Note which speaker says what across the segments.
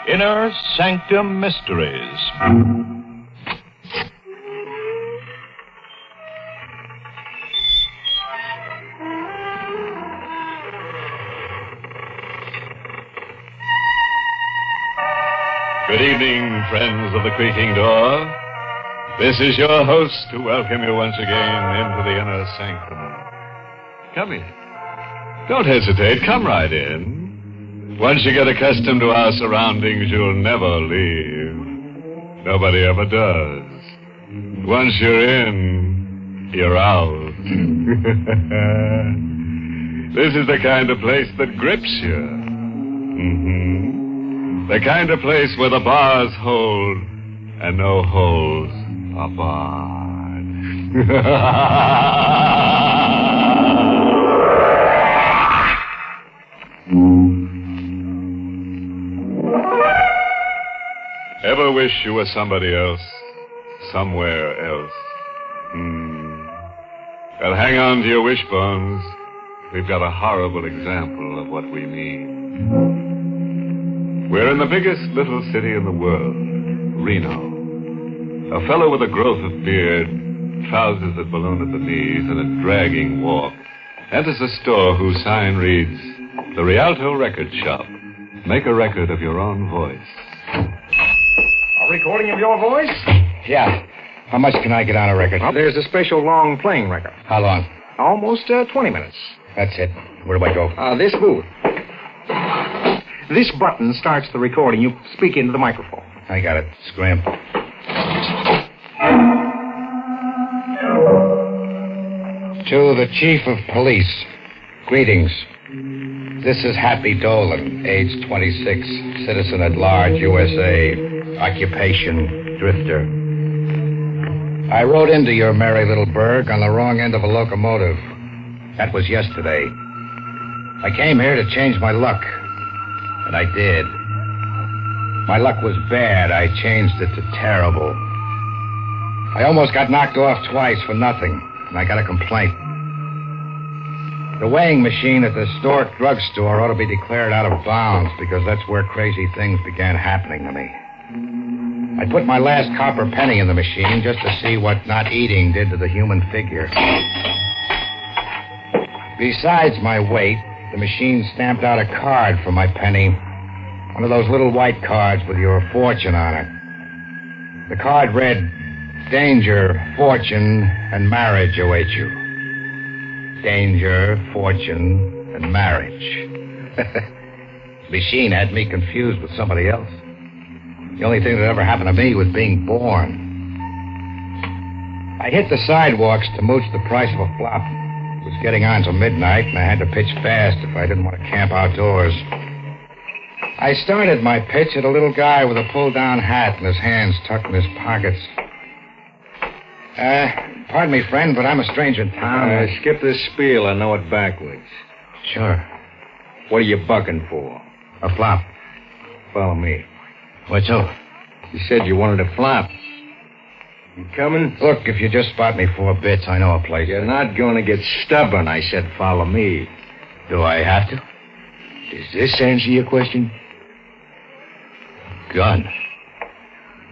Speaker 1: Inner Sanctum Mysteries. Good evening, friends of the creaking door. This is your host to welcome you once again into the Inner Sanctum. Come in. Don't hesitate. Come right in. Once you get accustomed to our surroundings, you'll never leave. Nobody ever does. Once you're in, you're out. This is the kind of place that grips you. The kind of place where the bars hold and no holes are barred. Ever wish you were somebody else? Somewhere else? Well, hang on to your wishbones. We've got a horrible example of what we mean. We're in the biggest little city in the world, Reno. A fellow with a growth of beard, trousers that balloon at the knees, and a dragging walk, enters a store whose sign reads, The Rialto Record Shop. Make a record of your own voice.
Speaker 2: A recording of your voice?
Speaker 3: Yeah. How much can I get on a record?
Speaker 2: Well, there's a special long playing record.
Speaker 3: How long?
Speaker 2: Almost 20 minutes.
Speaker 3: That's it. Where do I go?
Speaker 2: This booth. This button starts the recording. You speak into the microphone.
Speaker 3: I got it. Scram. To the Chief of Police, greetings. This is Happy Dolan, age 26, citizen at large, USA, occupation, drifter. I rode into your merry little burg on the wrong end of a locomotive. That was yesterday. I came here to change my luck, and I did. My luck was bad. I changed it to terrible. I almost got knocked off twice for nothing, and I got a complaint. The weighing machine at the Stork drugstore ought to be declared out of bounds because that's where crazy things began happening to me. I put my last copper penny in the machine just to see what not eating did to the human figure. Besides my weight, the machine stamped out a card for my penny. One of those little white cards with your fortune on it. The card read, Danger, fortune, and marriage await you. Danger, fortune, and marriage. The machine had me confused with somebody else. The only thing that ever happened to me was being born. I hit the sidewalks to mooch the price of a flop. It was getting on till midnight, and I had to pitch fast if I didn't want to camp outdoors. I started my pitch at a little guy with a pull-down hat and his hands tucked in his pockets. Pardon me, friend, but I'm a stranger in town.
Speaker 2: Skip this spiel. I know it backwards.
Speaker 3: Sure.
Speaker 2: What are you bucking for?
Speaker 3: A flop.
Speaker 2: Follow me.
Speaker 3: What's up?
Speaker 2: You said you wanted a flop. You coming?
Speaker 3: Look, if you just spot me 4 bits, I know a place.
Speaker 2: You're not going to get stubborn. I said follow me.
Speaker 3: Do I have to?
Speaker 2: Does this answer your question?
Speaker 3: Gun.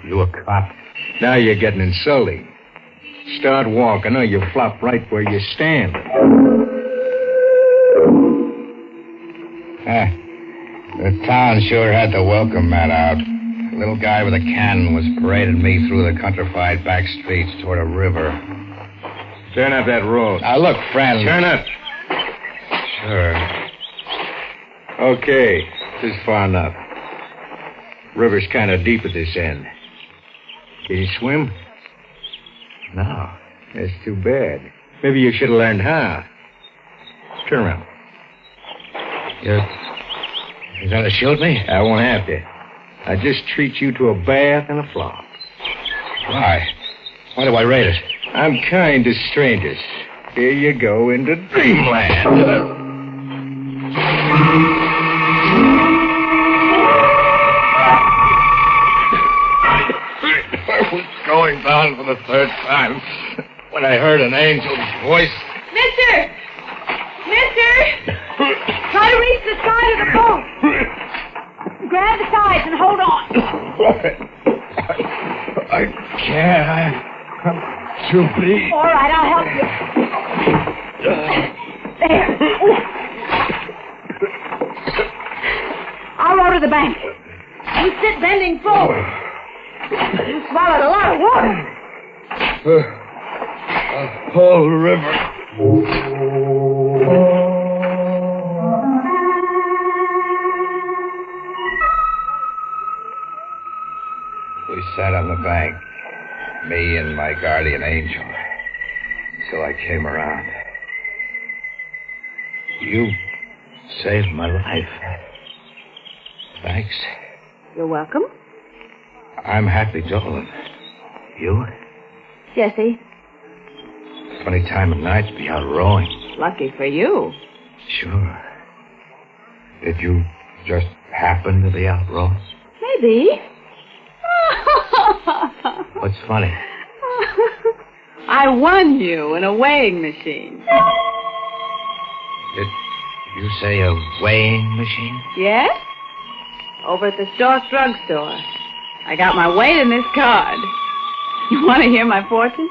Speaker 3: You a cop?
Speaker 2: Now you're getting insulting. Start walking or you flop right where you stand.
Speaker 3: The town sure had the welcome mat out. A little guy with a cannon was parading me through the countrified back streets toward a river.
Speaker 2: Turn up that road.
Speaker 3: Now, look, friend.
Speaker 2: Turn up.
Speaker 3: Sure.
Speaker 2: Okay, this is far enough. River's kind of deep at this end. Can you swim? No. That's too bad. Maybe you should have learned how. Turn around.
Speaker 3: You're going to shoot me?
Speaker 2: I won't have to. I just treat you to a bath and a flop.
Speaker 3: Why? Why do I rate it?
Speaker 2: I'm kind to strangers. Here you go into dreamland. going down for the third time when I heard an angel's voice.
Speaker 4: Mister! Try to reach the side of the boat. Grab the sides and hold on.
Speaker 2: I can't. I'm too big.
Speaker 4: All right, I'll help you. There. I'll row to the bank. You sit bending forward. You swallowed a lot of water.
Speaker 2: A whole river.
Speaker 3: We sat on the bank, me and my guardian angel, till I came around.
Speaker 2: You saved my life.
Speaker 3: Thanks.
Speaker 4: You're welcome.
Speaker 3: I'm Happy Dolan.
Speaker 2: You?
Speaker 4: Jesse,
Speaker 2: Funny time of night to be out rowing.
Speaker 4: lucky for you.
Speaker 2: Sure. Did you just happen to be out rowing?
Speaker 4: Maybe.
Speaker 2: What's funny?
Speaker 4: I won you in a weighing machine.
Speaker 2: Did you say a weighing machine?
Speaker 4: Yes? Over at the Stork drugstore. I got my weight in this card. You want to hear my fortune?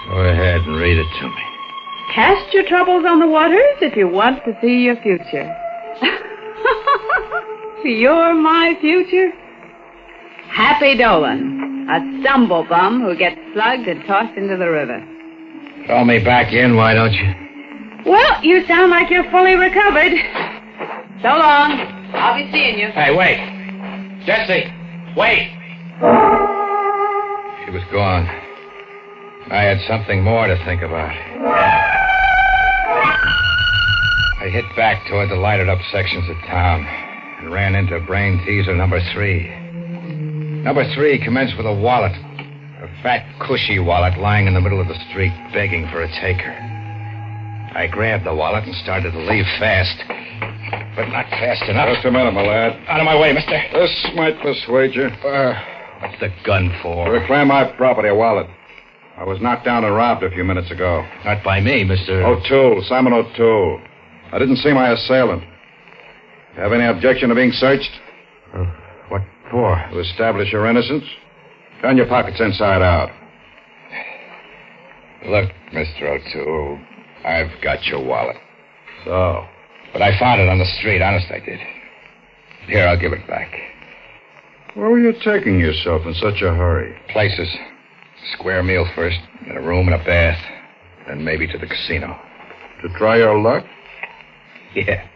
Speaker 2: Go ahead and read it to me.
Speaker 4: Cast your troubles on the waters if you want to see your future. You're my future? Happy Dolan, a stumble bum who gets slugged and tossed into the river.
Speaker 2: Throw me back in, why don't you?
Speaker 4: Well, you sound like you're fully recovered. So long. I'll be seeing you.
Speaker 3: Hey, wait. Jesse, wait. She was gone. I had something more to think about. I hit back toward the lighted-up sections of town and ran into brain teaser number 3. Number 3 commenced with a wallet, a fat, cushy wallet lying in the middle of the street, begging for a taker. I grabbed the wallet and started to leave fast, but not fast enough.
Speaker 5: Just a minute, my lad.
Speaker 3: Out of my way, mister.
Speaker 5: This might persuade you.
Speaker 3: What's the gun
Speaker 5: To
Speaker 3: for?
Speaker 5: reclaim my property, a wallet. I was knocked down and robbed a few minutes ago.
Speaker 3: Not by me, Mr.
Speaker 5: O'Toole, Simon O'Toole. I didn't see my assailant. Have any objection to being searched?
Speaker 3: What for?
Speaker 5: To establish your innocence? Turn your pockets inside out.
Speaker 3: Look, Mr. O'Toole, I've got your wallet.
Speaker 5: So,
Speaker 3: But I found it on the street. Honest, I did. Here, I'll give it back.
Speaker 5: where were you taking yourself in such a hurry?
Speaker 3: Places. Square meal first, then a room and a bath. Then maybe to the casino.
Speaker 5: To try your luck?
Speaker 3: Yeah.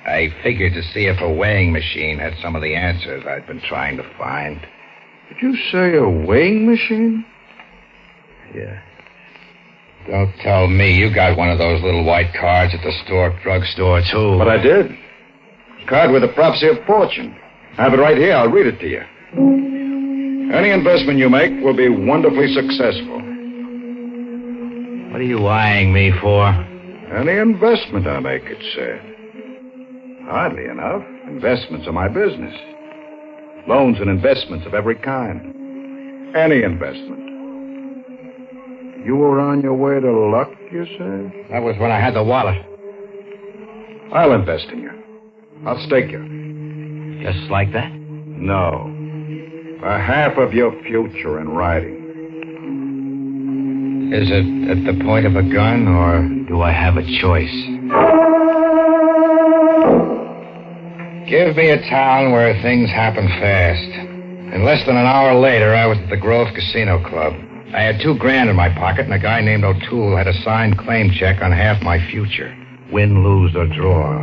Speaker 3: I figured to see if a weighing machine had some of the answers I'd been trying to find.
Speaker 5: Did you say a weighing machine?
Speaker 3: Yeah. Don't tell me you got one of those little white cards at the Stork drugstore, too.
Speaker 5: But I did. Card with a prophecy of fortune. I have it right here. I'll read it to you. Any investment you make will be wonderfully successful.
Speaker 2: What are you eyeing me for?
Speaker 5: Any investment I make, it said. Oddly enough, investments are my business. Loans and investments of every kind. Any investment. You were on your way to luck, you say?
Speaker 3: That was when I had the wallet.
Speaker 5: I'll invest in you. I'll stake you.
Speaker 2: Just like that?
Speaker 5: No. A half of your future in riding.
Speaker 3: Is it at the point of a gun, or...
Speaker 2: Do I have a choice?
Speaker 3: Give me a town where things happen fast. In less than an hour later, I was at the Grove Casino Club. I had $2,000 in my pocket, and a guy named O'Toole had a signed claim check on half my future. Win, lose, or draw.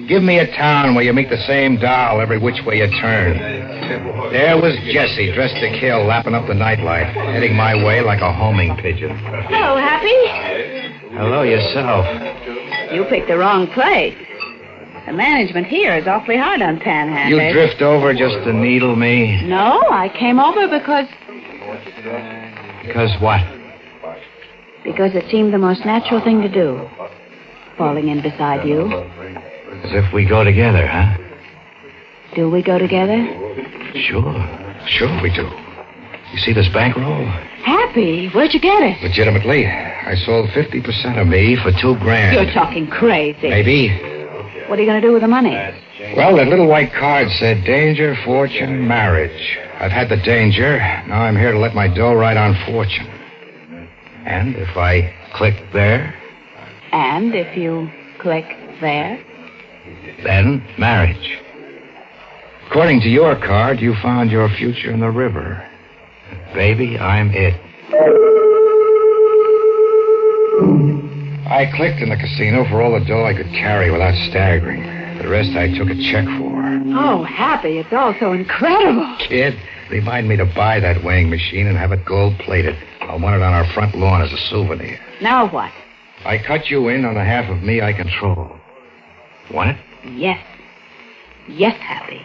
Speaker 3: Give me a town where you meet the same doll every which way you turn. There was Jessie, dressed to kill, lapping up the nightlife, heading my way like a homing pigeon.
Speaker 4: Hello, Happy.
Speaker 2: Hello, yourself.
Speaker 4: You picked the wrong place. The management here is awfully hard on panhandlers.
Speaker 2: You drift over just to needle me?
Speaker 4: No, I came over because
Speaker 2: Because what?
Speaker 4: it seemed the most natural thing to do. Falling in beside you.
Speaker 2: As if we go together, huh?
Speaker 4: Do we go together?
Speaker 2: Sure.
Speaker 3: Sure we do. You see this bankroll?
Speaker 4: Happy? Where'd you get it?
Speaker 3: Legitimately, I sold 50% of me for $2,000.
Speaker 4: You're talking crazy.
Speaker 3: Maybe.
Speaker 4: What are you going to do with the money?
Speaker 3: Well, that little white card said danger, fortune, marriage. I've had the danger. Now I'm here to let my dough ride on fortune. And if I click there,
Speaker 4: And if you click there?
Speaker 3: then marriage. According to your card, you found your future in the river. Baby, I'm it. I clicked in the casino for all the dough I could carry without staggering. The rest I took a check for.
Speaker 4: Oh, Happy, it's all so incredible.
Speaker 3: Kid, remind me to buy that weighing machine and have it gold-plated. I'll want it on our front lawn as a souvenir.
Speaker 4: Now what?
Speaker 3: I cut you in on the half of me I control. Want it?
Speaker 4: Yes. Yes, Happy.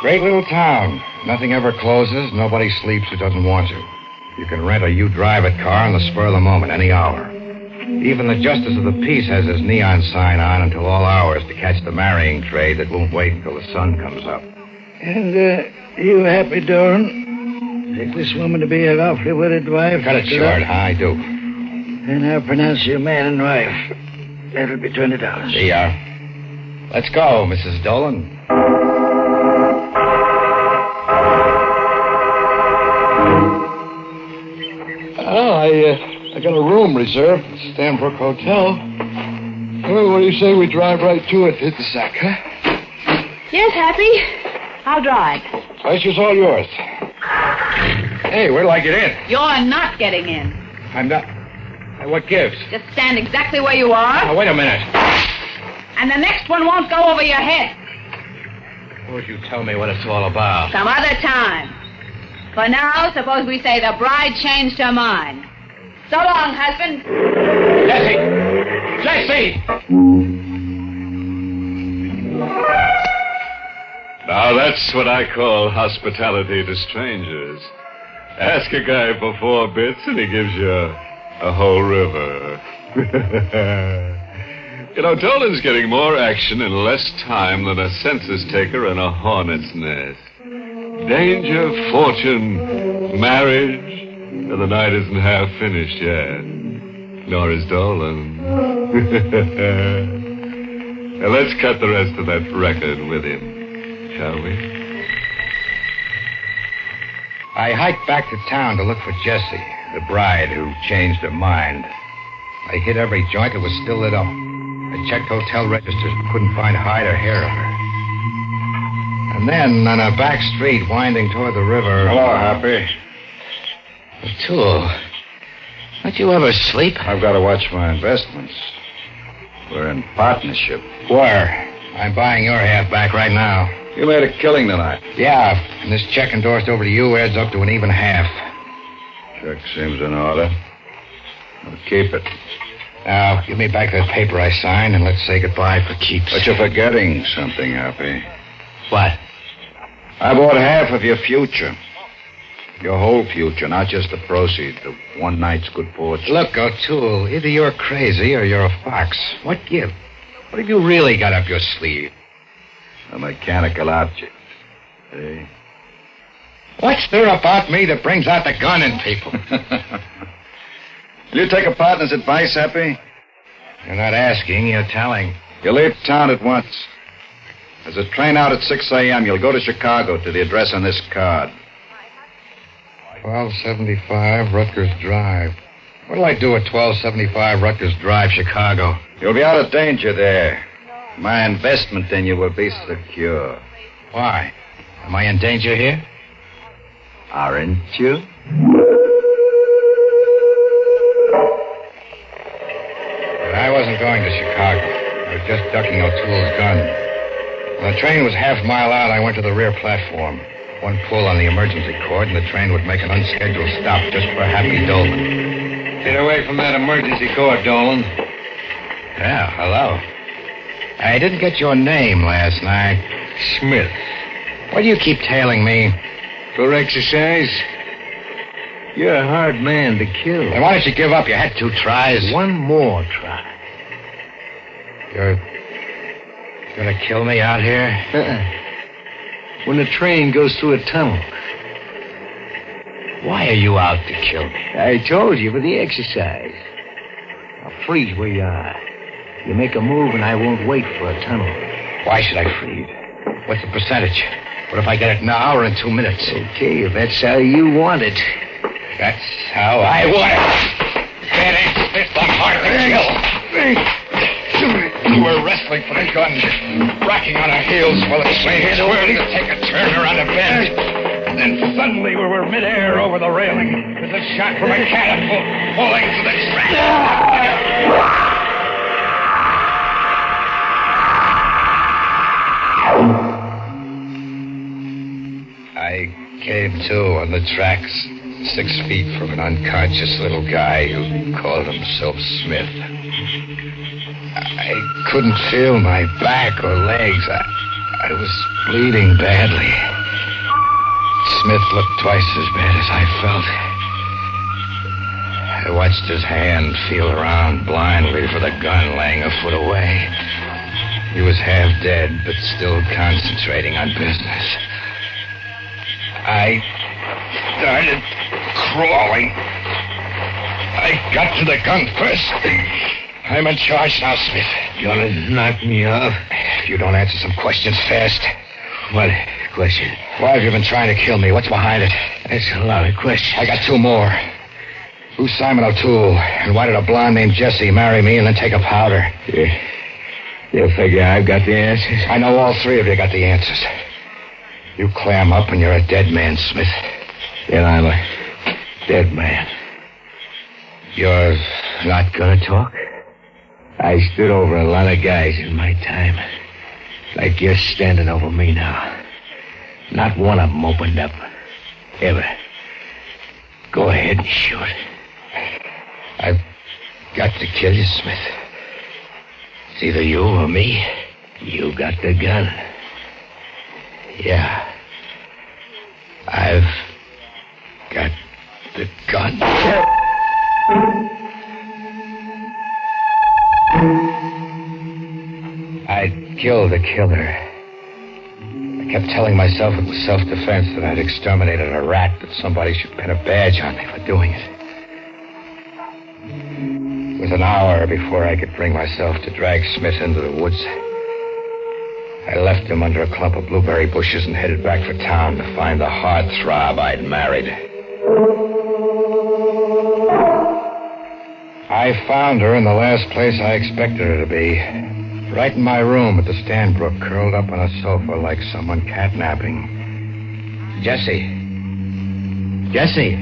Speaker 3: Great little town. Nothing ever closes. Nobody sleeps who doesn't want to. You can rent a you-drive-it car on the spur of the moment, any hour. Even the Justice of the Peace has his neon sign on until all hours to catch the marrying trade that won't wait until the sun comes up.
Speaker 2: And, you happy, Doran? Take this woman to be your awfully wedded wife?
Speaker 3: Cut it short, huh? I do.
Speaker 2: And I'll pronounce you man and wife. That'll be $20.
Speaker 3: See ya. Let's go, Mrs. Dolan.
Speaker 6: Oh, I got a room reserved at Stanbrook Hotel. Well, what do you say we drive right to it, hit the sack, huh?
Speaker 4: Yes, Happy. I'll drive.
Speaker 6: Pleasure's all yours.
Speaker 3: Hey, where do I get in?
Speaker 4: You're not getting in.
Speaker 3: I'm not... What gives?
Speaker 4: Just stand exactly where you are,
Speaker 3: Oh, wait a minute.
Speaker 4: and the next one won't go over your head.
Speaker 3: Would you tell me what it's all about?
Speaker 4: Some other time. For now, suppose we say the bride changed her mind. So long, husband.
Speaker 3: Jesse! Jesse!
Speaker 1: Now, that's what I call hospitality to strangers. Ask a guy for 4 bits, and he gives you a whole river. You know, Dolan's getting more action in less time than a census taker in a hornet's nest. Danger, fortune, marriage, and the night isn't half finished yet. Nor is Dolan. Now, let's cut the rest of that record with him, shall we?
Speaker 3: I hiked back to town to look for Jessie, the bride who changed her mind. I hit every joint that was still lit up. I checked hotel registers but couldn't find hide or hair on her. And then, on a back street winding toward the river...
Speaker 5: Hello, Happy.
Speaker 3: O'Toole, don't you ever sleep?
Speaker 5: I've got to watch my investments. We're in partnership.
Speaker 3: Where? I'm buying your half back right now.
Speaker 5: You made a killing tonight.
Speaker 3: Yeah, and this check endorsed over to you adds up to an even half.
Speaker 5: Check seems in order. I'll keep it.
Speaker 3: Now, give me back that paper I signed and let's say goodbye for keeps.
Speaker 5: But you're forgetting something, Happy.
Speaker 3: What?
Speaker 5: I bought half of your future. Your whole future, not just the proceeds of one night's good fortune.
Speaker 3: Look, O'Toole, either you're crazy or you're a fox. What give? What have you really got up your sleeve?
Speaker 5: A mechanical object. Eh?
Speaker 3: What's there about me that brings out the gun in people?
Speaker 5: Will you take a partner's advice, Happy?
Speaker 3: You're not asking, you're telling.
Speaker 5: You leave town at once. There's a train out at 6 a.m. You'll go to Chicago to the address on this card.
Speaker 3: 1275 Rutgers Drive. What'll I do at 1275 Rutgers Drive, Chicago?
Speaker 5: You'll be out of danger there. My investment in you will be secure.
Speaker 3: Why? Am I in danger here?
Speaker 5: Aren't you?
Speaker 3: But I wasn't going to Chicago. I was just ducking O'Toole's gun. When the train was half a mile out, I went to the rear platform. One pull on the emergency cord, and the train would make an unscheduled stop just for Happy Dolan.
Speaker 2: Get away from that emergency cord, Dolan.
Speaker 3: Yeah, hello. I didn't get your name last night.
Speaker 2: Smith.
Speaker 3: Why do you keep tailing me?
Speaker 2: For exercise? You're a hard man to kill.
Speaker 3: Then why don't you give up? You had 2 tries.
Speaker 2: One more try.
Speaker 3: You're gonna kill me out here?
Speaker 2: when the train goes through a tunnel.
Speaker 3: Why are you out to kill me?
Speaker 2: I told you, for the exercise. Now freeze where you are. You make a move and I won't wait for a tunnel.
Speaker 3: Why should I freeze? What's the percentage? What if I get it now or in 2 minutes?
Speaker 2: Okay, if that's how you want it.
Speaker 3: That's how I want it. That ain't Smith, the heart of the kill. We were wrestling for the gun, rocking on our heels while the train swerved to take a turn around a bend. And then suddenly we were midair over the railing as a shot from a catapult falling to the track. I came to on the tracks, 6 feet from an unconscious little guy who called himself Smith. I couldn't feel my back or legs. I was bleeding badly. Smith looked twice as bad as I felt. I watched his hand feel around blindly for the gun laying a foot away. He was half dead, but still concentrating on business. I started crawling. I got to the gun first. I'm in charge now, Smith.
Speaker 2: You're gonna knock me off?
Speaker 3: If you don't answer some questions fast.
Speaker 2: What question?
Speaker 3: Why have you been trying to kill me? What's behind it?
Speaker 2: That's a lot of questions.
Speaker 3: I got 2 more. Who's Simon O'Toole? And why did a blonde named Jessie marry me and then take a powder?
Speaker 2: You figure I've got the answers?
Speaker 3: I know all 3 of you got the answers. You clam up and you're a dead man, Smith.
Speaker 2: Then I'm a dead man.
Speaker 3: You're not gonna talk?
Speaker 2: I stood over a lot of guys in my time. Like you're standing over me now. Not one of them opened up. Ever. Go ahead and shoot.
Speaker 3: I've got to kill you, Smith. It's either you or me.
Speaker 2: You got the gun.
Speaker 3: Yeah. I've got the gun. I'd kill the killer. I kept telling myself it was self-defense, that I'd exterminated a rat, that somebody should pin a badge on me for doing it. It was an hour before I could bring myself to drag Smith into the woods. I left him under a clump of blueberry bushes and headed back for town to find the heartthrob I'd married. I found her in the last place I expected her to be. Right in my room at the Stanbrook, curled up on a sofa like someone catnapping. Jessie. Jessie.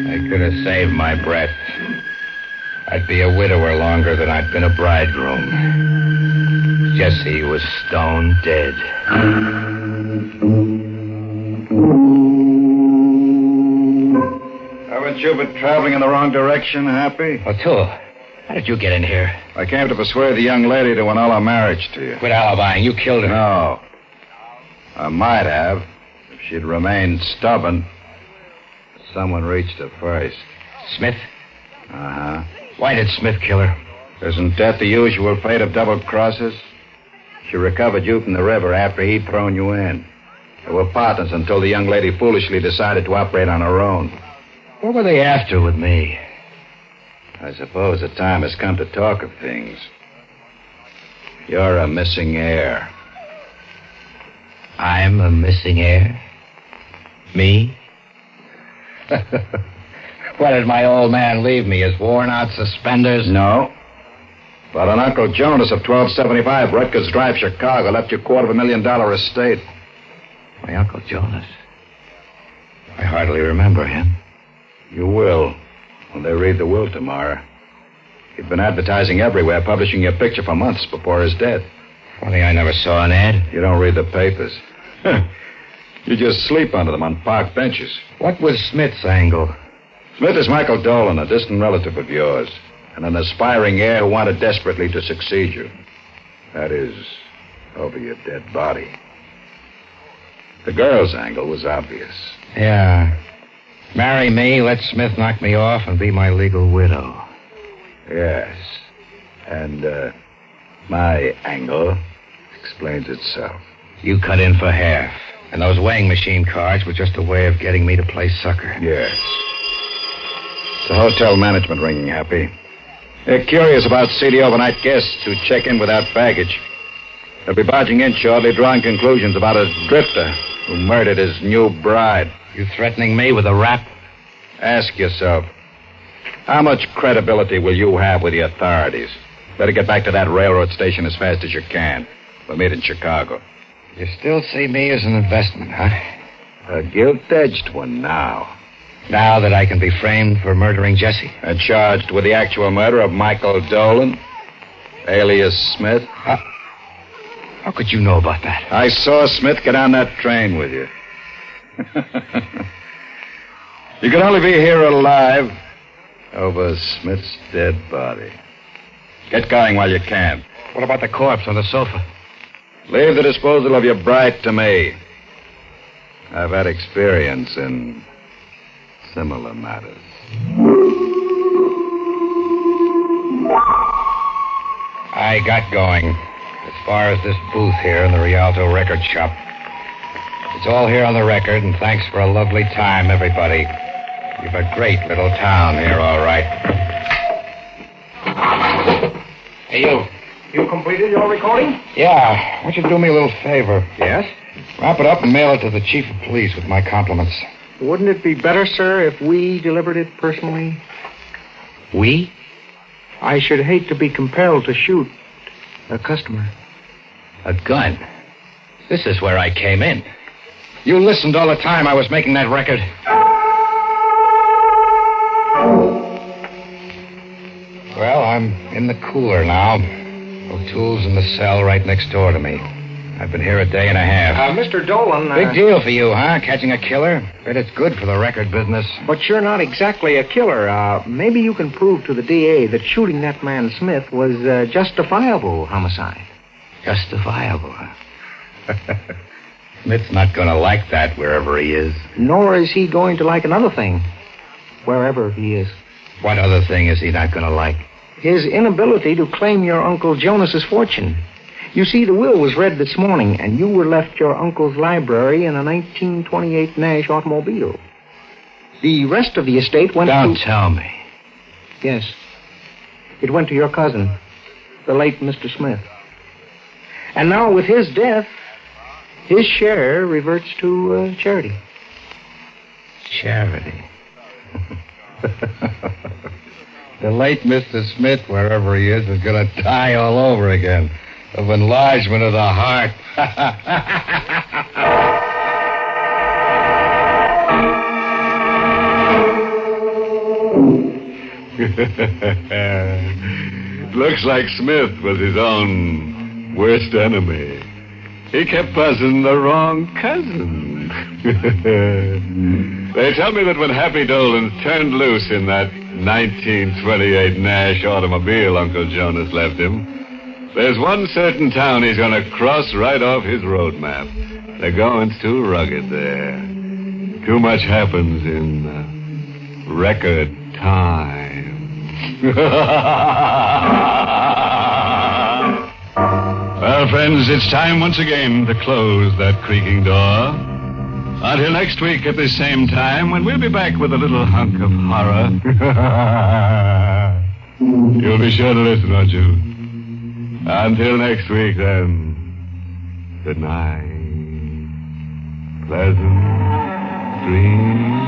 Speaker 3: I could have saved my breath. I'd be a widower longer than I'd been a bridegroom. Jessie was stone dead.
Speaker 5: Haven't you been traveling in the wrong direction, Happy?
Speaker 3: O'Toole, how did you get in here?
Speaker 5: I came to persuade the young lady to annul our marriage to you.
Speaker 3: Quit alibying. You killed her.
Speaker 5: No. I might have, if she'd remained stubborn. Someone reached her first.
Speaker 3: Smith?
Speaker 5: Uh-huh.
Speaker 3: Why did Smith kill her?
Speaker 5: Isn't that the usual fate of double crosses? She recovered you from the river after he'd thrown you in. They were partners until the young lady foolishly decided to operate on her own.
Speaker 3: What were they after with me?
Speaker 5: I suppose the time has come to talk of things. You're a missing heir.
Speaker 3: I'm a missing heir? Me? What did my old man leave me, his worn-out suspenders?
Speaker 5: No. But an Uncle Jonas of 1275 Rutgers Drive, Chicago, left you $250,000 estate.
Speaker 3: My Uncle Jonas? I hardly remember him.
Speaker 5: You will, when they read the will tomorrow. He'd been advertising everywhere, publishing your picture for months before his death.
Speaker 3: Funny I never saw an ad.
Speaker 5: You don't read the papers. You just sleep under them on park benches.
Speaker 3: What was Smith's angle?
Speaker 5: Smith is Michael Dolan, a distant relative of yours, and an aspiring heir who wanted desperately to succeed you. That is, over your dead body. The girl's angle was obvious.
Speaker 3: Yeah. Marry me, let Smith knock me off, and be my legal widow.
Speaker 5: Yes. And, my angle, Explains itself.
Speaker 3: You cut in for half. And those weighing machine cards were just a way of getting me to play sucker.
Speaker 5: Yes. It's the hotel management ringing, Happy. They're curious about seedy overnight guests who check in without baggage. They'll be barging in shortly, drawing conclusions about a drifter who murdered his new bride.
Speaker 3: You threatening me with a rap?
Speaker 5: Ask yourself, how much credibility will you have with the authorities? Better get back to that railroad station as fast as you can. We'll meet in Chicago.
Speaker 3: You still see me as an investment, huh?
Speaker 5: A gilt-edged one now.
Speaker 3: Now that I can be framed for murdering Jesse?
Speaker 5: And charged with the actual murder of Michael Dolan, alias Smith.
Speaker 3: How could you know about that?
Speaker 5: I saw Smith get on that train with you. You can only be here alive over Smith's dead body. Get going while you can.
Speaker 3: What about the corpse on the sofa?
Speaker 5: Leave the disposal of your bride to me. I've had experience in similar matters.
Speaker 3: I got going. As far as this booth here in the Rialto record shop. It's all here on the record, and thanks for a lovely time, everybody. You've a great little town here, all right.
Speaker 7: Hey, you. You completed your recording?
Speaker 3: Yeah. Why don't you do me a little favor?
Speaker 7: Yes.
Speaker 3: Wrap it up and mail it to the chief of police with my compliments.
Speaker 7: Wouldn't it be better, sir, if we delivered it personally?
Speaker 3: We?
Speaker 7: I should hate to be compelled to shoot a customer.
Speaker 3: A gun? This is where I came in. You listened all the time I was making that record. Well, I'm in the cooler now. O'Toole's in the cell right next door to me. I've been here a day and a half.
Speaker 7: Mr. Dolan...
Speaker 3: Big deal for you, huh? Catching a killer? Bet it's good for the record business.
Speaker 7: But you're not exactly a killer. Maybe you can prove to the DA that shooting that man Smith was justifiable homicide.
Speaker 3: Justifiable, huh? Smith's not going to like that wherever he is.
Speaker 7: Nor is he going to like another thing, wherever he is.
Speaker 3: What other thing is he not going to like?
Speaker 7: His inability to claim your Uncle Jonas's fortune. You see, the will was read this morning, and you were left your uncle's library in a 1928 Nash automobile. The rest of the estate went
Speaker 3: Don't tell me.
Speaker 7: Yes. It went to your cousin, the late Mr. Smith. And now, with his death, his share reverts to charity.
Speaker 3: Charity? The late Mr. Smith, wherever he is going to die all over again of enlargement of the heart.
Speaker 1: Looks like Smith was his own worst enemy. He kept buzzing the wrong cousin. They tell me that when Happy Dolan turned loose in that 1928 Nash automobile Uncle Jonas left him, there's one certain town he's going to cross right off his road map. The going's too rugged there. Too much happens in record time. Well, friends, it's time once again to close that creaking door. Until next week at this same time, when we'll be back with a little hunk of horror. You'll be sure to listen, won't you? Until next week, then, good night. Pleasant dreams.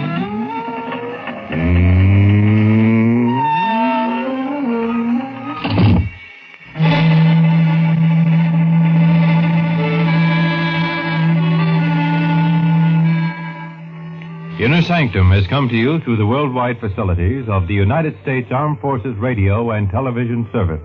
Speaker 8: Inner Sanctum has come to you through the worldwide facilities of the United States Armed Forces Radio and Television Service.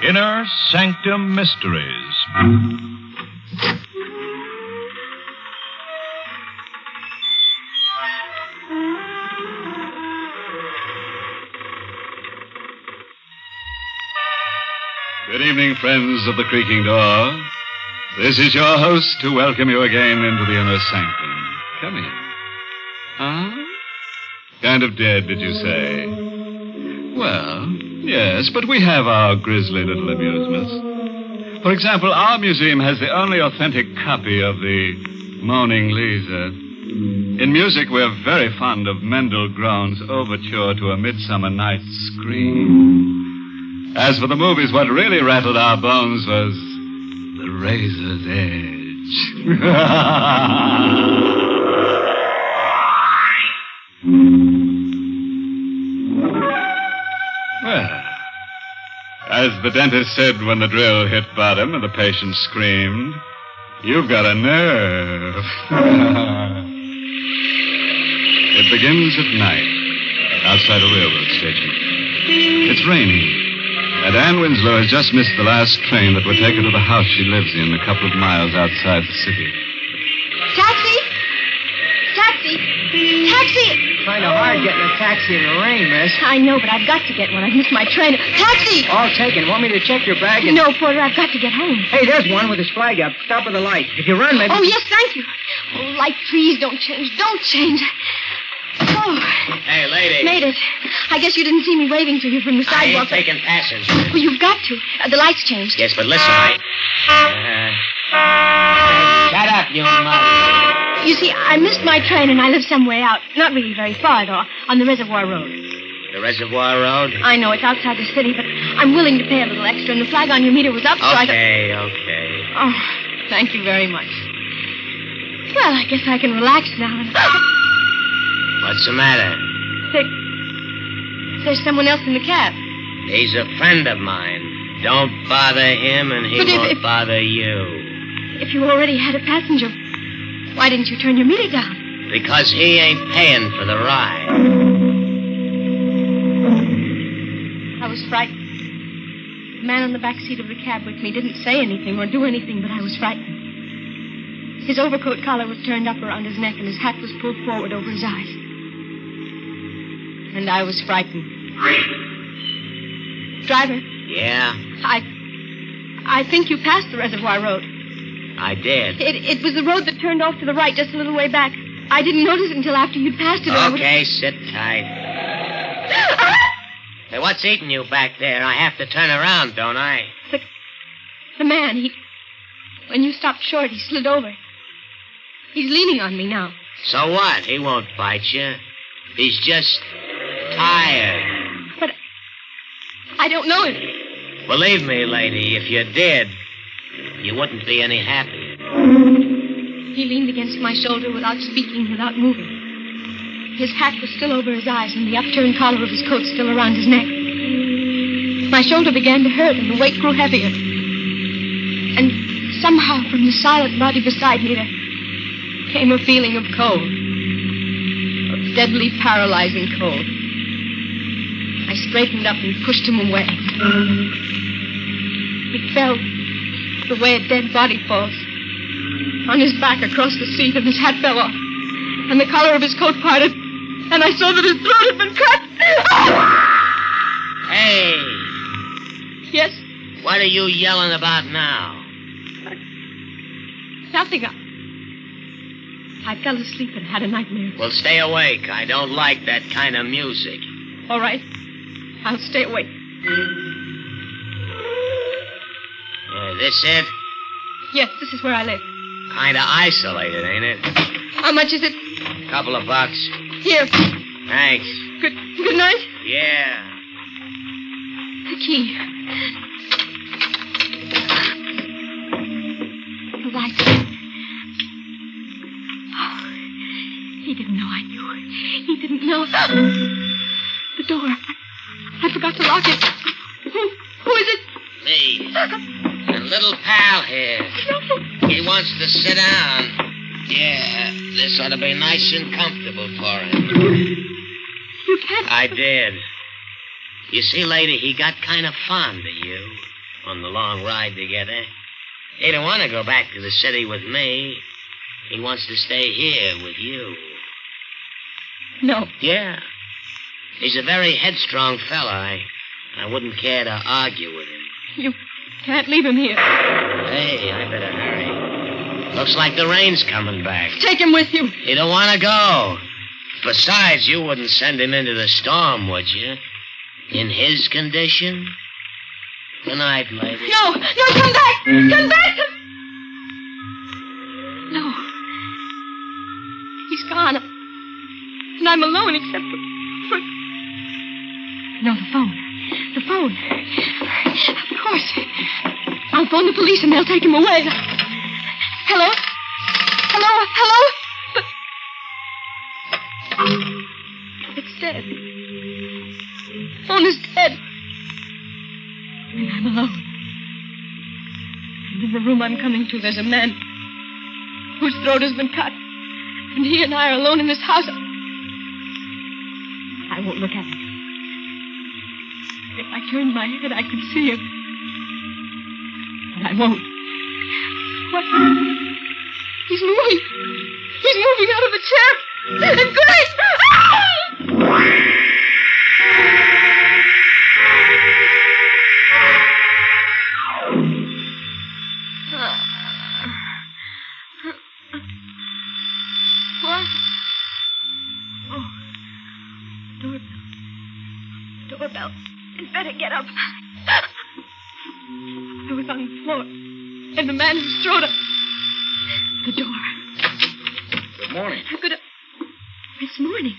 Speaker 9: Inner Sanctum Mysteries.
Speaker 1: Good evening, friends of the creaking door. This is your host to welcome you again into the inner sanctum. Come in. Huh? Kind of dead, did you say? Well, yes, but we have our grisly little amusements. For example, our museum has the only authentic copy of the Moaning Lisa. In music, we're very fond of Mendel Groen's Overture to a Midsummer Night's Scream. As for the movies, what really rattled our bones was The Razor's Edge. Well, as the dentist said when the drill hit bottom and the patient screamed, you've got a nerve. It begins at night, outside a railroad station. It's raining. And Anne Winslow has just missed the last train that would take her to the house she lives in a couple of miles outside the city.
Speaker 10: Taxi! Taxi! Taxi!
Speaker 7: Kind of hard getting a taxi in the rain, miss.
Speaker 10: I know, but I've got to get one. I've missed my train. Taxi!
Speaker 7: All taken. Want me to check your bag?
Speaker 10: No, Porter, I've got to get home.
Speaker 7: Hey, there's one with his flag up. Stop at the light. If you run, maybe...
Speaker 10: Oh, yes, thank you. Oh, light, please, don't change. Don't change. Oh.
Speaker 11: Hey, lady.
Speaker 10: Made it. I guess you didn't see me waving to you from the
Speaker 11: I
Speaker 10: sidewalk.
Speaker 11: ain't taking passengers.
Speaker 10: Well, you've got to. The lights changed.
Speaker 11: Yes, but listen, shut up, you mother.
Speaker 10: You see, I missed my train and I live some way out. Not really very far, though, on the Reservoir Road.
Speaker 11: The Reservoir Road?
Speaker 10: I know, it's outside the city, but I'm willing to pay a little extra, and the flag on your meter was up, so I thought...
Speaker 11: Okay.
Speaker 10: Oh, thank you very much. Well, I guess I can relax now and...
Speaker 11: What's the matter?
Speaker 10: There's someone else in the cab.
Speaker 11: He's a friend of mine. Don't bother him, and he won't bother you.
Speaker 10: If you already had a passenger, why didn't you turn your meter down?
Speaker 11: Because he ain't paying for the ride.
Speaker 10: I was frightened. The man on the back seat of the cab with me didn't say anything or do anything, but I was frightened. His overcoat collar was turned up around his neck, and his hat was pulled forward over his eyes. And I was frightened. Driver?
Speaker 11: Yeah?
Speaker 10: I think you passed the Reservoir Road.
Speaker 11: I did.
Speaker 10: It was the road that turned off to the right just a little way back. I didn't notice it until after you'd passed it.
Speaker 11: Okay, sit tight. Hey, what's eating you back there? I have to turn around, don't I?
Speaker 10: The man, when you stopped short, he slid over. He's leaning on me now.
Speaker 11: So what? He won't bite you. He's just tired.
Speaker 10: But I don't know him.
Speaker 11: Believe me, lady, if you did, you wouldn't be any happier.
Speaker 10: He leaned against my shoulder without speaking, without moving. His hat was still over his eyes and the upturned collar of his coat still around his neck. My shoulder began to hurt and the weight grew heavier. And somehow from the silent body beside me there came a feeling of cold. Of deadly, paralyzing cold. I straightened up and pushed him away. He fell the way a dead body falls. On his back across the seat, and his hat fell off. And the collar of his coat parted. And I saw that his throat had been cut.
Speaker 11: Hey!
Speaker 10: Yes?
Speaker 11: What are you yelling about now?
Speaker 10: Nothing. I fell asleep and had a nightmare.
Speaker 11: Well, stay awake. I don't like that kind of music.
Speaker 10: All right. I'll stay awake.
Speaker 11: This it?
Speaker 10: Yes, this is where I live.
Speaker 11: Kind of isolated, ain't it?
Speaker 10: How much is it?
Speaker 11: Couple of bucks.
Speaker 10: Here.
Speaker 11: Thanks.
Speaker 10: Good night.
Speaker 11: Yeah.
Speaker 10: The key. The lights. Oh, he didn't know I knew. He didn't know. The door. I forgot to lock it. Who is it?
Speaker 11: Me. A little pal here. He wants to sit down. Yeah, this ought to be nice and comfortable for him.
Speaker 10: You can't...
Speaker 11: I did. You see, lady, he got kind of fond of you. on the long ride together. He don't want to go back to the city with me. He wants to stay here with you.
Speaker 10: No.
Speaker 11: Yeah. He's a very headstrong fella. I wouldn't care to argue with him.
Speaker 10: You can't leave him here.
Speaker 11: Hey, I better hurry. Looks like the rain's coming back.
Speaker 10: Take him with you.
Speaker 11: You don't want to go. Besides, you wouldn't send him into the storm, would you? In his condition? Good night, lady.
Speaker 10: No, come back! Come back! No. He's gone. And I'm alone except for... No, the phone. The phone. Of course. I'll phone the police and they'll take him away. Hello? Hello? But... It's dead. The phone is dead. And I'm alone. And in the room I'm coming to, there's a man whose throat has been cut. And he and I are alone in this house. I won't look at him. If I turned my head, I could see him. But I won't. What? He's moving. He's moving out of the chair. And great! What? Oh. Doorbell. I'd better get up. I was on the floor. And the man who strode up. The door.
Speaker 2: Good morning.
Speaker 10: It's morning.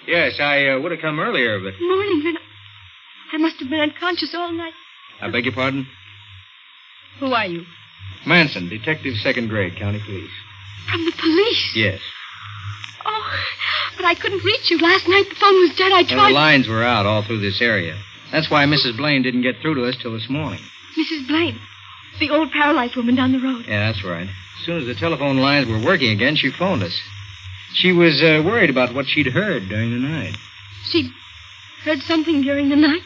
Speaker 2: Yes, I would have come earlier, but...
Speaker 10: Morning, then I must have been unconscious all night.
Speaker 2: I beg your pardon?
Speaker 10: Who are you?
Speaker 2: Manson, detective, 2nd grade, county police.
Speaker 10: From the police?
Speaker 2: Yes.
Speaker 10: Oh, but I couldn't reach you. Last night the phone was dead. I tried...
Speaker 2: The lines were out all through this area. That's why Mrs. Blaine didn't get through to us till this morning.
Speaker 10: Mrs. Blaine, the old paralyzed woman down the road.
Speaker 2: Yeah, that's right. As soon as the telephone lines were working again, she phoned us. She was worried about what she'd heard during the night.
Speaker 10: She heard something during the night?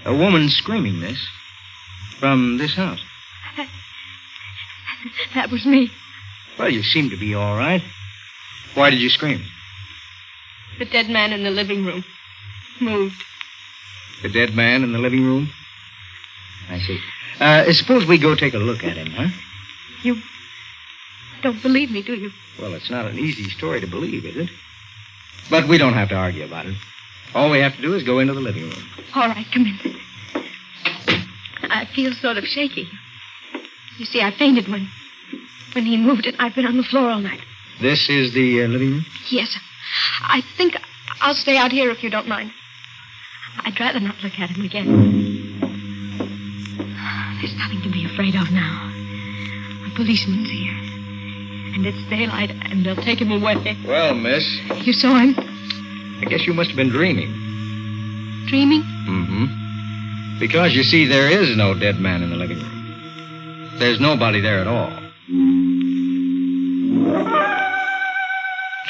Speaker 2: A woman screaming, miss. From this house.
Speaker 10: That was me.
Speaker 2: Well, you seem to be all right. Why did you scream?
Speaker 10: The dead man in the living room moved.
Speaker 2: The dead man in the living room? I see. Suppose we go take a look at him, huh?
Speaker 10: You don't believe me, do you?
Speaker 2: Well, it's not an easy story to believe, is it? But we don't have to argue about it. All we have to do is go into the living room.
Speaker 10: All right, come in. I feel sort of shaky. You see, I fainted when he moved it. I've been on the floor all night.
Speaker 2: This is the living room?
Speaker 10: Yes. I think I'll stay out here if you don't mind. I'd rather not look at him again. There's nothing to be afraid of now. A policeman's here. And it's daylight, and they'll take him away.
Speaker 2: Well, miss.
Speaker 10: You saw him?
Speaker 2: I guess you must have been dreaming.
Speaker 10: Dreaming?
Speaker 2: Mm-hmm. Because, you see, there is no dead man in the living room. There's nobody there at all.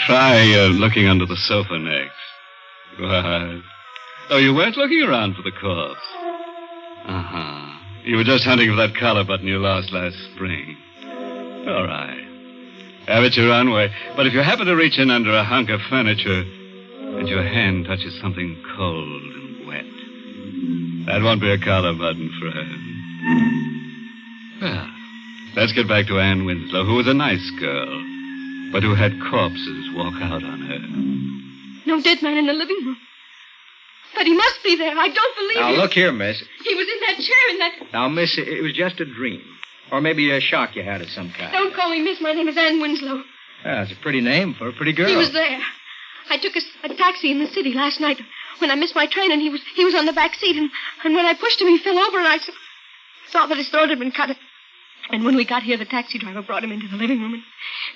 Speaker 1: Try looking under the sofa next. What? Oh, you weren't looking around for the corpse. Uh-huh. You were just hunting for that collar button you lost last spring. All right. Have it your own way. But if you happen to reach in under a hunk of furniture and your hand touches something cold and wet, that won't be a collar button, friend. Well, let's get back to Ann Winslow, who was a nice girl, but who had corpses walk out on her.
Speaker 10: No dead man in the living room. But he must be there. I don't believe
Speaker 2: Now,
Speaker 10: it.
Speaker 2: look here, miss.
Speaker 10: He was in that chair in that...
Speaker 2: Now, miss, it was just a dream. Or maybe a shock you had of some kind.
Speaker 10: Don't call me miss. My name is Ann Winslow.
Speaker 2: Yeah, that's a pretty name for a pretty girl.
Speaker 10: He was there. I took a taxi in the city last night when I missed my train, and he was on the back seat, and when I pushed him, he fell over, and I saw that his throat had been cut. And when we got here, the taxi driver brought him into the living room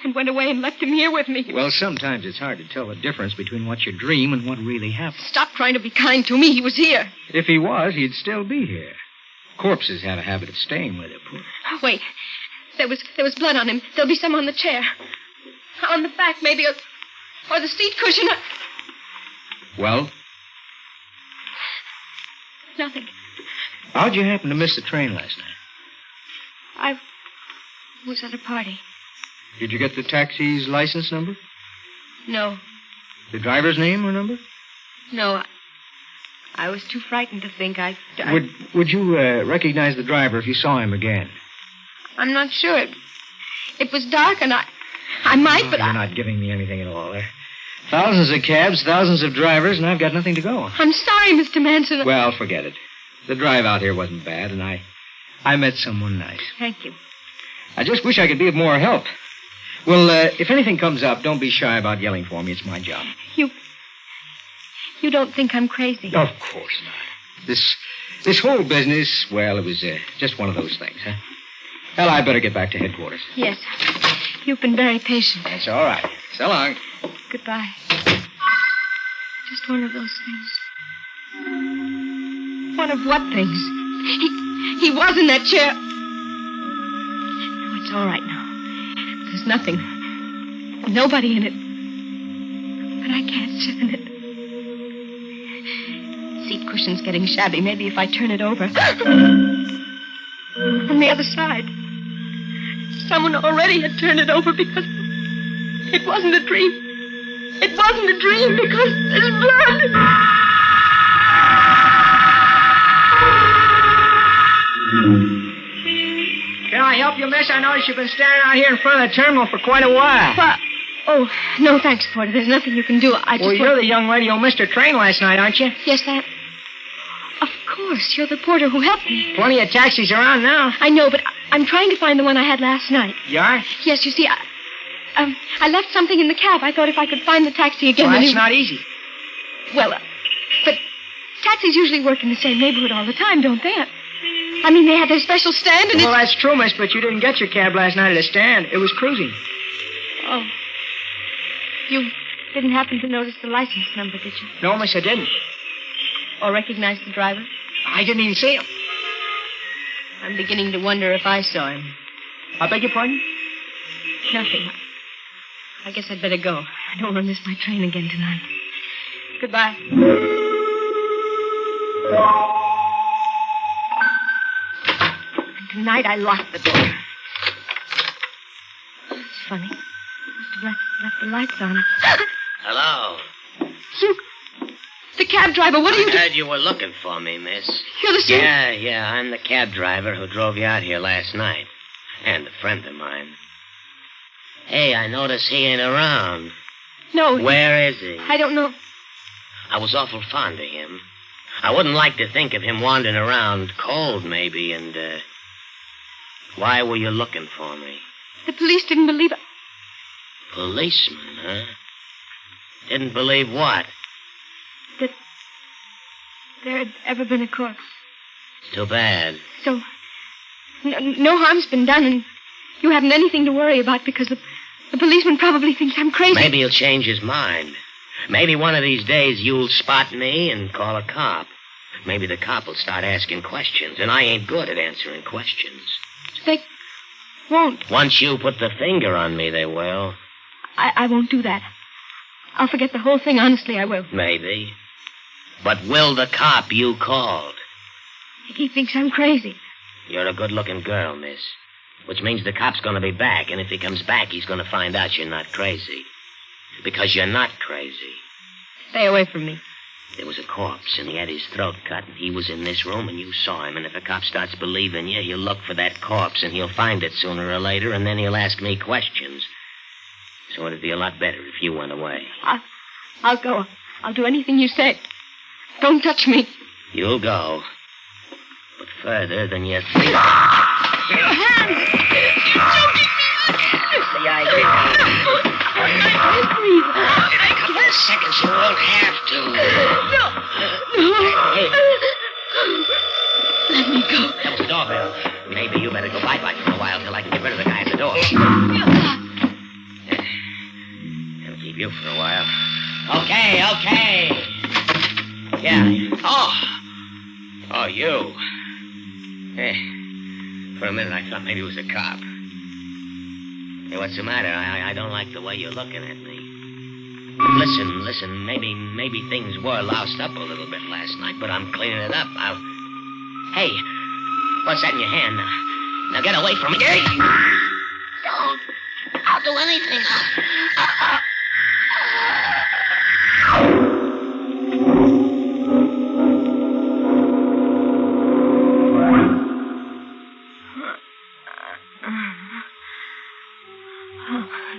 Speaker 10: and went away and left him here with me.
Speaker 2: Well, sometimes it's hard to tell the difference between what you dream and what really happened.
Speaker 10: Stop trying to be kind to me. He was here.
Speaker 2: If he was, he'd still be here. Corpses have a habit of staying where they're put.
Speaker 10: Oh, wait. There was blood on him. There'll be some on the chair. On the back, maybe, or the seat cushion.
Speaker 2: Well?
Speaker 10: Nothing.
Speaker 2: How'd you happen to miss the train last night?
Speaker 10: was at a party.
Speaker 7: Did you get the taxi's license number?
Speaker 10: No.
Speaker 7: The driver's name or number?
Speaker 10: No. I was too frightened to think.
Speaker 7: Would you recognize the driver if you saw him again?
Speaker 10: I'm not sure. It was dark, and I might, but
Speaker 7: You're not giving me anything at all. There are thousands of cabs, thousands of drivers, and I've got nothing to go on.
Speaker 10: I'm sorry, Mr. Manson.
Speaker 7: Well, forget it. The drive out here wasn't bad, and I met someone nice.
Speaker 10: Thank you.
Speaker 7: I just wish I could be of more help. Well, if anything comes up, don't be shy about yelling for me. It's my job.
Speaker 10: You don't think I'm crazy?
Speaker 7: Of course not. This whole business, well, it was just one of those things, huh? Well, I better get back to headquarters.
Speaker 10: Yes. You've been very patient.
Speaker 7: That's all right. So long.
Speaker 10: Goodbye. Just one of those things. One of what things? He was in that chair. No, it's all right now. There's nothing. Nobody in it. But I can't sit in it. Seat cushion's getting shabby. Maybe if I turn it over. On the other side. Someone already had turned it over because it wasn't a dream. It wasn't a dream because there's blood.
Speaker 7: Can I help you, miss? I noticed you've been standing out here in front of the terminal for quite a while.
Speaker 10: Oh, no, thanks, Porter. There's nothing you can do.
Speaker 7: You're the young lady who missed her train last night, aren't you?
Speaker 10: Yes, that... Of course, you're the porter who helped me.
Speaker 7: Plenty of taxis around now.
Speaker 10: I know, but I'm trying to find the one I had last night.
Speaker 7: You are?
Speaker 10: Yes, you see, I left something in the cab. I thought if I could find the taxi again...
Speaker 7: Well, that's not easy.
Speaker 10: Well, but taxis usually work in the same neighborhood all the time, don't they? I mean, they have their special stand and
Speaker 7: Well, that's true, miss, but you didn't get your cab last night at a stand. It was cruising.
Speaker 10: Oh. You didn't happen to notice the license number, did you?
Speaker 7: No, miss, I didn't.
Speaker 10: Or recognize the driver?
Speaker 7: I didn't even see him.
Speaker 10: I'm beginning to wonder if I saw him.
Speaker 7: I beg your pardon?
Speaker 10: Nothing. I guess I'd better go. I don't want to miss my train again tonight. Goodbye. And tonight I locked the door. It's funny. Must have left the lights on.
Speaker 11: Hello.
Speaker 10: You... The cab driver, what are you doing?
Speaker 11: I heard you were looking for me, miss.
Speaker 10: You're the same...
Speaker 11: Yeah, I'm the cab driver who drove you out here last night. And a friend of mine. Hey, I notice he ain't around.
Speaker 10: No.
Speaker 11: Where is he?
Speaker 10: I don't know.
Speaker 11: I was awful fond of him. I wouldn't like to think of him wandering around cold, maybe, and, why were you looking for me?
Speaker 10: The police didn't believe it.
Speaker 11: Policeman, huh? Didn't believe what?
Speaker 10: That there had ever been a corpse.
Speaker 11: Too bad.
Speaker 10: So, no harm's been done, and you haven't anything to worry about because the policeman probably thinks I'm crazy.
Speaker 11: Maybe he'll change his mind. Maybe one of these days you'll spot me and call a cop. Maybe the cop will start asking questions, and I ain't good at answering questions.
Speaker 10: They won't.
Speaker 11: Once you put the finger on me, they will.
Speaker 10: I won't do that. I'll forget the whole thing, honestly, I will.
Speaker 11: Maybe. But will the cop you called?
Speaker 10: He thinks I'm crazy.
Speaker 11: You're a good-looking girl, miss. Which means the cop's gonna be back, and if he comes back, he's gonna find out you're not crazy. Because you're not crazy.
Speaker 10: Stay away from me.
Speaker 11: There was a corpse, and he had his throat cut, and he was in this room, and you saw him, and if a cop starts believing you, he'll look for that corpse, and he'll find it sooner or later, and then he'll ask me questions. So it'd be a lot better if you went away.
Speaker 10: I'll go. I'll do anything you say. Don't touch me.
Speaker 11: You'll go. But further than you think.
Speaker 10: Your hand! You're choking me!
Speaker 11: The idea. In a couple of seconds, you won't have to.
Speaker 10: No.
Speaker 11: Hey.
Speaker 10: Let me go.
Speaker 11: That was the doorbell. Maybe you better go bye-bye for a while till I can get rid of the guy at the door. That'll keep you for a while. Okay. Yeah. Oh, you. For a minute, I thought maybe it was a cop. Hey, what's the matter? I don't like the way you're looking at me. Listen, maybe things were loused up a little bit last night, but I'm cleaning it up. Hey, what's that in your hand now? Now get away from me. Hey.
Speaker 10: do anything.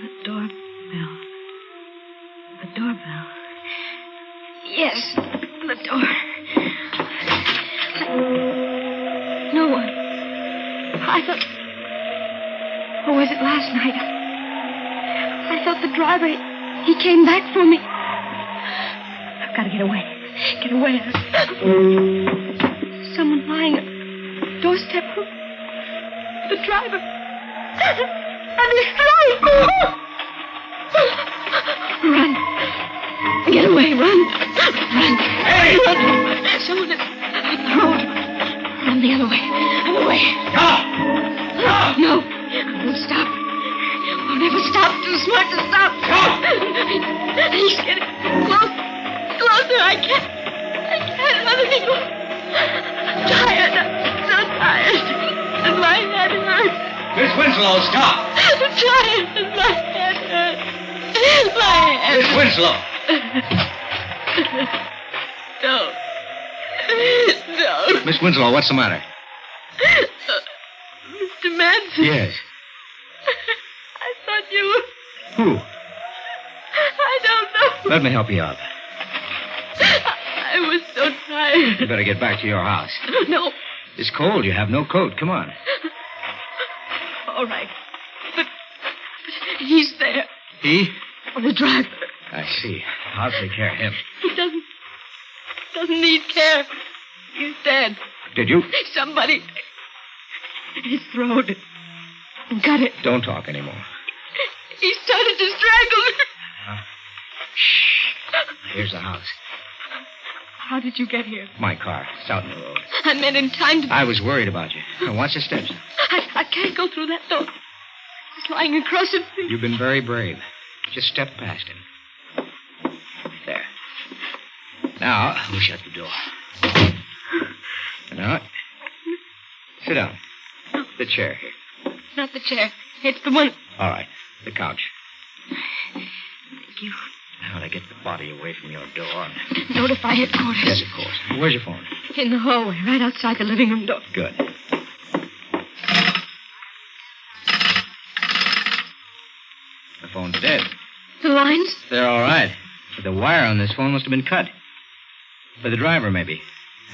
Speaker 10: The doorbell. The doorbell. Yes, the door. No one. I thought... Or was it last night? I thought the driver... He came back for me. I've got to get away. Get away. Someone lying at the doorstep. The driver. And he's trying. Run. Get away. Run. Run. Hey! Run. Someone at the road. Run the other way. Other way.
Speaker 3: Stop! Stop!
Speaker 10: No. I won't stop. I'll never stop. Too smart to stop.
Speaker 3: Stop!
Speaker 10: He's getting close. Closer. I can't run anymore. I'm tired. I'm so tired. And my head hurts.
Speaker 3: Miss Winslow, stop!
Speaker 10: I'm tired. And my head hurts. My head.
Speaker 3: Miss Winslow!
Speaker 10: Don't. Don't.
Speaker 3: Miss Winslow, what's the matter?
Speaker 10: Mr. Manson.
Speaker 3: Yes.
Speaker 10: I thought you were...
Speaker 3: Who?
Speaker 10: I don't know.
Speaker 3: Let me help you out.
Speaker 10: I was so tired.
Speaker 3: You better get back to your house.
Speaker 10: No.
Speaker 3: It's cold. You have no coat. Come on.
Speaker 10: All right. But he's there.
Speaker 3: He?
Speaker 10: The driver.
Speaker 3: I see. I'll take care of him.
Speaker 10: He doesn't need care. He's dead.
Speaker 3: Did you?
Speaker 10: Somebody his throat and cut it.
Speaker 3: Don't talk anymore.
Speaker 10: He started to strangle me.
Speaker 3: Shh. Here's the house.
Speaker 10: How did you get here?
Speaker 3: My car. It's out in the road.
Speaker 10: I meant in time to...
Speaker 3: I was worried about you. Now, watch the steps.
Speaker 10: I can't go through that door. He's lying across it.
Speaker 3: You've been very brave. Just step past him. There. Now, we'll shut the door. Now, sit down. The chair here.
Speaker 10: Not the chair. It's the one...
Speaker 3: All right. The couch.
Speaker 10: Thank you.
Speaker 3: Now to get the body away from your door.
Speaker 10: Notify headquarters.
Speaker 3: Yes, of course. Where's your phone?
Speaker 10: In the hallway, right outside the living room door.
Speaker 3: Good. The phone's dead.
Speaker 10: The lines?
Speaker 3: They're all right. But the wire on this phone must have been cut. By the driver, maybe.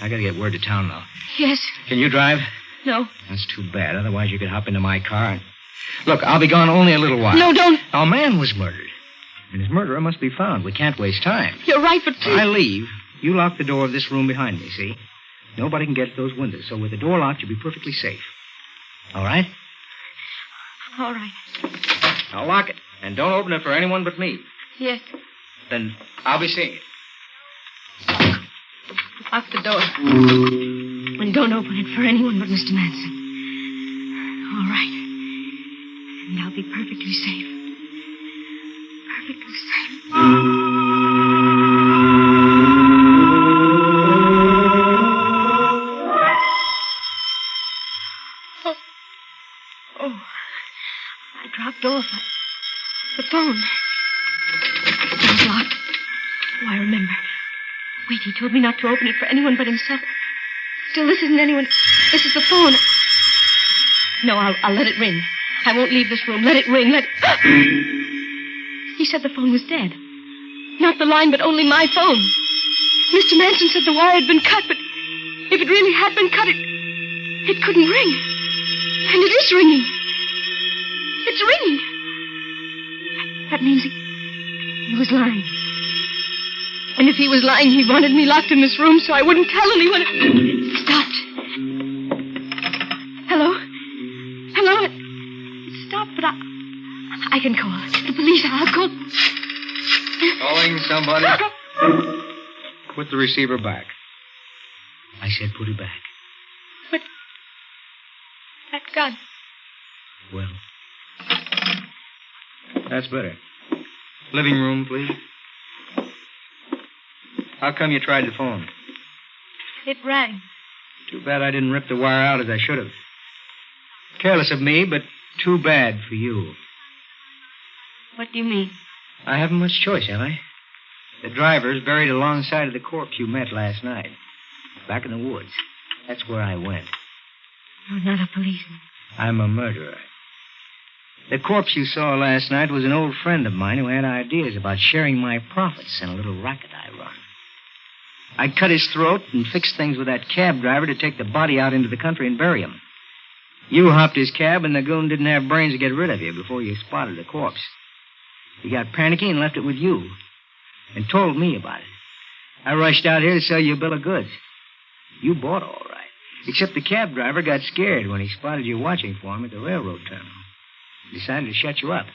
Speaker 3: I gotta get word to town now.
Speaker 10: Yes.
Speaker 3: Can you drive?
Speaker 10: No.
Speaker 3: That's too bad. Otherwise, you could hop into my car and... Look, I'll be gone only a little while.
Speaker 10: No, don't.
Speaker 3: Our man was murdered. And his murderer must be found. We can't waste time.
Speaker 10: You're right, but please...
Speaker 3: When I leave, you lock the door of this room behind me, see? Nobody can get at those windows, so with the door locked, you'll be perfectly safe. All right?
Speaker 10: All right.
Speaker 3: Now lock it. And don't open it for anyone but me.
Speaker 10: Yes.
Speaker 3: Then I'll be seeing you.
Speaker 10: Lock the door. And don't open it for anyone but Mr. Manson. All right. And I'll be perfectly safe. Perfectly safe. Oh. I dropped off. The phone. It was locked. Oh, I remember. Wait, he told me not to open it for anyone but himself. Still, this isn't anyone. This is the phone. No, I'll let it ring. I won't leave this room. Let it ring. He said the phone was dead. Not the line, but only my phone. Mr. Manson said the wire had been cut, but if it really had been cut, it couldn't ring. And it is ringing. It's ringing. That means he was lying. And if he was lying, he wanted me locked in this room so I wouldn't tell anyone. It stopped. Hello? Hello? It stopped, but I can call the police. I'll call.
Speaker 3: Calling somebody? Put the receiver back. I said put it back.
Speaker 10: But that gun.
Speaker 3: Well, that's better. Living room, please. How come you tried the phone?
Speaker 10: It rang.
Speaker 3: Too bad I didn't rip the wire out as I should have. Careless of me, but too bad for you.
Speaker 10: What do you mean?
Speaker 7: I haven't much choice, have I? The driver's buried alongside of the corpse you met last night. Back in the woods. That's where I went.
Speaker 10: You're not a policeman.
Speaker 7: I'm a murderer. The corpse you saw last night was an old friend of mine who had ideas about sharing my profits in a little racket I run. I cut his throat and fixed things with that cab driver to take the body out into the country and bury him. You hopped his cab, and the goon didn't have brains to get rid of you before you spotted the corpse. He got panicky and left it with you, and told me about it. I rushed out here to sell you a bill of goods. You bought all right, except the cab driver got scared when he spotted you watching for him at the railroad terminal. He decided to shut you up.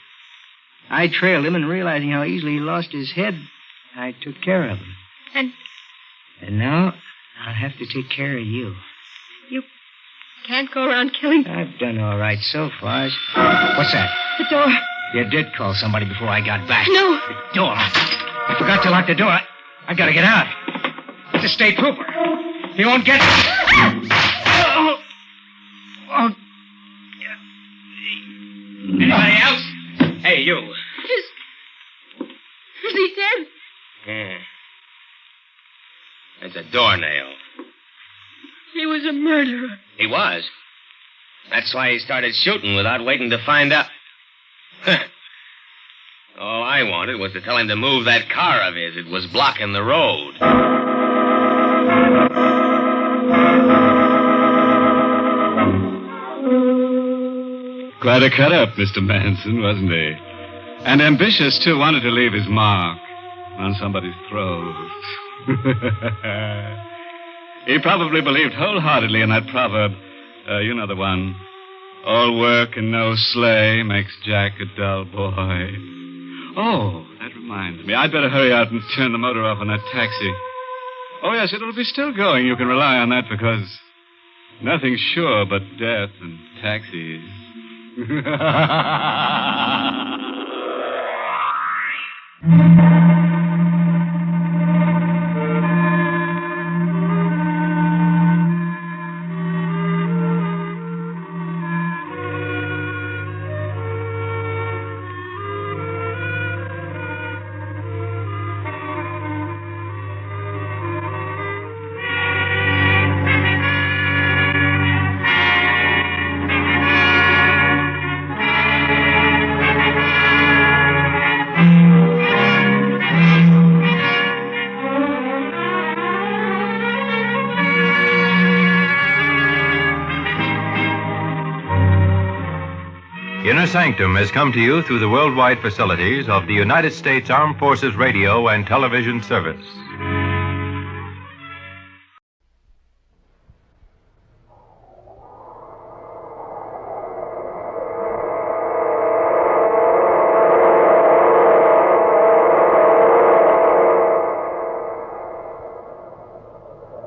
Speaker 7: I trailed him, and realizing how easily he lost his head, I took care of him. And now I'll have to take care of you.
Speaker 10: You can't go around killing...
Speaker 7: I've done all right so far. What's that?
Speaker 10: The door.
Speaker 7: You did call somebody before I got back.
Speaker 10: No.
Speaker 7: The door. I forgot to lock the door. I gotta get out. It's a state trooper. He won't get... Oh. Anybody else? Hey, you.
Speaker 10: Is he dead?
Speaker 11: Yeah. There's a doornail.
Speaker 10: He was a murderer.
Speaker 11: He was. That's why he started shooting without waiting to find out. All I wanted was to tell him to move that car of his. It was blocking the road.
Speaker 1: Quite a cut-up, Mr. Manson, wasn't he? And ambitious, too. Wanted to leave his mark on somebody's throat. He probably believed wholeheartedly in that proverb. You know the one. All work and no slay makes Jack a dull boy. Oh, that reminds me. I'd better hurry out and turn the motor off on that taxi. Oh, yes, it'll be still going. You can rely on that because nothing's sure but death and taxis.
Speaker 8: Inner Sanctum has come to you through the worldwide facilities of the United States Armed Forces Radio and Television Service.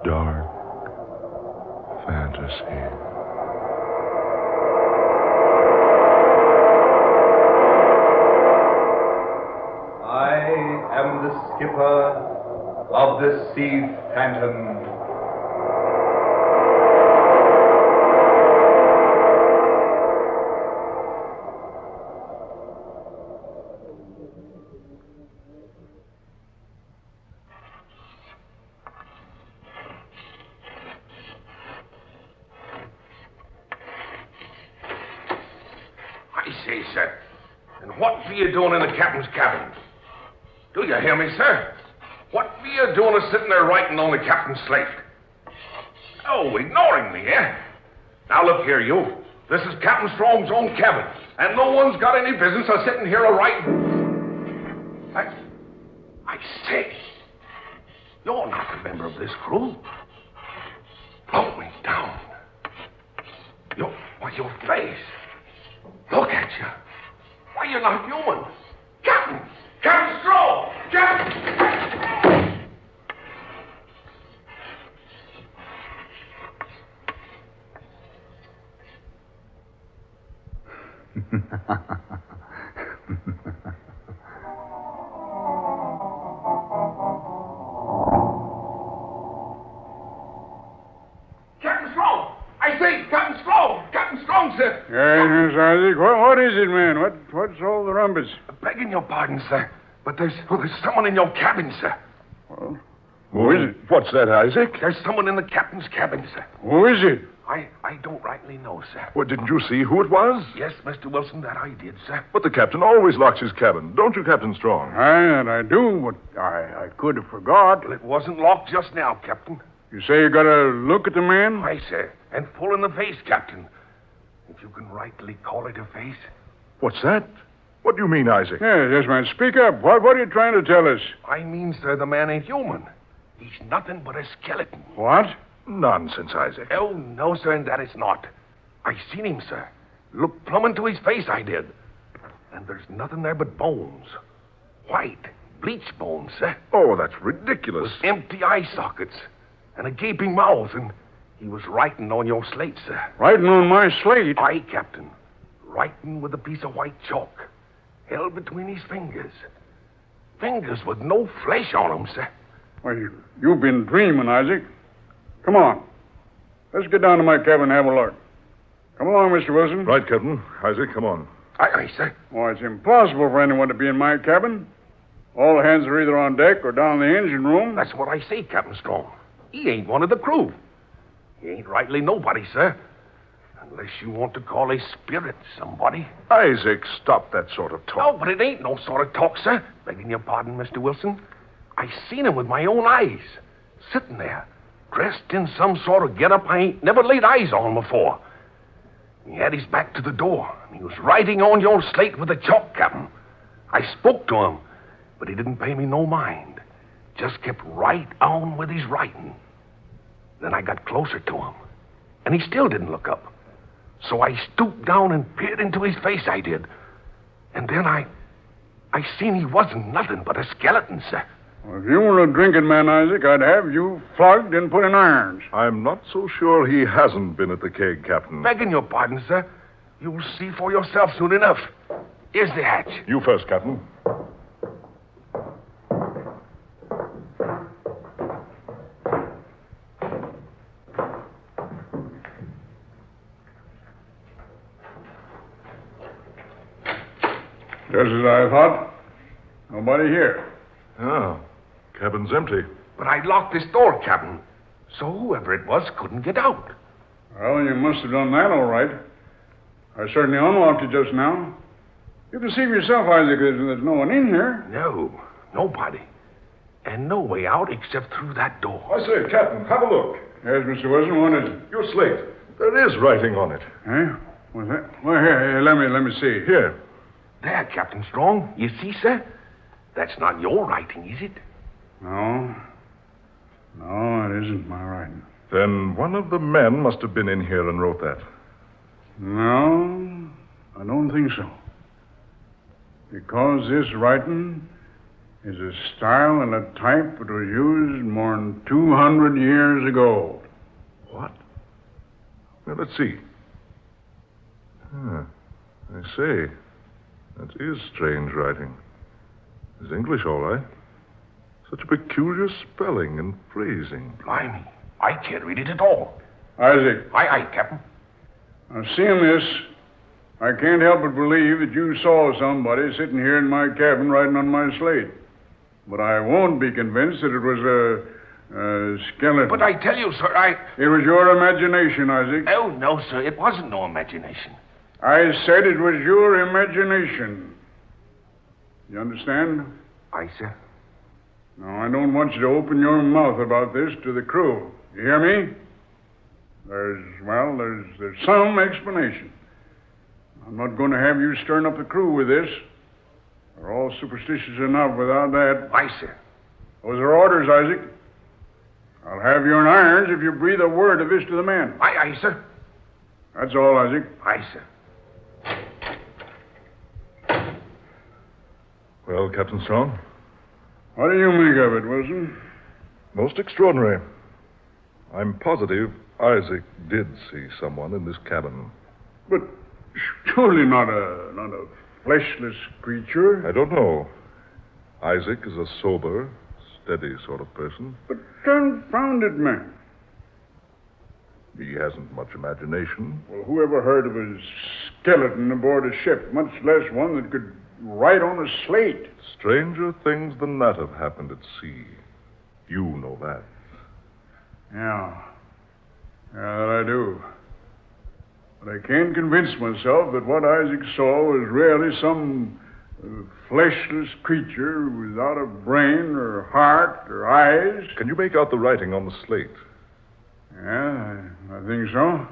Speaker 5: Dark fantasy.
Speaker 12: I am the skipper of the sea Phantom.
Speaker 13: I say, sir, and what be you doing in the captain's cabin? Do you hear me, sir? What be you doing sitting there writing on the captain's slate? Oh, ignoring me, eh? Now look here, you. This is Captain Strong's own cabin, and no one's got any business of sitting here writing. I say, you're not a member of this crew. Blow me down. Your face. Look at you. Why, you're not human. Captain Strong! Captain! Captain Strong! I say, Captain Strong! Captain Captain Strong, sir.
Speaker 14: Yes, Isaac. What is it, man? What's all the rumpus?
Speaker 13: Begging your pardon, sir, but there's someone in your cabin, sir.
Speaker 14: Well, who is it?
Speaker 5: What's that, Isaac?
Speaker 13: There's someone in the captain's cabin, sir.
Speaker 14: Who is it?
Speaker 13: I don't rightly know, sir.
Speaker 5: Well, didn't you see who it was?
Speaker 13: Yes, Mr. Wilson, that I did, sir.
Speaker 5: But the captain always locks his cabin. Don't you, Captain Strong?
Speaker 14: I do, but I could have forgot.
Speaker 13: Well, it wasn't locked just now, Captain.
Speaker 14: You say you got a look at the man?
Speaker 13: Aye, sir. And full in the face, Captain. If you can rightly call it a face.
Speaker 5: What's that? What do you mean, Isaac?
Speaker 14: Yes, man. Speak up. What are you trying to tell us?
Speaker 13: I mean, sir, the man ain't human. He's nothing but a skeleton.
Speaker 14: What?
Speaker 5: Nonsense, Isaac.
Speaker 13: Oh, no, sir, and that is not. I seen him, sir. Looked plumb into his face, I did. And there's nothing there but bones. White, bleached bones, sir.
Speaker 5: Oh, that's ridiculous.
Speaker 13: With empty eye sockets and a gaping mouth, and he was writing on your slate, sir.
Speaker 14: Writing on my slate?
Speaker 13: Aye, Captain. Writing with a piece of white chalk held between his fingers. Fingers with no flesh on them, sir.
Speaker 14: Well, you've been dreaming, Isaac. Come on. Let's get down to my cabin and have a look. Come along, Mr. Wilson.
Speaker 5: Right, Captain. Isaac, come on.
Speaker 13: Aye, sir.
Speaker 14: Well, it's impossible for anyone to be in my cabin. All hands are either on deck or down in the engine room.
Speaker 13: That's what I say, Captain Strong. He ain't one of the crew. He ain't rightly nobody, sir. Unless you want to call a spirit somebody.
Speaker 5: Isaac, stop that sort of talk.
Speaker 13: No, but it ain't no sort of talk, sir. Begging your pardon, Mr. Wilson. I seen him with my own eyes. Sitting there, dressed in some sort of get-up I ain't never laid eyes on before. He had his back to the door, and he was writing on your slate with a chalk, Captain. I spoke to him, but he didn't pay me no mind. Just kept right on with his writing. Then I got closer to him, and he still didn't look up. So I stooped down and peered into his face, I did. And then I seen he wasn't nothing but a skeleton, sir.
Speaker 14: Well, if you were a drinking man, Isaac, I'd have you flogged and put in irons.
Speaker 5: I'm not so sure he hasn't been at the keg, Captain.
Speaker 13: Begging your pardon, sir. You'll see for yourself soon enough. Here's the hatch.
Speaker 5: You first, Captain.
Speaker 14: Just as I thought. Nobody here.
Speaker 5: Ah, cabin's empty.
Speaker 13: But I locked this door, Captain, so whoever it was couldn't get out.
Speaker 14: Well, you must have done that all right. I certainly unlocked it just now. You can see for yourself, Isaac, there's no one in here.
Speaker 13: No, nobody. And no way out except through that door.
Speaker 5: I say, Captain, have a look.
Speaker 14: Yes, Mr. Wilson, what is it?
Speaker 5: Your slate. There is writing on it.
Speaker 14: Eh? What's that? Well, here, let me see.
Speaker 5: Here.
Speaker 13: There, Captain Strong. You see, sir? That's not your writing, is it?
Speaker 14: No. No, it isn't my writing.
Speaker 5: Then one of the men must have been in here and wrote that.
Speaker 14: No, I don't think so. Because this writing is a style and a type that was used more than 200 years ago.
Speaker 5: What? Well, let's see. I say. That is strange writing. It's English, all right. Such a peculiar spelling and phrasing.
Speaker 13: Blimey, I can't read it at all.
Speaker 14: Isaac.
Speaker 13: Aye, Captain.
Speaker 14: Now, seeing this, I can't help but believe that you saw somebody sitting here in my cabin writing on my slate. But I won't be convinced that it was a skeleton.
Speaker 13: But I tell you, sir,
Speaker 14: It was your imagination, Isaac.
Speaker 13: Oh, no, sir, it wasn't no imagination.
Speaker 14: I said it was your imagination. You understand?
Speaker 13: Aye, sir.
Speaker 14: Now, I don't want you to open your mouth about this to the crew. You hear me? There's some explanation. I'm not going to have you stirring up the crew with this. They're all superstitious enough without that.
Speaker 13: Aye, sir.
Speaker 14: Those are orders, Isaac. I'll have you in irons if you breathe a word of this to the men.
Speaker 13: Aye, sir.
Speaker 14: That's all, Isaac.
Speaker 13: Aye, sir.
Speaker 5: Well, Captain Strong?
Speaker 14: What do you make of it, Wilson?
Speaker 5: Most extraordinary. I'm positive Isaac did see someone in this cabin.
Speaker 14: But surely not a fleshless creature.
Speaker 5: I don't know. Isaac is a sober, steady sort of person.
Speaker 14: But confound it, man.
Speaker 15: He hasn't much imagination.
Speaker 14: Well, who ever heard of a skeleton aboard a ship, much less one that could write on a slate?
Speaker 15: Stranger things than that have happened at sea. You know that.
Speaker 14: Yeah, that I do. But I can't convince myself that what Isaac saw was really some fleshless creature without a brain or heart or eyes.
Speaker 15: Can you make out the writing on the slate?
Speaker 14: Yeah, I think so.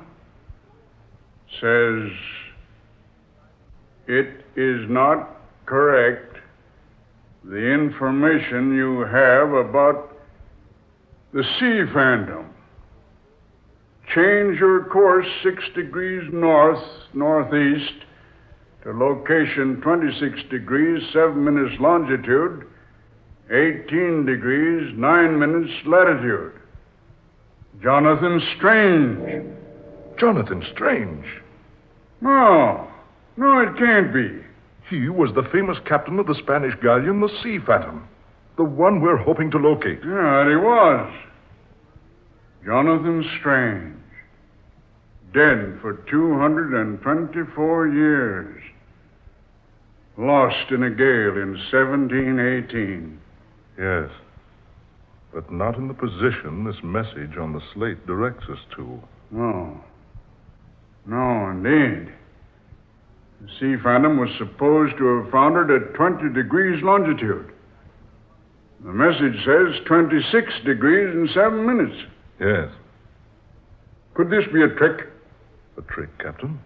Speaker 14: Says, it is not correct, the information you have about the sea phantom. Change your course 6 degrees north, northeast, to location 26 degrees, 7 minutes longitude, 18 degrees, 9 minutes latitude. Jonathan Strange.
Speaker 15: Jonathan Strange?
Speaker 14: No, it can't be.
Speaker 15: He was the famous captain of the Spanish galleon, the Sea Phantom. The one we're hoping to locate.
Speaker 14: Yeah, he was. Jonathan Strange. Dead for 224 years. Lost in a gale in 1718.
Speaker 15: Yes. But not in the position this message on the slate directs us to.
Speaker 14: No, indeed. The Sea Phantom was supposed to have foundered at 20 degrees longitude. The message says 26 degrees and 7 minutes.
Speaker 15: Yes.
Speaker 14: Could this be a trick?
Speaker 15: A trick, Captain?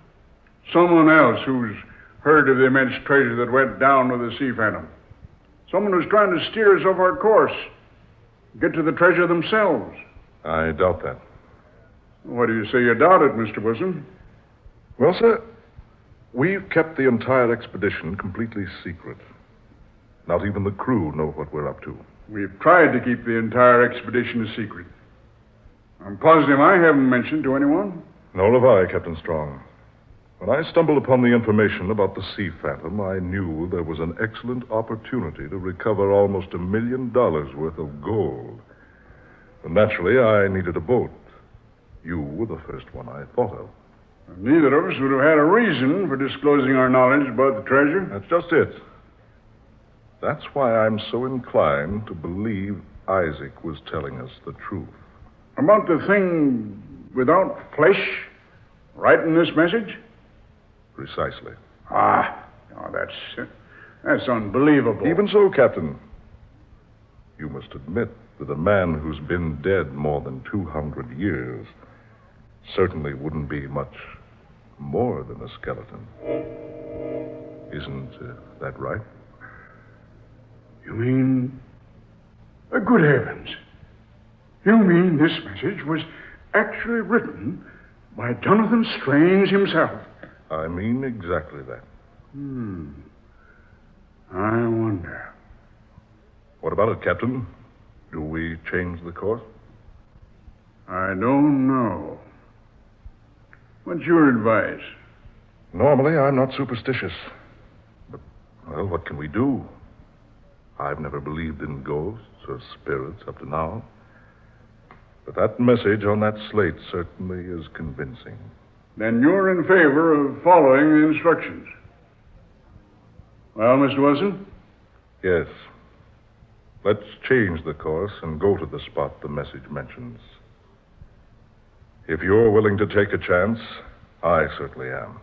Speaker 14: Someone else who's heard of the immense treasure that went down with the Sea Phantom. Someone who's trying to steer us off our course. Get to the treasure themselves.
Speaker 15: I doubt that.
Speaker 14: What do you say you doubt it, Mr. Wilson?
Speaker 15: Well, sir, we've kept the entire expedition completely secret. Not even the crew know what we're up to.
Speaker 14: We've tried to keep the entire expedition a secret. I'm positive I haven't mentioned to anyone.
Speaker 15: Nor have I, Captain Strong. When I stumbled upon the information about the Sea Phantom, I knew there was an excellent opportunity to recover almost $1 million worth of gold. And naturally, I needed a boat. You were the first one I thought of.
Speaker 14: Neither of us would have had a reason for disclosing our knowledge about the treasure.
Speaker 15: That's just it. That's why I'm so inclined to believe Isaac was telling us the truth.
Speaker 14: About the thing without flesh, right in this message?
Speaker 15: Precisely.
Speaker 14: That's unbelievable.
Speaker 15: Even so, Captain, you must admit that a man who's been dead more than 200 years certainly wouldn't be much more than a skeleton. Isn't that right?
Speaker 14: You mean... good heavens. You mean this message was actually written by Jonathan Strange himself?
Speaker 15: I mean exactly that.
Speaker 14: I wonder.
Speaker 15: What about it, Captain? Do we change the course?
Speaker 14: I don't know. What's your advice?
Speaker 15: Normally, I'm not superstitious. But, well, what can we do? I've never believed in ghosts or spirits up to now. But that message on that slate certainly is convincing.
Speaker 14: Then you're in favor of following the instructions. Well, Mr. Wilson?
Speaker 15: Yes. Let's change the course and go to the spot the message mentions. If you're willing to take a chance, I certainly am.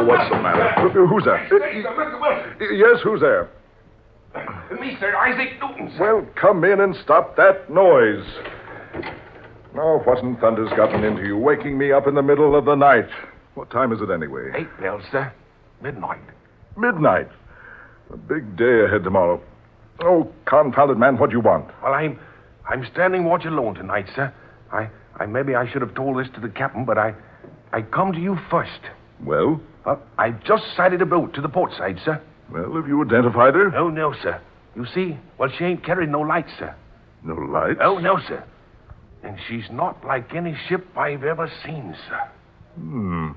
Speaker 13: What's the matter?
Speaker 15: Who's that?
Speaker 13: Mr. Wilson.
Speaker 15: Yes, who's there?
Speaker 13: Me, sir, Isaac Newton, sir.
Speaker 15: Well, come in and stop that noise. Oh, what in thunder's gotten into you, waking me up in the middle of the night? What time is it anyway?
Speaker 13: 8 bells, sir. Midnight.
Speaker 15: Midnight. A big day ahead tomorrow. Oh, confounded man, what do you want?
Speaker 13: Well, I'm standing watch alone tonight, sir. Maybe I should have told this to the captain, but I come to you first.
Speaker 15: Well?
Speaker 13: I've just sighted a boat to the port side, sir.
Speaker 15: Well, have you identified her?
Speaker 13: Oh, no, sir. You see, she ain't carrying no lights, sir.
Speaker 15: No lights?
Speaker 13: Oh, no, sir. And she's not like any ship I've ever seen, sir.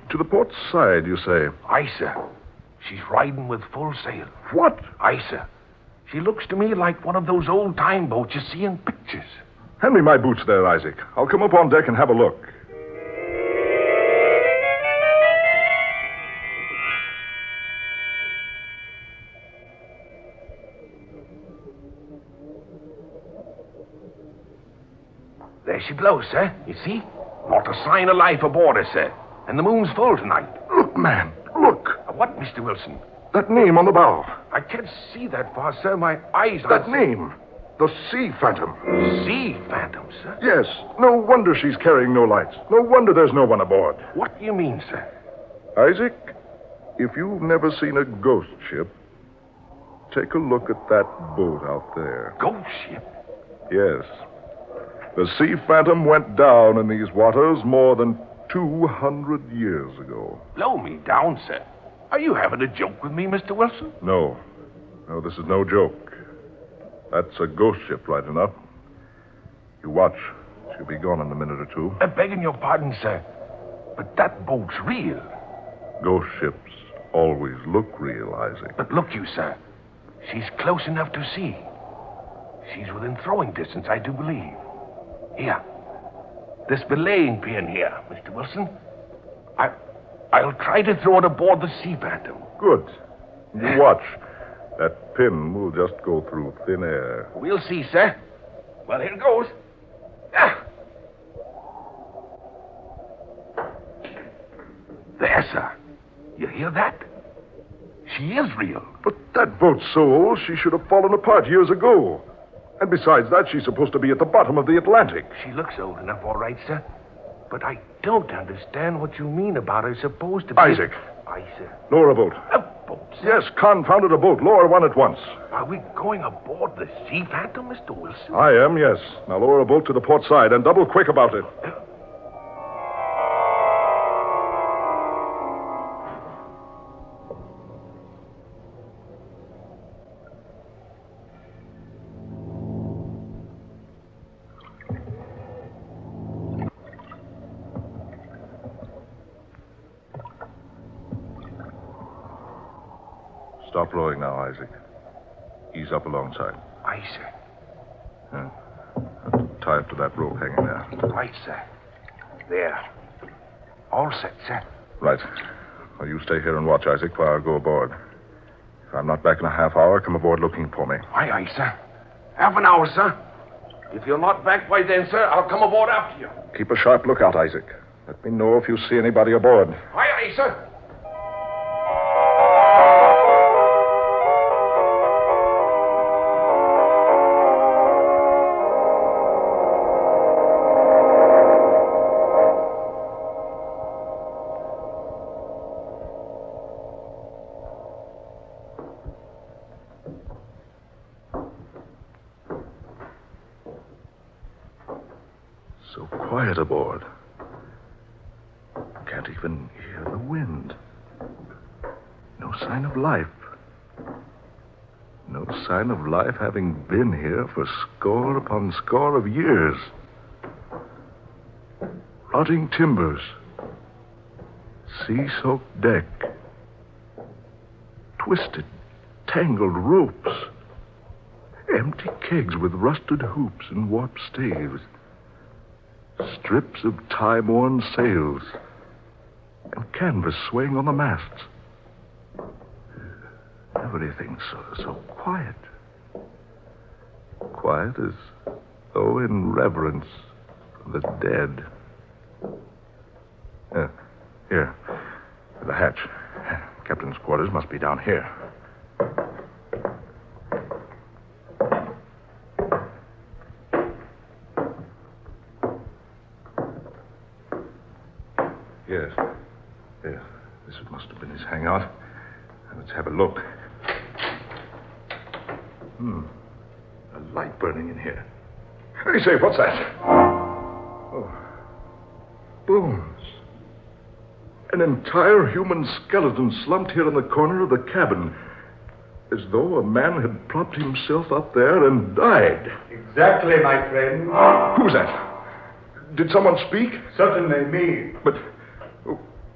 Speaker 15: To the port side, you say?
Speaker 13: Aye, sir. She's riding with full sail.
Speaker 15: What?
Speaker 13: Aye, sir. She looks to me like one of those old-time boats you see in pictures.
Speaker 15: Hand me my boots there, Isaac. I'll come up on deck and have a look.
Speaker 13: There she blows, sir. You see? Not a sign of life aboard her, sir. And the moon's full tonight.
Speaker 15: Look, man. Look.
Speaker 13: What, Mr. Wilson?
Speaker 15: That name on the bow.
Speaker 13: I can't see that far, sir. My eyes are...
Speaker 15: That name. The Sea Phantom.
Speaker 13: Sea Phantom, sir?
Speaker 15: Yes. No wonder she's carrying no lights. No wonder there's no one aboard.
Speaker 13: What do you mean, sir?
Speaker 15: Isaac, if you've never seen a ghost ship, take a look at that boat out there.
Speaker 13: Ghost ship?
Speaker 15: Yes. The Sea Phantom went down in these waters more than 200 years ago.
Speaker 13: Blow me down, sir. Are you having a joke with me, Mr. Wilson?
Speaker 15: No. No, this is no joke. That's a ghost ship, right enough. You watch. She'll be gone in a minute or two.
Speaker 13: I'm begging your pardon, sir. But that boat's real.
Speaker 15: Ghost ships always look real, Isaac.
Speaker 13: But look you, sir. She's close enough to see. She's within throwing distance, I do believe. Here. This belaying pin here, Mr. Wilson. I'll try to throw it aboard the Sea Phantom.
Speaker 15: Good. You watch. That pin will just go through thin air.
Speaker 13: We'll see, sir. Well, here it goes. Ah. There, sir. You hear that? She is real.
Speaker 15: But that boat's so old, she should have fallen apart years ago. And besides that, she's supposed to be at the bottom of the Atlantic.
Speaker 13: She looks old enough, all right, sir. But I don't understand what you mean about her supposed to be...
Speaker 15: Isaac.
Speaker 13: Aye, sir.
Speaker 15: Lower a boat.
Speaker 13: A boat, sir?
Speaker 15: Yes, confounded a boat. Lower one at once.
Speaker 13: Are we going aboard the Sea Phantom, Mr. Wilson?
Speaker 15: I am, yes. Now lower a boat to the port side and double quick about it. Stop rowing now, Isaac. Ease up alongside.
Speaker 13: Aye, sir.
Speaker 15: Tie up to that rope hanging there.
Speaker 13: Right, sir. There. All set, sir.
Speaker 15: Right. Well, you stay here and watch, Isaac, while I go aboard. If I'm not back in a half hour, come aboard looking for me.
Speaker 13: Aye, sir. Half an hour, sir. If you're not back by then, sir, I'll come aboard after you.
Speaker 15: Keep a sharp lookout, Isaac. Let me know if you see anybody aboard.
Speaker 13: Aye, sir.
Speaker 15: So quiet aboard. Can't even hear the wind. No sign of life. No sign of life having been here for score upon score of years. Rotting timbers. Sea-soaked deck. Twisted, tangled ropes. Empty kegs with rusted hoops and warped staves. Strips of time-worn sails and canvas swaying on the masts. Everything so quiet. Quiet as though in reverence for the dead. Here. The hatch. Captain's quarters must be down here. Yes. This must have been his hangout. Let's have a look. A light burning in here. Hey, say, what's that? Oh. Bones. An entire human skeleton slumped here in the corner of the cabin, as though a man had propped himself up there and died.
Speaker 16: Exactly, my friend.
Speaker 15: Who's that? Did someone speak?
Speaker 16: Certainly, me.
Speaker 15: But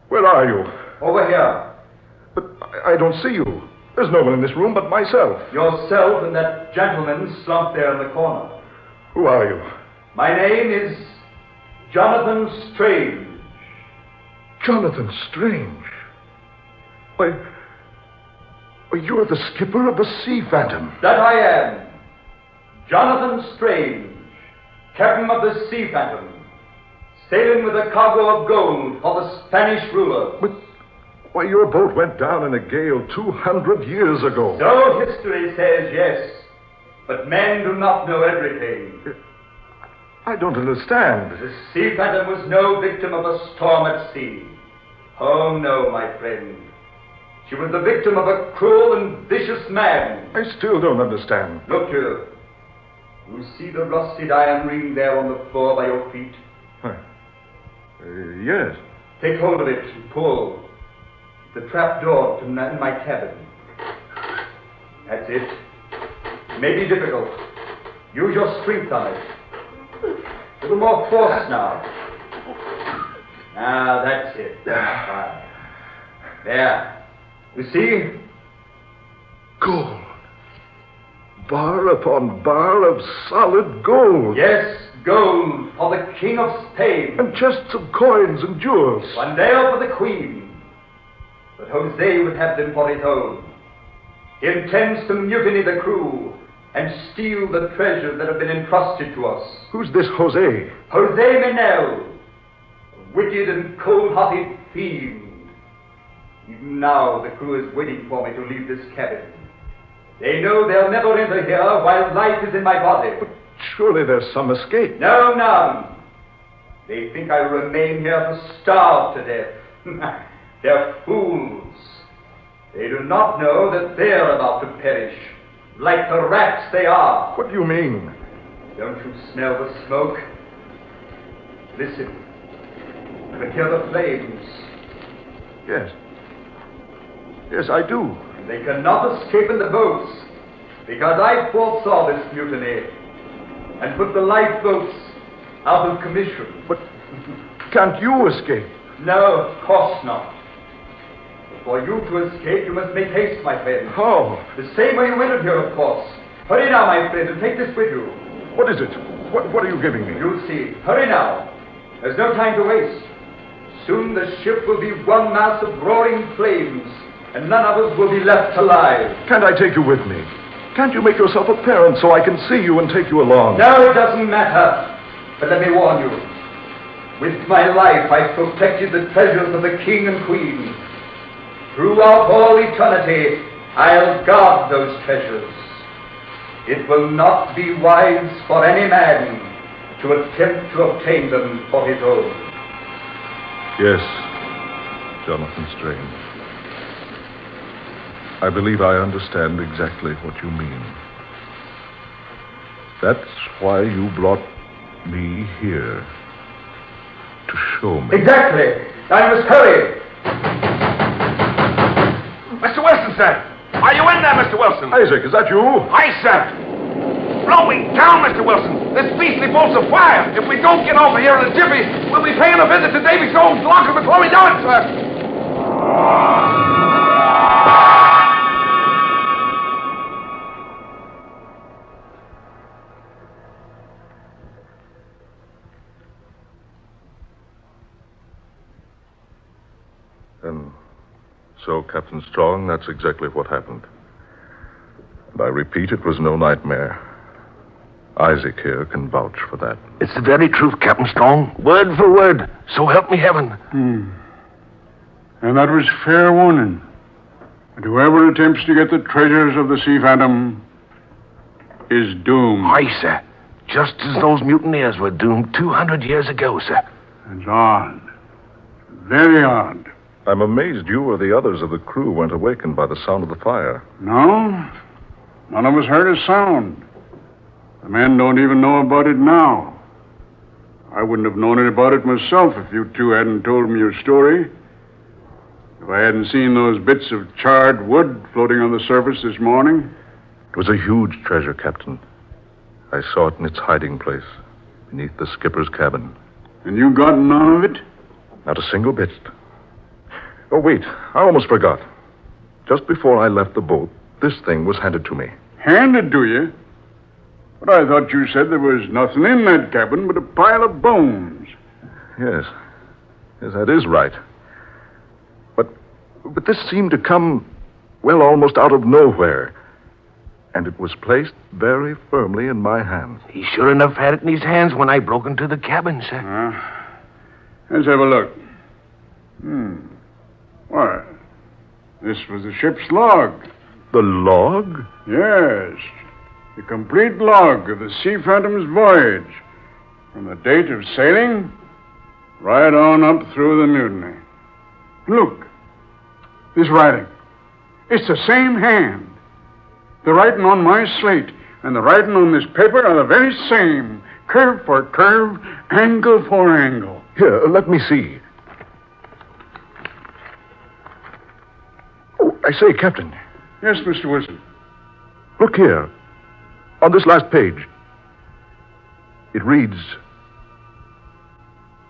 Speaker 15: where are you?
Speaker 16: Over here.
Speaker 15: But I don't see you. There's no one in this room but myself.
Speaker 16: Yourself and that gentleman slumped there in the corner.
Speaker 15: Who are you?
Speaker 16: My name is Jonathan Strange.
Speaker 15: Jonathan Strange? Why, you're the skipper of the Sea Phantom.
Speaker 16: That I am. Jonathan Strange, captain of the Sea Phantom, sailing with a cargo of gold for the Spanish ruler.
Speaker 15: But, why, your boat went down in a gale 200 years ago.
Speaker 16: So history says, yes. But men do not know everything.
Speaker 15: I don't understand.
Speaker 16: The Sea Phantom was no victim of a storm at sea. Oh, no, my friend. She was the victim of a cruel and vicious man.
Speaker 15: I still don't understand.
Speaker 16: Look here. You see the rusted iron ring there on the floor by your feet?
Speaker 15: Yes.
Speaker 16: Take hold of it and pull. The trap door to my cabin. That's it. It may be difficult. Use your strength on it. A little more force now. Ah, that's it. Fine. There. You see?
Speaker 15: Gold. Bar upon bar of solid gold.
Speaker 16: Yes, gold for the King of Spain.
Speaker 15: And chests of coins and jewels.
Speaker 16: One day for the Queen. But Jose would have them for his own. He intends to mutiny the crew and steal the treasures that have been entrusted to us.
Speaker 15: Who's this Jose?
Speaker 16: Jose Menel, a wicked and cold-hearted fiend. Even now, the crew is waiting for me to leave this cabin. They know they'll never enter here while life is in my body.
Speaker 15: But surely there's some escape.
Speaker 16: No, none. They think I remain here to starve to death. They're fools. They do not know that they're about to perish, like the rats they are.
Speaker 15: What do you mean?
Speaker 16: Don't you smell the smoke? Listen. You can hear the flames.
Speaker 15: Yes. Yes, I do.
Speaker 16: They cannot escape in the boats, because I foresaw this mutiny and put the lifeboats out of commission.
Speaker 15: But can't you escape?
Speaker 16: No, of course not. For you to escape, you must make haste, my friend.
Speaker 15: How?
Speaker 16: The same way you entered here, of course. Hurry now, my friend, and take this with you.
Speaker 15: What is it? What are you giving me?
Speaker 16: You'll see. Hurry now. There's no time to waste. Soon the ship will be one mass of roaring flames, and none of us will be left alive.
Speaker 15: Can't I take you with me? Can't you make yourself apparent so I can see you and take you along?
Speaker 16: No, it doesn't matter. But let me warn you. With my life, I protected the treasures of the king and queen. Throughout all eternity, I'll guard those treasures. It will not be wise for any man to attempt to obtain them for his own.
Speaker 15: Yes, Jonathan Strange. I believe I understand exactly what you mean. That's why you brought me here. To show me.
Speaker 16: Exactly. I must hurry.
Speaker 13: Mr. Wilson, sir. Are you in there, Mr. Wilson?
Speaker 15: Isaac, is that you?
Speaker 13: Aye, sir. Blowing down, Mr. Wilson. This beastly bolts of fire. If we don't get over here in a jiffy, we'll be paying a visit to Davy Jones' locker before we know it, sir.
Speaker 15: And so, Captain Strong, that's exactly what happened. And I repeat, it was no nightmare. Isaac here can vouch for that.
Speaker 17: It's the very truth, Captain Strong. Word for word. So help me heaven.
Speaker 14: And that was fair warning. And whoever attempts to get the treasures of the Sea Phantom is doomed.
Speaker 17: Aye, sir. Just as those mutineers were doomed 200 years ago, sir.
Speaker 14: It's odd. Very odd.
Speaker 15: I'm amazed you or the others of the crew weren't awakened by the sound of the fire.
Speaker 14: No? None of us heard a sound. The men don't even know about it now. I wouldn't have known about it myself if you two hadn't told me your story. If I hadn't seen those bits of charred wood floating on the surface this morning.
Speaker 15: It was a huge treasure, Captain. I saw it in its hiding place, beneath the skipper's cabin.
Speaker 14: And you got none of it?
Speaker 15: Not a single bit. Oh, wait. I almost forgot. Just before I left the boat, this thing was handed to me.
Speaker 14: Handed to you? But I thought you said there was nothing in that cabin but a pile of bones.
Speaker 15: Yes. Yes, that is right. But this seemed to come, well, almost out of nowhere. And it was placed very firmly in my hands.
Speaker 17: He sure enough had it in his hands when I broke into the cabin, sir.
Speaker 14: Let's have a look. Why, this was the ship's log.
Speaker 15: The log?
Speaker 14: Yes. The complete log of the Sea Phantom's voyage. From the date of sailing, right on up through the mutiny. Look. This writing. It's the same hand. The writing on my slate and the writing on this paper are the very same. Curve for curve, angle for angle.
Speaker 15: Here, let me see. Oh, I say, Captain.
Speaker 14: Yes, Mr. Wilson.
Speaker 15: Look here. On this last page. It reads,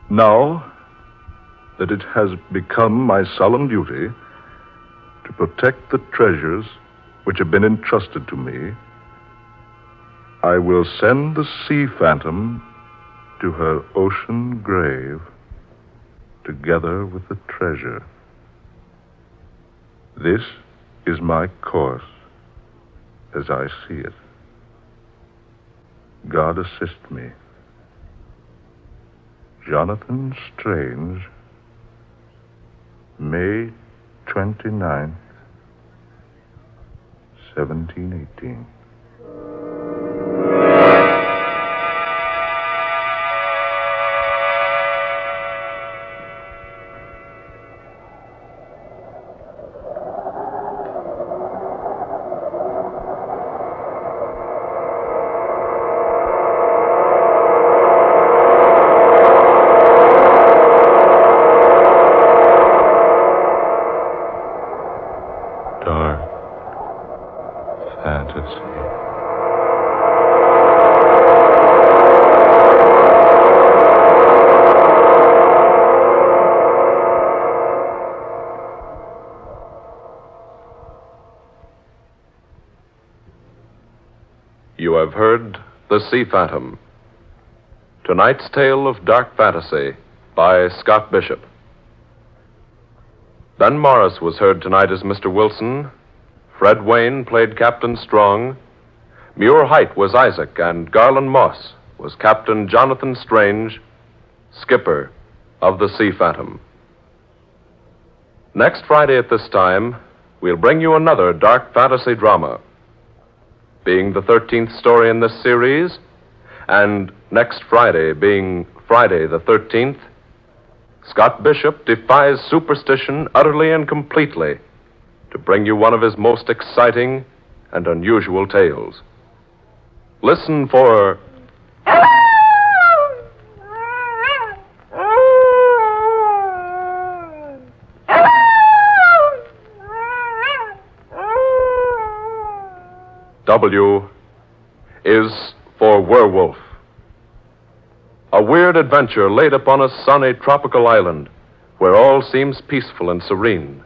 Speaker 15: "Now that it has become my solemn duty to protect the treasures which have been entrusted to me, I will send the Sea Phantom to her ocean grave together with the treasure. This is my course as I see it. God assist me. Jonathan Strange, May 29th, 1718.
Speaker 18: You have heard The Sea Phantom. Tonight's tale of dark fantasy by Scott Bishop. Ben Morris was heard tonight as Mr. Wilson. Fred Wayne played Captain Strong. Muir Height was Isaac, and Garland Moss was Captain Jonathan Strange, skipper of the Sea Phantom. Next Friday at this time, we'll bring you another dark fantasy drama. Being the 13th story in this series, and next Friday being Friday the 13th, Scott Bishop defies superstition utterly and completely to bring you one of his most exciting and unusual tales. Listen for W is for werewolf. A weird adventure laid upon a sunny tropical island where all seems peaceful and serene,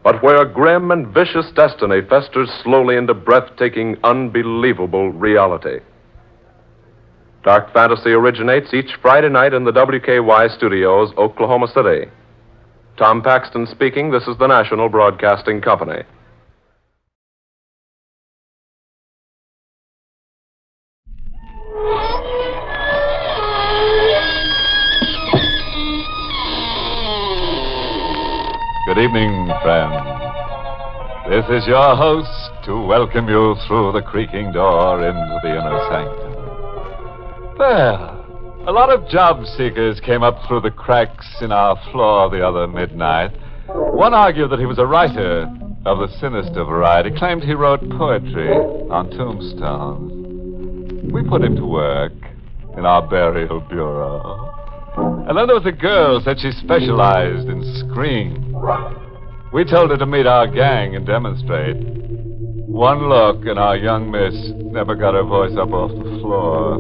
Speaker 18: but where a grim and vicious destiny festers slowly into breathtaking, unbelievable reality. Dark Fantasy originates each Friday night in the WKY studios, Oklahoma City. Tom Paxton speaking. This is the National Broadcasting Company.
Speaker 1: Good evening, friends. This is your host to welcome you through the creaking door into the inner sanctum. Well, a lot of job seekers came up through the cracks in our floor the other midnight. One argued that he was a writer of the sinister variety, claimed he wrote poetry on tombstones. We put him to work in our burial bureau. And then there was a girl who said she specialized in screams. We told her to meet our gang and demonstrate. One look, and our young miss never got her voice up off the floor.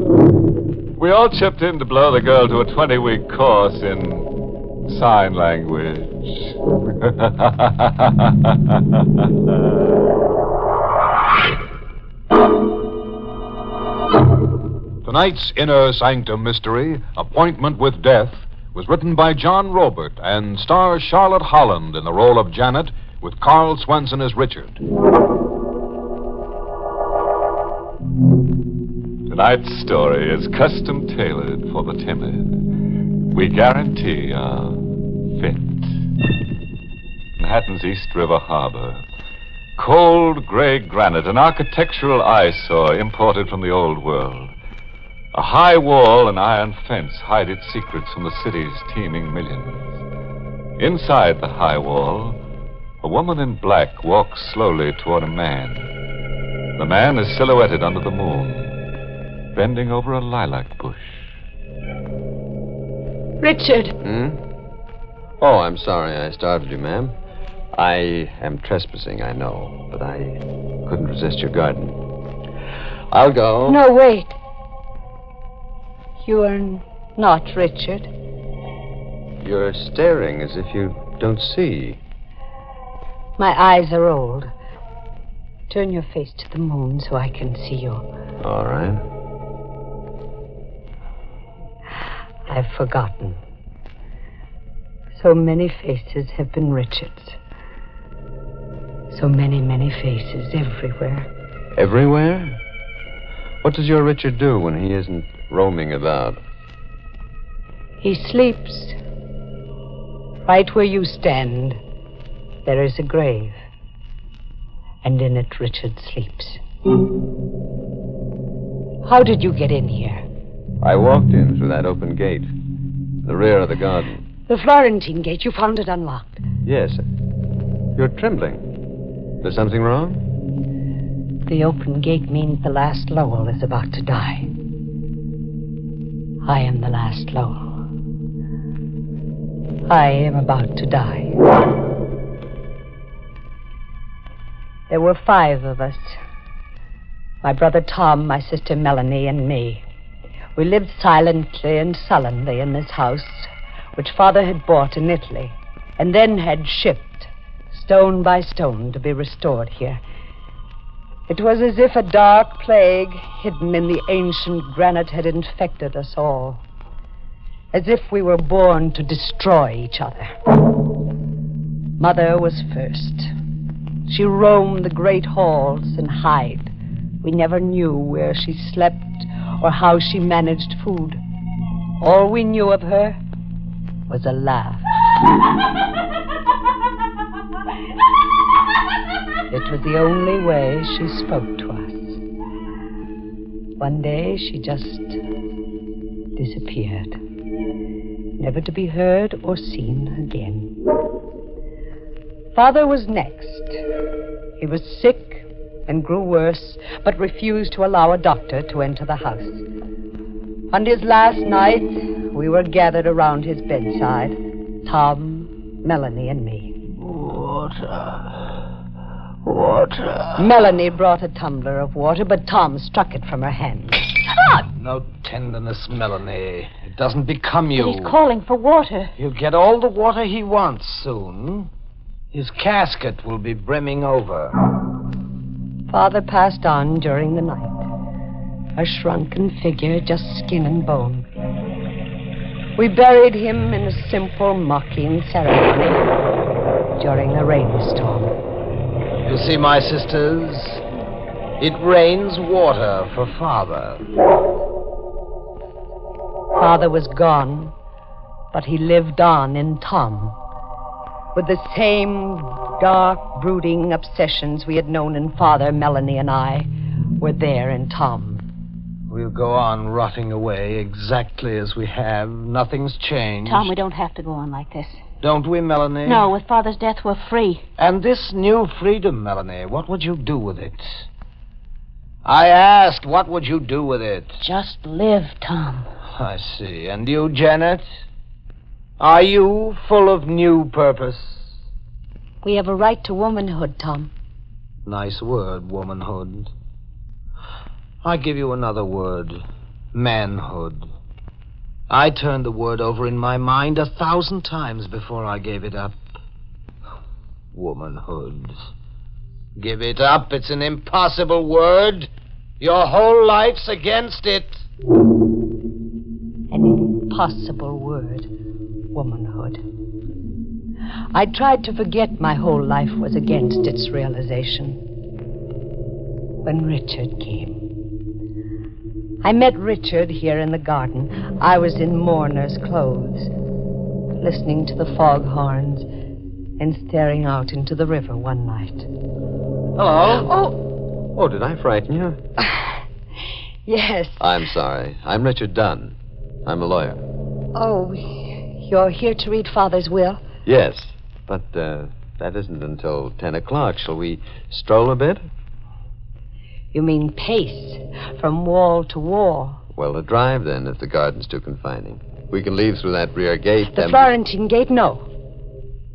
Speaker 1: We all chipped in to blow the girl to a 20-week course in sign language.
Speaker 19: Tonight's Inner Sanctum Mystery, Appointment with Death, was written by John Robert and stars Charlotte Holland in the role of Janet, with Carl Swenson as Richard.
Speaker 1: Tonight's story is custom tailored for the timid. We guarantee a fit. Manhattan's East River Harbor. Cold gray granite, an architectural eyesore imported from the old world. A high wall and iron fence hide its secrets from the city's teeming millions. Inside the high wall, a woman in black walks slowly toward a man. The man is silhouetted under the moon, bending over a lilac bush.
Speaker 10: Richard!
Speaker 20: Oh, I'm sorry I startled you, ma'am. I am trespassing, I know, but I couldn't resist your garden. I'll go.
Speaker 21: No, wait. You are not Richard.
Speaker 20: You're staring as if you don't see.
Speaker 21: My eyes are old. Turn your face to the moon so I can see you.
Speaker 20: All right.
Speaker 21: I've forgotten. So many faces have been Richard's. So many, many faces everywhere.
Speaker 20: Everywhere? What does your Richard do when he isn't roaming about?
Speaker 21: He sleeps. Right where you stand, there is a grave. And in it, Richard sleeps. How did you get in here?
Speaker 20: I walked in through that open gate, the rear of the garden.
Speaker 21: The Florentine gate. You found it unlocked.
Speaker 20: Yes. You're trembling. There's something wrong?
Speaker 21: The open gate means the last Lowell is about to die. I am the last Lowell. I am about to die. There were 5 of us. My brother Tom, my sister Melanie, and me. We lived silently and sullenly in this house, which Father had bought in Italy, and then had shipped, stone by stone, to be restored here. It was as if a dark plague hidden in the ancient granite had infected us all. As if we were born to destroy each other. Mother was first. She roamed the great halls and hid. We never knew where she slept or how she managed food. All we knew of her was a laugh. It was the only way she spoke to us. One day she just disappeared, never to be heard or seen again. Father was next. He was sick and grew worse, but refused to allow a doctor to enter the house. On his last night, we were gathered around his bedside, Tom, Melanie, and me. Water. Melanie brought a tumbler of water, but Tom struck it from her hand.
Speaker 22: No tenderness, Melanie. It doesn't become you.
Speaker 21: He's calling for water.
Speaker 22: He'll get all the water he wants soon. His casket will be brimming over.
Speaker 21: Father passed on during the night. A shrunken figure, just skin and bone. We buried him in a simple, mocking ceremony during a rainstorm.
Speaker 22: You see, my sisters, it rains water for Father.
Speaker 21: Father was gone, but he lived on in Tom. With the same dark, brooding obsessions we had known in Father, Melanie, and I were there in Tom.
Speaker 22: We'll go on rotting away exactly as we have. Nothing's changed.
Speaker 21: Tom, we don't have to go on like this.
Speaker 22: Don't we, Melanie?
Speaker 21: No, with Father's death, we're free.
Speaker 22: And this new freedom, Melanie, what would you do with it? I asked, what would you do with it?
Speaker 21: Just live, Tom.
Speaker 22: I see. And you, Janet? Are you full of new purpose?
Speaker 21: We have a right to womanhood, Tom.
Speaker 22: Nice word, womanhood. I give you another word. Manhood. I turned the word over in my mind 1,000 times before I gave it up. Womanhood. Give it up. It's an impossible word. Your whole life's against it.
Speaker 21: An impossible word. Womanhood. I tried to forget my whole life was against its realization. When Richard came. I met Richard here in the garden. I was in mourner's clothes, listening to the foghorns and staring out into the river one night.
Speaker 20: Hello. Oh, did I frighten you?
Speaker 21: Yes.
Speaker 20: I'm sorry. I'm Richard Dunn. I'm a lawyer.
Speaker 21: Oh, you're here to read Father's will?
Speaker 20: Yes, but that isn't until 10 o'clock. Shall we stroll a bit?
Speaker 21: You mean pace from wall to wall?
Speaker 20: Well, a drive, then, if the garden's too confining. We can leave through that rear gate.
Speaker 21: The Florentine gate, no.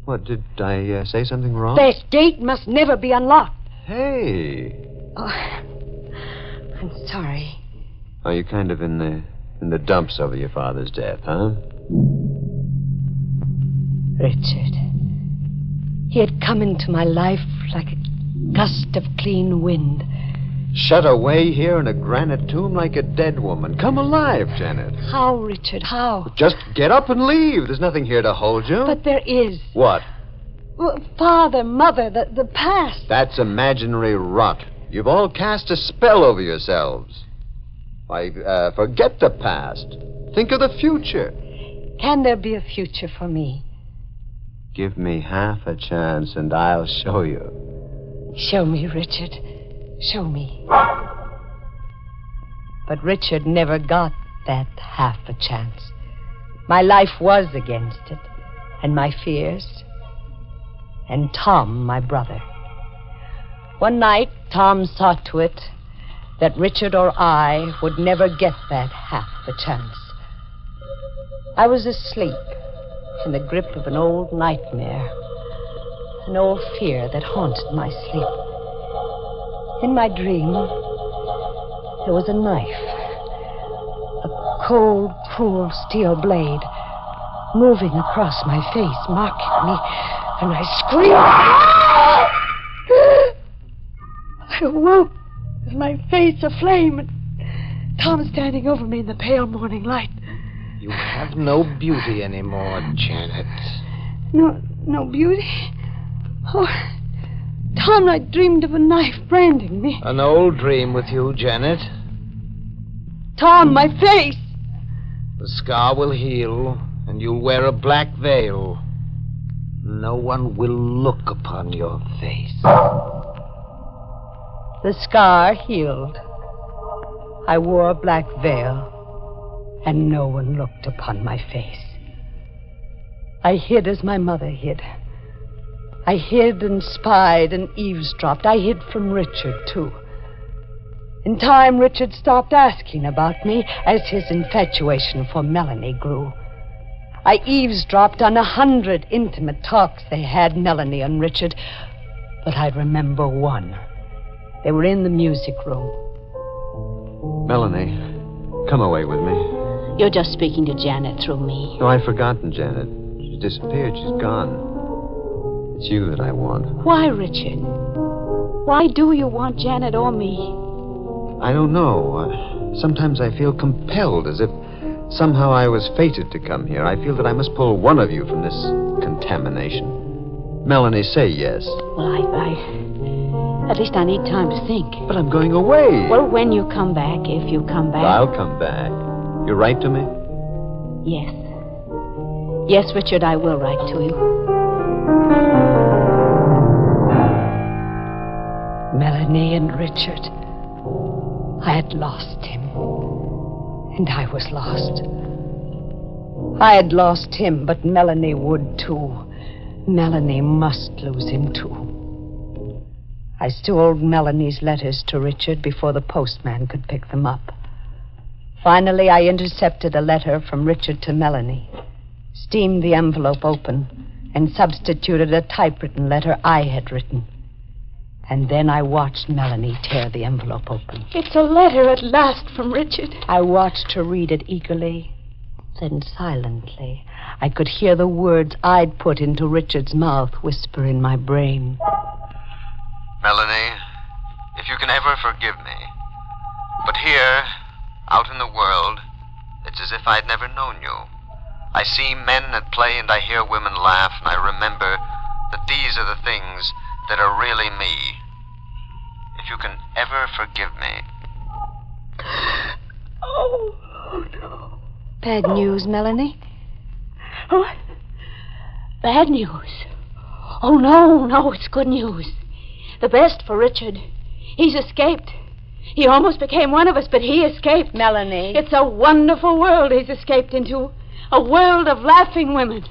Speaker 20: What, did I say something wrong?
Speaker 21: That gate must never be unlocked.
Speaker 20: Hey.
Speaker 21: Oh, I'm sorry.
Speaker 20: Are you kind of in the dumps over your father's death, huh?
Speaker 21: Richard. He had come into my life like a gust of clean wind.
Speaker 20: Shut away here in a granite tomb like a dead woman. Come alive, Janet.
Speaker 21: How, Richard, how?
Speaker 20: Just get up and leave. There's nothing here to hold you.
Speaker 21: But there is.
Speaker 20: What?
Speaker 21: Well, Father, Mother, the past.
Speaker 20: That's imaginary rot. You've all cast a spell over yourselves. Why, forget the past. Think of the future.
Speaker 21: Can there be a future for me?
Speaker 20: Give me half a chance and I'll show you.
Speaker 21: Show me, Richard. Show me. But Richard never got that half a chance. My life was against it, and my fears, and Tom, my brother. One night, Tom saw to it that Richard or I would never get that half a chance. I was asleep in the grip of an old nightmare, an old fear that haunted my sleep. In my dream, there was a knife, a cold, cruel steel blade, moving across my face, marking me, and I screamed. I awoke with my face aflame, and Tom standing over me in the pale morning light.
Speaker 22: You have no beauty anymore, Janet.
Speaker 21: No beauty? Oh, Tom, I dreamed of a knife branding me.
Speaker 22: An old dream with you, Janet.
Speaker 21: Tom, my face!
Speaker 22: The scar will heal, and you'll wear a black veil. No one will look upon your face.
Speaker 21: The scar healed. I wore a black veil, and no one looked upon my face. I hid as my mother hid. I hid and spied and eavesdropped. I hid from Richard, too. In time, Richard stopped asking about me as his infatuation for Melanie grew. I eavesdropped on 100 intimate talks they had, Melanie and Richard. But I remember one. They were in the music room.
Speaker 20: Melanie, come away with me.
Speaker 21: You're just speaking to Janet through me.
Speaker 20: No, I've forgotten Janet. She's disappeared. She's gone. It's you that I want.
Speaker 21: Why, Richard? Why do you want Janet or me?
Speaker 20: I don't know. Sometimes I feel compelled, as if somehow I was fated to come here. I feel that I must pull one of you from this contamination. Melanie, say yes.
Speaker 21: Well, at least I need time to think.
Speaker 20: But I'm going away.
Speaker 21: Well, when you come back, if you come back.
Speaker 20: I'll come back. You write to me?
Speaker 21: Yes. Yes, Richard, I will write to you. Melanie and Richard. I had lost him. And I was lost. I had lost him, but Melanie would too. Melanie must lose him too. I stole Melanie's letters to Richard before the postman could pick them up. Finally, I intercepted a letter from Richard to Melanie, steamed the envelope open, and substituted a typewritten letter I had written. And then I watched Melanie tear the envelope open.
Speaker 10: It's a letter at last from Richard.
Speaker 21: I watched her read it eagerly, then silently. I could hear the words I'd put into Richard's mouth whisper in my brain.
Speaker 20: Melanie, if you can ever forgive me. But here, out in the world, it's as if I'd never known you. I see men at play and I hear women laugh, and I remember that these are the things that are really me. If you can ever forgive me.
Speaker 10: Oh, no.
Speaker 21: Bad news, Melanie?
Speaker 10: What? Bad news? Oh, no, it's good news. The best for Richard. He's escaped. He almost became one of us, but he escaped.
Speaker 21: Melanie.
Speaker 10: It's a wonderful world he's escaped into. A world of laughing women.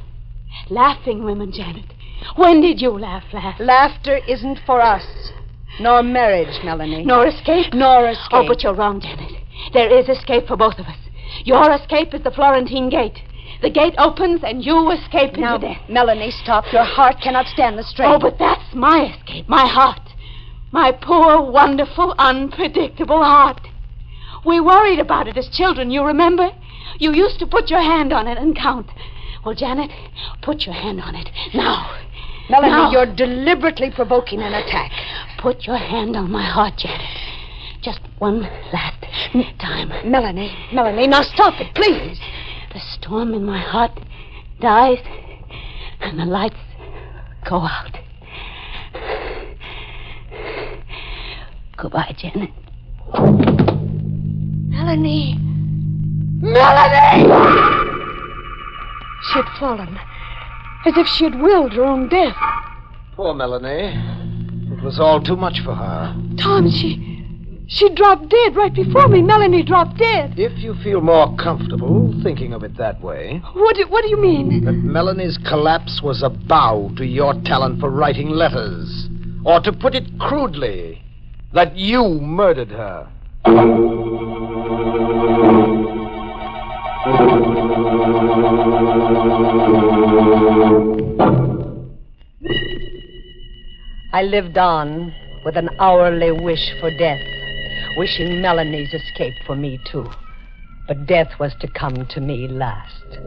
Speaker 10: Laughing women, Janet. When did you laugh last?
Speaker 21: Laughter isn't for us. Nor marriage, Melanie.
Speaker 10: Nor escape?
Speaker 21: Nor escape.
Speaker 10: Oh, but you're wrong, Janet. There is escape for both of us. Your escape is the Florentine Gate. The gate opens and you escape
Speaker 21: now,
Speaker 10: into death.
Speaker 21: Melanie, stop. Your heart cannot stand the strain.
Speaker 10: Oh, but that's my escape, my heart. My poor, wonderful, unpredictable heart. We worried about it as children, you remember? You used to put your hand on it and count. Well, Janet, put your hand on it. Now.
Speaker 21: Melanie,
Speaker 10: now.
Speaker 21: You're deliberately provoking an attack.
Speaker 10: Put your hand on my heart, Janet. Just one last time.
Speaker 21: Melanie, now stop it, please.
Speaker 10: The storm in my heart dies, and the lights go out. Goodbye, Janet.
Speaker 21: Melanie! She had fallen, as if she had willed her own death.
Speaker 22: Poor Melanie. It was all too much for her.
Speaker 21: Tom, she dropped dead right before me. Melanie dropped dead.
Speaker 22: If you feel more comfortable thinking of it that way.
Speaker 21: What do you mean?
Speaker 22: That Melanie's collapse was a bow to your talent for writing letters. Or to put it crudely, that you murdered her.
Speaker 21: I lived on with an hourly wish for death, wishing Melanie's escape for me, too. But death was to come to me last.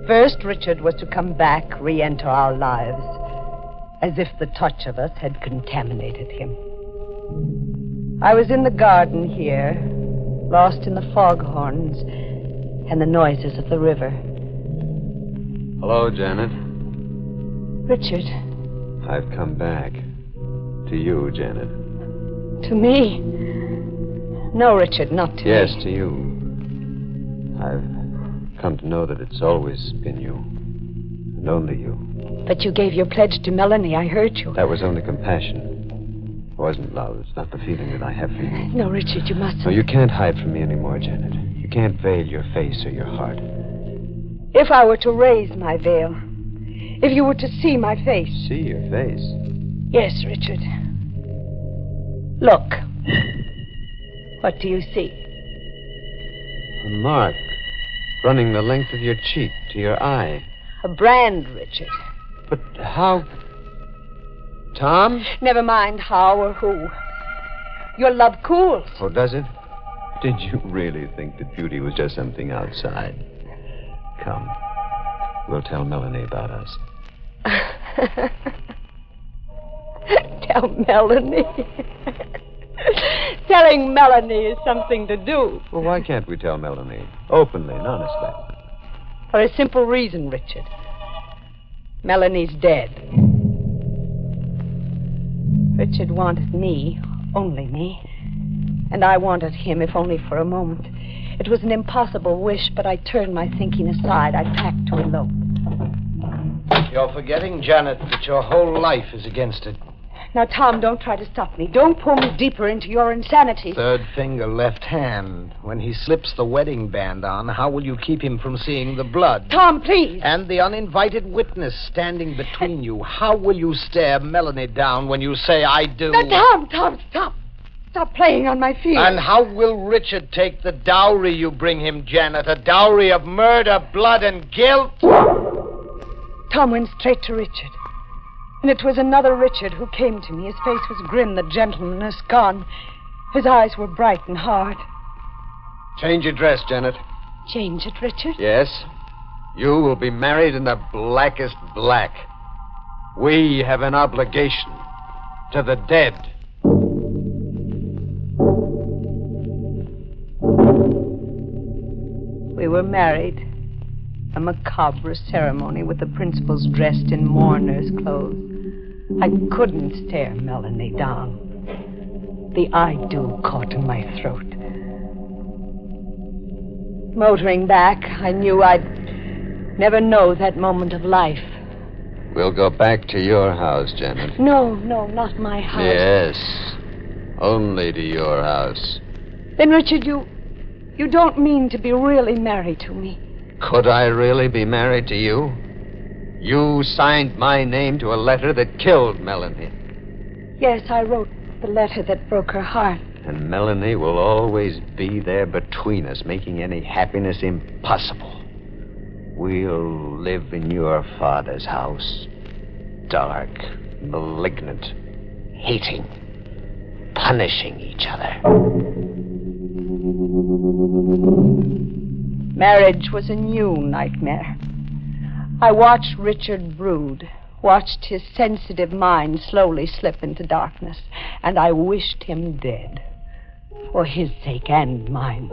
Speaker 21: First, Richard was to come back, re-enter our lives, as if the touch of us had contaminated him. I was in the garden here, lost in the foghorns and the noises of the river.
Speaker 20: Hello, Janet.
Speaker 21: Richard.
Speaker 20: I've come back. To you, Janet.
Speaker 21: To me? No, Richard, not to me.
Speaker 20: Yes, to you. I've come to know that it's always been you. And only you.
Speaker 21: But you gave your pledge to Melanie. I heard you.
Speaker 20: That was only compassion. It wasn't love. It's not the feeling that I have for you.
Speaker 21: No, Richard, you mustn't.
Speaker 20: No, you can't hide from me anymore, Janet. You can't veil your face or your heart.
Speaker 21: If I were to raise my veil, if you were to see my face.
Speaker 20: See your face?
Speaker 21: Yes, Richard. Look. What do you see?
Speaker 20: A mark running the length of your cheek to your eye.
Speaker 21: A brand, Richard.
Speaker 20: But how? Tom?
Speaker 21: Never mind how or who. Your love cools.
Speaker 20: Oh, does it? Did you really think that beauty was just something outside? Come. We'll tell Melanie about us.
Speaker 21: Tell Melanie. Telling Melanie is something to do.
Speaker 20: Well, why can't we tell Melanie? Openly and honestly.
Speaker 21: For a simple reason, Richard. Melanie's dead. Richard wanted me, only me. And I wanted him, if only for a moment. It was an impossible wish, but I turned my thinking aside. I packed to elope.
Speaker 22: You're forgetting, Janet, that your whole life is against it.
Speaker 21: Now, Tom, don't try to stop me. Don't pull me deeper into your insanity.
Speaker 22: Third finger, left hand. When he slips the wedding band on, how will you keep him from seeing the blood?
Speaker 21: Tom, please.
Speaker 22: And the uninvited witness standing between you. How will you stare Melanie down when you say, I do?
Speaker 21: Now, Tom, stop. Stop playing on my feelings.
Speaker 22: And how will Richard take the dowry you bring him, Janet? A dowry of murder, blood, and guilt?
Speaker 21: Tom went straight to Richard. And it was another Richard who came to me. His face was grim, the gentlemanness gone. His eyes were bright and hard.
Speaker 20: Change your dress, Janet.
Speaker 21: Change it, Richard?
Speaker 20: Yes. You will be married in the blackest black. We have an obligation to the dead.
Speaker 21: We were married. A macabre ceremony with the principals dressed in mourner's clothes. I couldn't stare Melanie down. The I do caught in my throat. Motoring back, I knew I'd never know that moment of life.
Speaker 20: We'll go back to your house, Janet.
Speaker 21: No, not my house.
Speaker 20: Yes. Only to your house.
Speaker 21: Then, Richard, you don't mean to be really married to me.
Speaker 20: Could I really be married to you? You signed my name to a letter that killed Melanie.
Speaker 21: Yes, I wrote the letter that broke her heart.
Speaker 20: And Melanie will always be there between us, making any happiness impossible. We'll live in your father's house. Dark, malignant, hating, punishing each other.
Speaker 21: Marriage was a new nightmare. I watched Richard brood, watched his sensitive mind slowly slip into darkness, and I wished him dead. For his sake and mine.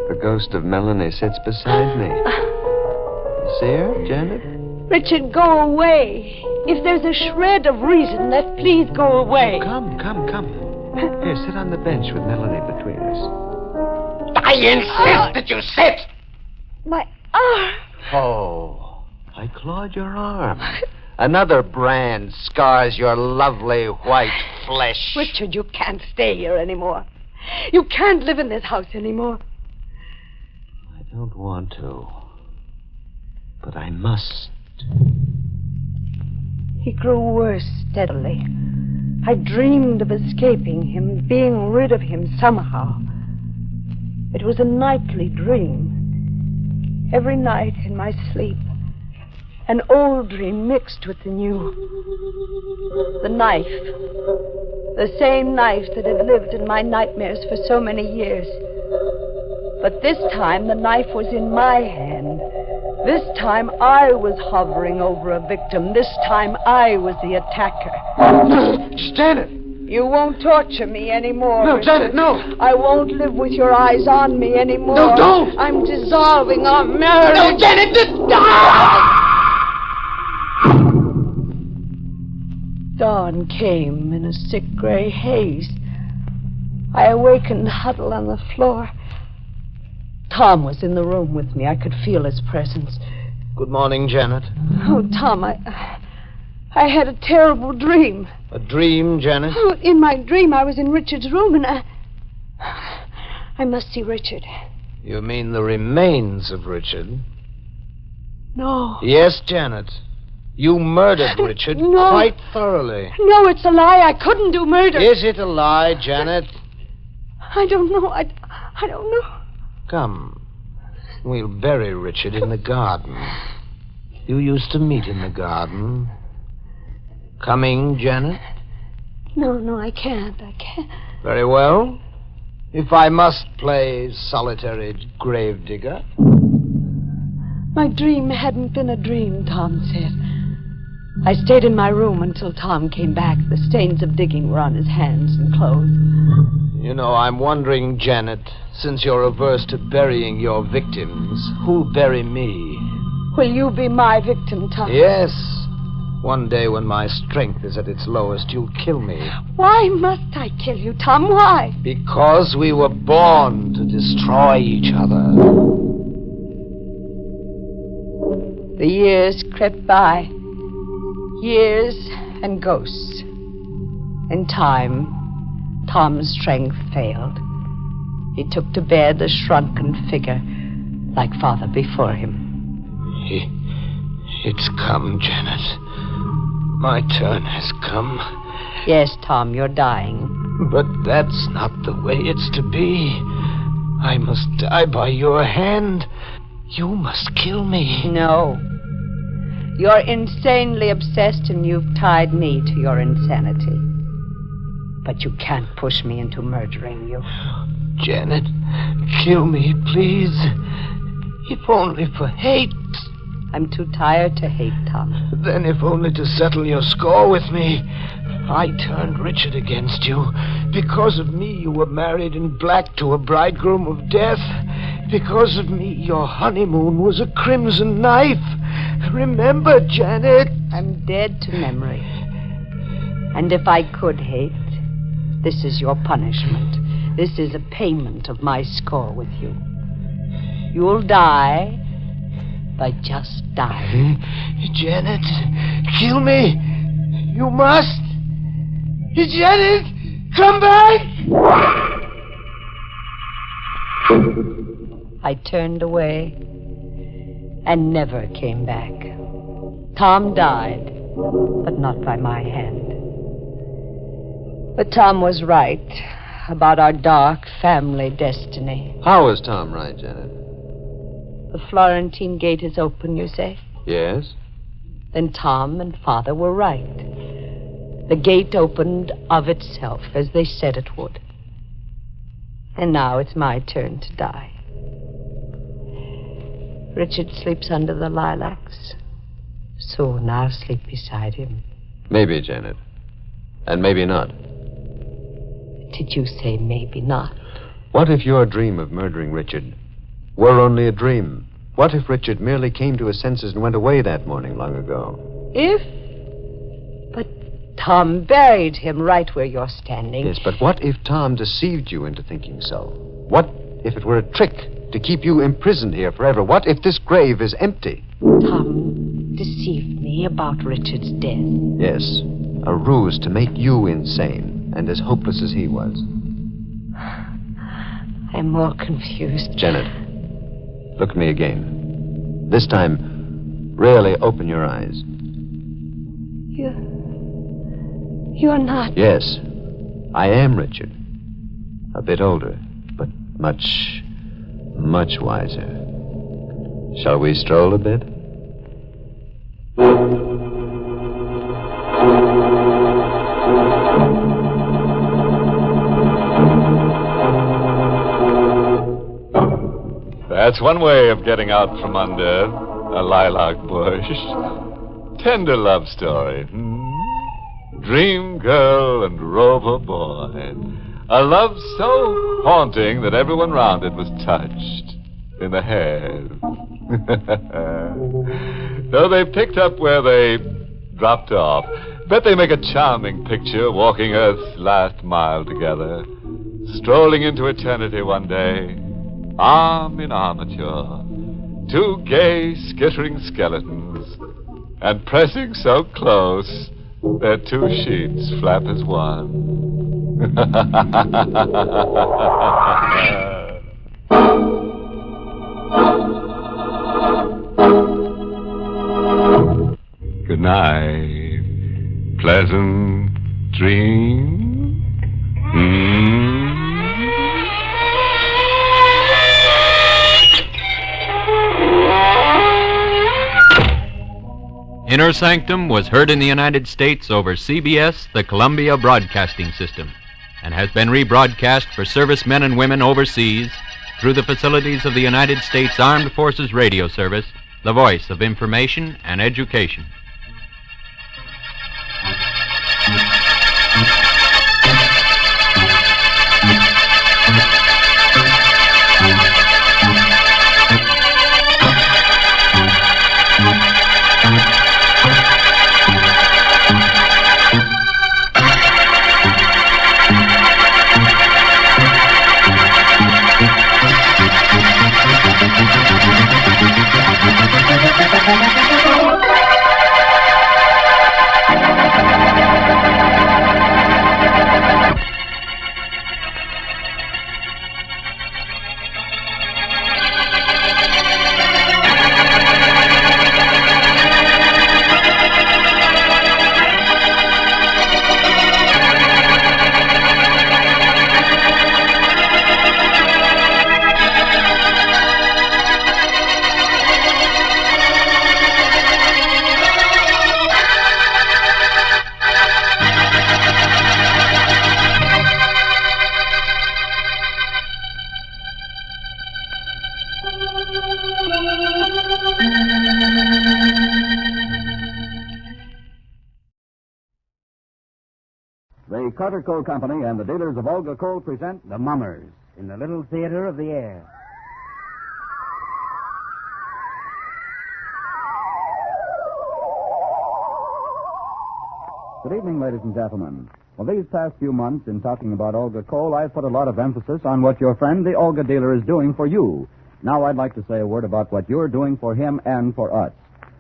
Speaker 20: The ghost of Melanie sits beside me. You see her, Janet?
Speaker 21: Richard, go away. If there's a shred of reason left, please go away.
Speaker 20: Come. Here, sit on the bench with Melanie between us.
Speaker 21: I insist that you sit! My arm.
Speaker 20: Oh, I clawed your arm. Another brand scars your lovely white flesh.
Speaker 21: Richard, you can't stay here anymore. You can't live in this house anymore.
Speaker 20: I don't want to. But I must.
Speaker 21: He grew worse steadily. I dreamed of escaping him, being rid of him somehow. It was a nightly dream. Every night in my sleep, an old dream mixed with the new. The knife. The same knife that had lived in my nightmares for so many years. But this time the knife was in my hand. This time I was hovering over a victim. This time I was the attacker.
Speaker 20: Janet!
Speaker 21: You won't torture me anymore.
Speaker 20: No,
Speaker 21: Richard.
Speaker 20: Janet, no!
Speaker 21: I won't live with your eyes on me anymore.
Speaker 20: No, don't!
Speaker 21: I'm dissolving our marriage.
Speaker 20: No, Janet!
Speaker 21: Dawn came in a sick gray haze. I awakened huddled on the floor. Tom was in the room with me. I could feel his presence.
Speaker 22: Good morning, Janet.
Speaker 21: Oh, Tom, I had a terrible dream.
Speaker 22: A dream, Janet?
Speaker 21: Oh, in my dream, I was in Richard's room, and I must see Richard.
Speaker 22: You mean the remains of Richard?
Speaker 21: No.
Speaker 22: Yes, Janet. You murdered Richard quite thoroughly.
Speaker 21: No, it's a lie. I couldn't do murder.
Speaker 22: Is it a lie, Janet?
Speaker 21: I don't know. I don't know.
Speaker 22: Come. We'll bury Richard in the garden. You used to meet in the garden. Coming, Janet?
Speaker 21: No, I can't.
Speaker 22: Very well. If I must play solitary gravedigger.
Speaker 21: My dream hadn't been a dream, Tom said. I stayed in my room until Tom came back. The stains of digging were on his hands and clothes.
Speaker 22: You know, I'm wondering, Janet, since you're averse to burying your victims, who'll bury me?
Speaker 21: Will you be my victim, Tom?
Speaker 22: Yes. One day when my strength is at its lowest, you'll kill me.
Speaker 21: Why must I kill you, Tom? Why?
Speaker 22: Because we were born to destroy each other.
Speaker 21: The years crept by. Years and ghosts. In time, Tom's strength failed. He took to bed a shrunken figure, like father before him.
Speaker 22: It's come, Janet. My turn has come.
Speaker 21: Yes, Tom, you're dying.
Speaker 22: But that's not the way it's to be. I must die by your hand. You must kill me.
Speaker 21: No. You're insanely obsessed, and you've tied me to your insanity. But you can't push me into murdering you.
Speaker 22: Janet, kill me, please. If only for hate.
Speaker 21: I'm too tired to hate, Tom.
Speaker 22: Then if only to settle your score with me. I turned Richard against you. Because of me, you were married in black to a bridegroom of death. Because of me, your honeymoon was a crimson knife. Remember, Janet.
Speaker 21: I'm dead to memory. And if I could hate, this is your punishment. This is a payment of my score with you. You'll die by just dying.
Speaker 22: Janet, kill me. You must. Janet, come back.
Speaker 21: I turned away and never came back. Tom died, but not by my hand. But Tom was right about our dark family destiny.
Speaker 20: How was Tom right, Janet?
Speaker 21: The Florentine gate is open, you say?
Speaker 20: Yes?
Speaker 21: Then Tom and Father were right. The gate opened of itself, as they said it would. And now it's my turn to die. Richard sleeps under the lilacs. Soon I'll sleep beside him.
Speaker 20: Maybe, Janet. And maybe not.
Speaker 21: Did you say maybe not?
Speaker 20: What if your dream of murdering Richard were only a dream? What if Richard merely came to his senses and went away that morning long ago?
Speaker 21: If? But Tom buried him right where you're standing.
Speaker 20: Yes, but what if Tom deceived you into thinking so? What if it were a trick to keep you imprisoned here forever? What if this grave is empty?
Speaker 21: Tom deceived me about Richard's death.
Speaker 20: Yes, a ruse to make you insane and as hopeless as he was.
Speaker 21: I'm more confused.
Speaker 20: Janet, look at me again. This time, really open your eyes.
Speaker 21: You're not...
Speaker 20: Yes, I am Richard. A bit older, but much, much wiser. Shall we stroll a bit?
Speaker 1: That's one way of getting out from under a lilac bush. Tender love story. Dream girl and rover boy. A love so haunting that everyone round it was touched in the head. Though they picked up where they dropped off, bet they make a charming picture walking Earth's last mile together, strolling into eternity one day, arm in armature, two gay, skittering skeletons, and pressing so close their two sheets flap as one. Good night. Pleasant dream.
Speaker 8: Inner Sanctum was heard in the United States over CBS, the Columbia Broadcasting System, and has been rebroadcast for servicemen and women overseas through the facilities of the United States Armed Forces Radio Service, the voice of information and education.
Speaker 4: Carter Coal Company and the dealers of Olga Coal present The Mummers in the Little Theater of the Air. Good evening, ladies and gentlemen. Well, these past few months, in talking about Olga Coal, I've put a lot of emphasis on what your friend, the Olga dealer, is doing for you. Now I'd like to say a word about what you're doing for him and for us.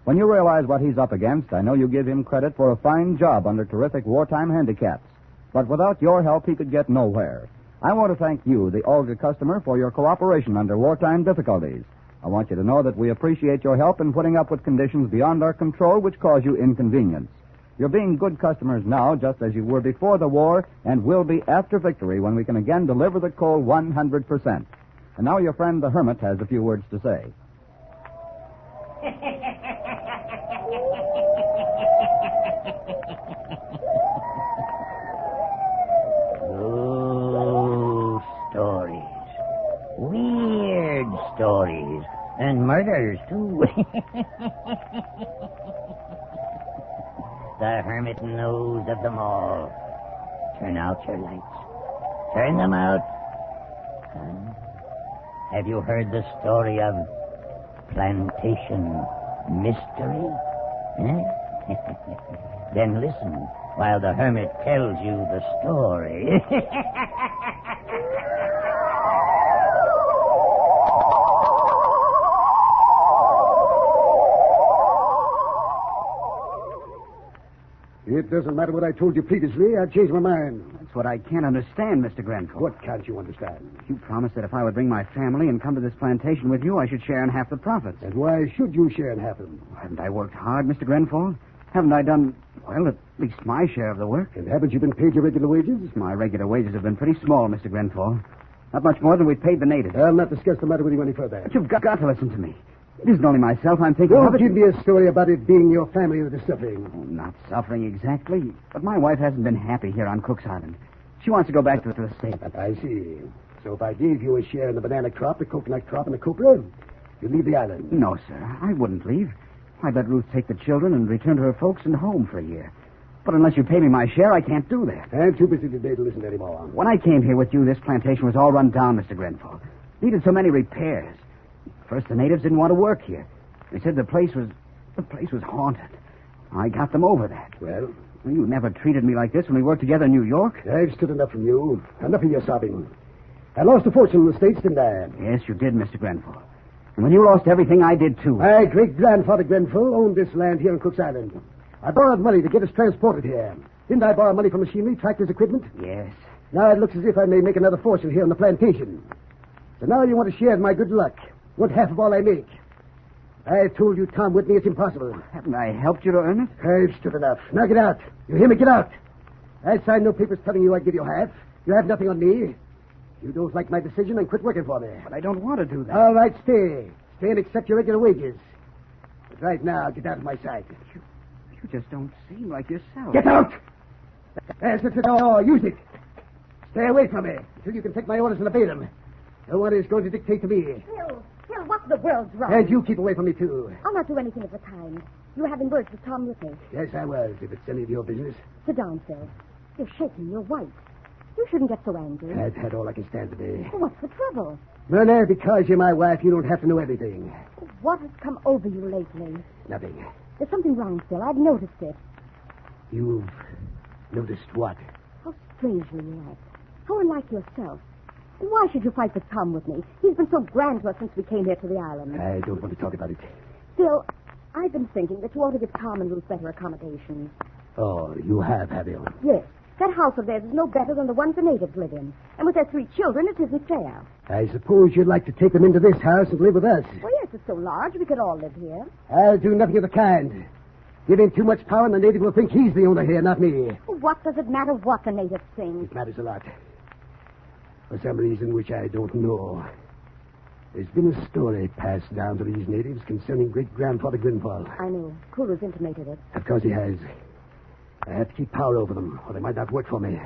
Speaker 4: When you realize what he's up against, I know you give him credit for a fine job under terrific wartime handicaps. But without your help, he could get nowhere. I want to thank you, the Olga customer, for your cooperation under wartime difficulties. I want you to know that we appreciate your help in putting up with conditions beyond our control which cause you inconvenience. You're being good customers now, just as you were before the war, and will be after victory when we can again deliver the coal 100%. And now your friend the Hermit has a few words to say.
Speaker 6: Oh, stories. Weird stories. And murders, too. The Hermit knows of them all. Turn out your lights. Turn them out. Son, have you heard the story of Plantation Mystery? Then listen while the Hermit tells you the story.
Speaker 23: It doesn't matter what I told you previously. I've changed my mind.
Speaker 4: That's what I can't understand, Mr. Grenfell.
Speaker 23: What can't you understand?
Speaker 4: You promised that if I would bring my family and come to this plantation with you, I should share in half the profits.
Speaker 23: And why should you share in half of them?
Speaker 4: Haven't I worked hard, Mr. Grenfell? Haven't I done, well, at least my share of the work?
Speaker 23: And haven't you been paid your regular wages?
Speaker 4: My regular wages have been pretty small, Mr. Grenfell. Not much more than we paid the natives.
Speaker 23: I'll not discuss the matter with you any further.
Speaker 4: But you've got to listen to me. It isn't only myself I'm thinking
Speaker 23: Don't
Speaker 4: of.
Speaker 23: give me a story about it being your family that is suffering.
Speaker 4: Oh, not suffering exactly. But my wife hasn't been happy here on Cook's Island. She wants to go back to the state.
Speaker 23: I see. So if I gave you a share in the banana crop, the coconut crop, and the copra, you'd leave the island.
Speaker 4: No, sir. I wouldn't leave. I'd let Ruth take the children and return to her folks and home for a year. But unless you pay me my share, I can't do that.
Speaker 23: I'm too busy today to listen anymore.
Speaker 4: When I came here with you, this plantation was all run down, Mr. Grenfell. Needed so many repairs. First, the natives didn't want to work here. They said the place was haunted. I got them over that.
Speaker 23: Well,
Speaker 4: you never treated me like this when we worked together in New York.
Speaker 23: I've stood enough from you. Enough of your sobbing. I lost a fortune in the States, didn't I?
Speaker 4: Yes, you did, Mr. Grenfell. And when you lost everything, I did too.
Speaker 23: My great-grandfather Grenfell owned this land here on Cook's Island. I borrowed money to get us transported here. Didn't I borrow money for machinery, tractors, equipment?
Speaker 4: Yes.
Speaker 23: Now it looks as if I may make another fortune here on the plantation. So now you want to share in my good luck. Want half of all I make. I told you, Tom Whitney, it's impossible.
Speaker 4: Haven't I helped you to earn it?
Speaker 23: I've stood enough. Now get out. You hear me? Get out. I signed no papers telling you I'd give you half. You have nothing on me. You don't like my decision, then quit working for me.
Speaker 4: But I don't want to do that.
Speaker 23: All right, stay. Stay and accept your regular wages. But right now, get out of my sight.
Speaker 4: You just don't seem like yourself.
Speaker 23: Get out! That's the door. Use it. Stay away from me until you can take my orders and obey them. No one is going to dictate to me.
Speaker 24: Phil, what the world's wrong?
Speaker 23: And you keep away from me, too.
Speaker 24: I'll not do anything of the kind. You were having words with Tom Whitney.
Speaker 23: Yes, I was, if it's any of your business.
Speaker 24: Sit down, Phil. You're shaking. You're white. You shouldn't get so angry.
Speaker 23: I've had all I can stand today.
Speaker 24: Well, what's the trouble?
Speaker 23: Myrna, because you're my wife, you don't have to know everything.
Speaker 24: What has come over you lately?
Speaker 23: Nothing.
Speaker 24: There's something wrong, Phil. I've noticed it.
Speaker 23: You've noticed what?
Speaker 24: How strangely you act. How unlike yourself. And why should you fight with Tom with me? He's been so grand to us since we came here to the island.
Speaker 23: I don't want to talk about it.
Speaker 24: Phil, I've been thinking that you ought to give Tom and Ruth better accommodations.
Speaker 23: Oh, you have you?
Speaker 24: Yes. That house of theirs is no better than the ones the natives live in. And with their 3 children, it isn't fair.
Speaker 23: I suppose you'd like to take them into this house and live with us.
Speaker 24: Well, yes, it's so large we could all live here.
Speaker 23: I'll do nothing of the kind. Give him too much power and the native will think he's the owner here, not me.
Speaker 24: What does it matter what the natives think?
Speaker 23: It matters a lot. For some reason which I don't know, there's been a story passed down to these natives concerning great-grandfather Grenfell.
Speaker 24: I know. Kulu's intimated it.
Speaker 23: Of course he has. I have to keep power over them, or they might not work for me.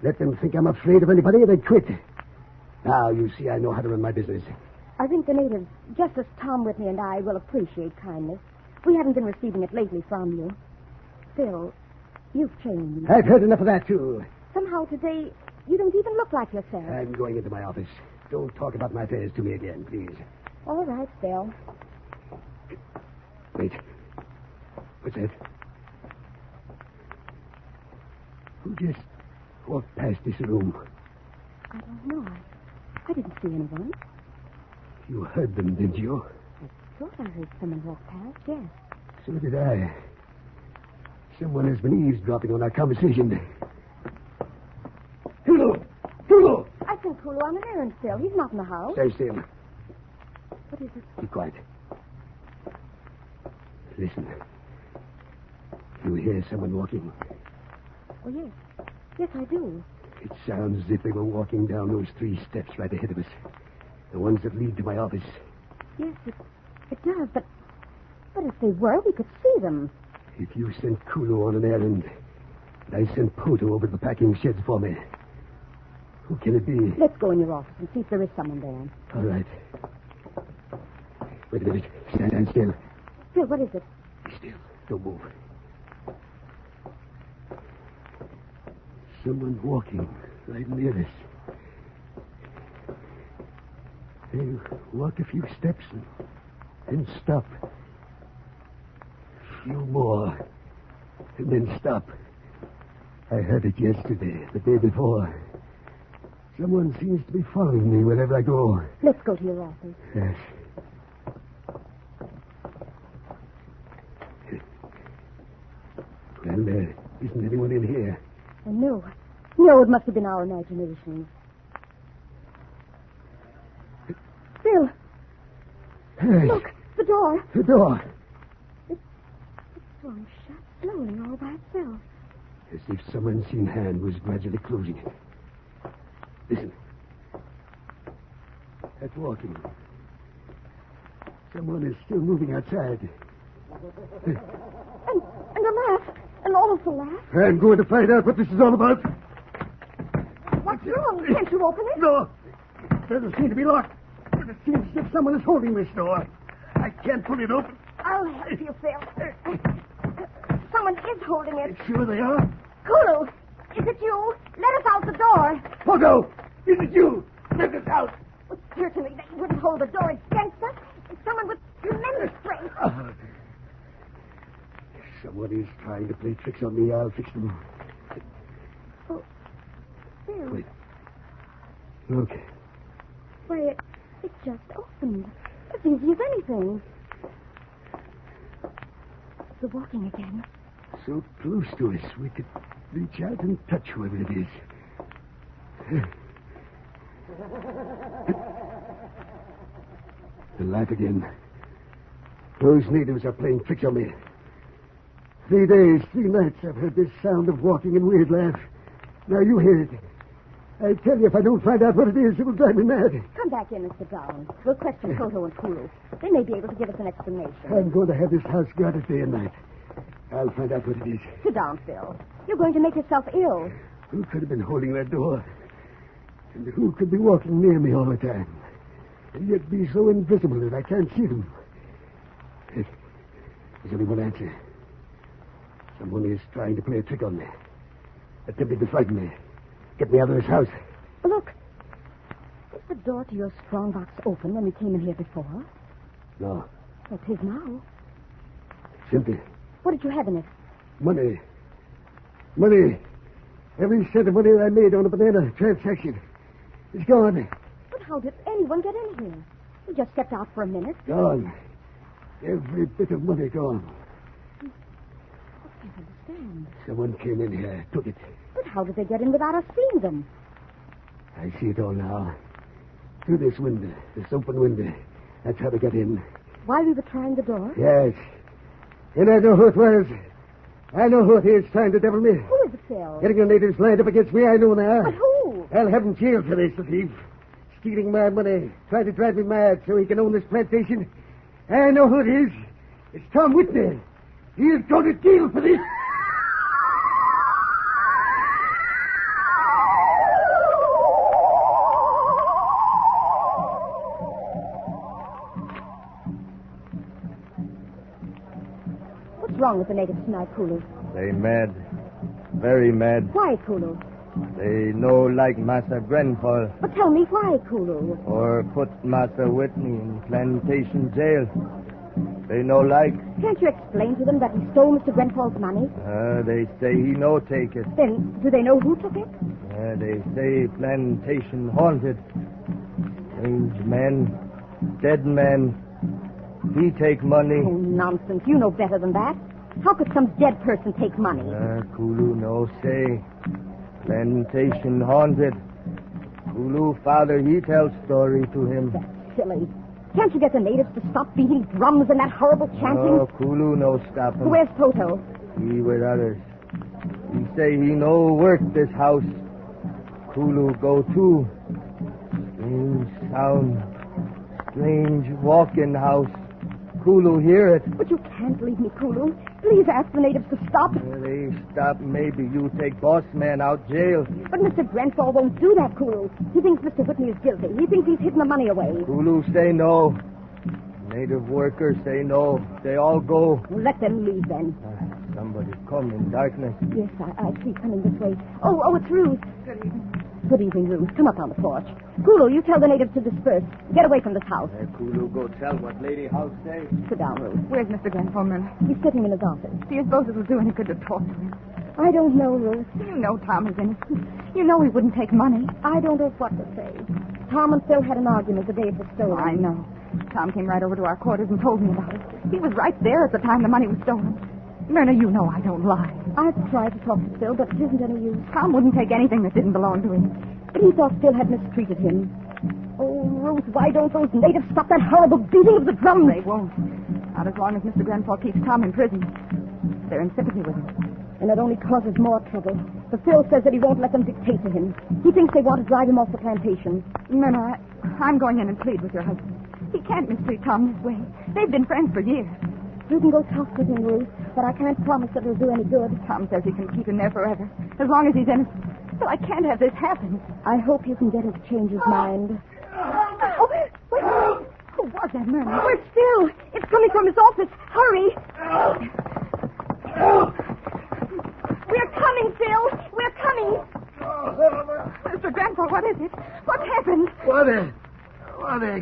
Speaker 23: Let them think I'm afraid of anybody, and they quit. Now, you see, I know how to run my business.
Speaker 24: I think the natives, just as Tom Whitney and I, will appreciate kindness. We haven't been receiving it lately from you. Phil, you've changed.
Speaker 23: I've heard enough of that, too.
Speaker 24: Somehow today, you don't even look like yourself.
Speaker 23: I'm going into my office. Don't talk about my affairs to me again, please.
Speaker 24: All right, Phil.
Speaker 23: Wait. What's that? Who just walked past this room?
Speaker 24: I don't know. I didn't see anyone.
Speaker 23: You heard them, didn't you?
Speaker 24: I thought I heard someone walk past, yes.
Speaker 23: So did I. Someone has been eavesdropping on our conversation. Kulu! Kulu!
Speaker 24: I sent Kulu on an errand, Phil. He's not in the house.
Speaker 23: Stay still.
Speaker 24: What is it?
Speaker 23: Be quiet. Listen. You hear someone walking?
Speaker 24: Oh, yes. Yes, I do.
Speaker 23: It sounds as if they were walking down those 3 steps right ahead of us. The ones that lead to my office.
Speaker 24: Yes, it does, but if they were, we could see them.
Speaker 23: If you sent Kulu on an errand, and I sent Poto over to the packing sheds for me, who can it be?
Speaker 24: Let's go in your office and see if there is someone there.
Speaker 23: All right. Wait a minute. Stand still.
Speaker 24: Phil, what is it?
Speaker 23: Be still. Don't move. Someone walking right near us. They walk a few steps and stop. A few more, and then stop. I heard it yesterday, the day before. Someone seems to be following me wherever I go.
Speaker 24: Let's go to your office.
Speaker 23: Yes. Well, there isn't anyone in here.
Speaker 24: No. No, it must have been our imaginations. Phil.
Speaker 23: Hey.
Speaker 24: Look, the door.
Speaker 23: The door.
Speaker 24: It's swung shut slowly all by itself.
Speaker 23: As if someone's unseen hand was gradually closing it. Listen. That's walking. Someone is still moving outside.
Speaker 24: And a laugh. An awful laugh.
Speaker 23: I'm going to find out what this is all about.
Speaker 24: What's wrong? Can't you open it?
Speaker 23: No. It doesn't seem to be locked. But it seems as if someone is holding this door. I can't pull it open.
Speaker 24: I'll help you, Phil. Someone is holding it.
Speaker 23: Sure they are.
Speaker 24: Kulu, is it you? Let us out the door.
Speaker 23: Poto, is it you? Let us out.
Speaker 24: Well, certainly they wouldn't hold the door against us. It's someone with tremendous strength.
Speaker 23: Someone is trying to play tricks on me. I'll fix them.
Speaker 24: Oh, Phil.
Speaker 23: Wait. Look.
Speaker 24: Why, it just opened. As easy as anything. They're walking again.
Speaker 23: So close to us, we could reach out and touch whoever it is. The laugh again. Those natives are playing tricks on me. 3 days, 3 nights I've heard this sound of walking and weird laugh. Now you hear it. I tell you, if I don't find out what it is, it'll drive me mad.
Speaker 24: Come back in and sit down. We'll question Toto and Kulu. They may be able to give us an explanation.
Speaker 23: I'm going to have this house guarded day and night. I'll find out what it is.
Speaker 24: Sit down, Phil. You're going to make yourself ill.
Speaker 23: Who could have been holding that door? And who could be walking near me all the time? And yet be so invisible that I can't see them? There's only one answer. Someone is trying to play a trick on me. Attempting to frighten me. Get me out of this house.
Speaker 24: Look. Was the door to your strong box open when we came in here before?
Speaker 23: No.
Speaker 24: It is now.
Speaker 23: It's empty.
Speaker 24: What did you have in it?
Speaker 23: Money. Money. Every cent of money that I made on a banana transaction. It's gone.
Speaker 24: But how did anyone get in here? We just stepped out for a minute.
Speaker 23: Gone. Every bit of money gone.
Speaker 24: I can't understand.
Speaker 23: Someone came in here, took it.
Speaker 24: But how did they get in without us seeing them?
Speaker 23: I see it all now. Through this window, this open window. That's how they got in.
Speaker 24: While we were trying the door?
Speaker 23: Yes. And I know who it was. I know who it is trying to devil me.
Speaker 24: Who is it, Phil?
Speaker 23: Getting the natives lined up against me, I know now.
Speaker 24: But who?
Speaker 23: I'll have him jailed for this, the thief. Stealing my money, trying to drive me mad so he can own this plantation. I know who it is. It's Tom Whitney. He is going to jail for this.
Speaker 24: What's wrong with the natives tonight, Kulu?
Speaker 4: They mad. Very mad.
Speaker 24: Why, Kulu?
Speaker 2: They no like Massa Grenfell.
Speaker 24: But tell me why, Kulu.
Speaker 2: Or put Massa Whitney in Plantation jail. They no like.
Speaker 24: Can't you explain to them that he stole Mr. Grenfell's money?
Speaker 2: They say he no take it.
Speaker 24: Then, do they know who took it?
Speaker 2: They say Plantation haunted. Strange man, dead man. He take money.
Speaker 24: Oh, nonsense. You know better than that. How could some dead person take money?
Speaker 2: Kulu no say. Plantation haunted. Kulu father, he tells story to him.
Speaker 24: That's silly. Can't you get the natives to stop beating drums and that horrible chanting?
Speaker 2: Oh, Kulu no stop him.
Speaker 24: Where's Toto?
Speaker 2: He with others. He say he no work this house. Kulu go too. Strange sound. Strange walk-in house. Kulu hear it.
Speaker 24: But you can't leave me, Kulu. Please ask the natives to stop.
Speaker 2: They stop. Maybe you take boss man out jail.
Speaker 24: But Mr. Grenfell won't do that, Kulu. He thinks Mr. Whitney is guilty. He thinks he's hidden the money away.
Speaker 2: Kulu say no. Native workers say no. They all go.
Speaker 24: Well, let them leave then.
Speaker 2: Somebody come in darkness.
Speaker 24: Yes, I see coming this way. Oh, it's Ruth.
Speaker 3: Good evening.
Speaker 24: Good evening, Ruth. Come up on the porch. Kulu, you tell the natives to disperse. Get away from this house.
Speaker 2: Kulu, go tell what Lady House say.
Speaker 24: Sit down, Ruth.
Speaker 3: Where's Mr. Grenfell, Miller?
Speaker 24: He's sitting in his office.
Speaker 3: Do you suppose it will do any good to talk to him?
Speaker 24: I don't know, Ruth.
Speaker 3: You know Tom is innocent. You know he wouldn't take money.
Speaker 24: I don't know what to say. Tom and Phil had an argument the day it was stolen.
Speaker 3: I know. Tom came right over to our quarters and told me about it. He was right there at the time the money was stolen. Myrna, you know I don't lie.
Speaker 24: I've tried to talk to Phil, but it isn't any use.
Speaker 3: Tom wouldn't take anything that didn't belong to him.
Speaker 24: But he thought Phil had mistreated him. Oh, Ruth, why don't those natives stop that horrible beating of the drums?
Speaker 3: They won't. Not as long as Mr. Grenfell keeps Tom in prison. They're in sympathy with him.
Speaker 24: And it only causes more trouble. But Phil says that he won't let them dictate to him. He thinks they want to drive him off the plantation.
Speaker 3: Myrna, I'm going in and plead with your husband. He can't mistreat Tom this way. They've been friends for years.
Speaker 24: You can go talk with him, Ruth, but I can't promise that it'll do any good.
Speaker 3: Tom says he can keep him there forever, as long as he's innocent. But I can't have this happen.
Speaker 24: I hope you can get him to change his mind.
Speaker 3: Oh, wait. Who was that, Myrna?
Speaker 24: Where's Phil? It's coming from his office. Hurry. We're coming, Phil. We're coming.
Speaker 3: Mr. Grenfell, what is it? What happened?
Speaker 23: Water.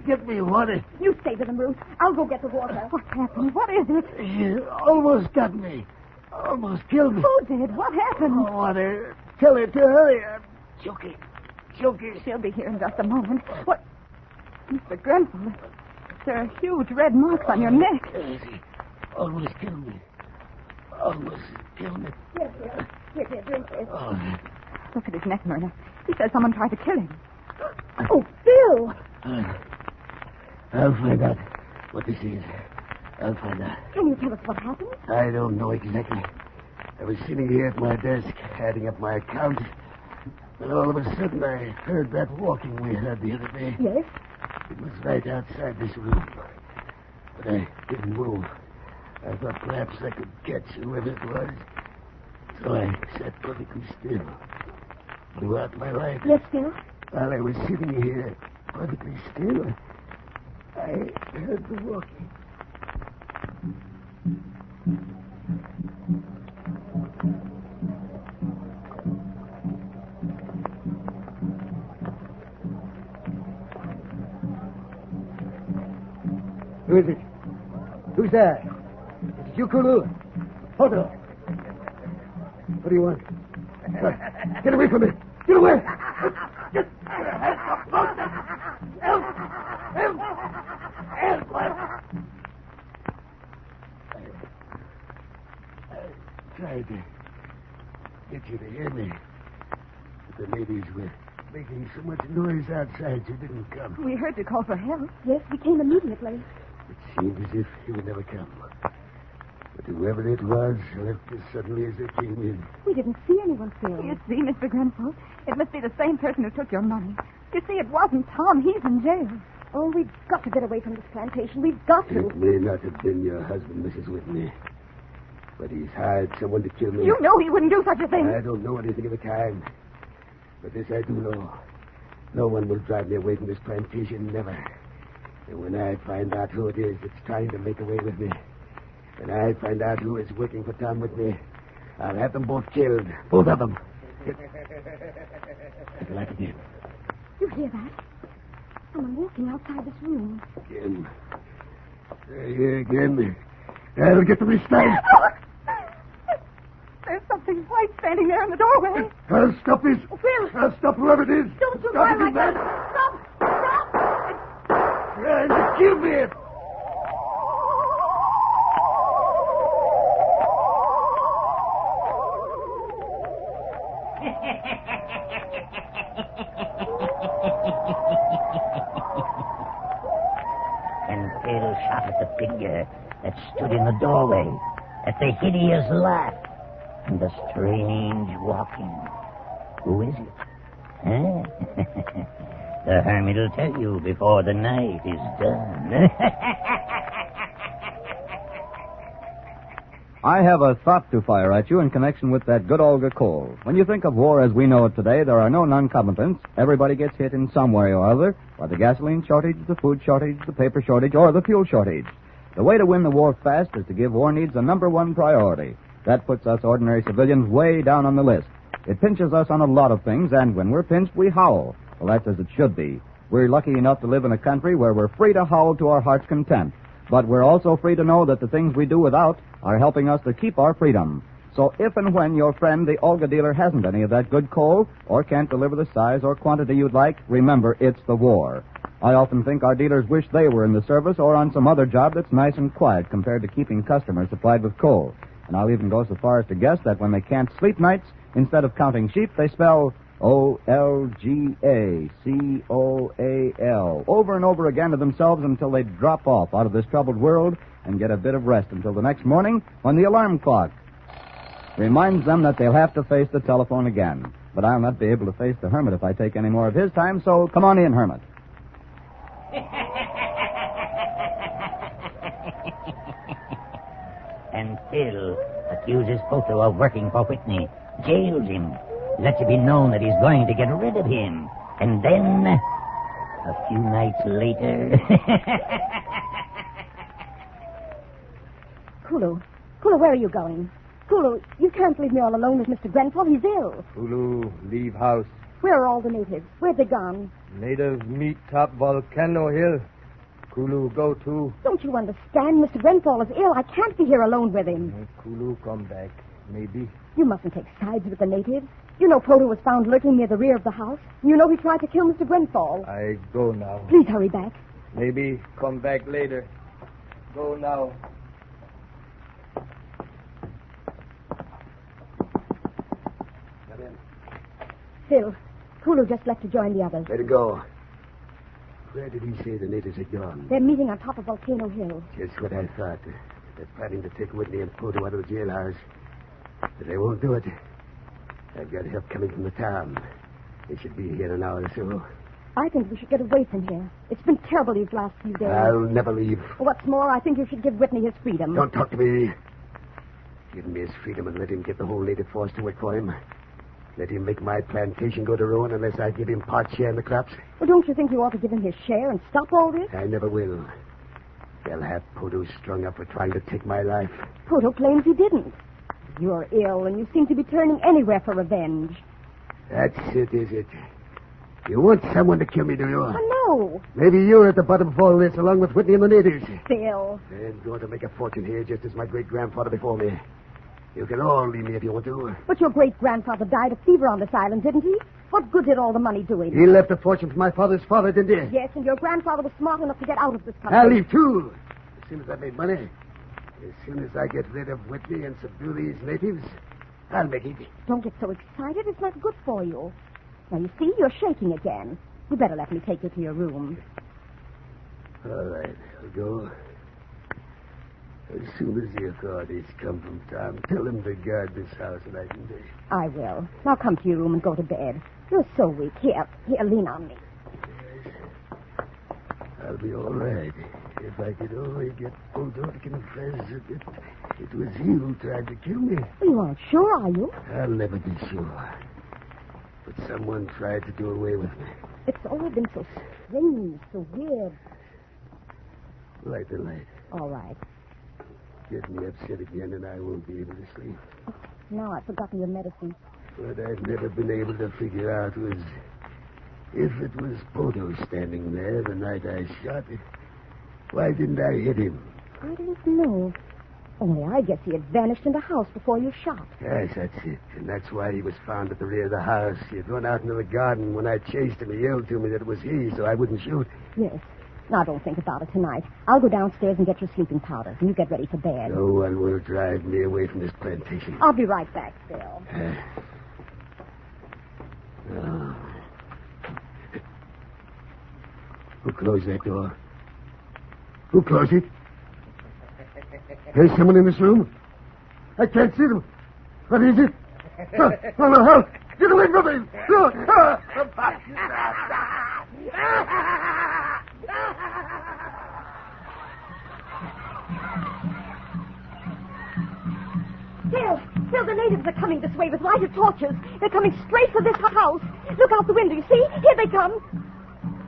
Speaker 23: Get me water.
Speaker 24: You stay with him, Ruth. I'll go get the water.
Speaker 3: What happened? What is it?
Speaker 23: He almost got me. Almost killed me.
Speaker 3: Who did? What happened?
Speaker 23: Oh, water. Tell her to hurry. I'm choking.
Speaker 3: She'll be here in just a moment. What? Mr. Grenfell, there are huge red marks on your neck.
Speaker 23: Yes, he almost killed me. Almost killed me.
Speaker 24: Here, drink this.
Speaker 23: Oh.
Speaker 3: Look at his neck, Myrna. He says someone tried to kill him.
Speaker 24: Oh, Phil!
Speaker 23: I'll find out what this is. I'll find out.
Speaker 24: Can you tell us what happened?
Speaker 23: I don't know exactly. I was sitting here at my desk, adding up my accounts. But all of a sudden, I heard that walking we heard the other day.
Speaker 24: Yes?
Speaker 23: It was right outside this room. But I didn't move. I thought perhaps I could catch whoever it was. So I sat perfectly still. Blew out my light.
Speaker 24: Yes, Phil?
Speaker 23: While I was sitting here, perfectly still, I heard the walking. Who is it? Who's there? Is it you, Kulu? Hold on. What do you want? Get away from me! Get away! Help! I tried to get you to hear me. But the ladies were making so much noise outside you didn't come.
Speaker 3: We heard you call for help.
Speaker 24: Yes, we came immediately.
Speaker 23: It seemed as if you would never come. But whoever it was left as suddenly as they came in.
Speaker 24: We didn't see anyone, Phil.
Speaker 3: You see, Mr. Grenfell, it must be the same person who took your money. You see, it wasn't Tom. He's in jail.
Speaker 24: Oh, we've got to get away from this plantation. We've got to.
Speaker 23: It may not have been your husband, Mrs. Whitney. But he's hired someone to kill me.
Speaker 3: You know he wouldn't do such a thing.
Speaker 23: I don't know anything of the kind. But this I do know. No one will drive me away from this plantation, never. And when I find out who it is that's trying to make away with me, when I find out who is working for Tom with me, I'll have them both killed. Both of them. I'd like again.
Speaker 24: You hear that? Someone walking outside this room.
Speaker 23: Again. Yeah, again. That'll get to me stag.
Speaker 3: There's something white standing there in the doorway.
Speaker 23: I'll stop this.
Speaker 3: Will!
Speaker 23: I'll stop whoever it is.
Speaker 3: Don't you
Speaker 23: Stop
Speaker 3: cry
Speaker 23: it,
Speaker 3: like
Speaker 23: man.
Speaker 3: that! Stop!
Speaker 23: Trying to kill me.
Speaker 6: And Phil shot at the figure that stood in the doorway, at the hideous laugh, and the strange walking. Who is it? Huh? The hermit will tell you before the night is done.
Speaker 4: I have a thought to fire at you in connection with that good Olga coal. When you think of war as we know it today, there are no non-combatants. Everybody gets hit in some way or other by the gasoline shortage, the food shortage, the paper shortage, or the fuel shortage. The way to win the war fast is to give war needs a number one priority. That puts us ordinary civilians way down on the list. It pinches us on a lot of things, and when we're pinched, we howl. Well, that's as it should be. We're lucky enough to live in a country where we're free to howl to our heart's content. But we're also free to know that the things we do without are helping us to keep our freedom. So if and when your friend, the Olga dealer, hasn't any of that good coal or can't deliver the size or quantity you'd like, remember, it's the war. I often think our dealers wish they were in the service or on some other job that's nice and quiet compared to keeping customers supplied with coal. And I'll even go so far as to guess that when they can't sleep nights, instead of counting sheep, they spell OLGACOAL over and over again to themselves until they drop off out of this troubled world and get a bit of rest until the next morning when the alarm clock reminds them that they'll have to face the telephone again. But I'll not be able to face the hermit if I take any more of his time, so come on in, hermit.
Speaker 6: And Phil accuses Poto of working for Whitney, jails him, lets it be known that he's going to get rid of him. And then, a few nights later...
Speaker 24: Kulu, where are you going? Kulu, you can't leave me all alone with Mr. Grenfell. He's ill.
Speaker 2: Kulu, leave house.
Speaker 24: Where are all the natives? Where'd they gone?
Speaker 2: Native meet top volcano hill. Kulu, go to.
Speaker 24: Don't you understand? Mr. Grenfell is ill. I can't be here alone with him.
Speaker 2: Kulu, come back. Maybe.
Speaker 24: You mustn't take sides with the natives. You know Poto was found lurking near the rear of the house. You know he tried to kill Mr. Grenfell.
Speaker 2: I go now.
Speaker 24: Please hurry back.
Speaker 2: Maybe come back later. Go now. Come in.
Speaker 24: Phil, Kulu just left to join the others.
Speaker 23: Let it go. Where did he say the natives had gone?
Speaker 24: They're meeting on top of Volcano Hill.
Speaker 23: Just what I thought. They're planning to take Whitney and Poto out of the jailhouse. But they won't do it. I've got help coming from the town. They should be here in an hour or so.
Speaker 24: I think we should get away from here. It's been terrible these last few days.
Speaker 23: I'll never leave.
Speaker 24: What's more, I think you should give Whitney his freedom.
Speaker 23: Don't talk to me. Give him his freedom and let him get the whole native force to work for him. Let him make my plantation go to ruin unless I give him part share in the crops.
Speaker 24: Well, don't you think you ought to give him his share and stop all this?
Speaker 23: I never will. They'll have Poto strung up for trying to take my life.
Speaker 24: Poto claims he didn't. You're ill, and you seem to be turning anywhere for revenge.
Speaker 23: That's it, is it? You want someone to kill me, do you?
Speaker 24: Oh, no.
Speaker 23: Maybe you're at the bottom of all this, along with Whitney and the natives.
Speaker 24: Phil.
Speaker 23: They're going to make a fortune here, just as my great-grandfather before me. You can all leave me if you want to.
Speaker 24: But your great-grandfather died of fever on this island, didn't he? What good did all the money do him?
Speaker 23: He left a fortune for my father's father, didn't he?
Speaker 24: Yes, and your grandfather was smart enough to get out of this country.
Speaker 23: I'll leave, too. As soon as I make money. As soon as I get rid of Whitney and subdue these natives, I'll make it.
Speaker 24: Don't get so excited. It's not good for you. Now, you see, you're shaking again. You better let me take you to your room.
Speaker 23: All right, I'll go. As soon as the authorities come from town, tell them to guard this house night and day.
Speaker 24: I will. Now come to your room and go to bed. You're so weak. Here, lean on me.
Speaker 23: Yes. I'll be all right. If I could only get Poto to confess that it was he who tried to kill me.
Speaker 24: Well, you aren't sure, are you?
Speaker 23: I'll never be sure. But someone tried to do away with me.
Speaker 24: It's all been so strange, so weird.
Speaker 23: Light the light.
Speaker 24: All right.
Speaker 23: Get me upset again and I won't be able to sleep.
Speaker 24: Oh, now I've forgotten your medicine.
Speaker 23: What I've never been able to figure out was if it was Poto standing there the night I shot it, why didn't I hit him?
Speaker 24: I don't know. Only I guess he had vanished in the house before you shot.
Speaker 23: Yes, that's it. And that's why he was found at the rear of the house. He had run out into the garden. When I chased him, he yelled to me that it was he, so I wouldn't shoot.
Speaker 24: Yes. Now, don't think about it tonight. I'll go downstairs and get your sleeping powder, and you get ready for bed.
Speaker 23: No one will drive me away from this plantation.
Speaker 24: I'll be right back, Bill.
Speaker 23: Oh. Who closed that door? Who closed it? There's someone in this room? I can't see them. What is it? Oh, no, help! Get away from me!
Speaker 24: Bill, the natives are coming this way with lighted torches. They're coming straight for this house. Look out the window, you see? Here they come.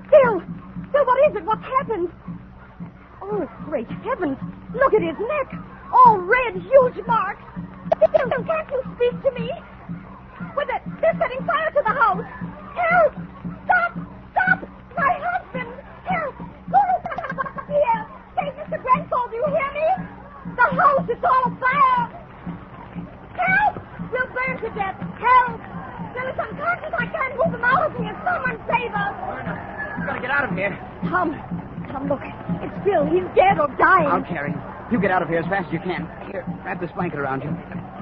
Speaker 24: Bill, what is it? What's happened? Oh, great heavens. Look at his neck. All red, huge marks. Bill, can't you speak to me? They're setting fire to the house. Help! Stop! My husband! Help! Here! Hey, Mr. Grenfell, do you hear me? The house is all afire! Help! We'll burn to death. Help! Bill is unconscious. I can't move him out of here. Someone save us.
Speaker 7: We've got to get out of here.
Speaker 24: Tom, look. It's Bill. He's dead or dying.
Speaker 7: I'll carry him. You get out of here as fast as you can. Here, wrap this blanket around you.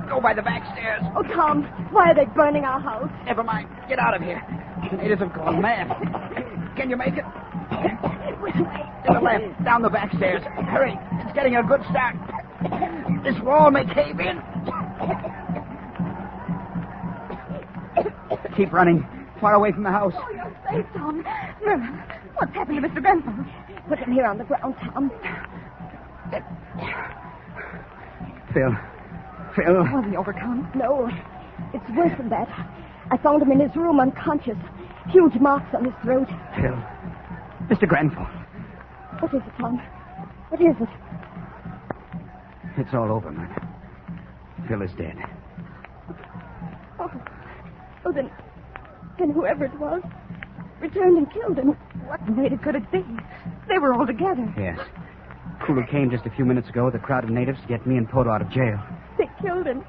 Speaker 7: Go by the back stairs.
Speaker 24: Oh, Tom, why are they burning our house?
Speaker 7: Never mind. Get out of here. The natives have gone mad. Can you make it?
Speaker 24: Which way?
Speaker 7: To the left, down the back stairs. Hurry. It's getting a good start. This wall may cave in. Keep running. Far away from the house.
Speaker 24: Oh, you're safe, Tom. What's happened to Mr. Grenfell? Put him here on the ground, Tom.
Speaker 7: Phil.
Speaker 24: Was he overcome? No. It's worse than that. I found him in his room unconscious. Huge marks on his throat.
Speaker 7: Phil. Mr. Grenfell.
Speaker 24: What is it, Tom? What is it?
Speaker 7: It's all over, man. Phil is dead.
Speaker 24: Oh, then whoever it was returned and killed him. What native could it be? They were all together.
Speaker 7: Yes. Kulu came just a few minutes ago with a crowd of natives to get me and Poto out of jail.
Speaker 24: They killed him.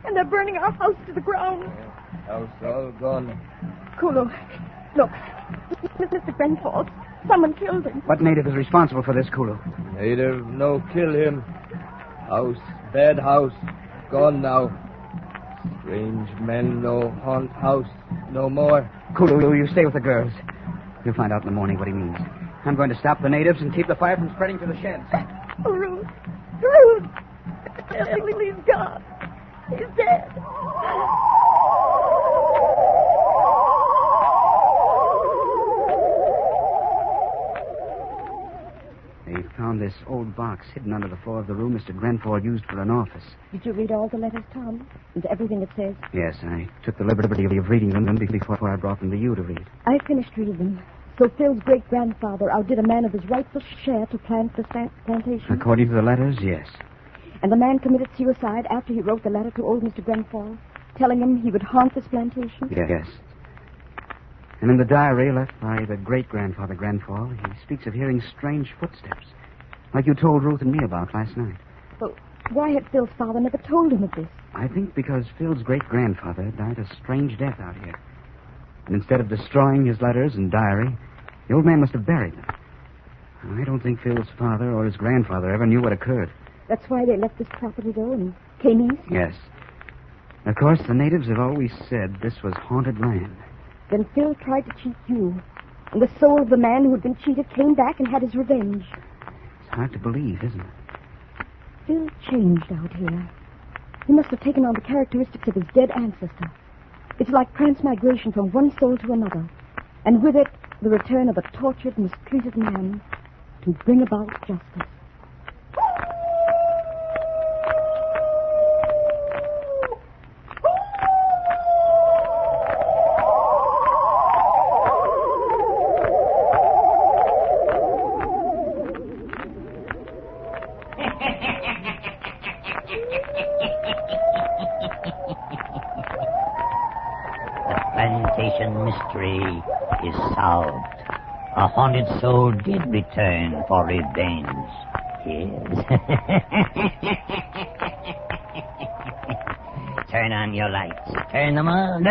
Speaker 24: And they're burning our house to the ground.
Speaker 2: House all gone.
Speaker 24: Kulu, look. Mr. Grenfell. Someone killed him.
Speaker 7: What native is responsible for this, Kulu?
Speaker 2: Native no kill him. House, bad house, gone now. Strange men no haunt house no more.
Speaker 7: Kulu, you stay with the girls. You'll find out in the morning what he means. I'm going to stop the natives and keep the fire from spreading to the sheds.
Speaker 24: Oh, Ruth! Please, God. He's dead.
Speaker 7: They found this old box hidden under the floor of the room Mr. Grenfell used for an office.
Speaker 24: Did you read all the letters, Tom? And everything it says?
Speaker 7: Yes, I took the liberty of reading them before I brought them to you to read.
Speaker 24: I finished reading them. So Phil's great-grandfather outdid a man of his rightful share to plant the plantation?
Speaker 7: According to the letters, yes.
Speaker 24: And the man committed suicide after he wrote the letter to old Mr. Grenfell, telling him he would haunt this plantation?
Speaker 7: Yes. And in the diary left by the great-grandfather Grenfell, he speaks of hearing strange footsteps, like you told Ruth and me about last night.
Speaker 24: Well, why had Phil's father never told him of this?
Speaker 7: I think because Phil's great-grandfather died a strange death out here. And instead of destroying his letters and diary, the old man must have buried them. I don't think Phil's father or his grandfather ever knew what occurred.
Speaker 24: That's why they left this property, though, and came east?
Speaker 7: Yes. Of course, the natives have always said this was haunted land.
Speaker 24: Then Phil tried to cheat you. And the soul of the man who had been cheated came back and had his revenge.
Speaker 7: It's hard to believe, isn't it?
Speaker 24: Phil changed out here. He must have taken on the characteristics of his dead ancestor. It's like transmigration from one soul to another. And with it, the return of a tortured, mistreated man to bring about justice.
Speaker 6: is solved. A haunted soul did return for revenge. Yes. Turn on your lights. Turn them on.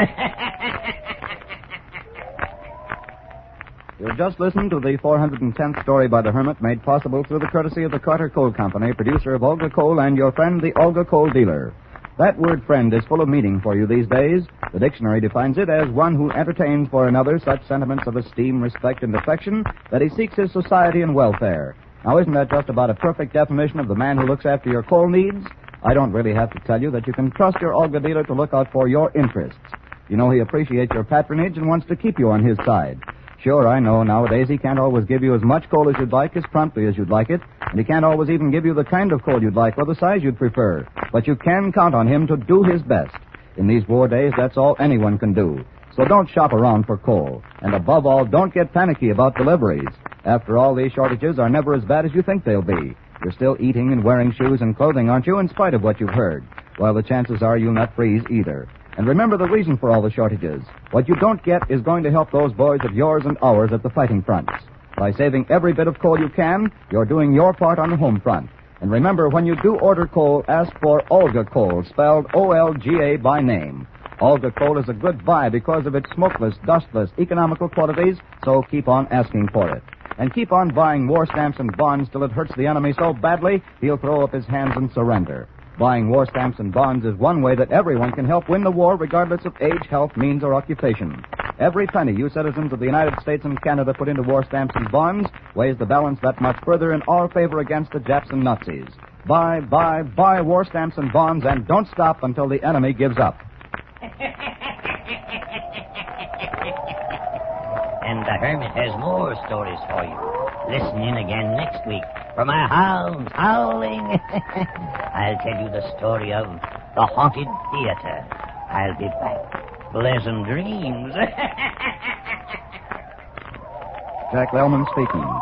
Speaker 4: You just listened to the 410th story by the Hermit, made possible through the courtesy of the Carter Coal Company, producer of Olga Coal and your friend, the Olga Coal dealer. That word friend is full of meaning for you these days. The dictionary defines it as one who entertains for another such sentiments of esteem, respect, and affection that he seeks his society and welfare. Now, isn't that just about a perfect definition of the man who looks after your coal needs? I don't really have to tell you that you can trust your Olga dealer to look out for your interests. You know he appreciates your patronage and wants to keep you on his side. Sure, I know nowadays he can't always give you as much coal as you'd like as promptly as you'd like it, and he can't always even give you the kind of coal you'd like or the size you'd prefer. But you can count on him to do his best. In these war days, that's all anyone can do. So don't shop around for coal. And above all, don't get panicky about deliveries. After all, these shortages are never as bad as you think they'll be. You're still eating and wearing shoes and clothing, aren't you, in spite of what you've heard? Well, the chances are you'll not freeze either. And remember the reason for all the shortages. What you don't get is going to help those boys of yours and ours at the fighting fronts. By saving every bit of coal you can, you're doing your part on the home front. And remember, when you do order coal, ask for Olga Coal, spelled O-L-G-A by name. Olga Coal is a good buy because of its smokeless, dustless, economical qualities, so keep on asking for it. And keep on buying war stamps and bonds till it hurts the enemy so badly, he'll throw up his hands and surrender. Buying war stamps and bonds is one way that everyone can help win the war regardless of age, health, means, or occupation. Every penny you citizens of the United States and Canada put into war stamps and bonds weighs the balance that much further in our favor against the Japs and Nazis. Buy war stamps and bonds, and don't stop until the enemy gives up.
Speaker 6: And the Hermit has more stories for you. Listen in again next week for my hounds howling. I'll tell you the story of the Haunted Theater. I'll be back. Pleasant dreams.
Speaker 4: Jack Lellman speaking.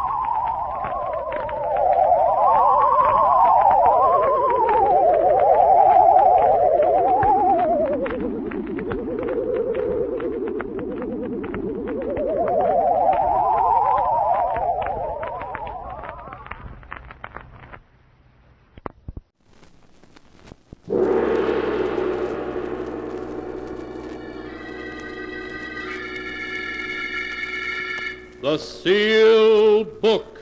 Speaker 5: The Sealed Book.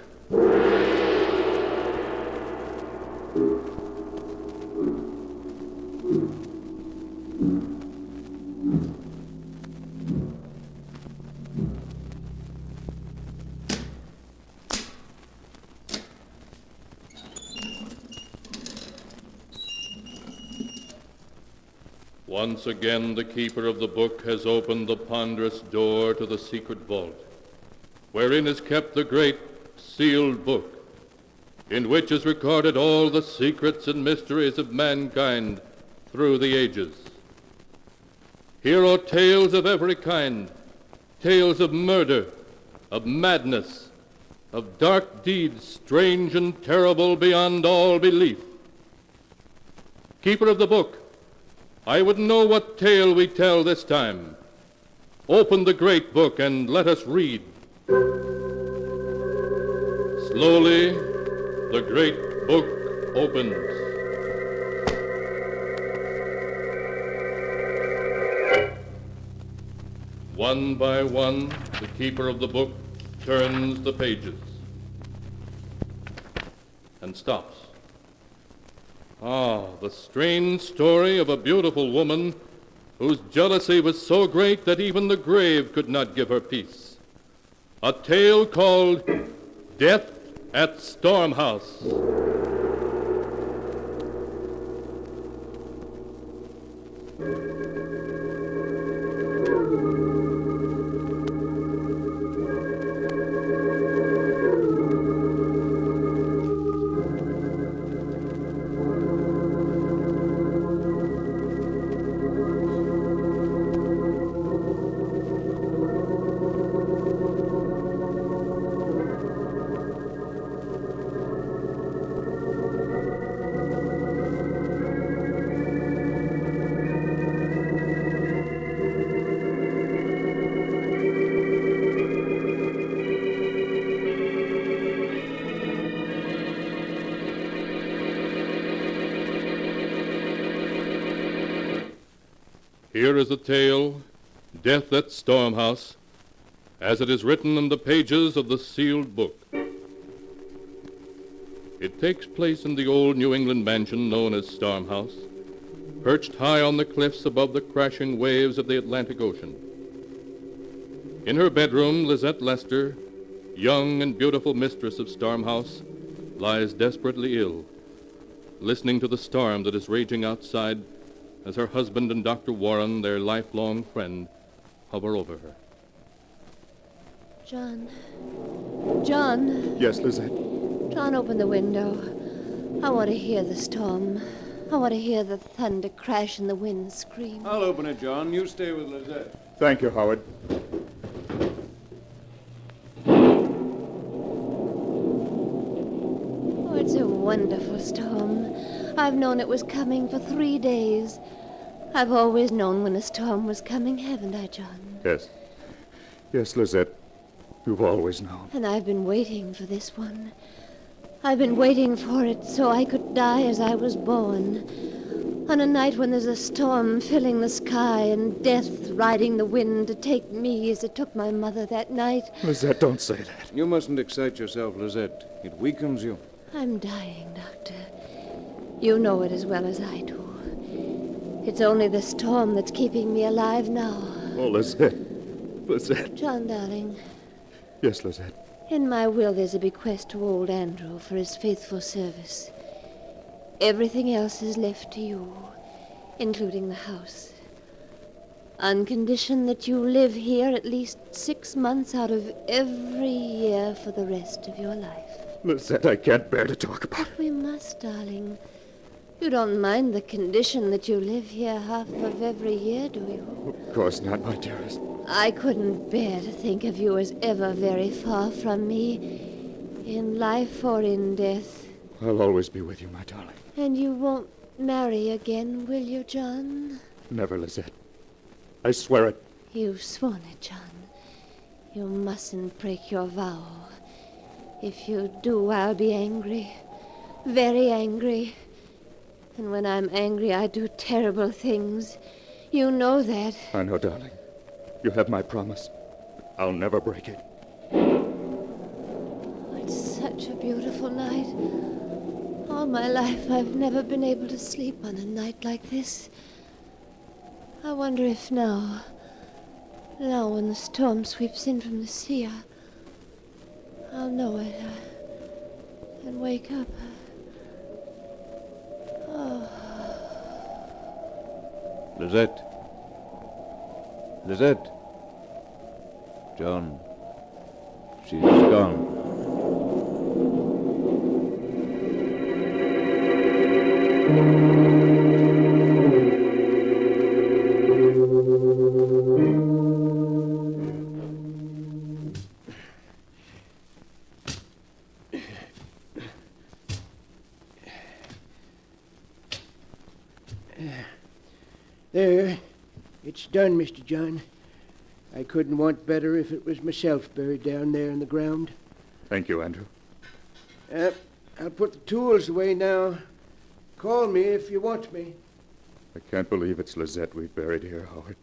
Speaker 5: Once again, the keeper of the book has opened the ponderous door to the secret vault, wherein is kept the great sealed book, in which is recorded all the secrets and mysteries of mankind through the ages. Here are tales of every kind, tales of murder, of madness, of dark deeds strange and terrible beyond all belief. Keeper of the book, I would know what tale we tell this time. Open the great book and let us read. Slowly, the great book opens. One by one, the keeper of the book turns the pages and stops. Ah, the strange story of a beautiful woman whose jealousy was so great that even the grave could not give her peace. A tale called Death at Stormhouse. Here is a tale, Death at Storm House, as it is written in the pages of the sealed book. It takes place in the old New England mansion known as Storm House, perched high on the cliffs above the crashing waves of the Atlantic Ocean. In her bedroom, Lizette Lester, young and beautiful mistress of Storm House, lies desperately ill, listening to the storm that is raging outside as her husband and Dr. Warren, their lifelong friend, hover over her.
Speaker 9: John. John.
Speaker 11: Yes, Lizette.
Speaker 9: John, open the window. I want to hear the storm. I want to hear the thunder crash and the wind scream.
Speaker 12: I'll open it, John. You stay with Lizette.
Speaker 11: Thank you, Howard.
Speaker 9: Oh, it's a wonderful storm. I've known it was coming for 3 days. I've always known when a storm was coming, haven't I, John?
Speaker 11: Yes. Yes, Lizette. You've always known.
Speaker 9: And I've been waiting for this one. I've been waiting for it so I could die as I was born. On a night when there's a storm filling the sky and death riding the wind to take me as it took my mother that night.
Speaker 11: Lizette, don't say that.
Speaker 12: You mustn't excite yourself, Lizette. It weakens you.
Speaker 9: I'm dying, Doctor. You know it as well as I do. It's only the storm that's keeping me alive now.
Speaker 11: Oh, Lizette. Lizette.
Speaker 9: John, darling,
Speaker 11: Yes, Lizette.
Speaker 9: in my will there's a bequest to old Andrew for his faithful service. Everything else is left to you, including the house. On condition that you live here at least 6 months out of every year for the rest of your life.
Speaker 11: Lizette, I can't bear to talk about it.
Speaker 9: We must, darling. You don't mind the condition that you live here half of every year, do you?
Speaker 11: Of course not, my dearest.
Speaker 9: I couldn't bear to think of you as ever very far from me, in life or in death.
Speaker 11: I'll always be with you, my darling.
Speaker 9: And you won't marry again, will you, John?
Speaker 11: Never, Lizette. I swear it.
Speaker 9: You've sworn it, John. You mustn't break your vow. If you do, I'll be angry. Very angry. And when I'm angry, I do terrible things. You know that.
Speaker 11: I know, darling. You have my promise. I'll never break it.
Speaker 9: It's such a beautiful night. All my life, I've never been able to sleep on a night like this. I wonder if now when the storm sweeps in from the sea, I'll know it and wake up. Oh.
Speaker 12: Lizette. Lizette. John. She's gone.
Speaker 16: There. It's done, Mr. John. I couldn't want better if it was myself buried down there in the ground.
Speaker 11: Thank you, Andrew.
Speaker 16: I'll put the tools away now. Call me if you want me.
Speaker 11: I can't believe it's Lizette we've buried here, Howard.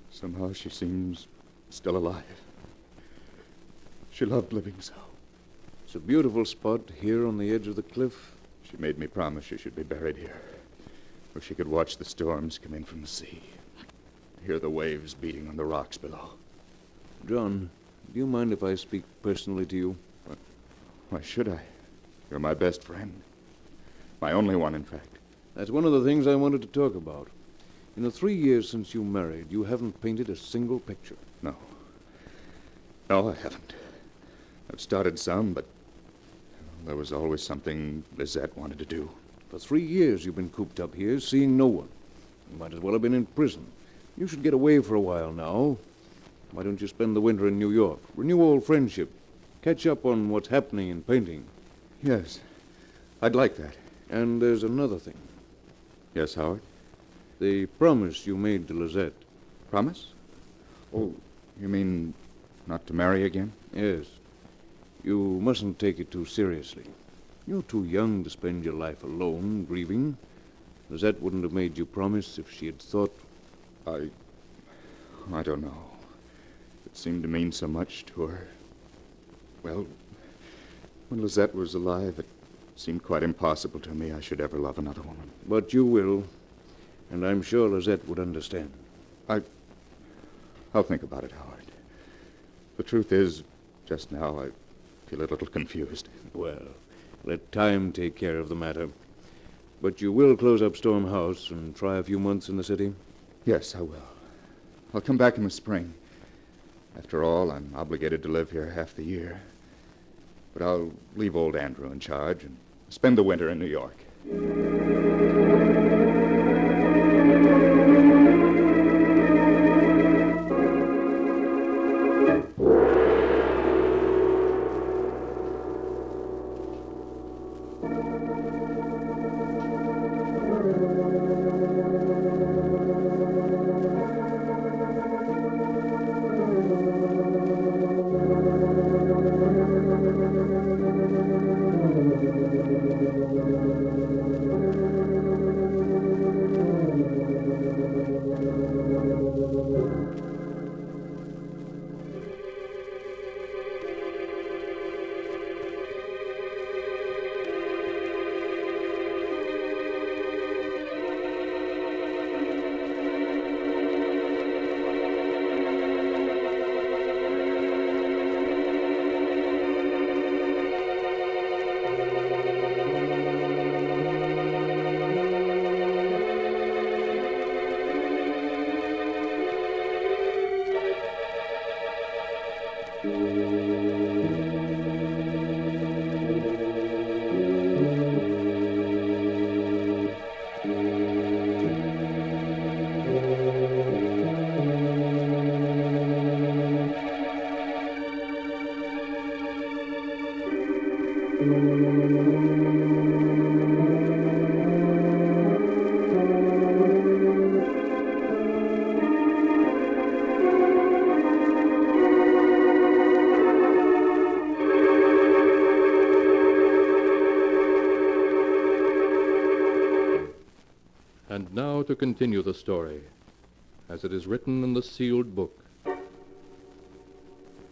Speaker 11: Somehow she seems still alive. She loved living so.
Speaker 12: It's a beautiful spot here on the edge of the cliff.
Speaker 11: She made me promise she should be buried here, where she could watch the storms come in from the sea, hear the waves beating on the rocks below.
Speaker 12: John, do you mind if I speak personally to you?
Speaker 11: Why should I? You're my best friend. My only one, in fact.
Speaker 12: That's one of the things I wanted to talk about. In the 3 years since you married, you haven't painted a single picture.
Speaker 11: No. No, I haven't. I've started some, but there was always something Lizette wanted to do.
Speaker 12: For 3 years you've been cooped up here, seeing no one. You might as well have been in prison. You should get away for a while now. Why don't you spend the winter in New York? Renew old friendship. Catch up on what's happening in painting.
Speaker 11: Yes, I'd like that.
Speaker 12: And there's another thing.
Speaker 11: Yes, Howard?
Speaker 12: The promise you made to Lizette.
Speaker 11: Promise? Oh, you mean not to marry again?
Speaker 12: Yes. You mustn't take it too seriously. You're too young to spend your life alone, grieving. Lizette wouldn't have made you promise if she had thought
Speaker 11: I don't know. It seemed to mean so much to her. Well, when Lizette was alive, it seemed quite impossible to me I should ever love another woman.
Speaker 12: But you will, and I'm sure Lizette would understand.
Speaker 11: I'll think about it, Howard. The truth is, just now I feel a little confused.
Speaker 12: Well, let time take care of the matter. But you will close up Storm House and try a few months in the city?
Speaker 11: Yes, I will. I'll come back in the spring. After all, I'm obligated to live here half the year. But I'll leave old Andrew in charge and spend the winter in New York.
Speaker 5: And now to continue the story, as it is written in the sealed book.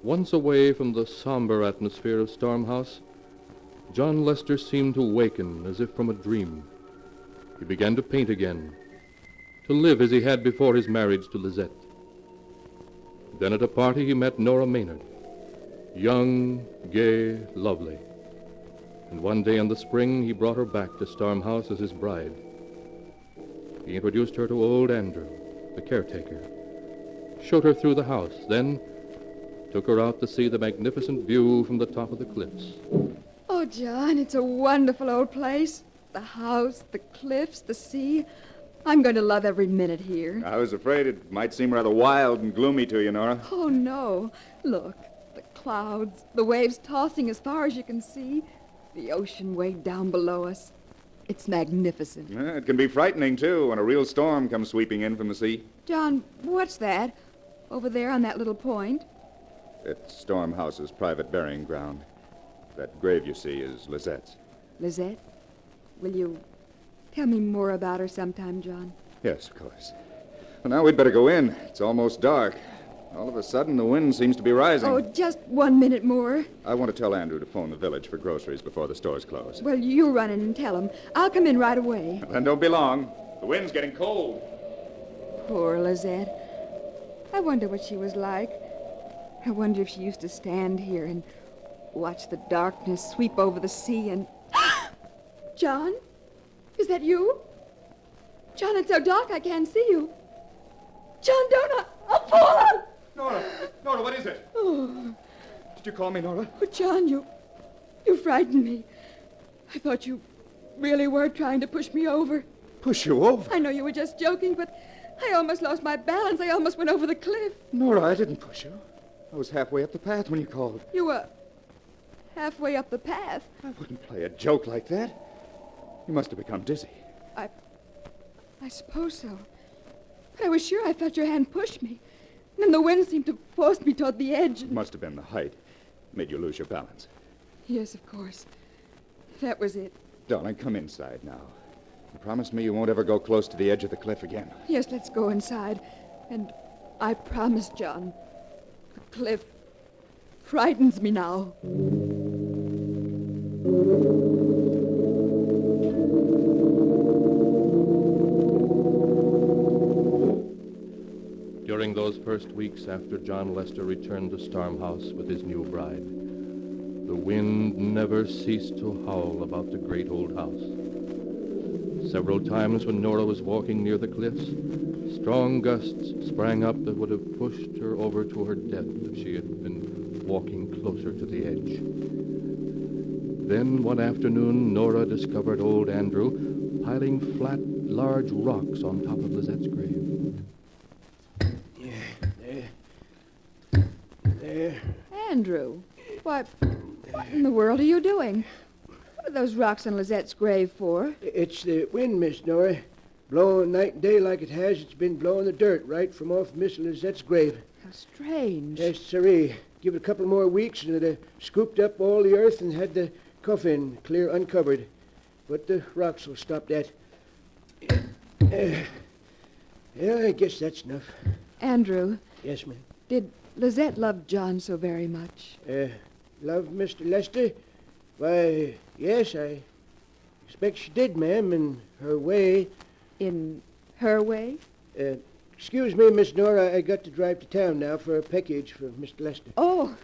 Speaker 5: Once away from the somber atmosphere of Storm House, John Lester seemed to waken as if from a dream. He began to paint again, to live as he had before his marriage to Lizette. Then at a party he met Nora Maynard, young, gay, lovely. And one day in the spring he brought her back to Storm House as his bride. He introduced her to old Andrew, the caretaker, showed her through the house, then took her out to see the magnificent view from the top of the cliffs.
Speaker 13: Oh, John, it's a wonderful old place. The house, the cliffs, the sea. I'm going to love every minute here.
Speaker 11: I was afraid it might seem rather wild and gloomy to you, Nora.
Speaker 13: Oh, no. Look, the clouds, the waves tossing as far as you can see, the ocean way down below us. It's magnificent.
Speaker 11: Yeah, it can be frightening, too, when a real storm comes sweeping in from the sea.
Speaker 13: John, what's that? Over there on that little point?
Speaker 11: It's Storm House's private burying ground. That grave you see is Lizette's.
Speaker 13: Lizette? Will you tell me more about her sometime, John?
Speaker 11: Yes, of course. Well, now we'd better go in. It's almost dark. All of a sudden, the wind seems to be rising.
Speaker 13: Oh, just 1 minute more.
Speaker 11: I want to tell Andrew to phone the village for groceries before the stores close.
Speaker 13: Well, you run in and tell him. I'll come in right away.
Speaker 11: Then don't be long. The wind's getting cold.
Speaker 13: Poor Lizette. I wonder what she was like. I wonder if she used to stand here and watch the darkness sweep over the sea and... John? Is that you? John, it's so dark I can't see you. John, don't I'll fall!
Speaker 11: Nora, what is it?
Speaker 13: Oh.
Speaker 11: Did you call me, Nora?
Speaker 13: Oh, John, you frightened me. I thought you really were trying to push me over.
Speaker 11: Push you over?
Speaker 13: I know you were just joking, but I almost lost my balance. I almost went over the cliff.
Speaker 11: Nora, I didn't push you. I was halfway up the path when you called.
Speaker 13: You were halfway up the path.
Speaker 11: I wouldn't play a joke like that. You must have become dizzy.
Speaker 13: I suppose so. But I was sure I felt your hand push me. And then the wind seemed to force me toward the edge.
Speaker 11: It must have been the height. Made you lose your balance.
Speaker 13: Yes, of course. That was it.
Speaker 11: Darling, come inside now. You promise me you won't ever go close to the edge of the cliff again.
Speaker 13: Yes, let's go inside. And I promise, John, the cliff frightens me now.
Speaker 5: During those first weeks after John Lester returned to Storm House with his new bride, the wind never ceased to howl about the great old house. Several times when Nora was walking near the cliffs, strong gusts sprang up that would have pushed her over to her death if she had been walking closer to the edge. Then one afternoon, Nora discovered old Andrew piling flat, large rocks on top of Lizette's grave.
Speaker 16: There.
Speaker 13: Andrew, what in the world are you doing? What are those rocks on Lizette's grave for?
Speaker 16: It's the wind, Miss Nora. Blowing night and day like it has, it's been blowing the dirt right from off Miss Lizette's grave.
Speaker 13: How strange.
Speaker 16: Yes, sirree. Give it a couple more weeks and it'd have scooped up all the earth and had the coffin clear uncovered. But the rocks will stop that. Yeah, I guess that's enough.
Speaker 13: Andrew.
Speaker 16: Yes, ma'am.
Speaker 13: Did Lizette love John so very much?
Speaker 16: Love Mr. Lester? Why, yes, I expect she did, ma'am, in her way.
Speaker 13: In her way?
Speaker 16: Excuse me, Miss Nora, I got to drive to town now for a package for Mr. Lester.
Speaker 13: Oh,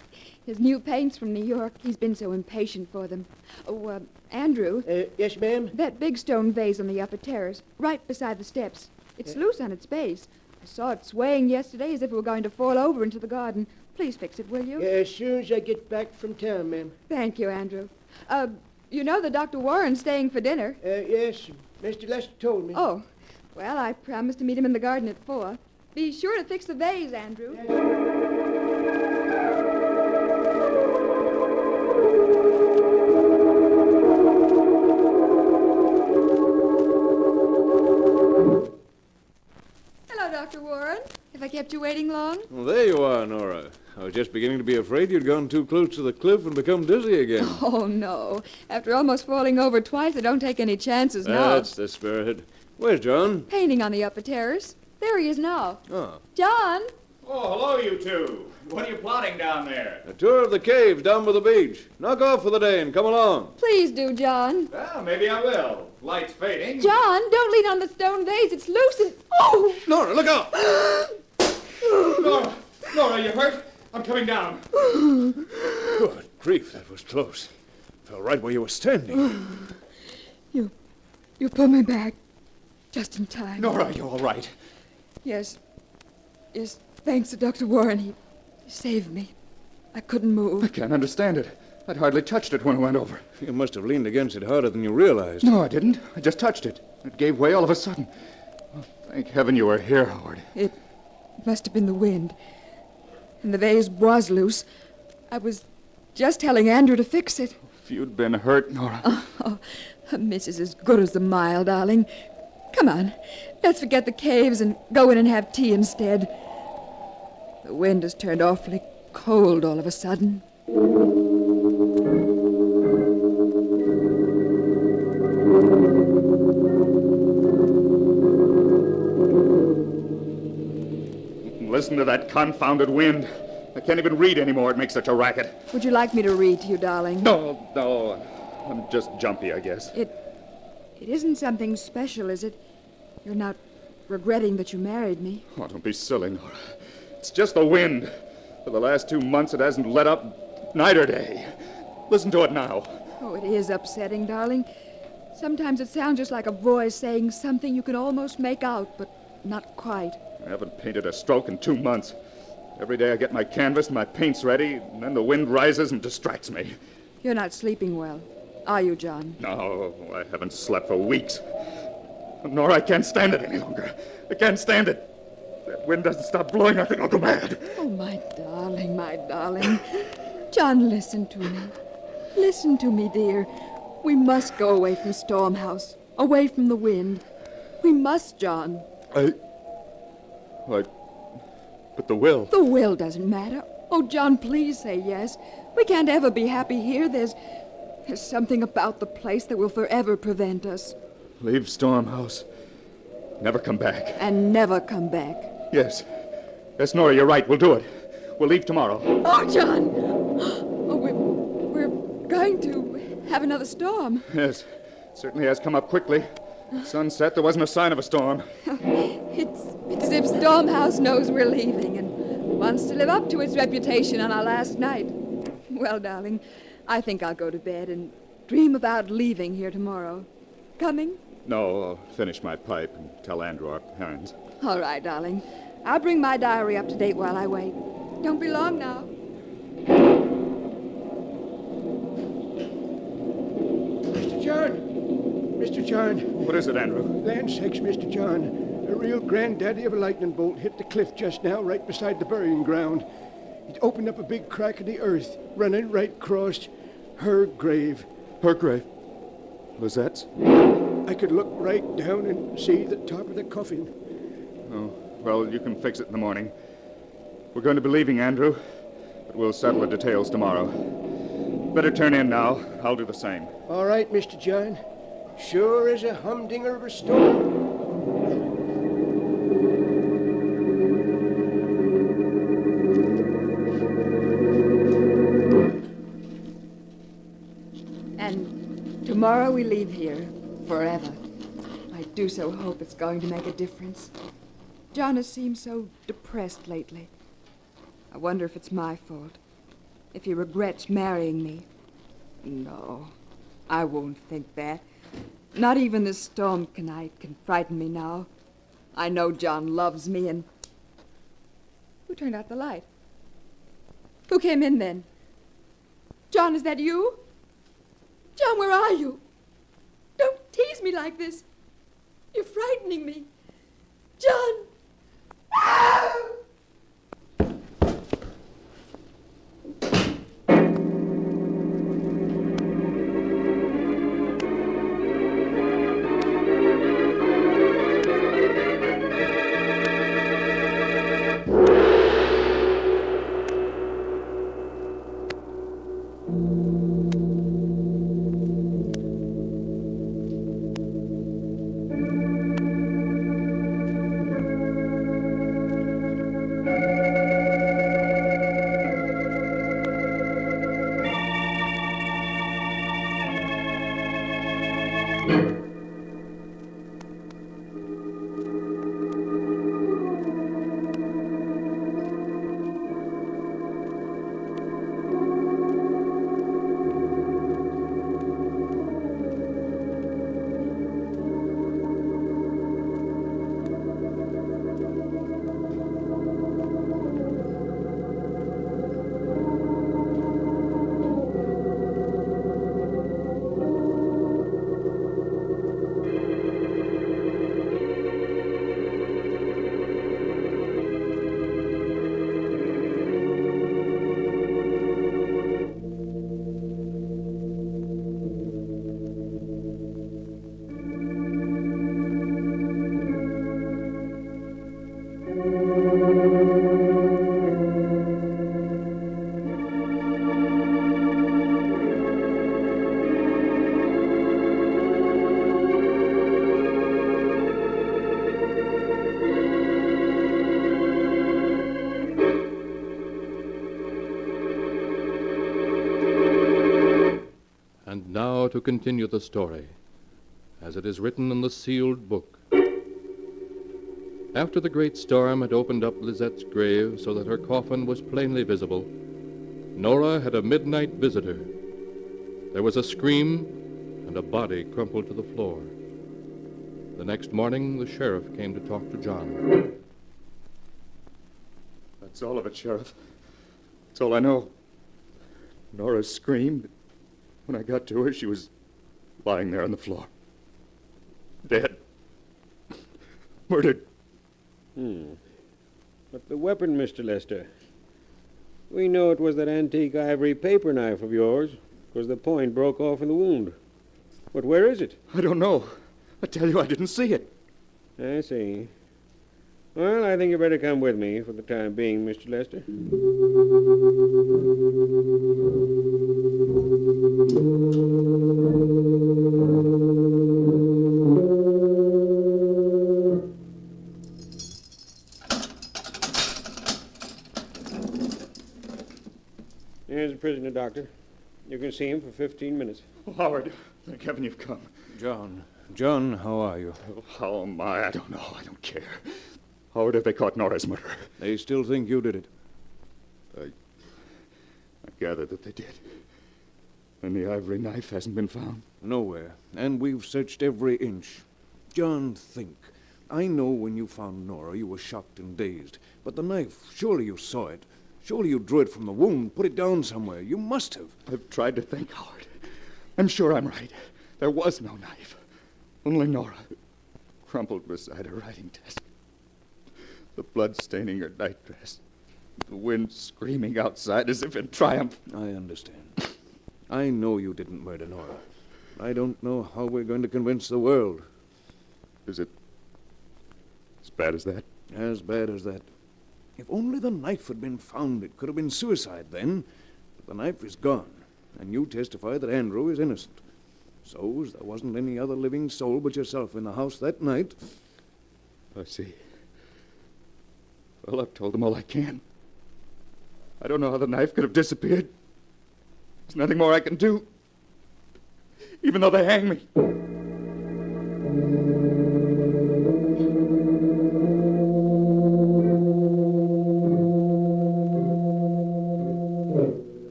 Speaker 13: his new paints from New York. He's been so impatient for them. Oh, Andrew.
Speaker 16: Yes, ma'am?
Speaker 13: That big stone vase on the upper terrace, right beside the steps. It's loose on its base. I saw it swaying yesterday as if it were going to fall over into the garden. Please fix it, will you?
Speaker 16: As soon as I get back from town, ma'am.
Speaker 13: Thank you, Andrew. You know that Dr. Warren's staying for dinner?
Speaker 16: Yes, Mr. Lester told me.
Speaker 13: Oh, well, I promised to meet him in the garden at 4. Be sure to fix the vase, Andrew. Hello, Dr. Warren. Have I kept you waiting long?
Speaker 12: Well, there you are, Nora. I was just beginning to be afraid you'd gone too close to the cliff and become dizzy again.
Speaker 13: Oh, no. After almost falling over twice, I don't take any chances now.
Speaker 12: That's the spirit. Where's John?
Speaker 13: Painting on the upper terrace. There he is now.
Speaker 12: Oh.
Speaker 13: John!
Speaker 14: Oh, hello, you two. What are you plotting down there?
Speaker 12: A tour of the caves down by the beach. Knock off for the day and come along.
Speaker 13: Please do, John.
Speaker 14: Well, maybe I will. Light's fading.
Speaker 13: John, don't lean on the stone vase. It's loose and... Oh!
Speaker 12: Nora, look out!
Speaker 14: Nora, you hurt? I'm coming down.
Speaker 12: Good grief, that was close. Fell right where you were standing.
Speaker 13: You pulled me back just in time.
Speaker 14: Nora, you all right?
Speaker 13: Yes. Yes, thanks to Dr. Warren. He saved me. I couldn't move.
Speaker 11: I can't understand it. I'd hardly touched it when I went over.
Speaker 12: You must have leaned against it harder than you realized.
Speaker 11: No, I didn't. I just touched it. It gave way all of a sudden. Oh, thank heaven you were here, Howard.
Speaker 13: It must have been the wind. And the vase was loose. I was just telling Andrew to fix it.
Speaker 11: If you'd been hurt, Nora.
Speaker 13: Oh, a miss is as good as a mile, darling. Come on. Let's forget the caves and go in and have tea instead. The wind has turned awfully cold all of a sudden.
Speaker 11: Listen to that confounded wind. I can't even read anymore. It makes such a racket.
Speaker 13: Would you like me to read to you, darling?
Speaker 11: No. I'm just jumpy, I guess.
Speaker 13: It isn't something special, is it? You're not regretting that you married me?
Speaker 11: Oh, don't be silly, Nora. It's just the wind. For the last 2 months, it hasn't let up night or day. Listen to it now.
Speaker 13: Oh, it is upsetting, darling. Sometimes it sounds just like a voice saying something you can almost make out, but not quite.
Speaker 11: I haven't painted a stroke in 2 months. Every day I get my canvas and my paints ready, and then the wind rises and distracts me.
Speaker 13: You're not sleeping well, are you, John?
Speaker 11: No, I haven't slept for weeks. Nora, I can't stand it any longer. I can't stand it. If that wind doesn't stop blowing, I think I'll go mad.
Speaker 13: Oh, my darling, my darling. John, listen to me. Listen to me, dear. We must go away from Storm House, away from the wind. We must, John.
Speaker 11: But the will.
Speaker 13: The will doesn't matter. Oh, John, please say yes. We can't ever be happy here. There's something about the place that will forever prevent us.
Speaker 11: Leave Storm House. Never come back.
Speaker 13: And never come back.
Speaker 11: Yes. Yes, Nora, you're right. We'll do it. We'll leave tomorrow.
Speaker 13: Oh, John! Oh, we're going to have another storm.
Speaker 11: Yes. It certainly has come up quickly. Sunset, there wasn't a sign of a storm.
Speaker 13: It's as if Stormhouse knows we're leaving and wants to live up to its reputation on our last night. Well, darling, I think I'll go to bed and dream about leaving here tomorrow. Coming?
Speaker 11: No, I'll finish my pipe and tell Andrew our plans.
Speaker 13: All right, darling. I'll bring my diary up to date while I wait. Don't be long now.
Speaker 16: Mr. John! Mr. John!
Speaker 11: What is it, Andrew?
Speaker 16: Land sakes, Mr. John. A real granddaddy of a lightning bolt hit the cliff just now, right beside the burying ground. It opened up a big crack in the earth, running right across her grave.
Speaker 11: Her grave? Lizette's?
Speaker 16: I could look right down and see the top of the coffin.
Speaker 11: Oh, well, you can fix it in the morning. We're going to be leaving, Andrew, but we'll settle the details tomorrow. Better turn in now. I'll do the same.
Speaker 16: All right, Mr. John. Sure is a humdinger of a storm.
Speaker 13: And tomorrow we leave here forever. I do so hope it's going to make a difference. John has seemed so depressed lately. I wonder if it's my fault. If he regrets marrying me. No, I won't think that. Not even this storm tonight can frighten me now. I know John loves me and... Who turned out the light? Who came in then? John, is that you? John, where are you? Don't tease me like this. You're frightening me. John! Ah!
Speaker 5: Now to continue the story, as it is written in the sealed book. After the great storm had opened up Lizette's grave so that her coffin was plainly visible, Nora had a midnight visitor. There was a scream, and a body crumpled to the floor. The next morning, the sheriff came to talk to John.
Speaker 11: That's all of it, Sheriff. That's all I know. Nora screamed. When I got to her, she was lying there on the floor. Dead. Murdered.
Speaker 15: But the weapon, Mr. Lester. We know it was that antique ivory paper knife of yours, because the point broke off in the wound. But where is it?
Speaker 11: I don't know. I tell you, I didn't see it.
Speaker 15: I see. Well, I think you better come with me for the time being, Mr. Lester. prisoner, Doctor. You can see him for 15 minutes.
Speaker 11: Oh, Howard, thank heaven you've come.
Speaker 12: John, how are you?
Speaker 11: How am I? I don't know. I don't care. Howard, have they caught Nora's murderer?
Speaker 12: They still think you did it.
Speaker 11: I gather that they did. And the ivory knife hasn't been found?
Speaker 12: Nowhere. And we've searched every inch. John, think. I know when you found Nora, you were shocked and dazed. But the knife, surely you saw it. Surely you drew it from the wound, put it down somewhere. You must have.
Speaker 11: I've tried to think, Howard. I'm sure I'm right. There was no knife. Only Nora, crumpled beside her writing desk. The blood staining her nightdress. The wind screaming outside as if in triumph.
Speaker 12: I understand. I know you didn't murder Nora. I don't know how we're going to convince the world.
Speaker 11: Is it as bad as that?
Speaker 12: As bad as that. If only the knife had been found, it could have been suicide then. But the knife is gone, and you testify that Andrew is innocent. So, as there wasn't any other living soul but yourself in the house that night...
Speaker 11: I see. Well, I've told them all I can. I don't know how the knife could have disappeared. There's nothing more I can do. Even though they hang me.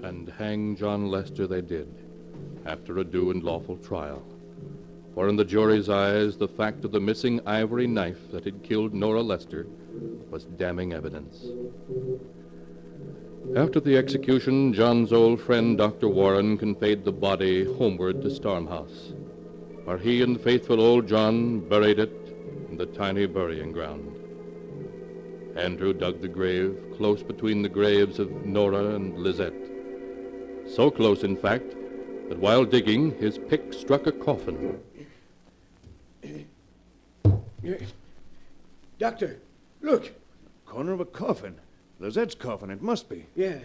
Speaker 5: And hang John Lester they did, after a due and lawful trial. For in the jury's eyes, the fact of the missing ivory knife that had killed Nora Lester was damning evidence. After the execution, John's old friend, Dr. Warren, conveyed the body homeward to Stormhouse, where he and faithful old John buried it in the tiny burying ground. Andrew dug the grave close between the graves of Nora and Lizette. So close, in fact, that while digging, his pick struck a coffin.
Speaker 16: Doctor, look.
Speaker 12: Corner of a coffin. Lizette's coffin, it must be.
Speaker 16: Yes.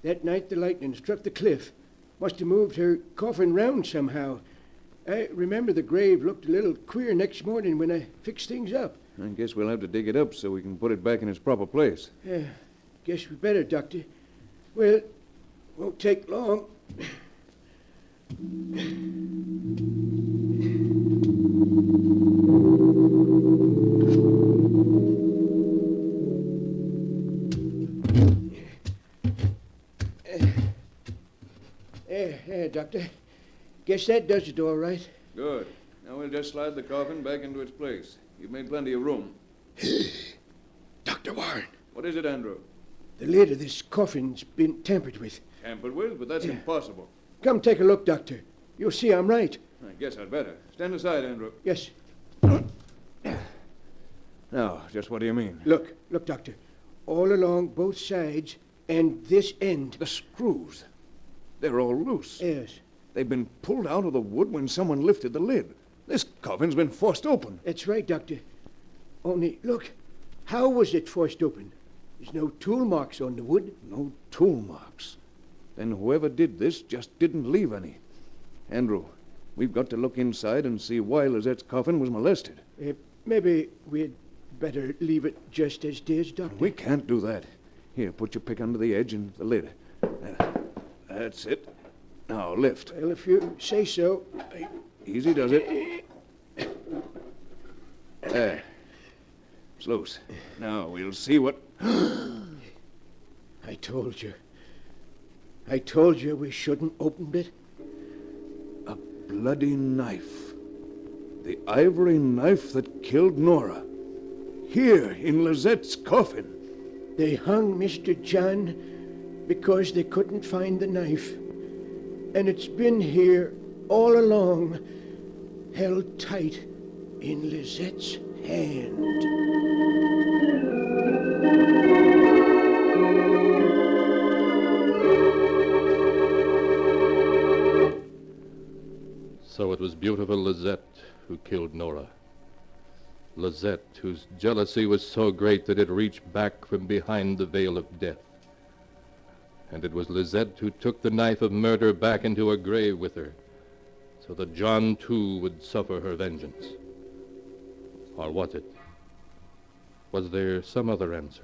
Speaker 16: That night the lightning struck the cliff. Must have moved her coffin round somehow. I remember the grave looked a little queer next morning when I fixed things up.
Speaker 12: I guess we'll have to dig it up so we can put it back in its proper place.
Speaker 16: Yeah, guess we better, Doctor. Well, won't take long. There, Doctor. Guess that does it all right.
Speaker 12: Good. Now we'll just slide the coffin back into its place. You've made plenty of room.
Speaker 16: Dr. Warren.
Speaker 12: What is it, Andrew?
Speaker 16: The lid of this coffin's been tampered with.
Speaker 12: Tampered with? But that's impossible.
Speaker 16: Come take a look, Doctor. You'll see I'm right.
Speaker 12: I guess I'd better. Stand aside, Andrew.
Speaker 16: Yes.
Speaker 12: Now, just what do you mean?
Speaker 16: Look, Doctor. All along both sides and this end.
Speaker 12: The screws. They're all loose.
Speaker 16: Yes.
Speaker 12: They've been pulled out of the wood when someone lifted the lid. This coffin's been forced open.
Speaker 16: That's right, Doctor. Only, look, how was it forced open? There's no tool marks on the wood.
Speaker 12: No tool marks. Then whoever did this just didn't leave any. Andrew, we've got to look inside and see why Lizette's coffin was molested.
Speaker 16: Maybe we'd better leave it just as it is, Doctor.
Speaker 12: We can't do that. Here, put your pick under the edge and the lid. That's it. Now, lift.
Speaker 16: Well, if you say so.
Speaker 12: Easy does it. There. It's loose. Now, we'll see what...
Speaker 16: I told you. I told you we shouldn't open it.
Speaker 12: A bloody knife. The ivory knife that killed Nora. Here, in Lizette's coffin.
Speaker 16: They hung Mr. John because they couldn't find the knife. And it's been here all along, held tight in Lizette's hand.
Speaker 5: So it was beautiful Lizette who killed Nora. Lizette, whose jealousy was so great that it reached back from behind the veil of death. And it was Lizette who took the knife of murder back into her grave with her, so that John, too, would suffer her vengeance. Or was it? Was there some other answer?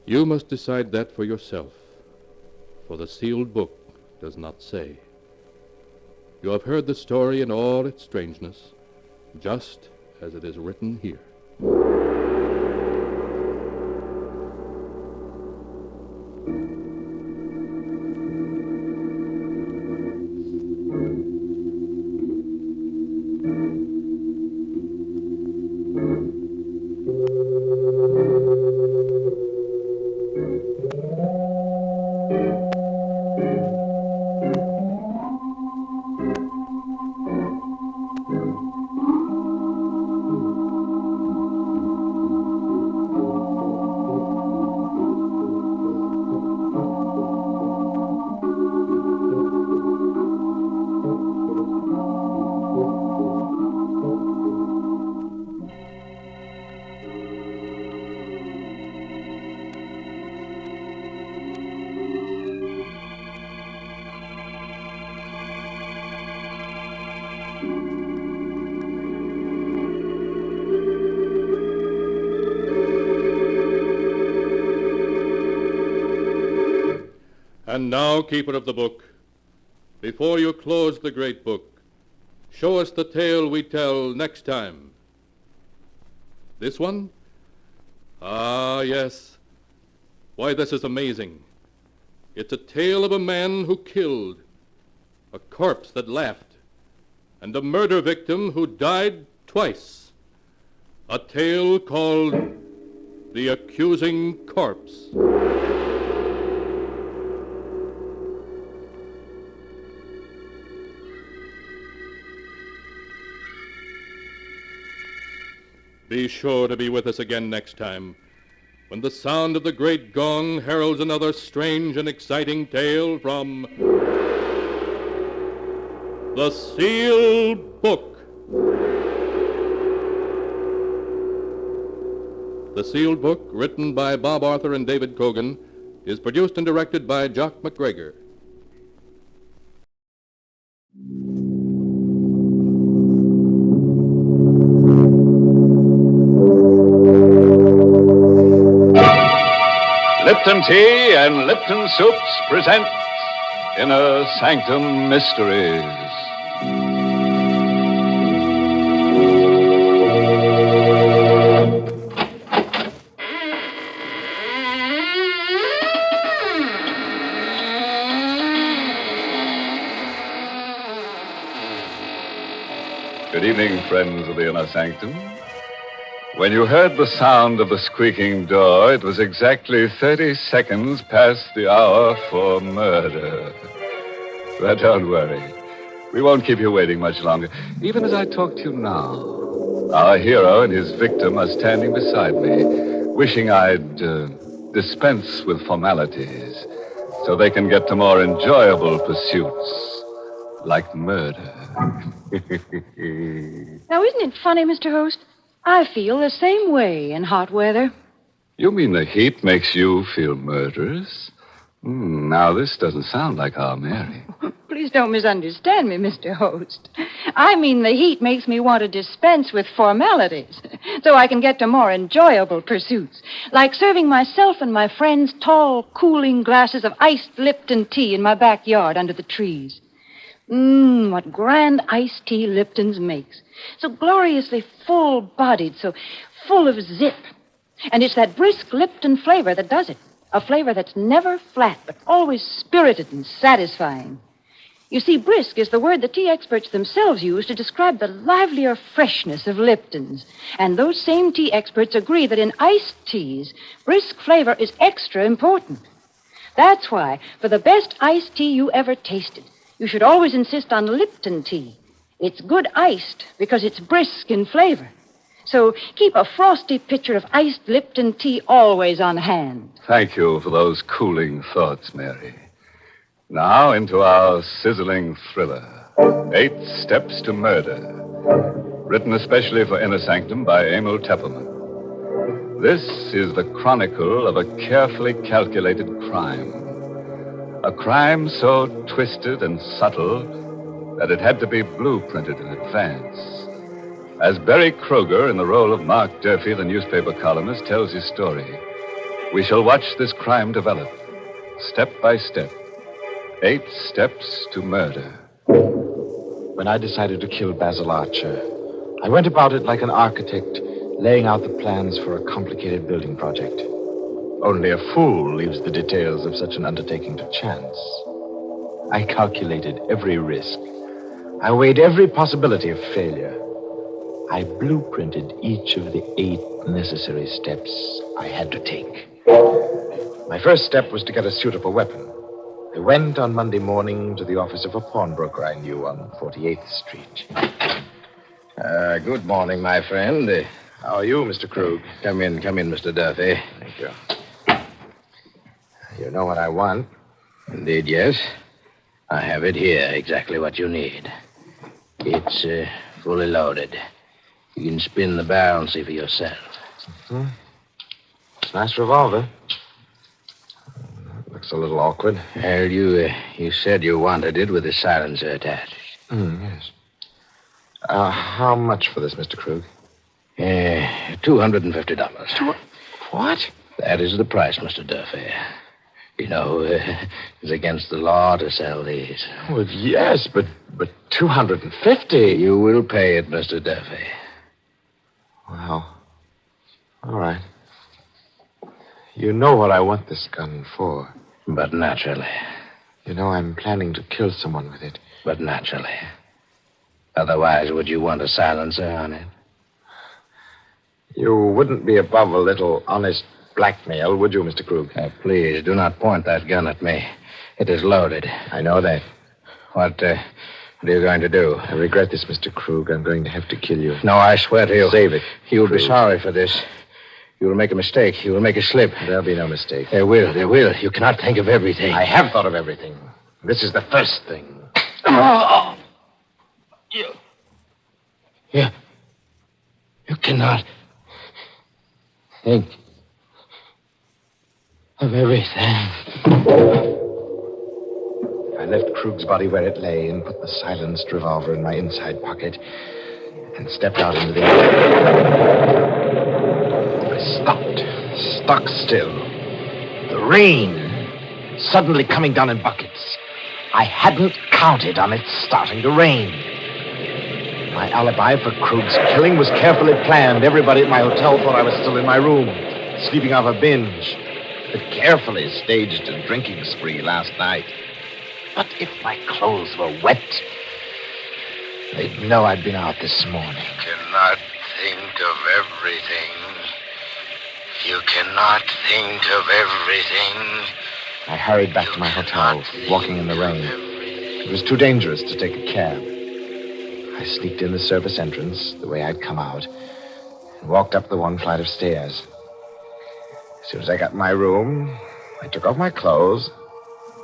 Speaker 5: You must decide that for yourself, for the sealed book does not say. You have heard the story in all its strangeness, just as it is written here. And now, keeper of the book, before you close the great book, show us the tale we tell next time. This one? Ah, yes. Why, this is amazing. It's a tale of a man who killed, a corpse that laughed, and a murder victim who died twice. A tale called The Accusing Corpse. Be sure to be with us again next time, when the sound of the great gong heralds another strange and exciting tale from The Sealed Book. The Sealed Book, written by Bob Arthur and David Cogan, is produced and directed by Jock McGregor.
Speaker 1: Lipton Tea and Lipton Soups present Inner Sanctum Mysteries. Good evening, friends of the Inner Sanctum. When you heard the sound of the squeaking door, it was exactly 30 seconds past the hour for murder. But don't worry. We won't keep you waiting much longer. Even as I talk to you now, our hero and his victim are standing beside me, wishing I'd dispense with formalities so they can get to more enjoyable pursuits, like murder.
Speaker 10: Now, isn't it funny, Mr. Host? I feel the same way in hot weather.
Speaker 1: You mean the heat makes you feel murderous? Now, this doesn't sound like our Mary.
Speaker 10: Please don't misunderstand me, Mr. Host. I mean the heat makes me want to dispense with formalities so I can get to more enjoyable pursuits, like serving myself and my friends tall, cooling glasses of iced Lipton tea in my backyard under the trees. What grand iced tea Lipton's makes. So gloriously full-bodied, so full of zip. And it's that brisk Lipton flavor that does it. A flavor that's never flat, but always spirited and satisfying. You see, brisk is the word the tea experts themselves use to describe the livelier freshness of Lipton's. And those same tea experts agree that in iced teas, brisk flavor is extra important. That's why, for the best iced tea you ever tasted, you should always insist on Lipton tea. It's good iced because it's brisk in flavor. So keep a frosty pitcher of iced Lipton tea always on hand.
Speaker 1: Thank you for those cooling thoughts, Mary. Now into our sizzling thriller, 8 Steps to Murder, written especially for Inner Sanctum by Emil Tepperman. This is the chronicle of a carefully calculated crime. A crime so twisted and subtle that it had to be blueprinted in advance. As Barry Kroger, in the role of Mark Durfee, the newspaper columnist, tells his story, We shall watch this crime develop, step by step. 8 steps to murder.
Speaker 17: When I decided to kill Basil Archer, I went about it like an architect, laying out the plans for a complicated building project. Only a fool leaves the details of such an undertaking to chance. I calculated every risk. I weighed every possibility of failure. I blueprinted each of the 8 necessary steps I had to take. My first step was to get a suitable weapon. I went on Monday morning to the office of a pawnbroker I knew on 48th Street.
Speaker 18: Good morning, my friend.
Speaker 17: How are you, Mr. Krug?
Speaker 18: Come in, Mr. Duffy.
Speaker 17: Thank you. You know what I want?
Speaker 18: Indeed, yes. I have it here, exactly what you need. It's fully loaded. You can spin the barrel and see for yourself.
Speaker 17: Mm-hmm. It's a nice revolver. Looks a little awkward.
Speaker 18: Well, you said you wanted it with a silencer attached.
Speaker 17: Yes. How much for this, Mr. Krug?
Speaker 18: $250.
Speaker 17: What?
Speaker 18: That is the price, Mr. Duffy. You know, it's against the law to sell these.
Speaker 17: Well, yes, but $250.
Speaker 18: You will pay it, Mr. Duffy.
Speaker 17: Well, all right. You know what I want this gun for.
Speaker 18: But naturally.
Speaker 17: You know I'm planning to kill someone with it.
Speaker 18: But naturally. Otherwise, would you want a silencer on it?
Speaker 17: You wouldn't be above a little honest blackmail, would you, Mr. Krug?
Speaker 18: Please, do not point that gun at me. It is loaded.
Speaker 17: I know that.
Speaker 18: What are you going to do?
Speaker 17: I regret this, Mr. Krug. I'm going to have to kill you.
Speaker 18: No, I swear to you.
Speaker 17: Save it.
Speaker 18: You'll be sorry for this. You will make a mistake. You will make a slip.
Speaker 17: There'll be no mistake.
Speaker 18: There will. You cannot think of everything.
Speaker 17: I have thought of everything. This is the first thing.
Speaker 18: You cannot think of everything.
Speaker 17: I left Krug's body where it lay and put the silenced revolver in my inside pocket and stepped out into the air. I stopped, stuck still. The rain suddenly coming down in buckets. I hadn't counted on it starting to rain. My alibi for Krug's killing was carefully planned. Everybody at my hotel thought I was still in my room, sleeping off a binge. But carefully staged a drinking spree last night. But if my clothes were wet, they'd know I'd been out this morning.
Speaker 18: You cannot think of everything. You cannot think of everything.
Speaker 17: I hurried back to my hotel, walking in the rain. It was too dangerous to take a cab. I sneaked in the service entrance, the way I'd come out, and walked up the one flight of stairs. As soon as I got in my room, I took off my clothes,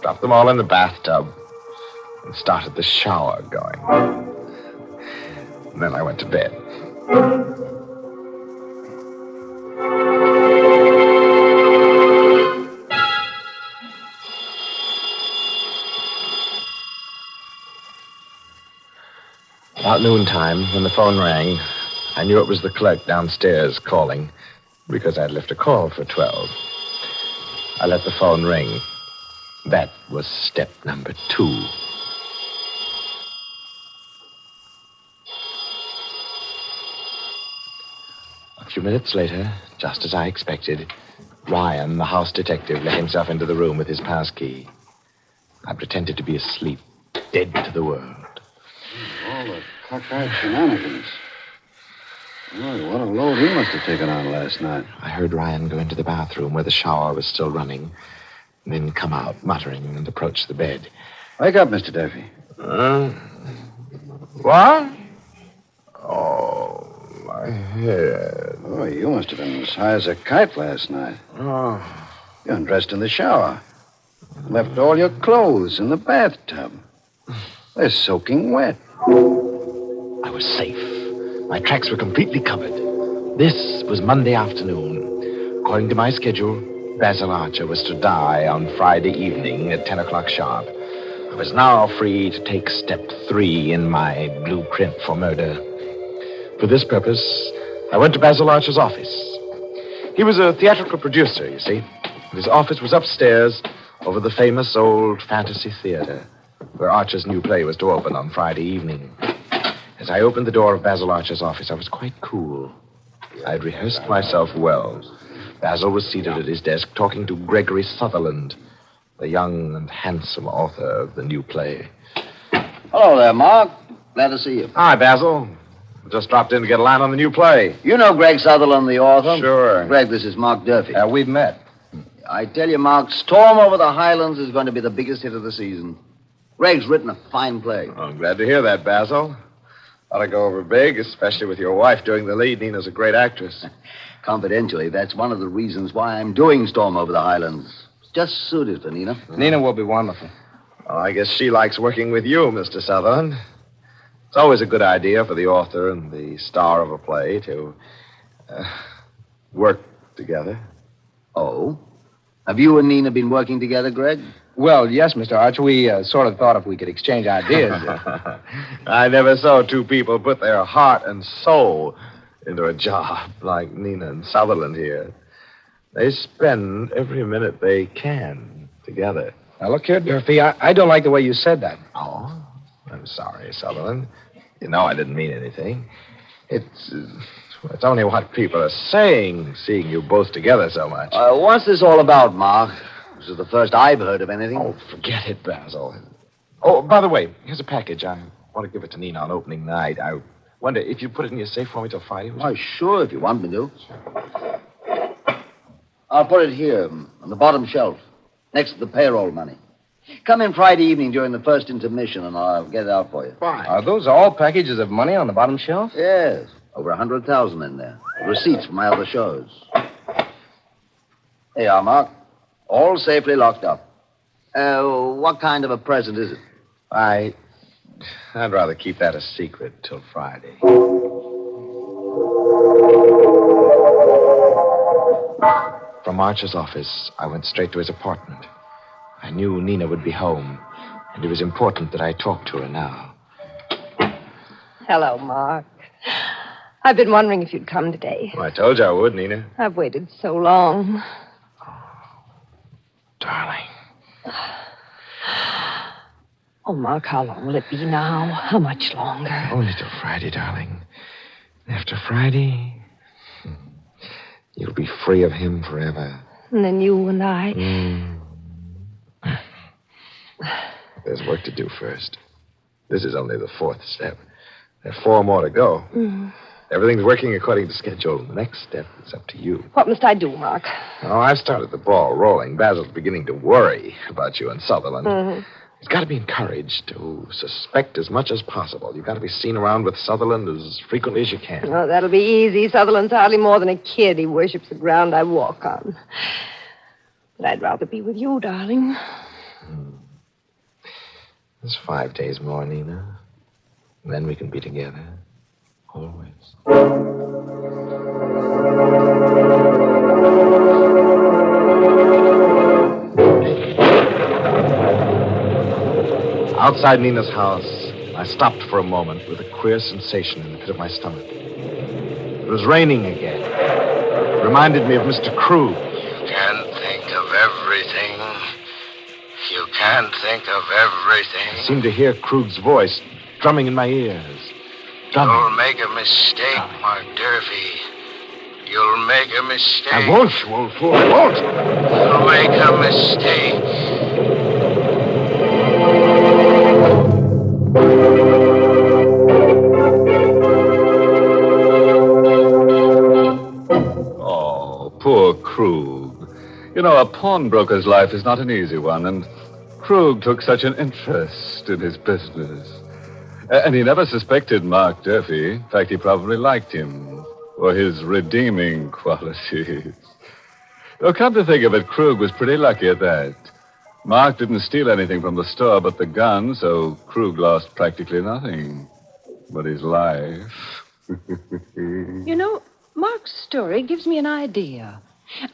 Speaker 17: dropped them all in the bathtub, and started the shower going. And then I went to bed. About noontime, when the phone rang, I knew it was the clerk downstairs calling, because I'd left a call for 12. I let the phone ring. That was step number 2. A few minutes later, just as I expected, Ryan, the house detective, let himself into the room with his pass key. I pretended to be asleep, dead to the world.
Speaker 19: All the cockeyed shenanigans. Boy, what a load he must have taken on last night.
Speaker 17: I heard Ryan go into the bathroom where the shower was still running, and then come out, muttering, and approach the bed.
Speaker 19: Wake up, Mr. Duffy.
Speaker 17: What? Oh, my head.
Speaker 19: Oh, you must have been as high as a kite last night.
Speaker 17: Oh.
Speaker 19: You undressed in the shower. Left all your clothes in the bathtub. They're soaking wet.
Speaker 17: I was safe. My tracks were completely covered. This was Monday afternoon. According to my schedule, Basil Archer was to die on Friday evening at 10 o'clock sharp. I was now free to take step 3 in my blueprint for murder. For this purpose, I went to Basil Archer's office. He was a theatrical producer, you see. His office was upstairs over the famous old Fantasy Theater, where Archer's new play was to open on Friday evening. As I opened the door of Basil Archer's office, I was quite cool. I'd rehearsed myself well. Basil was seated at his desk talking to Gregory Sutherland, the young and handsome author of the new play.
Speaker 8: Hello there, Mark. Glad to see you.
Speaker 17: Hi, Basil. Just dropped in to get a line on the new play.
Speaker 8: You know Greg Sutherland, the author?
Speaker 17: Sure.
Speaker 8: Greg, this is Mark Durfee.
Speaker 17: We've met.
Speaker 8: I tell you, Mark, Storm Over the Highlands is going to be the biggest hit of the season. Greg's written a fine play.
Speaker 17: I'm glad to hear that, Basil. Ought to go over big, especially with your wife doing the lead. Nina's a great actress.
Speaker 8: Confidentially, that's one of the reasons why I'm doing Storm Over the Highlands. It's just suited for Nina.
Speaker 17: Nina will be wonderful. Oh, I guess she likes working with you, Mr. Sutherland. It's always a good idea for the author and the star of a play to work together.
Speaker 8: Oh? Have you and Nina been working together, Greg?
Speaker 17: Well, yes, Mr. Archer. We sort of thought if we could exchange ideas. I never saw two people put their heart and soul into a job like Nina and Sutherland here. They spend every minute they can together.
Speaker 20: Now, look here, Durfee, I don't like the way you said that.
Speaker 17: Oh, I'm sorry, Sutherland. You know I didn't mean anything. It's only what people are saying, seeing you both together so much.
Speaker 8: What's this all about, Mark? This is the first I've heard of anything.
Speaker 17: Oh, forget it, Basil. Oh, by the way, here's a package. I want to give it to Nina on opening night. I wonder if you put it in your safe for me till Friday.
Speaker 8: Why, sure, if you want me to. I'll put it here, on the bottom shelf, next to the payroll money. Come in Friday evening during the first intermission, and I'll get it out for you.
Speaker 17: Fine.
Speaker 20: Are those all packages of money on the bottom shelf?
Speaker 8: Yes, over 100,000 in there. Receipts from my other shows. There you are, Mark. All safely locked up. What kind of a present is it?
Speaker 17: I'd rather keep that a secret till Friday. From Archer's office, I went straight to his apartment. I knew Nina would be home, and it was important that I talk to her now.
Speaker 21: Hello, Mark. I've been wondering if you'd come today.
Speaker 17: Well, I told you I would, Nina.
Speaker 21: I've waited so long.
Speaker 17: Darling.
Speaker 21: Oh, Mark, how long will it be now? How much longer?
Speaker 17: Only till Friday, darling. After Friday, you'll be free of him forever.
Speaker 21: And then you and I...
Speaker 17: There's work to do first. This is only the fourth step. There are 4 more to go. Everything's working according to schedule. The next step is up to you.
Speaker 21: What must I do, Mark?
Speaker 17: Oh, I've started the ball rolling. Basil's beginning to worry about you and Sutherland. He's got to be encouraged to suspect as much as possible. You've got to be seen around with Sutherland as frequently as you can.
Speaker 21: Oh, that'll be easy. Sutherland's hardly more than a kid. He worships the ground I walk on. But I'd rather be with you, darling.
Speaker 17: There's 5 days more, Nina. And then we can be together. Always. Outside Nina's house, I stopped for a moment with a queer sensation in the pit of my stomach. It was raining again. It reminded me of Mr. Krug.
Speaker 18: You can't think of everything. You can't think of everything.
Speaker 17: I seemed to hear Krug's voice drumming in my ears.
Speaker 18: You'll make a mistake, Mark Durfee. You'll make a mistake.
Speaker 17: I won't, you old fool. I won't.
Speaker 18: You'll make a mistake.
Speaker 1: Oh, poor Krug. You know, a pawnbroker's life is not an easy one, and Krug took such an interest in his business. And he never suspected Mark Durfee. In fact, he probably liked him for his redeeming qualities. Though, come to think of it, Krug was pretty lucky at that. Mark didn't steal anything from the store but the gun, so Krug lost practically nothing but his life.
Speaker 10: You know, Mark's story gives me an idea.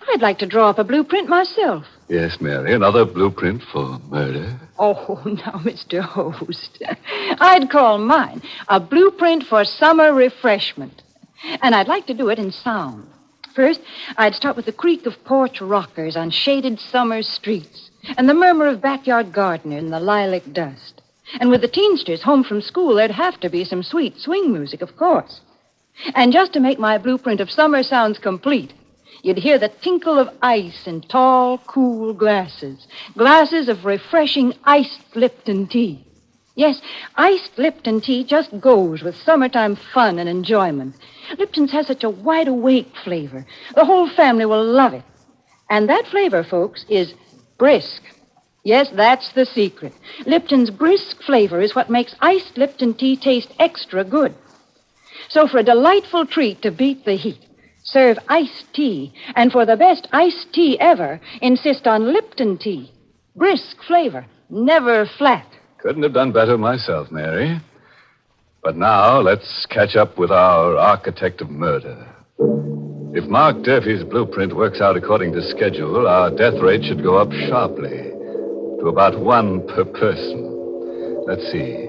Speaker 10: I'd like to draw up a blueprint myself.
Speaker 1: Yes, Mary, another blueprint for murder.
Speaker 10: Oh, now, Mr. Host. I'd call mine a blueprint for summer refreshment. And I'd like to do it in sound. First, I'd start with the creak of porch rockers on shaded summer streets and the murmur of backyard gardeners in the lilac dust. And with the teensters home from school, there'd have to be some sweet swing music, of course. And just to make my blueprint of summer sounds complete, you'd hear the tinkle of ice in tall, cool glasses. Glasses of refreshing iced Lipton tea. Yes, iced Lipton tea just goes with summertime fun and enjoyment. Lipton's has such a wide-awake flavor. The whole family will love it. And that flavor, folks, is brisk. Yes, that's the secret. Lipton's brisk flavor is what makes iced Lipton tea taste extra good. So for a delightful treat to beat the heat, serve iced tea. And for the best iced tea ever, insist on Lipton tea. Brisk flavor, never flat.
Speaker 1: Couldn't have done better myself, Mary. But now let's catch up with our architect of murder. If Mark Durfee's blueprint works out according to schedule, our death rate should go up sharply to about 1 per person. Let's see.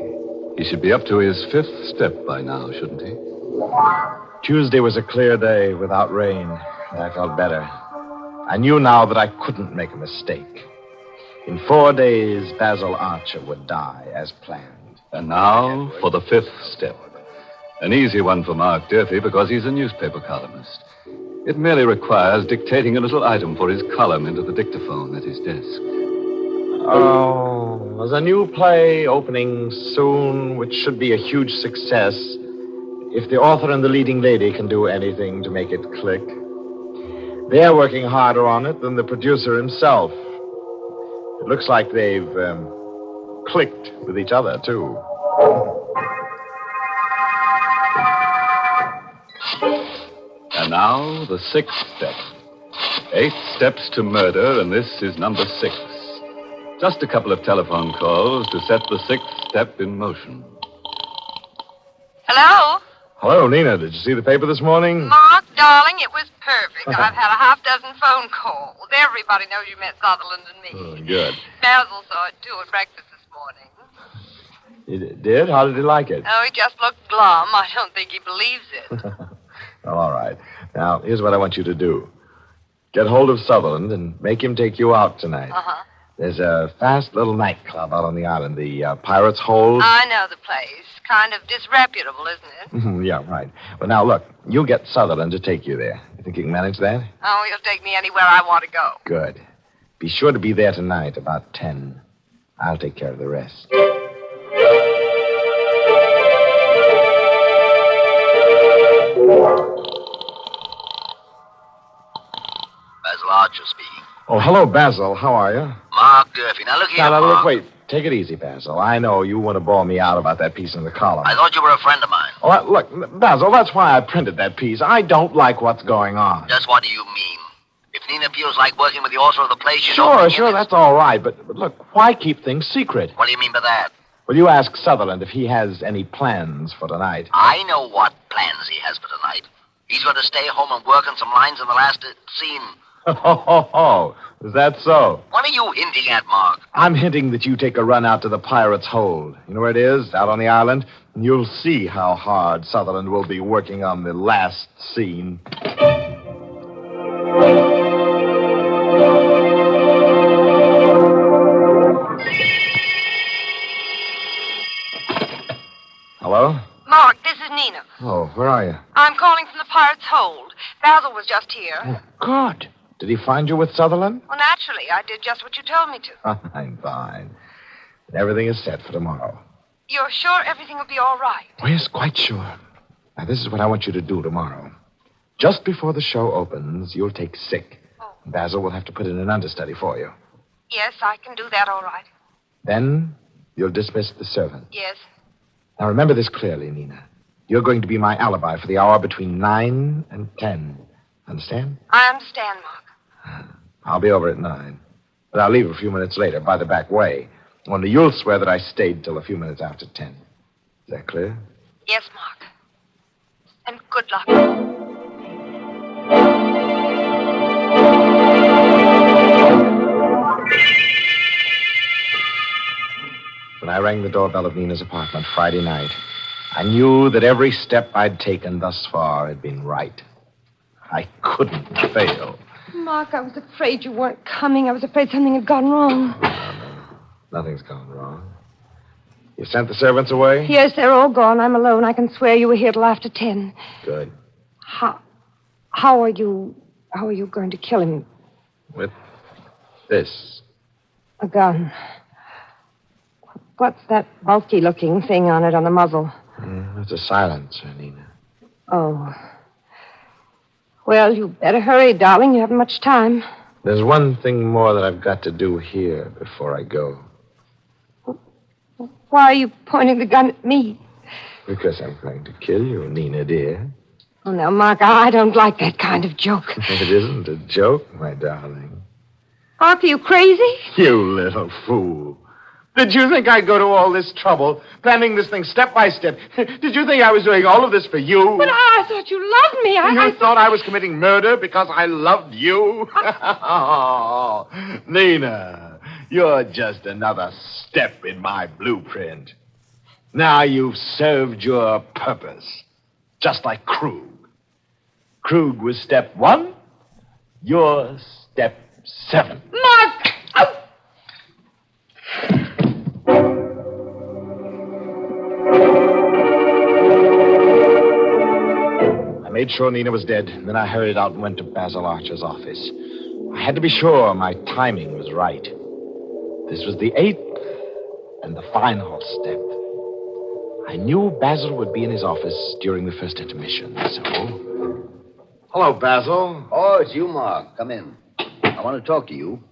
Speaker 1: He should be up to his 5th step by now, shouldn't he?
Speaker 17: Tuesday was a clear day without rain. I felt better. I knew now that I couldn't make a mistake. In 4 days, Basil Archer would die as planned.
Speaker 1: And now for the 5th step. An easy one for Mark Durfee because he's a newspaper columnist. It merely requires dictating a little item for his column into the dictaphone at his desk.
Speaker 17: Oh, there's a new play opening soon, which should be a huge success. If the author and the leading lady can do anything to make it click. They're working harder on it than the producer himself. It looks like they've clicked with each other, too.
Speaker 1: And now, the 6th step. 8 steps to murder, and this is number 6. Just a couple of telephone calls to set the 6th step in motion.
Speaker 21: Hello?
Speaker 17: Hello, Nina. Did you see the paper this morning?
Speaker 21: Mark, darling, it was perfect. I've had a half-dozen phone calls. Everybody knows you met Sutherland and me.
Speaker 17: Oh, good.
Speaker 21: Basil saw it, too, at breakfast this morning.
Speaker 17: You did? How did he like it?
Speaker 21: Oh, he just looked glum. I don't think he believes it.
Speaker 17: Well, all right. Now, here's what I want you to do. Get hold of Sutherland and make him take you out tonight.
Speaker 21: Uh-huh.
Speaker 17: There's a fast little nightclub out on the island, the Pirate's Hold.
Speaker 21: I know the place. Kind of disreputable, isn't it?
Speaker 17: Yeah, right. But now, look, you get Sutherland to take you there. You think you can manage that?
Speaker 21: Oh, he'll take me anywhere I want to go.
Speaker 17: Good. Be sure to be there tonight about 10. I'll take care of the rest.
Speaker 8: Basil Archer speaking.
Speaker 17: Oh, hello, Basil. How are you?
Speaker 8: Mark Durfee. Now, look here,
Speaker 17: Now,
Speaker 8: Mark.
Speaker 17: look, wait. Take it easy, Basil. I know you want to bore me out about that piece in the column.
Speaker 8: I thought you were a friend of mine.
Speaker 17: Oh, look, Basil, that's why I printed that piece. I don't like what's going on.
Speaker 8: Just what do you mean? If Nina feels like working with the author of the play, she
Speaker 17: Sure, that's all right. But look, why keep things secret?
Speaker 8: What do you mean by that?
Speaker 17: Well, you ask Sutherland if he has any plans for tonight.
Speaker 8: I know what plans he has for tonight. He's going to stay home and work on some lines in the last scene.
Speaker 17: Oh, is that so?
Speaker 8: What are you hinting at, Mark?
Speaker 17: I'm hinting that you take a run out to the Pirate's Hold. You know where it is? Out on the island? And you'll see how hard Sutherland will be working on the last scene. Hello?
Speaker 21: Mark, this is Nina.
Speaker 17: Oh, where are you?
Speaker 21: I'm calling from the Pirate's Hold. Basil was just here.
Speaker 17: Oh, God. Did he find you with Sutherland?
Speaker 21: Well, naturally, I did just what you told me to.
Speaker 17: I'm fine. Everything is set for tomorrow.
Speaker 21: You're sure everything will be all right?
Speaker 17: Oh, yes, quite sure. Now, this is what I want you to do tomorrow. Just before the show opens, you'll take sick.
Speaker 21: Oh.
Speaker 17: Basil will have to put in an understudy for you.
Speaker 21: Yes, I can do that all right.
Speaker 17: Then you'll dismiss the servant.
Speaker 21: Yes.
Speaker 17: Now, remember this clearly, Nina. You're going to be my alibi for the hour between 9 and 10. Understand?
Speaker 21: I understand, Mark.
Speaker 17: I'll be over at 9. But I'll leave a few minutes later by the back way. Only you'll swear that I stayed till a few minutes after 10. Is that clear?
Speaker 21: Yes, Mark. And good luck.
Speaker 17: When I rang the doorbell of Nina's apartment Friday night, I knew that every step I'd taken thus far had been right. I couldn't fail.
Speaker 21: Mark, I was afraid you weren't coming. I was afraid something had gone wrong.
Speaker 17: Nothing's gone wrong. You sent the servants away?
Speaker 21: Yes, they're all gone. I'm alone. I can swear you were here till after 10.
Speaker 17: Good.
Speaker 21: How are you going to kill him?
Speaker 17: With this.
Speaker 21: A gun. What's that bulky-looking thing on it on the muzzle?
Speaker 17: It's a silencer, Nina.
Speaker 21: Oh. Well, you better hurry, darling. You haven't much time.
Speaker 17: There's one thing more that I've got to do here before I go.
Speaker 21: Why are you pointing the gun at me?
Speaker 17: Because I'm going to kill you, Nina, dear.
Speaker 21: Oh, now, Mark, I don't like that kind of joke.
Speaker 17: It isn't a joke, my darling.
Speaker 21: Mark, are you crazy?
Speaker 17: You little fool. Did you think I'd go to all this trouble, planning this thing step by step? Did you think I was doing all of this for you?
Speaker 21: But I thought you loved me.
Speaker 17: You thought I was committing murder because I loved you? Oh, Nina, you're just another step in my blueprint. Now you've served your purpose, just like Krug. Krug was step 1, you're step 7.
Speaker 21: Mark!
Speaker 17: I made sure Nina was dead, and then I hurried out and went to Basil Archer's office. I had to be sure my timing was right. This was the 8th and the final step. I knew Basil would be in his office during the first intermission, so... Hello, Basil.
Speaker 8: Oh, it's you, Mark. Come in. I want to talk to you.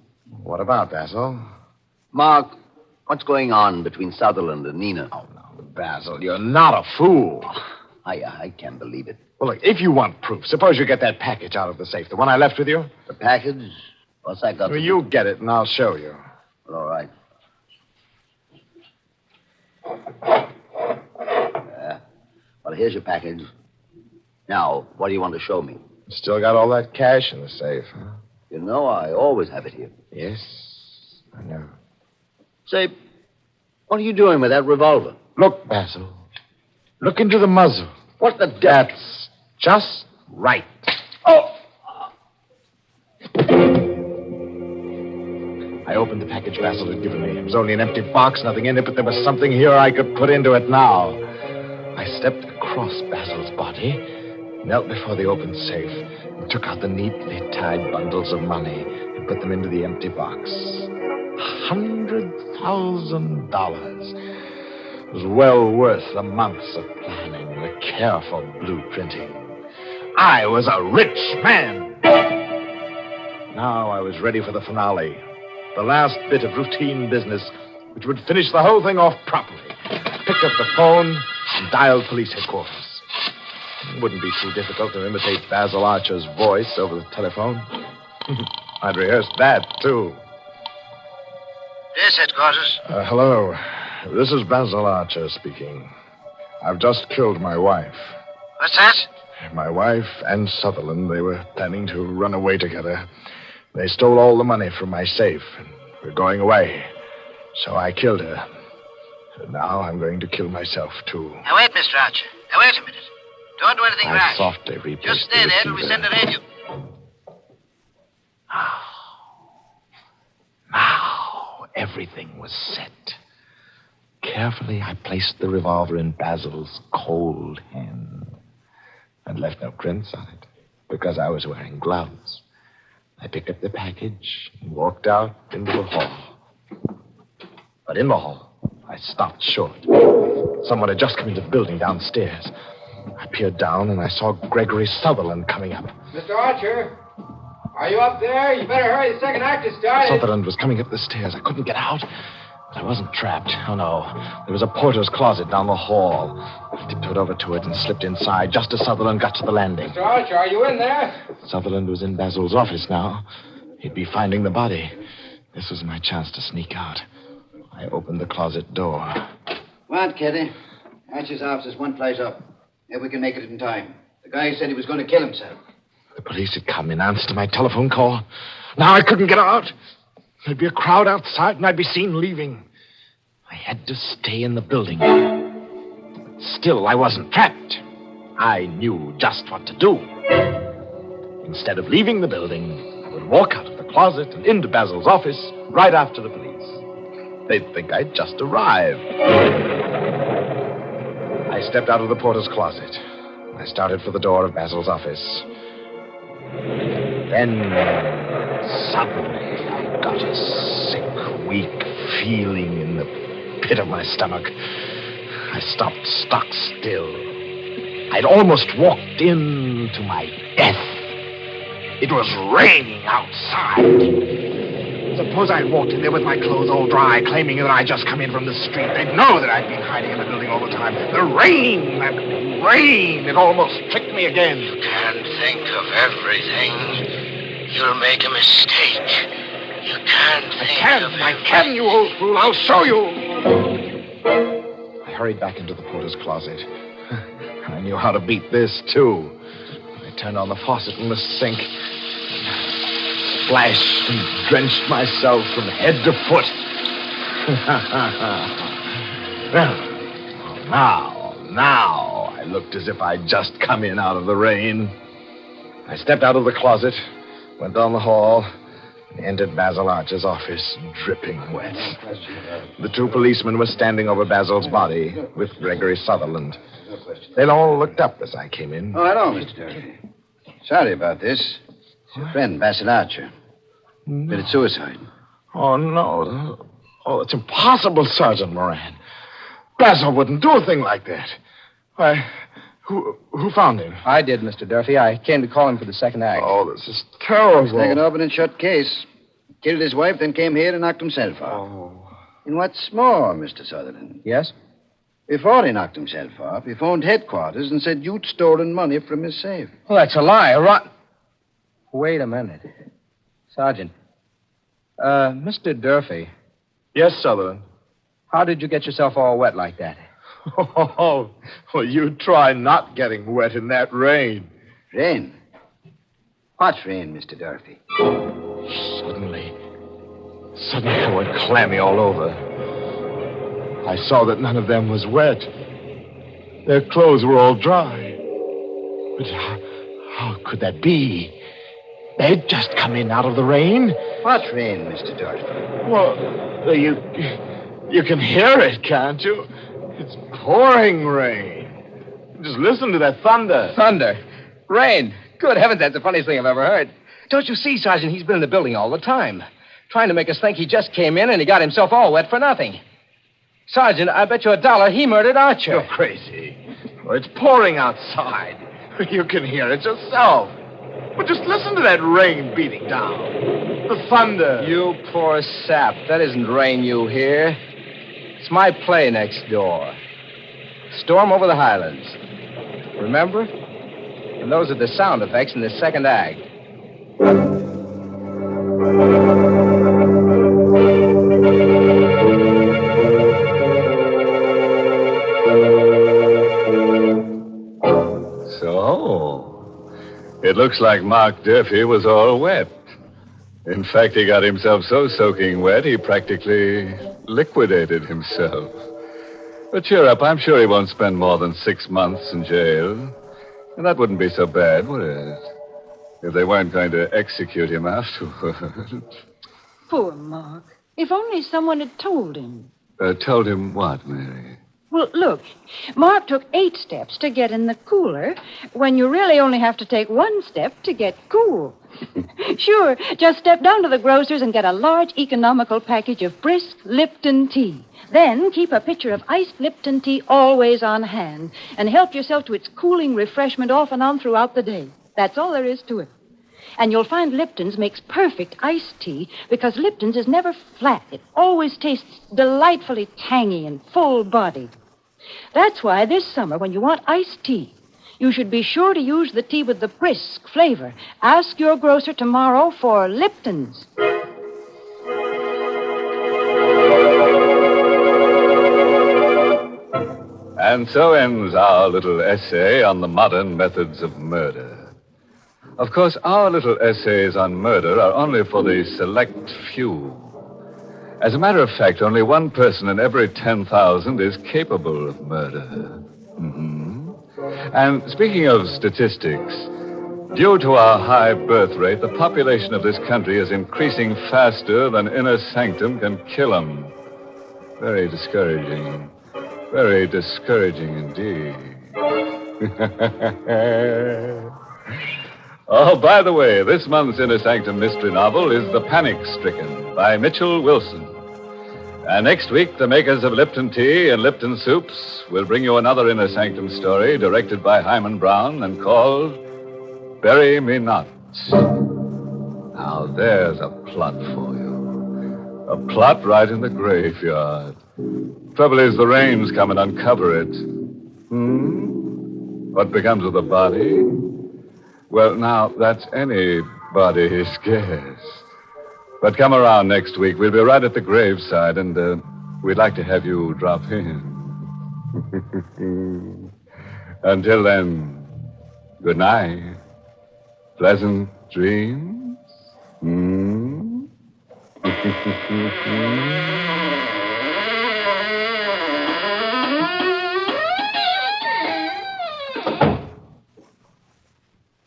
Speaker 17: What about, Basil?
Speaker 8: Mark, what's going on between Sutherland and Nina?
Speaker 17: Oh, no, Basil, you're not a fool.
Speaker 8: I can't believe it.
Speaker 17: Well, look, if you want proof, suppose you get that package out of the safe, the one I left with you.
Speaker 8: The package? What's that got
Speaker 17: Well, you get it, and I'll show you.
Speaker 8: Well, all right. Well, here's your package. Now, what do you want to show me?
Speaker 17: Still got all that cash in the safe, huh?
Speaker 8: You know, I always have it here.
Speaker 17: Yes, I know.
Speaker 8: Say, what are you doing with that revolver?
Speaker 17: Look, Basil. Look into the muzzle.
Speaker 8: What the
Speaker 17: That's just right.
Speaker 8: Oh!
Speaker 17: I opened the package Basil had given me. It was only an empty box, nothing in it, but there was something here I could put into it now. I stepped across Basil's body, knelt before the open safe, and took out the neatly tied bundles of money and put them into the empty box. $100,000. It was well worth the months of planning and the careful blueprinting. I was a rich man. Now I was ready for the finale. The last bit of routine business, which would finish the whole thing off properly. Picked up the phone and dialed police headquarters. It wouldn't be too difficult to imitate Basil Archer's voice over the telephone. I'd rehearsed that, too.
Speaker 2: Yes, headquarters.
Speaker 17: Hello. This is Basil Archer speaking. I've just killed my wife.
Speaker 2: What's that?
Speaker 17: My wife and Sutherland, they were planning to run away together. They stole all the money from my safe, and were going away. So I killed her. And now I'm going to kill myself, too.
Speaker 2: Now, wait, Mr. Archer. Now, wait a minute. Don't do anything
Speaker 17: I
Speaker 2: rash.
Speaker 17: softly replaced
Speaker 2: Just stay there till we send a radio.
Speaker 17: Now, everything was set. Carefully, I placed the revolver in Basil's cold hand. I'd left no prints on it, because I was wearing gloves. I picked up the package and walked out into the hall. But in the hall, I stopped short. Someone had just come into the building downstairs. I peered down and I saw Gregory Sutherland coming up.
Speaker 3: Mr. Archer, are you up there? You better hurry. The second act has started.
Speaker 17: Sutherland was coming up the stairs. I couldn't get out, but I wasn't trapped. Oh, no. There was a porter's closet down the hall. I tiptoed over to it and slipped inside just as Sutherland got to the landing.
Speaker 3: Mr. Archer, are you in there?
Speaker 17: Sutherland was in Basil's office now. He'd be finding the body. This was my chance to sneak out. I opened the closet door.
Speaker 2: Come on, Kitty. Archer's office is one place up. If we can make it in time. The guy said he was going to kill himself.
Speaker 17: The police had come in answer to my telephone call. Now I couldn't get out. There'd be a crowd outside and I'd be seen leaving. I had to stay in the building. But still, I wasn't trapped. I knew just what to do. Instead of leaving the building, I would walk out of the closet and into Basil's office right after the police. They'd think I'd just arrived. I stepped out of the porter's closet. I started for the door of Basil's office. Then, suddenly, I got a sick, weak feeling in the pit of my stomach. I stopped stock still. I'd almost walked into my death. It was raining outside. Suppose I walked in there with my clothes all dry, claiming that I'd just come in from the street. They'd know that I'd been hiding in the building all the time. The rain, that rain, it almost tricked me again.
Speaker 18: You can't think of everything. You'll make a mistake. You can't think of everything.
Speaker 17: I can, you old fool. I'll show you. I hurried back into the porter's closet. I knew how to beat this, too. I turned on the faucet in the sink. Splashed and drenched myself from head to foot. Now, I looked as if I'd just come in out of the rain. I stepped out of the closet, went down the hall, and entered Basil Archer's office, dripping wet. The two policemen were standing over Basil's body with Gregory Sutherland. They all looked up as I came in.
Speaker 2: Oh, hello, Mr. Durfee. Sorry about this. It's your friend, Basil Archer. Committed suicide.
Speaker 17: Oh, no. Oh, it's impossible, Sergeant Moran. Basil wouldn't do a thing like that. Why, who found him?
Speaker 20: I did, Mr. Durfee. I came to call him for the second act.
Speaker 17: Oh, this is terrible.
Speaker 2: It's like an open and shut case. Killed his wife, then came here and knocked himself off.
Speaker 17: Oh.
Speaker 2: And what's more, Mr. Sutherland?
Speaker 20: Yes?
Speaker 2: Before he knocked himself off, he phoned headquarters and said you'd stolen money from his safe.
Speaker 20: Well, that's a lie. Wait a minute. Sergeant. Mr. Durfee.
Speaker 17: Yes, Sutherland.
Speaker 20: How did you get yourself all wet like that?
Speaker 17: Oh, well, you try not getting wet in that rain.
Speaker 2: Rain? What's rain, Mr. Durfee?
Speaker 17: Suddenly I went clammy all over. I saw that none of them was wet. Their clothes were all dry. But how could that be? They'd just come in out of the rain.
Speaker 2: What rain, Mr. Durfee?
Speaker 17: Well, you can hear it, can't you? It's pouring rain. Just listen to that thunder.
Speaker 20: Thunder? Rain? Good heavens, that's the funniest thing I've ever heard. Don't you see, Sergeant, he's been in the building all the time, trying to make us think he just came in and he got himself all wet for nothing. Sergeant, I bet you $1 he murdered Archer.
Speaker 17: You're crazy. Well, it's pouring outside. You can hear it yourself. But just listen to that rain beating down. The thunder.
Speaker 20: You poor sap. That isn't rain you hear. It's my play next door. Storm over the Highlands. Remember? And those are the sound effects in the second act.
Speaker 1: So, it looks like Mark Durfee was all wet. In fact, he got himself so soaking wet, he practically liquidated himself. But cheer up, I'm sure he won't spend more than 6 months in jail. And that wouldn't be so bad, would it? If they weren't going to execute him afterward.
Speaker 10: Poor Mark. If only someone had told him.
Speaker 1: Told him what, Mary?
Speaker 10: Well, look, Mark took 8 steps to get in the cooler when you really only have to take 1 step to get cool. Sure, just step down to the grocer's and get a large economical package of brisk Lipton tea. Then keep a pitcher of iced Lipton tea always on hand and help yourself to its cooling refreshment off and on throughout the day. That's all there is to it. And you'll find Lipton's makes perfect iced tea because Lipton's is never flat. It always tastes delightfully tangy and full-bodied. That's why this summer, when you want iced tea, you should be sure to use the tea with the brisk flavor. Ask your grocer tomorrow for Lipton's.
Speaker 1: And so ends our little essay on the modern methods of murder. Of course, our little essays on murder are only for the select few. As a matter of fact, only 1 person in every 10,000 is capable of murder. Mm-hmm. And speaking of statistics, Due to our high birth rate, the population of this country is increasing faster than inner sanctum can kill 'em. Very discouraging. Very discouraging indeed. Oh, by the way, this month's Inner Sanctum mystery novel is The Panic Stricken by Mitchell Wilson. And next week, the makers of Lipton Tea and Lipton Soups will bring you another Inner Sanctum story directed by Hyman Brown and called Bury Me Not. Now, there's a plot for you. A plot right in the graveyard. Trouble is, the rains come and uncover it. What becomes of the body? Well, now, that's anybody's guess. But come around next week. We'll be right at the graveside, and we'd like to have you drop in. Until then, good night. Pleasant dreams.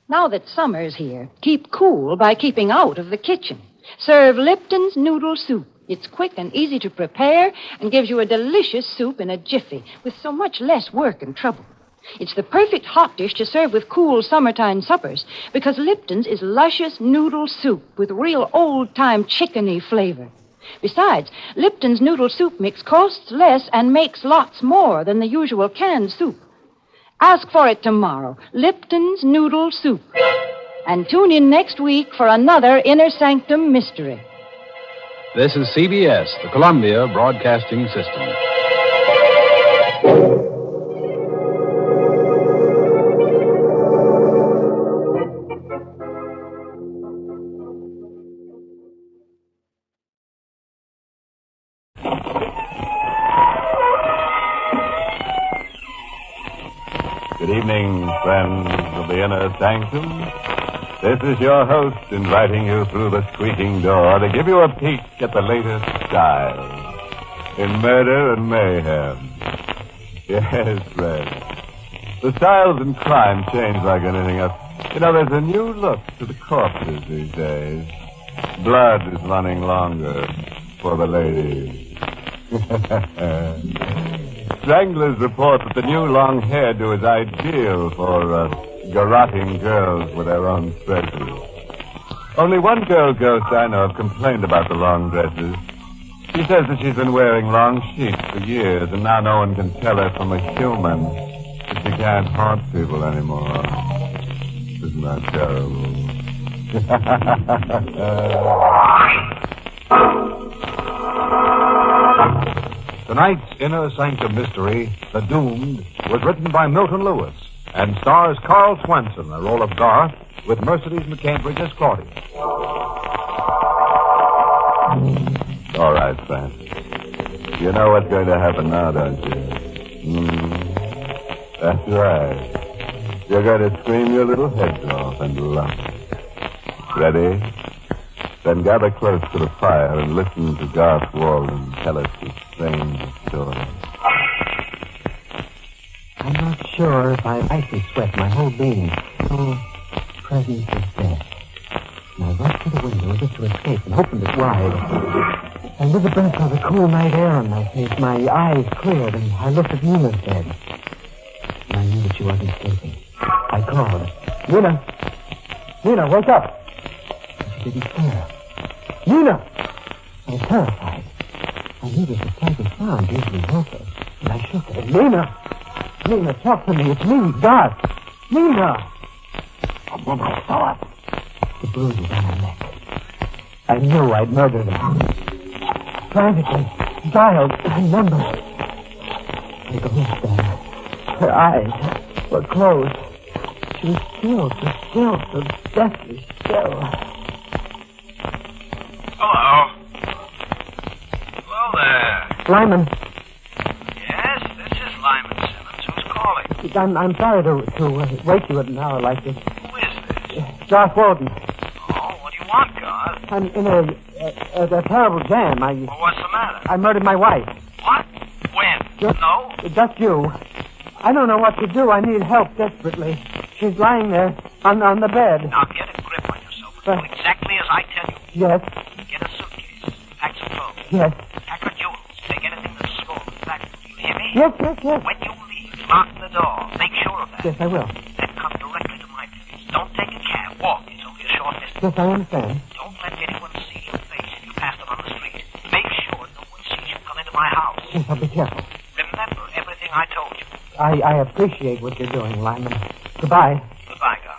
Speaker 10: Now that summer's here, keep cool by keeping out of the kitchen. Serve Lipton's Noodle Soup. It's quick and easy to prepare and gives you a delicious soup in a jiffy with so much less work and trouble. It's the perfect hot dish to serve with cool summertime suppers because Lipton's is luscious noodle soup with real old-time chickeny flavor. Besides, Lipton's Noodle Soup mix costs less and makes lots more than the usual canned soup. Ask for it tomorrow, Lipton's Noodle Soup. And tune in next week for another Inner Sanctum Mystery.
Speaker 7: This is CBS, the Columbia Broadcasting System.
Speaker 1: Good evening, friends of the Inner Sanctum. This is your host inviting you through the squeaking door to give you a peek at the latest style in murder and mayhem. Yes, Fred. The styles in crime change like anything else. You know, there's a new look to the corpses these days. Blood is running longer for the ladies. Stranglers report that the new long hairdo is ideal for garroting girls with their own treasures. Only one girl ghost I know of complained about the long dresses. She says that she's been wearing long sheets for years, and now no one can tell her from a human that she can't haunt people anymore. Isn't that terrible?
Speaker 22: Tonight's Inner Sanctum Mystery, The Doomed, was written by Milton Lewis and stars Carl Swenson, the role of Garth, with Mercedes McCambridge as Claudia.
Speaker 1: All right, Francis. You know what's going to happen now, don't you? That's right. You're going to scream your little heads off and laugh. Ready? Then gather close to the fire and listen to Garth Walden tell us his strange story.
Speaker 23: I'm not sure if I icy sweat my whole being. Oh, presence is death. And I rushed to the window as if to escape and opened it wide. And with the breath of the cool night air on my face, my eyes cleared and I looked at Nina's bed. And I knew that she wasn't sleeping. I called, Nina! Nina, wake up! And she didn't stir. Nina! I was terrified. I knew that the slightest sound usually woke her. And I shook her. Nina! Nina, talk to me. It's me, Garth. Nina! And then I saw it. The bruises on her neck. I knew I'd murdered her. Frantically dialed her number. The ghost there. Her eyes were closed. She was still, so deathly still.
Speaker 24: Hello. Hello there.
Speaker 23: Lyman.
Speaker 24: Yes, this is Lyman Simmons. Who's calling?
Speaker 23: I'm sorry to wake you at an hour like this.
Speaker 24: Who is this?
Speaker 23: Garth Walden.
Speaker 24: Oh, what do you want, Garth?
Speaker 23: I'm in a terrible jam.
Speaker 24: Well, what's the matter?
Speaker 23: I murdered my wife.
Speaker 24: What? When? No?
Speaker 23: Just you. I don't know what to do. I need help desperately. She's lying there On the bed.
Speaker 24: Now get a grip on yourself and do exactly as I tell you.
Speaker 23: Yes.
Speaker 24: Get a suitcase. Pack some clothes.
Speaker 23: Yes.
Speaker 24: Pack your jewels. Take anything that's small and valuable. You hear me?
Speaker 23: Yes.
Speaker 24: When you leave, lock the door. Make sure of that.
Speaker 23: Yes, I will.
Speaker 24: Then come directly to my place. Don't take a cab. Walk. It's only a short distance.
Speaker 23: Yes, I understand.
Speaker 24: Don't let anyone see your face if you pass them on the street. Make sure no one sees you come into my house.
Speaker 23: Yes, I'll be careful.
Speaker 24: Remember everything I told you.
Speaker 23: I appreciate what you're doing, Lyman. Goodbye.
Speaker 24: Goodbye, guys.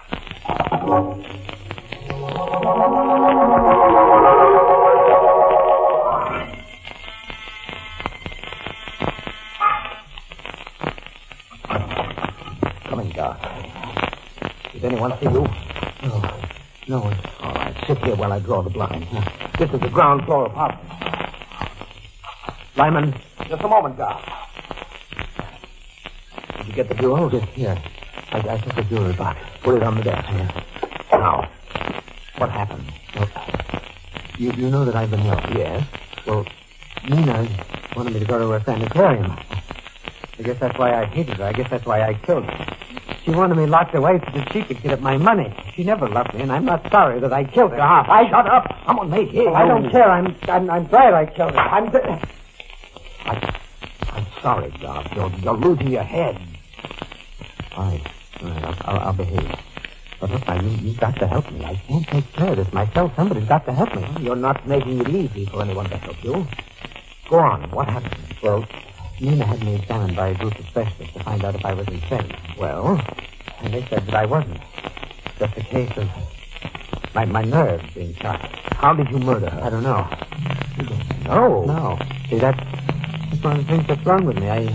Speaker 23: Come in, Doc. Did anyone see you? No. All right, sit here while I draw the blind. This is the ground floor apartment. Lyman, just a moment, Doc. Did you get the bureau? Yes, here. I took the jewelry box. Put it on the desk. Here. Now, what happened? Well, you know that I've been ill. Yes. Well, Nina wanted me to go to a sanitarium. I guess that's why I hated her. I guess that's why I killed her. She wanted me locked away so that she could get at my money. She never loved me, and I'm not sorry that I killed her. Shut up! Someone may hear you. I don't care. I'm glad I killed her. I'm sorry, Doc. You're losing your head. All right. I'll behave. But look, now, you've got to help me. I can't take care of this myself. Somebody's got to help me. You're not making it easy for anyone to help you. Go on. What happened? Well, Nina had me examined by a group of specialists to find out if I was insane. Well? And they said that I wasn't. Just a case of my nerves being shot. How did you murder her? I don't know. No. See, that's one of the things that's wrong with me. I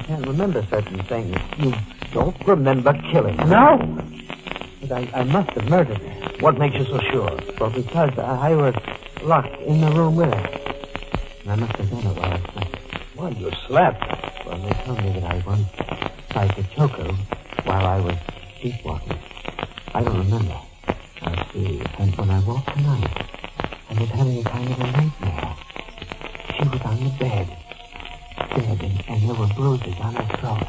Speaker 23: can't remember certain things. You don't remember killing her? No. But I must have murdered her. What makes you so sure? Well, because I was locked in the room with her. And I must have done it while I slept. Well, you slept? Well, they told me that I once tried to choke her while I was sleepwalking. I don't remember. I see. And when I woke tonight, I was having a kind of a nightmare. She was on the bed, dead, and there were bruises on her throat.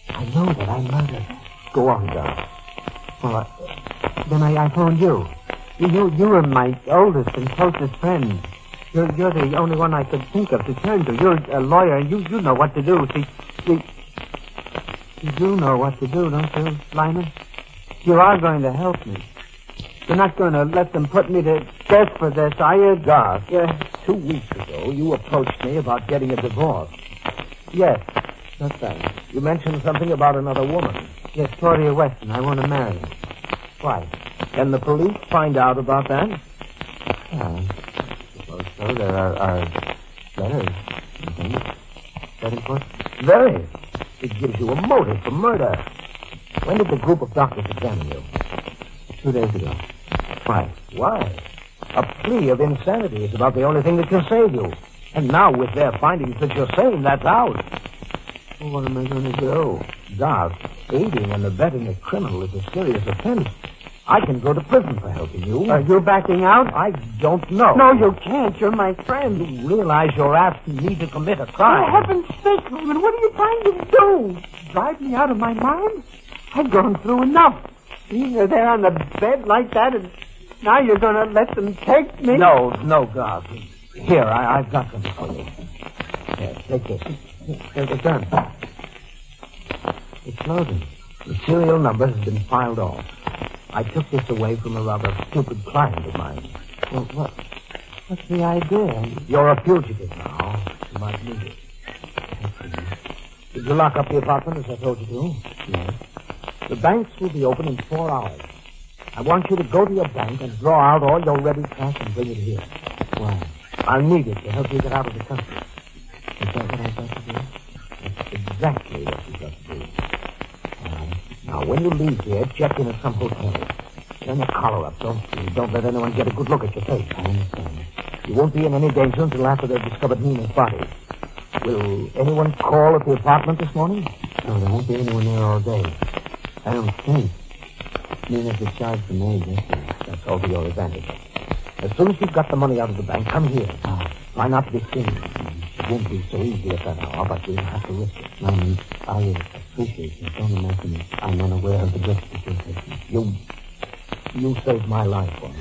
Speaker 23: I know that I murdered her. Go on, Doc. Well, then I phoned you. You were my oldest and closest friend. You're the only one I could think of to turn to. You're a lawyer, and you know what to do. See, you do know what to do, don't you, Lyman? You are going to help me. You're not going to let them put me to death for this, are you? Doc, 2 weeks ago, you approached me about getting a divorce. Yes, that's right. You mentioned something about another woman. Yes, Claudia Weston. I want to marry her. Why? Can the police find out about that? I suppose so. There are letters and things. Is that important? Very. It gives you a motive for murder. When did the group of doctors examine you? 2 days ago. Why? Why? A plea of insanity is about the only thing that can save you. And now with their findings that you're sane, that's out. Well, what am I going to do? Doc, aiding and abetting a criminal is a serious offense. I can go to prison for helping you. Are you backing out? I don't know. No, you can't. You're my friend. You realize you're asking me to commit a crime. For heaven's sake, Lyman, what are you trying to do? Drive me out of my mind? I've gone through enough. Seeing her there on the bed like that, and now you're going to let them take me? No, Doc. Here, I've got them for you. Here, take this. There's a gun. It's loaded. The serial number has been filed off. I took this away from a rather stupid client of mine. Well, what's the idea? You're a fugitive now. You might need it. Did you lock up the apartment as I told you to? Yes. The banks will be open in 4 hours. I want you to go to your bank and draw out all your ready cash and bring it here. Why? I'll need it to help you get out of the country. Is that what I've got to do? That's exactly what you've got to do. All right. Now, when you leave here, check in at some hotel. Turn your collar up. Don't let anyone get a good look at your face. I understand. You won't be in any danger until after they've discovered Nina's body. Will anyone call at the apartment this morning? No, there won't be anyone there all day. I don't think. Nina's discharged from me yesterday. That's all to your advantage. As soon as you've got the money out of the bank, come here. Try not to be seen. It won't be so easy at that hour, but we'll have to risk it. I truth is, don't imagine I'm unaware of the risks that you're taking. You saved my life for me.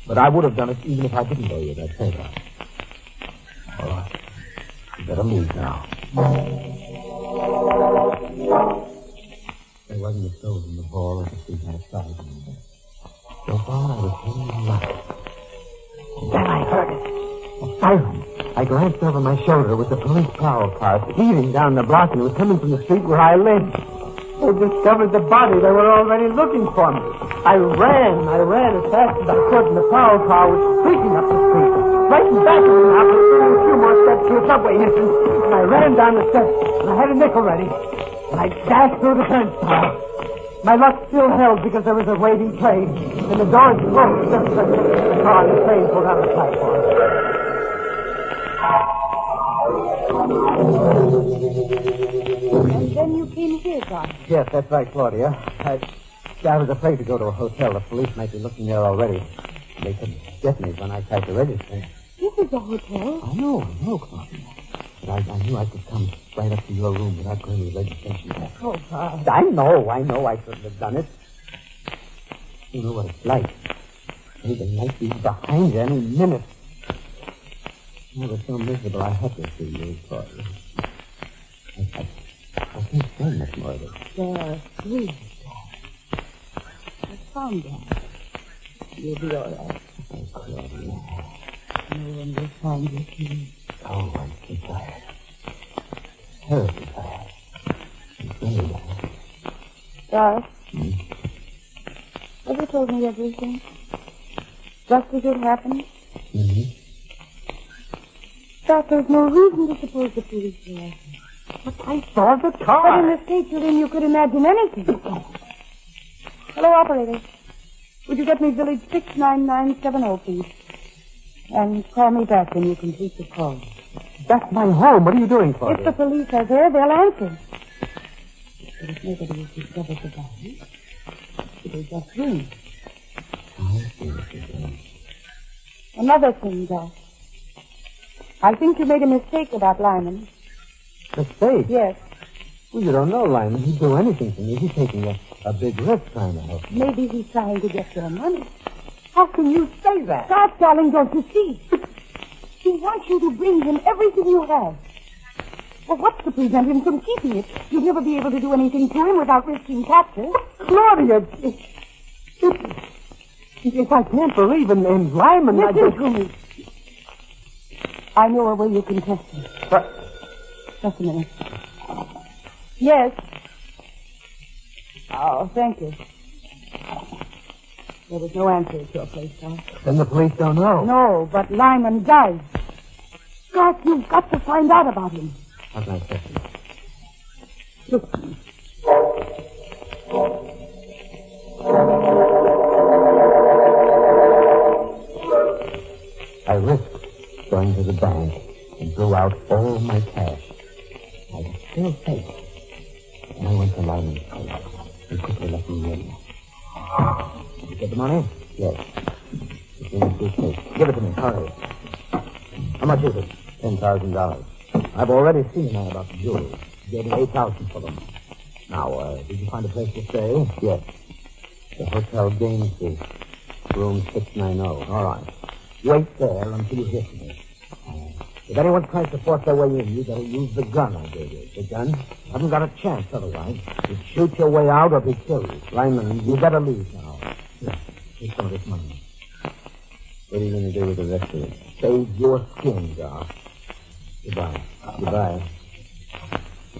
Speaker 23: But I would have done it even if I didn't owe you that favor. All right. You better leave now. There wasn't a soul in the hall or the street outside. So far, I was feeling lucky. Then I heard it. A siren. I glanced over my shoulder. It was the police prowl car speeding down the block, and it was coming from the street where I lived. They discovered the body. They were already looking for me. I ran as fast as I could, and the prowl car was streaking up the street. Right in back of me now, but a few more steps to a subway entrance, and I ran down the steps, and I had a nickel ready, and I dashed through the turnstile. My luck still held because there was a waiting train, and the doors closed just as the car and the train pulled out of the platform.
Speaker 10: And then you came here, Doc.
Speaker 23: Yes, that's right, Claudia. I was afraid to go to a hotel. The police might be looking there already. They could get me when I tried to register.
Speaker 10: This is a hotel.
Speaker 23: I know, Claudia. But I knew I could come right up to your room without going to the registration desk.
Speaker 10: Oh, God.
Speaker 23: I know. I couldn't have done it. You know what it's like. They might be behind you any minute. I was so miserable I had to see you, Claudia. I can't stand much more of it.
Speaker 10: There, please. Calm down. You'll be all right.
Speaker 23: Oh, Claudia.
Speaker 10: No one will find you, please.
Speaker 23: Oh, I'm so tired. Terribly tired. I'm very tired.
Speaker 10: Doc, have you told me everything? Just as it happened?
Speaker 23: Mm-hmm.
Speaker 10: Doc, there's no reason to suppose the police were after me.
Speaker 23: But I saw the car.
Speaker 10: But in the state you're in, you could imagine anything. Hello, operator. Would you get me village 69970, please? And call me back when you complete the call.
Speaker 23: That's my home. What are you doing, Claudia?
Speaker 10: If the police are there, they'll answer. But if nobody has discovered the body, it'll just ring. Another thing, Doc. I think you made a mistake about Lyman.
Speaker 23: Mistake?
Speaker 10: Yes.
Speaker 23: Well, you don't know Lyman. He'd do anything for me. He's taking a big risk trying to help me.
Speaker 10: Maybe he's trying to get your money.
Speaker 23: How can you say that?
Speaker 10: Stop, darling, don't you see? He wants you to bring him everything you have. Well, what's to prevent him from keeping it? You'll never be able to do anything to him without risking capture.
Speaker 23: Claudia, if I can't believe in Lyman,
Speaker 10: Listen to me. I know a way you can test him.
Speaker 23: But...
Speaker 10: Just a minute. Yes. Oh, thank you. There was no answer at your place, Doc.
Speaker 23: Then the police don't know.
Speaker 10: No, but Lyman does. Doc, you've got to find out about him.
Speaker 23: How can I test him?
Speaker 10: Listen.
Speaker 23: I risked going to the bank and drew out all my cash. I was still safe. And I went to Lyman's place. He quickly let me in. Did you get the money? Yes. It's in the suitcase. Give it to me. Hurry. How much is it? $10,000. I've already seen a man about the jewelry. He gave me $8,000 for them. Now, did you find a place to stay? Yes. The Hotel Gainsborough, room 690. All right. Wait there until you hear from me. If anyone tries to force their way in, you better use the gun I gave you. The gun? You haven't got a chance otherwise. You'd shoot your way out or be killed. Lyman, you better leave now. Here, take some of this money. What are you going to do with the rest of it? Save your skin, Doc. Goodbye. Goodbye.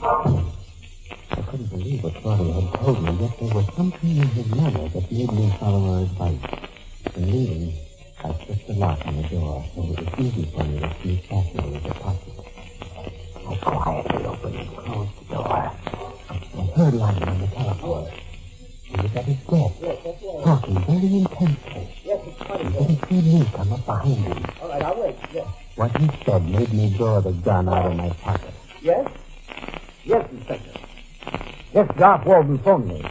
Speaker 23: I couldn't believe what Claudia had told me, yet there was something in his manner that made me follow her advice. In leaving, I slipped the lock on the door, so it was easy for me to sneak back into the pocket. I quietly opened and closed the door. I heard Lyman on the telephone. He was at his desk, talking very intensely. Yes, it's funny. He didn't see me come up behind him. All right, I'll wait. Yes. What he said made me draw the gun out of my pocket. Yes? Yes, Inspector. Yes, Garth Walden phoned me.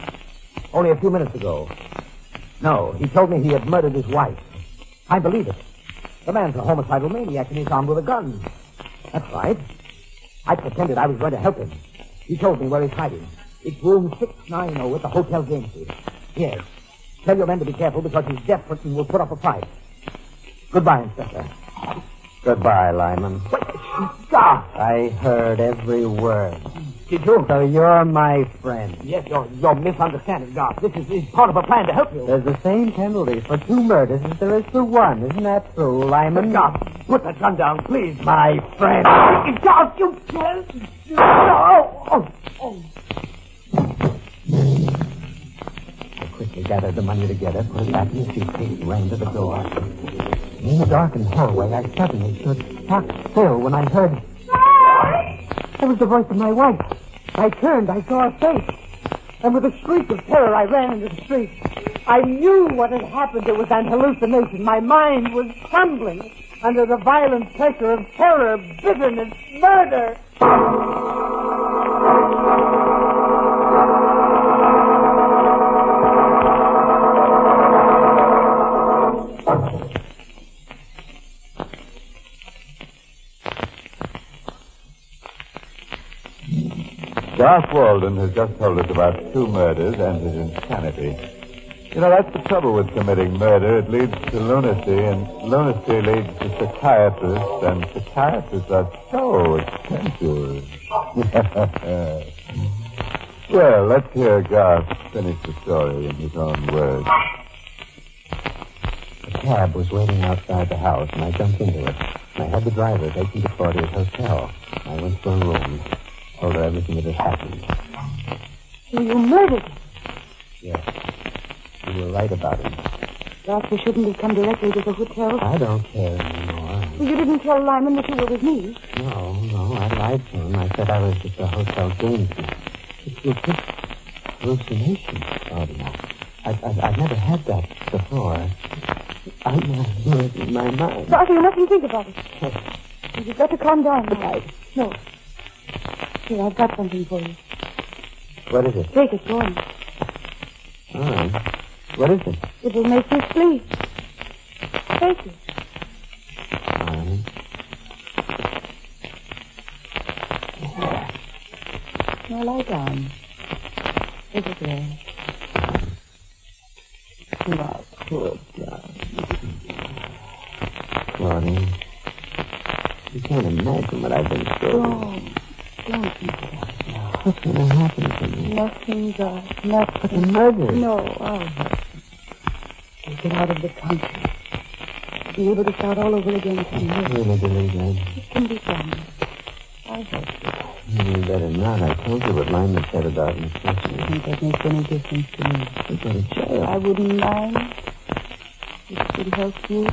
Speaker 23: Only a few minutes ago. No, he told me he had murdered his wife. I believe it. The man's a homicidal maniac and he's armed with a gun. That's right. I pretended I was going to help him. He told me where he's hiding. It's room 690 at the Hotel Game Theater. Yes. Tell your men to be careful because he's desperate and will put up a fight. Goodbye, Inspector.
Speaker 4: Goodbye, Lyman. I heard every word.
Speaker 23: Did you?
Speaker 4: So you're my friend.
Speaker 23: Yes, you're misunderstanding, Doc. This is part of a plan to help you.
Speaker 4: There's the same penalty for 2 murders as there is for 1. Isn't that true, Lyman?
Speaker 23: Doc, put that gun down, please.
Speaker 4: My friend.
Speaker 23: Doc, you can't. No.
Speaker 4: I quickly gathered the money together, put it back in the suitcase, and ran to the door. In the darkened hallway, I suddenly stood stock still when I heard... It was the voice of my wife. I turned, I saw her face. And with a shriek of terror, I ran into the street. I knew what had happened. It was an hallucination. My mind was trembling under the violent pressure of terror, bitterness, murder.
Speaker 22: Garth Walden has just told us about 2 murders and his insanity. You know, that's the trouble with committing murder. It leads to lunacy, and lunacy leads to psychiatrists, and psychiatrists are so expensive. Well, let's hear Garth finish the story in his own words.
Speaker 4: A cab was waiting outside the house, and I jumped into it. I had the driver take me to Claudia's hotel. I went to her room. Told her everything that had happened.
Speaker 10: You murdered him.
Speaker 4: Yes. You were right about him.
Speaker 10: Perhaps we shouldn't have come directly to the hotel.
Speaker 4: I don't care anymore.
Speaker 10: Well, you didn't tell Lyman that you were with me.
Speaker 4: No, I lied to him. I said I was at the hotel gamesman. It was just hallucination, Claudia. I've never had that before. I knew it in my mind.
Speaker 10: Arthur, you mustn't think about it. You've got to calm down. Right. No. Here, I've got something for you.
Speaker 4: What is it?
Speaker 10: Take it, go on.
Speaker 4: All right. What is it?
Speaker 10: It will make you sleep. Take it.
Speaker 4: All right.
Speaker 10: Now lie down. Take it there.
Speaker 4: Now, poor God. Claudia, you can't imagine what I've been through.
Speaker 10: Don't think about it.
Speaker 4: What's going to happen to me?
Speaker 10: Nothing, God. Nothing.
Speaker 4: But the murder.
Speaker 10: No, I'll help you. You'll get out of the country. Be able to start all over again someday.
Speaker 4: I really believe that.
Speaker 10: It can be done. I'll help you.
Speaker 4: You better not. I told you what Lyman said about necessity.
Speaker 10: I think that makes any difference to me.
Speaker 4: You go to jail.
Speaker 10: I wouldn't mind. It would help you.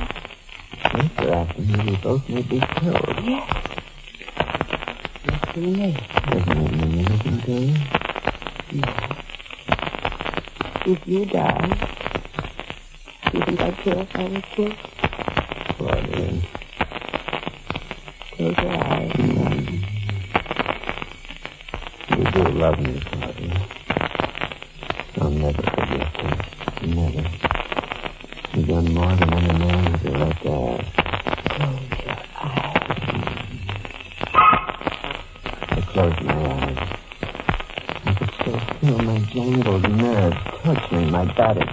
Speaker 4: After me, we both may be killed.
Speaker 10: Yes. Yes, we may.
Speaker 4: Doesn't that mean anything to you?
Speaker 10: No. If you die, do you think I'd care if I was killed?
Speaker 4: Claudia.
Speaker 10: Close your eyes.
Speaker 4: You do love me, Claudia. I'll never forget this. Never. You've done more than any man would like to ask.
Speaker 10: Close your eyes.
Speaker 4: I closed my eyes. I could still feel my jangled nerves torturing my body.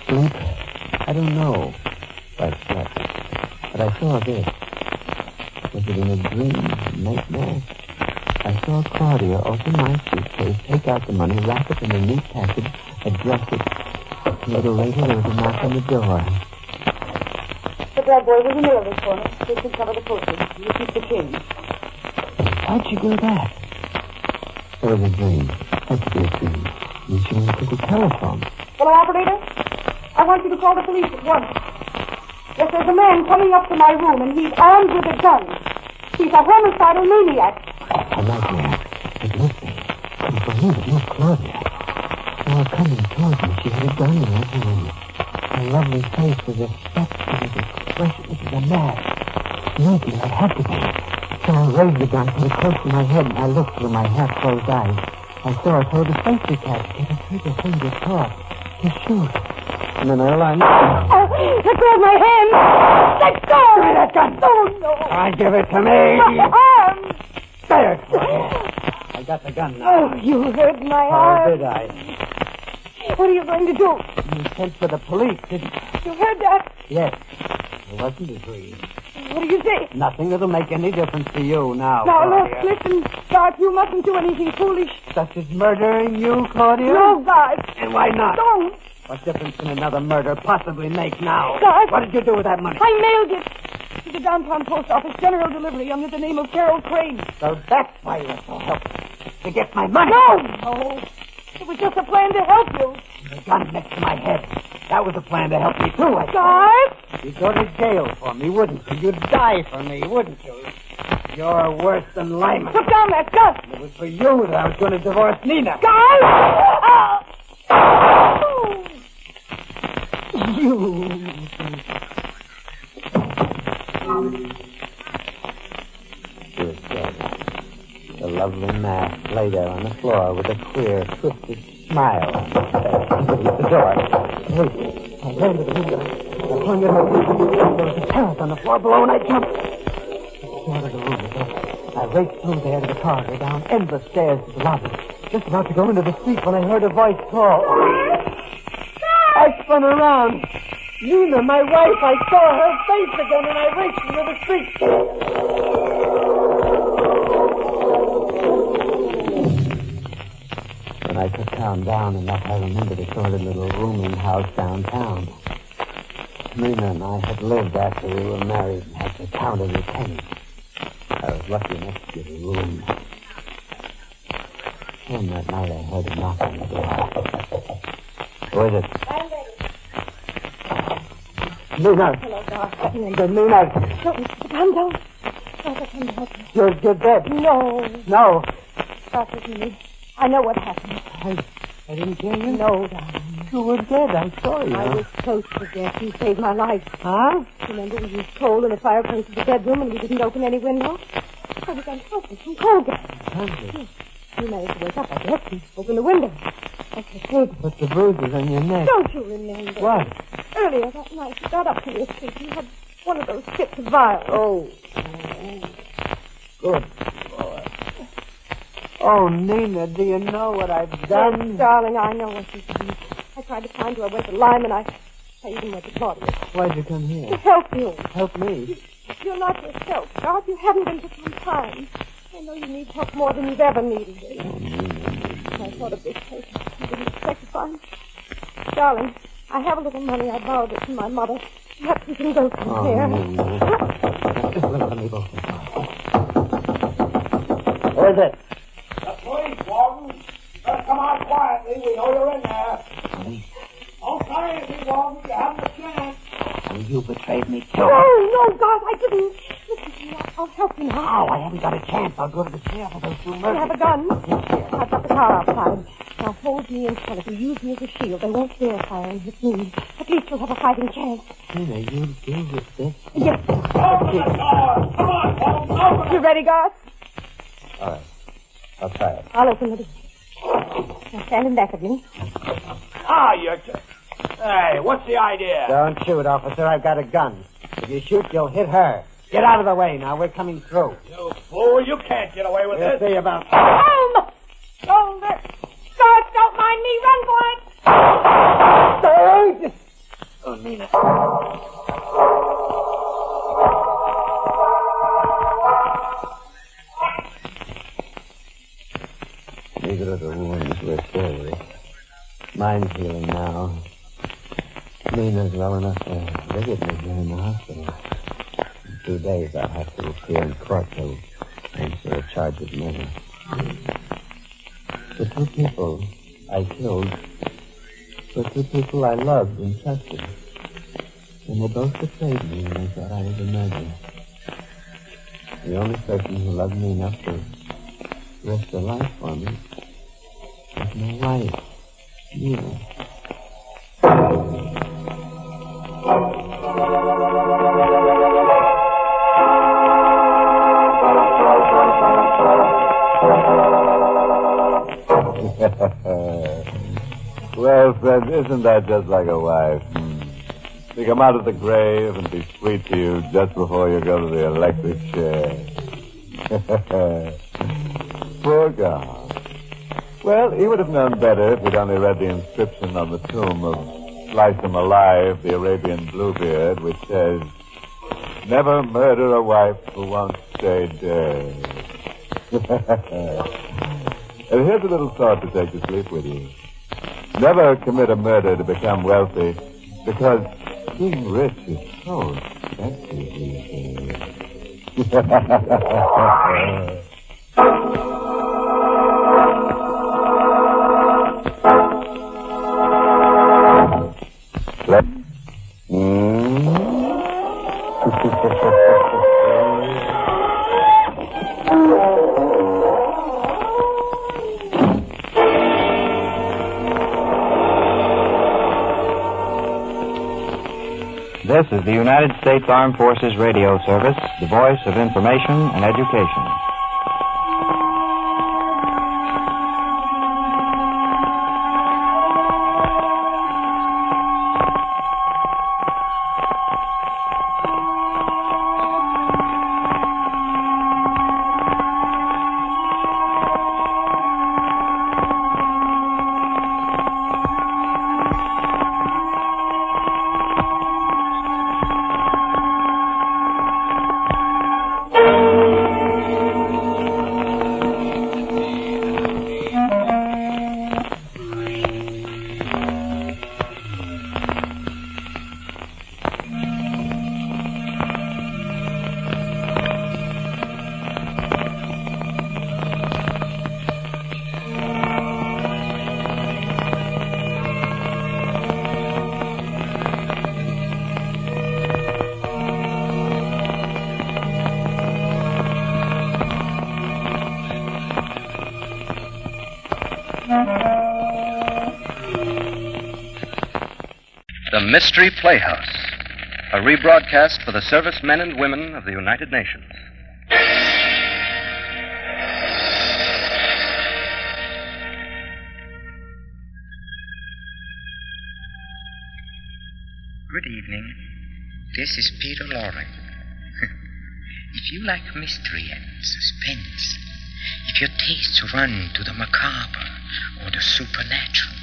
Speaker 4: Sleep? I don't know if I slept. But I saw this. Was it in a dream, nightmare? I saw Claudia open my suitcase, take out the money, wrap it in a neat package, address it. A little later, there was a knock on the door.
Speaker 10: The bad boy was in the middle of this corner. He can cover the posters. You keep the change.
Speaker 4: Why'd you do that? It was a dream. Had to be a dream. You should have took a telephone.
Speaker 10: Hello, operator? I want you to call the police at once. Yes, there's a man coming up to my room, and he's armed with a gun. He's a homicidal maniac.
Speaker 4: A nightmare. It was me. Couldn't believe it. No, Claudia. They were coming towards me. She had a gun in her hand. Her lovely face was expressionless, expressionless as a mask. Maybe it had to be. So I raised the gun, put it close to my head, and I looked through my half-closed eyes. I saw her throw the safety catch, get a trigger finger taut, to shoot. And then I aligned.
Speaker 10: Let go of my hand! Let go!
Speaker 23: Give me that gun!
Speaker 10: Oh, no!
Speaker 23: I give it to me!
Speaker 10: My arm!
Speaker 23: There! I got the gun.
Speaker 4: gun now.
Speaker 21: Oh, you hurt my
Speaker 4: Oh,
Speaker 21: arm.
Speaker 4: did I?
Speaker 21: What are you going to do?
Speaker 4: You sent for the police, didn't you?
Speaker 21: You heard that?
Speaker 4: Yes. It wasn't a dream.
Speaker 21: What do you say?
Speaker 4: Nothing that'll make any difference to you now,
Speaker 21: Now, look,
Speaker 4: Claudia.
Speaker 21: listen, Garth, you mustn't do anything foolish.
Speaker 4: Such as murdering you, Claudia?
Speaker 21: No, Garth.
Speaker 4: And why not?
Speaker 21: Don't.
Speaker 4: What difference can another murder possibly make now?
Speaker 21: Garth.
Speaker 4: What did you do with that money?
Speaker 21: I mailed it to the downtown post office, general delivery, under the name of Carol Crane.
Speaker 4: So that's why you were so helpless. To get my money.
Speaker 21: No. It was just a plan to help you.
Speaker 4: The gun next to my head. That was a plan to help me, too.
Speaker 21: Garth?
Speaker 4: You'd go to jail for me, wouldn't you? You'd die for me, wouldn't you? You're worse than Lyman.
Speaker 21: Put down that gun.
Speaker 4: It was for you that I was going to divorce Nina.
Speaker 21: Garth!
Speaker 4: She was dead. The lovely mask lay there on the floor with a queer, twisted smile on her face. Beneath the door. Hey, I ran to the window. I flung it open. There was a parrot on the floor below, and I jumped. I out of the room. I raced through there to the corridor, down endless stairs to the lobby. Just about to go into the street when I heard a voice call. I spun around. Nina, my wife, I saw her face again, and I raced into the street. When I took town down enough, I remembered a sort of little rooming house downtown. Nina and I had lived after we were married and had to count every penny. I was lucky enough to get a room. And that night I heard a knock on the door. Who is it? Nina.
Speaker 21: Hello, Garth.
Speaker 4: Nina.
Speaker 21: Don't, come down. Garth, I come to help you.
Speaker 4: You're dead.
Speaker 21: No.
Speaker 4: No.
Speaker 21: Garth, listen to me. I know what happened.
Speaker 4: I didn't kill you?
Speaker 21: No, darling.
Speaker 4: You were dead. I saw you.
Speaker 21: I was close to death. You saved my life.
Speaker 4: Huh?
Speaker 21: Remember, it was cold in the fireplace of the bedroom and we didn't open any window? I was unconscious from cold gas.
Speaker 4: Unconscious?
Speaker 21: You managed to wake up, I guess, and open the window. I saved you.
Speaker 4: But the bruises on your neck.
Speaker 21: Don't you remember?
Speaker 4: What?
Speaker 21: Earlier that night, you got up to your feet. You had one of those fits of violence.
Speaker 4: Oh. Good boy. Oh, Nina, do you know what I've done?
Speaker 21: Yes, darling, I know what you've done. I tried to find you. I went to Lyman. I even went to Claudia.
Speaker 4: Why'd you come here?
Speaker 21: To help you.
Speaker 4: Help me?
Speaker 21: You're not yourself, Garth. You haven't been for some time. I know you need help more than you've ever needed it.
Speaker 4: Oh, Nina.
Speaker 21: I thought of this place. You didn't expect to find. Darling, I have a little money. I borrowed it from my mother. Perhaps we can go from here.
Speaker 4: Nina. Just let me go. Who is it?
Speaker 3: The police, Walton. Just come out quietly. We know you're in there.
Speaker 4: Police.
Speaker 3: Don't try anything, Walton. You haven't a chance.
Speaker 4: Oh, you betrayed me, too.
Speaker 21: No, Garth, I didn't. Listen to me. I'll help you now.
Speaker 4: How? I haven't got a chance. I'll go to the sheriff for those two
Speaker 21: I
Speaker 4: murders.
Speaker 21: have a gun. I've got the car outside. Now hold me in front of you. Use me as a shield. They won't dare fire and hit me. At least you'll have a fighting chance.
Speaker 4: Nina, you do with this?
Speaker 21: Yes.
Speaker 3: Open the door. Come on, Walton. Open
Speaker 21: You ready, Garth?
Speaker 4: All right. I'll try it.
Speaker 21: I'll open the door. Now stand in back of me.
Speaker 3: Ah, you're... Hey, what's the idea?
Speaker 4: Don't shoot, officer. I've got a gun. If you shoot, you'll hit her. Get out of the way now. We're coming through.
Speaker 3: You fool. You can't get away with
Speaker 4: We'll
Speaker 3: this.
Speaker 4: see about...
Speaker 21: Hold! Hold it! Garth, don't mind me. Run for it!
Speaker 4: Oh, Nina. Neither of the wounds were serious. Mine's healing now. Nina's well enough to visit me here in the hospital. In 2 days, I'll have to appear in court to answer a charge of murder. The two people I killed were two people I loved and trusted. And they both betrayed me when they thought I was a murderer. The only person who loved me enough to risk her life for me was my wife, Nina.
Speaker 22: Well, Fred, isn't that just like a wife? To come out of the grave and be sweet to you just before you go to the electric chair. Poor God. Well, he would have known better if he'd only read the inscription on the tomb of Slice 'em Alive, the Arabian Bluebeard, which says, "Never murder a wife who won't stay dead." And here's a little thought to take to sleep with you. Never commit a murder to become wealthy, because being rich is so expensive these days.
Speaker 6: This is the United States Armed Forces Radio Service, the voice of information and education.
Speaker 9: The Mystery Playhouse, a rebroadcast for the servicemen and women of the United Nations.
Speaker 13: Good evening. This is Peter Loring. If you like mystery and suspense, if your tastes run to the macabre or the supernatural,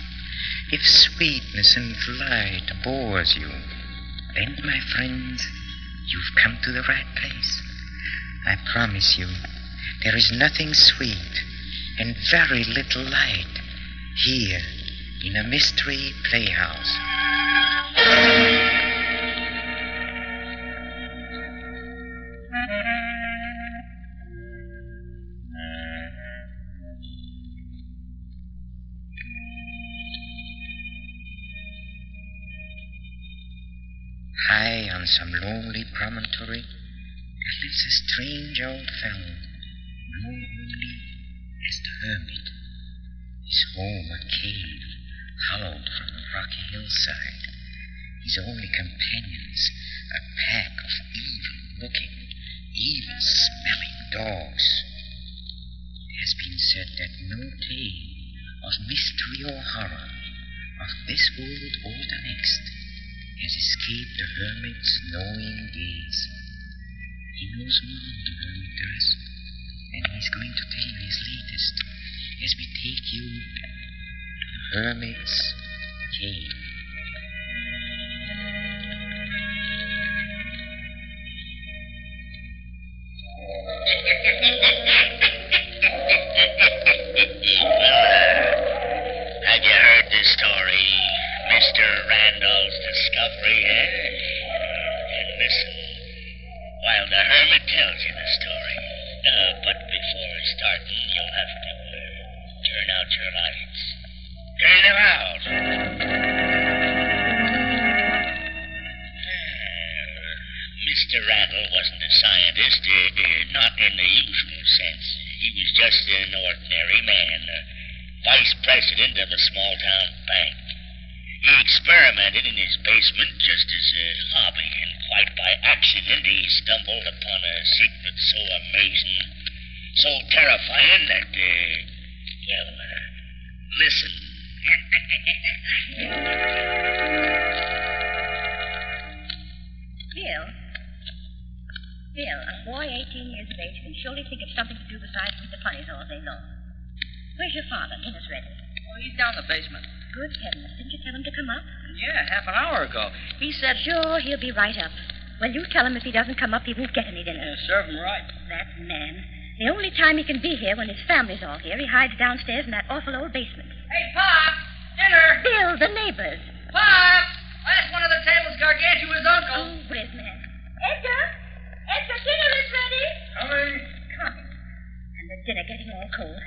Speaker 13: if sweetness and light bores you, then, my friends, you've come to the right place. I promise you, there is nothing sweet and very little light here in a mystery playhouse. High on some lonely promontory, there lives a strange old fellow, known only as the Hermit. His home a cave, hollowed from a rocky hillside. His only companions a pack of evil-looking, evil-smelling dogs. It has been said that no tale of mystery or horror, of this world or the next, has escaped the hermit's knowing gaze. He knows more, the hermit does, and he's going to tell you his latest as we take you to the hermit's cave.
Speaker 14: Had you heard the story? Mr. Randall's discovery, eh? And listen, while the hermit tells you the story. But before starting, you'll have to turn out your lights. Turn them out. Mr. Randall wasn't a scientist, not in the usual sense. He was just an ordinary man, vice president of a small-town bank. He experimented in his basement just as a hobby, and quite by accident he stumbled upon a secret so amazing, so terrifying that, listen.
Speaker 25: Bill, a boy 18 years of age can surely think of something to do besides read the funnies all day long.
Speaker 11: Where's your father? Dinner's ready.
Speaker 12: Oh, he's down in the basement.
Speaker 11: Good heavens. Didn't you tell him to come up?
Speaker 12: Yeah, half an hour ago. He said...
Speaker 11: Sure, he'll be right up. Well, you tell him if he doesn't come up, he won't get any dinner.
Speaker 12: Yeah, serve him right.
Speaker 11: That man. The only time he can be here when his family's all here, he hides downstairs in that awful old basement.
Speaker 12: Hey, Pop! Dinner!
Speaker 11: Bill, the neighbors.
Speaker 12: Pop! Last one of the table's gargantua's uncle.
Speaker 11: Oh, where's man? Edgar! Edgar, dinner is ready.
Speaker 12: Coming.
Speaker 11: And the dinner getting all cold.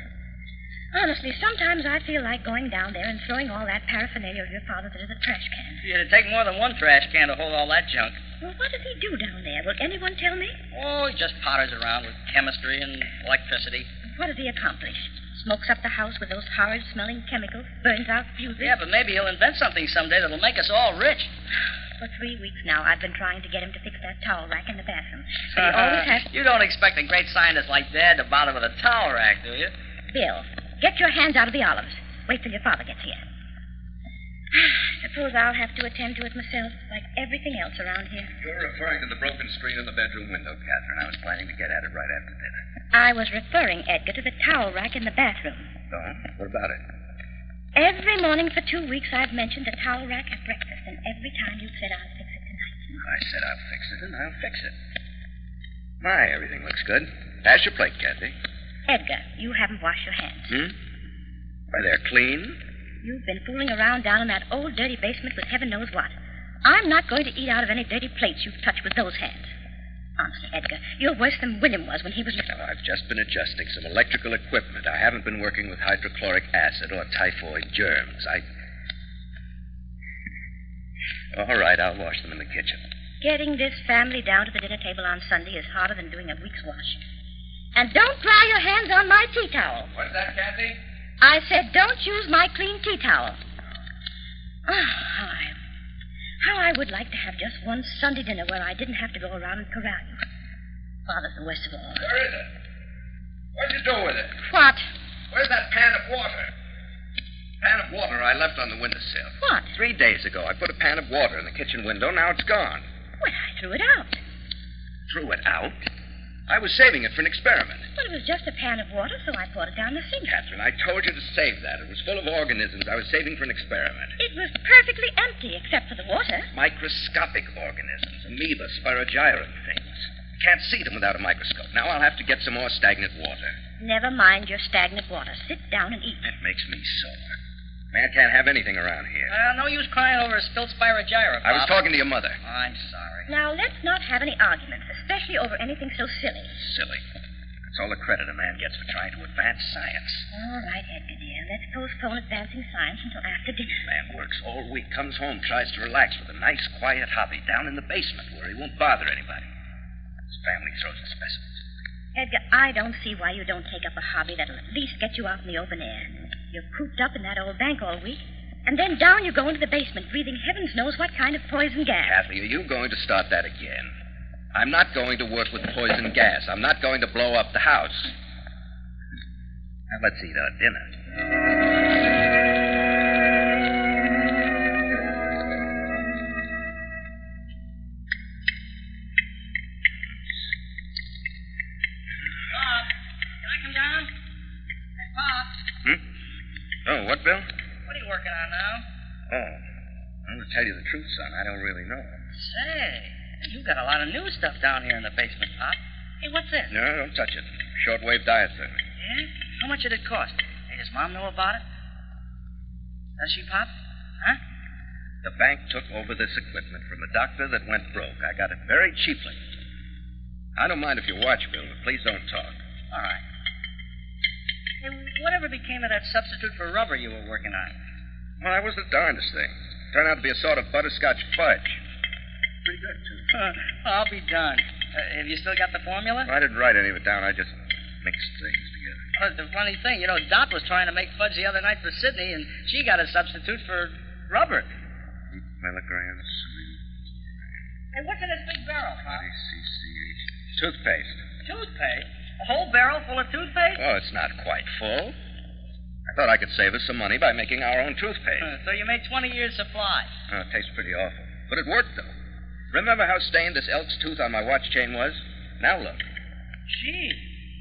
Speaker 11: Honestly, sometimes I feel like going down there and throwing all that paraphernalia of your father's into the trash can.
Speaker 12: It'd take more than one trash can to hold all that junk.
Speaker 11: Well, what does he do down there? Will anyone tell me?
Speaker 12: Oh, he just potters around with chemistry and electricity.
Speaker 11: What does he accomplish? Smokes up the house with those horrid-smelling chemicals, burns out fuses.
Speaker 12: Yeah, but maybe he'll invent something someday that'll make us all rich.
Speaker 11: For 3 weeks now, I've been trying to get him to fix that towel rack in the bathroom. But he always has...
Speaker 12: You don't expect a great scientist like Dad to bother with a towel rack, do you?
Speaker 11: Bill, get your hands out of the olives. Wait till your father gets here. Suppose I'll have to attend to it myself, like everything else around here.
Speaker 15: You're referring to the broken screen in the bedroom window, Catherine. I was planning to get at it right after dinner.
Speaker 11: I was referring, Edgar, to the towel rack in the bathroom.
Speaker 15: Oh? What about it?
Speaker 11: Every morning for 2 weeks I've mentioned the towel rack at breakfast, and every time you've said I'll fix it tonight.
Speaker 15: I said I'll fix it, and I'll fix it. My, everything looks good. Pass your plate, Kathy.
Speaker 11: Edgar, you haven't washed your hands.
Speaker 15: Why, they're clean.
Speaker 11: You've been fooling around down in that old dirty basement with heaven knows what. I'm not going to eat out of any dirty plates you've touched with those hands. Honestly, Edgar, you're worse than William was when he was...
Speaker 15: No, I've just been adjusting some electrical equipment. I haven't been working with hydrochloric acid or typhoid germs. All right, I'll wash them in the kitchen.
Speaker 11: Getting this family down to the dinner table on Sunday is harder than doing a week's wash. And don't dry your hands on my tea towel.
Speaker 15: What's that, Kathy?
Speaker 11: I said don't use my clean tea towel. Oh, how I would like to have just one Sunday dinner where I didn't have to go around and corral you. Father's the worst of all.
Speaker 15: Where is it? What'd you do with it?
Speaker 11: What?
Speaker 15: Where's that pan of water? Pan of water I left on the windowsill.
Speaker 11: What?
Speaker 15: 3 days ago, I put a pan of water in the kitchen window. Now it's gone.
Speaker 11: Well, I threw it out.
Speaker 15: Threw it out? I was saving it for an experiment.
Speaker 11: Well, it was just a pan of water, so I poured it down the sink.
Speaker 15: Catherine, I told you to save that. It was full of organisms I was saving for an experiment.
Speaker 11: It was perfectly empty, except for the water.
Speaker 15: Microscopic organisms. Amoeba, spirogyra, and things. Can't see them without a microscope. Now I'll have to get some more stagnant water.
Speaker 11: Never mind your stagnant water. Sit down and eat.
Speaker 15: That makes me sore. Man can't have anything around here.
Speaker 12: No use crying over a spilt spirogyra, Pop.
Speaker 15: I was talking to your mother.
Speaker 12: I'm sorry.
Speaker 11: Now, let's not have any arguments, especially over anything so silly.
Speaker 15: Silly. That's all the credit a man gets for trying to advance science.
Speaker 11: All right, Edgar, dear. Let's postpone advancing science until after dinner.
Speaker 15: Man works all week, comes home, tries to relax with a nice, quiet hobby down in the basement where he won't bother anybody. His family throws the specimens.
Speaker 11: Edgar, I don't see why you don't take up a hobby that'll at least get you out in the open air. You're cooped up in that old bank all week, and then down you go into the basement, breathing heavens knows what kind of poison gas.
Speaker 15: Kathy, are you going to start that again? I'm not going to work with poison gas. I'm not going to blow up the house. Now, let's eat our dinner. Oh, what, Bill?
Speaker 12: What are you working on now?
Speaker 15: Oh, well, to tell you the truth, son, I don't really know.
Speaker 12: Say, you've got a lot of new stuff down here in the basement, Pop. Hey, what's this?
Speaker 15: No, don't touch it. Shortwave diathermy.
Speaker 12: Yeah? How much did it cost? Hey, does Mom know about it? Does she, Pop? Huh?
Speaker 15: The bank took over this equipment from a doctor that went broke. I got it very cheaply. I don't mind if you watch, Bill, but please don't talk.
Speaker 12: All right. Hey, whatever became of that substitute for rubber you were working on?
Speaker 15: Well, that was the darndest thing. Turned out to be a sort of butterscotch fudge. Pretty good, too.
Speaker 12: I'll be darned. Have you still got the formula?
Speaker 15: I didn't write any of it down. I just mixed things together.
Speaker 12: Well, the funny thing, Dot was trying to make fudge the other night for Sydney, and she got a substitute for rubber.
Speaker 15: 8 milligrams.
Speaker 12: Hey, what's in this big barrel, Pop?
Speaker 15: CCH. Toothpaste.
Speaker 12: Toothpaste? A whole barrel full of toothpaste?
Speaker 15: Oh, it's not quite full. I thought I could save us some money by making our own toothpaste.
Speaker 12: So you made 20 years' supply.
Speaker 15: Oh, it tastes pretty awful. But it worked, though. Remember how stained this elk's tooth on my watch chain was? Now look.
Speaker 12: Gee,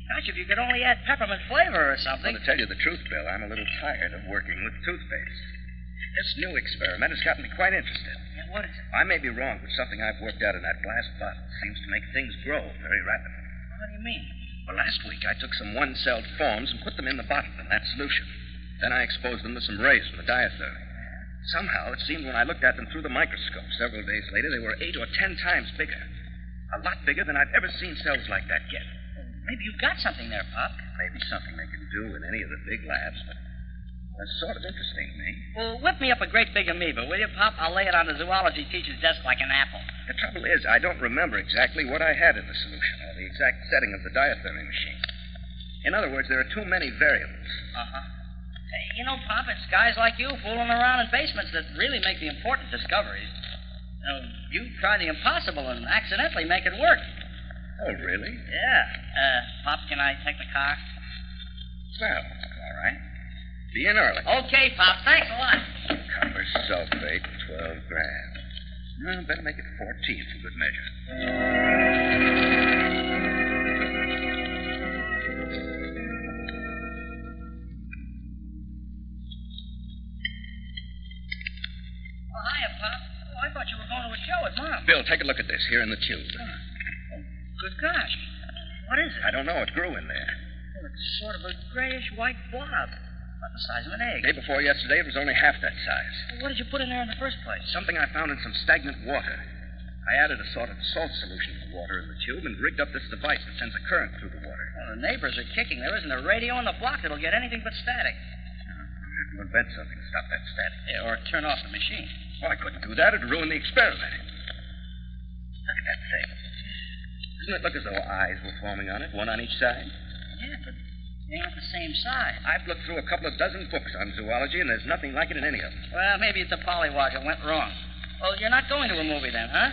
Speaker 12: Gosh, if you could only add peppermint flavor or something.
Speaker 15: Well, to tell you the truth, Bill, I'm a little tired of working with toothpaste. This new experiment has gotten me quite interested.
Speaker 12: Yeah, what is it?
Speaker 15: I may be wrong, but something I've worked out in that glass bottle seems to make things grow very rapidly.
Speaker 12: What do you mean?
Speaker 15: Well, last week I took some one-celled forms and put them in the bottle in that solution. Then I exposed them to some rays from the diathermy. Somehow, it seemed when I looked at them through the microscope several days later, they were 8 or 10 times bigger. A lot bigger than I've ever seen cells like that yet.
Speaker 12: Maybe you've got something there, Pop.
Speaker 15: Maybe something they can do in any of the big labs, but that's sort of interesting to me.
Speaker 12: Well, whip me up a great big amoeba, will you, Pop? I'll lay it on the zoology teacher's desk like an apple.
Speaker 15: The trouble is, I don't remember exactly what I had in the solution or the exact setting of the diathermy machine. In other words, there are too many variables.
Speaker 12: Uh-huh. Hey, you know, Pop, it's guys like you fooling around in basements that really make the important discoveries. You try the impossible and accidentally make it work.
Speaker 15: Oh, really?
Speaker 12: Yeah. Pop, can I take the car?
Speaker 15: Well, all right. Be in early.
Speaker 12: Okay, Pop. Thanks a lot.
Speaker 15: Copper sulfate, 12 grams. Well, better make it 14 for good measure.
Speaker 12: Oh, hiya, Pop. Oh, I thought you were going to a show at Mom.
Speaker 15: Bill, take a look at this here in the tube.
Speaker 12: Good gosh. What is it?
Speaker 15: I don't know. It grew in there.
Speaker 12: Well, it's sort of a grayish-white blob. About the size of an egg.
Speaker 15: Day before yesterday, it was only half that size.
Speaker 12: Well, what did you put in there in the first place?
Speaker 15: Something I found in some stagnant water. I added a sort of salt solution to the water in the tube and rigged up this device that sends a current through the water.
Speaker 12: Well, the neighbors are kicking. There isn't a radio on the block that'll get anything but static.
Speaker 15: I'll have to invent something to stop that static.
Speaker 12: Yeah, or turn off the machine.
Speaker 15: Well, I couldn't do that. It'd ruin the experiment. Look at that thing. Doesn't it look as though eyes were forming on it, one on each side?
Speaker 12: Yeah, but they aren't the same size.
Speaker 15: I've looked through a couple of dozen books on zoology, and there's nothing like it in any of them.
Speaker 12: Well, maybe it's a polywog that went wrong. Well, you're not going to a movie then, huh?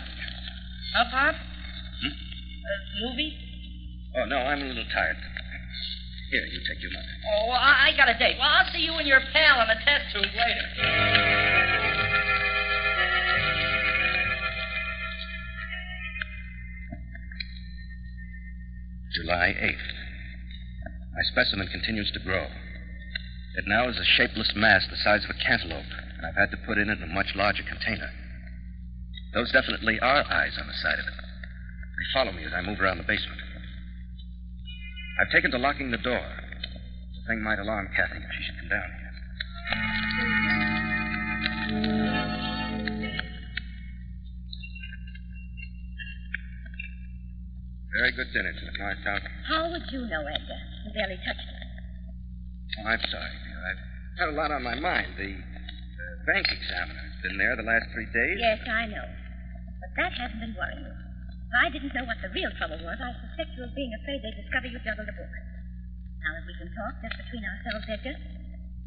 Speaker 12: Huh, Pop? Movie?
Speaker 15: Oh, no, I'm a little tired. Here, you take your money.
Speaker 12: Oh, well, I got a date. Well, I'll see you and your pal in the test tube later.
Speaker 15: July 8th. My specimen continues to grow. It now is a shapeless mass the size of a cantaloupe, and I've had to put it in a much larger container. Those definitely are eyes on the side of it. They follow me as I move around the basement. I've taken to locking the door. The thing might alarm Kathy if she should come down here. Very good dinner, Miss Marshall.
Speaker 11: How would you know, Edgar? You barely touched it.
Speaker 15: Oh, I'm sorry, dear. I've had a lot on my mind. The bank examiner's been there the last 3 days.
Speaker 11: Yes, I know. But that hasn't been worrying you. If I didn't know what the real trouble was, I suspect you of being afraid they'd discover you juggled the book. Now that we can talk just between ourselves, Edgar,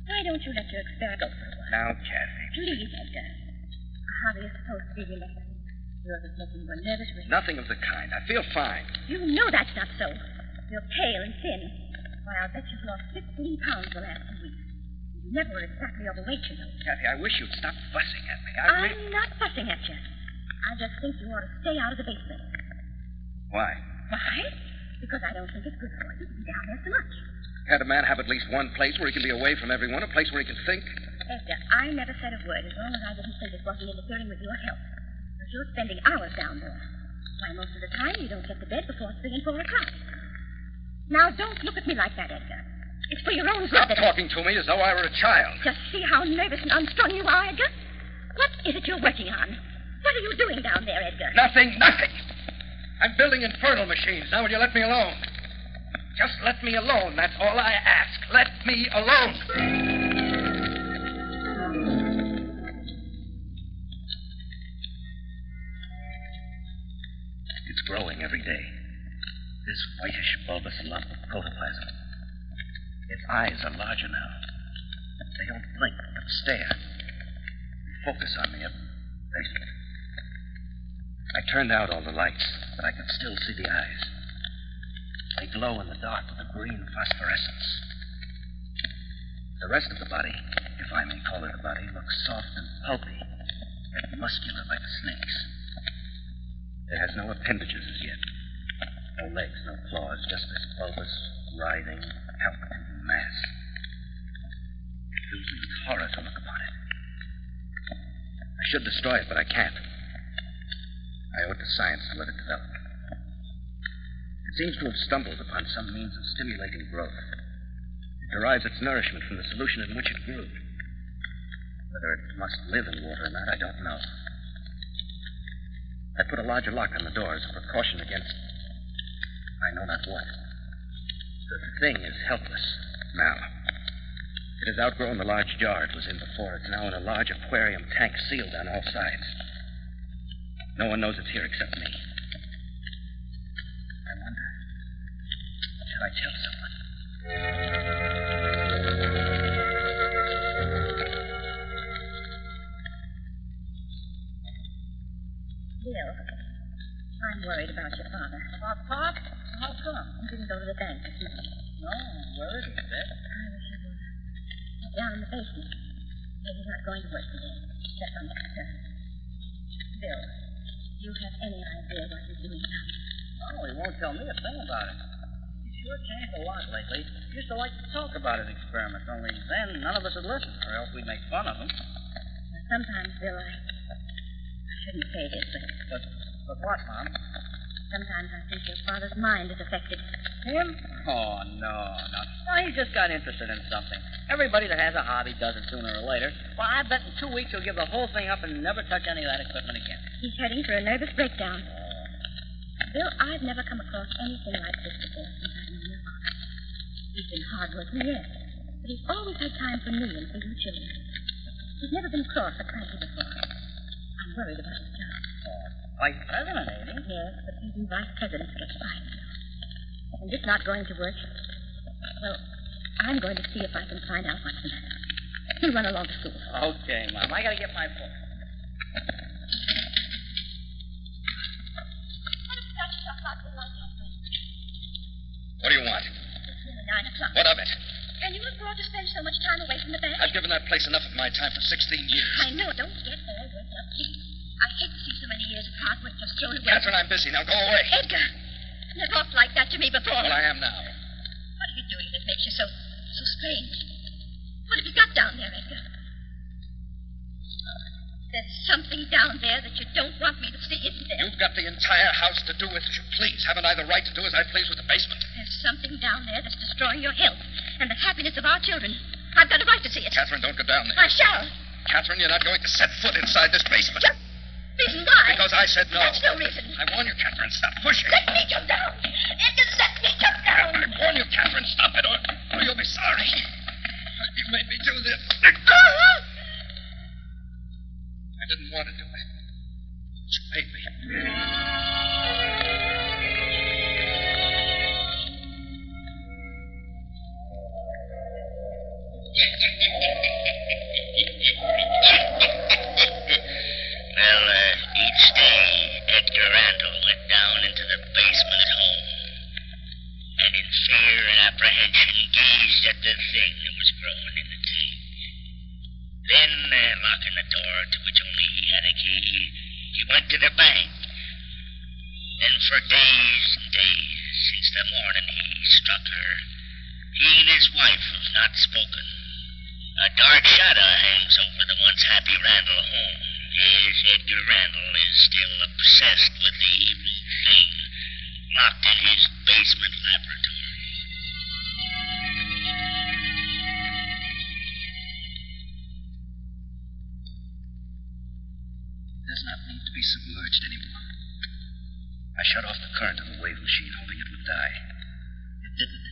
Speaker 11: why don't you let your experiment go for a while?
Speaker 15: Now, Kathy.
Speaker 11: Please, Edgar. How are you supposed to be relaxed? You're just making you nervous with
Speaker 15: Nothing of the kind. I feel fine.
Speaker 11: You know that's not so. You're pale and thin. Why, I'll bet you've lost 15 pounds the last 2 weeks. You never were exactly overweight, you know.
Speaker 15: Kathy, I wish you'd stop fussing at me.
Speaker 11: I'm not fussing at you. I just think you ought to stay out of the basement.
Speaker 15: Why?
Speaker 11: Why? Because I don't think it's good for you to be down there so much.
Speaker 15: Can't a man have at least one place where he can be away from everyone, a place where he can think?
Speaker 11: Edgar, I never said a word as long as I didn't think it wasn't interfering with your health. But you're spending hours down there. Why, most of the time you don't get to bed before 3 and 4 o'clock. Now, don't look at me like that, Edgar. It's for your own good.
Speaker 15: Stop talking to me as though I were a child.
Speaker 11: Just see how nervous and unstrung you are, Edgar. What is it you're working on? What are you doing down there, Edgar?
Speaker 15: Nothing. I'm building infernal machines. Now will you let me alone? Just let me alone. That's all I ask. Let me alone. It's growing every day. This whitish bulbous lump of protoplasm. Its eyes are larger now. They don't blink, but stare. They focus on me at the basement. I turned out all the lights, but I could still see the eyes. They glow in the dark with a green phosphorescence. The rest of the body, if I may call it a body, looks soft and pulpy, yet muscular like a snake's. It has no appendages as yet. No legs, no claws, just this bulbous, writhing, palpitating mass. It fills me with horror to look upon it. I should destroy it, but I can't. I owe it to science to let it develop. It seems to have stumbled upon some means of stimulating growth. It derives its nourishment from the solution in which it grew. Whether it must live in water or not, I don't know. I put a larger lock on the door as a precaution against I know not what. The thing is helpless now. It has outgrown the large jar it was in before. It's now in a large aquarium tank sealed on all sides. No one knows it's here except me. I wonder, shall I tell someone?
Speaker 11: Bill, I'm worried about your father.
Speaker 12: About Pop? How come?
Speaker 11: He didn't go to the bank this morning.
Speaker 12: No, where is he, Beth?
Speaker 11: I wish he would. He's down in the basement. Said he's not going to work today. That's on next term. Bill, do you have any idea what he's doing now?
Speaker 12: No, he won't tell me a thing about it. He's sure changed a lot lately. He used to like to talk about his experiments, only then none of us would listen, or else we'd make fun of him.
Speaker 11: Sometimes, Bill, I shouldn't say this,
Speaker 12: But what, Mom?
Speaker 11: sometimes I think your father's mind is affected.
Speaker 12: Him? Oh, no. He just got interested in something. Everybody that has a hobby does it sooner or later. Well, I bet in 2 weeks he'll give the whole thing up and never touch any of that equipment again.
Speaker 11: He's heading for a nervous breakdown. Bill, I've never come across anything like this before since I've known your father. He's been hard-working, yes, but he's always had time for me and for you children. He's never been cross or cranky before. I'm worried about his job.
Speaker 12: Vice president, ain't he?
Speaker 11: Yes, but even vice presidents get fired. And it's not going to work. Well, I'm going to see if I can find out what's the matter. You run along to school.
Speaker 12: Okay, Mom. I gotta get my book.
Speaker 15: What do you want?
Speaker 11: It's nearly 9 o'clock.
Speaker 15: What of it?
Speaker 11: And you afford to spend so much time away from the bank?
Speaker 15: I've given that place enough of my time for 16 years.
Speaker 11: I know. Don't get all worked up, please. I hate to see so many years of hard work just thrown away.
Speaker 15: Catherine, I'm busy. Now go away.
Speaker 11: Edgar, you never talked like that to me before.
Speaker 15: Well, I am now.
Speaker 11: What are you doing that makes you so strange? What have you got down there, Edgar? There's something down there that you don't want me to see, isn't there?
Speaker 15: You've got the entire house to do with as you please. Haven't I the right to do as I please with the basement?
Speaker 11: There's something down there that's destroying your health and the happiness of our children. I've got a right to see it.
Speaker 15: Catherine, don't go down there.
Speaker 11: I shall.
Speaker 15: Catherine, you're not going to set foot inside this basement.
Speaker 11: Reason why?
Speaker 15: Because I said no.
Speaker 11: That's no reason.
Speaker 15: I warn you, Catherine, stop pushing.
Speaker 11: Let me jump down. Edgar, let me jump down.
Speaker 15: I warn you, Catherine, stop it, or you'll be sorry. You made me do this. I didn't want to do it. You made me.
Speaker 14: Well, each day, Edgar Randall went down into the basement at home, and in fear and apprehension gazed at the thing that was growing in the tank. Then, locking the door to which only he had a key, he went to the bank. And for days and days, since the morning he struck her, he and his wife have not spoken. A dark shadow hangs over the once happy Randall home. Yes, Edgar Randall is still obsessed with the evil thing locked in his basement laboratory.
Speaker 15: It does not need to be submerged anymore. I shut off the current of the wave machine, hoping it would die. It didn't.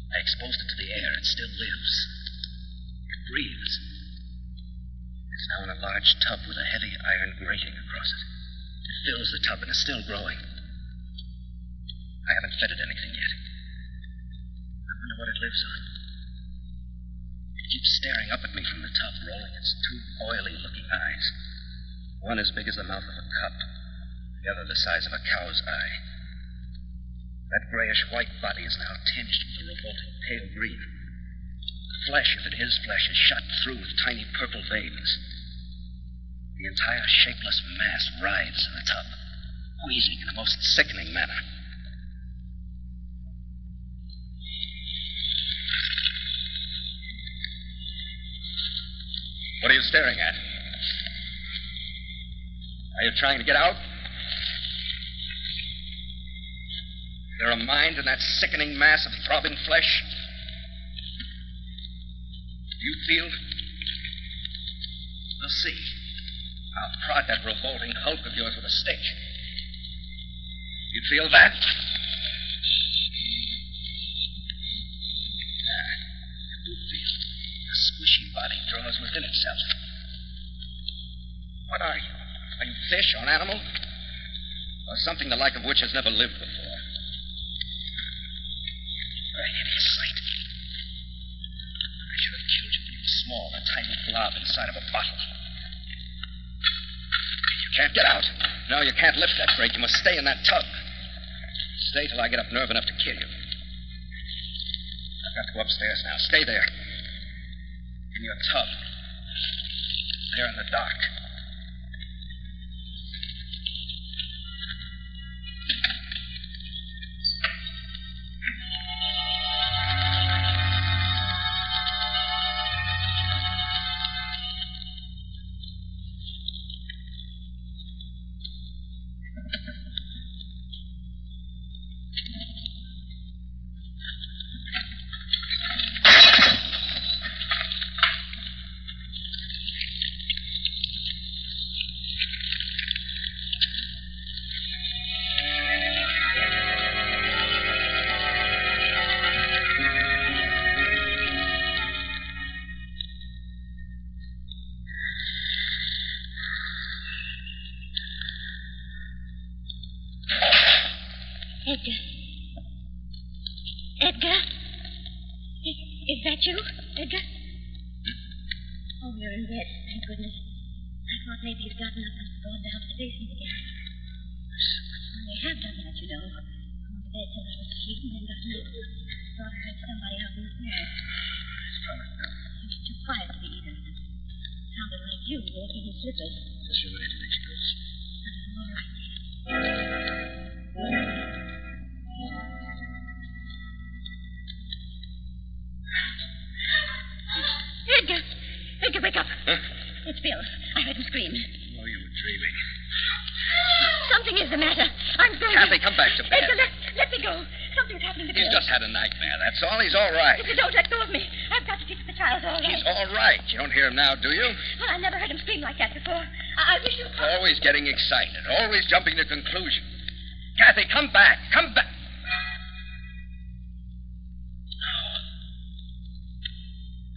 Speaker 15: I exposed it to the air. It still lives. It breathes. It's now in a large tub with a heavy iron grating across it. It fills the tub and is still growing. I haven't fed it anything yet. I wonder what it lives on. It keeps staring up at me from the tub, rolling its two oily-looking eyes. One as big as the mouth of a cup, the other the size of a cow's eye. That grayish-white body is now tinged with a revolting pale green. The flesh, if it is flesh, is shot through with tiny purple veins. The entire shapeless mass writhes in the tub, wheezing in a most sickening manner. What are you staring at? Are you trying to get out? Is there a mind in that sickening mass of throbbing flesh? Do you feel? We'll see. I'll prod that revolting hulk of yours with a stick. You feel that? You do feel the squishy body draws within itself. What are you? Are you fish or an animal? Or something the like of which has never lived before? You're a hideous sight. I should have killed you when you were small, a tiny blob inside of a bottle. You can't get out. No, you can't lift that crate. You must stay in that tub. Stay till I get up nerve enough to kill you. I've got to go upstairs now. Stay there. In your tub. There in the dark.
Speaker 11: Edgar. Edgar? Is that you, Edgar? Oh, you're in bed, thank goodness. I thought maybe you'd gotten up and gone down to the basement again. Well, they have done that, you know. Gone to bed till I was asleep and then gotten up. Thought I heard somebody out in the hall.
Speaker 15: It's probably done.
Speaker 11: It was too quiet to be either. It sounded like you walking in slippers.
Speaker 15: Yes, you're right. There she goes.
Speaker 11: All right. Edgar! Edgar, wake up.
Speaker 15: Huh?
Speaker 11: It's Bill. I heard him scream.
Speaker 15: Oh, you were dreaming.
Speaker 11: Something is the matter. I'm going
Speaker 15: Kathy, come back to bed.
Speaker 11: Edgar, let me go. Something's happening to Bill.
Speaker 15: He's just had a nightmare, that's all. He's all right.
Speaker 11: If you don't let go of me, I've got to see that the child's all right.
Speaker 15: He's all right. You don't hear him now, do you?
Speaker 11: Well, I never heard him scream like that before. I wish you...
Speaker 15: Always getting excited. Always jumping to conclusions. Kathy, come back. Come back.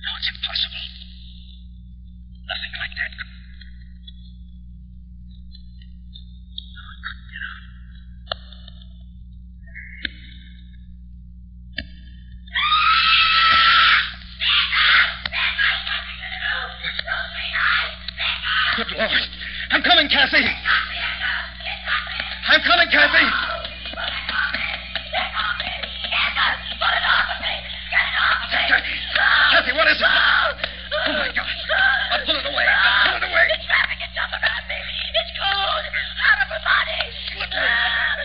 Speaker 15: No, it's impossible. Nothing like that could... No, it couldn't get out. Good Lord. I'm coming, Kathy. I'm coming, Kathy. Kathy, what is it? Oh, my God. I'll pull it away. I'll pull it away.
Speaker 11: It's wrapping itself around me. It's cold. Out of her body.
Speaker 15: Slippery.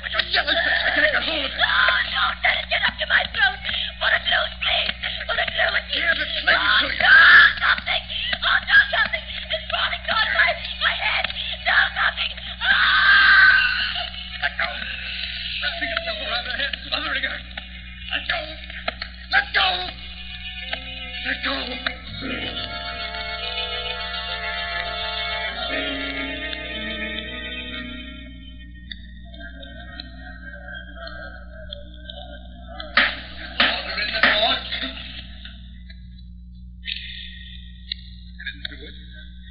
Speaker 15: Like a jellyfish. I can't get hold of it.
Speaker 11: No, don't let it get up to my throat. Pull it loose, please. Pull it loose.
Speaker 15: Can't it cling to you?
Speaker 11: Something. Oh, do something. It's crawling toward my head. Do something.
Speaker 15: Let go. Wrapping itself around her head, smothering her. Let go. Let go. Let go. Order in the door.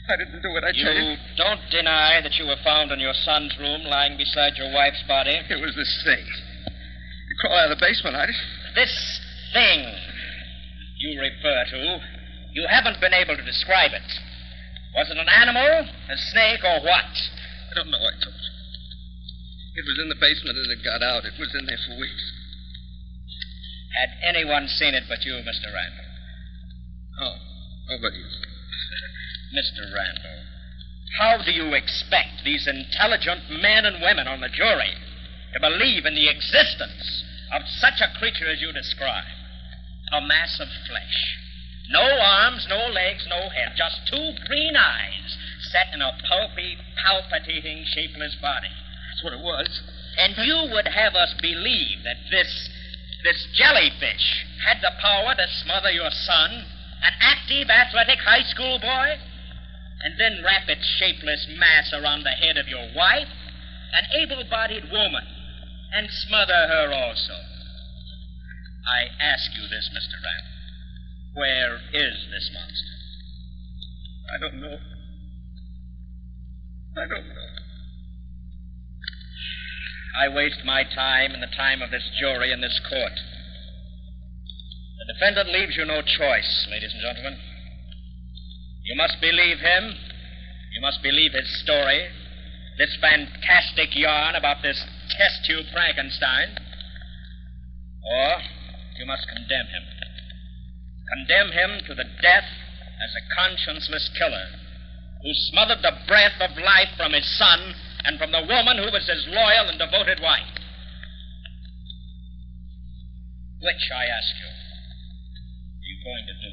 Speaker 15: I didn't do it, I tell you.
Speaker 12: You don't deny that you were found in your son's room lying beside your wife's body?
Speaker 15: It was this thing. You crawl out of the basement,
Speaker 12: This thing you refer to, you haven't been able to describe it. Was it an animal, a snake, or what?
Speaker 15: I don't know, I told you. It was in the basement and it got out. It was in there for weeks.
Speaker 12: Had anyone seen it but you, Mr. Randall?
Speaker 15: Oh, nobody.
Speaker 12: Mr. Randall, how do you expect these intelligent men and women on the jury to believe in the existence of such a creature as you describe? A mass of flesh, No arms, no legs, no head. Just two green eyes set in a pulpy, palpitating, shapeless body. That's what it was. And you would have us believe that this jellyfish had the power to smother your son, an active, athletic high school boy, and then wrap its shapeless mass around the head of your wife, an able-bodied woman, and smother her also. I ask you this, Mr. Randall. Where is this monster? I don't know. I waste my time and the time of this jury in this court. The defendant leaves you no choice, ladies and gentlemen. You must believe him. You must believe his story, this fantastic yarn about this test tube Frankenstein. Or you must condemn him. Condemn him to the death as a conscienceless killer who smothered the breath of life from his son and from the woman who was his loyal and devoted wife. Which, I ask you, are you going to do?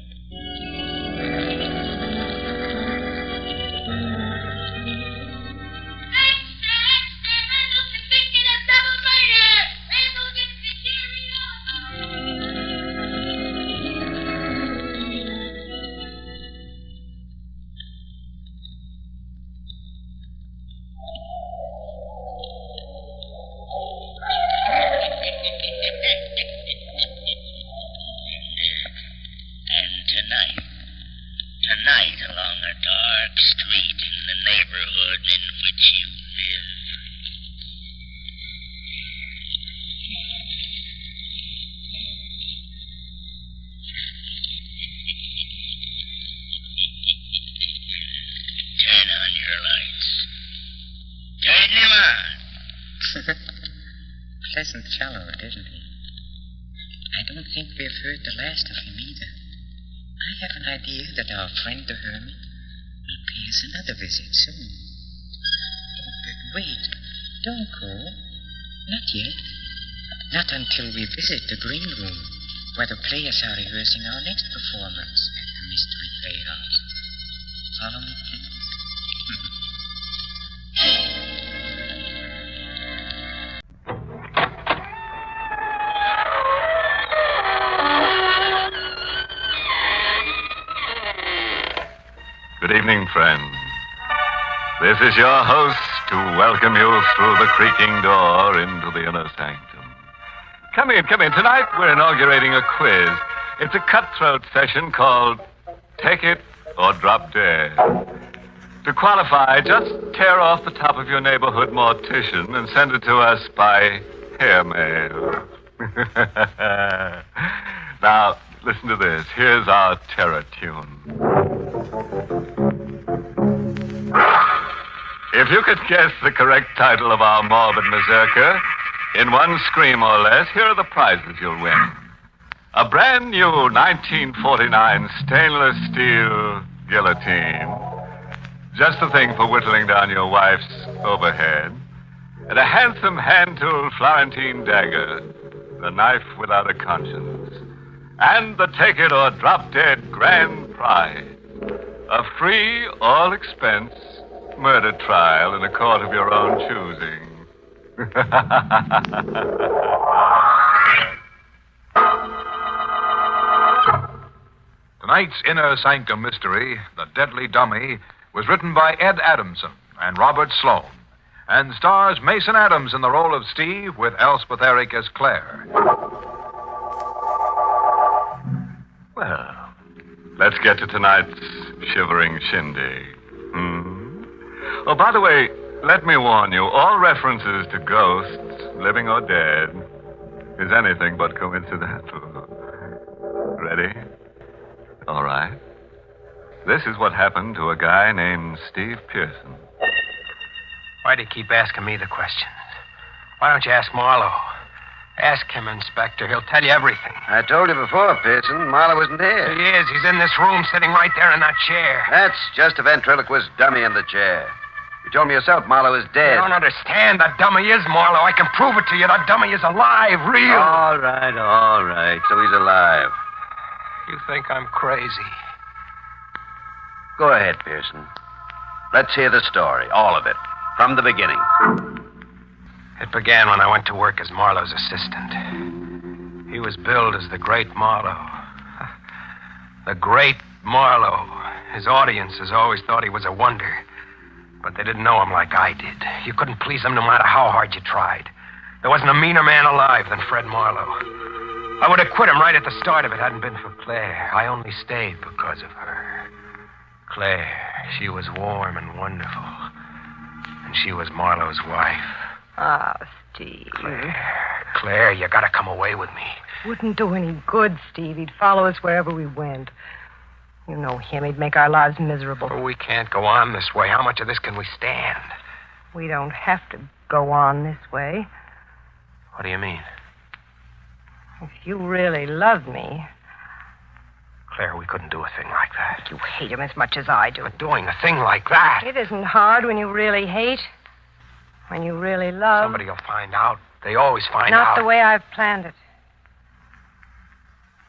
Speaker 14: Tonight, along a dark street in the neighborhood in which you live. Turn on your lights. Turn them on.
Speaker 13: Pleasant fellow, isn't he? I don't think we've heard the last of him either. I have an idea that our friend the hermit will pay us another visit soon. But wait, don't go. Not yet. Not until we visit the green room, where the players are rehearsing our next performance at the Mystery Playhouse. Follow me, please.
Speaker 1: Good evening, friends. This is your host to welcome you through the creaking door into the inner sanctum. Come in. Tonight we're inaugurating a quiz. It's a cutthroat session called Take It or Drop Dead. To qualify, just tear off the top of your neighborhood mortician and send it to us by hair mail. Now, listen to this. Here's our terror tune. If you could guess the correct title of our morbid mazurka in one scream or less, here are the prizes you'll win. A brand new 1949 stainless steel guillotine. Just the thing for whittling down your wife's overhead. And a handsome hand-tooled Florentine dagger. The knife without a conscience. And the Take It or Drop Dead grand prize. A free, all-expense murder trial in a court of your own choosing.
Speaker 5: Tonight's Inner Sanctum Mystery, The Deadly Dummy, was written by Ed Adamson and Robert Sloan, and stars Mason Adams in the role of Steve with Elspeth Eric as Claire.
Speaker 1: Well, let's get to tonight's shivering shindig. Oh, by the way, let me warn you, all references to ghosts, living or dead, is anything but coincidental. Ready? All right. This is what happened to a guy named Steve Pearson.
Speaker 3: Why do you keep asking me the questions? Why don't you ask Marlowe? Ask him, Inspector. He'll tell you everything.
Speaker 8: I told you before, Pearson. Marlowe isn't here.
Speaker 3: He is. He's in this room, sitting right there in that chair.
Speaker 8: That's just a ventriloquist dummy in the chair. You told me yourself Marlowe is dead.
Speaker 3: You don't understand. The dummy is Marlowe. I can prove it to you. The dummy is alive, real.
Speaker 8: All right. So he's alive.
Speaker 3: You think I'm crazy.
Speaker 8: Go ahead, Pearson. Let's hear the story, all of it, from the beginning.
Speaker 3: It began when I went to work as Marlowe's assistant. He was billed as the Great Marlowe. The Great Marlowe. His audiences always thought he was a wonder. But they didn't know him like I did. You couldn't please him no matter how hard you tried. There wasn't a meaner man alive than Fred Marlowe. I would have quit him right at the start if it hadn't been for Claire. I only stayed because of her. Claire, she was warm and wonderful. And she was Marlowe's wife.
Speaker 21: Ah, Steve.
Speaker 3: Claire, you gotta come away with me.
Speaker 21: Wouldn't do any good, Steve. He'd follow us wherever we went. You know him. He'd make our lives miserable.
Speaker 3: But we can't go on this way. How much of this can we stand?
Speaker 21: We don't have to go on this way.
Speaker 3: What do you mean?
Speaker 21: If you really loved me...
Speaker 3: Claire, we couldn't do a thing like that.
Speaker 21: You hate him as much as I do.
Speaker 3: But doing a thing like that...
Speaker 21: It isn't hard when you really hate. When you really love.
Speaker 3: Somebody will find out. They always find out.
Speaker 21: Not the way I've planned it.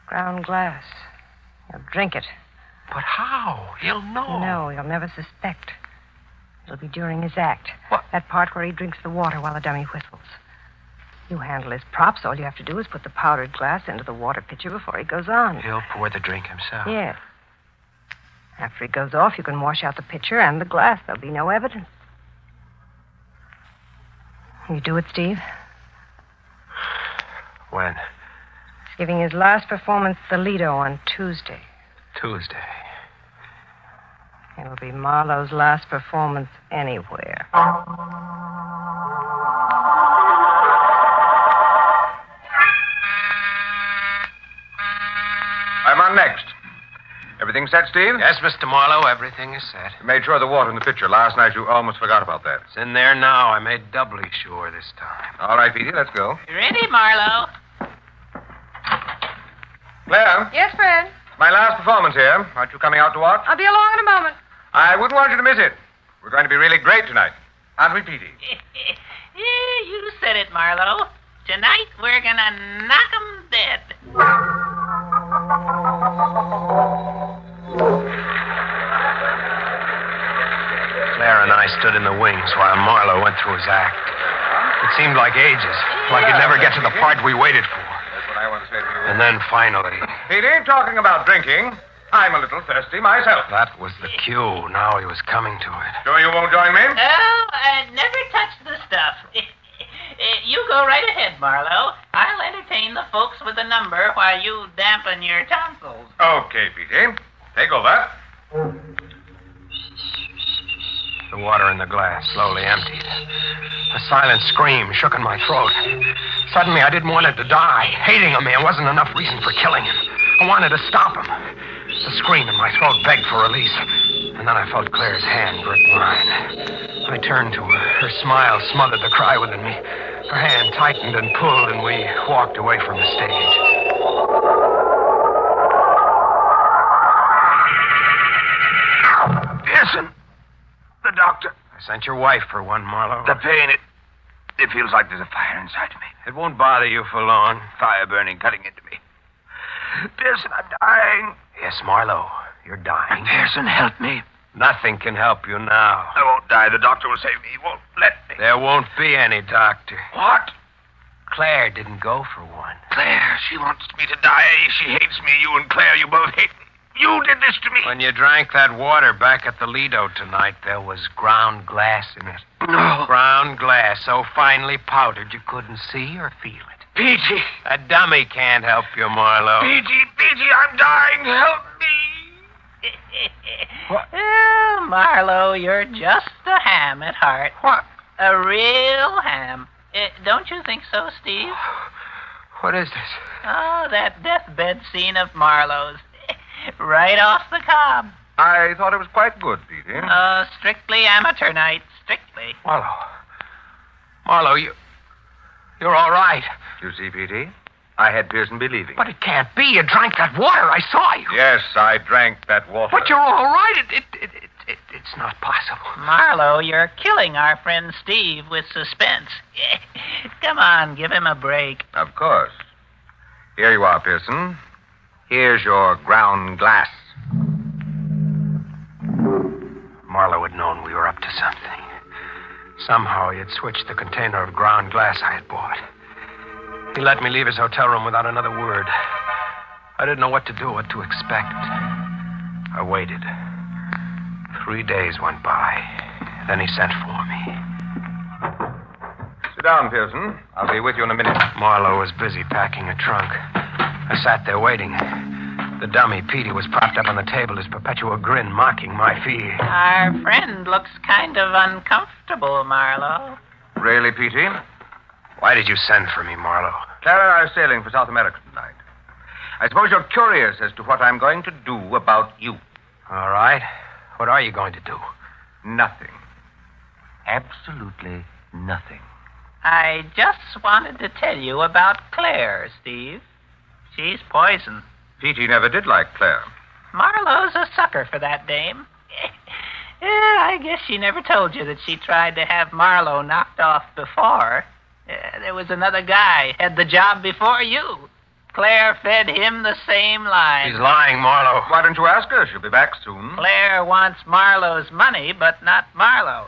Speaker 21: Ground glass. He'll drink it.
Speaker 3: But how? He'll know.
Speaker 21: No, he'll never suspect. It'll be during his act.
Speaker 3: What?
Speaker 21: That part where he drinks the water while the dummy whistles. You handle his props. All you have to do is put the powdered glass into the water pitcher before he goes on.
Speaker 3: He'll pour the drink himself.
Speaker 21: Yes. After he goes off, you can wash out the pitcher and the glass. There'll be no evidence. You do it, Steve?
Speaker 3: When?
Speaker 21: He's giving his last performance at the Lido on Tuesday.
Speaker 3: Tuesday.
Speaker 21: It'll be Marlowe's last performance anywhere.
Speaker 5: I'm on next. Everything set, Steve?
Speaker 3: Yes, Mr. Marlowe, everything is set.
Speaker 5: You made sure of the water in the pitcher. Last night you almost forgot about that.
Speaker 3: It's in there now. I made doubly sure this time.
Speaker 5: All right, Petey, let's go.
Speaker 12: You ready, Marlowe?
Speaker 5: Claire,
Speaker 21: Yes, Fred?
Speaker 5: my last performance here. Aren't you coming out to watch?
Speaker 21: I'll be along in a moment.
Speaker 5: I wouldn't want you to miss it. We're going to be really great tonight. Aren't we, Petey?
Speaker 12: You said it, Marlowe. Tonight we're gonna knock 'em dead.
Speaker 3: Claire and I stood in the wings while Marlowe went through his act. It seemed like ages, like he'd never get to the part we waited for.
Speaker 5: That's what I want to say to you.
Speaker 3: And then finally...
Speaker 5: Petey, talking about drinking, I'm a little thirsty myself.
Speaker 3: That was the cue. Now he was coming to it.
Speaker 5: Sure you won't join me?
Speaker 12: Oh, never touch the stuff. You go right ahead, Marlowe. I'll entertain the folks with a number while you dampen your tonsils.
Speaker 5: Okay, Petey. Take over.
Speaker 3: The water in the glass slowly emptied. A silent scream shook in my throat. Suddenly, I didn't want it to die. Hating a man wasn't enough reason for killing him. I wanted to stop him. The scream in my throat begged for release. And then I felt Claire's hand grip mine. I turned to her. Her smile smothered the cry within me. Her hand tightened and pulled, and we walked away from the stage.
Speaker 2: Pearson, the doctor.
Speaker 3: I sent your wife for one, Marlowe.
Speaker 2: The pain, it feels like there's a fire inside me.
Speaker 3: It won't bother you for long.
Speaker 2: Fire burning, cutting into me. Pearson, I'm dying.
Speaker 3: Yes, Marlowe, you're dying.
Speaker 2: Pearson, help me.
Speaker 3: Nothing can help you now.
Speaker 2: I won't die. The doctor will save me. He won't let me.
Speaker 3: There won't be any doctor.
Speaker 2: What?
Speaker 3: Claire didn't go for one.
Speaker 2: Claire, she wants me to die. She hates me. You and Claire, you both hate me. You did this to me.
Speaker 3: When you drank that water back at the Lido tonight, there was ground glass in it.
Speaker 2: No.
Speaker 3: Ground glass so finely powdered you couldn't see or feel it.
Speaker 2: Peachy.
Speaker 3: A dummy can't help you, Marlowe.
Speaker 2: Peachy, I'm dying. Help me.
Speaker 3: What?
Speaker 12: Oh, Marlowe, you're just a ham at heart.
Speaker 3: What?
Speaker 12: A real ham. Don't you think so, Steve?
Speaker 3: What is this?
Speaker 12: Oh, that deathbed scene of Marlowe's. Right off the cob.
Speaker 5: I thought it was quite good, Petey.
Speaker 12: Oh, strictly amateur night. Strictly.
Speaker 3: Marlowe, you're all right.
Speaker 5: You see, Petey? I had Pearson believing.
Speaker 3: But it can't be. You drank that water. I saw you.
Speaker 5: Yes, I drank that water.
Speaker 3: But you're all right. It's not possible.
Speaker 12: Marlowe, you're killing our friend Steve with suspense. Come on, give him a break.
Speaker 5: Of course. Here you are, Pearson.
Speaker 3: Here's your ground glass. Marlowe had known we were up to something. Somehow he had switched the container of ground glass I had bought. He let me leave his hotel room without another word. I didn't know what to do, what to expect. I waited. 3 days went by. Then he sent for me.
Speaker 5: Sit down, Pearson. I'll be with you in a minute.
Speaker 3: Marlowe was busy packing a trunk. I sat there waiting. The dummy, Petey, was propped up on the table, his perpetual grin mocking my fear.
Speaker 12: Our friend looks kind of uncomfortable, Marlowe.
Speaker 5: Really, Petey?
Speaker 3: Why did you send for me, Marlowe?
Speaker 5: Clara and I are sailing for South America tonight. I suppose you're curious as to what I'm going to do about you.
Speaker 3: All right. What are you going to do?
Speaker 5: Nothing. Absolutely nothing.
Speaker 12: I just wanted to tell you about Claire, Steve. She's poison.
Speaker 5: Petey never did like Claire.
Speaker 12: Marlowe's a sucker for that dame. I guess she never told you that she tried to have Marlowe knocked off before. There was another guy had the job before you. Claire fed him the same line.
Speaker 3: He's lying, Marlowe.
Speaker 5: Why don't you ask her? She'll be back soon.
Speaker 12: Claire wants Marlowe's money, but not Marlowe.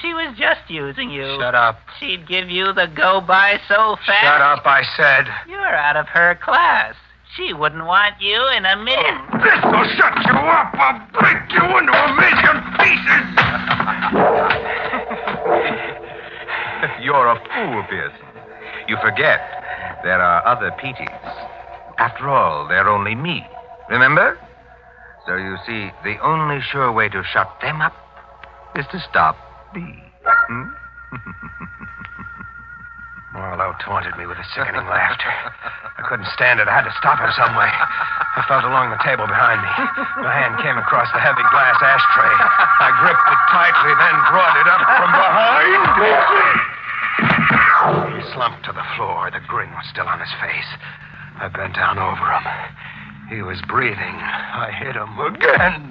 Speaker 12: She was just using you.
Speaker 3: Shut up.
Speaker 12: She'd give you the go-by so fast.
Speaker 3: Shut up, I said.
Speaker 12: You're out of her class. She wouldn't want you in a minute.
Speaker 2: This will shut you up. I'll break you into a million pieces.
Speaker 5: You're a fool, Pearson. You forget there are other Peteys. After all, they're only me. Remember? So you see, the only sure way to shut them up is to stop me.
Speaker 3: Marlowe taunted me with a sickening laughter. I couldn't stand it. I had to stop him some way. I felt along the table behind me. My hand came across the heavy glass ashtray. I gripped it tightly, then brought it up from behind. He slumped to the floor. The grin was still on his face. I bent down over him. He was breathing. I hit him again.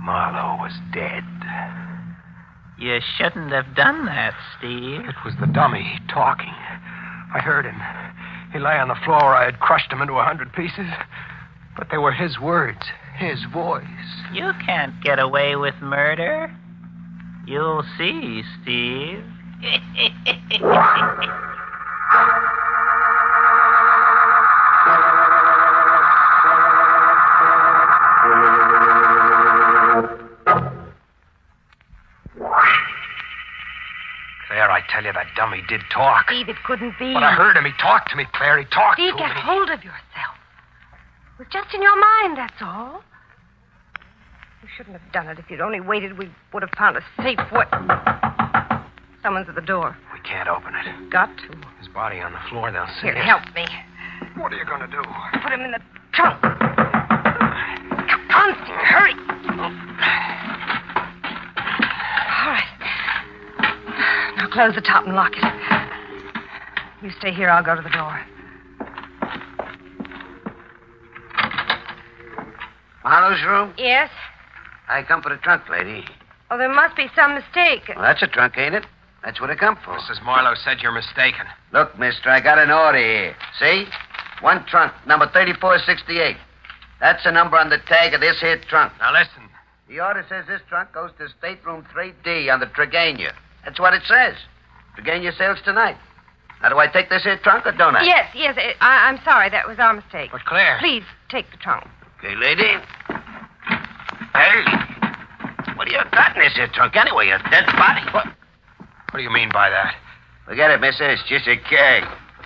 Speaker 3: Marlowe was dead.
Speaker 12: You shouldn't have done that, Steve.
Speaker 3: It was the dummy talking. I heard him. He lay on the floor. I had crushed him into 100 pieces. But they were his words, his voice.
Speaker 12: You can't get away with murder. You'll see, Steve.
Speaker 3: Claire, I tell you, that dummy did talk.
Speaker 21: Steve, it couldn't be.
Speaker 3: But I heard him. He talked to me, Claire. He talked
Speaker 21: Steve,
Speaker 3: to
Speaker 21: get
Speaker 3: me.
Speaker 21: hold of yourself. It was just in your mind, that's all. You shouldn't have done it. If you'd only waited, we would have found a safe way. Someone's at the door.
Speaker 3: We can't open it.
Speaker 21: Got to.
Speaker 3: His body on the floor, they'll see
Speaker 21: Here,
Speaker 3: it.
Speaker 21: help me.
Speaker 3: What are you going to do?
Speaker 21: Put him in the trunk. Come on, Steve, hurry. All right. Now close the top and lock it. You stay here. I'll go to the door.
Speaker 8: Marlowe's room?
Speaker 21: Yes?
Speaker 8: I come for the trunk, lady.
Speaker 21: Oh, there must be some mistake.
Speaker 8: Well, that's a trunk, ain't it? That's what I come for.
Speaker 3: Mrs. Marlowe said you're mistaken.
Speaker 8: Look, mister, I got an order here. See? One trunk, number 3468. That's the number on the tag of this here trunk.
Speaker 3: Now, listen.
Speaker 8: The order says this trunk goes to stateroom 3D on the Trigania. That's what it says. Trigania sails tonight. Now, do I take this here trunk or don't I?
Speaker 21: Yes. I'm sorry. That was our mistake.
Speaker 3: But, Claire.
Speaker 21: Please, take the trunk.
Speaker 8: Okay, lady. Hey. What do you got in this here trunk anyway? A dead body?
Speaker 3: What do you mean by that?
Speaker 8: Forget it, mister. It's just a keg.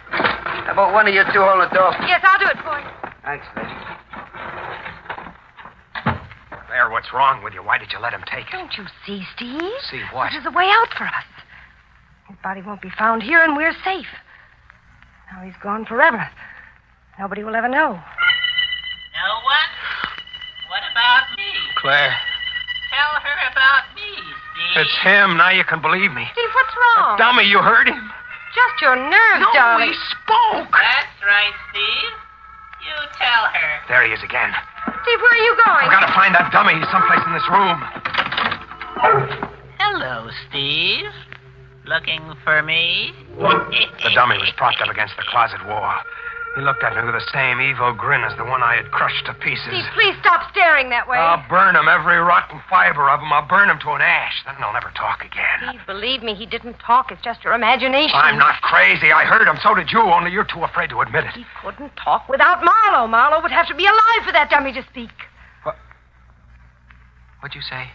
Speaker 8: How about one of you two hold the door?
Speaker 21: Yes, I'll do it for you.
Speaker 8: Thanks, lady.
Speaker 3: Claire, what's wrong with you? Why did you let him take it?
Speaker 21: Don't you see, Steve?
Speaker 3: See what?
Speaker 21: This is a way out for us. His body won't be found here, and we're safe. Now he's gone forever. Nobody will ever know.
Speaker 12: No one? What about me?
Speaker 3: Claire.
Speaker 12: Tell her about me, Steve.
Speaker 3: It's him. Now you can believe me.
Speaker 21: Steve, what's wrong?
Speaker 3: Dummy, you heard him?
Speaker 21: Just your nerves,
Speaker 3: No,
Speaker 21: darling.
Speaker 3: he spoke.
Speaker 12: That's right, Steve. You tell her.
Speaker 3: There he is again.
Speaker 21: Steve, where are you going?
Speaker 3: I've got to find that dummy. He's someplace in this room.
Speaker 12: Hello, Steve. Looking for me?
Speaker 3: The dummy was propped up against the closet wall. He looked at me with the same evil grin as the one I had crushed to pieces.
Speaker 21: Steve, please stop staring that way.
Speaker 3: I'll burn him, every rotten fiber of him. I'll burn him to an ash. Then they'll never talk again.
Speaker 21: Steve, believe me, he didn't talk. It's just your imagination.
Speaker 3: I'm not crazy. I heard him. So did you, only you're too afraid to admit it.
Speaker 21: He couldn't talk without Marlowe. Marlowe would have to be alive for that dummy to speak.
Speaker 3: What'd you say?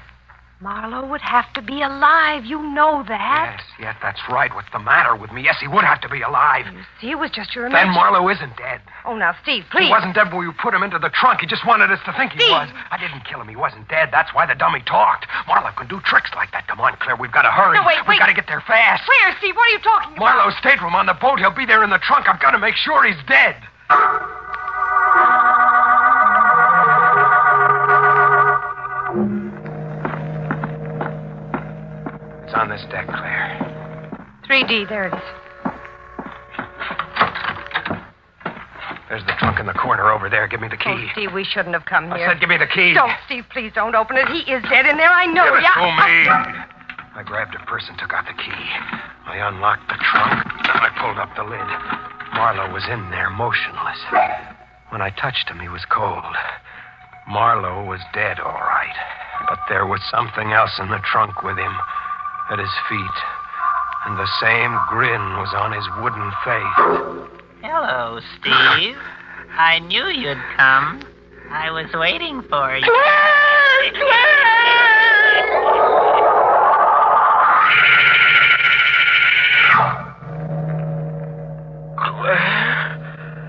Speaker 21: Marlowe would have to be alive. You know that.
Speaker 3: Yes, that's right. What's the matter with me? Yes, he would have to be alive.
Speaker 21: You see, it was just your
Speaker 3: Then
Speaker 21: imagination.
Speaker 3: Marlowe isn't dead.
Speaker 21: Oh, now, Steve, please.
Speaker 3: He wasn't dead when we put him into the trunk. He just wanted us to think he
Speaker 21: Steve.
Speaker 3: was. I didn't kill him. He wasn't dead. That's why the dummy talked. Marlowe can do tricks like that. Come on, Claire. We've got to hurry.
Speaker 21: No, wait.
Speaker 3: We've got to get there fast.
Speaker 21: Where, Steve? What are you talking about?
Speaker 3: Marlowe's stateroom on the boat. He'll be there in the trunk. I've got to make sure he's dead. It's on this deck, Claire.
Speaker 21: 3D, there it is.
Speaker 3: There's the trunk in the corner over there. Give me the key.
Speaker 21: Oh, Steve, we shouldn't have come here.
Speaker 3: I said give me the key.
Speaker 21: Don't, Steve, please don't open it. He is dead in there. I know.
Speaker 3: Give it
Speaker 21: Yeah.
Speaker 3: to me. I grabbed a purse and took out the key. I unlocked the trunk. I pulled up the lid. Marlowe was in there, motionless. When I touched him, he was cold. Marlowe was dead, all right. But there was something else in the trunk with him, at his feet. And the same grin was on his wooden face.
Speaker 16: Hello, Steve. I knew you'd come. I was waiting for you.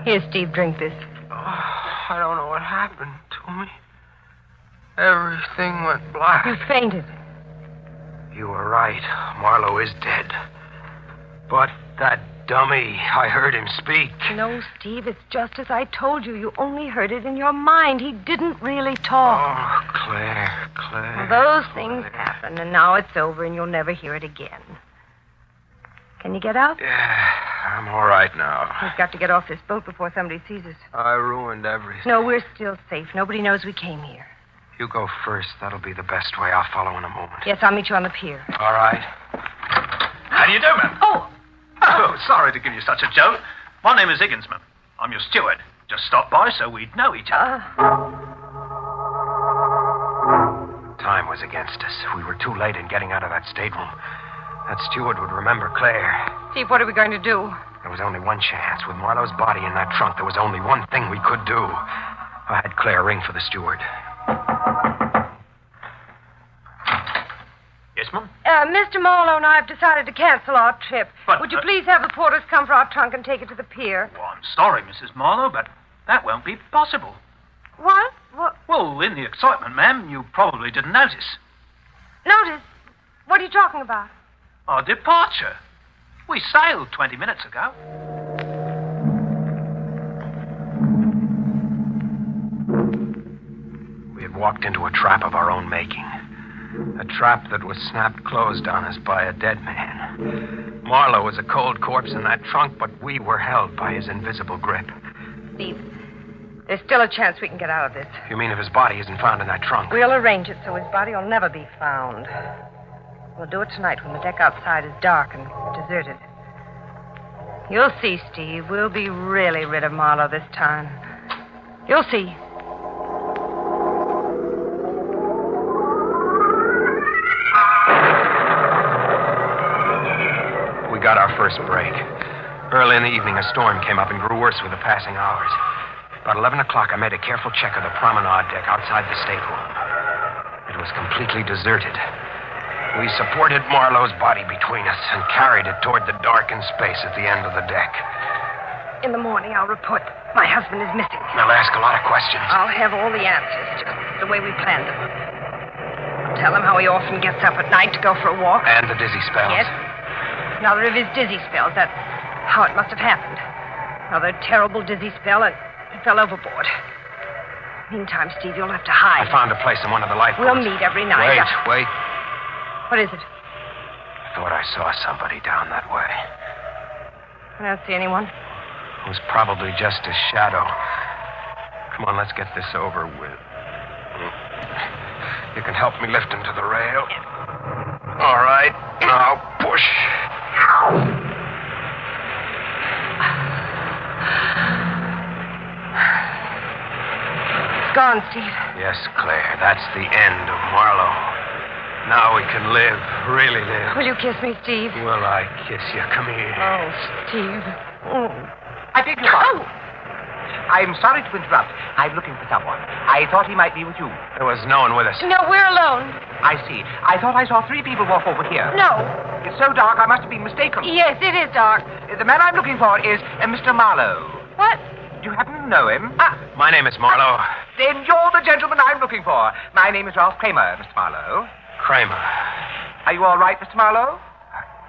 Speaker 21: Here, Steve, drink this.
Speaker 3: I don't know what happened to me. Everything went black.
Speaker 21: You fainted.
Speaker 3: You were right. Marlowe is dead. But that dummy, I heard him speak.
Speaker 21: No, Steve, it's just as I told you. You only heard it in your mind. He didn't really talk.
Speaker 3: Oh, Claire.
Speaker 21: Well, those things happen, and now it's over, and you'll never hear it again. Can you get out?
Speaker 3: Yeah, I'm all right now.
Speaker 21: We've got to get off this boat before somebody sees us.
Speaker 3: I ruined everything.
Speaker 21: No, we're still safe. Nobody knows we came here.
Speaker 3: You go first. That'll be the best way. I'll follow in a moment.
Speaker 21: Yes, I'll meet you on the pier.
Speaker 3: All right.
Speaker 17: How do you do, ma'am? Oh, sorry to give you such a jolt. My name is Higginsman. I'm your steward. Just stopped by so we'd know each other.
Speaker 3: Time was against us. We were too late in getting out of that stateroom. That steward would remember Claire.
Speaker 21: Steve, what are we going to do?
Speaker 3: There was only one chance. With Marlowe's body in that trunk, there was only one thing we could do. I had Claire ring for the steward.
Speaker 17: Yes, ma'am?
Speaker 21: Mr. Marlowe and I have decided to cancel our trip.
Speaker 17: But,
Speaker 21: Would you please have the porters come for our trunk and take it to the pier?
Speaker 17: Well, I'm sorry, Mrs. Marlowe, but that won't be possible.
Speaker 21: What? What?
Speaker 17: Well, in the excitement, ma'am, you probably didn't notice.
Speaker 21: Notice? What are you talking about?
Speaker 17: Our departure. We sailed 20 minutes ago.
Speaker 3: We had walked into a trap of our own making. A trap that was snapped closed on us by a dead man. Marlowe was a cold corpse in that trunk, but we were held by his invisible grip.
Speaker 21: Steve, there's still a chance we can get out of this.
Speaker 3: You mean if his body isn't found in that trunk?
Speaker 21: We'll arrange it so his body will never be found. We'll do it tonight when the deck outside is dark and deserted. You'll see, Steve. We'll be really rid of Marlowe this time. You'll see.
Speaker 3: We got our first break. Early in the evening, a storm came up and grew worse with the passing hours. About 11 o'clock, I made a careful check of the promenade deck outside the stateroom. It was completely deserted. We supported Marlowe's body between us and carried it toward the darkened space at the end of the deck.
Speaker 21: In the morning, I'll report. My husband is missing.
Speaker 3: They'll ask a lot of questions.
Speaker 21: I'll have all the answers, just the way we planned them. I'll tell him how he often gets up at night to go for a walk.
Speaker 3: And the dizzy spells.
Speaker 21: Yes. Another of his dizzy spells. That's how it must have happened. Another terrible dizzy spell, and he fell overboard. Meantime, Steve, you'll have to hide.
Speaker 3: I found a place in one of the lifeboats.
Speaker 21: We'll meet every night.
Speaker 3: Wait.
Speaker 21: What is it?
Speaker 3: I thought I saw somebody down that way.
Speaker 21: I don't see anyone.
Speaker 3: It was probably just a shadow. Come on, let's get this over with. You can help me lift him to the rail. All right. Now push.
Speaker 21: gone, Steve.
Speaker 3: Yes, Claire, that's the end of Marlowe. Now we can live, really live.
Speaker 21: Will you kiss me, Steve?
Speaker 3: Will I kiss you? Come here.
Speaker 21: Oh, Steve. Oh.
Speaker 7: I beg your pardon. I'm sorry to interrupt. I'm looking for someone. I thought he might be with you.
Speaker 3: There was no one with us.
Speaker 21: No, we're alone.
Speaker 7: I see. I thought I saw 3 people walk over here.
Speaker 21: No.
Speaker 7: It's so dark, I must have been mistaken.
Speaker 21: Yes, it is dark.
Speaker 7: The man I'm looking for is Mr. Marlowe.
Speaker 21: What?
Speaker 7: Do you happen to know him?
Speaker 3: My name is Marlowe.
Speaker 7: Then you're the gentleman I'm looking for. My name is Ralph Kramer, Mr. Marlowe.
Speaker 3: Kramer.
Speaker 7: Are you all right, Mr. Marlowe?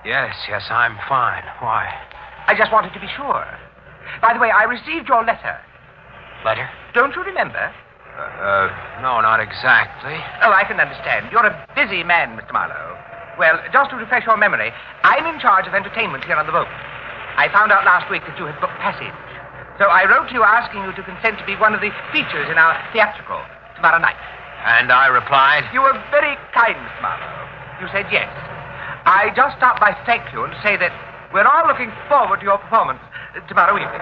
Speaker 3: Yes, I'm fine. Why?
Speaker 7: I just wanted to be sure. By the way, I received your letter.
Speaker 3: Letter?
Speaker 7: Don't you remember?
Speaker 3: No, not exactly.
Speaker 7: Oh, I can understand. You're a busy man, Mr. Marlowe. Well, just to refresh your memory, I'm in charge of entertainment here on the boat. I found out last week that you had booked passage. So I wrote to you asking you to consent to be one of the features in our theatrical tomorrow night.
Speaker 3: And I replied?
Speaker 7: You were very kind, Mr. Marlowe. You said yes. I just stopped by to thank you and to say that we're all looking forward to your performance tomorrow evening.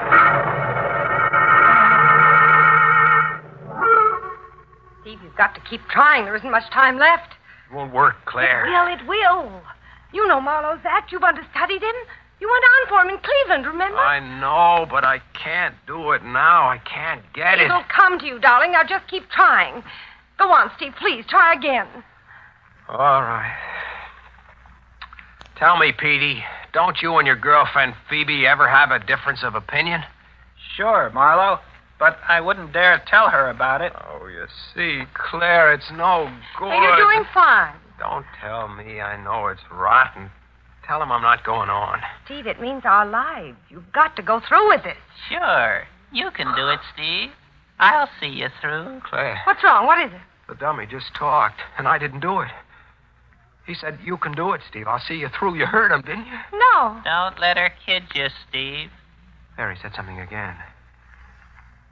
Speaker 21: Steve, you've got to keep trying. There isn't much time left.
Speaker 3: It won't work, Claire.
Speaker 21: It will. You know Marlowe's act. You've understudied him. You went on for him in Cleveland, remember?
Speaker 3: I know, but I can't do it now. I can't get it.
Speaker 21: It'll come to you, darling. Now just keep trying. Go on, Steve, please. Try again.
Speaker 3: All right. Tell me, Petey, don't you and your girlfriend Phoebe ever have a difference of opinion?
Speaker 17: Sure, Marlowe. But I wouldn't dare tell her about it.
Speaker 3: Oh, you see, Claire, it's no good.
Speaker 21: Hey, you're doing fine.
Speaker 3: Don't tell me. I know it's rotten. Tell him I'm not going on.
Speaker 21: Steve, it means our lives. You've got to go through with this.
Speaker 16: Sure. You can do it, Steve. I'll see you through.
Speaker 3: Claire.
Speaker 21: What's wrong? What is it?
Speaker 3: The dummy just talked, and I didn't do it. He said, you can do it, Steve. I'll see you through. You heard him, didn't you?
Speaker 21: No.
Speaker 16: Don't let her kid you, Steve.
Speaker 3: There, he said something again.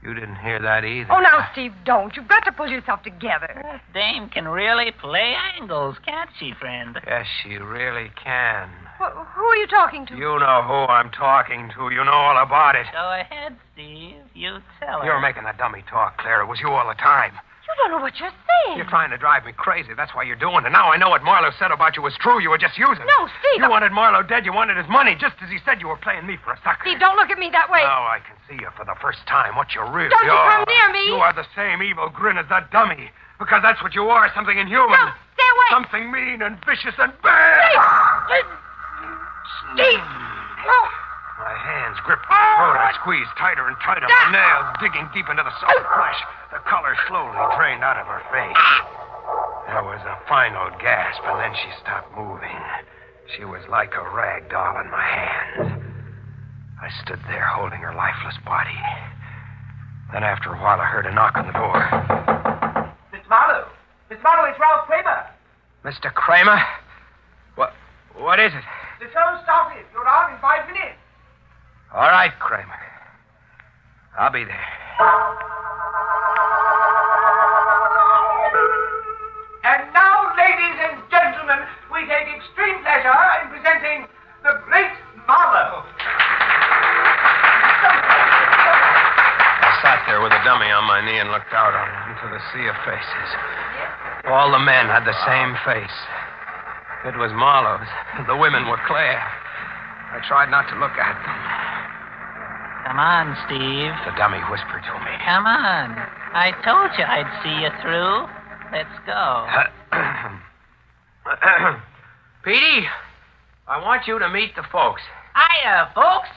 Speaker 3: You didn't hear that either.
Speaker 21: Oh, now, Steve, don't. You've got to pull yourself together.
Speaker 16: That dame can really play angles, can't she, friend?
Speaker 3: Yes, she really can.
Speaker 21: Who are you talking to?
Speaker 3: You know who I'm talking to. You know all about it.
Speaker 16: Go ahead, Steve. You tell her.
Speaker 3: You're making the dummy talk, Claire. It was you all the time.
Speaker 21: You don't know what you're saying.
Speaker 3: You're trying to drive me crazy. That's why you're doing it. Now I know what Marlowe said about you was true. You were just using
Speaker 21: No, Steve.
Speaker 3: You wanted Marlowe dead. You wanted his money, just as he said you were playing me for a sucker.
Speaker 21: Steve, don't look at me that way.
Speaker 3: Now I can see you for the first time. What you really
Speaker 21: Don't you
Speaker 3: are.
Speaker 21: come near me.
Speaker 3: You are the same evil grin as that dummy. Because that's what you are, something inhuman.
Speaker 21: No, stay away.
Speaker 3: Something mean and vicious and bad.
Speaker 21: Steve! No.
Speaker 3: My hands gripped my throat. I squeezed tighter and tighter. My nails digging deep into the soft flesh. The color slowly drained out of her face. There was a final gasp, and then she stopped moving. She was like a rag doll in my hands. I stood there holding her lifeless body. Then after a while, I heard a knock on the door.
Speaker 7: Mr. Marlowe! Mr. Marlowe, it's Ralph Kramer.
Speaker 3: Mr. Kramer? What is it?
Speaker 7: The show started. You're on in 5 minutes.
Speaker 3: All right, Kramer. I'll be there.
Speaker 7: And now, ladies and gentlemen, we take extreme pleasure in presenting the great Marlowe.
Speaker 3: I sat there with a dummy on my knee and looked out into the sea of faces. All the men had the same face. It was Marlowe's. The women were Claire. I tried not to look at them.
Speaker 16: Come on, Steve.
Speaker 3: The dummy whispered to me.
Speaker 16: Come on. I told you I'd see you through. Let's go.
Speaker 3: Petey, I want you to meet the folks.
Speaker 16: Hiya, folks.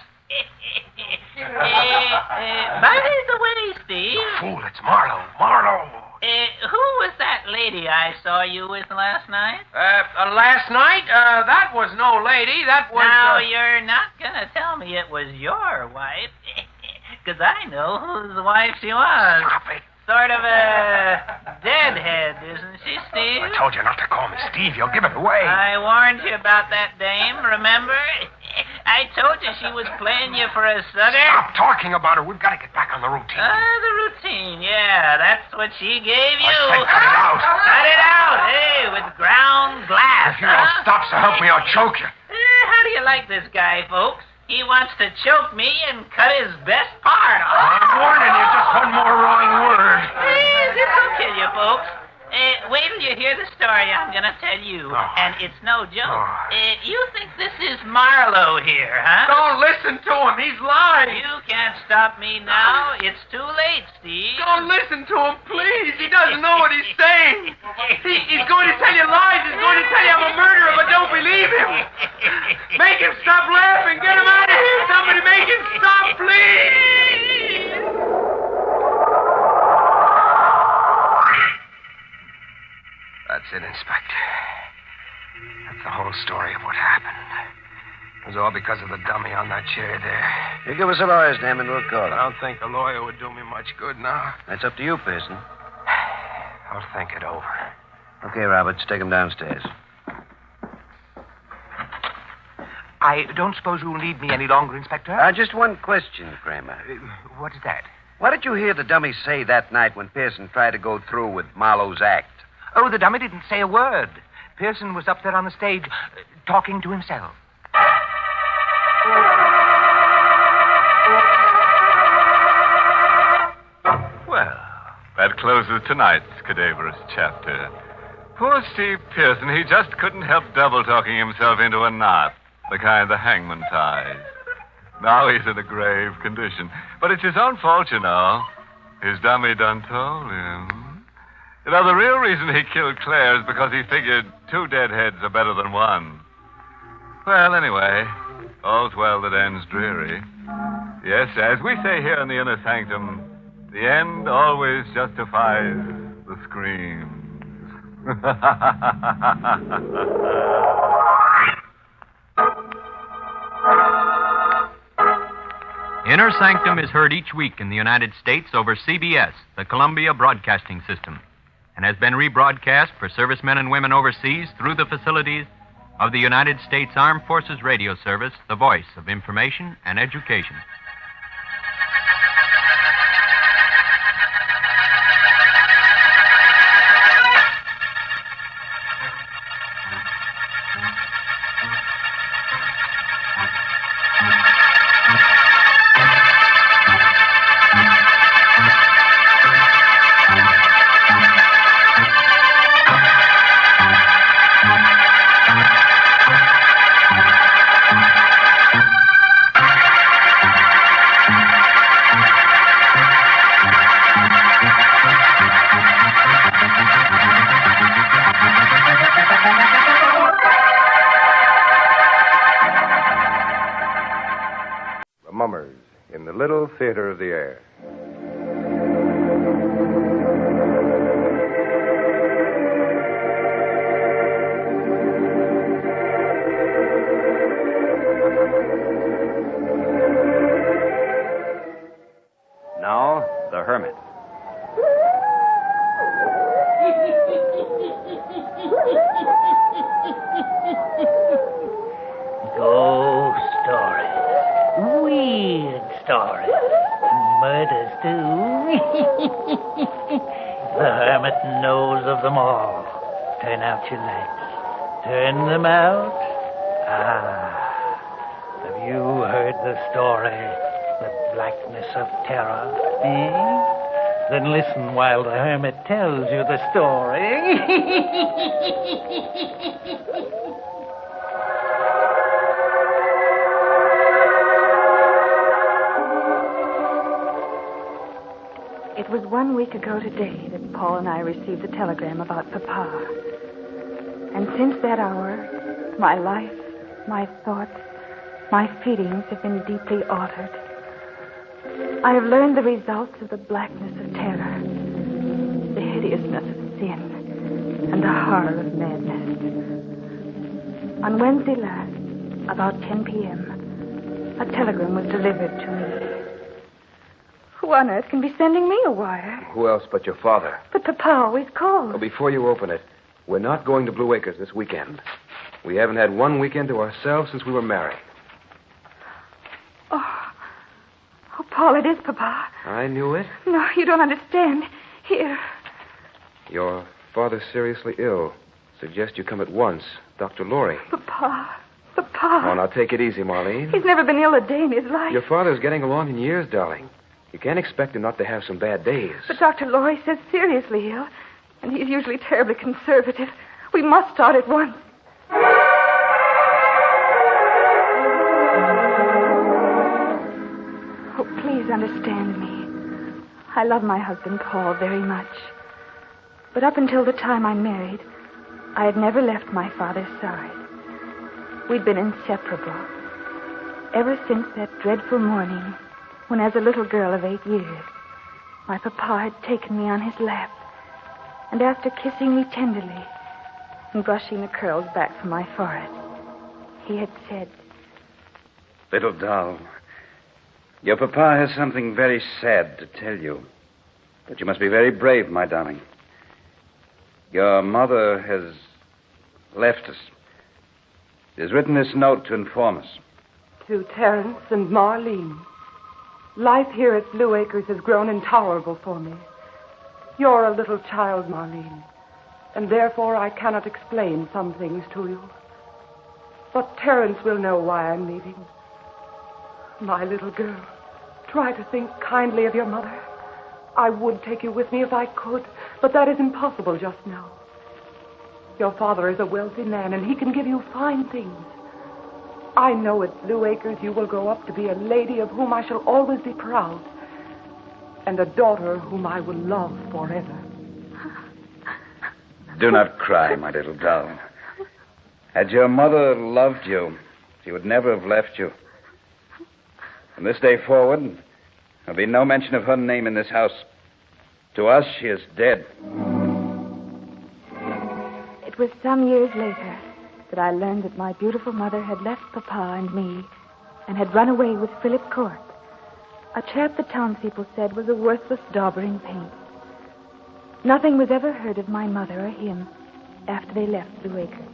Speaker 16: By the way, Steve.
Speaker 3: Fool, it's Marlowe. Marlowe.
Speaker 16: Who was that lady I saw you with last night?
Speaker 3: Last night? That was no lady. That was...
Speaker 16: Now, you're not going to tell me it was your wife. Because I know whose wife she was.
Speaker 3: Stop it.
Speaker 16: Sort of a deadhead, isn't she, Steve?
Speaker 3: I told you not to call me Steve. You'll give it away.
Speaker 16: I warned you about that dame, remember? I told you she was playing you for a sucker.
Speaker 3: Stop talking about her. We've got to get back on the routine.
Speaker 16: The routine, yeah. That's what she gave you.
Speaker 3: I said cut it out.
Speaker 16: Cut it out, hey, with ground glass.
Speaker 3: If you don't stop, so help me, I'll choke you.
Speaker 16: How do you like this guy, folks? He wants to choke me and cut his best part off.
Speaker 3: I'm warning you, just one more wrong word.
Speaker 16: you hear the story I'm going to tell you?
Speaker 3: Oh.
Speaker 16: And it's no joke.
Speaker 3: Oh.
Speaker 16: You think this is Marlowe here, huh?
Speaker 3: Don't listen to him. He's lying.
Speaker 16: You can't stop me now. It's too late, Steve.
Speaker 3: Don't listen to him, please. He doesn't know what he's saying. He's going to tell you lies. He's going to tell you I'm a murderer, but don't believe him. Make him stop laughing. Get him out of here. Somebody make him stop, please. That's it, Inspector. That's the whole story of what happened. It was all because of the dummy on that chair there.
Speaker 8: You give us a lawyer's name and we'll call
Speaker 3: I
Speaker 8: him.
Speaker 3: don't think a lawyer would do me much good now.
Speaker 8: That's up to you, Pearson.
Speaker 3: I'll think it over.
Speaker 8: Okay, Roberts, take him downstairs.
Speaker 7: I don't suppose you'll need me any longer, Inspector?
Speaker 8: Just one question, Kramer.
Speaker 7: What is that?
Speaker 8: What did you hear the dummy say that night when Pearson tried to go through with Marlowe's act?
Speaker 7: Oh, the dummy didn't say a word. Pearson was up there on the stage talking to himself.
Speaker 1: Well, that closes tonight's cadaverous chapter. Poor Steve Pearson, he just couldn't help double-talking himself into a knot, the kind the hangman ties. Now he's in a grave condition. But it's his own fault, you know. His dummy done told him. You know, the real reason he killed Claire is because he figured 2 dead heads are better than 1. Well, anyway, all's well that ends dreary. Yes, as we say here in the inner sanctum, the end always justifies the screams.
Speaker 18: Inner Sanctum is heard each week in the United States over CBS, the Columbia Broadcasting System, and has been rebroadcast for servicemen and women overseas through the facilities of the United States Armed Forces Radio Service, the voice of information and education.
Speaker 19: Mummers in the Little Theater of the Air.
Speaker 9: Now, The Hermit.
Speaker 16: Ghost stories. Weird stories. Murders, too. The hermit knows of them all. Turn out your lights. Turn them out. Have you heard the story? The blackness of terror? Then listen while the hermit tells you the story.
Speaker 10: It was 1 week ago today that Paul and I received a telegram about Papa. And since that hour, my life, my thoughts, my feelings have been deeply altered. I have learned the results of the blackness of terror, the hideousness of sin, and the horror of madness. On Wednesday last, about 10 p.m., a telegram was delivered to me. Who on earth can be sending me a wire?
Speaker 20: Who else but your father?
Speaker 10: But Papa always calls.
Speaker 20: Well, before you open it, we're not going to Blue Acres this weekend. We haven't had one weekend to ourselves since we were married.
Speaker 10: Oh, Paul, it is Papa.
Speaker 20: I knew it.
Speaker 10: No, you don't understand. Here.
Speaker 20: Your father's seriously ill. Suggest you come at once. Dr. Laurie.
Speaker 10: Papa.
Speaker 20: Oh, now take it easy, Marlene.
Speaker 10: He's never been ill a day in his life.
Speaker 20: Your father's getting along in years, darling. You can't expect him not to have some bad days.
Speaker 10: But Dr. Laurie says seriously ill.
Speaker 4: And he's usually terribly conservative. We must start at once. Oh, please understand me. I love my husband, Paul, very much. But up until the time I married, I had never left my father's side. We'd been inseparable. Ever since that dreadful morning when, as a little girl of 8 years, my papa had taken me on his lap, and after kissing me tenderly and brushing the curls back from my forehead, he had said,
Speaker 22: "Little doll, your papa has something very sad to tell you. But you must be very brave, my darling. Your mother has left us. She has written this note to inform us."
Speaker 23: To Terence and Marlene. Life here at Blue Acres has grown intolerable for me. You're a little child, Marlene, and therefore I cannot explain some things to you. But Terence will know why I'm leaving. My little girl, try to think kindly of your mother. I would take you with me if I could, but that is impossible just now. Your father is a wealthy man, and he can give you fine things. I know at Blue Acres you will grow up to be a lady of whom I shall always be proud, and a daughter whom I will love forever.
Speaker 22: Do not cry, my little doll. Had your mother loved you, she would never have left you. From this day forward, there'll be no mention of her name in this house. To us, she is dead.
Speaker 4: It was some years later that I learned that my beautiful mother had left Papa and me and had run away with Philip Court, a chap the townspeople said was a worthless dauber in paint. Nothing was ever heard of my mother or him after they left Blue Acres.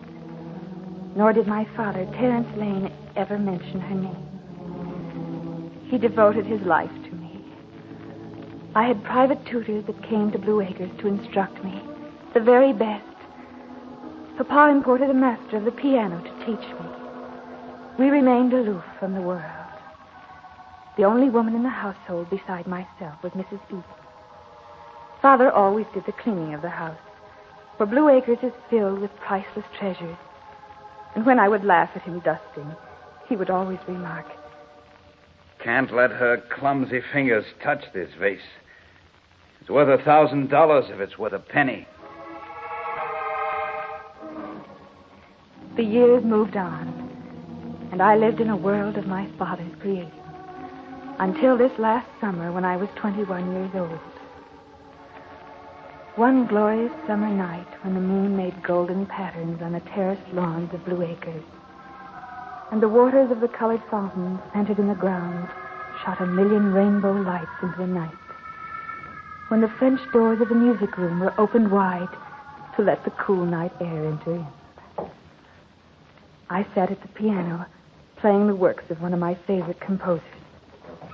Speaker 4: Nor did my father, Terence Lane, ever mention her name. He devoted his life to me. I had private tutors that came to Blue Acres to instruct me, the very best. Papa imported a master of the piano to teach me. We remained aloof from the world. The only woman in the household beside myself was Mrs. Eden. Father always did the cleaning of the house, for Blue Acres is filled with priceless treasures. And when I would laugh at him dusting, he would always remark,
Speaker 22: "Can't let her clumsy fingers touch this vase. It's worth $1,000 if it's worth a penny."
Speaker 4: The years moved on, and I lived in a world of my father's creating, until this last summer when I was 21 years old. One glorious summer night when the moon made golden patterns on the terraced lawns of Blue Acres, and the waters of the colored fountains centered in the ground shot a million rainbow lights into the night, when the French doors of the music room were opened wide to let the cool night air enter in. I sat at the piano, playing the works of one of my favorite composers,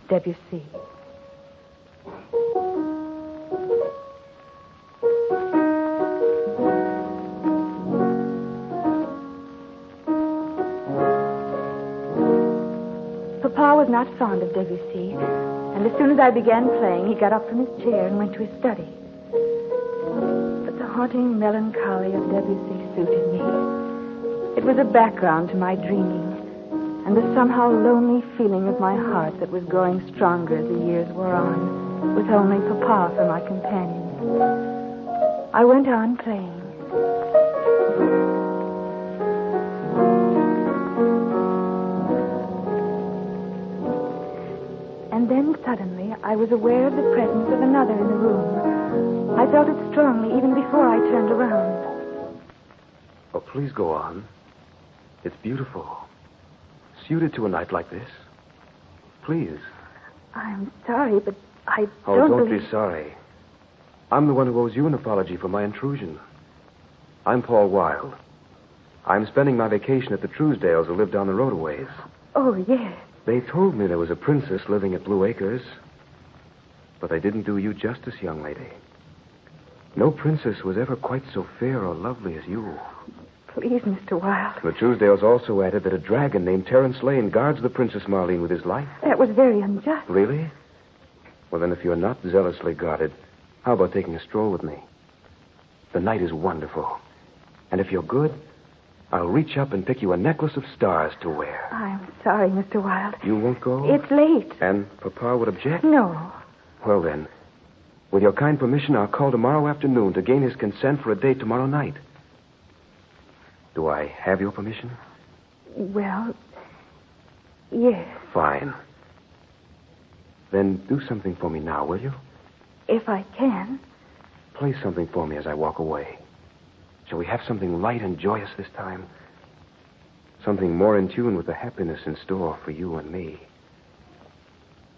Speaker 4: Debussy. Papa was not fond of Debussy, and as soon as I began playing, he got up from his chair and went to his study. But the haunting melancholy of Debussy suited me. It was a background to my dreaming, and the somehow lonely feeling of my heart that was growing stronger as the years wore on, with only Papa for my companion. I went on playing. And then suddenly I was aware of the presence of another in the room. I felt it strongly even before I turned around.
Speaker 20: Oh, please go on. It's beautiful. Suited to a night like this. Please.
Speaker 4: I'm sorry, but I
Speaker 20: don't be sorry. I'm the one who owes you an apology for my intrusion. I'm Paul Wilde. I'm spending my vacation at the Truesdales who live down the road a ways.
Speaker 4: Oh, yes.
Speaker 20: They told me there was a princess living at Blue Acres. But they didn't do you justice, young lady. No princess was ever quite so fair or lovely as you.
Speaker 4: Please, Mr. Wilde.
Speaker 20: The Truesdales also added that a dragon named Terence Lane guards the Princess Marlene with his life.
Speaker 4: That was very unjust.
Speaker 20: Really? Well, then, if you're not zealously guarded, how about taking a stroll with me? The night is wonderful. And if you're good, I'll reach up and pick you a necklace of stars to wear.
Speaker 4: I'm sorry, Mr. Wilde.
Speaker 20: You won't go?
Speaker 4: It's late.
Speaker 20: And Papa would object?
Speaker 4: No.
Speaker 20: Well, then, with your kind permission, I'll call tomorrow afternoon to gain his consent for a date tomorrow night. Do I have your permission?
Speaker 4: Well, yes.
Speaker 20: Fine. Then do something for me now, will you?
Speaker 4: If I can.
Speaker 20: Play something for me as I walk away. Shall we have something light and joyous this time? Something more in tune with the happiness in store for you and me.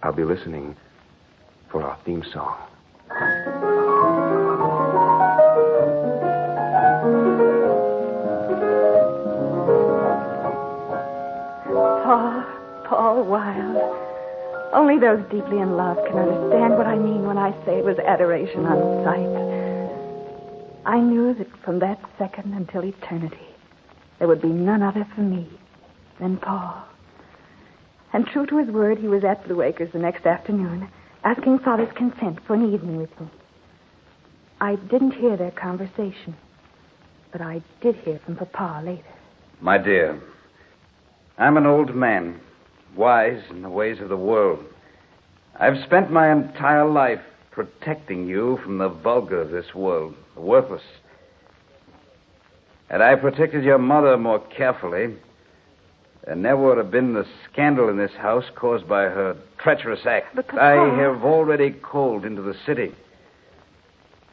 Speaker 20: I'll be listening for our theme song.
Speaker 4: Paul Wilde. Only those deeply in love can understand what I mean when I say it was adoration on sight. I knew that from that second until eternity, there would be none other for me than Paul. And true to his word, he was at Blue Acres the next afternoon, asking Father's consent for an evening with me. I didn't hear their conversation, but I did hear from Papa later.
Speaker 22: My dear, I'm an old man, wise in the ways of the world. I've spent my entire life protecting you from the vulgar of this world, the worthless. Had I protected your mother more carefully, there never would have been the scandal in this house caused by her treacherous act.
Speaker 4: But Papa...
Speaker 22: I have already called into the city.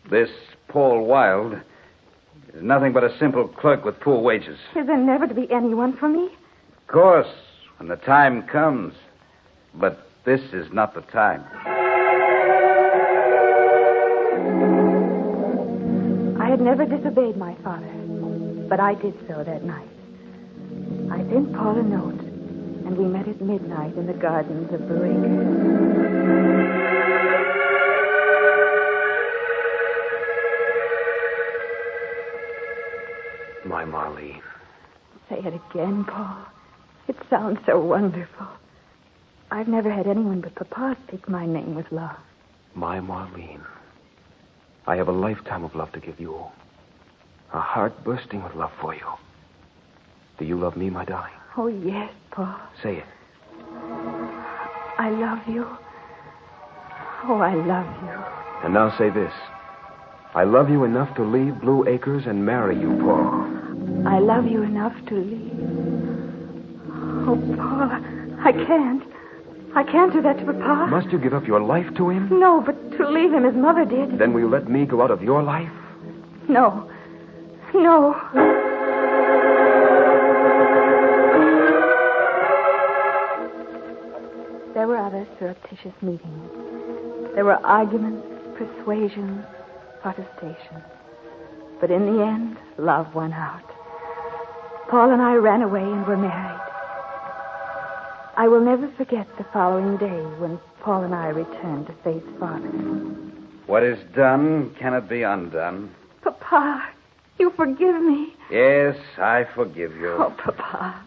Speaker 22: This Paul Wilde is nothing but a simple clerk with poor wages.
Speaker 4: Is there never to be anyone for me?
Speaker 22: Of course, when the time comes. But this is not the time.
Speaker 4: I had never disobeyed my father, but I did so that night. I sent Paul a note, and we met at midnight in the gardens of Blue Acres.
Speaker 20: My Marlene.
Speaker 4: Say it again, Paul. It sounds so wonderful. I've never had anyone but Papa speak my name with love.
Speaker 20: My Marlene. I have a lifetime of love to give you. A heart bursting with love for you. Do you love me, my darling?
Speaker 4: Oh, yes, Paul.
Speaker 20: Say it.
Speaker 4: I love you. Oh, I love you.
Speaker 20: And now say this. I love you enough to leave Blue Acres and marry you, Paul.
Speaker 4: I love you enough to leave. Oh, Paul, I can't. I can't do that to Papa.
Speaker 20: Must you give up your life to him?
Speaker 4: No, but to leave him as Mother did.
Speaker 20: Then will you let me go out of your life?
Speaker 4: No. No. There were other surreptitious meetings. There were arguments, persuasions, protestations. But in the end, love won out. Paul and I ran away and were married. I will never forget the following day when Paul and I returned to face Father.
Speaker 22: What is done cannot be undone.
Speaker 4: Papa, you forgive me.
Speaker 22: Yes, I forgive you.
Speaker 4: Oh, Papa.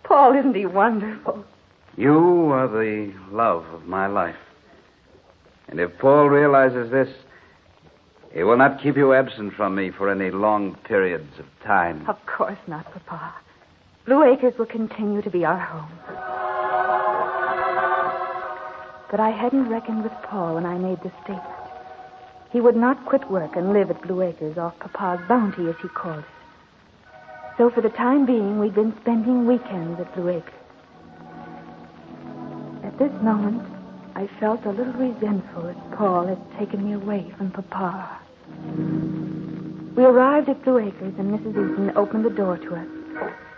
Speaker 4: Paul, isn't he wonderful?
Speaker 22: You are the love of my life. And if Paul realizes this, he will not keep you absent from me for any long periods of time.
Speaker 4: Of course not, Papa. Blue Acres will continue to be our home. But I hadn't reckoned with Paul when I made the statement. He would not quit work and live at Blue Acres off Papa's bounty, as he called it. So for the time being, we'd been spending weekends at Blue Acres. At this moment, I felt a little resentful that Paul had taken me away from Papa. We arrived at Blue Acres, and Mrs. Eaton opened the door to us,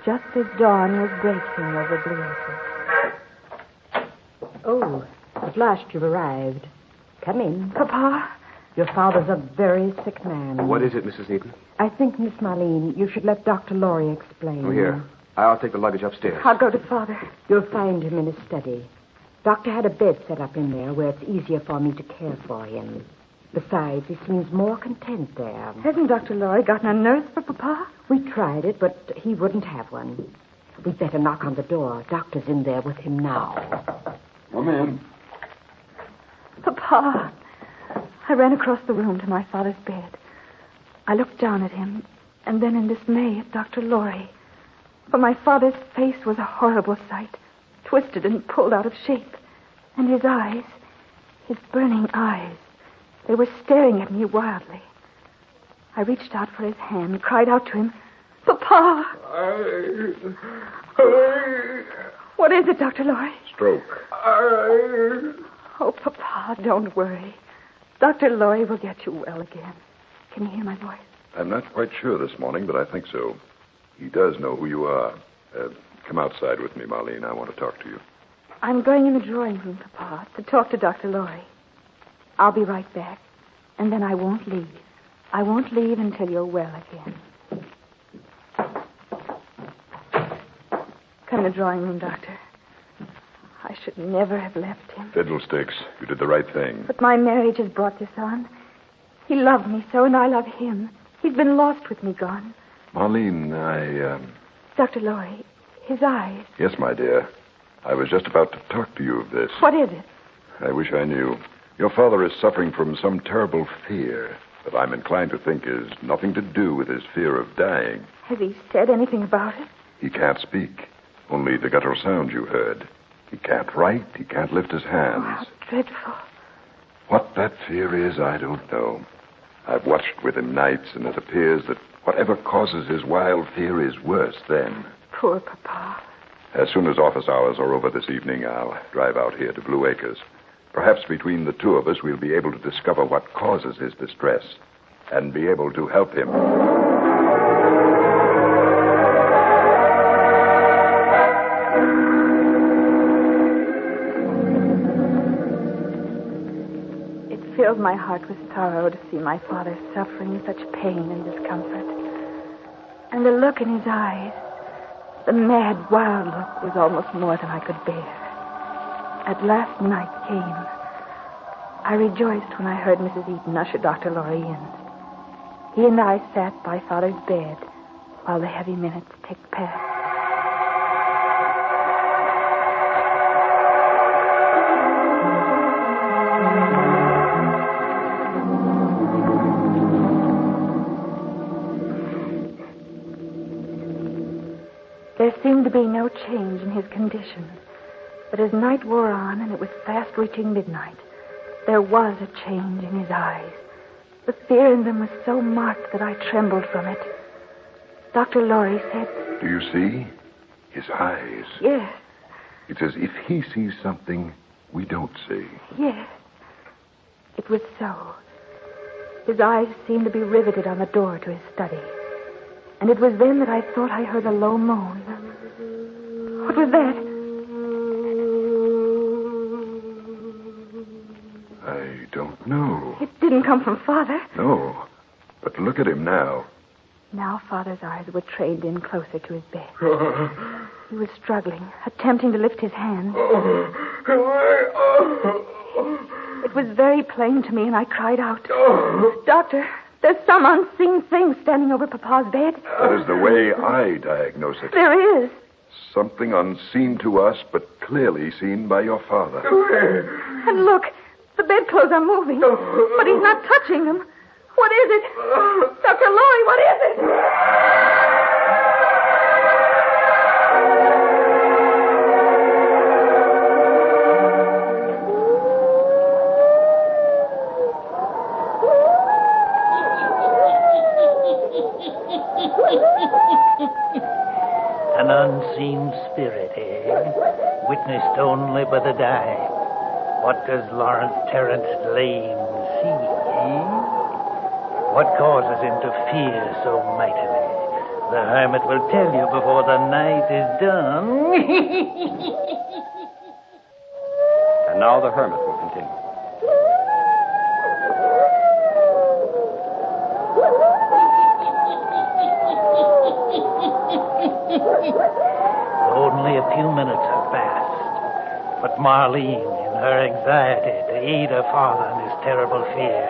Speaker 4: just as dawn was breaking over Blue Acres.
Speaker 6: Oh, at last you've arrived. Come in.
Speaker 4: Papa?
Speaker 6: Your father's a very sick man.
Speaker 20: What is it, Mrs. Eaton?
Speaker 6: I think, Miss Marlene, you should let Dr. Laurie explain.
Speaker 20: Oh, here. I'll take the luggage upstairs.
Speaker 4: I'll go to Father.
Speaker 6: You'll find him in his study. Doctor had a bed set up in there where it's easier for me to care for him. Besides, he seems more content there.
Speaker 4: Hasn't Dr. Laurie gotten a nurse for Papa?
Speaker 6: We tried it, but he wouldn't have one. We'd better knock on the door. Doctor's in there with him now.
Speaker 20: Come in.
Speaker 4: Papa. I ran across the room to my father's bed. I looked down at him, and then in dismay at Dr. Lorry. For my father's face was a horrible sight, twisted and pulled out of shape. And his eyes, his burning eyes, they were staring at me wildly. I reached out for his hand, cried out to him, Papa! What is it, Dr. Lorry?
Speaker 11: Stroke.
Speaker 4: Oh, Papa, don't worry. Dr. Lorry will get you well again. Can you hear my voice?
Speaker 11: I'm not quite sure this morning, but I think so. He does know who you are. Come outside with me, Marlene. I want to talk to you.
Speaker 4: I'm going in the drawing room, Papa, to talk to Dr. Lorry. I'll be right back, and then I won't leave. I won't leave until you're well again. Come in the drawing room, Doctor. I should never have left him.
Speaker 11: Fiddlesticks. You did the right thing.
Speaker 4: But my marriage has brought this on. He loved me so, and I love him. He's been lost with me gone.
Speaker 11: Marlene,
Speaker 4: Dr. Lorry, his eyes.
Speaker 11: Yes, my dear. I was just about to talk to you of this.
Speaker 4: What is it?
Speaker 11: I wish I knew. Your father is suffering from some terrible fear that I'm inclined to think is nothing to do with his fear of dying.
Speaker 4: Has he said anything about it?
Speaker 11: He can't speak. Only the guttural sounds you heard. He can't write. He can't lift his hands.
Speaker 4: Oh, how dreadful.
Speaker 11: What that fear is, I don't know. I've watched with him nights, and it appears that whatever causes his wild fear is worse then.
Speaker 4: Poor Papa.
Speaker 11: As soon as office hours are over this evening, I'll drive out here to Blue Acres. Perhaps between the two of us, we'll be able to discover what causes his distress and be able to help him.
Speaker 4: It filled my heart with sorrow to see my father suffering such pain and discomfort. And the look in his eyes, the mad, wild look, was almost more than I could bear. At last night came. I rejoiced when I heard Mrs. Eaton usher Dr. Lorry in. He and I sat by Father's bed while the heavy minutes ticked past. There seemed to be no change in his condition. But as night wore on and it was fast reaching midnight, there was a change in his eyes. The fear in them was so marked that I trembled from it. Dr. Lorry said,
Speaker 11: Do you see? His eyes.
Speaker 4: Yes,
Speaker 11: It's as if he sees something we don't see.
Speaker 4: yes. It was so. His eyes seemed to be riveted on the door to his study. And it was then that I thought I heard a low moan. What was that?
Speaker 11: I don't know.
Speaker 4: It didn't come from Father.
Speaker 11: No. But look at him now.
Speaker 4: Now Father's eyes were trained in closer to his bed. He was struggling, attempting to lift his hand. It was very plain to me, and I cried out, Doctor, there's some unseen thing standing over Papa's bed.
Speaker 11: That is the way I diagnose it.
Speaker 4: There is.
Speaker 11: Something unseen to us, but clearly seen by your father.
Speaker 4: And look, the bedclothes are moving, but he's not touching them. What is it? Dr. Lorry, what is it?
Speaker 16: An unseen spirit, eh? Witnessed only by the dying. What does Lawrence Terrence Lane see, eh? What causes him to fear so mightily? The hermit will tell you before the night is done.
Speaker 9: And now the hermit will continue.
Speaker 16: Only a few minutes have passed. But Marlene, in her anxiety to aid her father in his terrible fear,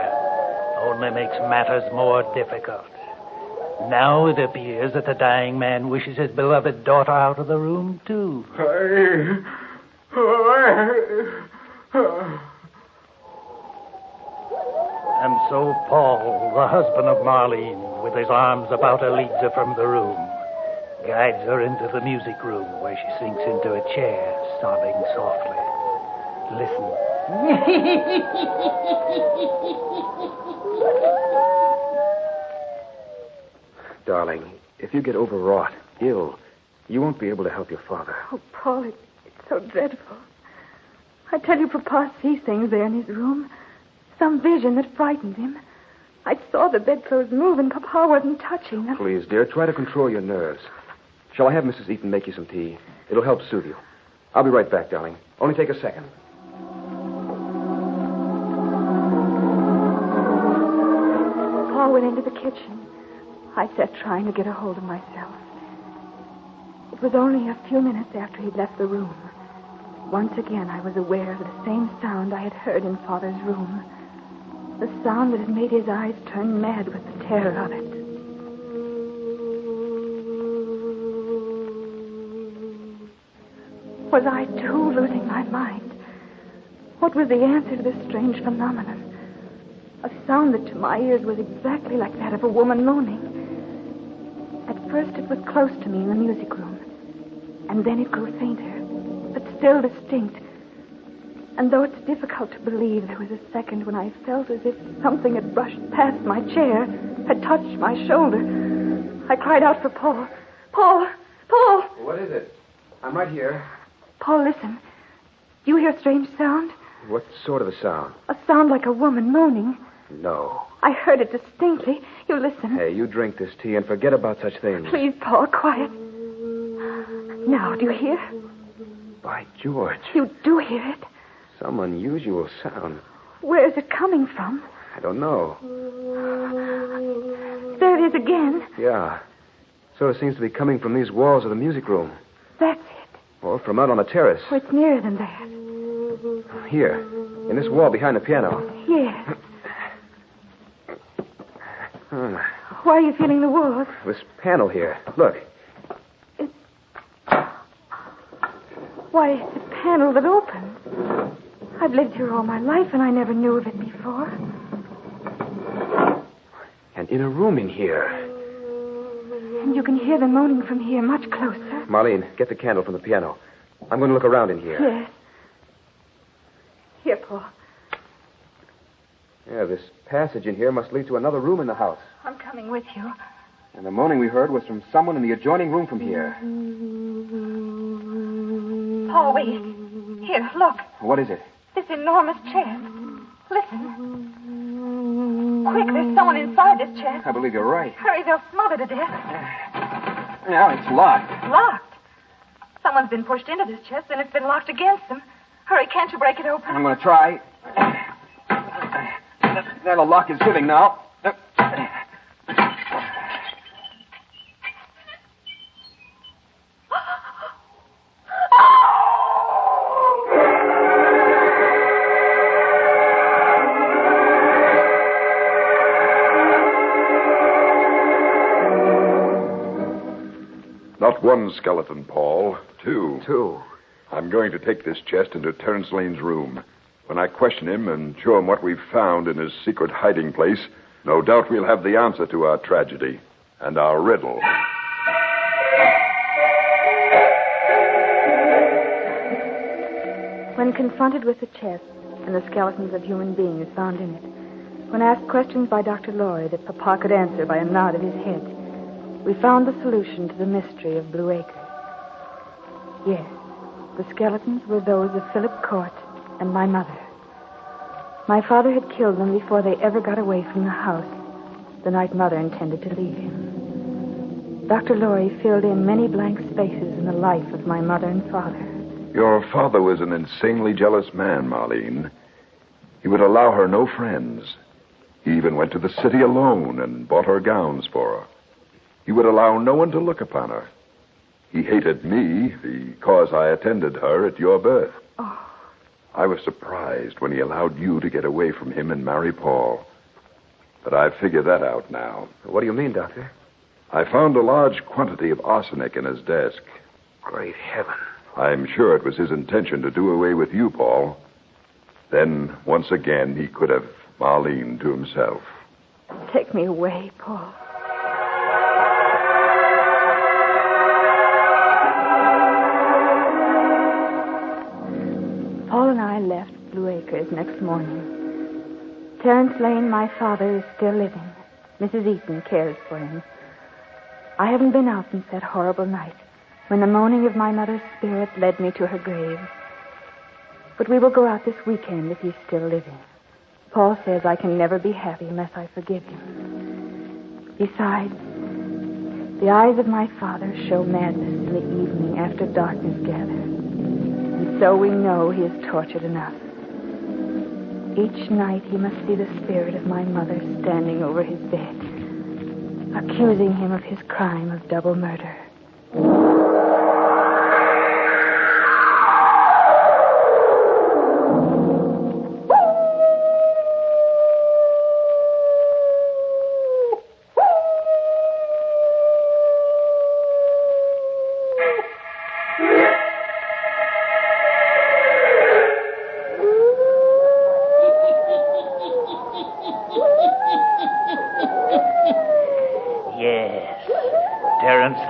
Speaker 16: only makes matters more difficult. Now it appears that the dying man wishes his beloved daughter out of the room, too. And so Paul, the husband of Marlene, with his arms about her, leads her from the room, guides her into the music room, where she sinks into a chair, sobbing softly. Listen.
Speaker 20: Darling, if you get overwrought, ill, you won't be able to help your father.
Speaker 4: Oh, Paul, it's so dreadful. I tell you, Papa sees things there in his room. Some vision that frightens him. I saw the bedclothes move and Papa wasn't touching them.
Speaker 20: Please, dear, try to control your nerves. Shall I have Mrs. Eaton make you some tea? It'll help soothe you. I'll be right back, darling. Only take a second.
Speaker 4: Paul went into the kitchen. I sat trying to get a hold of myself. It was only a few minutes after he'd left the room. Once again, I was aware of the same sound I had heard in Father's room. The sound that had made his eyes turn mad with the terror of it. Was I, too, losing my mind? What was the answer to this strange phenomenon? A sound that to my ears was exactly like that of a woman moaning. At first it was close to me in the music room, and then it grew fainter, but still distinct. And though it's difficult to believe, there was a second when I felt as if something had brushed past my chair, had touched my shoulder. I cried out for Paul. Paul! Paul!
Speaker 20: What is it? I'm right here.
Speaker 4: Paul, listen. Do you hear a strange sound?
Speaker 20: What sort of a sound?
Speaker 4: A sound like a woman moaning.
Speaker 20: No.
Speaker 4: I heard it distinctly. You listen.
Speaker 20: Hey, you drink this tea and forget about such things.
Speaker 4: Please, Paul, quiet. Now, do you hear?
Speaker 20: By George.
Speaker 4: You do hear it?
Speaker 20: Some unusual sound.
Speaker 4: Where is it coming from?
Speaker 20: I don't know.
Speaker 4: There it is again.
Speaker 20: Yeah. So it seems to be coming from these walls of the music room.
Speaker 4: That's it.
Speaker 20: Or from out on the terrace.
Speaker 4: Oh, it's nearer than that.
Speaker 20: Here, in this wall behind the piano.
Speaker 4: Yes. Why are you feeling the walls?
Speaker 20: This panel here. Look.
Speaker 4: Why, it's a panel that opens. I've lived here all my life, and I never knew of it before.
Speaker 20: An inner room in here.
Speaker 4: And you can hear the moaning from here much closer.
Speaker 20: Marlene, get the candle from the piano. I'm going to look around in here.
Speaker 4: Yes. Here, Paul.
Speaker 20: Yeah, this passage in here must lead to another room in the house.
Speaker 4: I'm coming with you.
Speaker 20: And the moaning we heard was from someone in the adjoining room from here.
Speaker 4: Paul, wait. Here, look.
Speaker 20: What is it?
Speaker 4: This enormous chest. Listen. Quick, there's someone inside this chest.
Speaker 20: I believe you're right.
Speaker 4: Hurry, they'll smother to death.
Speaker 20: Now it's locked.
Speaker 4: Locked? Someone's been pushed into this chest, and it's been locked against them. Hurry, can't you break it open?
Speaker 20: I'm going to try. There, the lock is giving now.
Speaker 11: Not one skeleton, Paul. Two.
Speaker 20: Two.
Speaker 11: I'm going to take this chest into Terence Lane's room. When I question him and show him what we've found in his secret hiding place, no doubt we'll have the answer to our tragedy and our riddle.
Speaker 4: When confronted with the chest and the skeletons of human beings found in it, when asked questions by Dr. Lorry that Papa could answer by a nod of his head, we found the solution to the mystery of Blue Acres. Yes, the skeletons were those of Philip Court and my mother. My father had killed them before they ever got away from the house the night Mother intended to leave him. Dr. Lorry filled in many blank spaces in the life of my mother and father.
Speaker 11: Your father was an insanely jealous man, Marlene. He would allow her no friends. He even went to the city alone and bought her gowns for her. He would allow no one to look upon her. He hated me because I attended her at your birth.
Speaker 4: Oh.
Speaker 11: I was surprised when he allowed you to get away from him and marry Paul. But I've figured that out now.
Speaker 20: What do you mean, Doctor?
Speaker 11: I found a large quantity of arsenic in his desk.
Speaker 20: Great heaven.
Speaker 11: I'm sure it was his intention to do away with you, Paul. Then, once again, he could have Marlene to himself.
Speaker 4: Take me away, Paul. Paul and I left Blue Acres next morning. Terence Lane, my father, is still living. Mrs. Eaton cares for him. I haven't been out since that horrible night when the moaning of my mother's spirit led me to her grave. But we will go out this weekend if he's still living. Paul says I can never be happy unless I forgive him. Besides, the eyes of my father show madness in the evening after darkness gathers. And so we know he is tortured enough. Each night he must see the spirit of my mother standing over his bed, accusing him of his crime of double murder.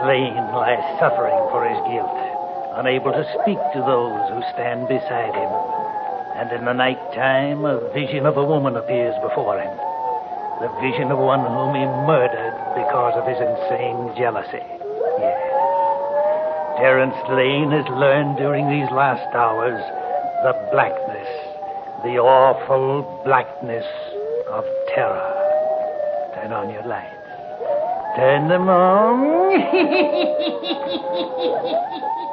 Speaker 16: Lane lies suffering for his guilt, unable to speak to those who stand beside him. And in the night time, a vision of a woman appears before him. The vision of one whom he murdered because of his insane jealousy. Yes. Terence Lane has learned during these last hours the blackness, the awful blackness of terror. Turn on your lights. Turn them on.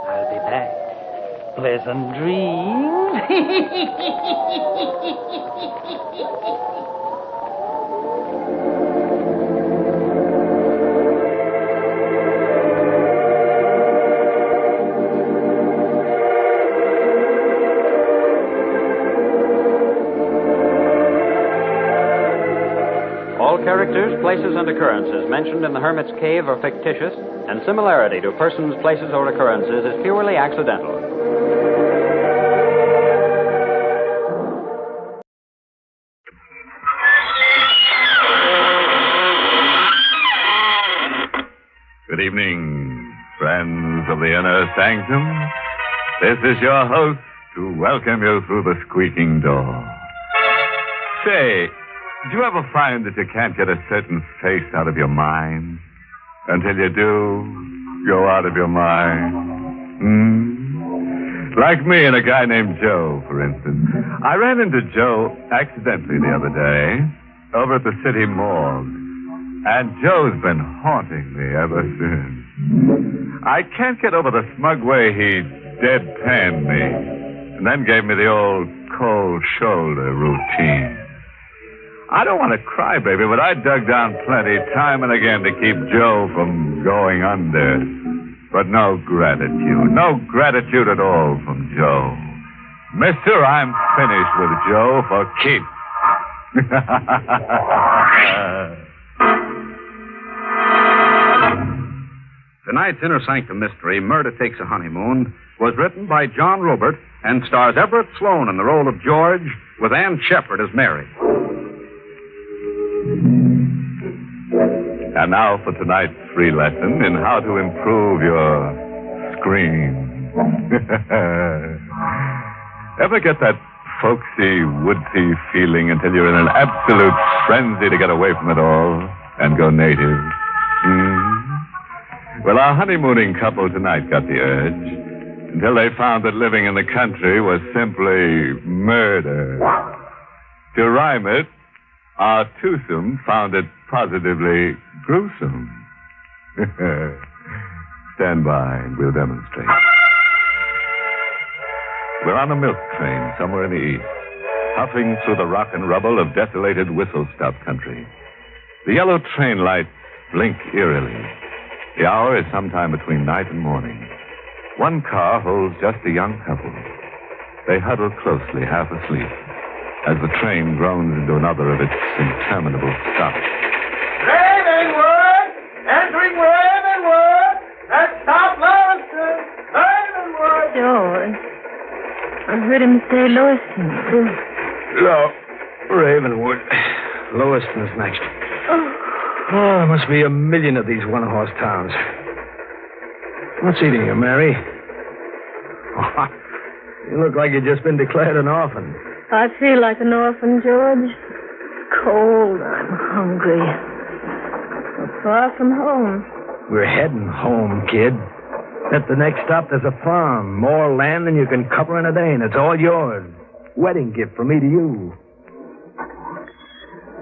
Speaker 16: I'll be back. Pleasant dreams.
Speaker 18: Characters, places, and occurrences mentioned in the Hermit's Cave are fictitious, and similarity to persons, places, or occurrences is purely accidental.
Speaker 1: Good evening, friends of the inner sanctum. This is your host to welcome you through the squeaking door. Say, do you ever find that you can't get a certain face out of your mind? Until you do, go out of your mind. Like me and a guy named Joe, for instance. I ran into Joe accidentally the other day over at the city morgue. And Joe's been haunting me ever since. I can't get over the smug way he deadpanned me and then gave me the old cold shoulder routine. I don't want to cry, baby, but I dug down plenty time and again to keep Joe from going under. But no gratitude at all from Joe. Mister, I'm finished with Joe for keeps.
Speaker 13: Tonight's Inner Sanctum Mystery, Murder Takes a Honeymoon, was written by John Robert and stars Everett Sloane in the role of George, with Ann Shepard as Mary.
Speaker 1: And now for tonight's free lesson in how to improve your scream. Ever get that folksy, woodsy feeling until you're in an absolute frenzy to get away from it all and go native? Well, our honeymooning couple tonight got the urge until they found that living in the country was simply murder. To rhyme it, our twosome found it positively gruesome. Stand by and we'll demonstrate. We're on a milk train somewhere in the east, puffing through the rock and rubble of desolated whistle-stop country. The yellow train lights blink eerily. The hour is sometime between night and morning. One car holds just a young couple. They huddle closely, half asleep, as the train groans into another of its interminable stops.
Speaker 14: Ravenwood! Entering Ravenwood! At South Lewiston! Ravenwood!
Speaker 4: George, I heard him say Lewiston, too.
Speaker 1: No.
Speaker 2: Ravenwood. Lewiston's next. Oh, there must be a million of these one-horse towns. What's eating you, Mary? Oh, you look like you've just been declared an orphan.
Speaker 5: I feel like an orphan, George. It's cold. I'm hungry. I'm far from home.
Speaker 2: We're heading home, kid. At the next stop, there's a farm. More land than you can cover in a day, and it's all yours. Wedding gift from me to you.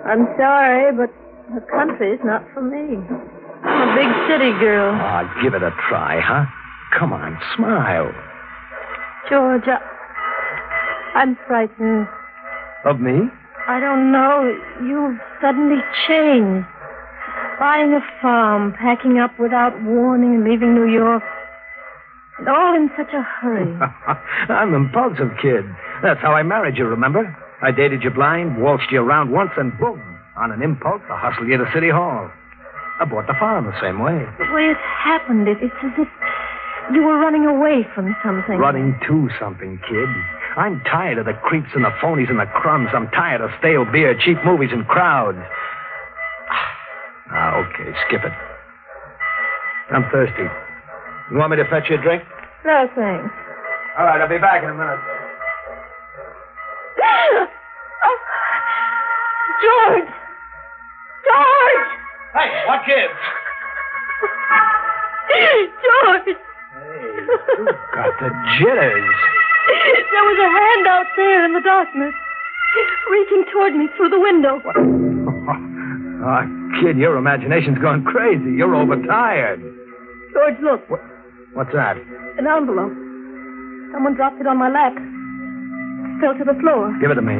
Speaker 5: I'm sorry, but the country's not for me. I'm a big city girl.
Speaker 2: Ah, give it a try, huh? Come on, smile.
Speaker 5: George, I'm frightened.
Speaker 2: Of me?
Speaker 5: I don't know. You've suddenly changed. Buying a farm, packing up without warning, and leaving New York. And all in such a hurry.
Speaker 2: I'm impulsive, kid. That's how I married you, remember? I dated you blind, waltzed you around once, and boom, on an impulse, I hustled you to City Hall. I bought the farm the same way.
Speaker 5: The way it happened, it's as if you were running away from something.
Speaker 2: Running to something, kid. I'm tired of the creeps and the phonies and the crumbs. I'm tired of stale beer, cheap movies, and crowds. Okay, skip it. I'm thirsty. You want me to fetch you a drink?
Speaker 5: No, thanks.
Speaker 2: All right, I'll be back in a minute.
Speaker 5: Oh, George! George!
Speaker 2: Hey, what kids?
Speaker 5: George!
Speaker 2: You got the jitters.
Speaker 5: There was a hand out there in the darkness, reaching toward me through the window.
Speaker 2: Oh, kid, your imagination's gone crazy. You're overtired.
Speaker 5: George, look.
Speaker 2: What's that?
Speaker 5: An envelope. Someone dropped it on my lap. Fell to the floor.
Speaker 2: Give it to me.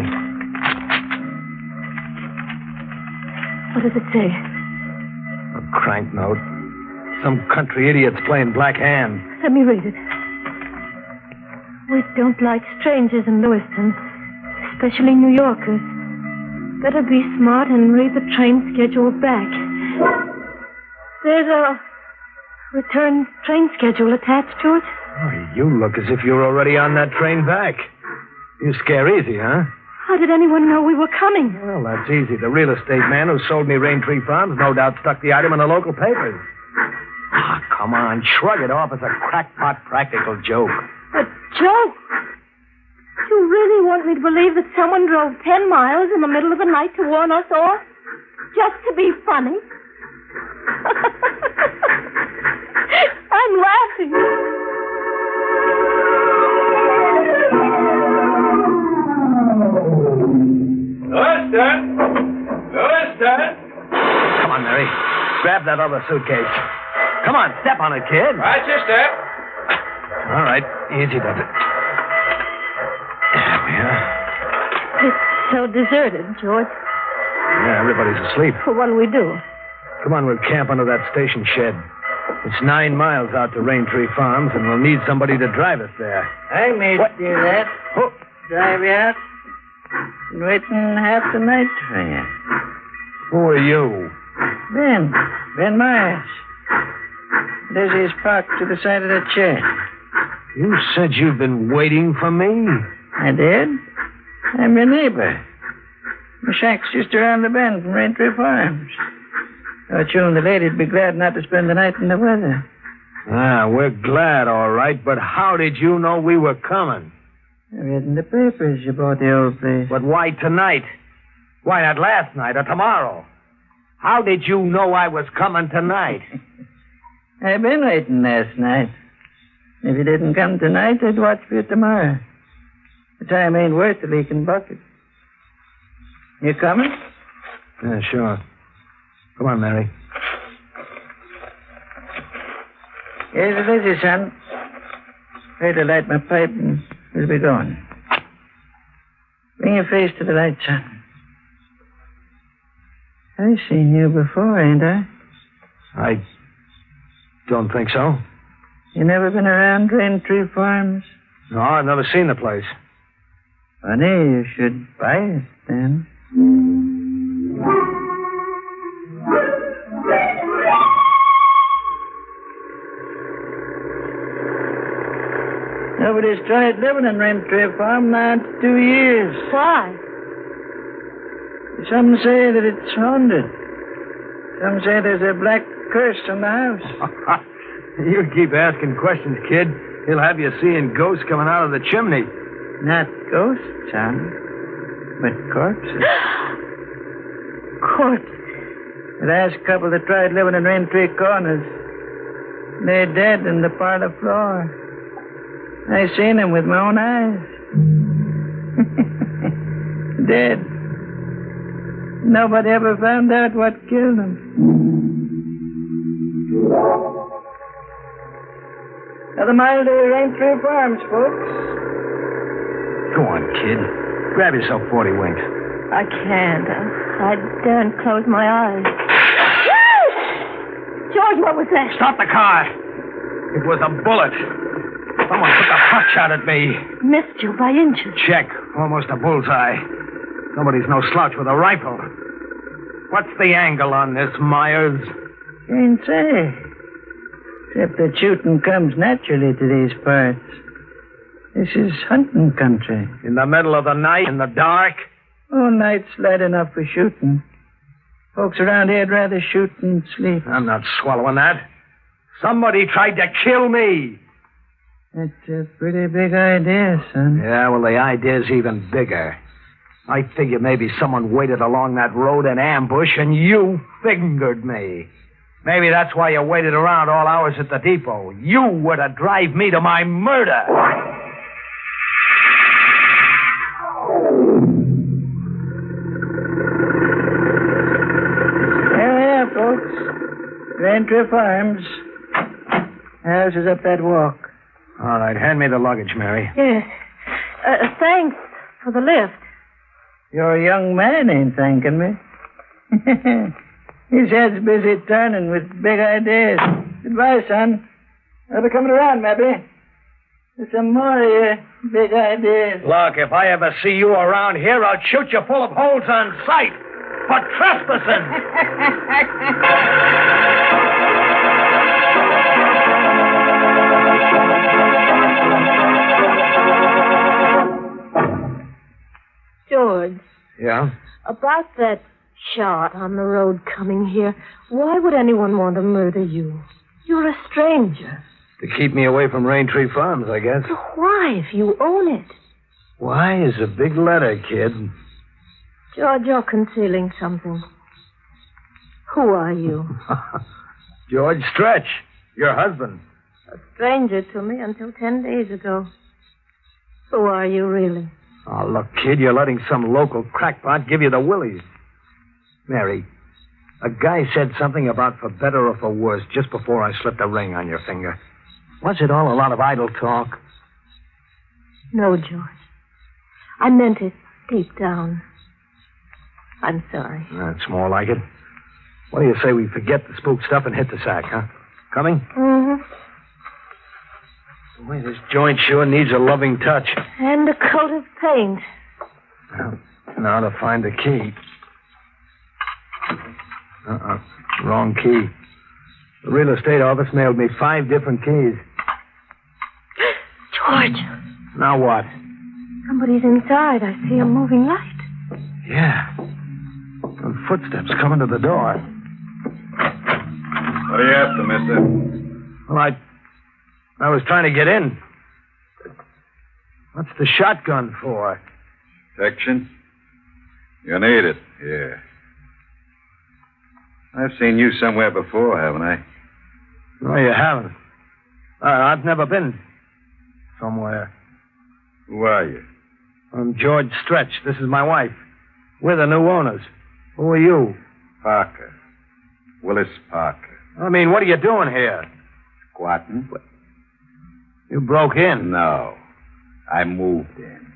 Speaker 5: What does it say?
Speaker 2: A crank note. Some country idiot's playing black hand.
Speaker 5: Let me read it. We don't like strangers in Lewiston, especially New Yorkers. Better be smart and read the train schedule back. There's a return train schedule attached to it.
Speaker 2: Oh, you look as if you're already on that train back. You scare easy, huh?
Speaker 5: How did anyone know we were coming?
Speaker 2: Well, that's easy. The real estate man who sold me Raintree Farms no doubt stuck the item in the local papers. Ah, come on. Shrug it off as a crackpot practical joke.
Speaker 5: A joke? You really want me to believe that someone drove 10 miles in the middle of the night to warn us off? Just to be funny? I'm laughing.
Speaker 14: Lewiston! Lewiston!
Speaker 2: Come on, Mary. Grab that other suitcase. Come on, step on it, kid.
Speaker 14: Right your step.
Speaker 2: All right, easy does it. There we are.
Speaker 5: It's so deserted, George.
Speaker 2: Yeah, everybody's asleep.
Speaker 5: Well, what'll we do?
Speaker 2: Come on, we'll camp under that station shed. It's 9 miles out to Raintree Farms, and we'll need somebody to drive us there.
Speaker 16: I may do that.
Speaker 2: Oh.
Speaker 16: Drive you out. Been waiting half the night for you.
Speaker 2: Who are you?
Speaker 16: Ben Myers. There's his parked to the side of that chair.
Speaker 2: You said you've been waiting for me?
Speaker 16: I did. I'm your neighbor. My shack's just around the bend from Raintree Farms. Thought you and the lady'd be glad not to spend the night in the weather.
Speaker 2: Ah, we're glad, all right, but how did you know we were coming?
Speaker 16: I read in the papers about the old place.
Speaker 2: But why tonight? Why not last night or tomorrow? How did you know I was coming tonight?
Speaker 16: I've been waiting last night. If you didn't come tonight, I'd watch for you tomorrow. The time ain't worth a leaking bucket. You coming?
Speaker 2: Yeah, sure. Come on, Mary.
Speaker 16: Here's the lizzie, son. Try to light my pipe and we'll be going. Bring your face to the light, son. I've seen you before, ain't I?
Speaker 2: I don't think so.
Speaker 16: You never been around Raintree Farms?
Speaker 2: No, I've never seen the place.
Speaker 16: Funny, you should buy it, then. Nobody's tried living in Raintree Farm now 2 years.
Speaker 5: Why?
Speaker 12: Some say that it's haunted. Some say there's a black curse on the house.
Speaker 2: You keep asking questions, kid. He'll have you seeing ghosts coming out of the chimney.
Speaker 12: Not ghosts, son, but corpses.
Speaker 5: Corpses?
Speaker 12: The last couple that tried living in Raintree Corners lay dead in the parlor floor. I seen them with my own eyes. Dead. Nobody ever found out what killed them. Now, the mile to Raintree Farms, folks.
Speaker 2: Go on, kid. Grab yourself 40 winks.
Speaker 5: I can't. I daren't close my eyes. George, what was that?
Speaker 2: Stop the car. It was a bullet. Someone took a pot shot at me.
Speaker 5: Missed you by inches.
Speaker 2: Check. Almost a bullseye. Nobody's no slouch with a rifle. What's the angle on this, Myers?
Speaker 12: Can't say. Except that shooting comes naturally to these parts. This is hunting country.
Speaker 2: In the middle of the night, in the dark?
Speaker 12: Oh, night's light enough for shooting. Folks around here'd rather shoot than sleep.
Speaker 2: I'm not swallowing that. Somebody tried to kill me.
Speaker 12: That's a pretty big idea, son.
Speaker 2: Yeah, well, the idea's even bigger. I figure maybe someone waited along that road in ambush and you fingered me. Maybe that's why you waited around all hours at the depot. You were to drive me to my murder.
Speaker 12: There we are, folks. Raintree Farms. House is up that walk.
Speaker 2: All right, hand me the luggage, Mary.
Speaker 5: Yes. Thanks for the lift.
Speaker 12: Your young man ain't thanking me. His head's busy turning with big ideas. Goodbye, son. I'll be coming around, maybe. With some more of your big ideas.
Speaker 2: Look, if I ever see you around here, I'll shoot you full of holes on sight for trespassing.
Speaker 5: George.
Speaker 2: Yeah?
Speaker 5: About that shot on the road coming here, why would anyone want to murder you? You're a stranger.
Speaker 2: To keep me away from Raintree Farms, I guess.
Speaker 5: So why, if you own it?
Speaker 2: Why is a big letter, kid.
Speaker 5: George, you're concealing something. Who are you?
Speaker 2: George Stretch, your husband.
Speaker 5: A stranger to me until 10 days ago. Who are you, really?
Speaker 2: Oh, look, kid, you're letting some local crackpot give you the willies. Mary, a guy said something about for better or for worse just before I slipped a ring on your finger. Was it all a lot of idle talk?
Speaker 5: No, George. I meant it deep down. I'm sorry.
Speaker 2: That's more like it. What do you say we forget the spook stuff and hit the sack, huh? Coming?
Speaker 5: Mm-hmm.
Speaker 2: Boy, this joint sure needs a loving touch.
Speaker 5: And a coat of paint.
Speaker 2: Well, now to find the key. Wrong key. The real estate office mailed me 5 different keys.
Speaker 5: George.
Speaker 2: Now what?
Speaker 5: Somebody's inside. I see a moving light.
Speaker 2: Yeah. And footsteps coming to the door.
Speaker 19: What are you after, mister?
Speaker 2: Well, I was trying to get in. What's the shotgun for?
Speaker 19: Protection? You need it, yeah. I've seen you somewhere before, haven't I?
Speaker 2: No, you haven't. I've never been somewhere.
Speaker 19: Who are you?
Speaker 2: I'm George Stretch. This is my wife. We're the new owners. Who are you?
Speaker 19: Parker. Willis Parker.
Speaker 2: I mean, what are you doing here?
Speaker 19: Squatting?
Speaker 2: You broke in?
Speaker 19: No. I moved in.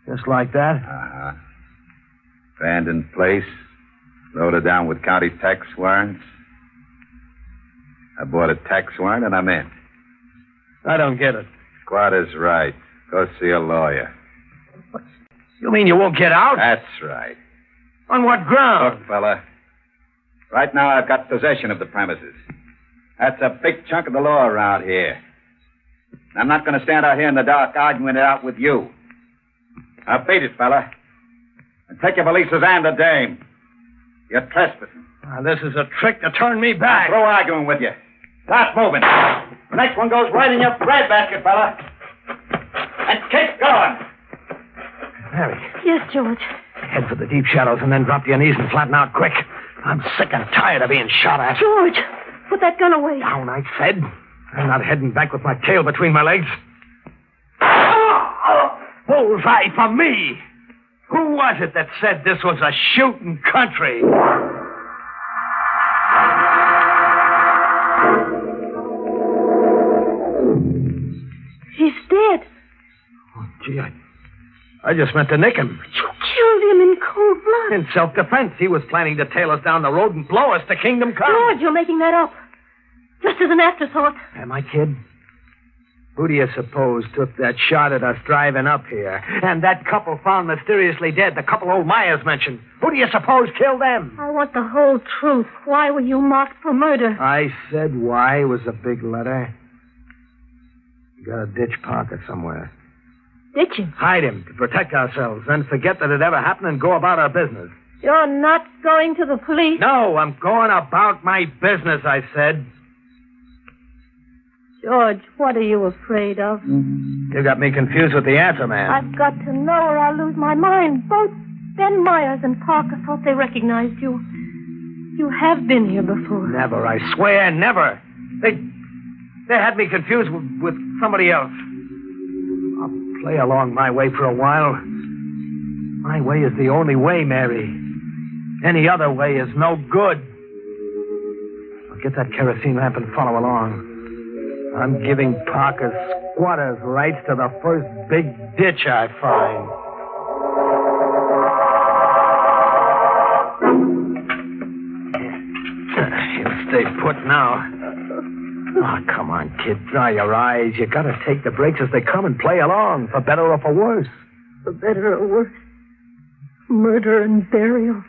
Speaker 2: Just like that?
Speaker 19: Uh-huh. Abandoned place. Loaded down with county tax warrants. I bought a tax warrant and I'm in.
Speaker 2: I don't get it.
Speaker 19: Squatter's right. Go see a lawyer.
Speaker 2: You mean you won't get out?
Speaker 19: That's right.
Speaker 2: On what ground?
Speaker 19: Look, fella. Right now I've got possession of the premises. That's a big chunk of the law around here. I'm not going to stand out here in the dark arguing it out with you. Now beat it, fella. And take your valises and the dame. You're trespassing.
Speaker 2: This is a trick to turn me back.
Speaker 19: Through arguing with you. Start moving. The next one goes right in your breadbasket, fella. And keep going.
Speaker 2: Mary,
Speaker 5: Yes, George.
Speaker 2: head for the deep shadows and then drop to your knees and flatten out quick. I'm sick and tired of being shot at.
Speaker 5: George, put that gun away.
Speaker 2: Down, I said. I'm not heading back with my tail between my legs. Bullseye for me. Who was it that said this was a shooting country?
Speaker 5: He's dead.
Speaker 2: Gee, I just meant to nick him.
Speaker 5: You killed him in cold blood.
Speaker 2: In self-defense. He was planning to tail us down the road and blow us to kingdom come.
Speaker 5: George, you're making that up. Just as an afterthought.
Speaker 2: Am I, kid? Who do you suppose took that shot at us driving up here? And that couple found mysteriously dead, the couple old Myers mentioned. Who do you suppose killed them?
Speaker 5: I want the whole truth. Why were you marked for murder?
Speaker 2: I said why was a big letter. You got to ditch Parker somewhere.
Speaker 5: Ditch him?
Speaker 2: Hide him to protect ourselves, then forget that it ever happened and go about our business.
Speaker 5: You're not going to the police?
Speaker 2: No, I'm going about my business, I said.
Speaker 5: George, what are you afraid of?
Speaker 2: You got me confused with the answer, man.
Speaker 5: I've got to know or I'll lose my mind. Both Ben Myers and Parker thought they recognized you. You have been here before.
Speaker 2: Never, I swear, never. They had me confused with somebody else. I'll play along my way for a while. My way is the only way, Mary. Any other way is no good. I'll get that kerosene lamp and follow along. I'm giving Parker's squatters' rights to the first big ditch I find. He'll stay put now. Oh, come on, kid. Dry your eyes. You gotta take the breaks as they come and play along, for better or for worse.
Speaker 5: For better or worse. Murder and burial.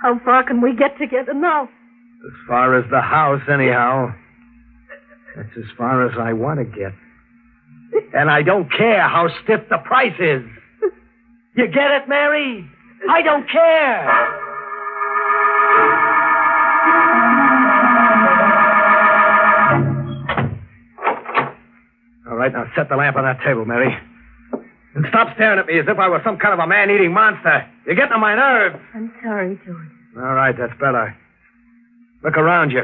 Speaker 5: How far can we get together now?
Speaker 2: As far as the house, anyhow. That's as far as I want to get. And I don't care how stiff the price is. You get it, Mary? I don't care. All right, now set the lamp on that table, Mary. And stop staring at me as if I were some kind of a man-eating monster. You're getting on my nerves.
Speaker 5: I'm sorry, George.
Speaker 2: All right, that's better. Look around you.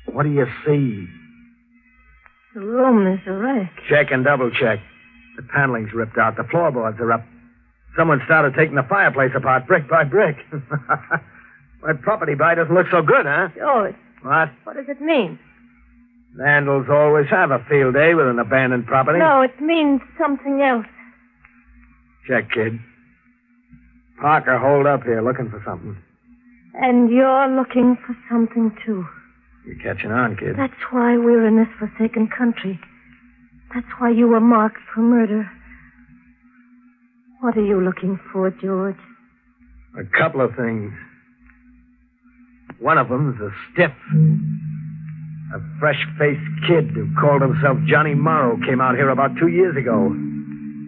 Speaker 2: What do you see?
Speaker 5: The room is a wreck.
Speaker 2: Check and double check. The paneling's ripped out. The floorboards are up. Someone started taking the fireplace apart brick by brick. My property buy doesn't look so good, huh?
Speaker 5: George.
Speaker 2: What?
Speaker 5: What does it mean?
Speaker 2: Vandals always have a field day with an abandoned property.
Speaker 5: No, it means something else.
Speaker 2: Check, kid. Parker holed up here looking for something.
Speaker 5: And you're looking for something, too.
Speaker 2: You're catching on, kid.
Speaker 5: That's why we're in this forsaken country. That's why you were marked for murder. What are you looking for, George?
Speaker 2: A couple of things. One of them's a stiff. A fresh-faced kid who called himself Johnny Morrow came out here about 2 years ago.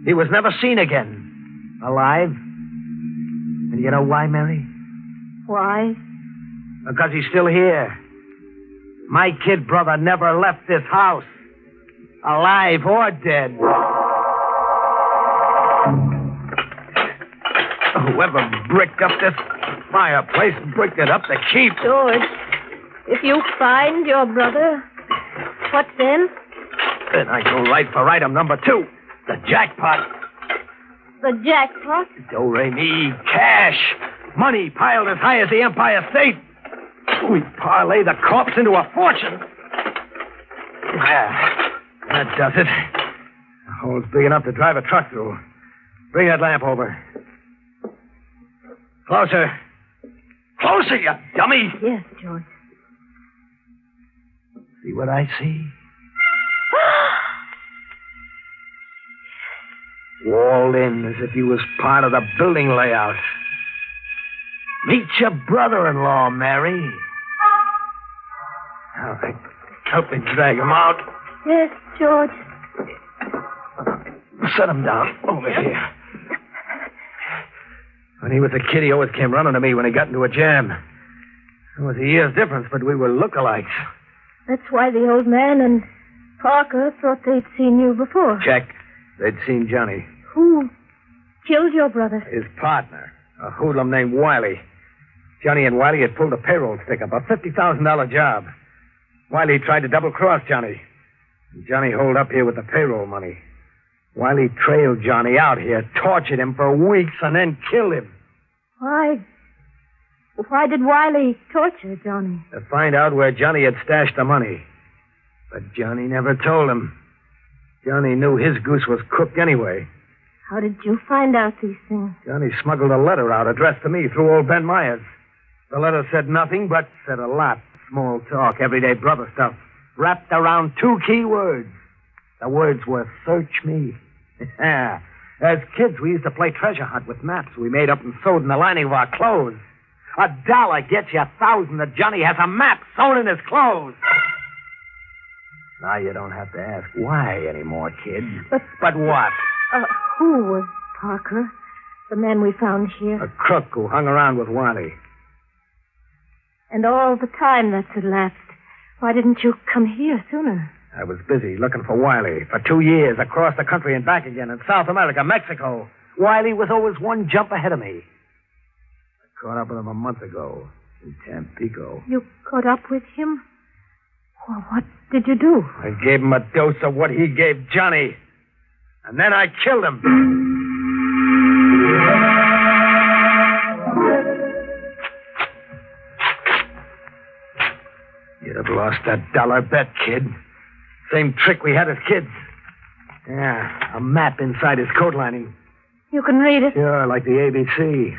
Speaker 2: He was never seen again. Alive. And you know why, Mary?
Speaker 5: Why?
Speaker 2: Because he's still here. My kid brother never left this house. Alive or dead. Whoever bricked up this fireplace bricked it up to keep.
Speaker 5: George, if you find your brother, what then?
Speaker 2: Then I go right for item number 2. The jackpot.
Speaker 5: The jackpot?
Speaker 2: Do-re-mi, cash. Money piled as high as the Empire State. We parlay the corpse into a fortune. That does it. The hole's big enough to drive a truck through. Bring that lamp over. Closer. Closer, you dummy.
Speaker 5: Yes, George.
Speaker 2: See what I see? Walled in as if he was part of the building layout. Meet your brother-in-law, Mary. All right. Help me drag him out.
Speaker 5: Yes, George.
Speaker 2: Set him down over here. When he was a kid, he always came running to me when he got into a jam. There was a year's difference, but we were lookalikes.
Speaker 5: That's why the old man and Parker thought they'd seen you before.
Speaker 2: Check. They'd seen Johnny.
Speaker 5: Who killed your brother?
Speaker 2: His partner, a hoodlum named Wiley. Johnny and Wiley had pulled a payroll stick-up, a $50,000 job. Wiley tried to double-cross Johnny. Johnny holed up here with the payroll money. Wiley trailed Johnny out here, tortured him for weeks, and then killed him.
Speaker 5: Why did Wiley torture Johnny?
Speaker 2: To find out where Johnny had stashed the money. But Johnny never told him. Johnny knew his goose was cooked anyway.
Speaker 5: How did you find out these things?
Speaker 2: Johnny smuggled a letter out addressed to me through old Ben Myers. The letter said nothing, but said a lot. Small talk, everyday brother stuff, wrapped around 2 key words. The words were search me. As kids, we used to play treasure hunt with maps we made up and sewed in the lining of our clothes. $1 gets you 1,000 that Johnny has a map sewn in his clothes. Now you don't have to ask why anymore, kid. But what?
Speaker 5: Who was Parker, the man we found here?
Speaker 2: A crook who hung around with Wiley.
Speaker 5: And all the time that's elapsed, why didn't you come here sooner?
Speaker 2: I was busy looking for Wiley for 2 years, across the country and back again, in South America, Mexico. Wiley was always one jump ahead of me. I caught up with him a month ago in Tampico.
Speaker 5: You caught up with him? Well, what did you do?
Speaker 2: I gave him a dose of what he gave Johnny. And then I killed him. You'd have lost that $1 bet, kid. Same trick we had as kids. Yeah, a map inside his coat lining.
Speaker 5: You can read it?
Speaker 2: Sure, like the ABC.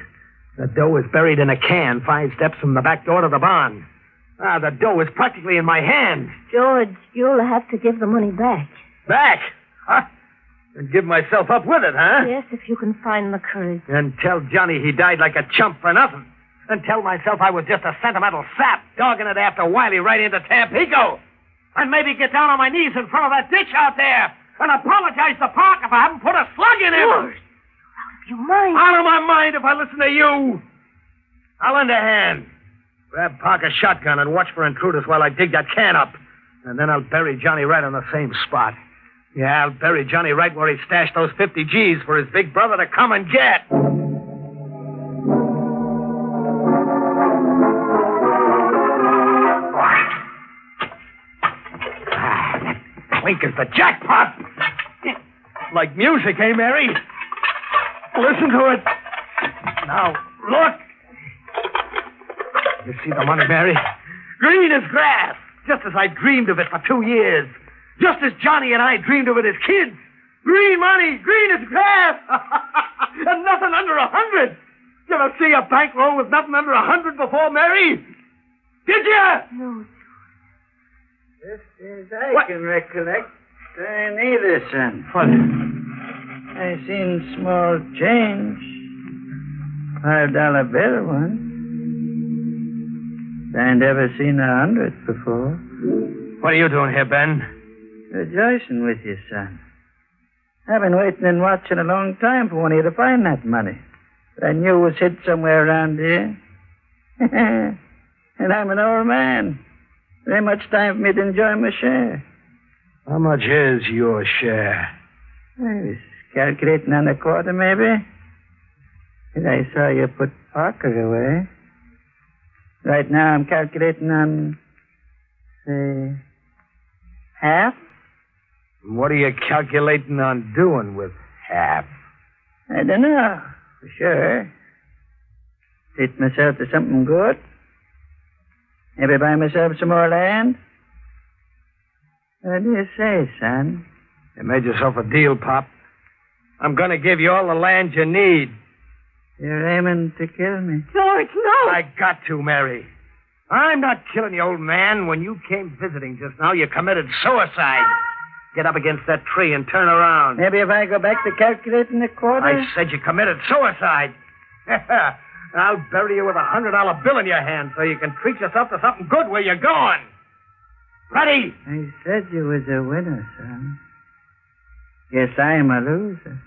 Speaker 2: The dough is buried in a can 5 steps from the back door to the barn. The dough is practically in my hand.
Speaker 5: George, you'll have to give the money back.
Speaker 2: Back? Huh? And give myself up with it, huh?
Speaker 5: Yes, if you can find the courage.
Speaker 2: And tell Johnny he died like a chump for nothing. And tell myself I was just a sentimental sap dogging it after Wiley right into Tampico. And maybe get down on my knees in front of that ditch out there and apologize to Park if I haven't put a slug in him.
Speaker 5: George, out of your mind.
Speaker 2: Out of my mind if I listen to you. I'll lend a hand. Grab Parker's shotgun and watch for intruders while I dig that can up. And then I'll bury Johnny right on the same spot. Yeah, I'll bury Johnny right where he stashed those 50 G's for his big brother to come and get. That clink is the jackpot. Like music, eh, Mary? Listen to it. Now, look. You see the money, Mary? Green as grass, just as I dreamed of it for 2 years. Just as Johnny and I dreamed of it as kids. Green money, green as grass. And nothing under 100. You ever see a bankroll with nothing under 100 before, Mary? Did you?
Speaker 5: No.
Speaker 12: Just as I can recollect, I neither, son.
Speaker 2: What?
Speaker 12: I seen small change. $5 bill once. I never seen 100 before.
Speaker 2: What are you doing here, Ben?
Speaker 12: Rejoicing with you, son. I've been waiting and watching a long time for one of you to find that money. But I knew it was hid somewhere around here. And I'm an old man. Very much time for me to enjoy my share.
Speaker 2: How much is your share?
Speaker 12: I was calculating on a quarter, maybe. And I saw you put Parker away. Right now I'm calculating on, say, half.
Speaker 2: What are you calculating on doing with half?
Speaker 12: I don't know, for sure. Treat myself to something good. Maybe buy myself some more land. What do you say, son?
Speaker 2: You made yourself a deal, Pop. I'm going to give you all the land you need.
Speaker 12: You're aiming to kill me.
Speaker 5: George, no!
Speaker 2: I got to, Mary. I'm not killing you, old man. When you came visiting just now, you committed suicide. Get up against that tree and turn around.
Speaker 12: Maybe if I go back to calculating the quarter?
Speaker 2: I said you committed suicide. I'll bury you with a $100 bill in your hand so you can treat yourself to something good where you're going. Ready?
Speaker 12: I said you was a winner, son. Guess I'm a loser.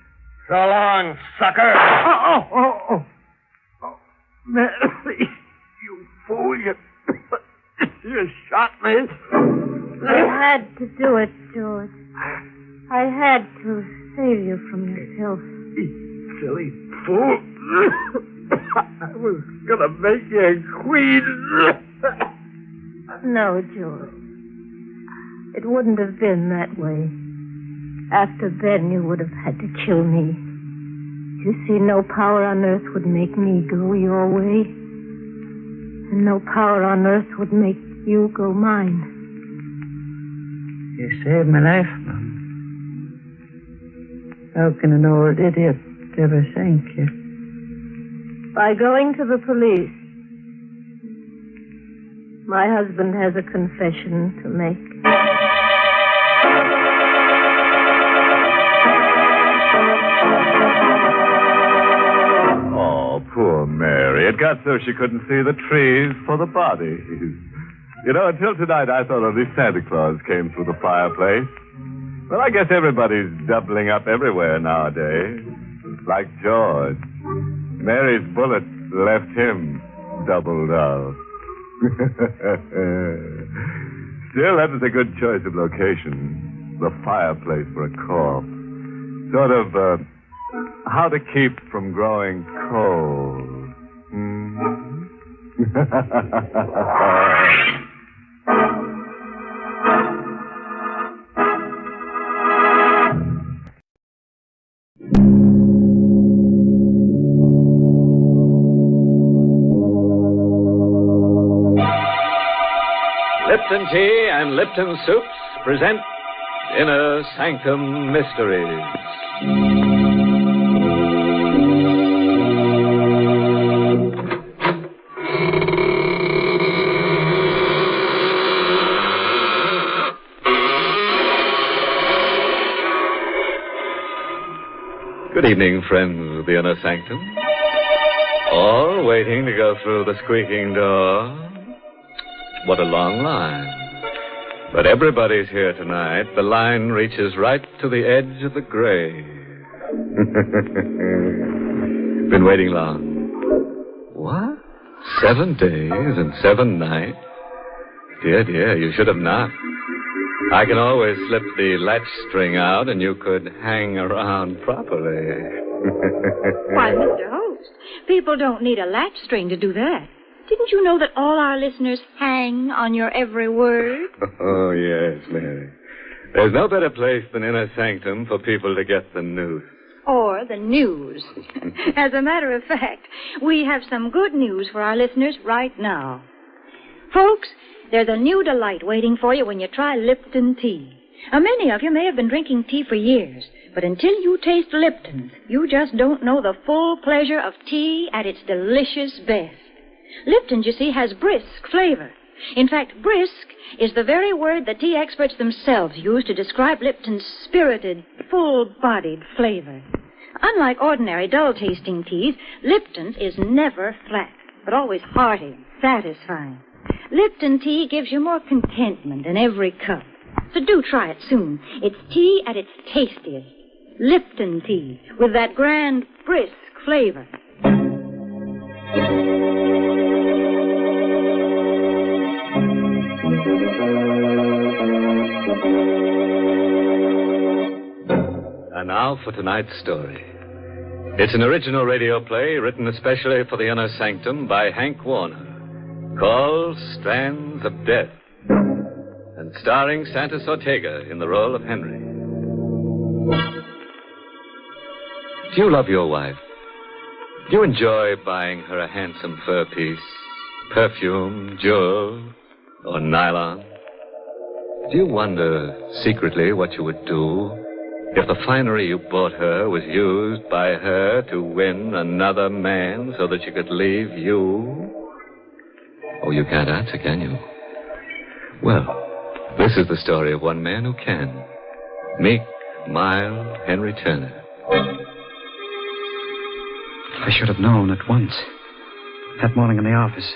Speaker 2: So long, sucker. Oh.
Speaker 12: Mary, you fool, you shot me.
Speaker 5: I had to do it, George. I had to save you from yourself.
Speaker 12: You silly fool. I was going to make you a queen.
Speaker 5: No, George. It wouldn't have been that way. After then, you would have had to kill me. You see, no power on earth would make me go your way. And no power on earth would make you go mine.
Speaker 12: You saved my life, Mom. How can an old idiot ever thank you?
Speaker 5: By going to the police. My husband has a confession to make.
Speaker 1: Oh, poor Mary. It got so she couldn't see the trees for the bodies. You know, until tonight I thought only Santa Claus came through the fireplace. Well, I guess everybody's doubling up everywhere nowadays. Like George. Mary's bullet left him doubled up. Still, that was a good choice of location. The fireplace for a corpse. Sort of, how to keep from growing cold.
Speaker 15: Lipton Tea and Lipton Soups present Inner Sanctum Mysteries. Good evening, friends of the Inner Sanctum. All waiting to go through the squeaking door. What a long line. But everybody's here tonight. The line reaches right to the edge of the grave. Been waiting long. What? 7 days and 7 nights? Dear, you should have knocked. I can always slip the latch string out and you could hang around properly.
Speaker 10: Why, Mr. Host, people don't need a latch string to do that. Didn't you know that all our listeners hang on your every word?
Speaker 15: Oh, yes, Mary. There's no better place than Inner Sanctum for people to get the news.
Speaker 10: Or the news. As a matter of fact, we have some good news for our listeners right now. Folks, there's a new delight waiting for you when you try Lipton tea. Now, many of you may have been drinking tea for years, but until you taste Lipton's, you just don't know the full pleasure of tea at its delicious best. Lipton's, you see, has brisk flavor. In fact, brisk is the very word the tea experts themselves use to describe Lipton's spirited, full-bodied flavor. Unlike ordinary dull-tasting teas, Lipton's is never flat, but always hearty, satisfying. Lipton tea gives you more contentment in every cup. So do try it soon. It's tea at its tastiest. Lipton tea, with that grand, brisk flavor.
Speaker 15: And now for tonight's story. It's an original radio play written especially for the Inner Sanctum by Hank Warner, called Strands of Death, and starring Santos Ortega in the role of Henry. Do you love your wife? Do you enjoy buying her a handsome fur piece, perfume, jewels, or nylon? Do you wonder secretly what you would do if the finery you bought her was used by her to win another man so that she could leave you? Oh, you can't answer, can you? Well, this is the story of one man who can. Meek, mild Henry Turner.
Speaker 17: I should have known at once. That morning in the office,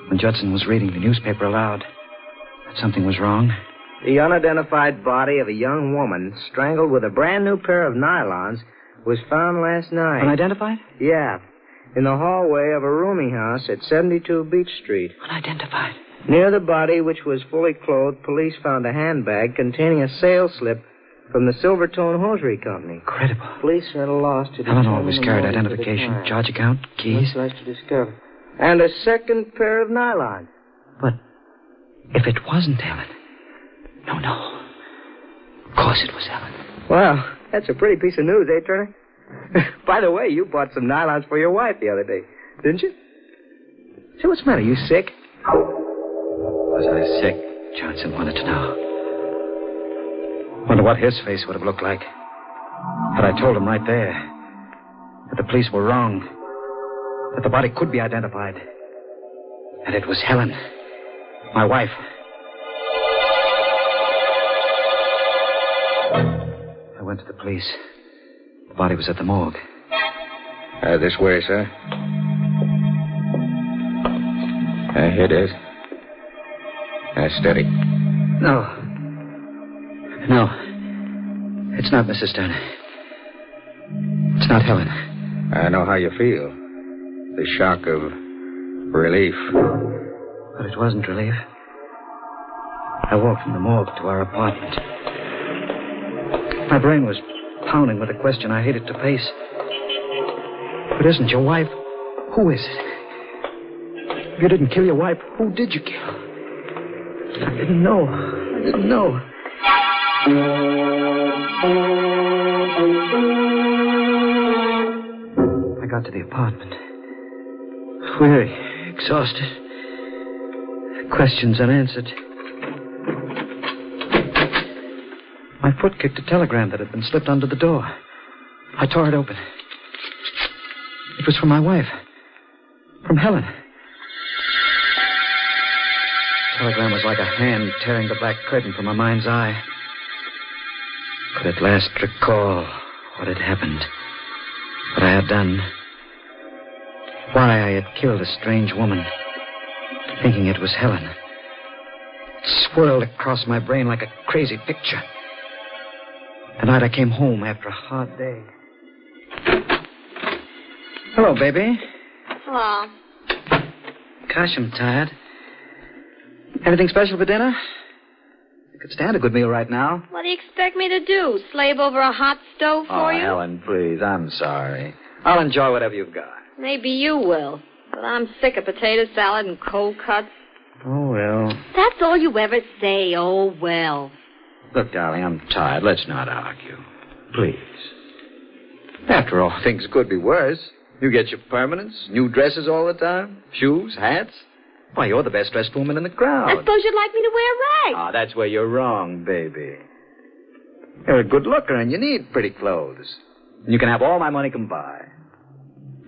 Speaker 17: when Judson was reading the newspaper aloud, that something was wrong.
Speaker 21: The unidentified body of a young woman strangled with a brand new pair of nylons was found last night.
Speaker 17: Unidentified?
Speaker 21: Yeah. in the hallway of a rooming house at 72 Beach Street.
Speaker 17: Unidentified.
Speaker 21: Near the body, which was fully clothed, police found a handbag containing a sales slip from the Silvertone Hosiery Company.
Speaker 17: Incredible.
Speaker 21: Police are at a loss to
Speaker 17: Helen
Speaker 21: determine
Speaker 17: always
Speaker 21: the
Speaker 17: carried
Speaker 21: motive for the
Speaker 17: identification,
Speaker 21: crime.
Speaker 17: charge account, keys.
Speaker 21: Much less to discover. And a second pair of nylons.
Speaker 17: But if it wasn't Helen... No. Of course it was Helen.
Speaker 21: Well, that's a pretty piece of news, eh, Turner? By the way, you bought some nylons for your wife the other day, didn't you? So what's the matter? You sick?
Speaker 17: Was I sick? Johnson wanted to know. Wonder what his face would have looked like had I told him right there that the police were wrong, that the body could be identified, and it was Helen, my wife. I went to the police. The body was at the morgue.
Speaker 20: This way, sir. Here it is. Steady.
Speaker 17: No. It's not Mrs. Turner. It's not Helen.
Speaker 20: I know how you feel. The shock of relief.
Speaker 17: But it wasn't relief. I walked from the morgue to our apartment. My brain was pounding with a question I hated to face. If it isn't your wife, who is it? If you didn't kill your wife, who did you kill? I didn't know. I got to the apartment. Weary, exhausted. Questions unanswered. My foot kicked a telegram that had been slipped under the door. I tore it open. It was from my wife. From Helen. The telegram was like a hand tearing the black curtain from my mind's eye. Could at last recall what had happened. What I had done. Why I had killed a strange woman, thinking it was Helen. It swirled across my brain like a crazy picture. The night I came home after a hard day. Hello, baby.
Speaker 5: Hello.
Speaker 17: Gosh, I'm tired. Anything special for dinner? I could stand a good meal right now.
Speaker 5: What do you expect me to do? Slave over a hot stove for you?
Speaker 17: Helen, please. I'm sorry. I'll enjoy whatever you've got.
Speaker 5: Maybe you will. But I'm sick of potato salad and cold cuts.
Speaker 17: Oh, well.
Speaker 5: That's all you ever say. Oh, well.
Speaker 17: Look, darling, I'm tired. Let's not argue. Please. After all, things could be worse. You get your permanents, new dresses all the time, shoes, hats. Why, you're the best dressed woman in the crowd.
Speaker 5: I suppose you'd like me to wear rags.
Speaker 17: Ah, that's where you're wrong, baby. You're a good looker and you need pretty clothes. And you can have all my money can buy.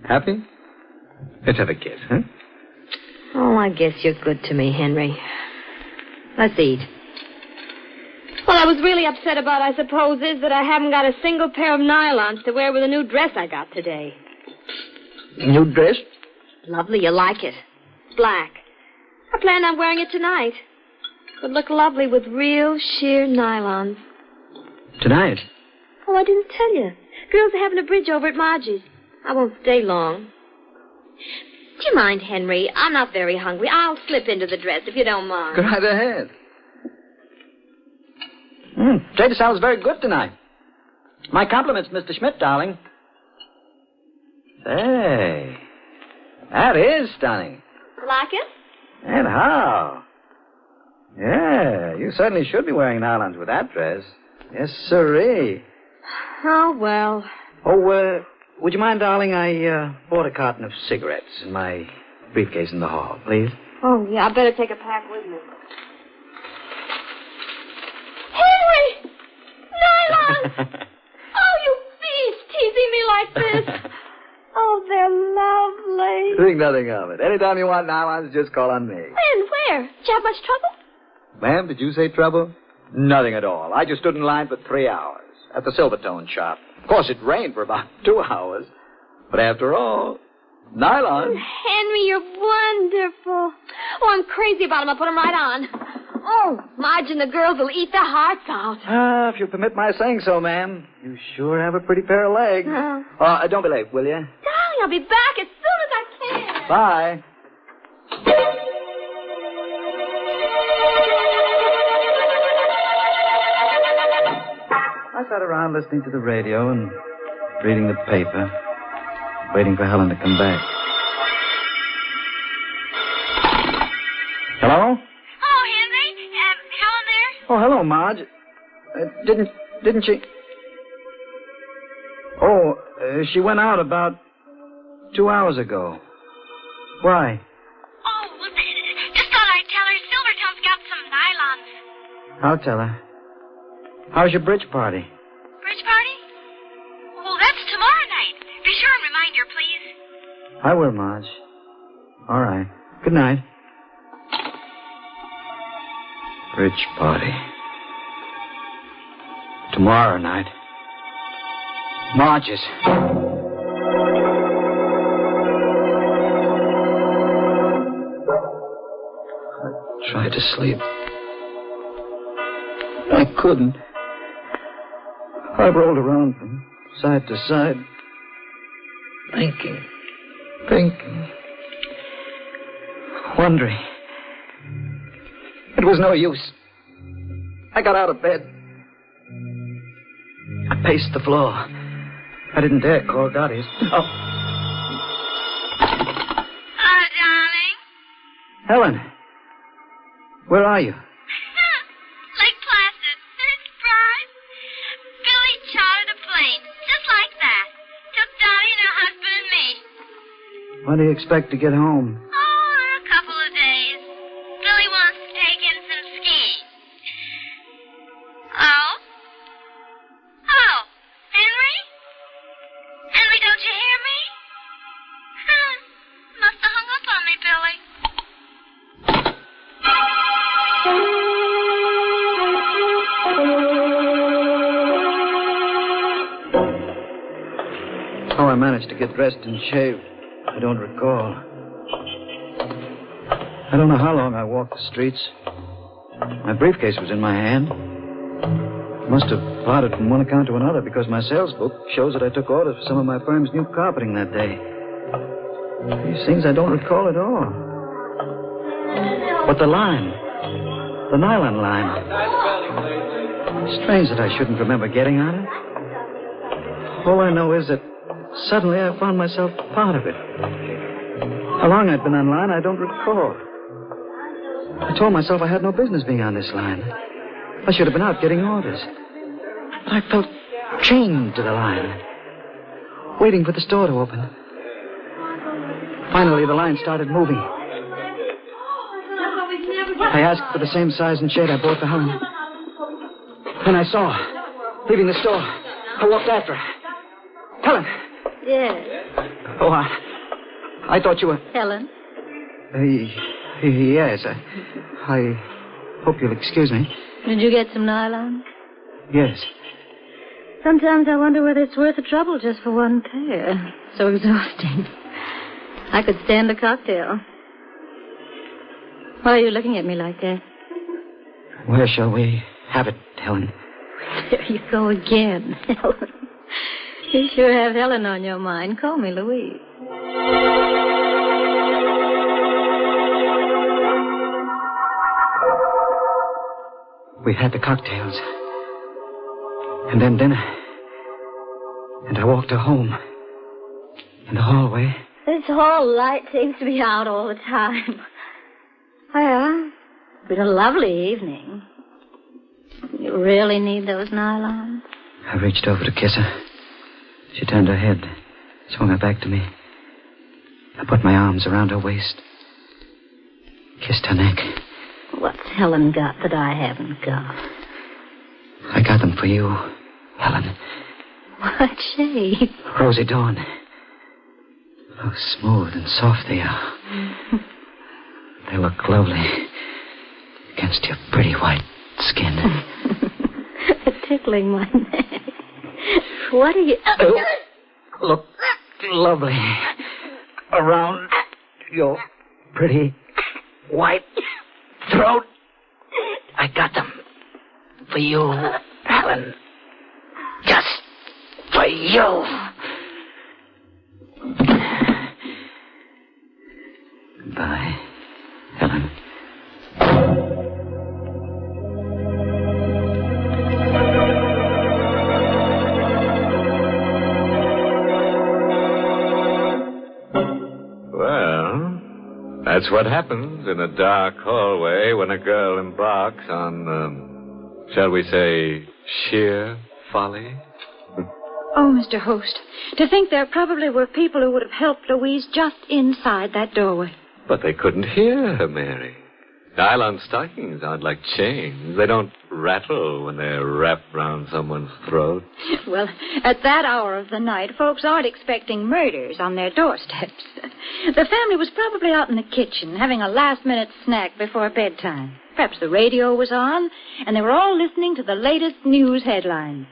Speaker 17: Happy? Let's have a kiss, huh?
Speaker 5: Oh, I guess you're good to me, Henry. Let's eat. What I was really upset about, I suppose, is that I haven't got a single pair of nylons to wear with the new dress I got today.
Speaker 17: New dress?
Speaker 5: Lovely, you like it. Black. I planned on wearing it tonight. Would look lovely with real sheer nylons.
Speaker 17: Tonight?
Speaker 5: Oh, I didn't tell you. Girls are having a bridge over at Margie's. I won't stay long. Do you mind, Henry? I'm not very hungry. I'll slip into the dress if you don't mind.
Speaker 17: Go right ahead. Potato salad's very good tonight. My compliments, Mr. Schmidt, darling. Say, that is stunning.
Speaker 5: Like it?
Speaker 17: And how? Yeah, you certainly should be wearing nylons with that dress. Yes, sirree.
Speaker 5: Oh, well.
Speaker 17: Oh, would you mind, darling? I bought a carton of cigarettes in my briefcase in the hall, please.
Speaker 5: Oh, yeah, I better take a pack with me. Henry! Nylons! Oh, you beast, teasing me like this. Oh, they're lovely.
Speaker 17: Think nothing of it. Anytime you want nylons, just call on me.
Speaker 5: When? Where? Did you have much trouble?
Speaker 17: Ma'am, did you say trouble? Nothing at all. I just stood in line for 3 hours at the Silvertone shop. Of course, it rained for about 2 hours. But after all, nylon.
Speaker 5: Henry, you're wonderful. Oh, I'm crazy about them. I'll put them right on. Oh, Marge and the girls will eat their hearts out.
Speaker 17: If you'll permit my saying so, ma'am. You sure have a pretty pair of legs. Don't be late, will you?
Speaker 5: Darling, I'll be back as soon
Speaker 12: Bye. I sat around listening to the radio and reading the paper, waiting for Helen to come back. Hello?
Speaker 3: Oh, Henry. Helen there?
Speaker 12: Oh, hello, Marge. Didn't she? Oh, she went out about 2 hours ago. Why?
Speaker 3: Oh, well, just thought I'd tell her Silvertone's got some nylons.
Speaker 12: I'll tell her. How's your bridge party?
Speaker 3: Bridge party? Oh, that's tomorrow night. Be sure and remind her, please.
Speaker 12: I will, Marge. All right. Good night. Bridge party. Tomorrow night. Marge's. I tried to sleep. I couldn't. I rolled around from side to side, thinking, wondering. It was no use. I got out of bed. I paced the floor. I didn't dare call Dottie's. Oh.
Speaker 3: Hello, darling.
Speaker 12: Helen, where are you?
Speaker 3: Lake Placid. It's bright. Billy chartered a plane, just like that. Took Dottie and her husband and me.
Speaker 12: When do you expect to get home?
Speaker 3: Oh, in a couple of days. Billy wants to take in some skiing. Oh? Oh, Henry? Henry, don't you hear me? Must have hung up on me, Billy.
Speaker 12: How I managed to get dressed and shaved, I don't recall. I don't know how long I walked the streets. My briefcase was in my hand. Must have parted from one account to another because my sales book shows that I took orders for some of my firm's new carpeting that day. These things I don't recall at all. But the nylon line. Strange that I shouldn't remember getting on it. All I know is that suddenly I found myself part of it. How long I'd been on line, I don't recall. I told myself I had no business being on this line. I should have been out getting orders. But I felt chained to the line, waiting for the store to open. Finally, the line started moving. I asked for the same size and shade I bought for Helen. Then I saw her, leaving the store. I walked after her. Helen!
Speaker 5: Yes.
Speaker 12: Oh, I thought you were...
Speaker 5: Helen?
Speaker 12: Yes. I hope you'll excuse me.
Speaker 5: Did you get some nylon?
Speaker 12: Yes.
Speaker 5: Sometimes I wonder whether it's worth the trouble just for one pair. So exhausting. I could stand a cocktail. Why are you looking at me like that?
Speaker 12: Where shall we have it, Helen?
Speaker 5: There you go again, Helen. You sure have Helen on your mind. Call me Louise.
Speaker 12: We had the cocktails. And then dinner. And I walked her home. In the hallway.
Speaker 5: This hall light seems to be out all the time. Well, it's been a lovely evening. You really need those nylons?
Speaker 12: I reached over to kiss her. She turned her head, swung her back to me. I put my arms around her waist, kissed her neck.
Speaker 5: What's Helen got that I haven't got?
Speaker 12: I got them for you, Helen.
Speaker 5: What shade?
Speaker 12: Rosy dawn. How smooth and soft they are. They look lovely against your pretty white skin.
Speaker 5: Tickling my neck. What are you...
Speaker 12: Look lovely around your pretty white throat. I got them for you, Helen. Just for you.
Speaker 17: Goodbye, Helen.
Speaker 15: Well, that's what happens in a dark hallway when a girl embarks on, shall we say, sheer folly.
Speaker 10: Oh, Mr. Host, to think there probably were people who would have helped Louise just inside that doorway.
Speaker 15: But they couldn't hear her, Mary. Nylon stockings aren't like chains. They don't rattle when they're wrapped round someone's throat.
Speaker 10: Well, at that hour of the night, folks aren't expecting murders on their doorsteps. The family was probably out in the kitchen having a last-minute snack before bedtime. Perhaps the radio was on, and they were all listening to the latest news headlines.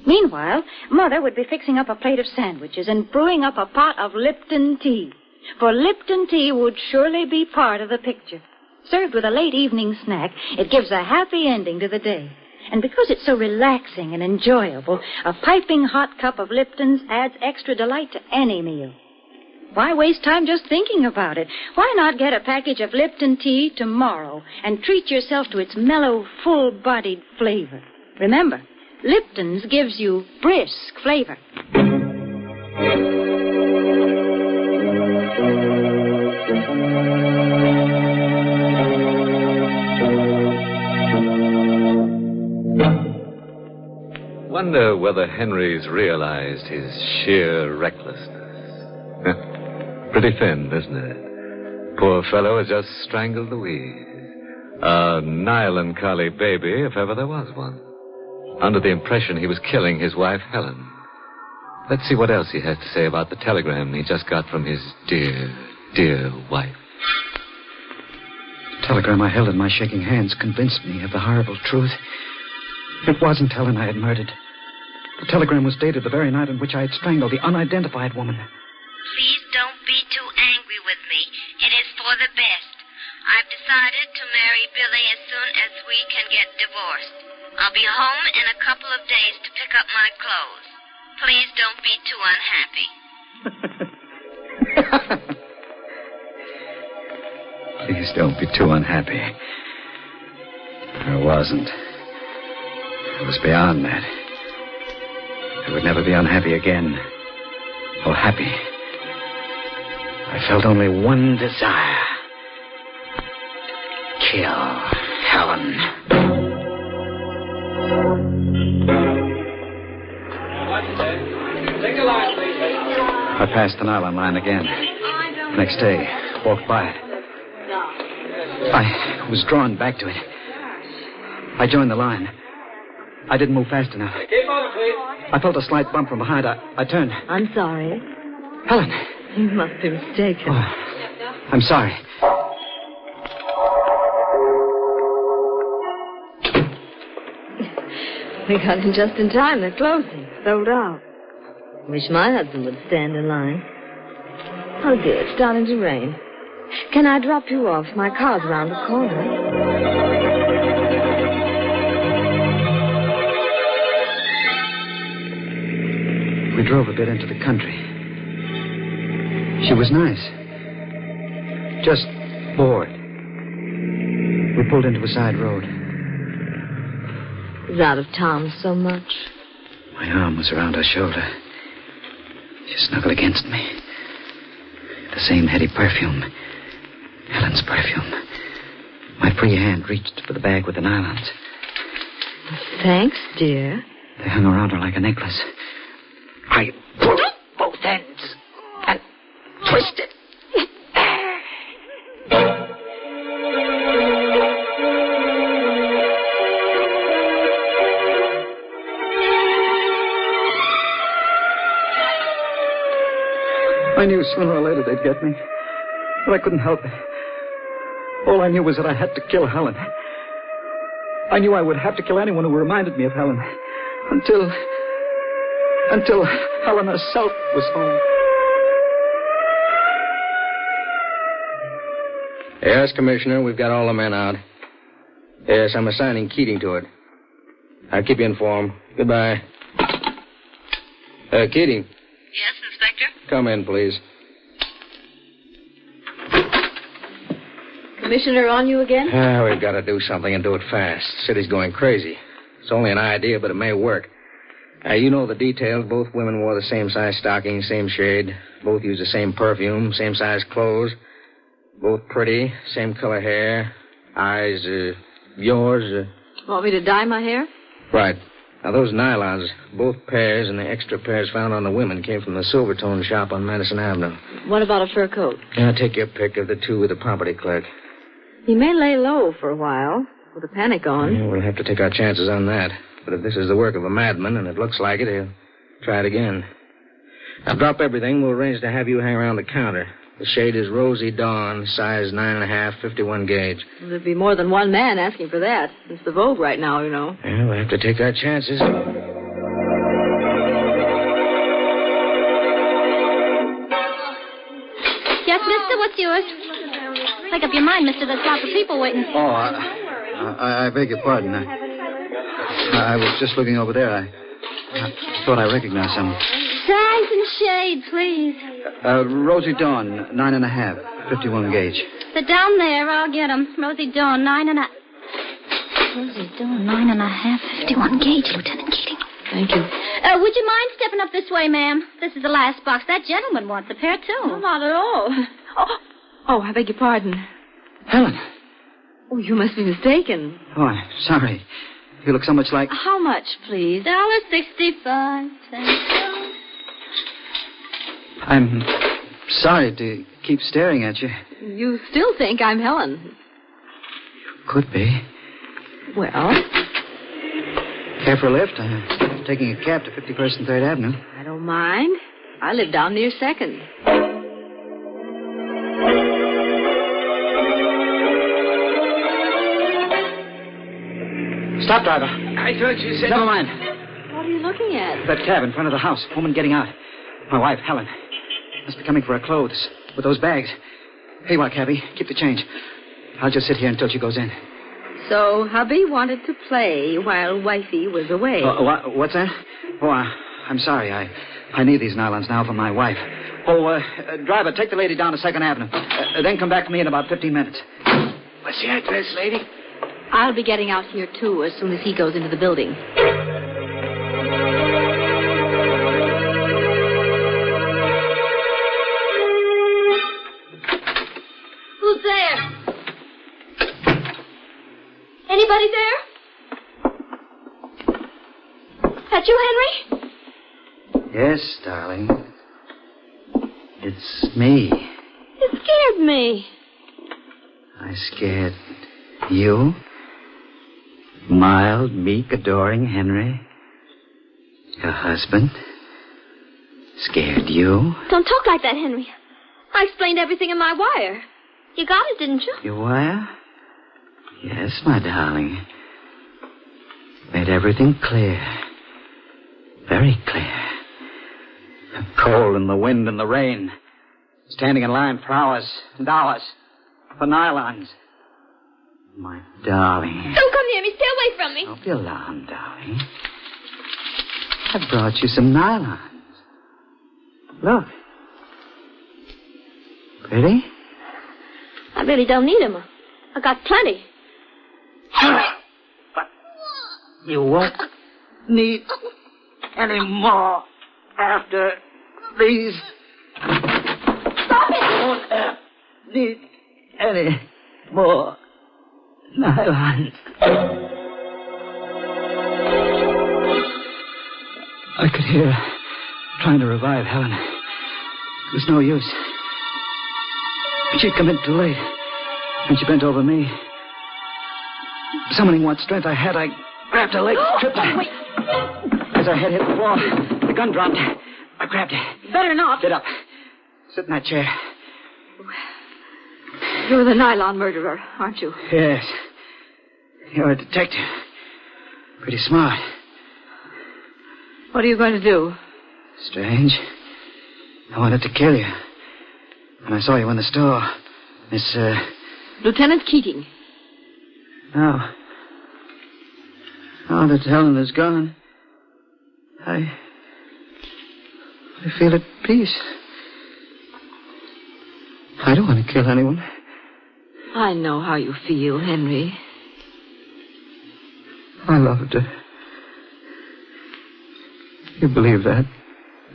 Speaker 10: Meanwhile, Mother would be fixing up a plate of sandwiches and brewing up a pot of Lipton tea. For Lipton tea would surely be part of the picture. Served with a late evening snack, it gives a happy ending to the day. And because it's so relaxing and enjoyable, a piping hot cup of Lipton's adds extra delight to any meal. Why waste time just thinking about it? Why not get a package of Lipton tea tomorrow and treat yourself to its mellow, full-bodied flavor? Remember, Lipton's gives you brisk flavor.
Speaker 15: Wonder whether Henry's realized his sheer recklessness. Pretty thin, isn't it? Poor fellow has just strangled Louise. A nylon collie baby, if ever there was one. Under the impression he was killing his wife, Helen. Let's see what else he has to say about the telegram he just got from his dear, dear wife.
Speaker 17: The telegram I held in my shaking hands convinced me of the horrible truth. It wasn't Helen I had murdered. The telegram was dated the very night on which I had strangled the unidentified woman.
Speaker 3: Please don't be too angry with me. It is for the best. I've decided to marry Billy as soon as we can get divorced. I'll be home in a couple of days to pick up my clothes. Please don't be too unhappy.
Speaker 17: Please don't be too unhappy. I wasn't. I was beyond that. I would never be unhappy again. Or happy. I felt only one desire. Kill Helen. I passed the nylon line again. Next day, walked by it. I was drawn back to it. I joined the line. I didn't move fast enough. I felt a slight bump from behind. I turned.
Speaker 5: I'm sorry.
Speaker 17: Helen.
Speaker 5: You must be mistaken.
Speaker 17: Oh, I'm sorry.
Speaker 5: We got in just in time. They're closing. Sold out. Wish my husband would stand in line. Oh, dear, it's starting to rain. Can I drop you off? My car's around the corner.
Speaker 17: We drove a bit into the country. She was nice. Just bored. We pulled into a side road.
Speaker 5: He's out of town so much.
Speaker 17: My arm was around her shoulder. She snuggled against me. The same heady perfume. Helen's perfume. My free hand reached for the bag with the nylons.
Speaker 5: Thanks, dear.
Speaker 17: They hung around her like a necklace. I pulled both ends and twisted. I knew sooner or later they'd get me, but I couldn't help it. All I knew was that I had to kill Helen. I knew I would have to kill anyone who reminded me of Helen. Until Helen herself was home.
Speaker 21: Yes, Commissioner, we've got all the men out. Yes, I'm assigning Keating to it. I'll keep you informed. Goodbye. Keating.
Speaker 3: Yes, Inspector?
Speaker 21: Come in, please.
Speaker 7: Commissioner on you again?
Speaker 2: We've got to do something and do it fast. City's going crazy. It's only an idea, but it may work. You know the details. Both women wore the same size stockings, same shade. Both used the same perfume, same size clothes. Both pretty, same color hair. Eyes, yours.
Speaker 7: Want me to dye my hair?
Speaker 2: Right. Now, those nylons, both pairs and the extra pairs found on the women came from the Silvertone shop on Madison Avenue.
Speaker 7: What about a fur coat?
Speaker 2: Take your pick of the two with the property clerk.
Speaker 7: He may lay low for a while with a panic on.
Speaker 2: Yeah, we'll have to take our chances on that. But if this is the work of a madman, and it looks like it, he'll try it again. Now, drop everything. We'll arrange to have you hang around the counter. The shade is Rosy Dawn, size 9.5, 51 gauge.
Speaker 7: Well, there'd be more than one man asking for that. It's the vogue right now, you know.
Speaker 2: Yeah, we'll have to take our chances.
Speaker 8: Yes, mister, what's yours? Make up your mind, mister. There's lots of people waiting.
Speaker 17: Oh, I beg your pardon. I was just looking over there. I thought I recognized someone.
Speaker 8: Size and shade, please.
Speaker 17: Rosy Dawn, 9.5, 51 gauge.
Speaker 8: They're down there. I'll get 'em. Rosy Dawn, 9.5. Rosy Dawn, 9.5, 51 gauge, Lieutenant Keating.
Speaker 7: Thank you.
Speaker 8: Would you mind stepping up this way, ma'am? This is the last box. That gentleman wants a pair, too.
Speaker 7: No, not at all. Oh, I beg your pardon.
Speaker 17: Helen.
Speaker 7: Oh, you must be mistaken.
Speaker 17: Oh, I'm sorry. You look so much like...
Speaker 8: How much, please? $1.65.
Speaker 17: I'm sorry to keep staring at you.
Speaker 7: You still think I'm Helen?
Speaker 17: Could be.
Speaker 7: Well?
Speaker 17: Care for a lift? I'm taking a cab to 51st and 3rd Avenue.
Speaker 7: I don't mind. I live down near 2nd.
Speaker 17: Stop, driver.
Speaker 21: I thought you said...
Speaker 17: Never mind.
Speaker 7: What are you looking at?
Speaker 17: That cab in front of the house. Woman getting out. My wife, Helen. Must be coming for her clothes with those bags. Here you are, cabby. Keep the change. I'll just sit here until she goes in.
Speaker 7: So, hubby wanted to play while wifey was away.
Speaker 17: What's that? Oh, I'm sorry. I need these nylons now for my wife. Oh, driver, take the lady down to 2nd Avenue. Then come back to me in about 15 minutes.
Speaker 21: What's the address, lady?
Speaker 7: I'll be getting out here, too, as soon as he goes into the building.
Speaker 8: Who's there? Anybody there? That you, Henry?
Speaker 17: Yes, darling. It's me.
Speaker 8: You scared me.
Speaker 17: I scared you? Mild, meek, adoring Henry? Your husband? Scared you?
Speaker 8: Don't talk like that, Henry. I explained everything in my wire. You got it, didn't you?
Speaker 17: Your wire? Yes, my darling. Made everything clear. Very clear. The cold and the wind and the rain. Standing in line for hours and hours. For nylons. My darling.
Speaker 8: Don't come near me. Stay away from me.
Speaker 17: Don't be alarmed, darling. I brought you some nylons. Look. Pretty?
Speaker 8: I really don't need them. I got plenty.
Speaker 12: But you won't need any more after these.
Speaker 8: Stop it!
Speaker 12: You won't need any more nylons.
Speaker 17: I could hear her trying to revive Helen. It was no use. She'd come in too late. And she bent over me. Summoning what strength I had, I grabbed her leg, tripped her. As her head hit the wall, the gun dropped. I grabbed her.
Speaker 7: Better not.
Speaker 17: Sit up. Sit in that chair.
Speaker 7: You're the nylon murderer, aren't you?
Speaker 17: Yes. You're a detective. Pretty smart.
Speaker 7: What are you going to do?
Speaker 17: Strange. I wanted to kill you. When I saw you in the store, Miss,
Speaker 7: Lieutenant Keating.
Speaker 17: Now that Helen is gone, I feel at peace. I don't want to kill anyone.
Speaker 7: I know how you feel, Henry.
Speaker 17: I loved her. You believe that,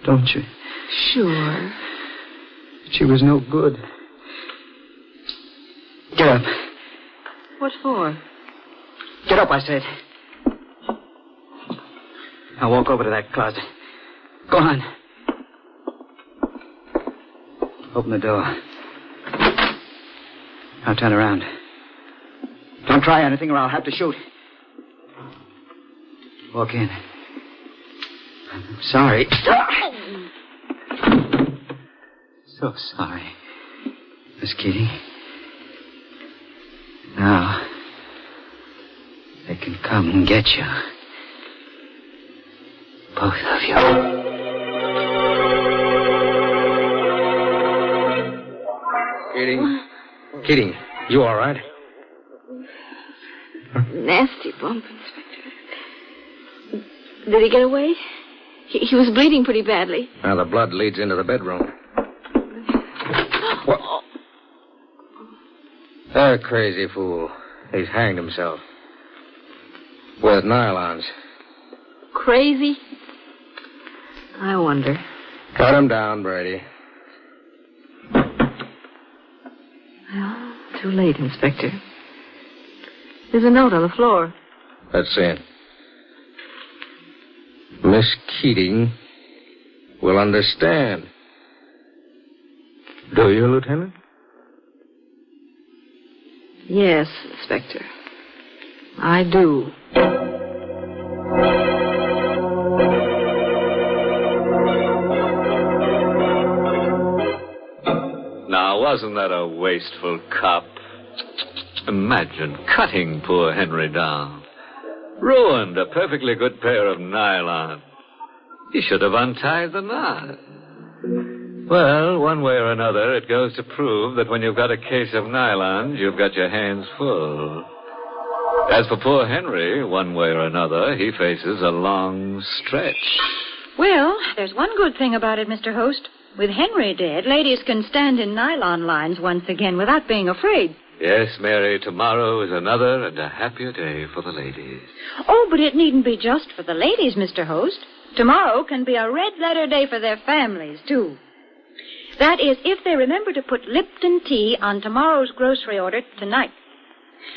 Speaker 17: don't you?
Speaker 7: Sure.
Speaker 17: She was no good. Get up.
Speaker 7: What for?
Speaker 17: Get up, I said. Now walk over to that closet. Go on. Open the door. Now turn around. Don't try anything or I'll have to shoot. Walk in. I'm sorry. So sorry, Miss Keating. Now, they can come and get you. Both of you.
Speaker 21: Keating, you all right?
Speaker 7: Nasty bump, Inspector. Did he get away? He was bleeding pretty badly.
Speaker 21: Now, the blood leads into the bedroom. What? That crazy fool. He's hanged himself. With nylons.
Speaker 7: Crazy? I wonder.
Speaker 21: Cut him down, Brady.
Speaker 7: Well, too late, Inspector. There's a note on the floor.
Speaker 21: Let's see it. Miss Keating will understand. Do you, Lieutenant?
Speaker 7: Yes, Inspector. I do.
Speaker 15: Now, wasn't that a wasteful cop? Imagine cutting poor Henry down. Ruined a perfectly good pair of nylon. He should have untied the knot. Well, one way or another, it goes to prove that when you've got a case of nylons, you've got your hands full. As for poor Henry, one way or another, he faces a long stretch.
Speaker 10: Well, there's one good thing about it, Mr. Host. With Henry dead, ladies can stand in nylon lines once again without being afraid.
Speaker 15: Yes, Mary, tomorrow is another and a happier day for the ladies.
Speaker 10: Oh, but it needn't be just for the ladies, Mr. Host. Tomorrow can be a red-letter day for their families, too. That is, if they remember to put Lipton tea on tomorrow's grocery order tonight.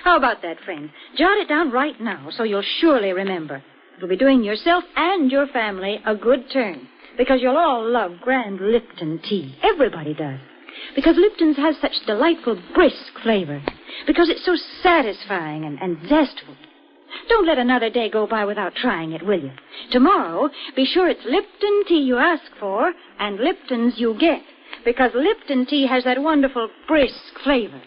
Speaker 10: How about that, friend? Jot it down right now so you'll surely remember. It'll be doing yourself and your family a good turn. Because you'll all love grand Lipton tea. Everybody does. Because Lipton's has such delightful, brisk flavor. Because it's so satisfying and zestful. Don't let another day go by without trying it, will you? Tomorrow, be sure it's Lipton tea you ask for and Lipton's you get. Because Lipton tea has that wonderful, brisk flavor.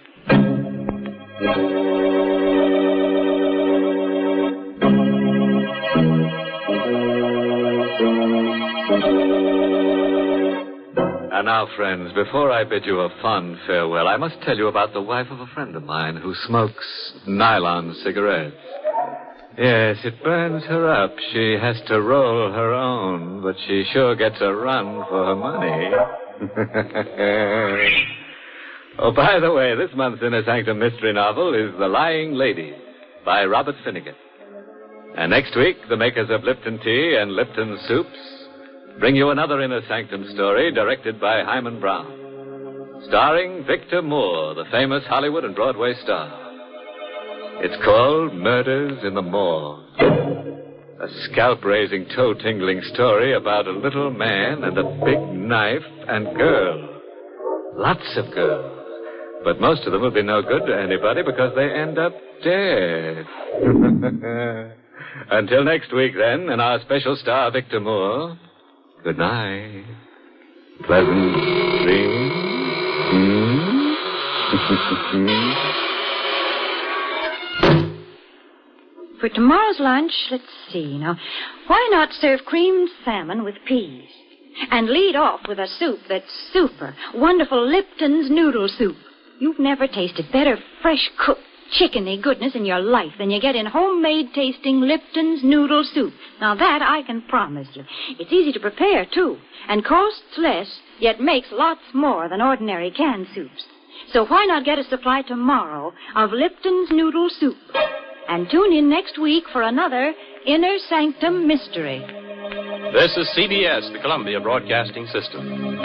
Speaker 15: And now, friends, before I bid you a fond farewell, I must tell you about the wife of a friend of mine who smokes nylon cigarettes. Yes, it burns her up. She has to roll her own, but she sure gets a run for her money. Oh, by the way, this month's Inner Sanctum mystery novel is The Lying Lady by Robert Finnegan. And next week, the makers of Lipton Tea and Lipton Soups bring you another Inner Sanctum story directed by Hyman Brown, starring Victor Moore, the famous Hollywood and Broadway star. It's called Murders in the Morgue. A scalp-raising, toe-tingling story about a little man and a big knife and girl. Lots of girls. But most of them will be no good to anybody because they end up dead. Until next week, then, and our special star, Victor Moore, good night. Pleasant dreams.
Speaker 10: For tomorrow's lunch, let's see now. Why not serve creamed salmon with peas? And lead off with a soup that's super. Wonderful Lipton's noodle soup. You've never tasted better fresh cooked chickeny goodness in your life than you get in homemade tasting Lipton's noodle soup. Now that I can promise you. It's easy to prepare, too. And costs less, yet makes lots more than ordinary canned soups.
Speaker 8: So why not get a supply tomorrow of Lipton's Noodle Soup? And tune in next week for another Inner Sanctum Mystery.
Speaker 6: This is CBS, the Columbia Broadcasting System.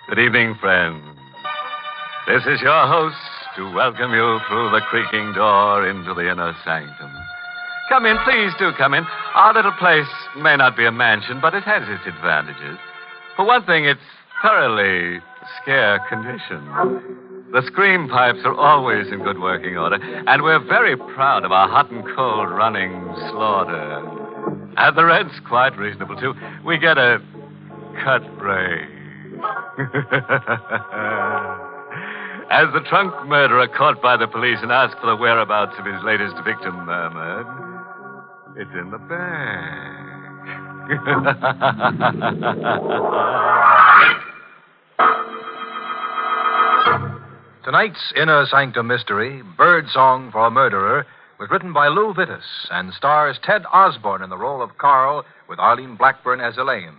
Speaker 1: Good evening, friends. This is your host to welcome you through the creaking door into the inner sanctum. Come in, please do come in. Our little place may not be a mansion, but it has its advantages. For one thing, it's thoroughly scare condition. The scream pipes are always in good working order, and we're very proud of our hot and cold running slaughter. And the rent's quite reasonable, too. We get a cut rate. As the trunk murderer caught by the police and asked for the whereabouts of his latest victim murmured, it's in the bag.
Speaker 2: Tonight's Inner Sanctum Mystery, Bird Song for a Murderer, was written by Lou Vittis and stars Ted Osborne in the role of Carl with Arlene Blackburn as Elaine.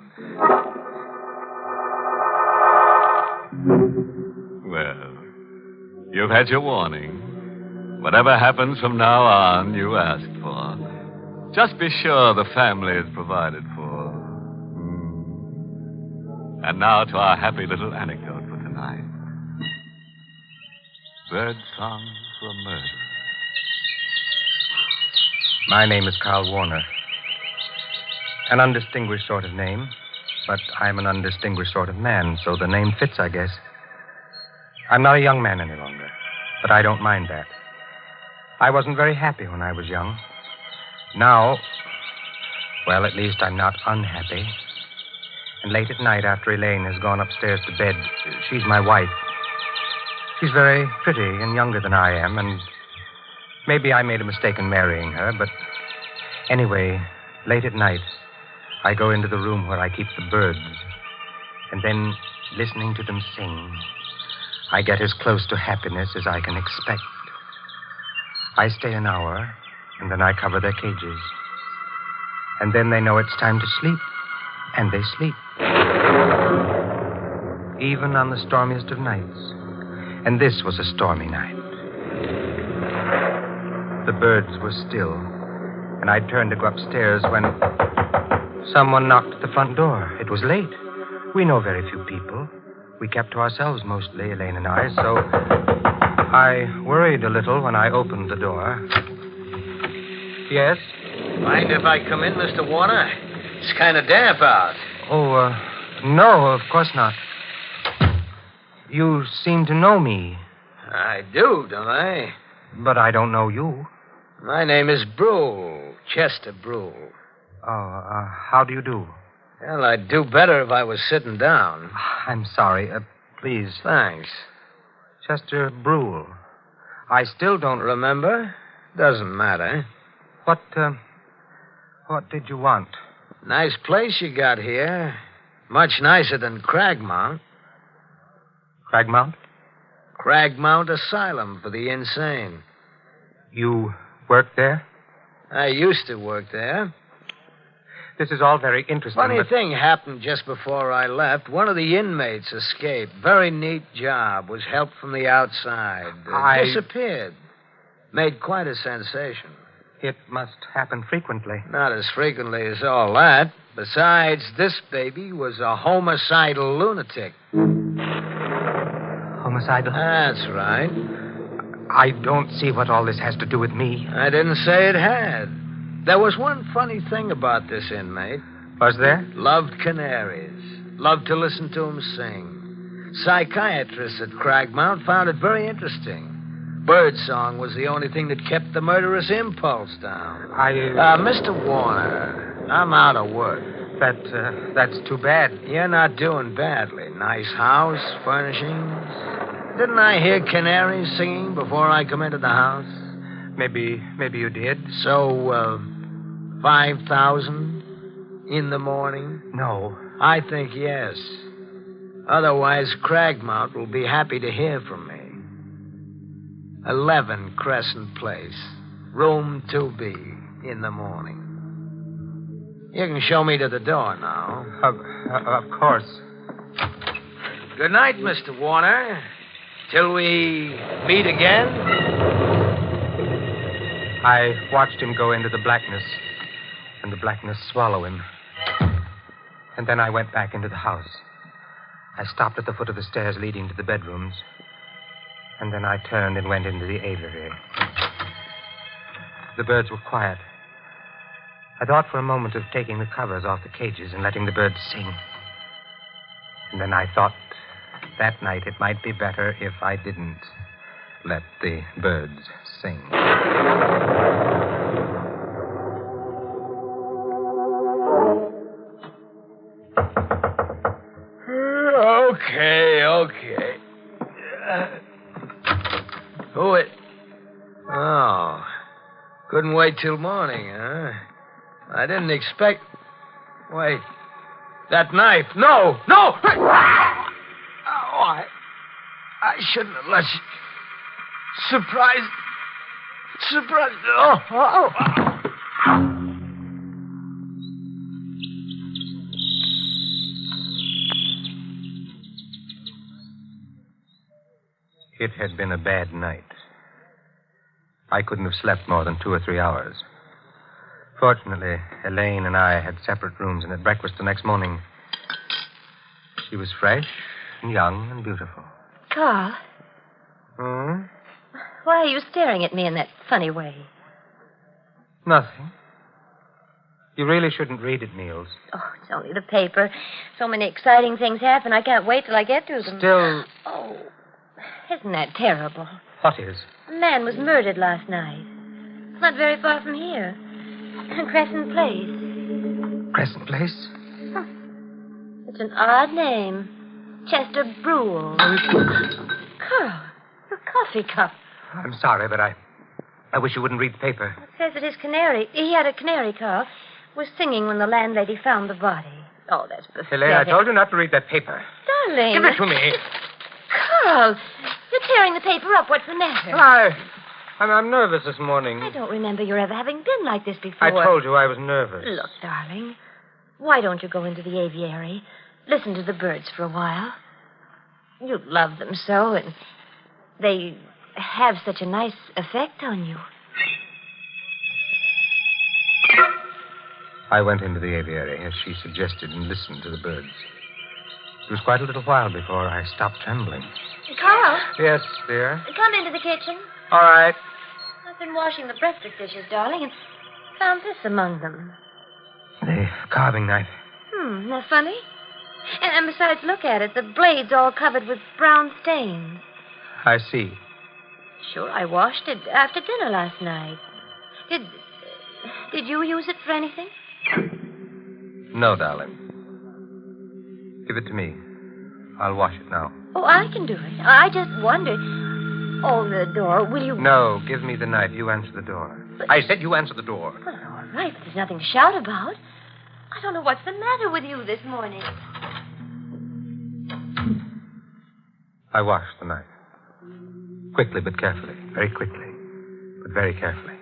Speaker 1: Well, you've had your warning. Whatever happens from now on, you asked for. Just be sure the family is provided for. And now to our happy little anecdote for tonight. Bird Song for a Murder.
Speaker 22: My name is Carl Warner. An undistinguished sort of name, but I'm an undistinguished sort of man, so the name fits, I guess. I'm not a young man any longer, but I don't mind that. I wasn't very happy when I was young. Now, well, at least I'm not unhappy. And late at night, after Elaine has gone upstairs to bed, she's my wife. She's very pretty and younger than I am, and maybe I made a mistake in marrying her, but anyway, late at night, I go into the room where I keep the birds, and then, listening to them sing, I get as close to happiness as I can expect. I stay an hour, and then I cover their cages. And then they know it's time to sleep, and they sleep. Even on the stormiest of nights. And this was a stormy night. The birds were still, and I turned to go upstairs when someone knocked at the front door. It was late. We know very few people. We kept to ourselves mostly, Elaine and I, so I worried a little when I opened the door. Yes?
Speaker 23: Mind if I come in, Mr. Warner? It's kind of damp out.
Speaker 22: Oh, no, of course not. You seem to know me.
Speaker 23: I do, don't I?
Speaker 22: But I don't know you.
Speaker 23: My name is Brule, Chester Brule.
Speaker 22: Oh, how do you do?
Speaker 23: Well, I'd do better if I was sitting down.
Speaker 22: I'm sorry. Please.
Speaker 23: Thanks.
Speaker 22: Chester Brule. I still don't...
Speaker 23: Remember? Doesn't matter.
Speaker 22: What did you want?
Speaker 23: Nice place you got here. Much nicer than Cragmount.
Speaker 22: Cragmount?
Speaker 23: Cragmount Asylum for the insane.
Speaker 22: You work there?
Speaker 23: I used to work there.
Speaker 22: This is all very interesting.
Speaker 23: Funny thing happened just before I left. One of the inmates escaped. Very neat job. Was helped from the outside. Disappeared. Made quite a sensation.
Speaker 22: It must happen frequently.
Speaker 23: Not as frequently as all that. Besides, this baby was a homicidal lunatic.
Speaker 22: Homicidal?
Speaker 23: That's right.
Speaker 22: I don't see what all this has to do with me.
Speaker 23: I didn't say it had. There was one funny thing about this inmate.
Speaker 22: Was there?
Speaker 23: Loved canaries. Loved to listen to them sing. Psychiatrists at Cragmount found it very interesting. Birdsong was the only thing that kept the murderous impulse down. Mr. Warner, I'm out of work.
Speaker 22: That's too bad.
Speaker 23: You're not doing badly. Nice house, furnishings. Didn't I hear canaries singing before I come into the house?
Speaker 22: Maybe you did.
Speaker 23: So, 5,000 in the morning?
Speaker 22: No.
Speaker 23: I think yes. Otherwise, Cragmount will be happy to hear from me. 11 Crescent Place, room 2B, in the morning. You can show me to the door now.
Speaker 22: Of course.
Speaker 23: Good night, Mr. Warner. Till we meet again.
Speaker 22: I watched him go into the blackness, and the blackness swallow him. And then I went back into the house. I stopped at the foot of the stairs leading to the bedrooms. And then I turned and went into the aviary. The birds were quiet. I thought for a moment of taking the covers off the cages and letting the birds sing. And then I thought that night it might be better if I didn't let the birds sing.
Speaker 23: Okay. Who it? Oh. Couldn't wait till morning, huh? I didn't expect... Wait. That knife. No! Oh, I shouldn't have let you... Surprise. Oh.
Speaker 22: It had been a bad night. I couldn't have slept more than 2 or 3 hours. Fortunately, Elaine and I had separate rooms, and at breakfast the next morning, she was fresh and young and beautiful.
Speaker 9: Carl,
Speaker 22: Hmm?
Speaker 9: why are you staring at me in that funny way?
Speaker 22: Nothing. You really shouldn't read it, Niels.
Speaker 9: Oh, it's only the paper. So many exciting things happen. I can't wait till I get to them.
Speaker 22: Still...
Speaker 9: Oh, isn't that terrible?
Speaker 22: What is?
Speaker 9: A man was murdered last night. Not very far from here. Crescent Place.
Speaker 22: Crescent Place?
Speaker 9: It's an odd name. Chester Brule. Carl, your coffee cup.
Speaker 22: I'm sorry, but I wish you wouldn't read the paper.
Speaker 9: It says that his canary, he had a canary, Carl, was singing when the landlady found the body. Oh, that's pathetic.
Speaker 22: Elaine, I told you not to read that paper.
Speaker 9: Darling.
Speaker 22: Give it to me.
Speaker 9: Carl, you're tearing the paper up. What's the matter?
Speaker 22: I'm nervous this morning.
Speaker 9: I don't remember your ever having been like this before.
Speaker 22: I told you I was nervous.
Speaker 9: Look, darling, why don't you go into the aviary, listen to the birds for a while? You love them so, and they have such a nice effect on you.
Speaker 22: I went into the aviary, as she suggested, and listened to the birds. It was quite a little while before I stopped trembling.
Speaker 9: Carl?
Speaker 22: Yes, dear?
Speaker 9: Come into the kitchen.
Speaker 22: All right.
Speaker 9: I've been washing the breakfast dishes, darling, and found this among them.
Speaker 22: The carving knife.
Speaker 9: Isn't that funny? And besides, look at it. The blade's all covered with brown stains.
Speaker 22: I see.
Speaker 9: Sure, I washed it after dinner last night. Did you use it for anything?
Speaker 22: No, darling. Give it to me. I'll wash it now.
Speaker 9: Oh, I can do it. I just wondered. Oh, the door. Will you...
Speaker 22: No, give me the knife. You answer the door.
Speaker 9: But...
Speaker 22: I said you answer the door.
Speaker 9: Well, all right, but there's nothing to shout about. I don't know what's the matter with you this morning.
Speaker 22: I washed the knife. Quickly but carefully. Very quickly. But very carefully.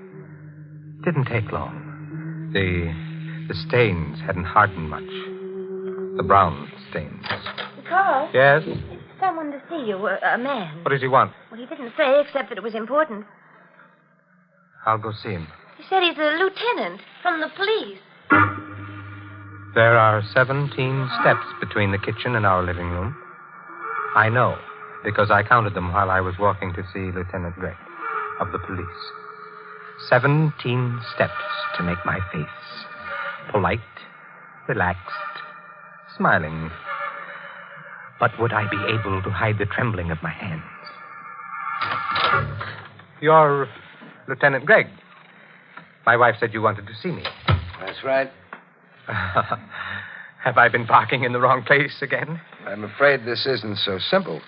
Speaker 22: It didn't take long. The stains hadn't hardened much. The brown stains.
Speaker 9: Carl?
Speaker 22: Yes?
Speaker 9: Someone to see you, a man.
Speaker 22: What does he want?
Speaker 9: Well, he didn't say, except that it was important.
Speaker 22: I'll go see him.
Speaker 9: He said he's a lieutenant from the police.
Speaker 22: There are 17 steps between the kitchen and our living room. I know, because I counted them while I was walking to see Lieutenant Gregg of the police. 17 steps to make my face polite, relaxed, smiling. But would I be able to hide the trembling of my hands? You're Lieutenant Gregg. My wife said you wanted to see me.
Speaker 16: That's right.
Speaker 22: Have I been parking in the wrong place again?
Speaker 16: I'm afraid this isn't so simple.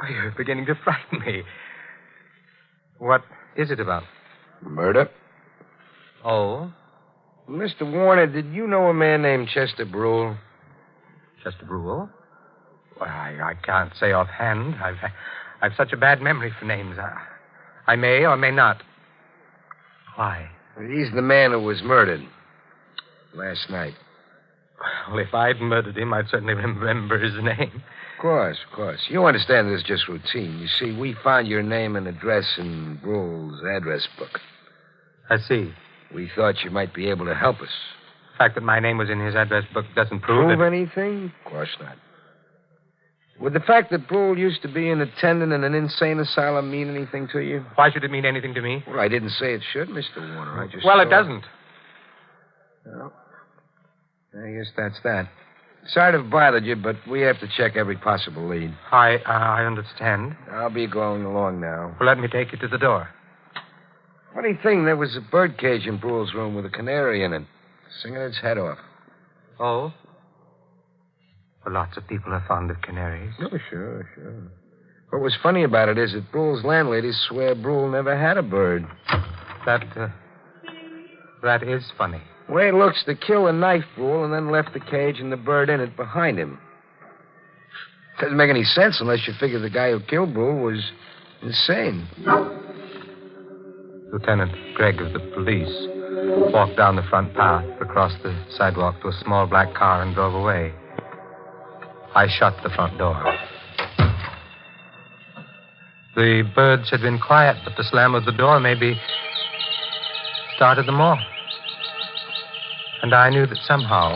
Speaker 22: Oh, you're beginning to frighten me. What is it about?
Speaker 16: Murder?
Speaker 22: Oh?
Speaker 23: Mr. Warner, did you know a man named Chester Brule?
Speaker 22: Chester Brule? Well, I can't say offhand. I've such a bad memory for names. I may or may not. Why?
Speaker 23: He's the man who was murdered last night.
Speaker 22: Well, if I'd murdered him, I'd certainly remember his name.
Speaker 23: Of course. You understand this is just routine. You see, we found your name and address in Brule's address book.
Speaker 22: I see.
Speaker 23: We thought you might be able to help us.
Speaker 22: The fact that my name was in his address book doesn't prove
Speaker 23: anything? Of course not. Would the fact that Brule used to be an attendant in an insane asylum mean anything to you?
Speaker 22: Why should it mean anything to me?
Speaker 23: Well, I didn't say it should, Mr. Warner. I just
Speaker 22: Well,
Speaker 23: thought...
Speaker 22: it doesn't.
Speaker 23: Well, I guess that's that. Sorry to have bothered you, but we have to check every possible lead.
Speaker 22: I understand.
Speaker 23: I'll be going along now.
Speaker 22: Well, let me take you to the door.
Speaker 23: Funny thing, there was a bird cage in Brule's room with a canary in it, singing its head off.
Speaker 22: Oh? Well, lots of people are fond of canaries.
Speaker 23: Oh, sure. What was funny about it is that Brule's landladies swear Brule never had a bird.
Speaker 22: That is funny.
Speaker 23: The way it looks, they killed and knifed Brule and then left the cage and the bird in it behind him. Doesn't make any sense unless you figure the guy who killed Brule was insane.
Speaker 22: Lieutenant Gregg of the police walked down the front path, across the sidewalk to a small black car, and drove away. I shut the front door. The birds had been quiet, but the slam of the door maybe started them off. And I knew that somehow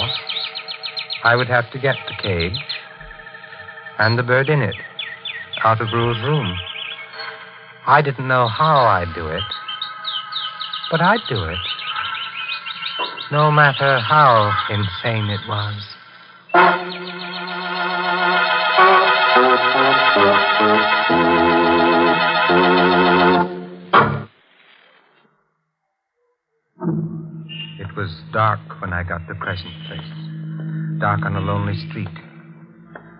Speaker 22: I would have to get the cage and the bird in it out of Brule's room. I didn't know how I'd do it, but I'd do it, no matter how insane it was. It was dark when I got to Crescent Place. Dark on a lonely street.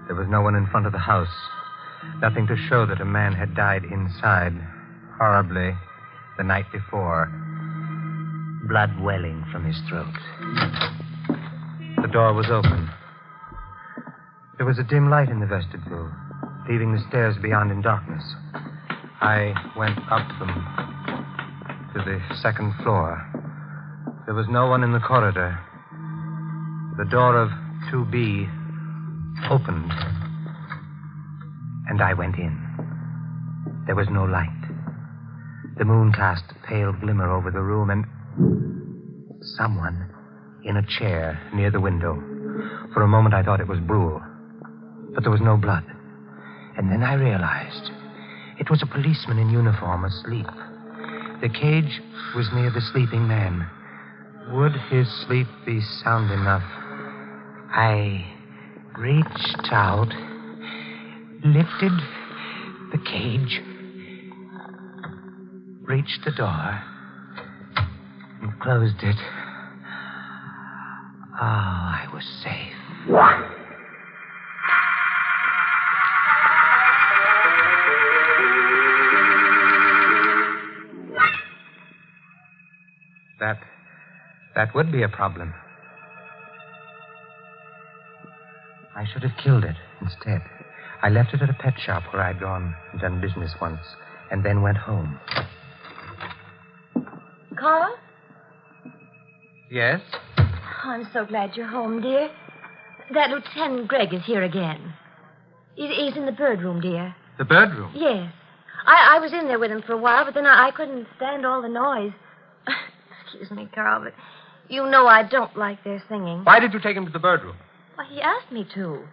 Speaker 22: There was no one in front of the house. Nothing to show that a man had died inside, horribly, the night before. Blood welling from his throat. The door was open. There was a dim light in the vestibule, leaving the stairs beyond in darkness. I went up them to the second floor. There was no one in the corridor. The door of 2B opened, and I went in. There was no light. The moon cast a pale glimmer over the room, and someone in a chair near the window. For a moment, I thought it was Brule, but there was no blood. And then I realized it was a policeman in uniform asleep. The cage was near the sleeping man. Would his sleep be sound enough? I reached out, lifted the cage, reached the door, and closed it. Oh, I was safe. That would be a problem. I should have killed it instead. I left it at a pet shop where I'd gone and done business once, and then went home.
Speaker 9: Carl?
Speaker 22: Yes?
Speaker 9: Oh, I'm so glad you're home, dear. That Lieutenant Gregg is here again. He's in the bird room, dear.
Speaker 22: The bird room?
Speaker 9: Yes. I was in there with him for a while, but then I couldn't stand all the noise. Excuse me, Carl, but you know I don't like their singing.
Speaker 22: Why did you take him to the bird room?
Speaker 9: Well, he asked me to.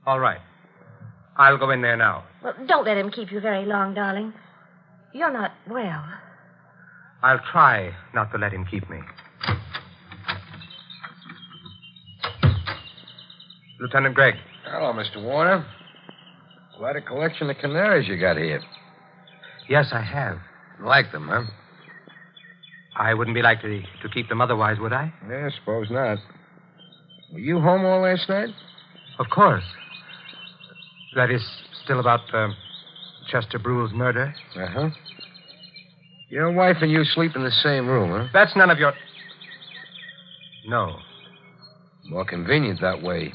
Speaker 22: All right. I'll go in there now.
Speaker 9: Well, don't let him keep you very long, darling. You're not well.
Speaker 22: I'll try not to let him keep me. Lieutenant Gregg.
Speaker 23: Hello, Mr. Warner. Quite a collection of canaries you got here.
Speaker 22: Yes, I have.
Speaker 23: Like them, huh?
Speaker 22: I wouldn't be likely to keep them otherwise, would I?
Speaker 23: Yeah, I suppose not. Were you home all last night?
Speaker 22: Of course. That is still about Chester Brule's murder?
Speaker 23: Uh-huh. Your wife and you sleep in the same room, huh?
Speaker 22: That's none of your... No.
Speaker 23: More convenient that way.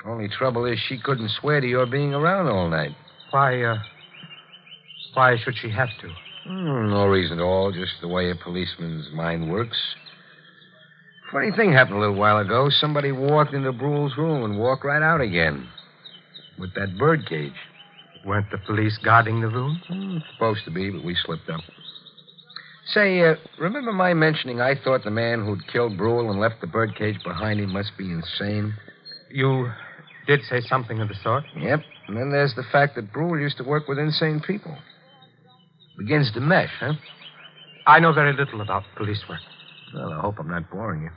Speaker 23: Only trouble is she couldn't swear to your being around all night.
Speaker 22: Why should she have to?
Speaker 23: No reason at all, just the way a policeman's mind works. Funny thing happened a little while ago. Somebody walked into Brule's room and walked right out again. With that bird cage.
Speaker 22: Weren't the police guarding the room?
Speaker 23: Supposed to be, but we slipped up. Say, remember my mentioning I thought the man who'd killed Brule and left the bird cage behind him must be insane?
Speaker 22: You did say something of the sort?
Speaker 23: Yep. And then there's the fact that Brule used to work with insane people. Begins to mesh, huh?
Speaker 22: I know very little about police work.
Speaker 23: Well, I hope I'm not boring you.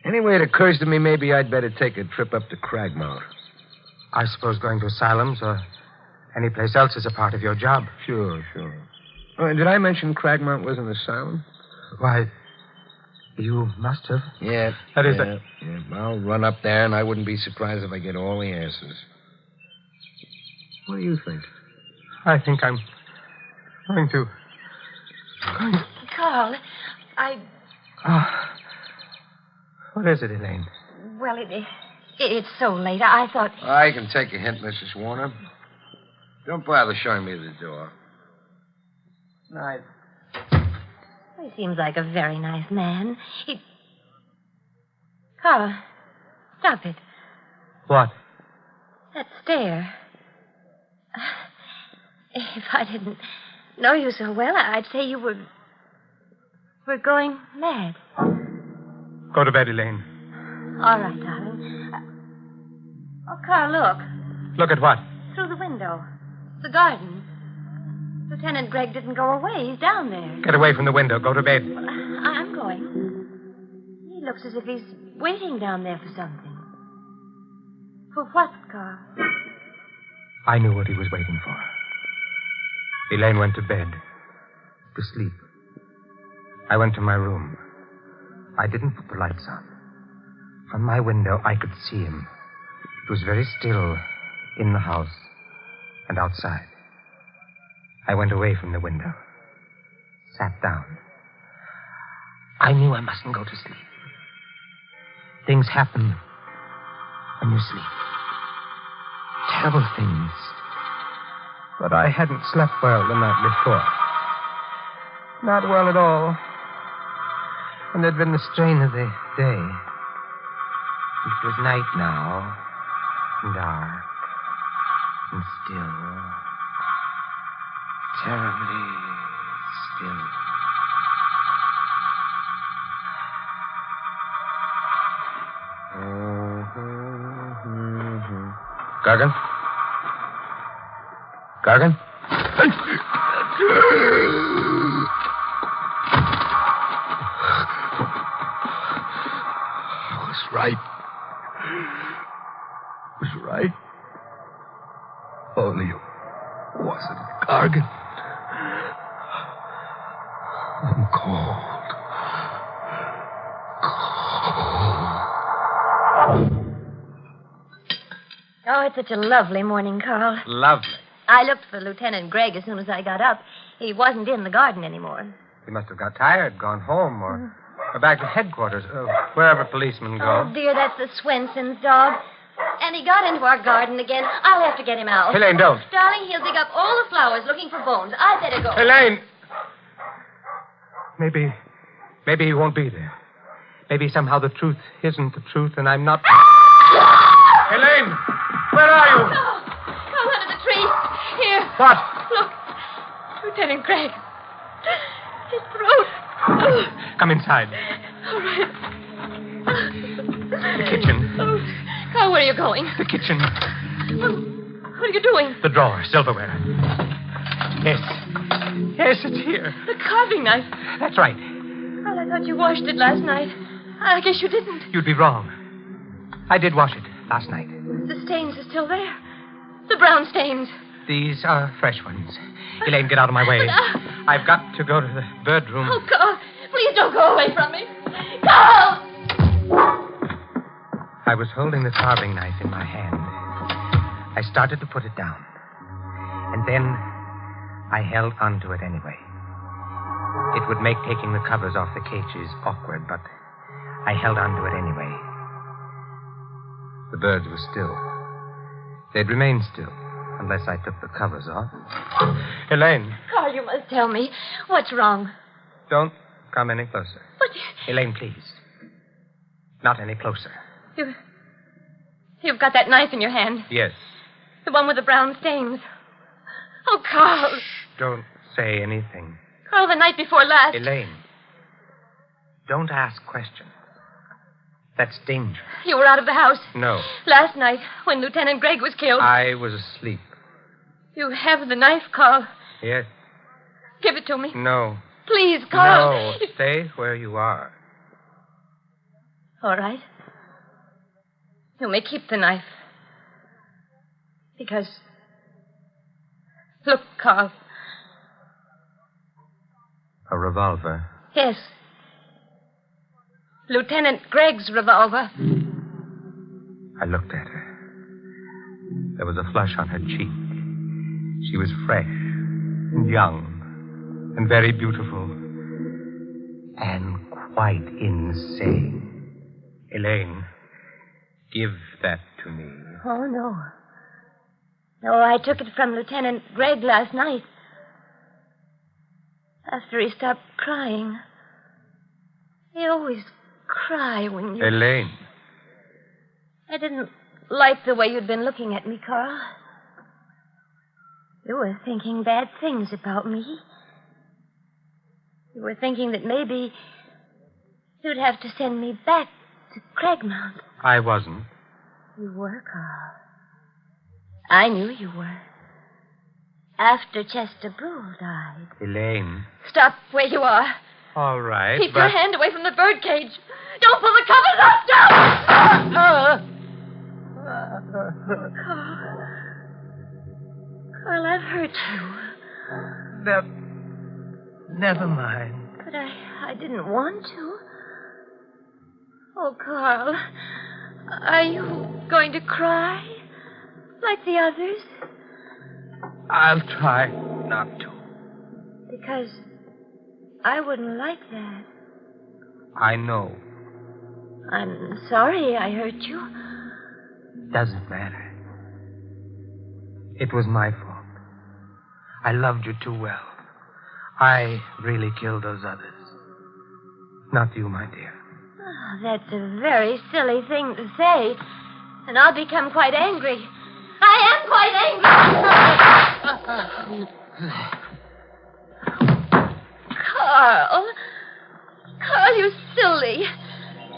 Speaker 23: Anyway, it occurs to me maybe I'd better take a trip up to Cragmount.
Speaker 22: I suppose going to asylums or any place else is a part of your job.
Speaker 23: Sure. Oh, did I mention Cragmount was an asylum?
Speaker 22: Why, you must have.
Speaker 23: Yeah.
Speaker 22: That is
Speaker 23: Yeah. I'll run up there, and I wouldn't be surprised if I get all the answers. What do you think?
Speaker 22: I think I'm going to...
Speaker 9: Carl,
Speaker 22: What is it, Elaine?
Speaker 9: Well, it's so late. I thought...
Speaker 23: I can take a hint, Mrs. Warner. Don't bother showing me the door.
Speaker 9: Nice. He seems like a very nice man. Carl, stop it.
Speaker 22: What?
Speaker 9: That stare. If I didn't know you so well, I'd say you were going mad.
Speaker 22: Go to bed, Elaine.
Speaker 9: All right, darling. Oh, Carl, look.
Speaker 22: Look at what?
Speaker 9: Through the window. The garden. Lieutenant Gregg didn't go away. He's down there.
Speaker 22: Get away from the window. Go to bed.
Speaker 9: I'm going. He looks as if he's waiting down there for something. For what, Carl?
Speaker 22: I knew what he was waiting for. Elaine went to bed. To sleep. I went to my room. I didn't put the lights on. From my window, I could see him. It was very still in the house and outside. I went away from the window. Sat down. I knew I mustn't go to sleep. Things happen when you sleep. Terrible things. But I hadn't slept well the night before. Not well at all. And there'd been the strain of the day. It was night now, and dark, and still. Terribly still.
Speaker 23: Gargan? Gargan?
Speaker 14: I was right. Only it wasn't Gargan. I'm cold.
Speaker 9: Oh, it's such a lovely morning, Carl.
Speaker 22: Lovely.
Speaker 9: I looked for Lieutenant Gregg as soon as I got up. He wasn't in the garden anymore.
Speaker 22: He must have got tired, gone home, or back to headquarters, wherever policemen go.
Speaker 9: Oh, dear, that's the Swenson's dog. And he got into our garden again. I'll have to get him out.
Speaker 22: Elaine, don't.
Speaker 9: Darling, he'll dig up all the flowers looking for bones. I'd better go.
Speaker 22: Elaine! Maybe he won't be there. Maybe somehow the truth isn't the truth, and I'm not... Elaine! Where are you?
Speaker 9: Oh, under the tree. Here.
Speaker 22: What?
Speaker 9: Look. Lieutenant Gregg. His throat.
Speaker 22: Come inside.
Speaker 9: All right.
Speaker 22: The kitchen.
Speaker 9: Oh, Carl, where are you going?
Speaker 22: The kitchen.
Speaker 9: What are you doing?
Speaker 22: The drawer, silverware. Yes, it's here.
Speaker 9: The carving knife.
Speaker 22: That's right.
Speaker 9: Well, I thought you washed it last night. I guess you didn't.
Speaker 22: You'd be wrong. I did wash it last night.
Speaker 9: The stains are still there. The brown stains.
Speaker 22: These are fresh ones. Elaine, get out of my way. I've got to go to the bird room.
Speaker 9: Oh, Carl, please don't go away from me. Carl!
Speaker 22: I was holding the carving knife in my hand. I started to put it down. And then I held onto it anyway. It would make taking the covers off the cages awkward, but I held on to it anyway. The birds were still. They'd remain still unless I took the covers off. Elaine,
Speaker 9: Carl, you must tell me. What's wrong?
Speaker 22: don't come any closer.
Speaker 9: But
Speaker 22: Elaine, please. Not any closer.
Speaker 9: you've got that knife in your hand.
Speaker 22: Yes.
Speaker 9: The one with the brown stains. Oh, Carl.
Speaker 22: Don't say anything.
Speaker 9: Carl, the night before last.
Speaker 22: Elaine, don't ask questions. That's dangerous.
Speaker 9: You were out of the house.
Speaker 22: No.
Speaker 9: Last night, when Lieutenant Gregg was killed.
Speaker 22: I was asleep.
Speaker 9: You have the knife, Carl.
Speaker 22: Yes.
Speaker 9: Give it to me.
Speaker 22: No.
Speaker 9: Please, Carl.
Speaker 22: No. Stay where you are.
Speaker 9: All right. You may keep the knife. Because... Look, Carl.
Speaker 22: A revolver.
Speaker 9: Yes. Lieutenant Gregg's revolver.
Speaker 22: I looked at her. There was a flush on her cheek. She was fresh and young and very beautiful and quite insane. Elaine, give that to me.
Speaker 9: Oh, no. No, I took it from Lieutenant Gregg last night. After he stopped crying. He always cry when you...
Speaker 22: Elaine.
Speaker 9: I didn't like the way you'd been looking at me, Carl. You were thinking bad things about me. You were thinking that maybe you'd have to send me back to Cragmount.
Speaker 22: I wasn't.
Speaker 9: You were, Carl. I knew you were. After Chester Brule died.
Speaker 22: Elaine.
Speaker 9: Stop where you are.
Speaker 22: All right,
Speaker 9: Keep
Speaker 22: but...
Speaker 9: your hand away from the birdcage. Don't pull the covers off. Don't! Carl, I've hurt you.
Speaker 22: Never mind.
Speaker 9: But I didn't want to. Oh, Carl. Are you going to cry? Like the others?
Speaker 22: I'll try not to.
Speaker 9: Because I wouldn't like that.
Speaker 22: I know.
Speaker 9: I'm sorry I hurt you.
Speaker 22: Doesn't matter. It was my fault. I loved you too well. I really killed those others. Not you, my dear.
Speaker 9: Oh, that's a very silly thing to say. And I'll become quite angry. I am quite angry. Carl. Carl, you silly.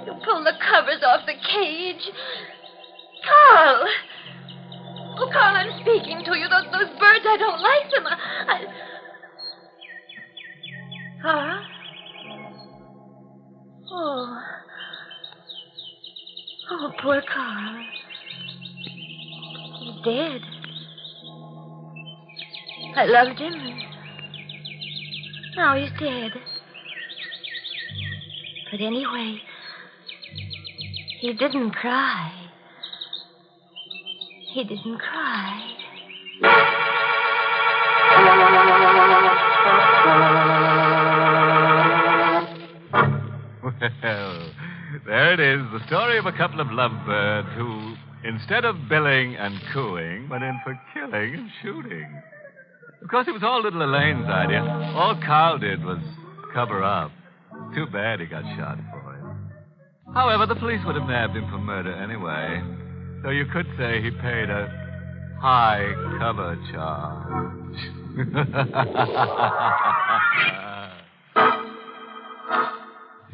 Speaker 9: You pulled the covers off the cage. Carl. Oh, Carl, I'm speaking to you. Those birds, I don't like them. Carl? Oh. Oh, poor Carl. He's dead. I loved him. Now he's dead. But anyway, he didn't cry. He didn't cry.
Speaker 1: Well, there it is, the story of a couple of lovebirds who, instead of billing and cooing, went in for killing and shooting. Of course, it was all little Elaine's idea. All Carl did was cover up. Too bad he got shot for it. However, the police would have nabbed him for murder anyway. So you could say he paid a high cover charge.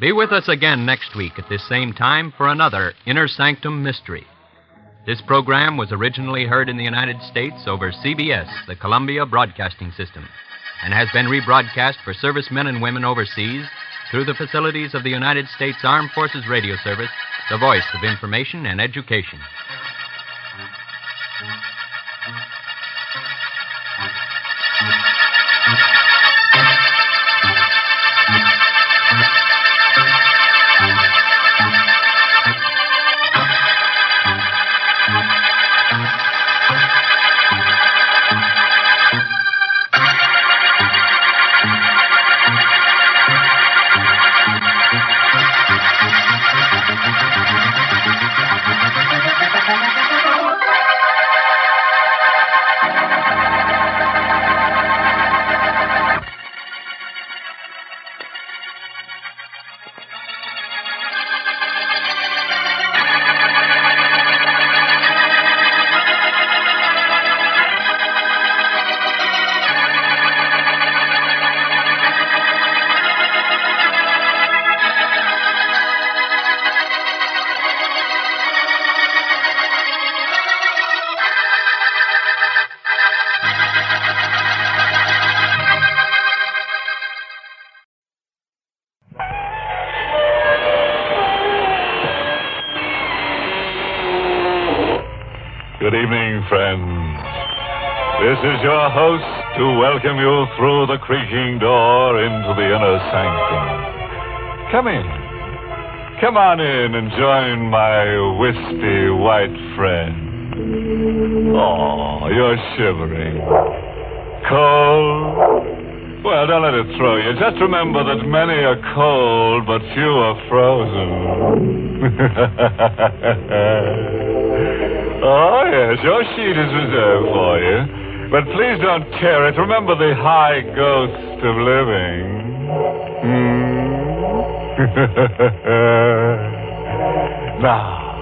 Speaker 11: Be with us again next week at this same time for another Inner Sanctum Mystery. This program was originally heard in the United States over CBS, the Columbia Broadcasting System, and has been rebroadcast for servicemen and women overseas through the facilities of the United States Armed Forces Radio Service, the voice of information and education.
Speaker 1: Good evening, friends. This is your host to welcome you through the creaking door into the inner sanctum. Come in. Come on in and join my wispy white friend. Oh, you're shivering. Cold? Well, don't let it throw you. Just remember that many are cold, but few are frozen. Oh, yes, your sheet is reserved for you. But please don't tear it. Remember the high ghost of living. Now,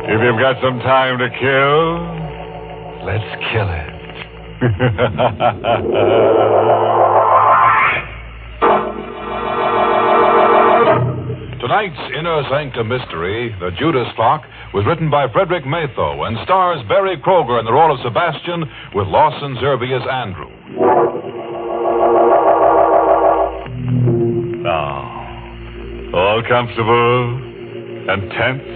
Speaker 1: if you've got some time to kill, let's kill it.
Speaker 4: Tonight's Inner Sanctum Mystery, The Judas Clock, was written by Frederick Matho and stars Barry Kroger in the role of Sebastian with Lawson Zerbe as Andrew.
Speaker 1: Now, all comfortable and tense?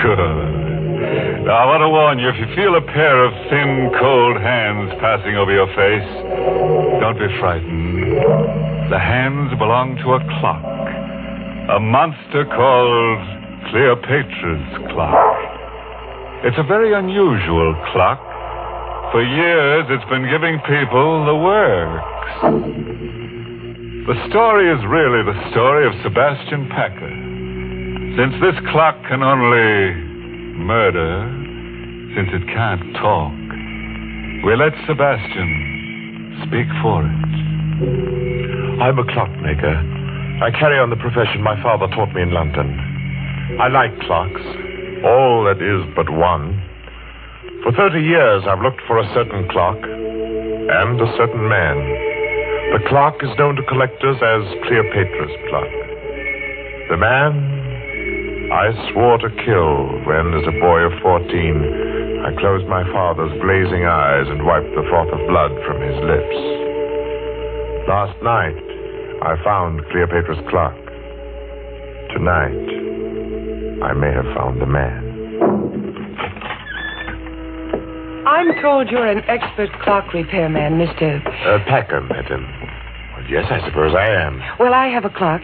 Speaker 1: Good. Now, I want to warn you, if you feel a pair of thin, cold hands passing over your face, don't be frightened. The hands belong to a clock. A monster called Cleopatra's clock. It's a very unusual clock. For years, it's been giving people the works. The story is really the story of Sebastian Packer. Since this clock can only murder, since it can't talk, we let Sebastian speak for it.
Speaker 13: I'm a clockmaker. I carry on the profession my father taught me in London. I like clocks, all that is but one. For 30 years, I've looked for a certain clock and a certain man. The clock is known to collectors as Cleopatra's clock. The man I swore to kill when, as a boy of 14, I closed my father's blazing eyes and wiped the froth of blood from his lips. Last night, I found Cleopatra's clock. Tonight, I may have found the man.
Speaker 18: I'm told you're an expert clock repairman, Mr.
Speaker 13: Packer, madam. Well, yes, I suppose I am.
Speaker 18: Well, I have a clock.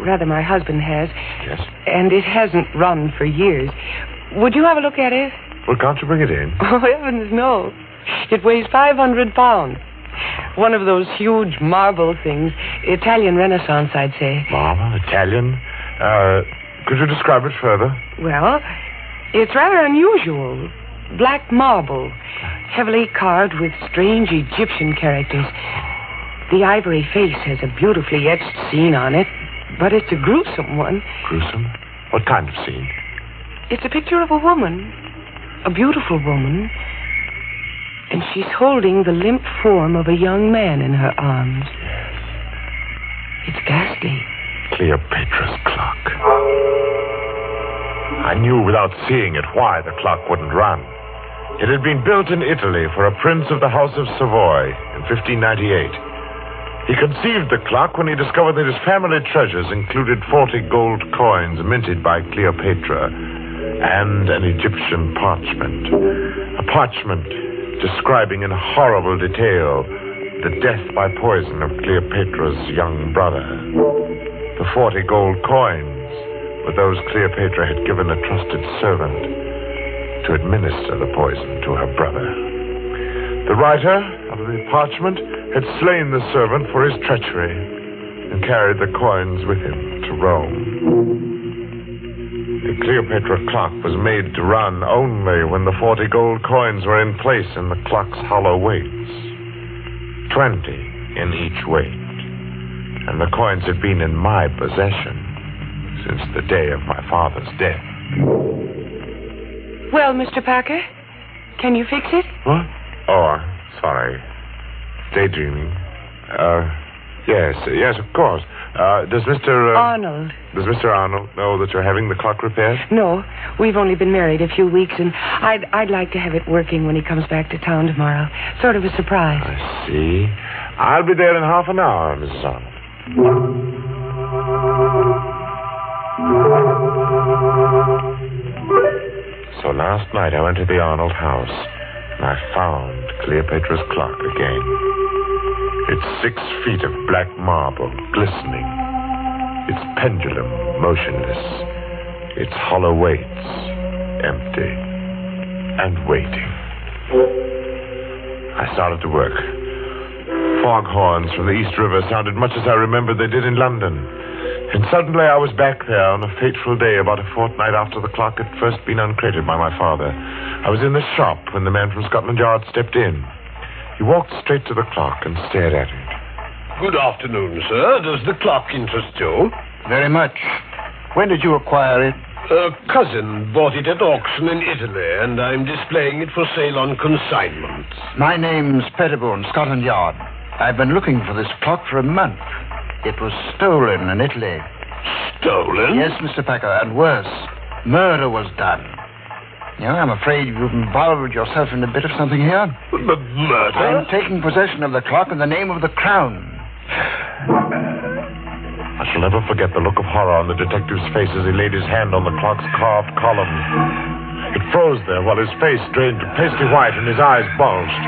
Speaker 18: Rather, my husband has.
Speaker 13: Yes?
Speaker 18: And it hasn't run for years. Would you have a look at it?
Speaker 13: Well, can't you bring it in?
Speaker 18: Oh, heavens, no. It weighs 500 pounds. One of those huge marble things. Italian Renaissance, I'd say.
Speaker 13: Marble? Italian? Could you describe it further?
Speaker 18: Well, it's rather unusual. Black marble, heavily carved with strange Egyptian characters. The ivory face has a beautifully etched scene on it, but it's a gruesome one.
Speaker 13: Gruesome? What kind of scene?
Speaker 18: It's a picture of a woman, a beautiful woman, and she's holding the limp form of a young man in her arms.
Speaker 13: Yes.
Speaker 18: It's ghastly.
Speaker 13: Cleopatra's clock. I knew without seeing it why the clock wouldn't run. It had been built in Italy for a prince of the House of Savoy in 1598. He conceived the clock when he discovered that his family treasures included 40 gold coins minted by Cleopatra and an Egyptian parchment. A parchment describing in horrible detail the death by poison of Cleopatra's young brother. The 40 gold coins were those Cleopatra had given a trusted servant to administer the poison to her brother. The writer of the parchment had slain the servant for his treachery and carried the coins with him to Rome. The Cleopatra clock was made to run only when the 40 gold coins were in place in the clock's hollow weights. 20 in each weight. And the coins had been in my possession since the day of my father's death.
Speaker 18: Well, Mr. Packer, can you fix it?
Speaker 13: What? Oh, sorry. Daydreaming. Yes, of course. Does Mr.
Speaker 18: Arnold.
Speaker 13: Does Mr. Arnold know that you're having the clock repaired?
Speaker 18: No, we've only been married a few weeks, and I'd like to have it working when he comes back to town tomorrow. Sort of a surprise.
Speaker 13: I see. I'll be there in half an hour, Mrs. Arnold. So last night I went to the Arnold house, and I found Cleopatra's clock again. It's 6 feet of black marble, glistening. Its pendulum, motionless. Its hollow weights, empty. And waiting. I started to work. Foghorns from the East River sounded much as I remembered they did in London. And suddenly I was back there on a fateful day about a fortnight after the clock had first been uncrated by my father. I was in the shop when the man from Scotland Yard stepped in. He walked straight to the clock and stared at it.
Speaker 5: Good afternoon, sir. Does the clock interest you?
Speaker 19: Very much. When did you acquire it?
Speaker 5: A cousin bought it at auction in Italy, and I'm displaying it for sale on consignment.
Speaker 19: My name's Pettibone, Scotland Yard. I've been looking for this clock for a month. It was stolen in Italy.
Speaker 5: Stolen?
Speaker 19: Yes, Mr. Packer, and worse. Murder was done. You know, I'm afraid you've involved yourself in a bit of something here.
Speaker 5: Murder?
Speaker 19: I'm taking possession of the clock in the name of the Crown.
Speaker 13: I shall never forget the look of horror on the detective's face as he laid his hand on the clock's carved column. It froze there while his face drained to pasty white and his eyes bulged.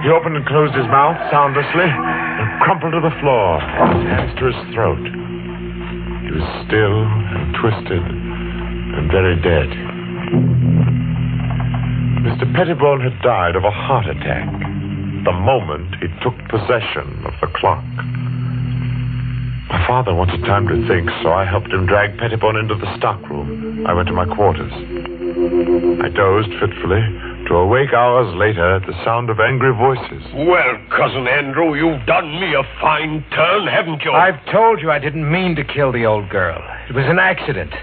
Speaker 13: He opened and closed his mouth soundlessly and crumpled to the floor, his hands to his throat. He was still and twisted and very dead. Mr. Pettibone had died of a heart attack the moment he took possession of the clock. My father wanted time to think, so I helped him drag Pettibone into the stockroom. I went to my quarters. I dozed fitfully to awake hours later at the sound of angry voices.
Speaker 5: Well, Cousin Andrew, you've done me a fine turn, haven't you?
Speaker 2: I've told you I didn't mean to kill the old girl. It was an accident.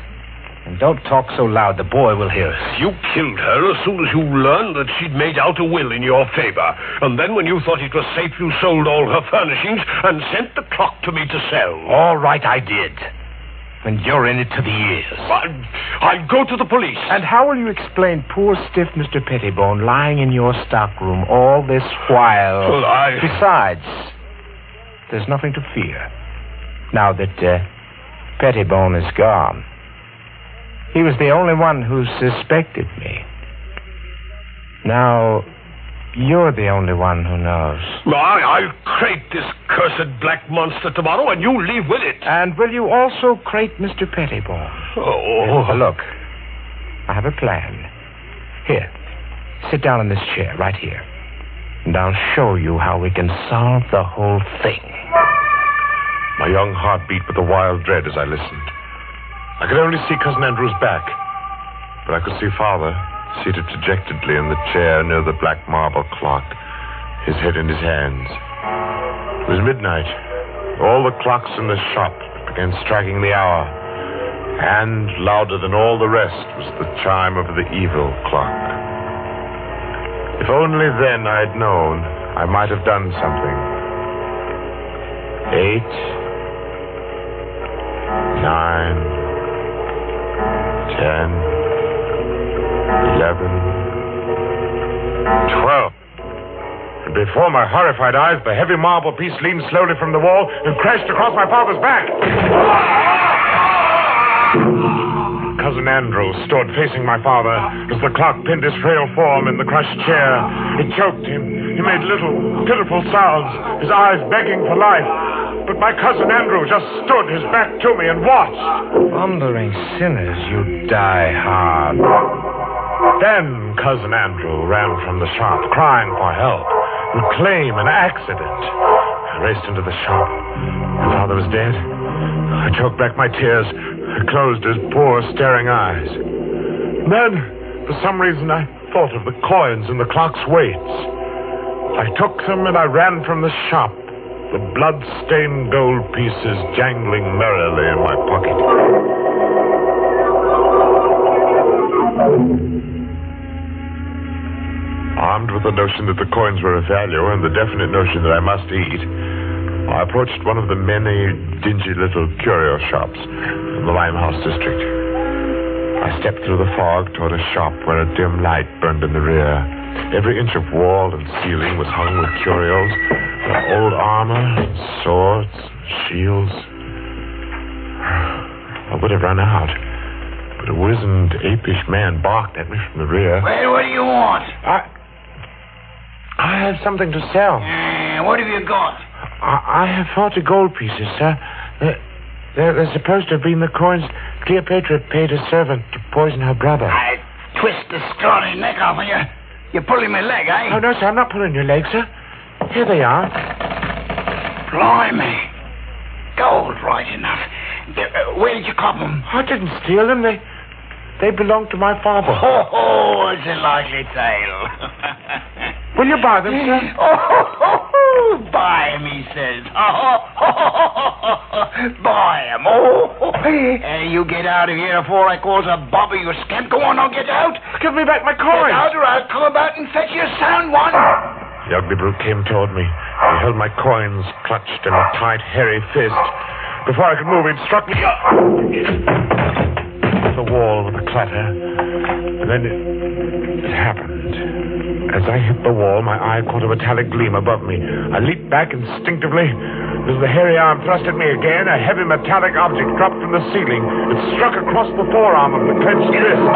Speaker 2: And don't talk so loud. The boy will hear us.
Speaker 5: You killed her as soon as you learned that she'd made out a will in your favor. And then when you thought it was safe, you sold all her furnishings and sent the clock to me to sell.
Speaker 2: All right, I did. And you're in it to the ears.
Speaker 5: I'll go to the police.
Speaker 2: And how will you explain poor stiff Mr. Pettibone lying in your stockroom all this while?
Speaker 5: Well,
Speaker 2: Besides, there's nothing to fear. Now that Pettibone is gone. He was the only one who suspected me. Now, you're the only one who knows.
Speaker 5: I'll crate this cursed black monster tomorrow, and you leave with it.
Speaker 2: And will you also crate Mr. Pettibone?
Speaker 5: Oh.
Speaker 2: Look, I have a plan. Here, sit down in this chair, right here. And I'll show you how we can solve the whole thing.
Speaker 13: My young heart beat with a wild dread as I listened. I could only see Cousin Andrew's back, but I could see Father seated dejectedly in the chair near the black marble clock, his head in his hands. It was midnight. All the clocks in the shop began striking the hour, and louder than all the rest was the chime of the evil clock. If only then I'd known, I might have done something. 8, 9, 10, 11, 12. And before my horrified eyes, the heavy marble piece leaned slowly from the wall and crashed across my father's back. Cousin Andrew stood facing my father as the clock pinned his frail form in the crushed chair. It choked him. He made little, pitiful sounds, his eyes begging for life. But my cousin Andrew just stood his back to me and watched.
Speaker 2: Wandering sinners, you die hard.
Speaker 13: Then Cousin Andrew ran from the shop, crying for help and claim an accident. I raced into the shop. My father was dead. I choked back my tears, closed his poor, staring eyes. Then, for some reason, I thought of the coins in the clock's weights. I took them and I ran from the shop, the blood-stained gold pieces jangling merrily in my pocket. Armed with the notion that the coins were of value and the definite notion that I must eat, I approached one of the many dingy little curio shops in the Limehouse district. I stepped through the fog toward a shop where a dim light burned in the rear. Every inch of wall and ceiling was hung with curios, old armor, swords, shields. I would have run out, but a wizened, apish man barked at me from the rear.
Speaker 3: Well, what do you want?
Speaker 13: I have something to sell.
Speaker 3: What have you got?
Speaker 13: I have 40 gold pieces, sir. They're supposed to have been the coins Cleopatra paid a servant to poison her brother.
Speaker 3: I twist the scrawny neck off of you. You're pulling my leg, eh?
Speaker 13: Oh, no, sir, I'm not pulling your leg, sir. Here they are.
Speaker 3: Blimey. Gold, right enough. Where did you cop them?
Speaker 13: I didn't steal them. They belonged to my father.
Speaker 3: Oh, it's a likely tale.
Speaker 13: Will you buy them, sir?
Speaker 3: Buy 'em, he says. Buy 'em. You get out of here before I cause a bobber, you scamp. Go on, now get out.
Speaker 13: Give me back my coins.
Speaker 3: Get out or I'll come about and fetch you a sound one.
Speaker 13: The ugly brute came toward me. He held my coins clutched in a tight, hairy fist. Before I could move, he'd struck me the wall with a clatter. And then it happened. As I hit the wall, my eye caught a metallic gleam above me. I leaped back instinctively. As the hairy arm thrust at me again, a heavy metallic object dropped from the ceiling. It struck across the forearm of the clenched fist.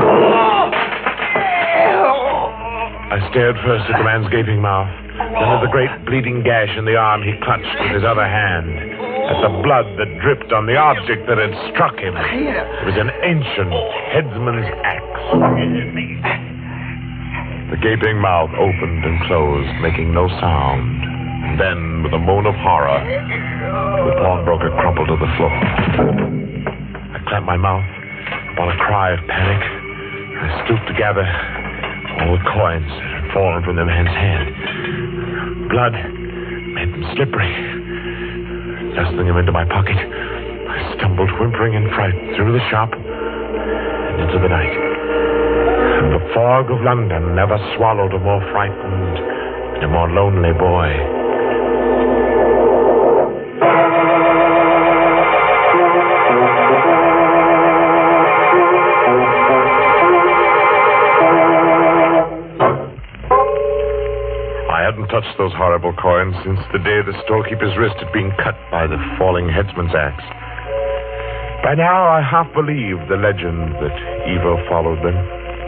Speaker 13: I stared first at the man's gaping mouth, then at the great bleeding gash in the arm he clutched with his other hand, at the blood that dripped on the object that had struck him. It was an ancient headsman's axe. The gaping mouth opened and closed, making no sound. And then, with a moan of horror, the pawnbroker crumpled to the floor. I clamped my mouth upon a cry of panic. I stooped to gather all the coins that had fallen from the man's hand. Blood made them slippery. Nestling them into my pocket, I stumbled, whimpering in fright, through the shop and into the night. And the fog of London never swallowed a more frightened and a more lonely boy. I hadn't touched those horrible coins since the day the storekeeper's wrist had been cut by the falling headsman's axe. By now, I half believed the legend that evil followed them.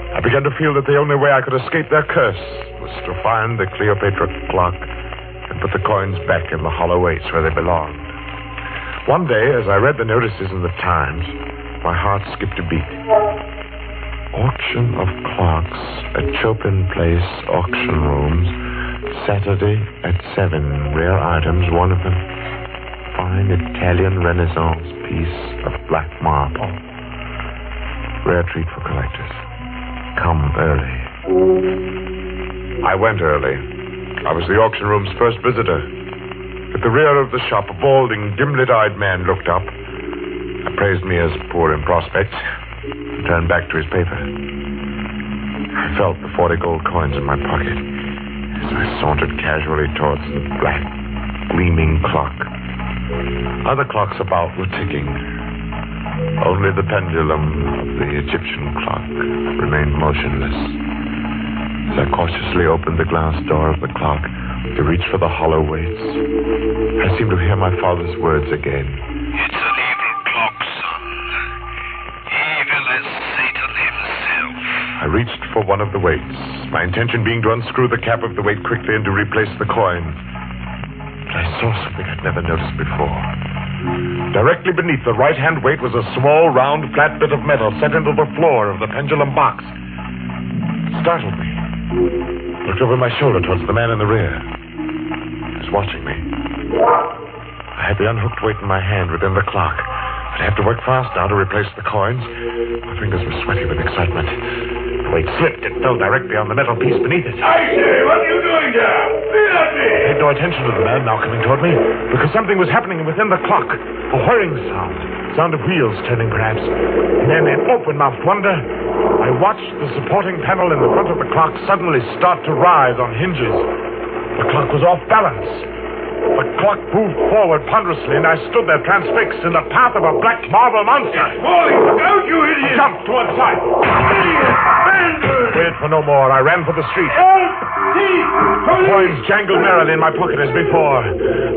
Speaker 13: I began to feel that the only way I could escape their curse was to find the Cleopatra clock and put the coins back in the hollow weights where they belonged. One day, as I read the notices in the Times, my heart skipped a beat. Auction of clocks at Chopin Place auction rooms, Saturday at 7. Rare items, one of them. Fine Italian Renaissance piece of black marble. Rare treat for collectors. Come early. I went early. I was the auction room's first visitor. At the rear of the shop, a balding, dim-lit-eyed man looked up, appraised me as poor in prospects, and turned back to his paper. I felt the 40 gold coins in my pocket as I sauntered casually towards the black, gleaming clock. Other clocks about were ticking. Only the pendulum of the Egyptian clock remained motionless. As I cautiously opened the glass door of the clock to reach for the hollow weights, I seemed to hear my father's words again.
Speaker 3: It's an evil clock, son. Evil as Satan himself.
Speaker 13: I reached for one of the weights, my intention being to unscrew the cap of the weight quickly and to replace the coin. But I saw something I'd never noticed before. Directly beneath the right-hand weight was a small, round, flat bit of metal set into the floor of the pendulum box. It startled me. I looked over my shoulder towards the man in the rear. He was watching me. I had the unhooked weight in my hand within the clock. I'd have to work fast now to replace the coins. My fingers were sweaty with excitement. The weight slipped. It fell directly on the metal piece beneath it.
Speaker 14: I say, what are you doing there? Leave at me!
Speaker 13: I paid no attention to the man now coming toward me because something was happening within the clock. A whirring sound. Sound of wheels turning, perhaps. And then in open-mouthed wonder, I watched the supporting panel in the front of the clock suddenly start to rise on hinges. The clock was off balance. The clock moved forward ponderously, and I stood there transfixed in the path of a black marble monster.
Speaker 14: It's falling! Look out, you idiot!
Speaker 13: I jumped to one side.
Speaker 14: Idiot! Bender!
Speaker 13: Waited for no more. I ran for the street.
Speaker 14: Help! Thief!
Speaker 13: The coins jangled merrily in my pocket as before.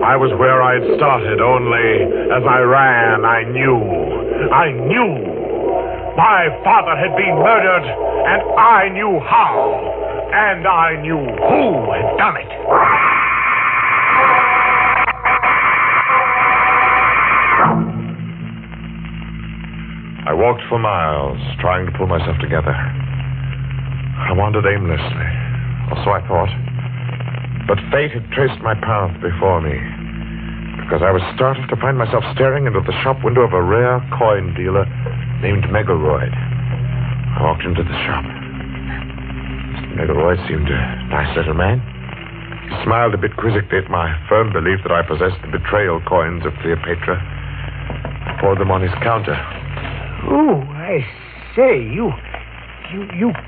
Speaker 13: I was where I had started, only as I ran, I knew. My father had been murdered, and I knew how. And I knew who had done it. I walked for miles, trying to pull myself together. I wandered aimlessly, or so I thought. But fate had traced my path before me, because I was startled to find myself staring into the shop window of a rare coin dealer named Megaroyd. I walked into the shop. Mr. Megaroyd seemed a nice little man. He smiled a bit quizzically at my firm belief that I possessed the betrayal coins of Cleopatra. I poured them on his counter.
Speaker 12: Oh, I say, you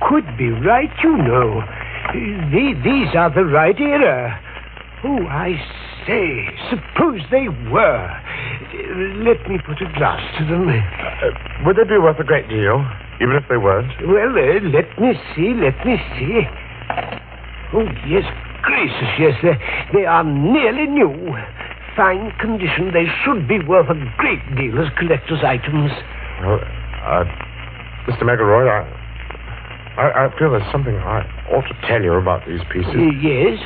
Speaker 12: could be right, you know. These are the right era. Oh, I say, suppose they were. Let me put a glass to them.
Speaker 13: Would they be worth a great deal, even if they weren't?
Speaker 12: Well, let me see. Oh, yes, gracious, yes, they are nearly new. Fine condition. They should be worth a great deal as collector's items.
Speaker 13: Well, Mr. Megaroyd, I feel there's something I ought to tell you about these pieces.
Speaker 12: Yes?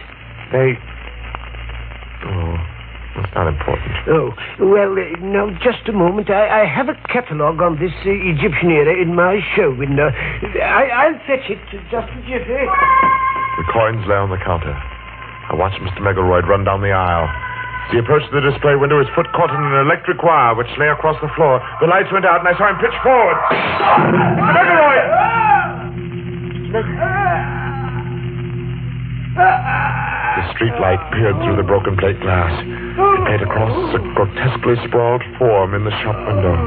Speaker 13: It's not important.
Speaker 12: Oh, well, now, just a moment. I have a catalogue on this Egyptian era in my show window. I'll fetch it just a jiffy.
Speaker 13: The coins lay on the counter. I watched Mr. Megaroyd run down the aisle. As he approached the display window, his foot caught in an electric wire which lay across the floor. The lights went out, and I saw him pitch forward. Mr. Megaroyd! The street light peered through the broken plate glass. It made across a grotesquely sprawled form in the shop window.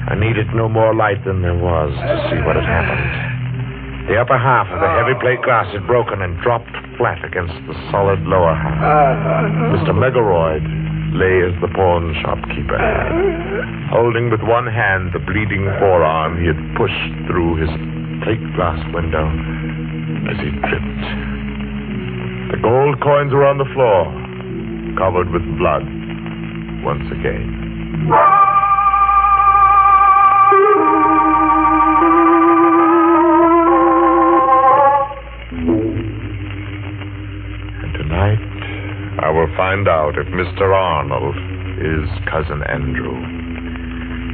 Speaker 13: I needed no more light than there was to see what had happened. The upper half of the heavy plate glass had broken and dropped flat against the solid lower half. Mr. Megaroyd lay as the pawn shopkeeper had, holding with one hand the bleeding forearm he had pushed through his plate glass window as he tripped. The gold coins were on the floor, covered with blood once again. I will find out if Mr. Arnold is Cousin Andrew.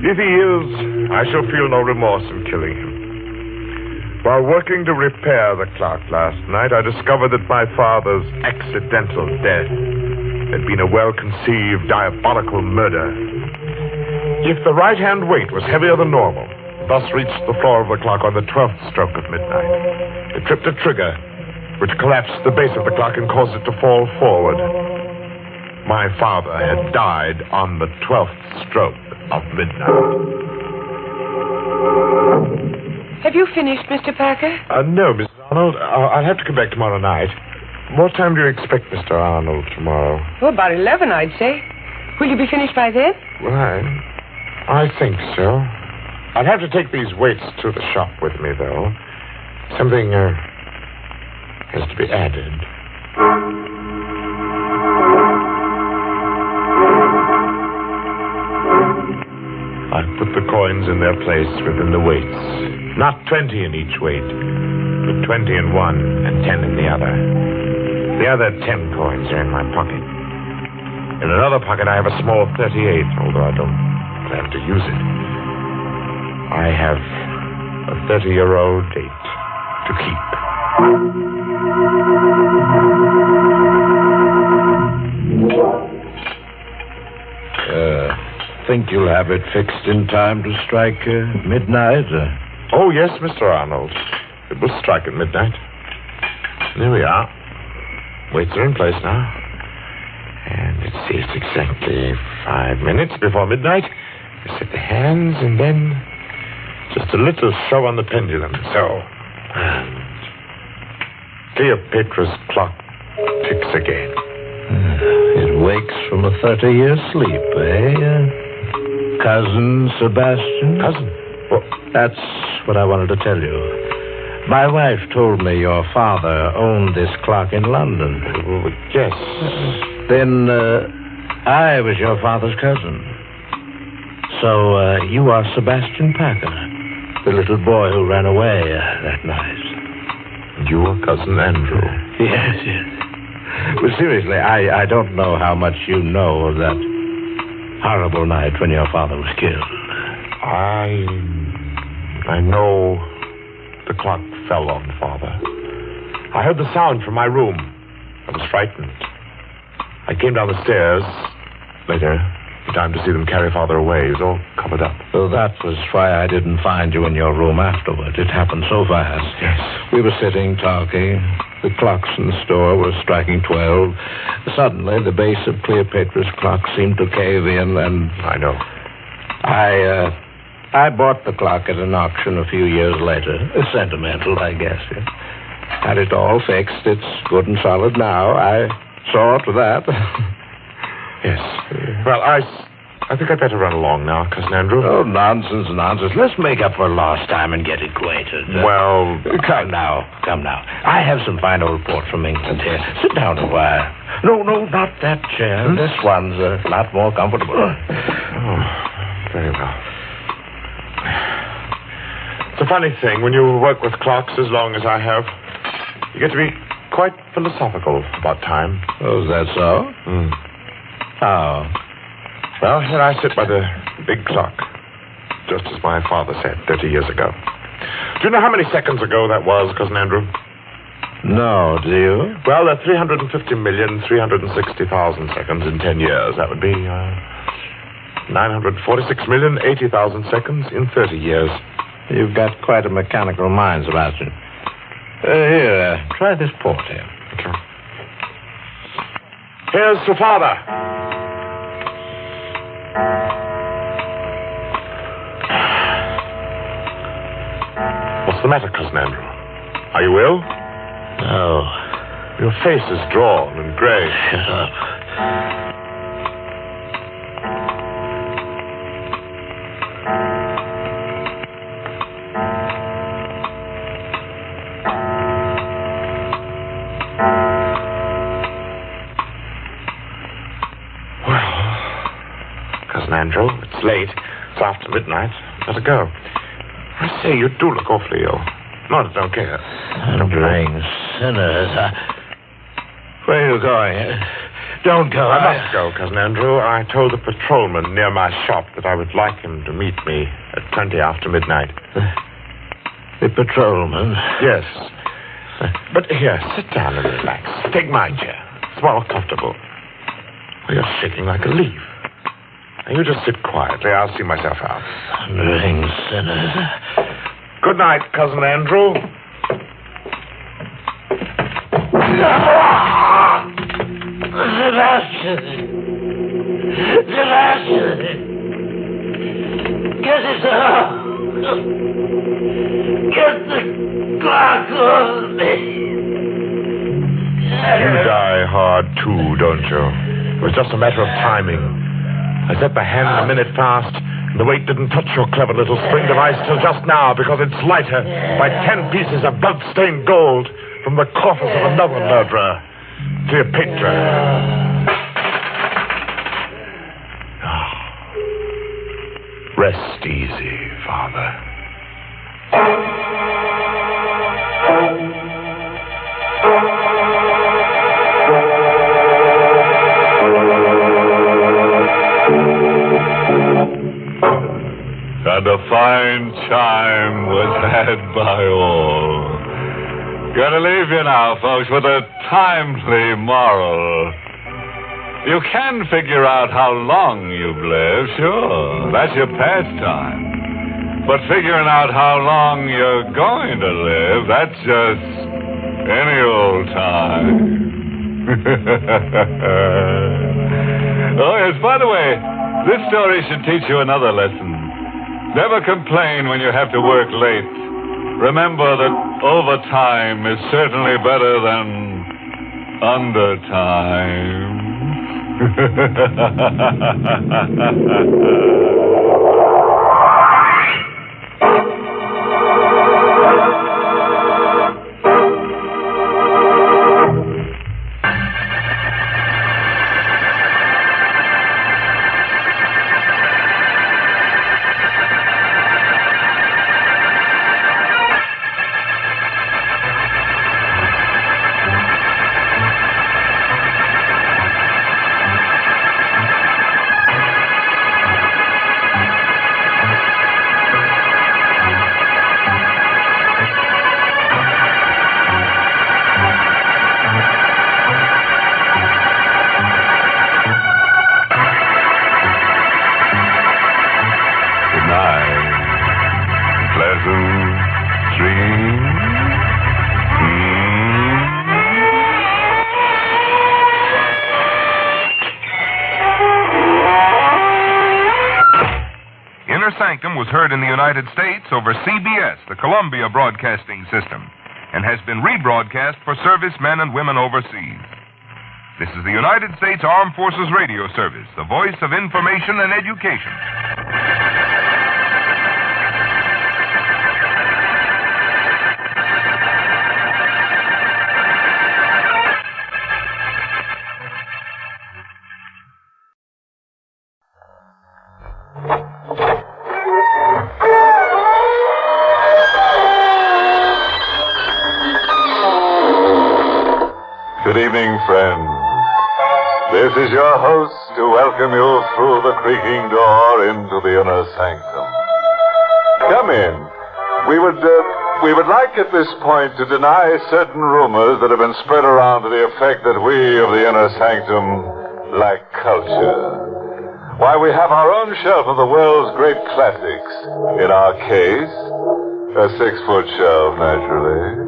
Speaker 13: If he is, I shall feel no remorse in killing him. While working to repair the clock last night, I discovered that my father's accidental death had been a well-conceived, diabolical murder. If the right-hand weight was heavier than normal, thus reached the floor of the clock on the 12th stroke of midnight, it tripped a trigger which collapsed the base of the clock and caused it to fall forward. My father had died on the 12th stroke of midnight.
Speaker 18: Have you finished, Mr. Parker?
Speaker 13: No, Mrs. Arnold. I'll have to come back tomorrow night. What time do you expect Mr. Arnold tomorrow?
Speaker 18: Oh, about 11, I'd say. Will you be finished by then?
Speaker 13: Well, I think so. I'll have to take these weights to the shop with me, though. Something has to be added. I put the coins in their place within the weights. Not 20 in each weight, but 20 in one and 10 in the other. The other 10 coins are in my pocket. In another pocket, I have a small 38, although I don't plan to use it. I have a 30-year-old date to keep.
Speaker 2: think you'll have it fixed in time to strike midnight?
Speaker 13: Oh, yes, Mr. Arnold. It will strike at midnight. There we are. Weights are in place now. And let's see, it's exactly 5 minutes before midnight. We set the hands, and then just a little show on the pendulum. So, and Cleopatra's clock ticks again.
Speaker 2: It wakes from a 30-year sleep, eh? Cousin Sebastian?
Speaker 13: Cousin?
Speaker 2: Well, that's what I wanted to tell you. My wife told me your father owned this clock in London.
Speaker 13: Yes.
Speaker 2: Then I was your father's cousin. So you are Sebastian Packer, the little boy who ran away that night.
Speaker 13: You are Cousin Andrew.
Speaker 2: Yes, yes. But seriously, I don't know how much you know of that horrible night when your father was killed.
Speaker 13: I know the clock fell on Father. I heard the sound from my room. I was frightened. I came down the stairs later, in time to see them carry Father away. He was all covered up.
Speaker 2: So that was why I didn't find you in your room afterward. It happened so fast.
Speaker 13: Yes.
Speaker 2: We were sitting, talking. The clocks in the store were striking 12. Suddenly, the base of Cleopatra's clock seemed to cave in, and...
Speaker 13: I know.
Speaker 2: I bought the clock at an auction a few years later. Sentimental, I guess. Had it all fixed. It's good and solid now. I saw to that.
Speaker 13: Yes. Well, I think I'd better run along now, Cousin Andrew.
Speaker 2: Oh, nonsense, nonsense. Let's make up for lost time and get acquainted.
Speaker 13: Well...
Speaker 2: Come now. I have some fine old port from England here. Sit down a while. No, not that chair. This one's a lot more comfortable.
Speaker 13: Oh, very well. It's a funny thing when you work with clocks as long as I have. You get to be quite philosophical about time.
Speaker 2: Oh, is that so? How?
Speaker 13: Well, here I sit by the big clock, just as my father said 30 years ago. Do you know how many seconds ago that was, Cousin Andrew?
Speaker 2: No, do you?
Speaker 13: Well, there are 350,360,000 seconds in 10 years. That would be 946,080,000 seconds in 30 years.
Speaker 2: You've got quite a mechanical mind, Sebastian. Here, try this port here.
Speaker 13: Okay. Here's for Father. What's the matter, Cousin Andrew? Are you ill?
Speaker 2: No.
Speaker 13: Your face is drawn and gray.
Speaker 2: Shut up.
Speaker 13: Andrew, it's late. It's after midnight. Better go. I say, you do look awfully ill. Not that I don't care.
Speaker 2: Thundering sinners. Where are you going? Don't go.
Speaker 13: I must go, Cousin Andrew. I told the patrolman near my shop that I would like him to meet me at 20 after midnight.
Speaker 2: The patrolman?
Speaker 13: Yes. But here, sit down and relax. Take my chair. It's more comfortable. Well, you're shaking like a leaf. Now, you just sit quietly. I'll see myself out.
Speaker 2: Thundering sinners.
Speaker 13: Good night, Cousin Andrew.
Speaker 14: Sebastian! Get it out! Get the clock off me!
Speaker 13: You die hard, too, don't you? It was just a matter of timing. I set the hand a minute fast, and the weight didn't touch your clever little spring device till just now, because it's lighter by 10 pieces of blood-stained gold from the coffers of another murderer, Cleopatra. Rest easy, Father.
Speaker 1: And a fine time was had by all. Gonna leave you now, folks, with a timely moral. You can figure out how long you've lived, sure. That's your pastime. But figuring out how long you're going to live, that's just any old time. Oh, yes, by the way, this story should teach you another lesson. Never complain when you have to work late. Remember that overtime is certainly better than undertime.
Speaker 17: Sanctum was heard in the United States over CBS, the Columbia Broadcasting System, and has been rebroadcast for servicemen and women overseas. This is the United States Armed Forces Radio Service, the voice of information and education.
Speaker 1: Good evening, friends. This is your host to welcome you through the creaking door into the inner sanctum. Come in. We would like at this point to deny certain rumors that have been spread around to the effect that we of the inner sanctum lack culture. Why, we have our own shelf of the world's great classics. In our case, a 6-foot shelf, naturally.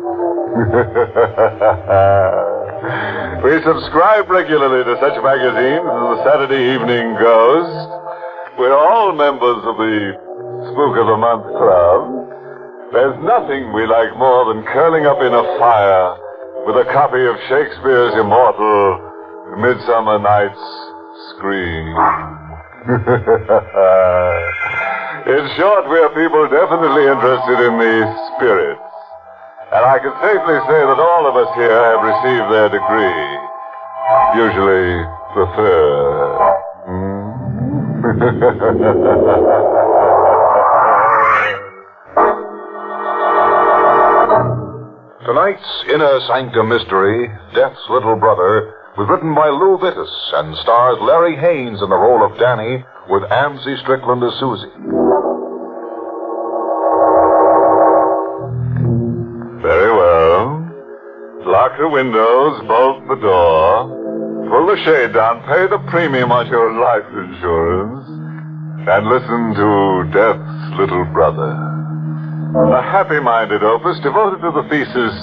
Speaker 1: We subscribe regularly to such magazines as the Saturday Evening Ghost. We're all members of the Spook of the Month Club. There's nothing we like more than curling up in a fire with a copy of Shakespeare's immortal Midsummer Night's Scream. In short, we are people definitely interested in the spirits. And I can safely say that all of us here have received their degree. Usually the third.
Speaker 20: Tonight's Inner Sanctum Mystery, Death's Little Brother, was written by Lou Vittis and stars Larry Haynes in the role of Danny with Amzie Strickland as Susie.
Speaker 1: Very well. Lock the windows, bolt the door, pull the shade down, pay the premium on your life insurance, and listen to Death's Little Brother. A happy-minded opus devoted to the thesis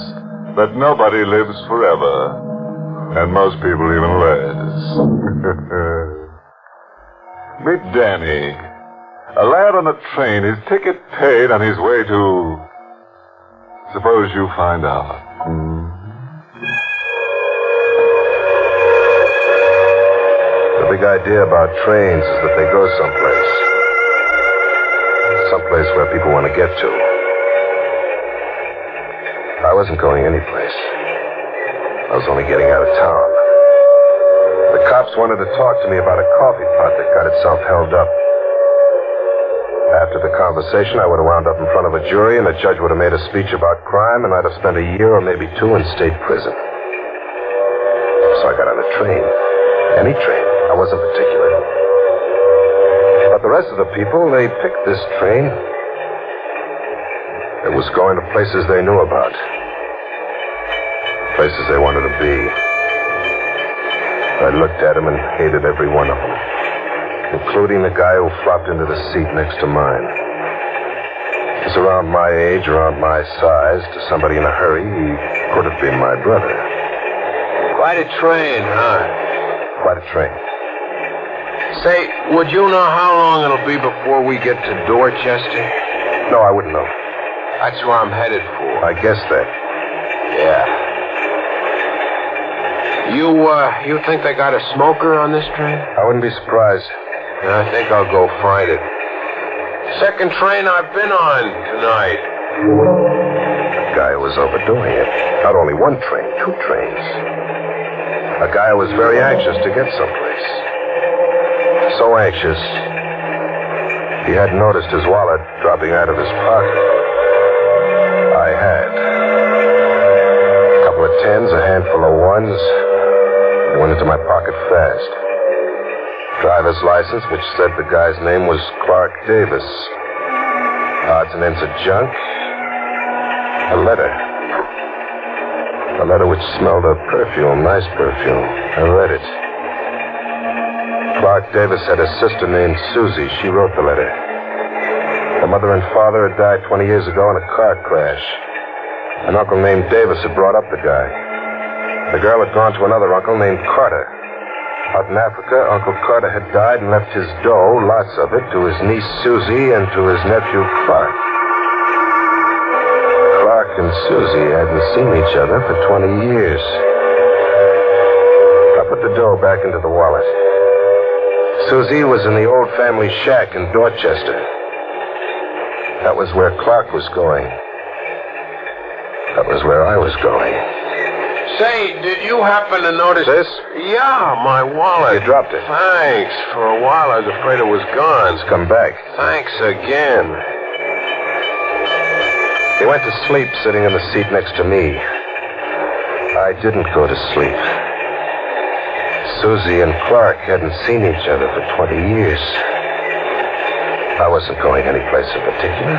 Speaker 1: that nobody lives forever, and most people even less. Meet Danny, a lad on a train, his ticket paid, on his way to... Suppose you find out.
Speaker 21: The big idea about trains is that they go someplace. Someplace where people want to get to. I wasn't going anyplace. I was only getting out of town. The cops wanted to talk to me about a coffee pot that got itself held up. After the conversation, I would have wound up in front of a jury, and the judge would have made a speech about crime, and I'd have spent a year or maybe 2 in state prison. So I got on a train. Any train. I wasn't particular. But the rest of the people, they picked this train. It was going to places they knew about. Places they wanted to be. I looked at them and hated every one of them, including the guy who flopped into the seat next to mine. He was around my age, around my size. To somebody in a hurry, he could have been my brother.
Speaker 3: Quite a train, huh?
Speaker 21: Quite a train.
Speaker 3: Say, would you know how long it'll be before we get to Dorchester?
Speaker 21: No, I wouldn't know.
Speaker 3: That's where I'm headed for.
Speaker 21: I guessed that.
Speaker 3: Yeah. You think they got a smoker on this train?
Speaker 21: I wouldn't be surprised.
Speaker 3: I think I'll go find it. Second train I've been on tonight.
Speaker 21: The guy was overdoing it. Not only one train, 2 trains. A guy who was very anxious to get someplace. So anxious, he hadn't noticed his wallet dropping out of his pocket. I had. A couple of tens, a handful of ones. They went into my pocket fast. Driver's license, which said the guy's name was Clark Davis. Odds and ends of junk. A letter. A letter which smelled of perfume, nice perfume. I read it. Clark Davis had a sister named Susie. She wrote the letter. Her mother and father had died 20 years ago in a car crash. An uncle named Davis had brought up the guy. The girl had gone to another uncle named Carter. Out in Africa, Uncle Carter had died and left his dough, lots of it, to his niece Susie and to his nephew Clark. Clark and Susie hadn't seen each other for 20 years. I put the dough back into the wallet. Susie was in the old family shack in Dorchester. That was where Clark was going. That was where I was going.
Speaker 3: Say, did you happen to notice...
Speaker 21: This?
Speaker 3: Yeah, my wallet.
Speaker 21: You dropped it.
Speaker 3: Thanks. For a while, I was afraid it was gone.
Speaker 21: It's come back.
Speaker 3: Thanks again.
Speaker 21: He went to sleep sitting in the seat next to me. I didn't go to sleep. Susie and Clark hadn't seen each other for 20 years. I wasn't going anyplace in particular.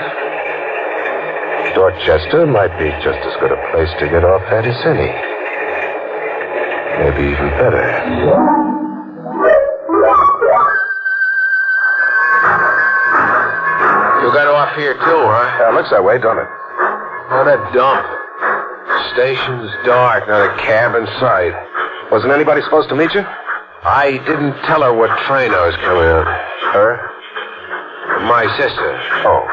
Speaker 21: Dorchester might be just as good a place to get off at as any. Maybe even better.
Speaker 3: You got off here too, huh?
Speaker 21: Yeah, it looks that way, don't it?
Speaker 3: What a dump. Station's dark, not a cab in sight.
Speaker 21: Wasn't anybody supposed to meet you?
Speaker 3: I didn't tell her what train I was coming on.
Speaker 21: Her?
Speaker 3: My sister.
Speaker 21: Oh.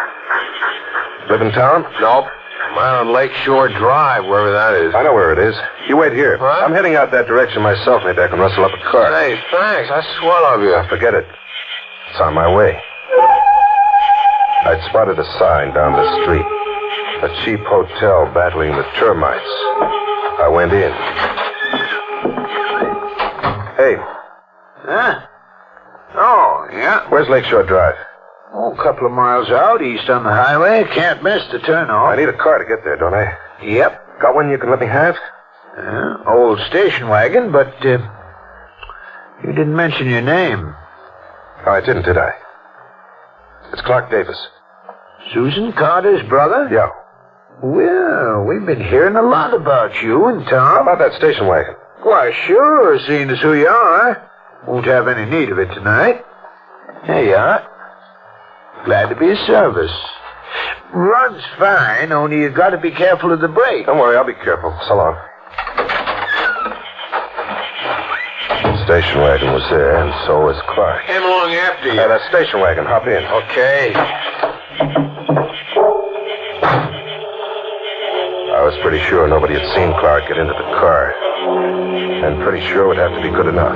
Speaker 21: Live in town?
Speaker 3: Nope. I'm out on Lakeshore Drive, wherever that is.
Speaker 21: I know where it is. You wait here.
Speaker 3: What?
Speaker 21: I'm heading out that direction myself. Maybe I can rustle up a car.
Speaker 3: Hey, thanks. That's swell of you.
Speaker 21: Forget it. It's on my way. I'd spotted a sign down the street. A cheap hotel battling the termites. I went in. Hey.
Speaker 3: Huh? Oh, yeah?
Speaker 21: Where's Lakeshore Drive?
Speaker 3: Oh, a couple of miles out, east on the highway. Can't miss the turnoff.
Speaker 21: I need a car to get there, don't I?
Speaker 3: Yep.
Speaker 21: Got one you can let me have?
Speaker 3: Old station wagon, but you didn't mention your name.
Speaker 21: Oh, I didn't, did I? It's Clark Davis.
Speaker 3: Susan Carter's brother?
Speaker 21: Yeah.
Speaker 3: Well, we've been hearing a lot about you and Tom.
Speaker 21: How about that station wagon?
Speaker 3: Why, sure, seeing as who you are. Won't have any need of it tonight. Here you are. Glad to be of service. Runs fine, only you got to be careful of the brake.
Speaker 21: Don't worry, I'll be careful. So long. The station wagon was there, and so was Clark.
Speaker 3: Came along after you.
Speaker 21: That station wagon. Hop in.
Speaker 3: Okay.
Speaker 21: I was pretty sure nobody had seen Clark get into the car. And pretty sure it would have to be good enough.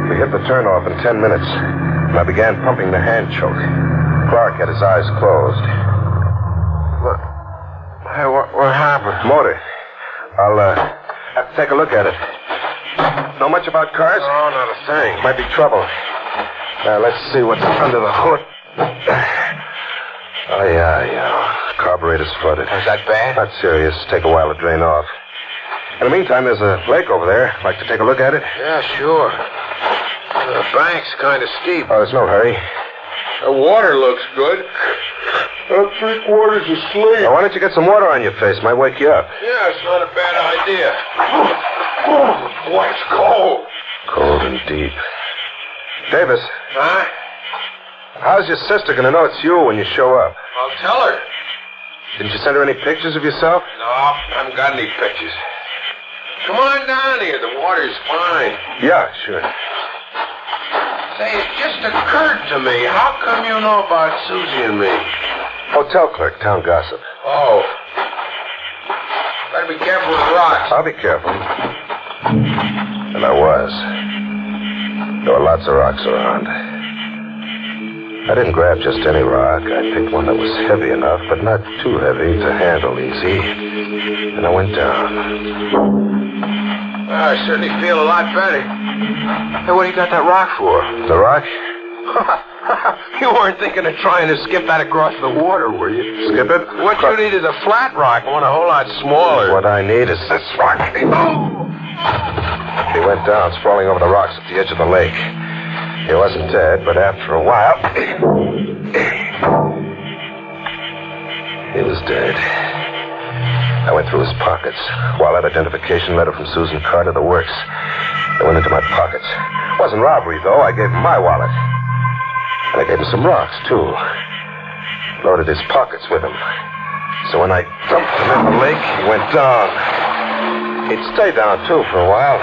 Speaker 21: We hit the turnoff in 10 minutes, and I began pumping the hand choke. Clark had his eyes closed.
Speaker 3: Hey, what happened?
Speaker 21: Motor. I'll have to take a look at it. Know much about cars?
Speaker 3: Oh, not a thing.
Speaker 21: Might be trouble. Now, let's see what's under the hood. Oh, yeah. Carburetor's flooded.
Speaker 3: Is that bad?
Speaker 21: Not serious. Take a while to drain off. In the meantime, there's a lake over there. Like to take a look at it?
Speaker 3: Yeah, sure. The bank's kind of steep.
Speaker 21: Oh, there's no hurry.
Speaker 3: The water looks good. I'm 3/4 asleep.
Speaker 21: Now, why don't you get some water on your face? Might wake you up.
Speaker 3: Yeah, it's not a bad idea. Oh, boy, it's cold.
Speaker 21: Cold and deep. Davis.
Speaker 3: Huh?
Speaker 21: How's your sister going to know it's you when you show up?
Speaker 3: I'll tell her.
Speaker 21: Didn't you send her any pictures of yourself?
Speaker 3: No, I haven't got any pictures. Come on down here. The water's fine.
Speaker 21: Yeah, sure.
Speaker 3: Say, it just occurred to me. How come you know about Susie and me?
Speaker 21: Hotel clerk, town gossip.
Speaker 3: Oh. Better be careful with the rocks.
Speaker 21: I'll be careful. And I was. There were lots of rocks around. I didn't grab just any rock. I picked one that was heavy enough, but not too heavy to handle easy. And I went down.
Speaker 3: Well, I certainly feel a lot better. Hey, what do you got that rock for?
Speaker 21: The rock?
Speaker 3: You weren't thinking of trying to skip that across the water, were you?
Speaker 21: Skip it?
Speaker 3: What you need is a flat rock, one a whole lot smaller.
Speaker 21: What I need is this rock. He went down, sprawling over the rocks at the edge of the lake. He wasn't dead, but after a while, he was dead. I went through his pockets. Wallet, identification letter from Susan Carter, the works. They went into my pockets. It wasn't robbery, though. I gave him my wallet. And I gave him some rocks, too. Loaded his pockets with them. So when I dumped him in the lake, he went down. He'd stay down, too, for a while.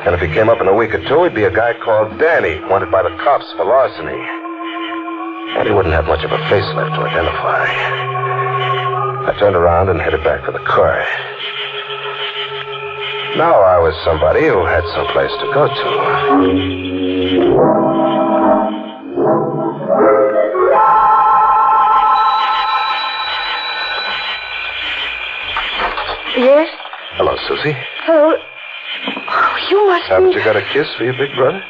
Speaker 21: And if he came up in a week or two, he'd be a guy called Danny, wanted by the cops for larceny. And he wouldn't have much of a face left to identify. I turned around and headed back for the car. Now I was somebody who had some place to go to.
Speaker 7: Yes?
Speaker 21: Hello, Susie.
Speaker 7: Hello. Oh, you must
Speaker 21: Haven't
Speaker 7: be...
Speaker 21: you got a kiss for your big brother?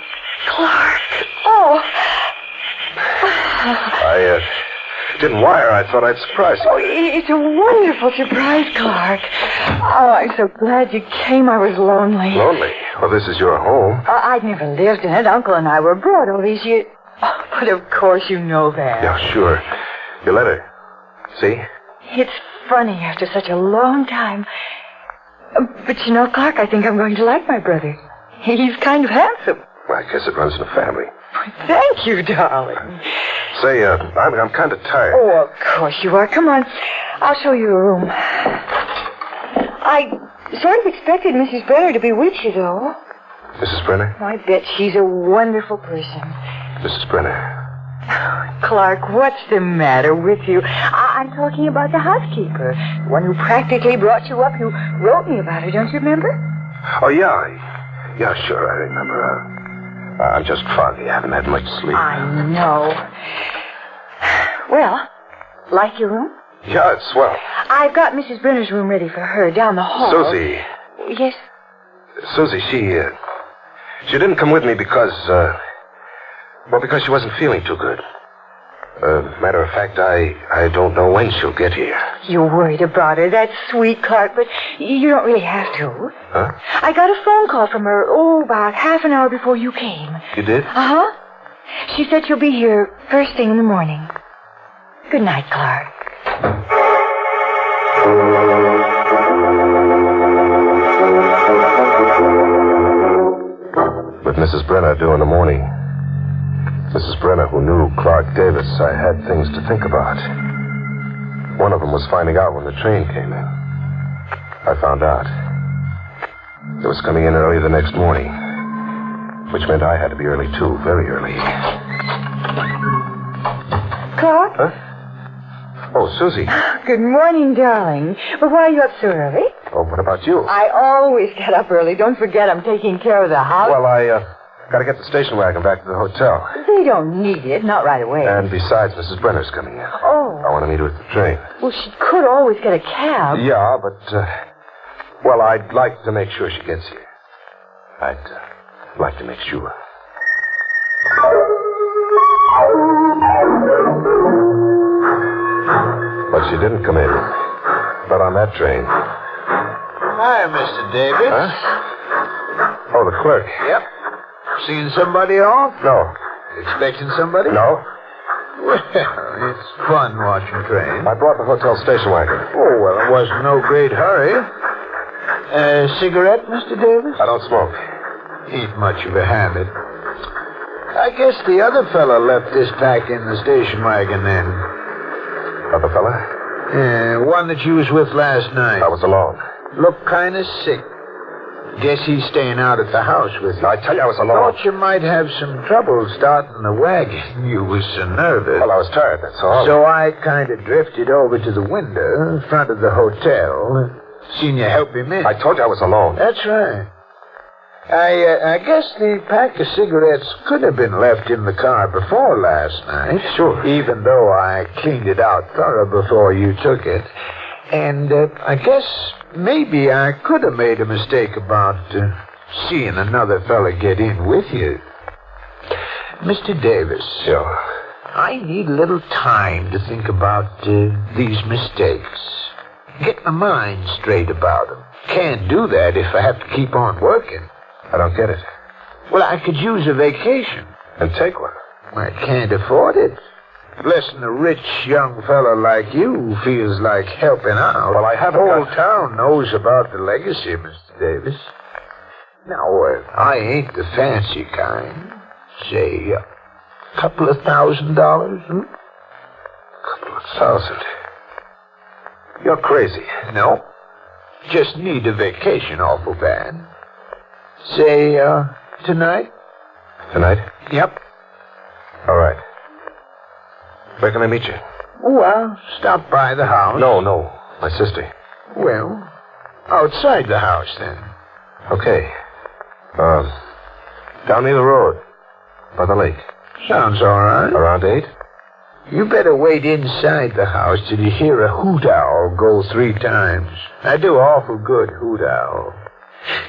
Speaker 7: Clark. Oh.
Speaker 21: I didn't wire. I thought I'd surprise you.
Speaker 7: Oh, it's a wonderful surprise, Clark. Oh, I'm so glad you came. I was lonely.
Speaker 21: Lonely? Well, this is your home.
Speaker 7: I'd never lived in it. Uncle and I were abroad all these years. Oh, but of course you know that.
Speaker 21: Yeah, sure. Your letter. See?
Speaker 7: It's funny after such a long time. But you know, Clark, I think I'm going to like my brother. He's kind of handsome.
Speaker 21: Well, I guess it runs in the family.
Speaker 7: Thank you, darling.
Speaker 21: Say, I'm kind of tired.
Speaker 7: Oh, of course you are. Come on. I'll show you a room. I sort of expected Mrs. Brenner to be with you, though.
Speaker 21: Mrs. Brenner?
Speaker 7: I bet she's a wonderful person.
Speaker 21: Mrs. Brenner.
Speaker 7: Clark, what's the matter with you? I'm talking about the housekeeper. The one who practically brought you up. You wrote me about her, don't you remember?
Speaker 21: Oh, yeah. Yeah, sure, I remember. I'm just foggy. I haven't had much sleep.
Speaker 7: I know. Well, like your room?
Speaker 21: Yeah, it's swell.
Speaker 7: I've got Mrs. Brenner's room ready for her down the hall.
Speaker 21: Susie.
Speaker 7: Yes?
Speaker 21: Susie, she didn't come with me because she wasn't feeling too good. Matter of fact, I don't know when she'll get here.
Speaker 7: You're worried about her. That's sweet, Clark, but you don't really have to.
Speaker 21: Huh?
Speaker 7: I got a phone call from her, about half an hour before you came.
Speaker 21: You did?
Speaker 7: Uh-huh. She said she'll be here first thing in the morning. Good night, Clark.
Speaker 21: With Mrs. Brenner due in the morning. Mrs. Brenner, who knew Clark Davis, I had things to think about. One of them was finding out when the train came in. I found out. It was coming in early the next morning, which meant I had to be early, too, very early.
Speaker 7: Clark?
Speaker 21: Huh? Oh, Susie.
Speaker 7: Good morning, darling. But why are you up so early?
Speaker 21: Oh, what about you?
Speaker 7: I always get up early. Don't forget I'm taking care of the house.
Speaker 21: Well, I got to get the station wagon back to the hotel.
Speaker 7: They don't need it, not right away.
Speaker 21: And besides, Mrs. Brenner's coming in.
Speaker 7: Oh.
Speaker 21: I want to meet her at the train.
Speaker 7: Well, she could always get a cab.
Speaker 21: Yeah, but, well, I'd like to make sure she gets here. I'd like to make sure. But she didn't come in. Not on that train.
Speaker 3: Hi, Mr. Davis.
Speaker 21: Huh? Oh, the clerk.
Speaker 3: Yep. Seeing somebody off?
Speaker 21: No.
Speaker 3: Expecting somebody?
Speaker 21: No.
Speaker 3: Well, it's fun watching trains.
Speaker 21: I brought the hotel station wagon.
Speaker 3: Oh, well, it wasn't no great hurry. Cigarette, Mr. Davis?
Speaker 21: I don't smoke.
Speaker 3: Ain't much of a habit. I guess the other fella left this pack in the station wagon then.
Speaker 21: Other fella?
Speaker 3: One that you was with last night.
Speaker 21: I was alone.
Speaker 3: Looked kind of sick. Guess he's staying out at the house with you.
Speaker 21: I tell you, I was alone.
Speaker 3: Thought you might have some trouble starting the wagon. You was so nervous.
Speaker 21: Well, I was tired, that's all.
Speaker 3: So I kind of drifted over to the window in front of the hotel. Seen you help him in.
Speaker 21: I told you I was alone.
Speaker 3: That's right. I guess the pack of cigarettes could have been left in the car before last night.
Speaker 21: Sure.
Speaker 3: Even though I cleaned it out thorough before you took it. And I guess maybe I could have made a mistake about seeing another fella get in with you. Mr. Davis.
Speaker 21: Yeah.
Speaker 3: I need a little time to think about these mistakes. Get my mind straight about them. Can't do that if I have to keep on working.
Speaker 21: I don't get it.
Speaker 3: Well, I could use a vacation.
Speaker 21: And take one.
Speaker 3: I can't afford it. Less than a rich young fella like you feels like helping out.
Speaker 21: Well, I haven't
Speaker 3: The whole
Speaker 21: got...
Speaker 3: town knows about the legacy, Mr. Davis. Now, I ain't the fancy kind. Say, a couple of $1,000,
Speaker 21: Couple of thousand. You're crazy.
Speaker 3: No. Just need a vacation awful bad. Say, tonight?
Speaker 21: Tonight?
Speaker 3: Yep.
Speaker 21: All right. Where can I meet you?
Speaker 3: Well, stop by the house.
Speaker 21: No, my sister.
Speaker 3: Well, outside the house, then.
Speaker 21: Okay. Down near the road. By the lake.
Speaker 3: Sounds all right.
Speaker 21: Around 8?
Speaker 3: You better wait inside the house till you hear a hoot owl go 3 times. I do awful good hoot owl.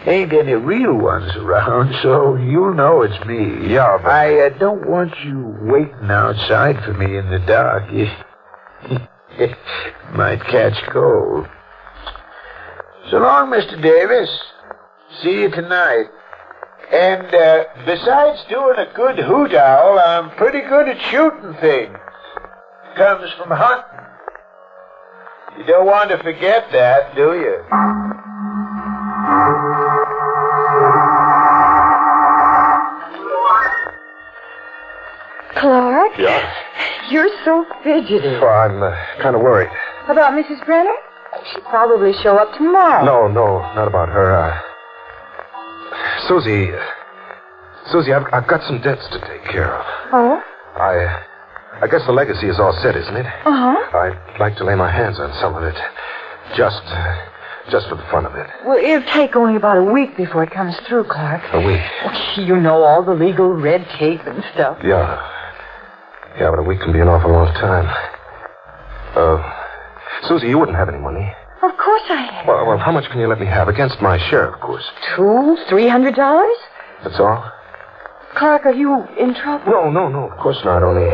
Speaker 3: Ain't any real ones around, so you'll know it's me.
Speaker 21: Yeah, but...
Speaker 3: I don't want you waiting outside for me in the dark. You might catch cold. So long, Mr. Davis. See you tonight. And besides doing a good hoot owl, I'm pretty good at shooting things. Comes from hunting. You don't want to forget that, do you?
Speaker 7: Clark?
Speaker 21: Yeah?
Speaker 7: You're so fidgety.
Speaker 21: Well, I'm kind of worried.
Speaker 7: About Mrs. Brenner? She'll probably show up tomorrow.
Speaker 21: No, not about her. Susie, I've got some debts to take care of.
Speaker 7: Oh?
Speaker 21: I guess the legacy is all set, isn't it?
Speaker 7: Uh-huh.
Speaker 21: I'd like to lay my hands on some of it. Just for the fun of it.
Speaker 7: Well, it'll take only about a week before it comes through, Clark.
Speaker 21: A week?
Speaker 7: You know all the legal red tape and stuff.
Speaker 21: Yeah, but a week can be an awful long time. Susie, you wouldn't have any money.
Speaker 7: Of course I have.
Speaker 21: Well, how much can you let me have? Against my share, of course.
Speaker 7: $200-300?
Speaker 21: That's all?
Speaker 7: Clark, are you in trouble?
Speaker 21: No, of course not. Only...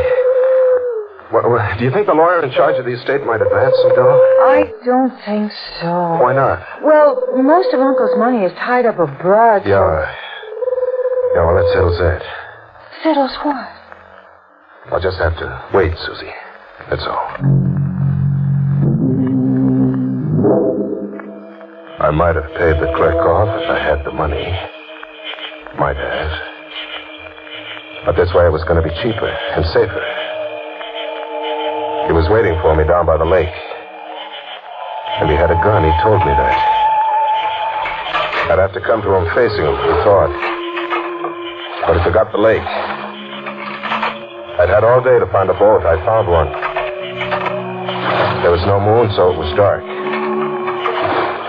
Speaker 21: Well, do you think the lawyer in charge of the estate might advance some dough?
Speaker 7: I don't think so.
Speaker 21: Why not?
Speaker 7: Well, most of Uncle's money is tied up abroad.
Speaker 21: Yeah, well, that settles that.
Speaker 7: Settles what?
Speaker 21: I'll just have to wait, Susie. That's all. I might have paid the clerk off if I had the money. Might have. But this way it was going to be cheaper and safer. He was waiting for me down by the lake. And he had a gun. He told me that. I'd have to come to him facing him, he thought. But he forgot the lake. I'd had all day to find a boat. I found one. There was no moon, so it was dark.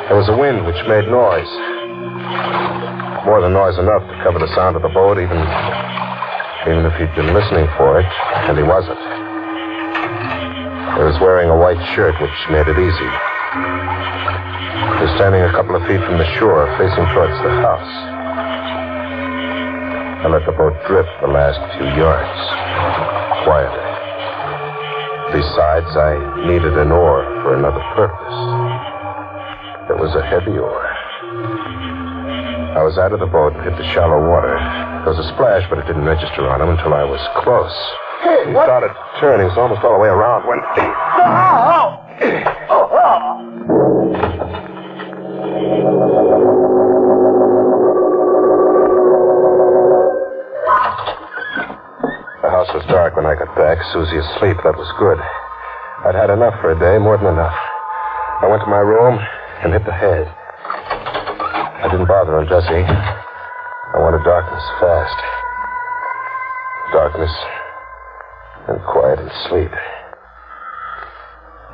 Speaker 21: There was a wind which made noise. More than noise enough to cover the sound of the boat, even if he'd been listening for it, and he wasn't. He was wearing a white shirt, which made it easy. He was standing a couple of feet from the shore, facing towards the house. I let the boat drift the last few yards, quietly. Besides, I needed an oar for another purpose. It was a heavy oar. I was out of the boat and hit the shallow water. There was a splash, but it didn't register on him until I was close.
Speaker 14: Hey,
Speaker 21: he started turning. He was almost all the way around when... The house was dark when I got back. Susie asleep. That was good. I'd had enough for a day, more than enough. I went to my room and hit the head. I didn't bother undressing. I wanted darkness fast. Darkness and quiet and sleep.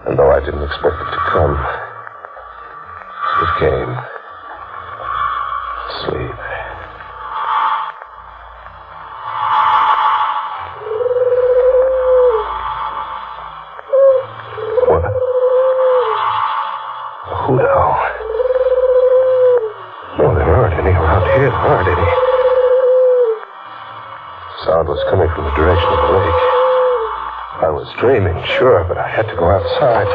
Speaker 21: And though I didn't expect it to come, it came. Sleep. What? A hoot owl. No, there aren't any around here. There aren't any. The sound was coming from the direction of the lake. I was dreaming, sure, but I had to go outside.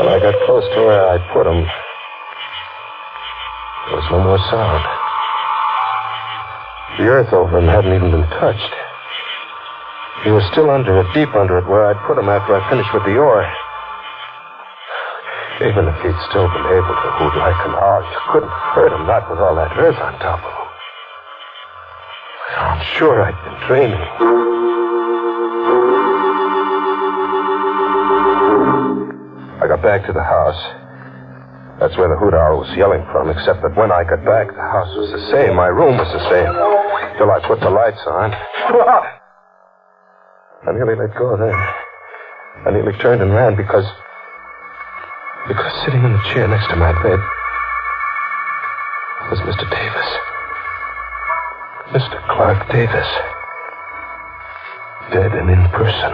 Speaker 21: When I got close to where I put him, there was no more sound. The earth over him hadn't even been touched. He was still under it, deep under it, where I'd put him after I finished with the oar. Even if he'd still been able to hoot like an owl, you couldn't hurt him, not with all that earth on top of him. I'm sure I'd been dreaming. I got back to the house. That's where the hoot owl was yelling from, except that when I got back, the house was the same. My room was the same. Till I put the lights on. I nearly let go then. I nearly turned and ran because sitting in the chair next to my bed was Mr. Davis. Mr. Clark Davis. Dead and in person.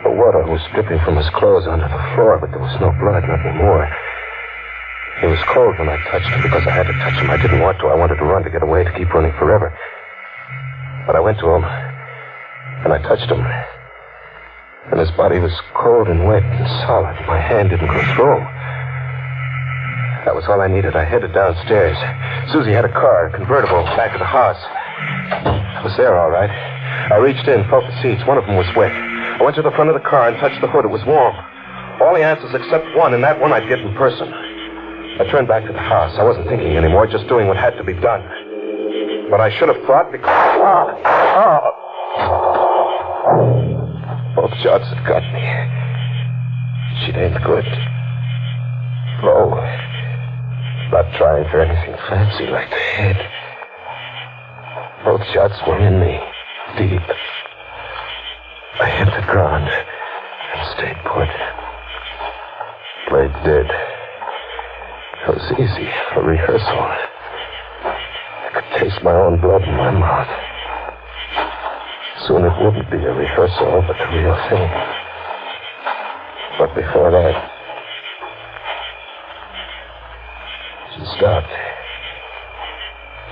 Speaker 21: The water was dripping from his clothes onto the floor, but there was no blood, nothing more. He was cold when I touched him because I had to touch him. I didn't want to. I wanted to run to get away, to keep running forever. But I went to him, and I touched him. And his body was cold and wet and solid. My hand didn't go through him. That was all I needed. I headed downstairs. Susie had a car, a convertible, back of the house. I was there, all right. I reached in, felt the seats. One of them was wet. I went to the front of the car and touched the hood. It was warm. All the answers except one, and that one I'd get in person. I turned back to the house. I wasn't thinking anymore, just doing what had to be done. But I should have thought because... Both shots had got me. She'd aimed good. Low. Not trying for anything fancy like the head. Both shots were in me. Deep. I hit the ground and stayed put. Played dead. It was easy. A rehearsal. I could taste my own blood in my mouth. Soon it wouldn't be a rehearsal, but the real thing. But before that, she stopped.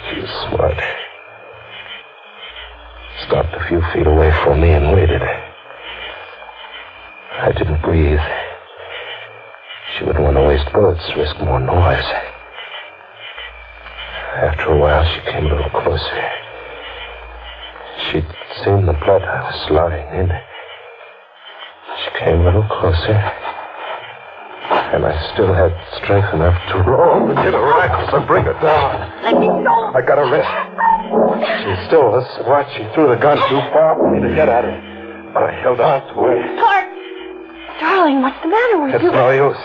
Speaker 21: She was smart. Stopped a few feet away from me and waited. I didn't breathe. She wouldn't want to waste bullets, risk more noise. After a while, she came a little closer. She'd seen the blood I was lying in. She came a little closer. And I still had strength enough to roll and get a rifle to bring her down.
Speaker 14: Let me go.
Speaker 21: I got her wrist. She still was watching through the gun too far for me to get at her. But I held on to her.
Speaker 9: Clark! Darling, what's the matter with
Speaker 21: It's
Speaker 9: you?
Speaker 21: no use.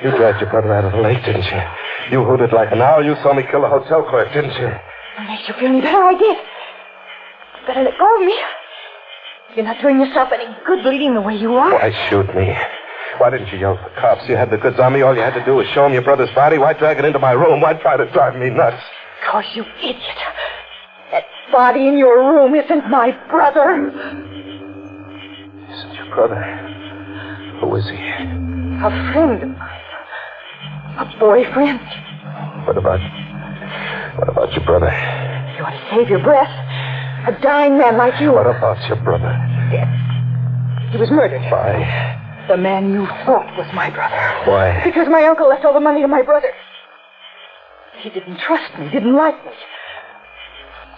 Speaker 21: You dragged your brother out of the lake, didn't you? You hooted like an owl. You saw me kill the hotel clerk, didn't you?
Speaker 9: It makes you feel any better, I did. You better let go of me. You're not doing yourself any good bleeding the way you are.
Speaker 21: Why shoot me? Why didn't you yell for the cops? You had the goods on me. All you had to do was show them your brother's body. Why drag it into my room? Why try to drive me nuts?
Speaker 9: Because you idiot. That body in your room isn't my brother.
Speaker 21: Isn't your brother? Who is he?
Speaker 9: A friend of mine. A boyfriend.
Speaker 21: What about your brother?
Speaker 9: You ought to save your breath. A dying man like you.
Speaker 21: What about your brother?
Speaker 9: Dead. He was murdered.
Speaker 21: By
Speaker 7: The man you thought was my brother.
Speaker 21: Why?
Speaker 7: Because my uncle left all the money to my brother. He didn't trust me, didn't like me.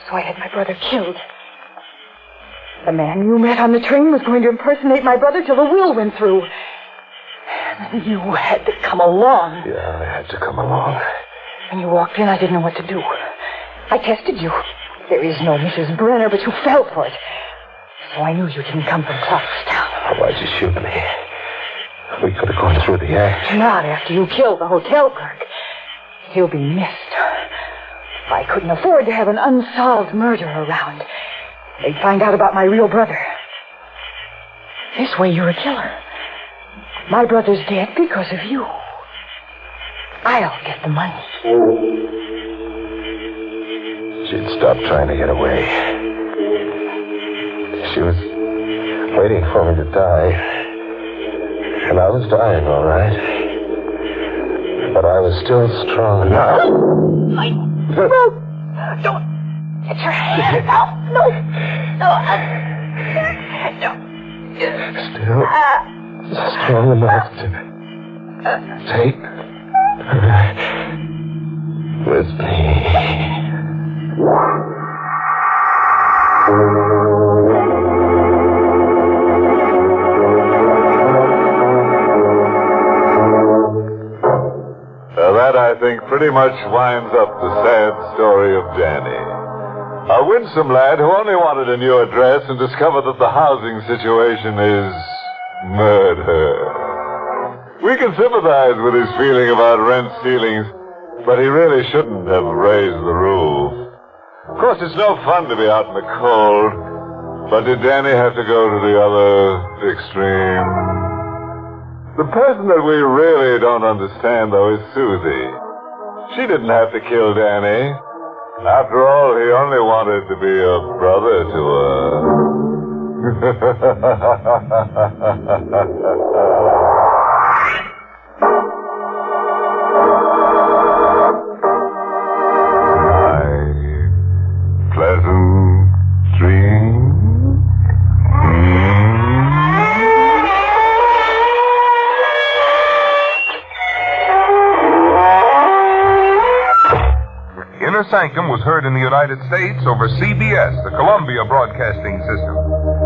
Speaker 7: So I had my brother killed. The man you met on the train was going to impersonate my brother till the will went through. And you had to come along.
Speaker 21: Yeah, I had to come along.
Speaker 7: When you walked in, I didn't know what to do. I tested you. There is no Mrs. Brenner, but you fell for it. So I knew you didn't come from Clarkstown.
Speaker 21: Why'd you shoot me? We could have gone through the act.
Speaker 7: Not after you killed the hotel clerk. He'll be missed. I couldn't afford to have an unsolved murder around. They'd find out about my real brother. This way, you're a killer. My brother's dead because of you. I'll get the money.
Speaker 21: She'd stopped trying to get away. She was waiting for me to die. And I was dying, all right. But I was still strong enough.
Speaker 7: No! Don't! Get your hand out! No!
Speaker 21: Still strong enough to take her with me.
Speaker 1: That, I think, pretty much winds up the sad story of Danny. A winsome lad who only wanted a new address and discovered that the housing situation is murder. We can sympathize with his feeling about rent ceilings, but he really shouldn't have raised the roof. Of course, it's no fun to be out in the cold, but did Danny have to go to the other extreme? The person that we really don't understand, though, is Susie. She didn't have to kill Danny. After all, he only wanted to be a brother to My pleasant dream.
Speaker 17: Inner Sanctum was heard in the United States over CBS, the Columbia Broadcasting System,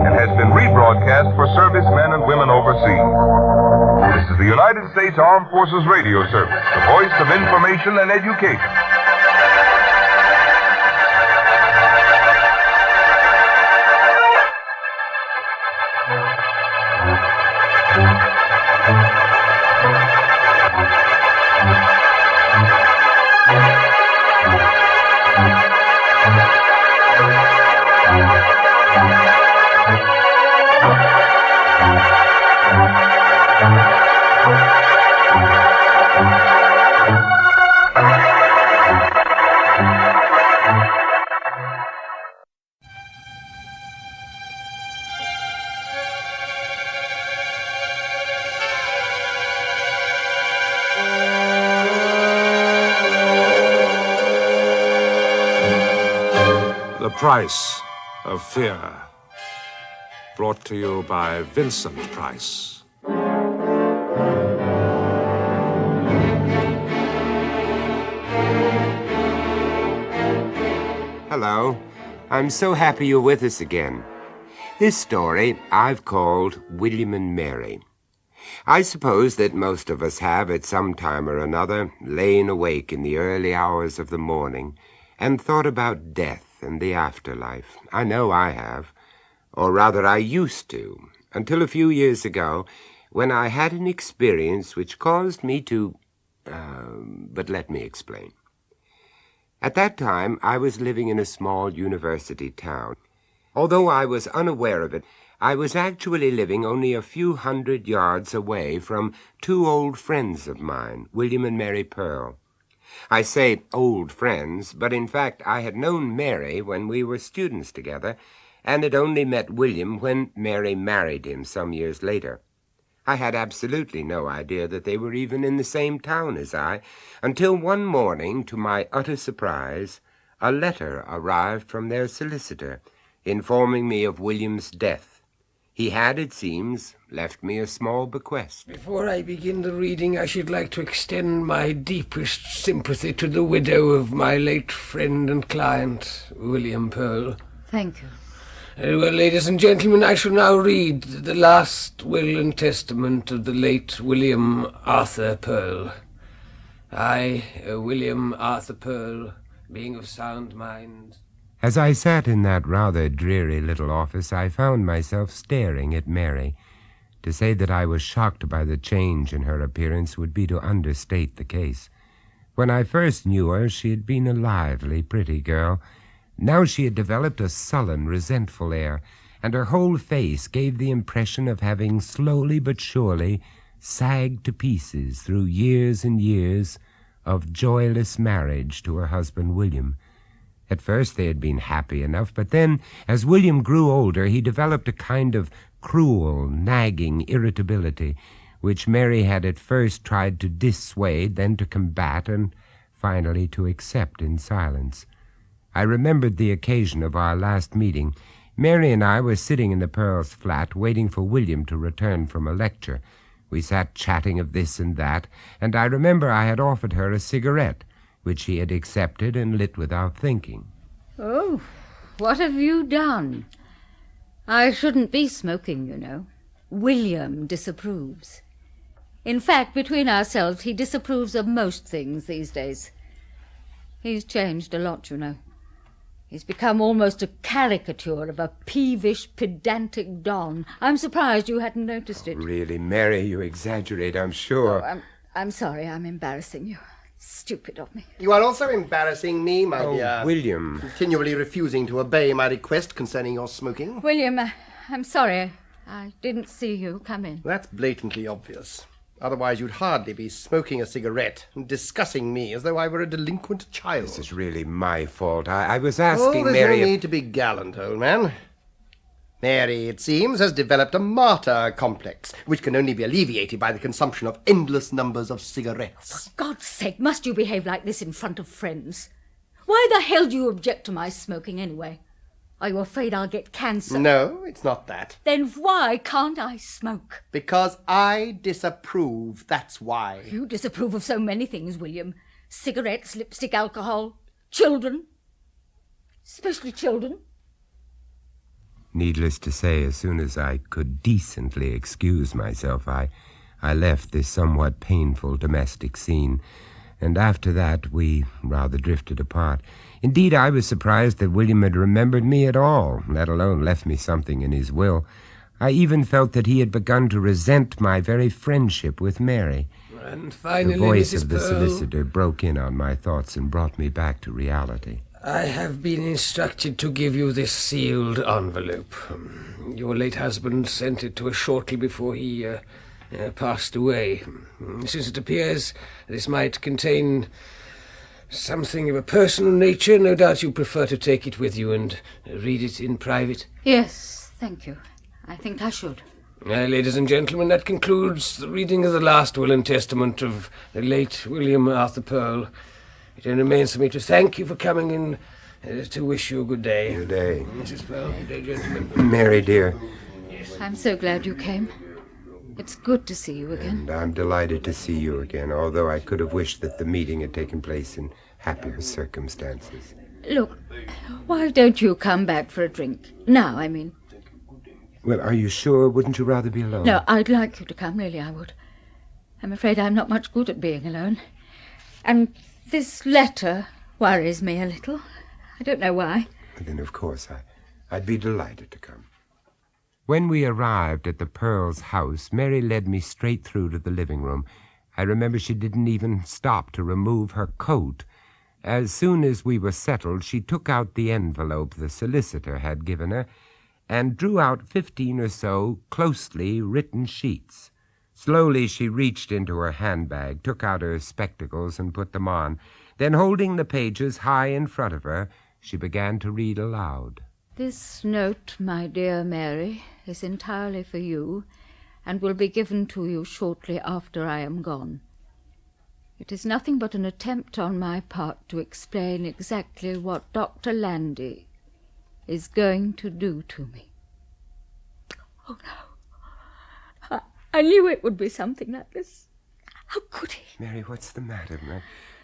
Speaker 17: and has been rebroadcast for servicemen and women overseas. This is the United States Armed Forces Radio Service, the voice of information and education.
Speaker 8: The Price of Fear. Brought to you by Vincent Price.
Speaker 10: Hello. I'm so happy you're with us again. This story I've called William and Mary. I suppose that most of us have, at some time or another, lain awake in the early hours of the morning and thought about death and the afterlife. I know I have. Or rather, I used to, until a few years ago, when I had an experience which caused me to... but let me explain. At that time, I was living in a small university town. Although I was unaware of it, I was actually living only a few hundred yards away from two old friends of mine, William and Mary Pearl. I say old friends, but in fact I had known Mary when we were students together, and had only met William when Mary married him some years later. I had absolutely no idea that they were even in the same town as I, until one morning, to my utter surprise, a letter arrived from their solicitor, informing me of William's death. He had, it seems, left me a small bequest.
Speaker 12: Before I begin the reading, I should like to extend my deepest sympathy to the widow of my late friend and client, William Pearl.
Speaker 6: Thank you.
Speaker 12: Well, ladies and gentlemen, I shall now read the last will and testament of the late William Arthur Pearl. I, William Arthur Pearl, being of sound mind...
Speaker 10: As I sat in that rather dreary little office, I found myself staring at Mary. To say that I was shocked by the change in her appearance would be to understate the case. When I first knew her, she had been a lively, pretty girl. Now she had developed a sullen, resentful air, and her whole face gave the impression of having slowly but surely sagged to pieces through years and years of joyless marriage to her husband William. At first they had been happy enough, but then, as William grew older, he developed a kind of cruel, nagging irritability, which Mary had at first tried to dissuade, then to combat, and finally to accept in silence. I remembered the occasion of our last meeting. Mary and I were sitting in the Pearls' flat, waiting for William to return from a lecture. We sat chatting of this and that, and I remember I had offered her a cigarette, which she had accepted and lit without thinking.
Speaker 6: Oh, what have you done? I shouldn't be smoking, you know. William disapproves. In fact, between ourselves, he disapproves of most things these days. He's changed a lot, you know. He's become almost a caricature of a peevish, pedantic don. I'm surprised you hadn't noticed it.
Speaker 10: Really, Mary, you exaggerate, I'm sure.
Speaker 6: Oh, I'm sorry I'm embarrassing you. Stupid of me.
Speaker 15: You are also embarrassing me, my dear.
Speaker 10: William.
Speaker 15: Continually refusing to obey my request concerning your smoking.
Speaker 6: William, I'm sorry. I didn't see you come in.
Speaker 15: That's blatantly obvious. Otherwise you'd hardly be smoking a cigarette and discussing me as though I were a delinquent child.
Speaker 10: This is really my fault. I was asking
Speaker 15: there's
Speaker 10: Mary...
Speaker 15: no need to be gallant, old man. Mary, it seems, has developed a martyr complex, which can only be alleviated by the consumption of endless numbers of cigarettes.
Speaker 6: For God's sake, must you behave like this in front of friends? Why the hell do you object to my smoking anyway? Are you afraid I'll get cancer?
Speaker 15: No, it's not that.
Speaker 6: Then why can't I smoke?
Speaker 15: Because I disapprove, that's why.
Speaker 6: You disapprove of so many things, William. Cigarettes, lipstick, alcohol, children. Especially children.
Speaker 10: Needless to say, as soon as I could decently excuse myself, I left this somewhat painful domestic scene, and after that we rather drifted apart. Indeed, I was surprised that William had remembered me at all, let alone left me something in his will. I even felt that he had begun to resent my very friendship with Mary.
Speaker 12: And finally,
Speaker 10: the voice
Speaker 12: Mrs.
Speaker 10: of the
Speaker 12: Pearl,
Speaker 10: solicitor broke in on my thoughts and brought me back to reality.
Speaker 12: I have been instructed to give you this sealed envelope. Your late husband sent it to us shortly before he passed away. Since it appears this might contain something of a personal nature, no doubt you prefer to take it with you and read it in private.
Speaker 6: Yes, thank you. I think I should.
Speaker 12: Ladies and gentlemen, that concludes the reading of the last will and testament of the late William Arthur Pearl. It only remains for me to thank you for coming in, to wish you a good day.
Speaker 10: Good day.
Speaker 12: Mrs. Pearl, good day, gentlemen.
Speaker 10: Mary, dear.
Speaker 6: I'm so glad you came. It's good to see you again.
Speaker 10: And I'm delighted to see you again, although I could have wished that the meeting had taken place in happier circumstances.
Speaker 6: Look, why don't you come back for a drink? Now, I mean.
Speaker 10: Well, are you sure? Wouldn't you rather be alone?
Speaker 6: No, I'd like you to come, really, I would. I'm afraid I'm not much good at being alone. And this letter worries me a little. I don't know why.
Speaker 10: Then, of course, I'd be delighted to come. When we arrived at the Pearls' house, Mary led me straight through to the living room. I remember she didn't even stop to remove her coat. As soon as we were settled, she took out the envelope the solicitor had given her and drew out 15 or so closely written sheets. Slowly she reached into her handbag, took out her spectacles and put them on. Then, holding the pages high in front of her, she began to read aloud.
Speaker 6: This note, my dear Mary, is entirely for you, and will be given to you shortly after I am gone. It is nothing but an attempt on my part to explain exactly what Dr. Landy is going to do to me. Oh, no. I knew it would be something like this. How could he?
Speaker 10: Mary, what's the matter, man?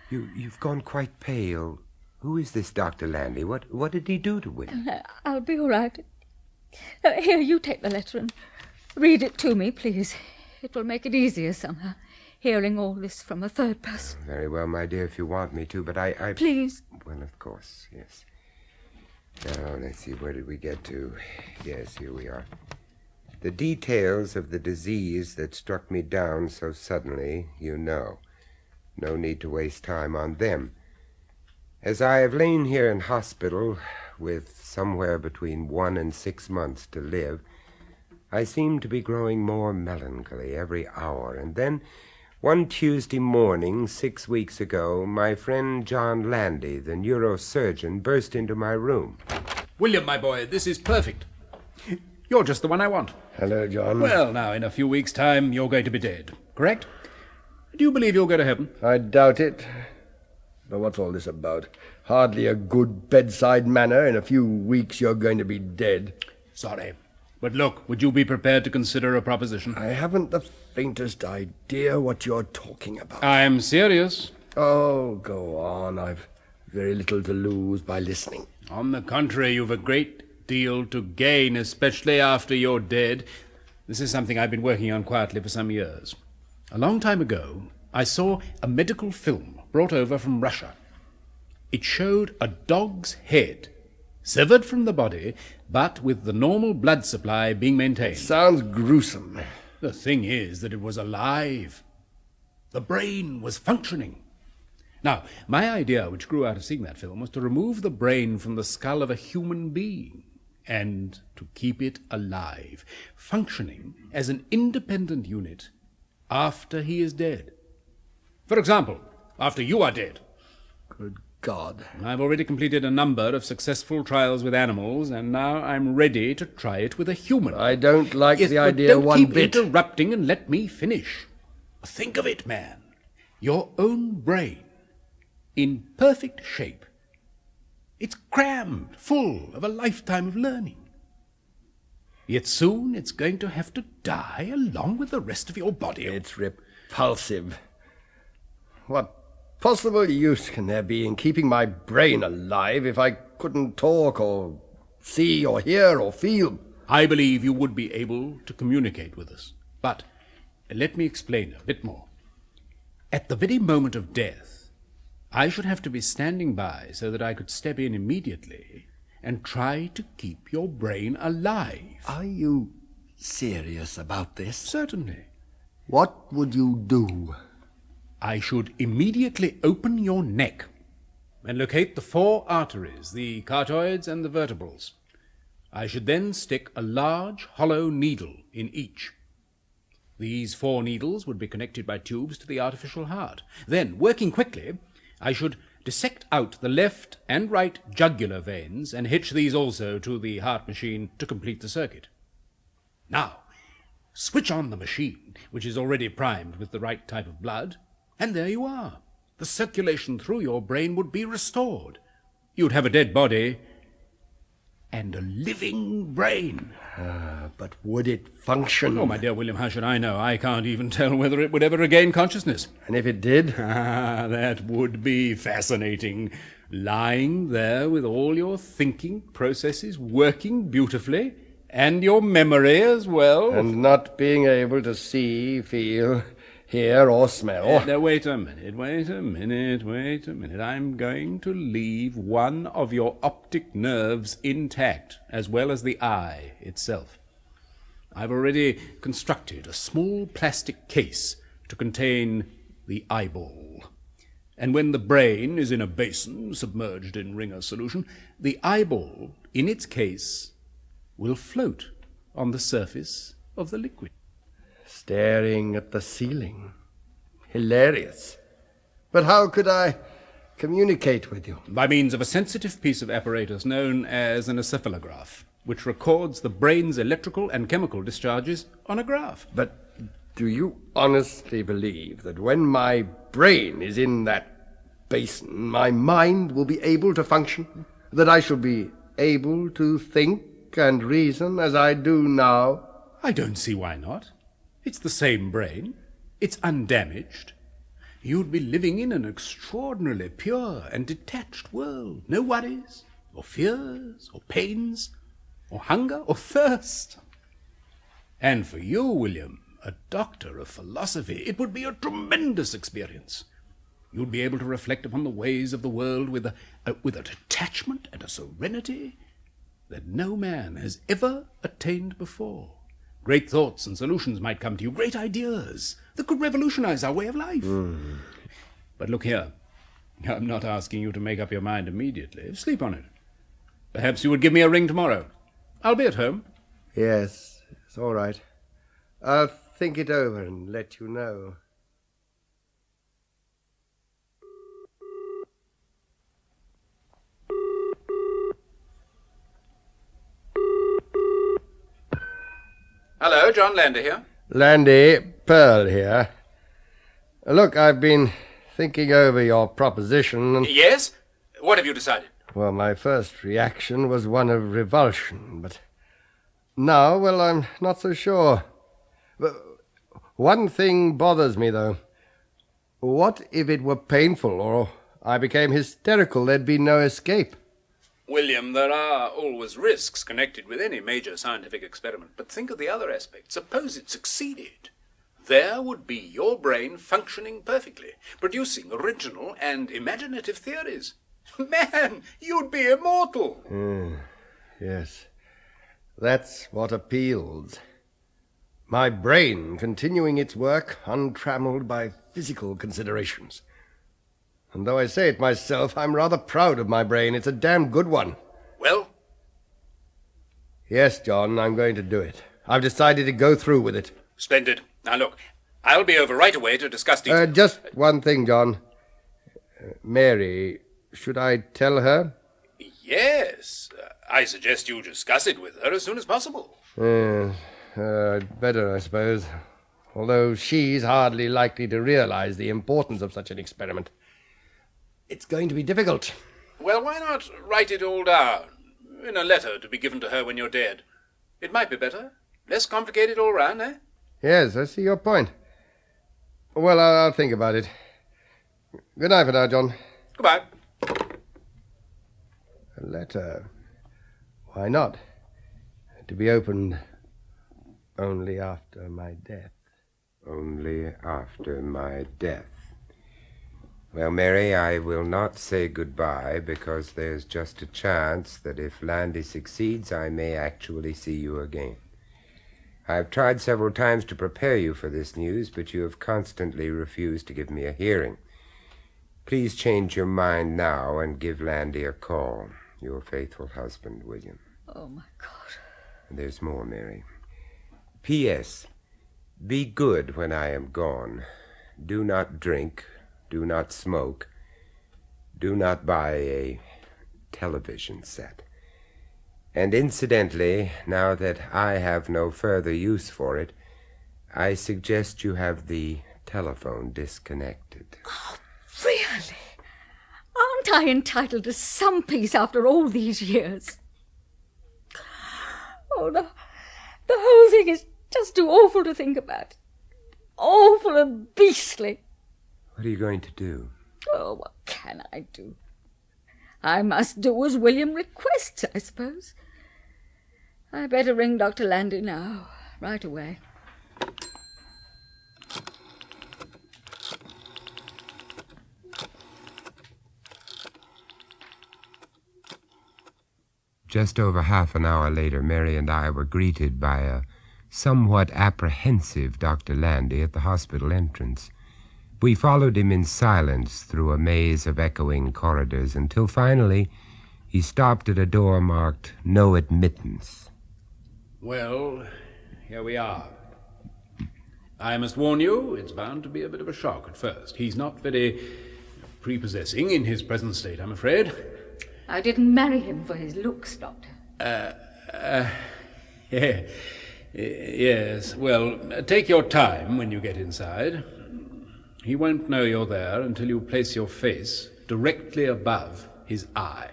Speaker 10: You've gone quite pale. Who is this Dr. Landy? What did he do to William?
Speaker 6: I'll be all right. Here, you take the letter and read it to me, please. It will make it easier somehow, hearing all this from a third person.
Speaker 10: Very well, my dear, if you want me to, but I...
Speaker 6: Please.
Speaker 10: Well, of course, yes. Now, let's see, where did we get to? Yes, here we are. The details of the disease that struck me down so suddenly, you know. No need to waste time on them. As I have lain here in hospital, with somewhere between 1 and 6 months to live, I seem to be growing more melancholy every hour. And then, one Tuesday morning, 6 weeks ago, my friend John Landy, the neurosurgeon, burst into my room.
Speaker 16: William, my boy, this is perfect. You're just the one I want.
Speaker 15: Hello, John.
Speaker 16: Well, now, in a few weeks' time, you're going to be dead, correct? Do you believe you'll go to heaven?
Speaker 15: I doubt it. But what's all this about? Hardly a good bedside manner. In a few weeks, you're going to be dead.
Speaker 16: Sorry. But look, would you be prepared to consider a proposition?
Speaker 15: I haven't the faintest idea what you're talking about.
Speaker 16: I'm serious.
Speaker 15: Oh, go on. I've very little to lose by listening.
Speaker 16: On the contrary, you've a great deal to gain, especially after you're dead. This is something I've been working on quietly for some years. A long time ago, I saw a medical film brought over from Russia. It showed a dog's head, severed from the body, but with the normal blood supply being maintained.
Speaker 15: Sounds gruesome.
Speaker 16: The thing is that it was alive. The brain was functioning. Now, my idea, which grew out of seeing that film, was to remove the brain from the skull of a human being and to keep it alive, functioning as an independent unit after he is dead. For example, after you are dead.
Speaker 15: Good God.
Speaker 16: I've already completed a number of successful trials with animals, and now I'm ready to try it with a human.
Speaker 15: I don't like
Speaker 16: Yes,
Speaker 15: the
Speaker 16: but
Speaker 15: idea one
Speaker 16: don't keep
Speaker 15: bit.
Speaker 16: interrupting and let me finish. Think of it, man. Your own brain, in perfect shape. It's crammed, full of a lifetime of learning. Yet soon it's going to have to die along with the rest of your body.
Speaker 15: It's repulsive. What possible use can there be in keeping my brain alive if I couldn't talk or see or hear or feel?
Speaker 16: I believe you would be able to communicate with us. But let me explain a bit more. At the very moment of death, I should have to be standing by so that I could step in immediately and try to keep your brain alive.
Speaker 15: Are you serious about this?
Speaker 16: Certainly.
Speaker 15: What would you do?
Speaker 16: I should immediately open your neck and locate the 4 arteries, the carotid and the vertebrals. I should then stick a large hollow needle in each. These 4 needles would be connected by tubes to the artificial heart. Then, working quickly, I should dissect out the left and right jugular veins and hitch these also to the heart machine to complete the circuit. Now, switch on the machine, which is already primed with the right type of blood, and there you are. The circulation through your brain would be restored. You'd have a dead body and a living brain.
Speaker 15: But would it function?
Speaker 16: Oh, my dear William, how should I know? I can't even tell whether it would ever regain consciousness.
Speaker 15: And if it did?
Speaker 16: That would be fascinating. Lying there with all your thinking processes working beautifully, and your memory as well.
Speaker 15: And not being able to see, feel, hear, or smell.
Speaker 16: Now, wait a minute. I'm going to leave one of your optic nerves intact, as well as the eye itself. I've already constructed a small plastic case to contain the eyeball. And when the brain is in a basin submerged in Ringer solution, the eyeball, in its case, will float on the surface of the liquid.
Speaker 15: Staring at the ceiling. Hilarious. But how could I communicate with you?
Speaker 16: By means of a sensitive piece of apparatus known as an encephalograph, which records the brain's electrical and chemical discharges on a graph.
Speaker 15: But do you honestly believe that when my brain is in that basin, my mind will be able to function? That I shall be able to think and reason as I do now?
Speaker 16: I don't see why not. It's the same brain. It's undamaged. You'd be living in an extraordinarily pure and detached world. No worries, or fears, or pains, or hunger, or thirst. And for you, William, a doctor of philosophy, it would be a tremendous experience. You'd be able to reflect upon the ways of the world with a detachment and a serenity that no man has ever attained before. Great thoughts and solutions might come to you, great ideas that could revolutionize our way of life. But look here, I'm not asking you to make up your mind immediately. Sleep on it. Perhaps you would give me a ring tomorrow. I'll be at home.
Speaker 15: Yes, it's all right. I'll think it over and let you know.
Speaker 16: Hello, John Lander here.
Speaker 15: Landy, Pearl here. Look, I've been thinking over your proposition and...
Speaker 16: Yes? What have you decided?
Speaker 15: Well, my first reaction was one of revulsion, but now, well, I'm not so sure. But one thing bothers me, though. What if it were painful or I became hysterical? There'd be no escape.
Speaker 16: William, there are always risks connected with any major scientific experiment, but think of the other aspect. Suppose it succeeded. There would be your brain functioning perfectly, producing original and imaginative theories. Man, you'd be immortal.
Speaker 15: Yes, that's what appeals. My brain continuing its work untrammeled by physical considerations. And though I say it myself, I'm rather proud of my brain. It's a damn good one.
Speaker 16: Well?
Speaker 15: Yes, John, I'm going to do it. I've decided to go through with it.
Speaker 16: Splendid. Now look, I'll be over right away to discuss details.
Speaker 15: Just one thing, John. Mary, should I tell her?
Speaker 16: Yes. I suggest you discuss it with her as soon as possible.
Speaker 15: I'd better, I suppose. Although she's hardly likely to realize the importance of such an experiment. It's going to be difficult.
Speaker 16: Well, why not write it all down in a letter to be given to her when you're dead? It might be better. Less complicated all round, eh?
Speaker 15: Yes, I see your point. Well, I'll think about it. Good night for now, John.
Speaker 16: Goodbye.
Speaker 15: A letter. Why not? To be opened only after my death.
Speaker 10: Only after my death. Well, Mary, I will not say goodbye because there's just a chance that if Landy succeeds, I may actually see you again. I've tried several times to prepare you for this news, but you have constantly refused to give me a hearing. Please change your mind now and give Landy a call. Your faithful husband, William.
Speaker 6: Oh, my God.
Speaker 10: And there's more, Mary. P.S. Be good when I am gone. Do not drink. Do not smoke. Do not buy a television set. And incidentally, now that I have no further use for it, I suggest you have the telephone disconnected.
Speaker 6: Oh, really? Aren't I entitled to some peace after all these years? Oh, the whole thing is just too awful to think about. Awful and beastly.
Speaker 10: What are you going to do?
Speaker 6: Oh, what can I do? I must do as William requests, I suppose. I better ring Dr. Landy now, right away.
Speaker 10: Just over half an hour later, Mary and I were greeted by a somewhat apprehensive Dr. Landy at the hospital entrance. We followed him in silence through a maze of echoing corridors until finally he stopped at a door marked "No Admittance."
Speaker 16: Well, here we are. I must warn you, it's bound to be a bit of a shock at first. He's not very prepossessing in his present state, I'm afraid.
Speaker 6: I didn't marry him for his looks, Doctor.
Speaker 16: Yeah. Yes, well, take your time when you get inside. He won't know you're there until you place your face directly above his eye.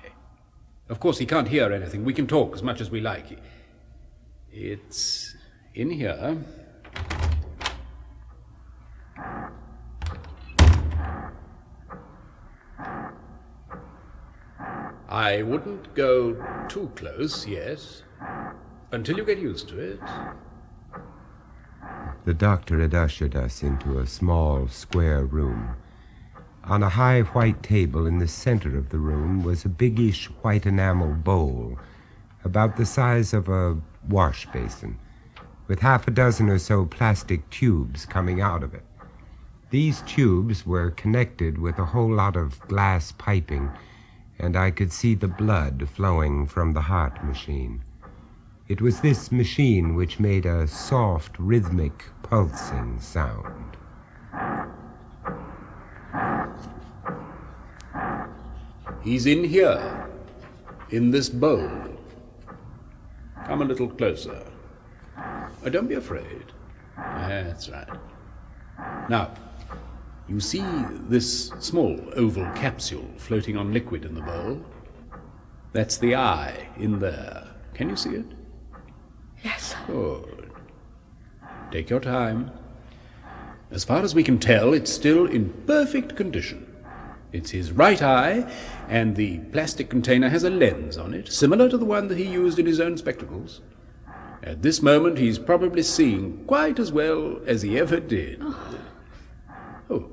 Speaker 16: Of course, he can't hear anything. We can talk as much as we like. It's in here. I wouldn't go too close, yes, until you get used to it.
Speaker 10: The doctor had ushered us into a small, square room. On a high white table in the center of the room was a biggish white enamel bowl, about the size of a wash basin, with half a dozen or so plastic tubes coming out of it. These tubes were connected with a whole lot of glass piping, and I could see the blood flowing from the heart machine. It was this machine which made a soft, rhythmic, pulsing sound.
Speaker 16: He's in here, in this bowl. Come a little closer. Don't be afraid. That's right. Now, you see this small oval capsule floating on liquid in the bowl? That's the eye in there. Can you see it?
Speaker 7: Yes.
Speaker 16: Good. Take your time. As far as we can tell, it's still in perfect condition. It's his right eye, and the plastic container has a lens on it, similar to the one that he used in his own spectacles. At this moment, he's probably seeing quite as well as he ever did. Oh,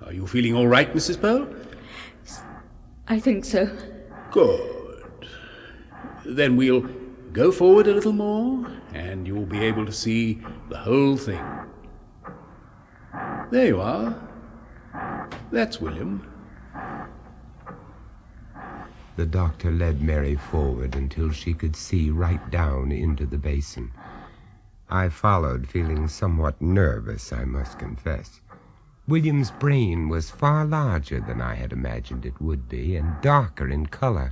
Speaker 16: are you feeling all right, Mrs. Pearl?
Speaker 6: I think so.
Speaker 16: Good. Then we'll go forward a little more, and you'll be able to see the whole thing. There you are. That's William.
Speaker 10: The doctor led Mary forward until she could see right down into the basin. I followed, feeling somewhat nervous, I must confess. William's brain was far larger than I had imagined it would be, and darker in color.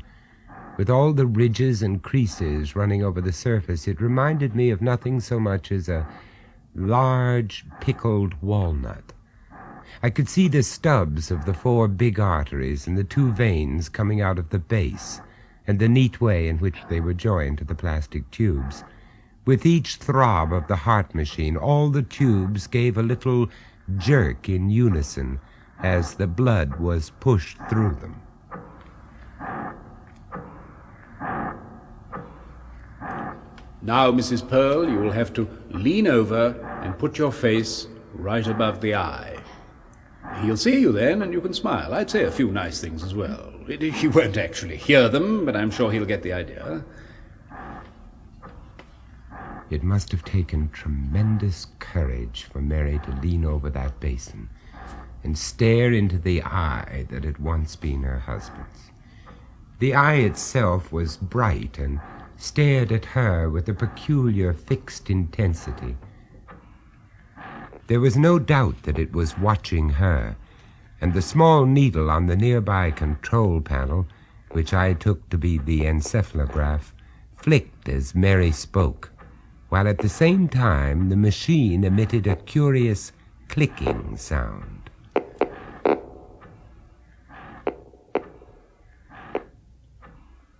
Speaker 10: With all the ridges and creases running over the surface, it reminded me of nothing so much as a large pickled walnut. I could see the stubs of the 4 big arteries and the 2 veins coming out of the base, and the neat way in which they were joined to the plastic tubes. With each throb of the heart machine, all the tubes gave a little jerk in unison as the blood was pushed through them.
Speaker 16: Now, Mrs. Pearl, you will have to lean over and put your face right above the eye. He'll see you then, and you can smile. I'd say a few nice things as well. He won't actually hear them, but I'm sure he'll get the idea.
Speaker 10: It must have taken tremendous courage for Mary to lean over that basin and stare into the eye that had once been her husband's. The eye itself was bright and stared at her with a peculiar fixed intensity. There was no doubt that it was watching her, and the small needle on the nearby control panel, which I took to be the encephalograph, flicked as Mary spoke, while at the same time the machine emitted a curious clicking sound.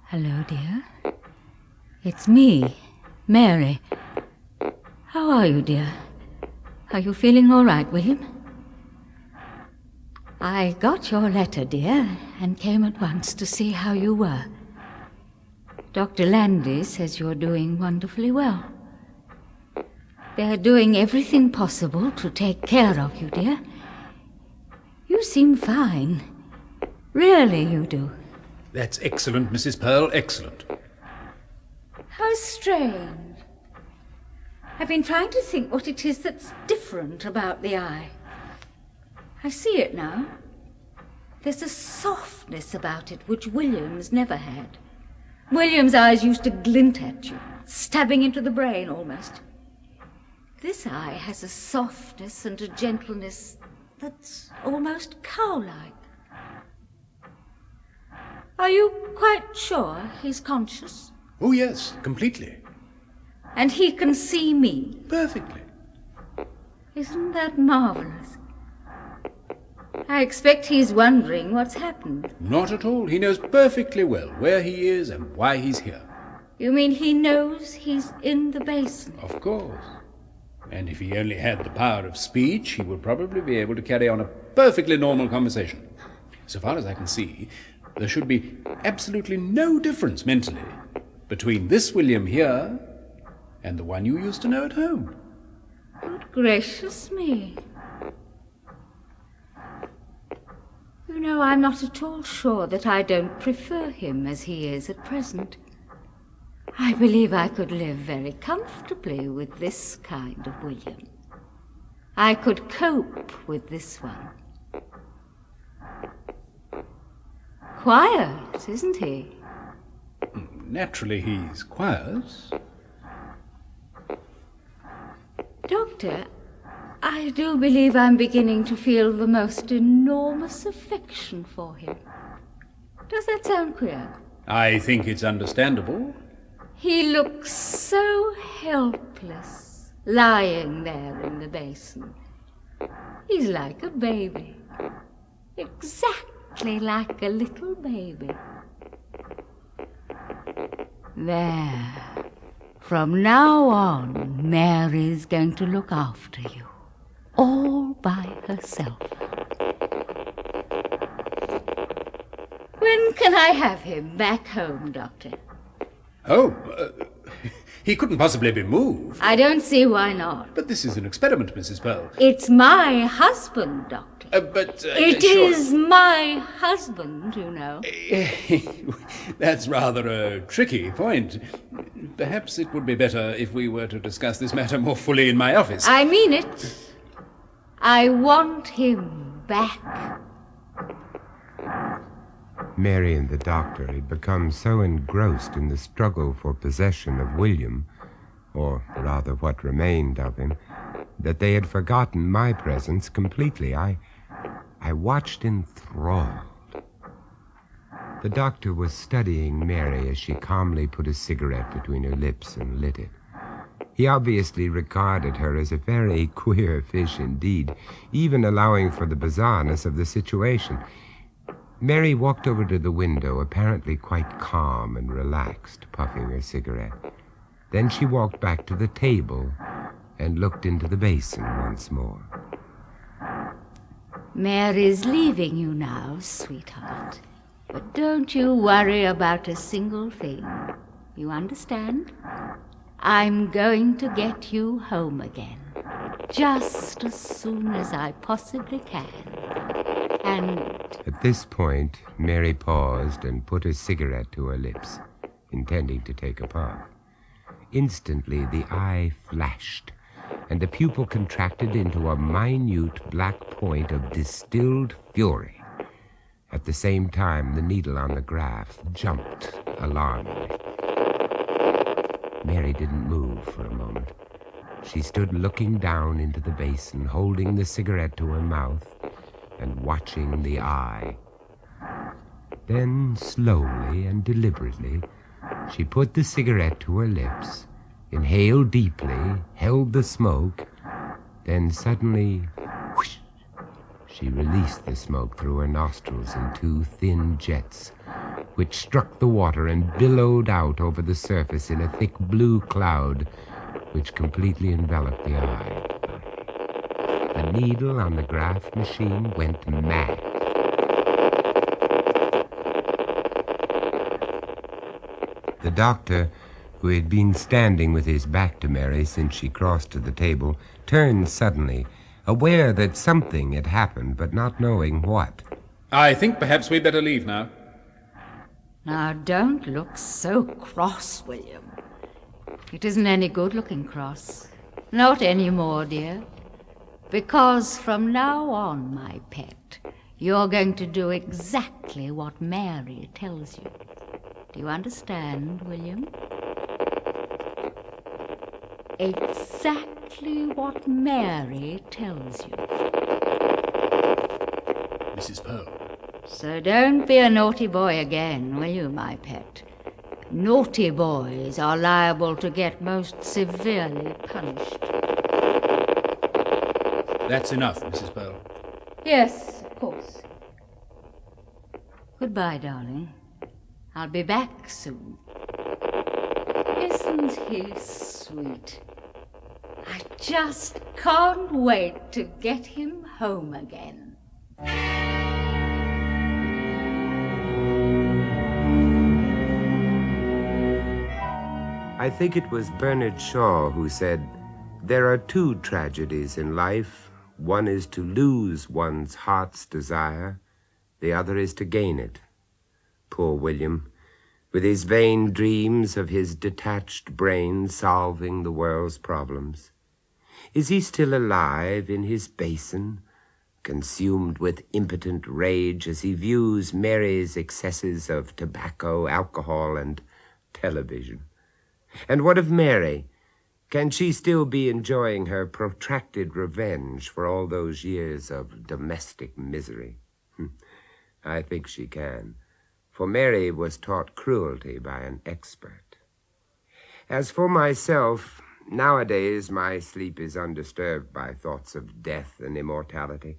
Speaker 6: Hello, dear. It's me, Mary. How are you, dear? Are you feeling all right, William? I got your letter, dear, and came at once to see how you were. Dr. Landy says you're doing wonderfully well. They're doing everything possible to take care of you, dear. You seem fine. Really, you do.
Speaker 16: That's excellent, Mrs. Pearl, excellent.
Speaker 6: How strange. I've been trying to think what it is that's different about the eye. I see it now. There's a softness about it which William's never had. William's eyes used to glint at you, stabbing into the brain almost. This eye has a softness and a gentleness that's almost cow-like. Are you quite sure he's conscious?
Speaker 16: Oh, yes, completely.
Speaker 6: And he can see me?
Speaker 16: Perfectly.
Speaker 6: Isn't that marvelous? I expect he's wondering what's happened.
Speaker 16: Not at all. He knows perfectly well where he is and why he's here.
Speaker 6: You mean he knows he's in the basin?
Speaker 16: Of course. And if he only had the power of speech, he would probably be able to carry on a perfectly normal conversation. So far as I can see, there should be absolutely no difference mentally between this William here and the one you used to know at home.
Speaker 6: Good gracious me. You know, I'm not at all sure that I don't prefer him as he is at present. I believe I could live very comfortably with this kind of William. I could cope with this one. Quiet, isn't he?
Speaker 16: Naturally, he's quiet.
Speaker 6: Doctor, I do believe I'm beginning to feel the most enormous affection for him. Does that sound queer?
Speaker 16: I think it's understandable.
Speaker 6: He looks so helpless, lying there in the basin. He's like a baby. Exactly like a little baby. There. From now on, Mary's going to look after you. All by herself. When can I have him back home, Doctor?
Speaker 16: Oh, he couldn't possibly be moved.
Speaker 6: I don't see why not.
Speaker 16: But this is an experiment, Mrs. Pearl.
Speaker 6: It's my husband, Doctor. It is my husband, you know.
Speaker 16: That's rather a tricky point. Perhaps it would be better if we were to discuss this matter more fully in my office.
Speaker 6: I mean it. I want him back.
Speaker 10: Mary and the doctor had become so engrossed in the struggle for possession of William, or rather what remained of him, that they had forgotten my presence completely. I watched enthralled. The doctor was studying Mary as she calmly put a cigarette between her lips and lit it. He obviously regarded her as a very queer fish indeed, even allowing for the bizarreness of the situation. Mary walked over to the window, apparently quite calm and relaxed, puffing her cigarette. Then she walked back to the table and looked into the basin once more.
Speaker 6: Mary's leaving you now, sweetheart. But don't you worry about a single thing. You understand? I'm going to get you home again. Just as soon as I possibly can. And...
Speaker 10: At this point, Mary paused and put her cigarette to her lips, intending to take a puff. Instantly, the eye flashed, and the pupil contracted into a minute black point of distilled fury. At the same time, the needle on the graph jumped alarmingly. Mary didn't move for a moment. She stood looking down into the basin, holding the cigarette to her mouth and watching the eye. Then, slowly and deliberately, she put the cigarette to her lips, inhaled deeply, held the smoke, then suddenly, whoosh, she released the smoke through her nostrils in two thin jets, which struck the water and billowed out over the surface in a thick blue cloud which completely enveloped the eye. The needle on the graph machine went mad. The doctor, who had been standing with his back to Mary since she crossed to the table, turned suddenly, aware that something had happened, but not knowing what.
Speaker 16: I think perhaps we'd better leave now.
Speaker 6: Now, don't look so cross, William. It isn't any good looking cross. Not any more, dear. Because from now on, my pet, you're going to do exactly what Mary tells you. Do you understand, William? Exactly what Mary tells you.
Speaker 16: Mrs. Pearl.
Speaker 6: So don't be a naughty boy again, will you, my pet? Naughty boys are liable to get most severely punished.
Speaker 16: That's enough, Mrs. Pearl.
Speaker 6: Yes, of course. Goodbye, darling. I'll be back soon. Isn't he sweet? I just can't wait to get him home again.
Speaker 10: I think it was Bernard Shaw who said, "There are two tragedies in life. One is to lose one's heart's desire. The other is to gain it." Poor William, with his vain dreams of his detached brain solving the world's problems. Is he still alive in his basin, consumed with impotent rage as he views Mary's excesses of tobacco, alcohol, and television? And what of Mary? Can she still be enjoying her protracted revenge for all those years of domestic misery? I think she can, for Mary was taught cruelty by an expert. As for myself, nowadays my sleep is undisturbed by thoughts of death and immortality,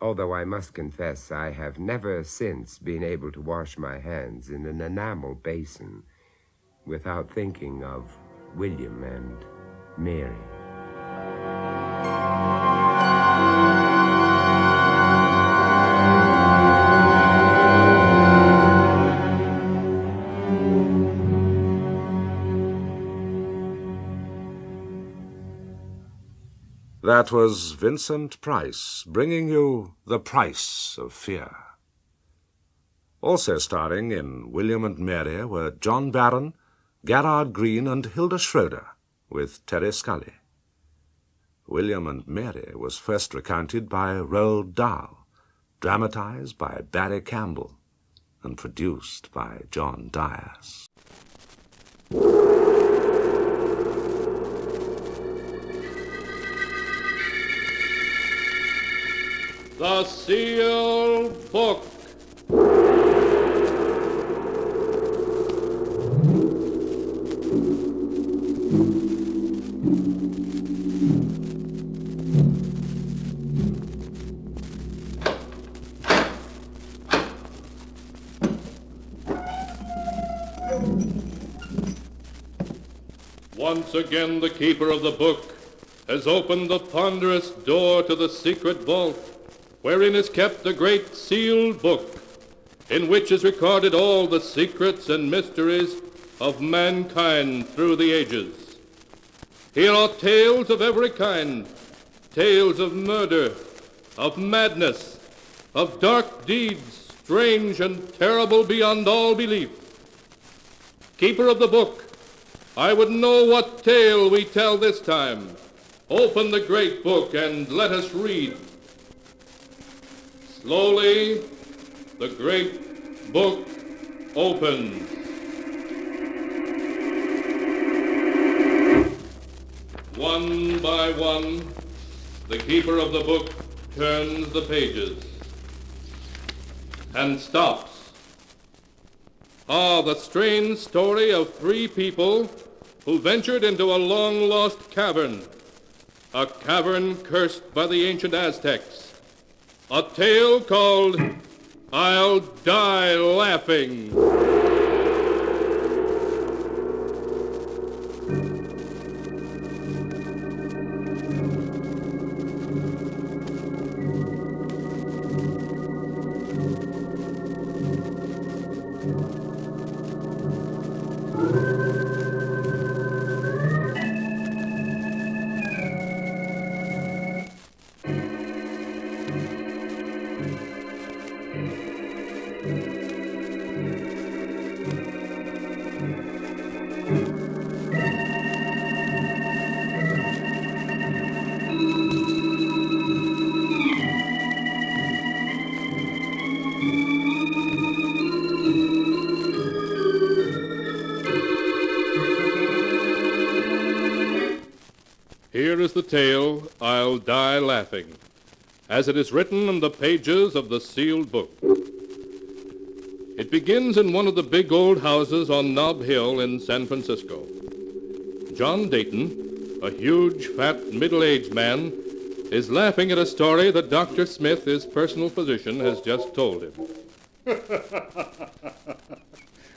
Speaker 10: although I must confess I have never since been able to wash my hands in an enamel basin without thinking of William and Mary.
Speaker 8: That was Vincent Price bringing you The Price of Fear. Also starring in William and Mary were John Barron, Gerard Green, and Hilda Schroeder, with Terry Scully. William and Mary was first recounted by Roald Dahl, dramatized by Barry Campbell, and produced by John Dyers.
Speaker 11: The Sealed Book. Once again, the keeper of the book has opened the ponderous door to the secret vault, wherein is kept the great sealed book, in which is recorded all the secrets and mysteries of mankind through the ages. Here are tales of every kind, tales of murder, of madness, of dark deeds, strange and terrible beyond all belief. Keeper of the book, I would know what tale we tell this time. Open the great book and let us read. Slowly, the great book opens. One by one, the keeper of the book turns the pages and stops. Ah, the strange story of three people who ventured into a long-lost cavern, a cavern cursed by the ancient Aztecs. A tale called I'll Die Laughing. Here is the tale, I'll Die Laughing, as it is written in the pages of the sealed book. It begins in one of the big old houses on Nob Hill in San Francisco. John Dayton, a huge, fat, middle-aged man, is laughing at a story that Dr. Smith, his personal physician, has just told him.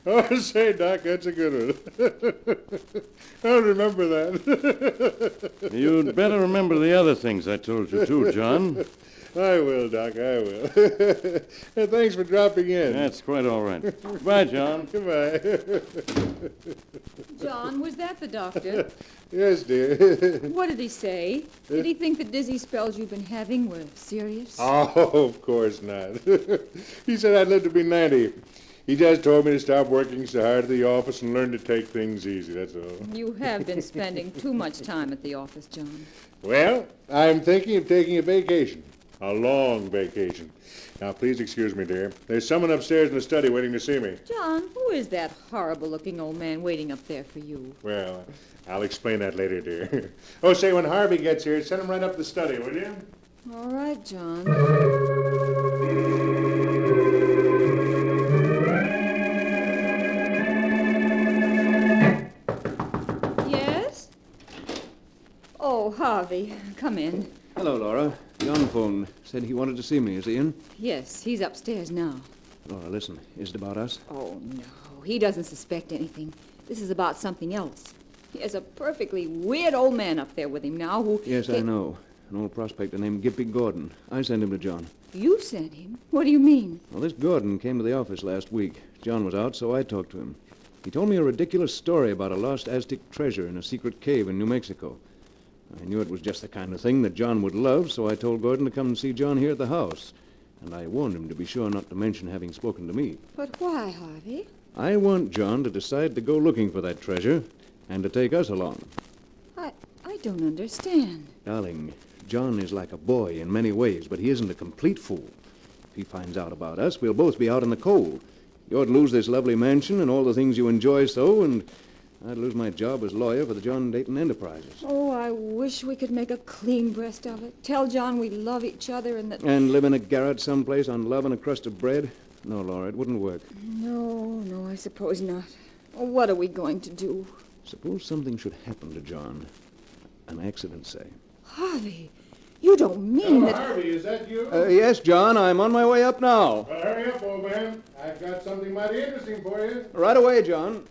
Speaker 1: Oh, say, Doc, that's a good one. I'll remember that.
Speaker 4: You'd better remember the other things I told you, too, John.
Speaker 1: I will, Doc, I will. Hey, thanks for dropping in.
Speaker 4: That's quite all right. Goodbye, John.
Speaker 1: Goodbye.
Speaker 22: John, was that the doctor?
Speaker 1: Yes, dear.
Speaker 22: What did he say? Did he think the dizzy spells you've been having were serious?
Speaker 1: Oh, of course not. He said I'd live to be 90. He just told me to stop working so hard at the office and learn to take things easy, that's all.
Speaker 22: You have been spending too much time at the office, John.
Speaker 1: Well, I'm thinking of taking a vacation. A long vacation. Now, please excuse me, dear. There's someone upstairs in the study waiting to see me.
Speaker 22: John, who is that horrible-looking old man waiting up there for you?
Speaker 1: Well, I'll explain that later, dear. Oh, say, when Harvey gets here, send him right up the study, will you?
Speaker 22: All right, John. Yes? Oh, Harvey, come in.
Speaker 23: Hello, Laura. John phoned. Said he wanted to see me. Is he in?
Speaker 22: Yes, he's upstairs now.
Speaker 23: Laura, listen. Is it about us?
Speaker 22: Oh, no. He doesn't suspect anything. This is about something else. He has a perfectly weird old man up there with him now who...
Speaker 23: Yes, I know. An old prospector named Gimpy Gordon. I sent him to John.
Speaker 22: You sent him? What do you mean?
Speaker 23: Well, this Gordon came to the office last week. John was out, so I talked to him. He told me a ridiculous story about a lost Aztec treasure in a secret cave in New Mexico. I knew it was just the kind of thing that John would love, so I told Gordon to come and see John here at the house. And I warned him to be sure not to mention having spoken to me.
Speaker 22: But why, Harvey?
Speaker 23: I want John to decide to go looking for that treasure and to take us along.
Speaker 22: I don't understand.
Speaker 23: Darling, John is like a boy in many ways, but he isn't a complete fool. If he finds out about us, we'll both be out in the cold. You'd lose this lovely mansion and all the things you enjoy so, and I'd lose my job as lawyer for the John Dayton Enterprises.
Speaker 22: Oh, I wish we could make a clean breast of it. Tell John we love each other and that...
Speaker 23: And live in a garret someplace on love and a crust of bread? No, Laura, it wouldn't work.
Speaker 22: No, I suppose not. Oh, what are we going to do?
Speaker 23: Suppose something should happen to John. An accident, say.
Speaker 22: Harvey, you don't mean that...
Speaker 1: Harvey, is that you?
Speaker 23: Yes, John, I'm on my way up now.
Speaker 1: Well, hurry up, old man. I've got something mighty interesting for you.
Speaker 23: Right away, John.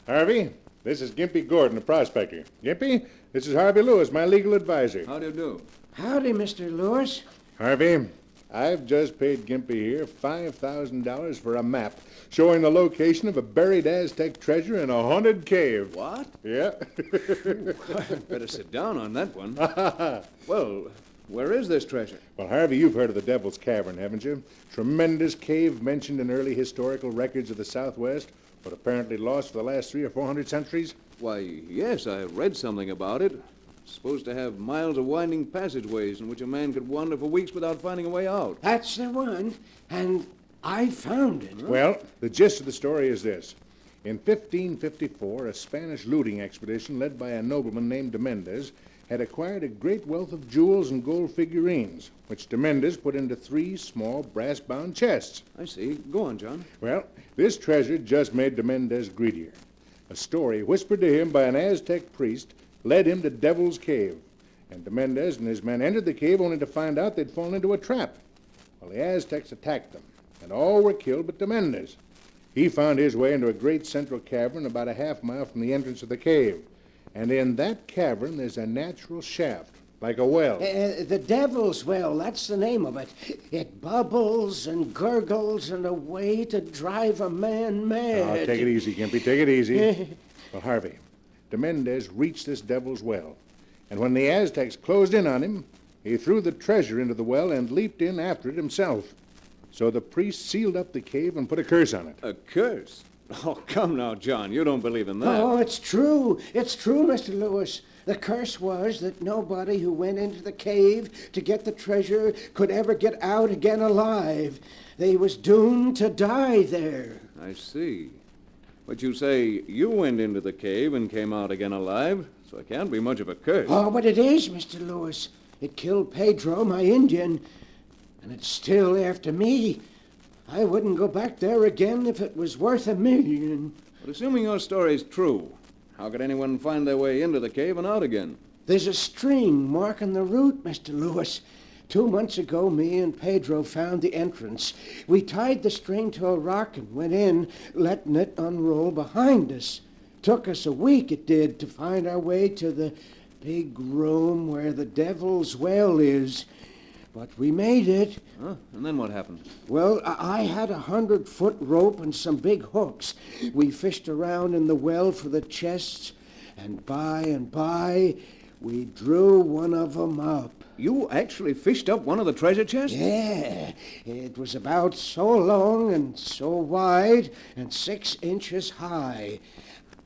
Speaker 1: Harvey, this is Gimpy Gordon, a prospector. Gimpy, this is Harvey Lewis, my legal advisor.
Speaker 23: How do you do?
Speaker 12: Howdy, Mr. Lewis.
Speaker 1: Harvey, I've just paid Gimpy here $5,000 for a map showing the location of a buried Aztec treasure in a haunted cave.
Speaker 23: What?
Speaker 1: Yeah.
Speaker 23: I'd better sit down on that one. Well, where is this treasure?
Speaker 1: Well, Harvey, you've heard of the Devil's Cavern, haven't you? Tremendous cave mentioned in early historical records of the Southwest, but apparently lost for the last 300 or 400 centuries.
Speaker 23: Why, yes, I read something about it. It's supposed to have miles of winding passageways in which a man could wander for weeks without finding a way out.
Speaker 12: That's the one, and I found it.
Speaker 1: Well, the gist of the story is this. In 1554, a Spanish looting expedition led by a nobleman named de Mendez had acquired a great wealth of jewels and gold figurines, which de Mendez put into 3 small brass-bound chests.
Speaker 23: I see. Go on, John.
Speaker 1: Well, this treasure just made de Mendez greedier. A story whispered to him by an Aztec priest led him to Devil's Cave, and de Mendez and his men entered the cave only to find out they'd fallen into a trap. Well, the Aztecs attacked them, and all were killed but de Mendez. He found his way into a great central cavern about a half-mile from the entrance of the cave. And in that cavern, there's a natural shaft, like a well.
Speaker 12: The Devil's Well, that's the name of it. It bubbles and gurgles in a way to drive a man mad.
Speaker 1: Oh, take it easy, Gimpy, take it easy. Well, Harvey, de Mendez reached this Devil's Well, and when the Aztecs closed in on him, he threw the treasure into the well and leaped in after it himself. So the priest sealed up the cave and put a curse on it.
Speaker 23: A curse? Oh, come now, John. You don't believe in that.
Speaker 12: Oh, it's true. It's true, Mr. Lewis. The curse was that nobody who went into the cave to get the treasure could ever get out again alive. They was doomed to die there.
Speaker 23: I see. But you say you went into the cave and came out again alive, so it can't be much of a curse.
Speaker 12: Oh, but it is, Mr. Lewis. It killed Pedro, my Indian, and it's still after me. I wouldn't go back there again if it was worth $1 million.
Speaker 23: But assuming your story's true, how could anyone find their way into the cave and out again?
Speaker 12: There's a string marking the route, Mr. Lewis. 2 months ago, me and Pedro found the entrance. We tied the string to a rock and went in, letting it unroll behind us. Took us a week, it did, to find our way to the big room where the Devil's Well is. But we made it.
Speaker 23: Huh? And then what happened?
Speaker 12: Well, I had a 100-foot rope and some big hooks. We fished around in the well for the chests, and by, we drew one of them up.
Speaker 23: You actually fished up one of the treasure chests?
Speaker 12: Yeah. It was about so long and so wide and 6 inches high.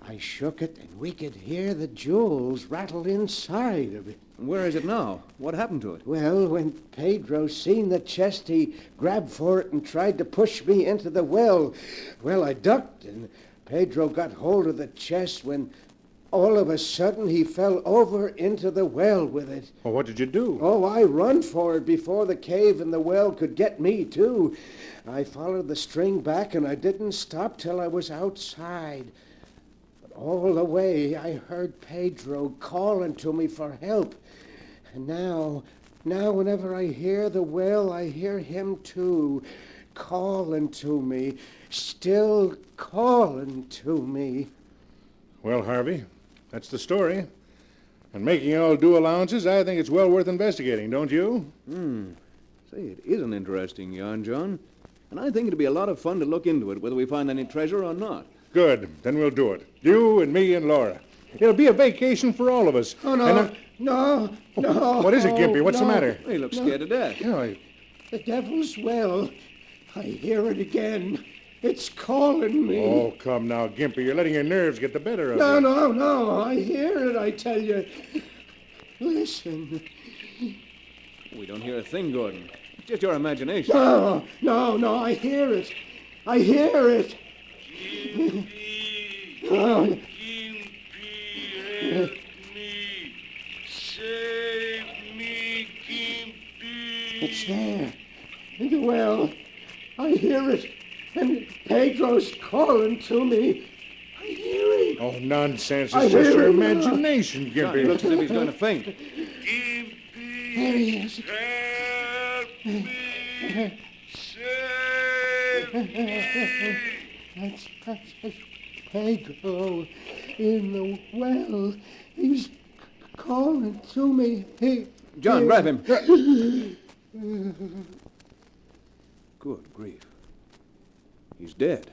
Speaker 12: I shook it, and we could hear the jewels rattle inside of it.
Speaker 23: Where is it now? What happened to it?
Speaker 12: Well, when Pedro seen the chest, he grabbed for it and tried to push me into the well. Well, I ducked, and Pedro got hold of the chest when all of a sudden he fell over into the well with it.
Speaker 23: Well, what did you do?
Speaker 12: Oh, I run for it before the cave and the well could get me, too. I followed the string back, and I didn't stop till I was outside. All the way, I heard Pedro calling to me for help. And now whenever I hear the well, I hear him too, calling to me, still calling to me.
Speaker 5: Well, Harvey, that's the story. And making all due allowances, I think it's well worth investigating, don't you?
Speaker 23: Say, it is an interesting yarn, John. And I think it'd be a lot of fun to look into it, whether we find any treasure or not.
Speaker 5: Good. Then we'll do it. You and me and Laura. It'll be a vacation for all of us.
Speaker 12: Oh, no, no.
Speaker 5: What is it, Gimpy? What's the matter?
Speaker 23: He looks scared to death.
Speaker 12: The Devil's Well. I hear it again. It's calling me.
Speaker 5: Oh, come now, Gimpy. You're letting your nerves get the better of you.
Speaker 12: No. I hear it, I tell you. Listen.
Speaker 23: We don't hear a thing, Gordon. It's just your imagination.
Speaker 12: No. I hear it. I hear it. Oh.
Speaker 14: Save me, Gimpy.
Speaker 12: It's there. In the well. I hear it. And Pedro's calling to me. I hear it.
Speaker 5: Oh, nonsense.
Speaker 12: I
Speaker 5: It's just
Speaker 12: hear
Speaker 5: your
Speaker 12: it.
Speaker 5: imagination, Gimpy.
Speaker 23: He looks as if he's going to faint.
Speaker 12: There he is. That's Pedro in the well. He's calling to me.
Speaker 23: John, grab him. Good grief. He's dead.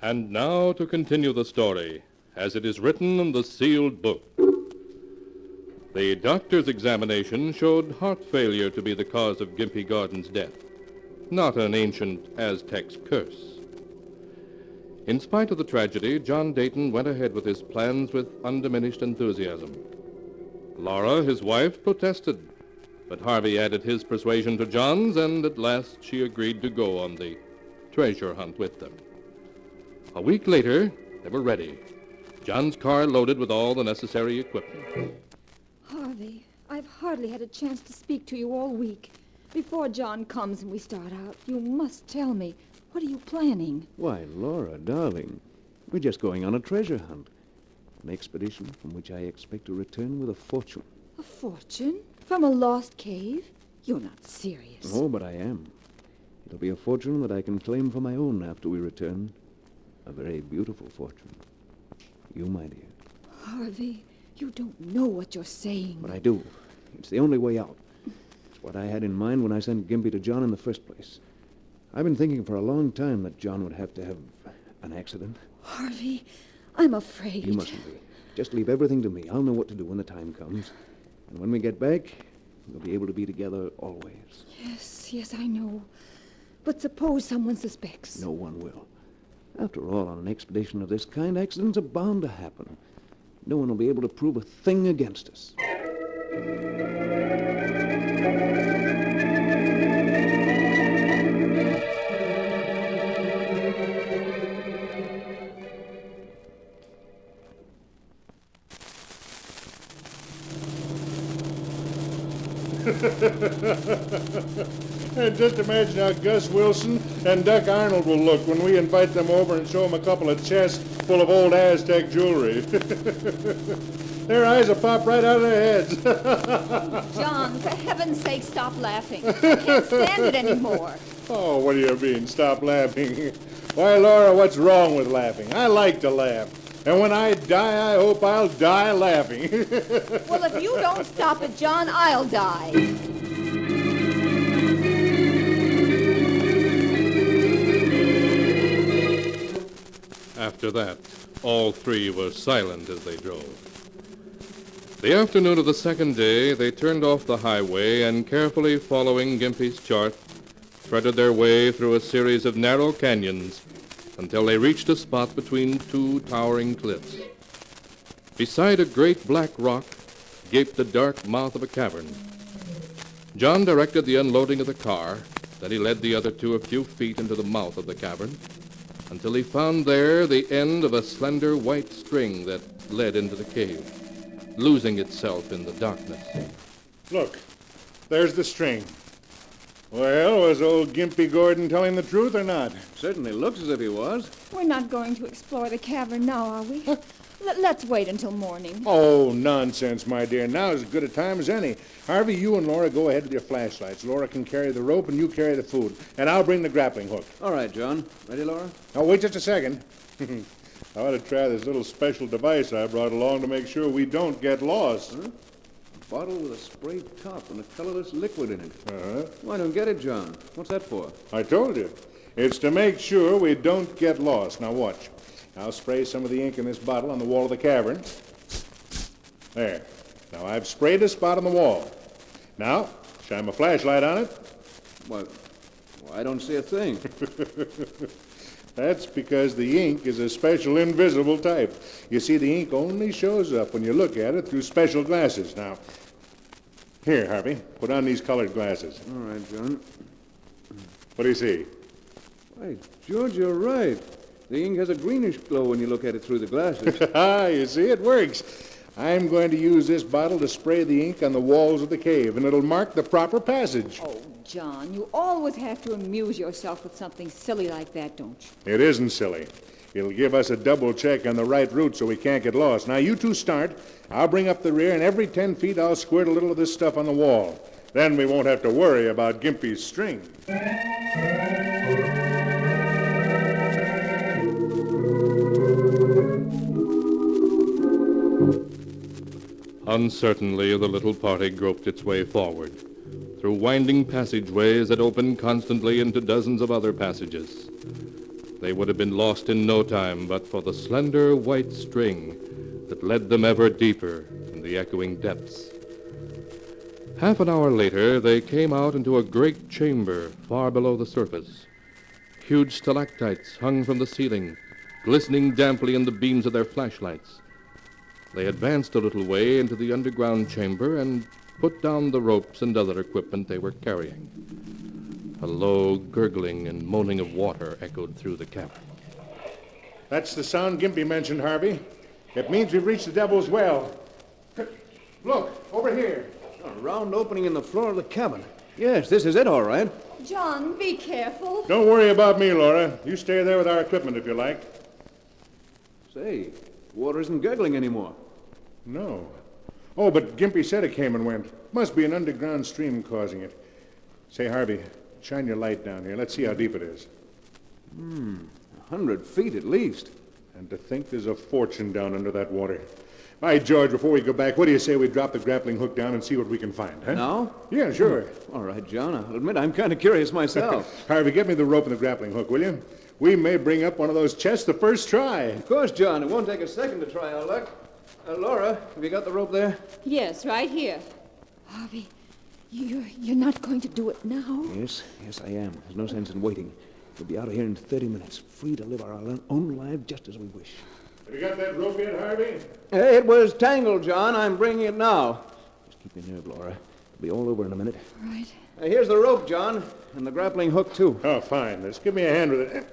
Speaker 11: And now to continue the story, as it is written in the sealed book. The doctor's examination showed heart failure to be the cause of Gimpy Gordon's death, not an ancient Aztec's curse. In spite of the tragedy, John Dayton went ahead with his plans with undiminished enthusiasm. Laura, his wife, protested, but Harvey added his persuasion to John's, and at last she agreed to go on the treasure hunt with them. A week later, they were ready. John's car loaded with all the necessary equipment.
Speaker 22: Harvey, I've hardly had a chance to speak to you all week. Before John comes and we start out, you must tell me, what are you planning?
Speaker 23: Why, Laura, darling, we're just going on a treasure hunt. An expedition from which I expect to return with a fortune.
Speaker 22: A fortune? From a lost cave? You're not serious.
Speaker 23: Oh, but I am. It'll be a fortune that I can claim for my own after we return. A very beautiful fortune. You, my dear.
Speaker 22: Harvey, you don't know what you're saying.
Speaker 23: But I do. It's the only way out. It's what I had in mind when I sent Gimpy to John in the first place. I've been thinking for a long time that John would have to have an accident.
Speaker 22: Harvey, I'm afraid.
Speaker 23: You mustn't be. Just leave everything to me. I'll know what to do when the time comes. And when we get back, we'll be able to be together always.
Speaker 22: Yes, I know. But suppose someone suspects.
Speaker 23: No one will. After all, on an expedition of this kind, accidents are bound to happen. No one will be able to prove a thing against us.
Speaker 5: And just imagine how Gus Wilson and Duck Arnold will look when we invite them over and show them a couple of chests full of old Aztec jewelry. Their eyes will pop right out of their heads.
Speaker 22: John, for heaven's sake, stop laughing. I can't stand it anymore.
Speaker 5: Oh, what do you mean, stop laughing? Why, Laura, what's wrong with laughing? I like to laugh. And when I die, I hope I'll die laughing.
Speaker 22: Well, if you don't stop it, John, I'll die.
Speaker 11: After that, all three were silent as they drove. The afternoon of the second day, they turned off the highway and, carefully following Gimpy's chart, threaded their way through a series of narrow canyons until they reached a spot between two towering cliffs. Beside a great black rock gaped the dark mouth of a cavern. John directed the unloading of the car, then he led the other two a few feet into the mouth of the cavern until he found there the end of a slender white string that led into the cave, losing itself in the darkness.
Speaker 5: Look, there's the string. Well, was old Gimpy Gordon telling the truth or not?
Speaker 23: Certainly looks as if he was.
Speaker 22: We're not going to explore the cavern now, are we? Let's wait until morning.
Speaker 5: Oh, nonsense, my dear. Now is as good a time as any. Harvey, you and Laura go ahead with your flashlights. Laura can carry the rope and you carry the food. And I'll bring the grappling hook.
Speaker 23: All right, John. Ready, Laura?
Speaker 5: Now, wait just a second. I ought to try this little special device I brought along to make sure we don't get lost.
Speaker 23: Huh? A bottle with a sprayed top and a colorless liquid in it.
Speaker 5: Uh-huh.
Speaker 23: Well, I don't get it, John. What's that for?
Speaker 5: I told you. It's to make sure we don't get lost. Now, watch. I'll spray some of the ink in this bottle on the wall of the cavern. There. Now, I've sprayed a spot on the wall. Now, shine my flashlight on it.
Speaker 23: Well, I don't see a thing.
Speaker 5: That's because the ink is a special invisible type. You see, the ink only shows up when you look at it through special glasses. Now, here, Harvey, put on these colored glasses.
Speaker 23: All right, John.
Speaker 5: What do you see?
Speaker 23: Why, George, you're right. The ink has a greenish glow when you look at it through the glasses.
Speaker 5: You see, it works. I'm going to use this bottle to spray the ink on the walls of the cave, and it'll mark the proper passage.
Speaker 22: Oh, John, you always have to amuse yourself with something silly like that, don't you?
Speaker 5: It isn't silly. It'll give us a double check on the right route so we can't get lost. Now, you two start. I'll bring up the rear, and every 10 feet I'll squirt a little of this stuff on the wall. Then we won't have to worry about Gimpy's string.
Speaker 11: Uncertainly, the little party groped its way forward, through winding passageways that opened constantly into dozens of other passages. They would have been lost in no time but for the slender white string that led them ever deeper in the echoing depths. Half an hour later, they came out into a great chamber far below the surface. Huge stalactites hung from the ceiling, glistening damply in the beams of their flashlights. They advanced a little way into the underground chamber and put down the ropes and other equipment they were carrying. A low gurgling and moaning of water echoed through the cavern.
Speaker 5: That's the sound Gimpy mentioned, Harvey. It means we've reached the Devil's Well. Look, over here.
Speaker 23: A round opening in the floor of the cabin. Yes, this is it, all right.
Speaker 22: John, be careful.
Speaker 5: Don't worry about me, Laura. You stay there with our equipment if you like.
Speaker 23: Say, water isn't gurgling anymore.
Speaker 5: No. Oh, but Gimpy said it came and went. Must be an underground stream causing it. Say, Harvey, shine your light down here. Let's see how deep it is.
Speaker 23: 100 feet at least.
Speaker 5: And to think there's a fortune down under that water. By George, before we go back, what do you say we drop the grappling hook down and see what we can find, huh?
Speaker 23: Now?
Speaker 5: Yeah, sure.
Speaker 23: All right, John. I'll admit I'm kind of curious myself.
Speaker 5: Harvey, get me the rope and the grappling hook, will you? We may bring up one of those chests the first try.
Speaker 23: Of course, John. It won't take a second to try our luck. Laura, have you got the rope there?
Speaker 22: Yes, right here. Harvey, you're not going to do it now?
Speaker 23: Yes, I am. There's no sense in waiting. We'll be out of here in 30 minutes, free to live our own lives just as we wish.
Speaker 5: Have you got that rope yet, Harvey?
Speaker 23: It was tangled, John. I'm bringing it now. Just keep your nerve, Laura. It'll be all over in a minute.
Speaker 22: Right.
Speaker 23: Here's the rope, John, and the grappling hook, too.
Speaker 5: Oh, fine. Just give me a hand with it.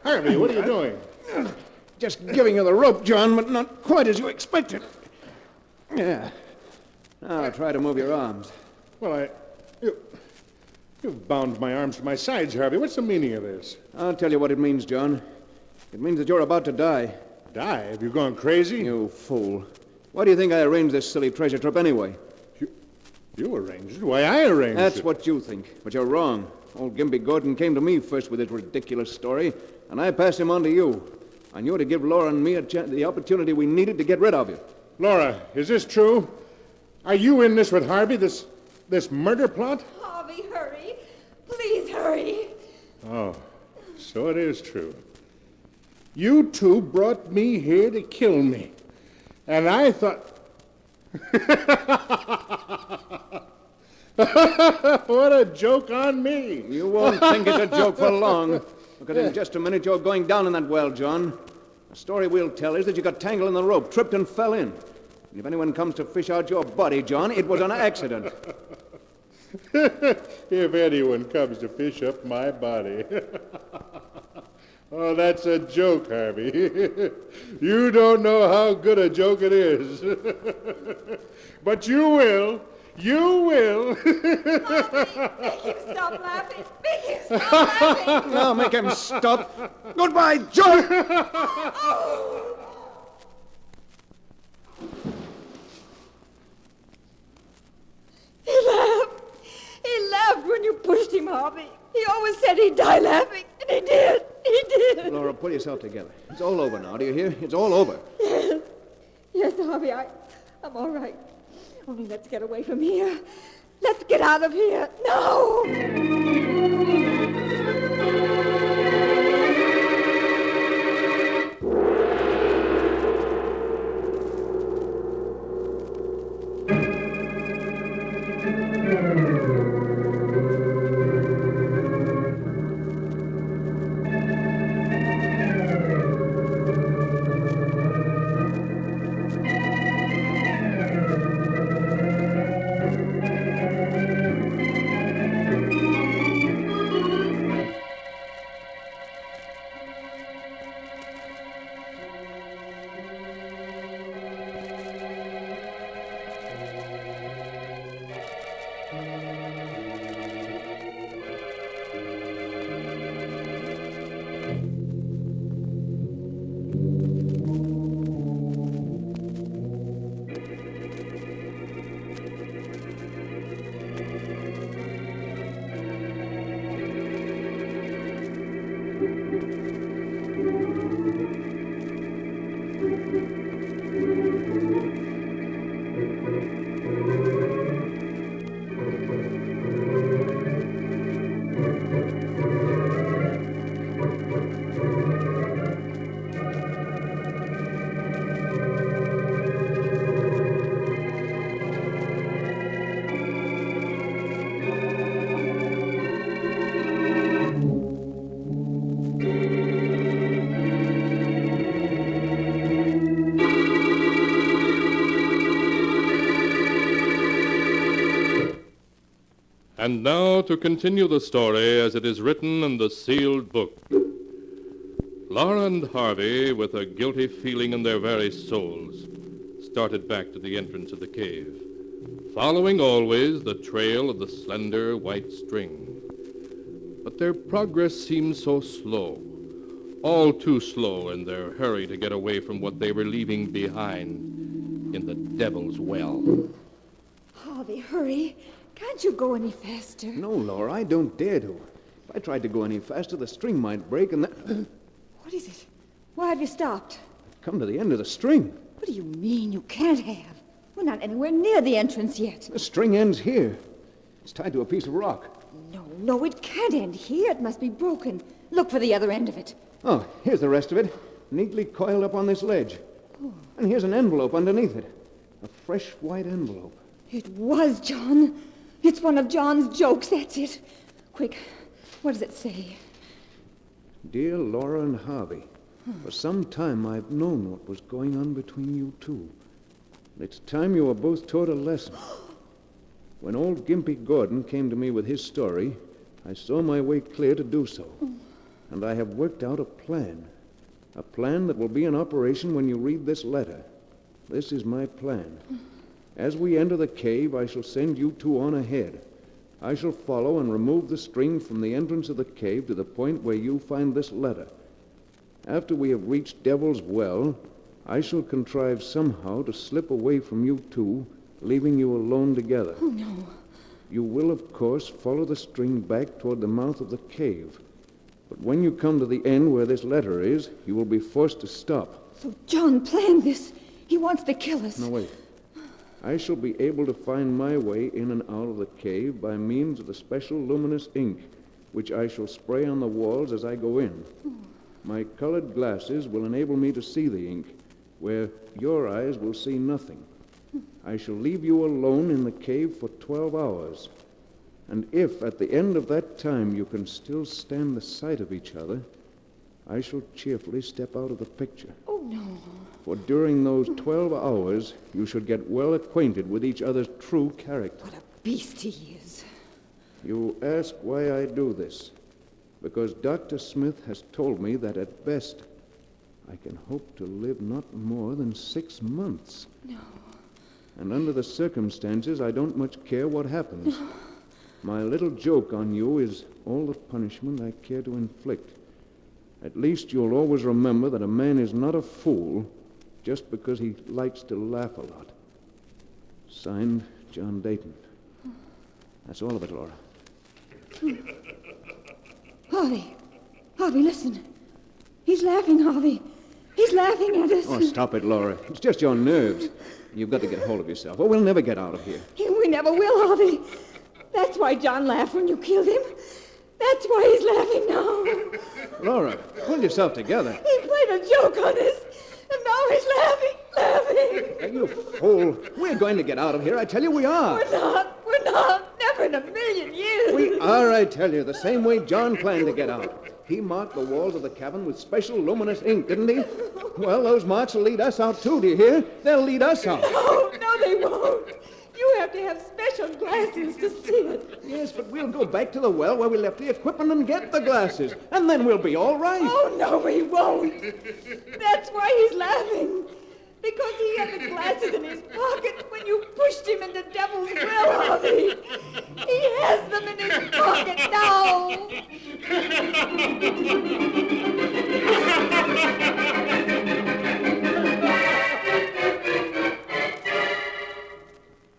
Speaker 5: Harvey, what are you doing?
Speaker 23: Just giving you the rope, John, but not quite as you expected. Yeah. Now try to move your arms.
Speaker 5: Well, you've bound my arms to my sides, Harvey. What's the meaning of this?
Speaker 23: I'll tell you what it means, John. It means that you're about to die.
Speaker 5: Die? Have you gone crazy?
Speaker 23: You fool. Why do you think I arranged this silly treasure trip anyway?
Speaker 5: You arranged it? Why, I arranged it.
Speaker 23: That's what you think, but you're wrong. Old Gimpy Gordon came to me first with his ridiculous story, and I passed him on to you. I knew to give Laura and me the opportunity we needed to get rid of you.
Speaker 5: Laura, is this true? Are you in this with Harvey, this murder plot?
Speaker 22: Harvey, hurry. Please hurry.
Speaker 5: Oh, so it is true. You two brought me here to kill me. And I thought... What a joke on me.
Speaker 23: You won't think it's a joke for long. Because in just a minute you're going down in that well, John. The story we'll tell is that you got tangled in the rope, tripped and fell in. And if anyone comes to fish out your body, John, it was an accident.
Speaker 5: If anyone comes to fish up my body... Oh, that's a joke, Harvey. You don't know how good a joke it is. But you will. You will.
Speaker 22: Make him stop laughing. Make him stop laughing.
Speaker 23: Now make him stop. Goodbye, John.
Speaker 22: He laughed. He laughed when you pushed him, Harvey. He always said he'd die laughing, and he did. He did.
Speaker 23: Laura, pull yourself together. It's all over now, do you hear? It's all over.
Speaker 22: Yes. Yes, Harvey, I'm all right. Only let's get away from here. Let's get out of here. No!
Speaker 11: And now to continue the story as it is written in the sealed book. Laura and Harvey, with a guilty feeling in their very souls, started back to the entrance of the cave, following always the trail of the slender white string. But their progress seemed so slow, all too slow in their hurry to get away from what they were leaving behind in the Devil's Well.
Speaker 22: Harvey, hurry. Can't you go any faster?
Speaker 23: No, Laura, I don't dare to. If I tried to go any faster, the string might break and then...
Speaker 22: What is it? Why have you stopped?
Speaker 23: Come to the end of the string.
Speaker 22: What do you mean you can't have? We're not anywhere near the entrance yet.
Speaker 23: The string ends here. It's tied to a piece of rock.
Speaker 22: No, it can't end here. It must be broken. Look for the other end of it.
Speaker 23: Oh, here's the rest of it, neatly coiled up on this ledge.
Speaker 22: Oh.
Speaker 23: And here's an envelope underneath it. A fresh white envelope.
Speaker 22: It was John. It's one of John's jokes, that's it. Quick, what does it say?
Speaker 23: Dear Laura and Harvey, for some time I've known what was going on between you two. It's time you were both taught a lesson. When old Gimpy Gordon came to me with his story, I saw my way clear to do so. And I have worked out a plan that will be in operation when you read this letter. This is my plan. As we enter the cave, I shall send you two on ahead. I shall follow and remove the string from the entrance of the cave to the point where you find this letter. After we have reached Devil's Well, I shall contrive somehow to slip away from you two, leaving you alone together.
Speaker 22: Oh, no.
Speaker 23: You will, of course, follow the string back toward the mouth of the cave. But when you come to the end where this letter is, you will be forced to stop.
Speaker 22: So John planned this. He wants to kill us.
Speaker 23: No, wait. I shall be able to find my way in and out of the cave by means of the special luminous ink, which I shall spray on the walls as I go in. My colored glasses will enable me to see the ink, where your eyes will see nothing. I shall leave you alone in the cave for 12 hours. And if at the end of that time you can still stand the sight of each other, I shall cheerfully step out of the picture.
Speaker 22: Oh, no.
Speaker 23: For during those 12 hours, you should get well acquainted with each other's true character.
Speaker 22: What a beast he is.
Speaker 23: You ask why I do this. Because Dr. Smith has told me that at best, I can hope to live not more than 6 months.
Speaker 22: No.
Speaker 23: And under the circumstances, I don't much care what happens. No. My little joke on you is all the punishment I care to inflict. At least you'll always remember that a man is not a fool just because he likes to laugh a lot. Signed, John Dayton. That's all of it, Laura.
Speaker 22: Harvey, listen. He's laughing, Harvey. He's laughing at us.
Speaker 23: Oh, stop it, Laura. It's just your nerves. You've got to get hold of yourself, or we'll never get out of here.
Speaker 22: We never will, Harvey. That's why John laughed when you killed him. That's why he's laughing now.
Speaker 23: Laura, pull yourself together.
Speaker 22: He played a joke on us, and now he's laughing.
Speaker 23: You fool. We're going to get out of here. I tell you we are.
Speaker 22: We're not. Never in a million years.
Speaker 23: We are, I tell you, the same way John planned to get out. He marked the walls of the cabin with special luminous ink, didn't he? Well, those marks will lead us out, too, do you hear? They'll lead us out.
Speaker 22: No, they won't. You have to have special glasses to see it.
Speaker 23: Yes, but we'll go back to the well where we left the equipment and get the glasses, and then we'll be all right.
Speaker 22: Oh, no, we won't. That's why he's laughing. Because he had the glasses in his pocket when you pushed him into Devil's Well, Harvey. He has them in his pocket now.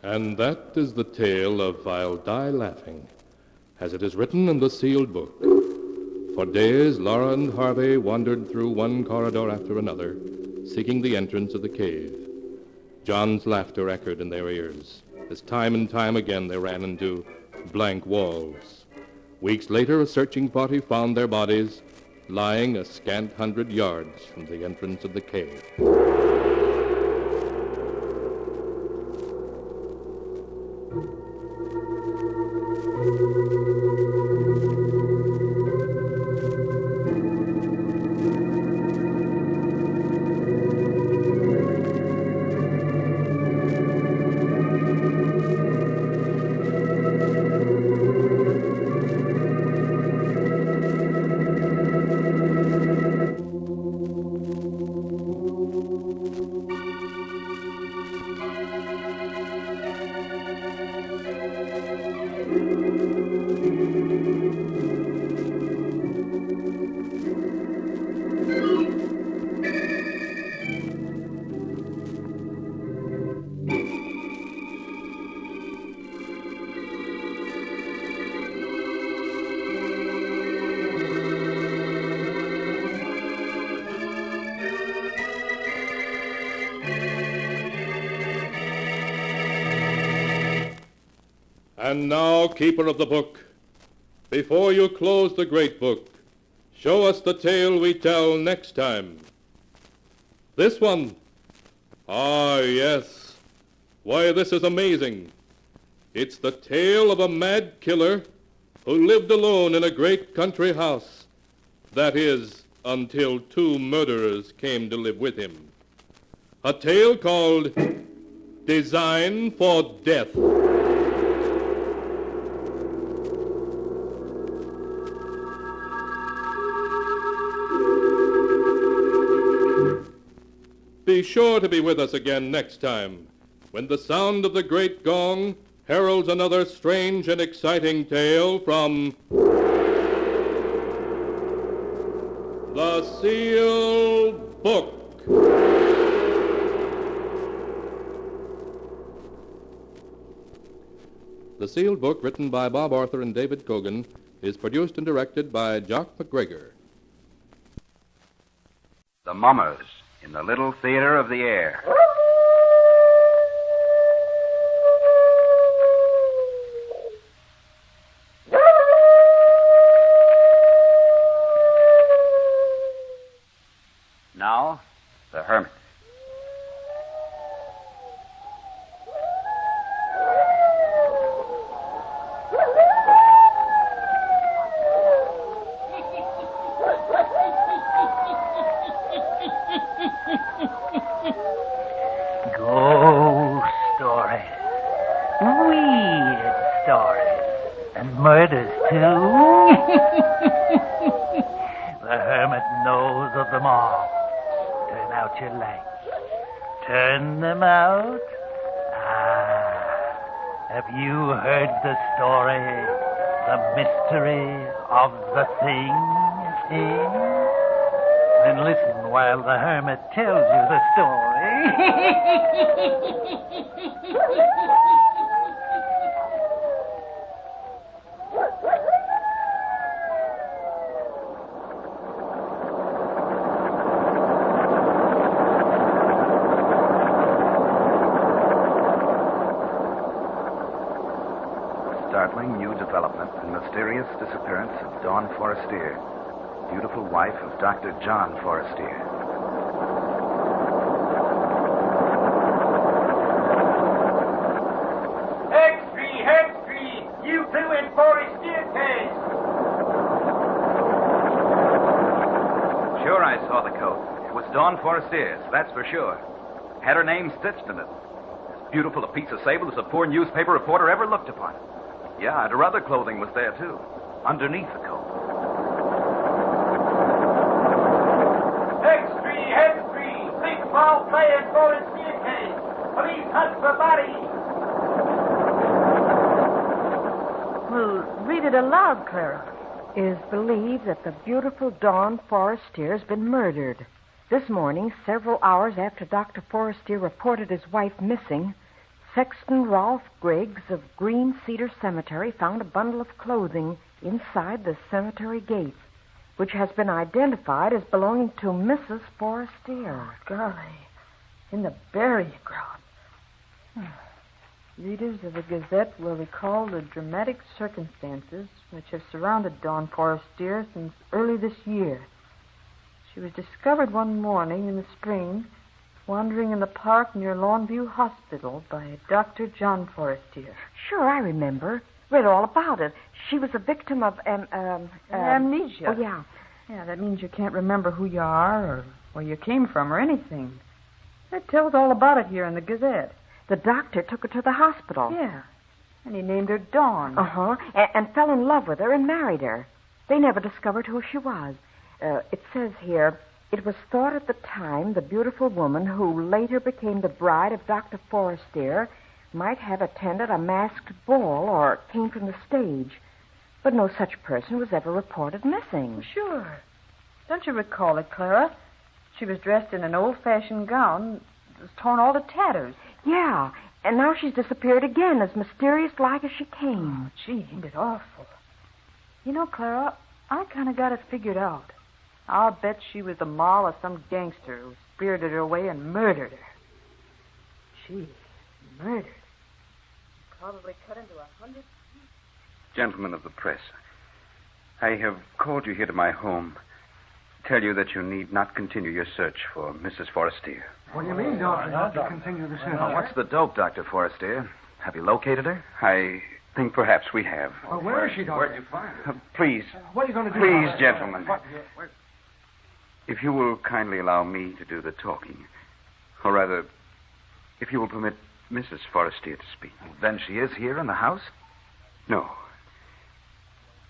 Speaker 11: And that is the tale of I'll Die Laughing, as it is written in the sealed book. For days, Laura and Harvey wandered through one corridor after another, seeking the entrance of the cave. John's laughter echoed in their ears, as time and time again they ran into blank walls. Weeks later, a searching party found their bodies lying a scant 100 yards from the entrance of the cave. And now, keeper of the book, before you close the great book, show us the tale we tell next time. This one. Ah, yes. Why, this is amazing. It's the tale of a mad killer who lived alone in a great country house. That is, until two murderers came to live with him. A tale called Design for Death. Be sure to be with us again next time, when the sound of the great gong heralds another strange and exciting tale from The Sealed Book. The Sealed Book, written by Bob Arthur and David Cogan, is produced and directed by Jock McGregor.
Speaker 2: The Mummers in the Little Theater of the Air. Now, the Hermit.
Speaker 18: Ghost stories, weird stories, and murders, too. The Hermit knows of them all. Turn out your lights. Turn them out. Have you heard the story, the mystery of the thing? Then listen while the Hermit tells you the story.
Speaker 2: Startling new development and mysterious disappearance of Dawn Forestier, beautiful wife of Dr. John Forestier.
Speaker 14: Hextree, you two in Forestier case.
Speaker 2: Sure, I saw the coat. It was Dawn Forestier's, that's for sure. Had her name stitched in it. As beautiful a piece of sable as a poor newspaper reporter ever looked upon. Yeah, and her other clothing was there, too, underneath the coat.
Speaker 14: Hextree, big foul play in Forestier case. Police hunt for body.
Speaker 7: Well, read it aloud, Clara. It is believed that the beautiful Dawn Forestier has been murdered. This morning, several hours after Dr. Forestier reported his wife missing, Sexton Rolfe Griggs of Green Cedar Cemetery found a bundle of clothing inside the cemetery gate, which has been identified as belonging to Mrs. Forestier.
Speaker 22: Oh, golly. In the burial ground. Readers of the Gazette will recall the dramatic circumstances which have surrounded Dawn Forestier since early this year. She was discovered one morning in the spring, wandering in the park near Longview Hospital by Dr. John Forestier.
Speaker 7: Sure, I remember. Read all about it. She was a victim of
Speaker 22: amnesia.
Speaker 7: Oh, yeah.
Speaker 22: Yeah, that means you can't remember who you are or where you came from or anything. That tells all about it here in the Gazette.
Speaker 7: The doctor took her to the hospital.
Speaker 22: Yeah. And he named her Dawn.
Speaker 7: Uh-huh. And fell in love with her and married her. They never discovered who she was. It says here, it was thought at the time the beautiful woman who later became the bride of Dr. Forestier might have attended a masked ball or came from the stage. But no such person was ever reported missing.
Speaker 22: Sure. Don't you recall it, Clara? She was dressed in an old-fashioned gown that was torn all to tatters.
Speaker 7: Yeah, and now she's disappeared again, as mysterious-like as she came.
Speaker 22: Oh, gee, ain't it awful? You know, Clara, I kind of got it figured out. I'll bet she was the moll of some gangster who spirited her away and murdered her. Gee, murdered.
Speaker 7: probably cut into 100.
Speaker 2: Gentlemen of the press, I have called you here to my home to tell you that you need not continue your search for Mrs. Forrestier.
Speaker 13: What do you mean, Doctor? Not to continue the search?
Speaker 2: Well, what's the dope, Dr. Forrestier? Have you located her? I think perhaps we have.
Speaker 13: Well, where is she, Doctor?
Speaker 2: Where'd you find her? Please.
Speaker 13: What are you going to do?
Speaker 2: Please,
Speaker 13: Doctor?
Speaker 2: gentlemen.
Speaker 13: What?
Speaker 2: If you will kindly allow me to do the talking, or rather, if you will permit Mrs. Forrestier to speak. Then she is here in the house? No.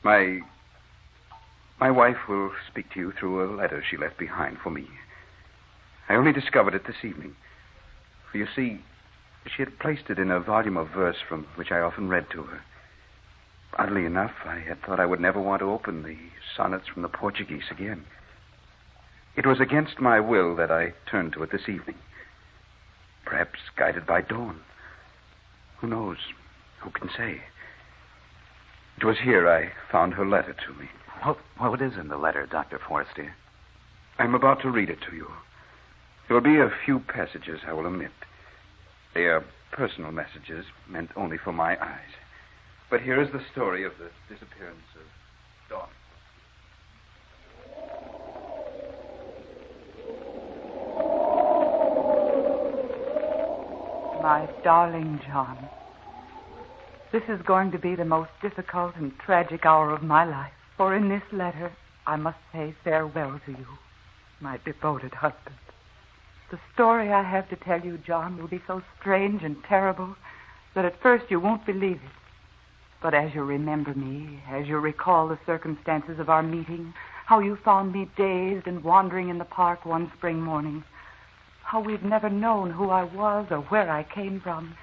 Speaker 2: My wife will speak to you through a letter she left behind for me. I only discovered it this evening. For you see, she had placed it in a volume of verse from which I often read to her. Oddly enough, I had thought I would never want to open the sonnets from the Portuguese again. It was against my will that I turned to it this evening. Perhaps guided by dawn. Who knows? Who can say? It was here I found her letter to me. What is in the letter, Dr. Forrestier? I'm about to read it to you. There will be a few passages I will omit. They are personal messages meant only for my eyes. But here is the story of the disappearance of Dawn.
Speaker 7: My darling John, this is going to be the most difficult and tragic hour of my life. For in this letter, I must say farewell to you, my devoted husband. The story I have to tell you, John, will be so strange and terrible that at first you won't believe it. But as you remember me, as you recall the circumstances of our meeting, how you found me dazed and wandering in the park one spring morning, how we've never known who I was or where I came from,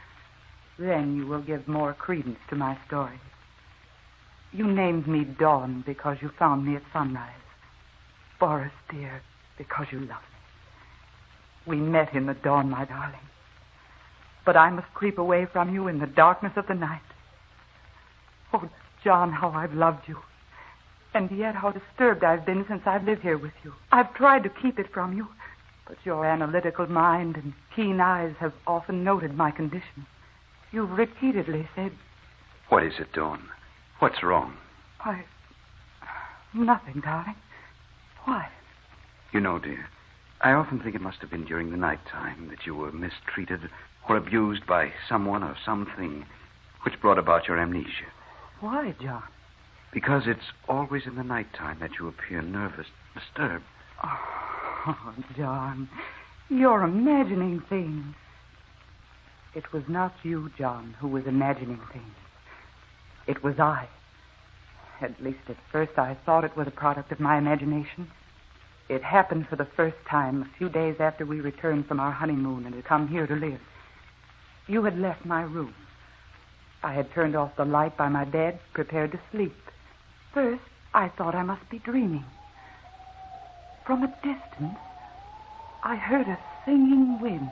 Speaker 7: then you will give more credence to my story. You named me Dawn because you found me at sunrise. Boris, dear, because you love me. We met in the dawn, my darling. But I must creep away from you in the darkness of the night. Oh, John, how I've loved you. And yet how disturbed I've been since I've lived here with you. I've tried to keep it from you, but your analytical mind and keen eyes have often noted my condition. You've repeatedly said...
Speaker 2: What is it, Dawn? What's wrong?
Speaker 7: Nothing, darling. Why?
Speaker 2: You know, dear, I often think it must have been during the night time that you were mistreated or abused by someone or something which brought about your amnesia.
Speaker 7: Why, John?
Speaker 2: Because it's always in the night time that you appear nervous, disturbed.
Speaker 7: Oh, John, you're imagining things. It was not you, John, who was imagining things. It was I. At least at first I thought it was a product of my imagination. It happened for the first time a few days after we returned from our honeymoon and had come here to live. You had left my room. I had turned off the light by my bed, prepared to sleep. First, I thought I must be dreaming. From a distance, I heard a singing wind,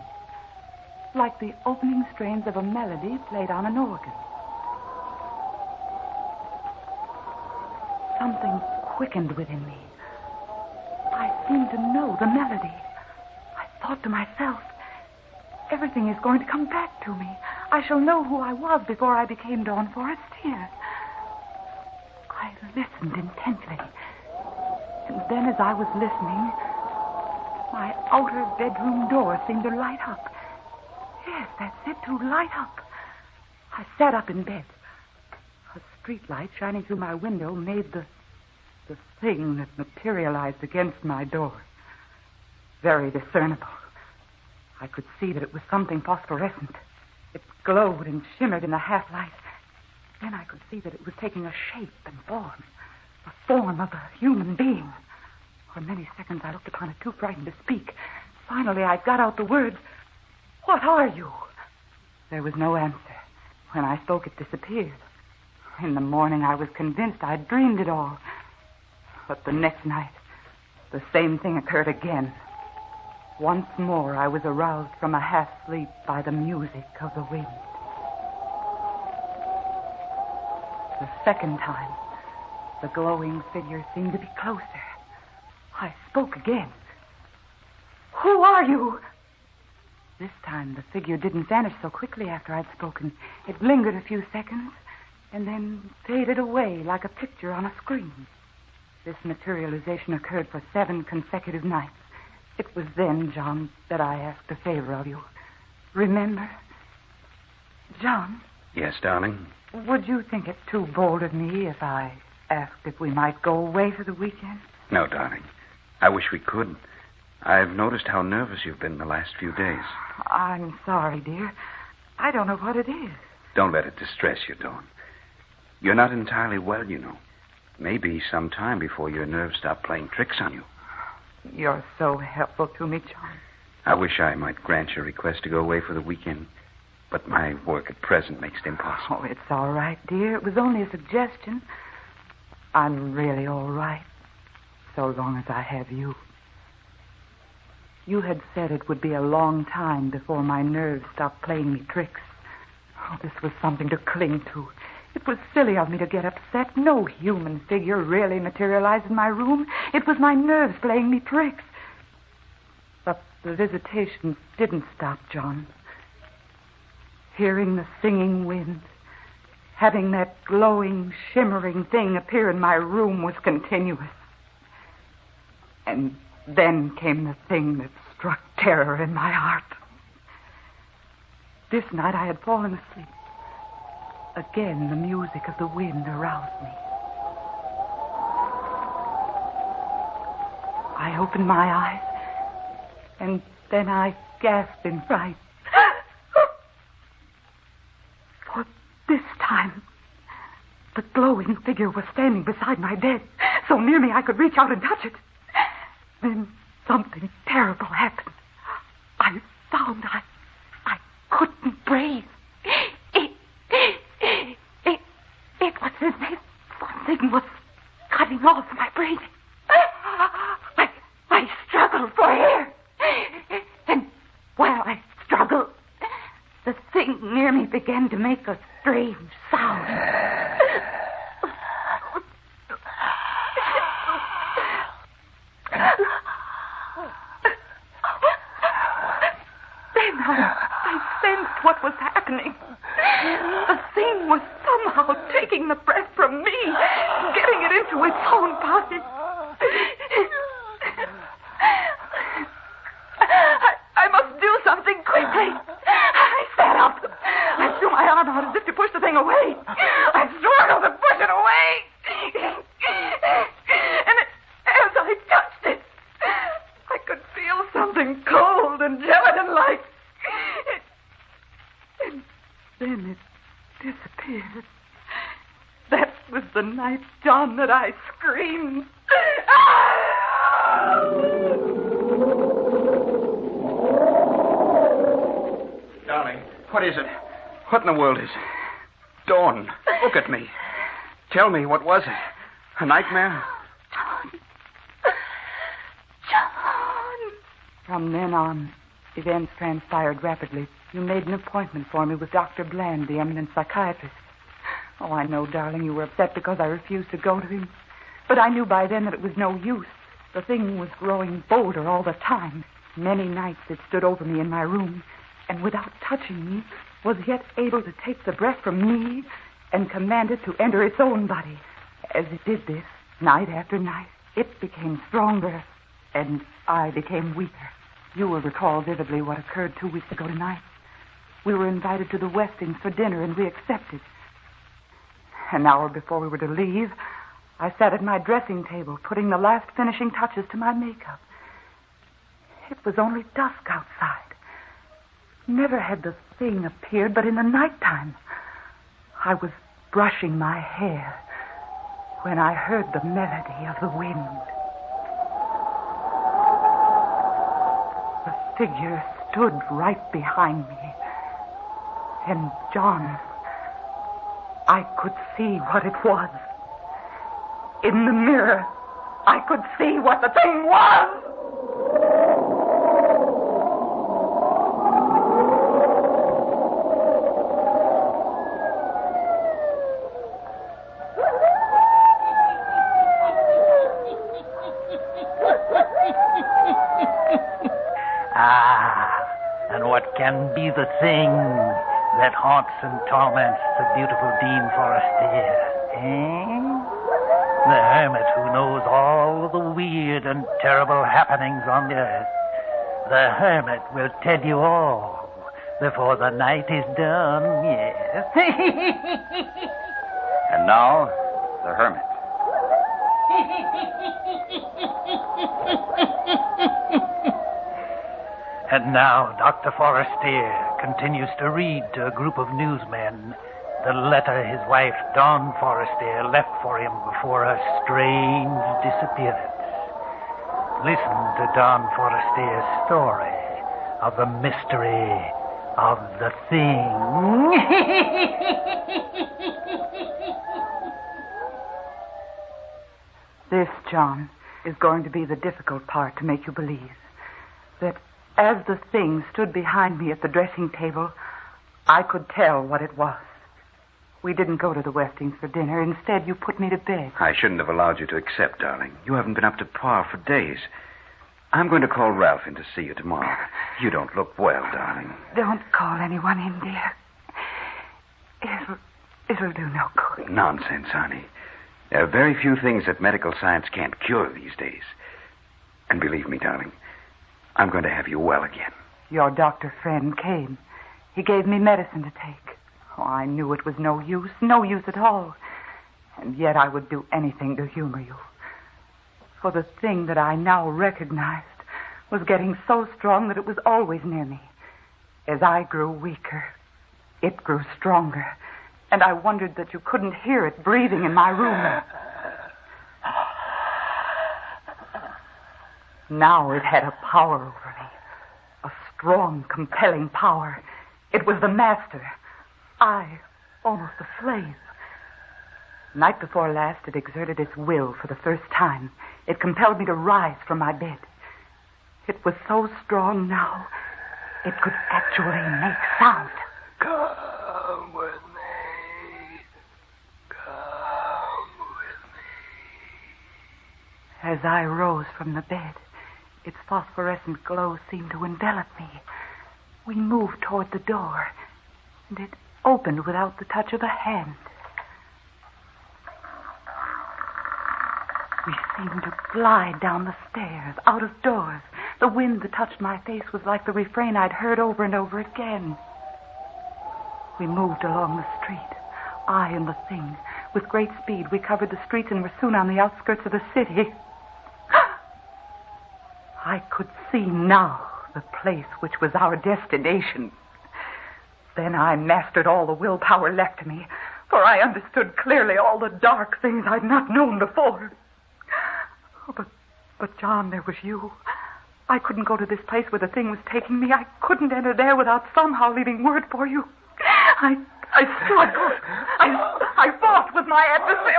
Speaker 7: like the opening strains of a melody played on an organ. Something quickened within me. I seemed to know the melody. I thought to myself, everything is going to come back to me. I shall know who I was before I became Dawn Forrestier. I listened intently. And then as I was listening, my outer bedroom door seemed to light up. Yes, that's it, to light up. I sat up in bed. A street light shining through my window made the thing that materialized against my door very discernible. I could see that it was something phosphorescent. It glowed and shimmered in the half-light. Then I could see that it was taking a shape and form, the form of a human being. For many seconds I looked upon it, too frightened to speak. Finally, I got out the words, "What are you?" There was no answer. When I spoke, it disappeared. In the morning, I was convinced I'd dreamed it all. But the next night, the same thing occurred again. Once more, I was aroused from a half-sleep by the music of the wind. The second time, the glowing figure seemed to be closer. I spoke again. "Who are you?" This time the figure didn't vanish so quickly after I'd spoken. It lingered a few seconds and then faded away like a picture on a screen. This materialization occurred for 7 consecutive nights. It was then, John, that I asked a favor of you. Remember? John?
Speaker 2: Yes, darling?
Speaker 7: Would you think it too bold of me if I asked if we might go away for the weekend?
Speaker 2: No, darling. I wish we could. I've noticed how nervous you've been the last few days.
Speaker 7: I'm sorry, dear. I don't know what it is.
Speaker 2: Don't let it distress you, Dawn. You're not entirely well, you know. Maybe some time before your nerves stop playing tricks on you.
Speaker 7: You're so helpful to me, John.
Speaker 2: I wish I might grant your request to go away for the weekend, but my work at present makes it impossible.
Speaker 7: Oh, it's all right, dear. It was only a suggestion. I'm really all right, so long as I have you. You had said it would be a long time before my nerves stopped playing me tricks. Oh, this was something to cling to. It was silly of me to get upset. No human figure really materialized in my room. It was my nerves playing me tricks. But the visitations didn't stop, John. Hearing the singing wind, having that glowing, shimmering thing appear in my room was continuous. And then came the thing that struck terror in my heart. This night I had fallen asleep. Again, the music of the wind aroused me. I opened my eyes, and then I gasped in fright. For this time, the glowing figure was standing beside my bed, so near me I could reach out and touch it. Then something terrible happened. I found I couldn't breathe. It was as if something was cutting off my breathing. I struggled for air. And while I struggled, the thing near me began to make a strange sound. Then I sensed what was happening. The thing was somehow taking the breath from me, getting it into its own body. I must do something quickly. I sat up. I threw my arm out as if to push the thing away. I struggled to push it away. And as I touched it, I could feel something cold and gelatin-like. And then it disappeared. That was the night, John, that I screamed.
Speaker 2: Darling, what is it? What in the world is it? Dawn, look at me. Tell me, what was it? A nightmare?
Speaker 7: John! From then on, events transpired rapidly. You made an appointment for me with Dr. Bland, the eminent psychiatrist. Oh, I know, darling, you were upset because I refused to go to him. But I knew by then that it was no use. The thing was growing bolder all the time. Many nights it stood over me in my room, and without touching me, was yet able to take the breath from me and command it to enter its own body. As it did this, night after night, it became stronger, and I became weaker. You will recall vividly what occurred 2 weeks ago tonight. We were invited to the Westings for dinner, and we accepted. An hour before we were to leave, I sat at my dressing table, putting the last finishing touches to my makeup. It was only dusk outside. Never had the thing appeared but in the nighttime. I was brushing my hair when I heard the melody of the wind. The figure stood right behind me. And, John, I could see what it was. In the mirror, I could see what the thing was.
Speaker 18: And what the thing that haunts and torments the beautiful Dean Forestier? The hermit who knows all the weird and terrible happenings on the earth. The hermit will tell you all before the night is done, yes.
Speaker 2: And now, the hermit.
Speaker 18: And now, Dr. Forestier continues to read to a group of newsmen the letter his wife, Dawn Forestier, left for him before her strange disappearance. Listen to Dawn Forestier's story of the mystery of the thing.
Speaker 7: This, John, is going to be the difficult part to make you believe. That as the thing stood behind me at the dressing table, I could tell what it was. We didn't go to the Westings for dinner. Instead, you put me to bed.
Speaker 2: I shouldn't have allowed you to accept, darling. You haven't been up to par for days. I'm going to call Ralph in to see you tomorrow. You don't look well, darling.
Speaker 7: Don't call anyone in, dear. It'll do no good.
Speaker 2: Nonsense, honey. There are very few things that medical science can't cure these days. And believe me, darling, I'm going to have you well again.
Speaker 7: Your doctor friend came. He gave me medicine to take. Oh, I knew it was no use at all. And yet I would do anything to humor you. For the thing that I now recognized was getting so strong that it was always near me. As I grew weaker, it grew stronger. And I wondered that you couldn't hear it breathing in my room. Now it had a power over me. A strong, compelling power. It was the master. I, almost a slave. Night before last, it exerted its will for the first time. It compelled me to rise from my bed. It was so strong now, it could actually make sound.
Speaker 12: Come with me. Come with
Speaker 7: me. As I rose from the bed, its phosphorescent glow seemed to envelop me. We moved toward the door, and it opened without the touch of a hand. We seemed to glide down the stairs, out of doors. The wind that touched my face was like the refrain I'd heard over and over again. We moved along the street, I and the thing. With great speed, we covered the streets and were soon on the outskirts of the city. I could see now the place which was our destination. Then I mastered all the willpower left to me, for I understood clearly all the dark things I'd not known before. Oh, but John, there was you. I couldn't go to this place where the thing was taking me. I couldn't enter there without somehow leaving word for you. I struggled. I fought with my adversary.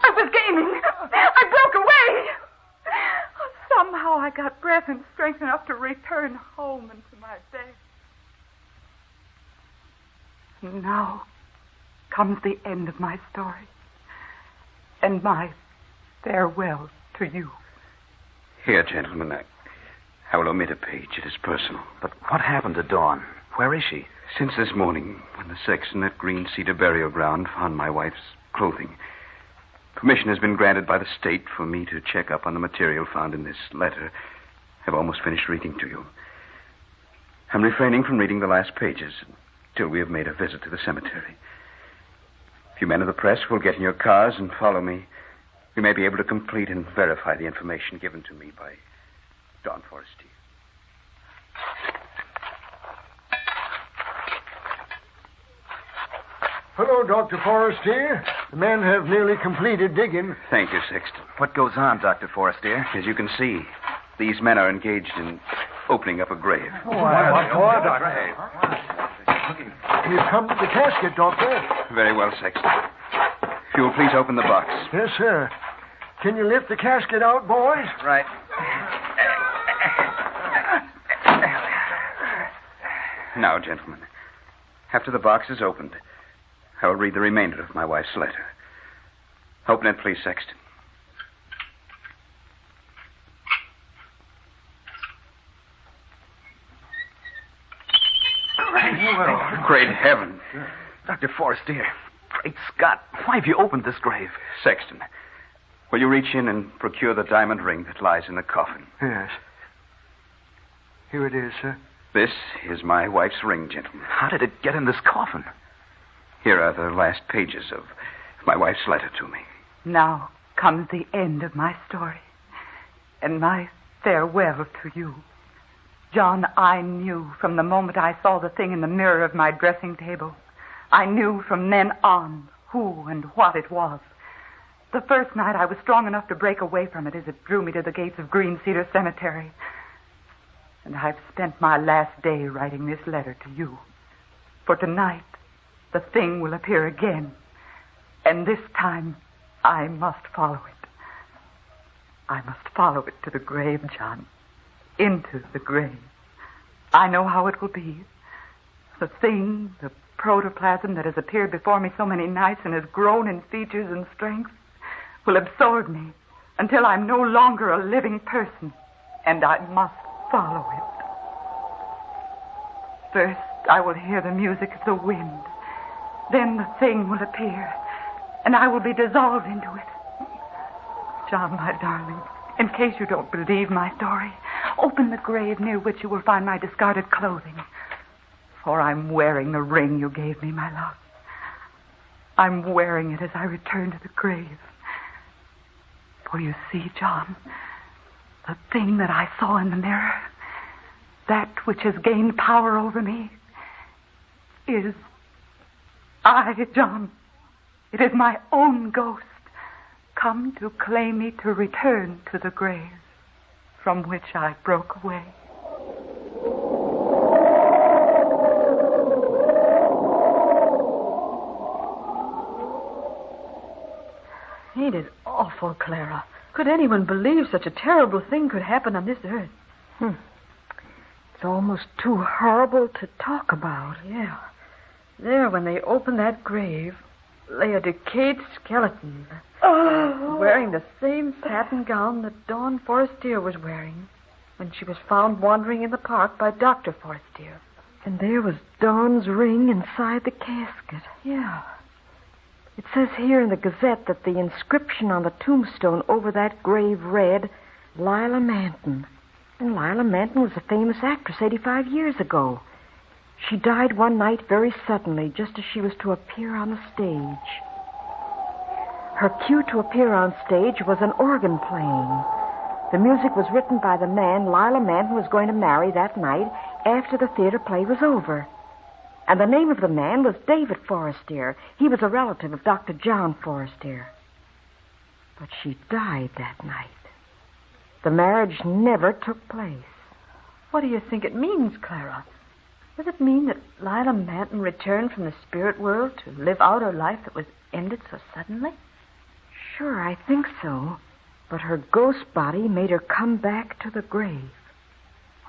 Speaker 7: I was gaining. I broke away. Somehow I got breath and strength enough to return home and to my bed. Now comes the end of my story and my farewell to you.
Speaker 2: Here, gentlemen, I will omit a page. It is personal. But what happened to Dawn? Where is she? Since this morning, when the sexton at Green Cedar Burial Ground found my wife's clothing, permission has been granted by the state for me to check up on the material found in this letter. I've almost finished reading to you. I'm refraining from reading the last pages till we have made a visit to the cemetery. If you men of the press will get in your cars and follow me, we may be able to complete and verify the information given to me by Dawn Forestier.
Speaker 12: Hello, Dr. Forestier. The men have nearly completed digging.
Speaker 2: Thank you, Sexton. What goes on, Dr. Forestier? As you can see, these men are engaged in opening up a grave.
Speaker 12: What for, Doctor? We've come to the casket, Doctor.
Speaker 2: Very well, Sexton. If you'll please open the box.
Speaker 12: Yes, sir. Can you lift the casket out, boys?
Speaker 2: Right. Now, gentlemen, after the box is opened, I will read the remainder of my wife's letter. Open it, please, Sexton. Oh, great heaven. Dr. Forrester, great Scott, why have you opened this grave? Sexton, will you reach in and procure the diamond ring that lies in the coffin?
Speaker 13: Yes. Here it is, sir.
Speaker 2: This is my wife's ring, gentlemen. How did it get in this coffin? Here are the last pages of my wife's letter to me.
Speaker 7: Now comes the end of my story and my farewell to you. John, I knew from the moment I saw the thing in the mirror of my dressing table. I knew from then on who and what it was. The first night I was strong enough to break away from it as it drew me to the gates of Green Cedar Cemetery. And I've spent my last day writing this letter to you. For tonight, the thing will appear again. And this time, I must follow it. I must follow it to the grave, John. Into the grave. I know how it will be. The thing, the protoplasm that has appeared before me so many nights and has grown in features and strength, will absorb me until I'm no longer a living person, and I must follow it. First, I will hear the music of the wind. Then the thing will appear, and I will be dissolved into it. John, my darling, in case you don't believe my story, open the grave near which you will find my discarded clothing. For I'm wearing the ring you gave me, my love. I'm wearing it as I return to the grave. For you see, John, the thing that I saw in the mirror, that which has gained power over me, is I, John. It is my own ghost, come to claim me to return to the grave from which I broke away.
Speaker 3: It is awful, Clara. Could anyone believe such a terrible thing could happen on this earth?
Speaker 19: It's almost too horrible to talk about.
Speaker 3: Yeah. There, when they opened that grave, lay a decayed skeleton. Wearing the same satin gown that Dawn Forrester was wearing when she was found wandering in the park by Dr. Forrester.
Speaker 19: And there was Dawn's ring inside the casket.
Speaker 3: Yeah.
Speaker 19: It says here in the Gazette that the inscription on the tombstone over that grave read, Lila Manton. And Lila Manton was a famous actress 85 years ago. She died one night very suddenly, just as she was to appear on the stage. Her cue to appear on stage was an organ playing. The music was written by the man Lila Manton was going to marry that night after the theater play was over. And the name of the man was David Forrester. He was a relative of Dr. John Forrester. But she died that night. The marriage never took place.
Speaker 3: What do you think it means, Clara? Does it mean that Lila Manton returned from the spirit world to live out her life that was ended so suddenly?
Speaker 19: Sure, I think so. But her ghost body made her come back to the grave.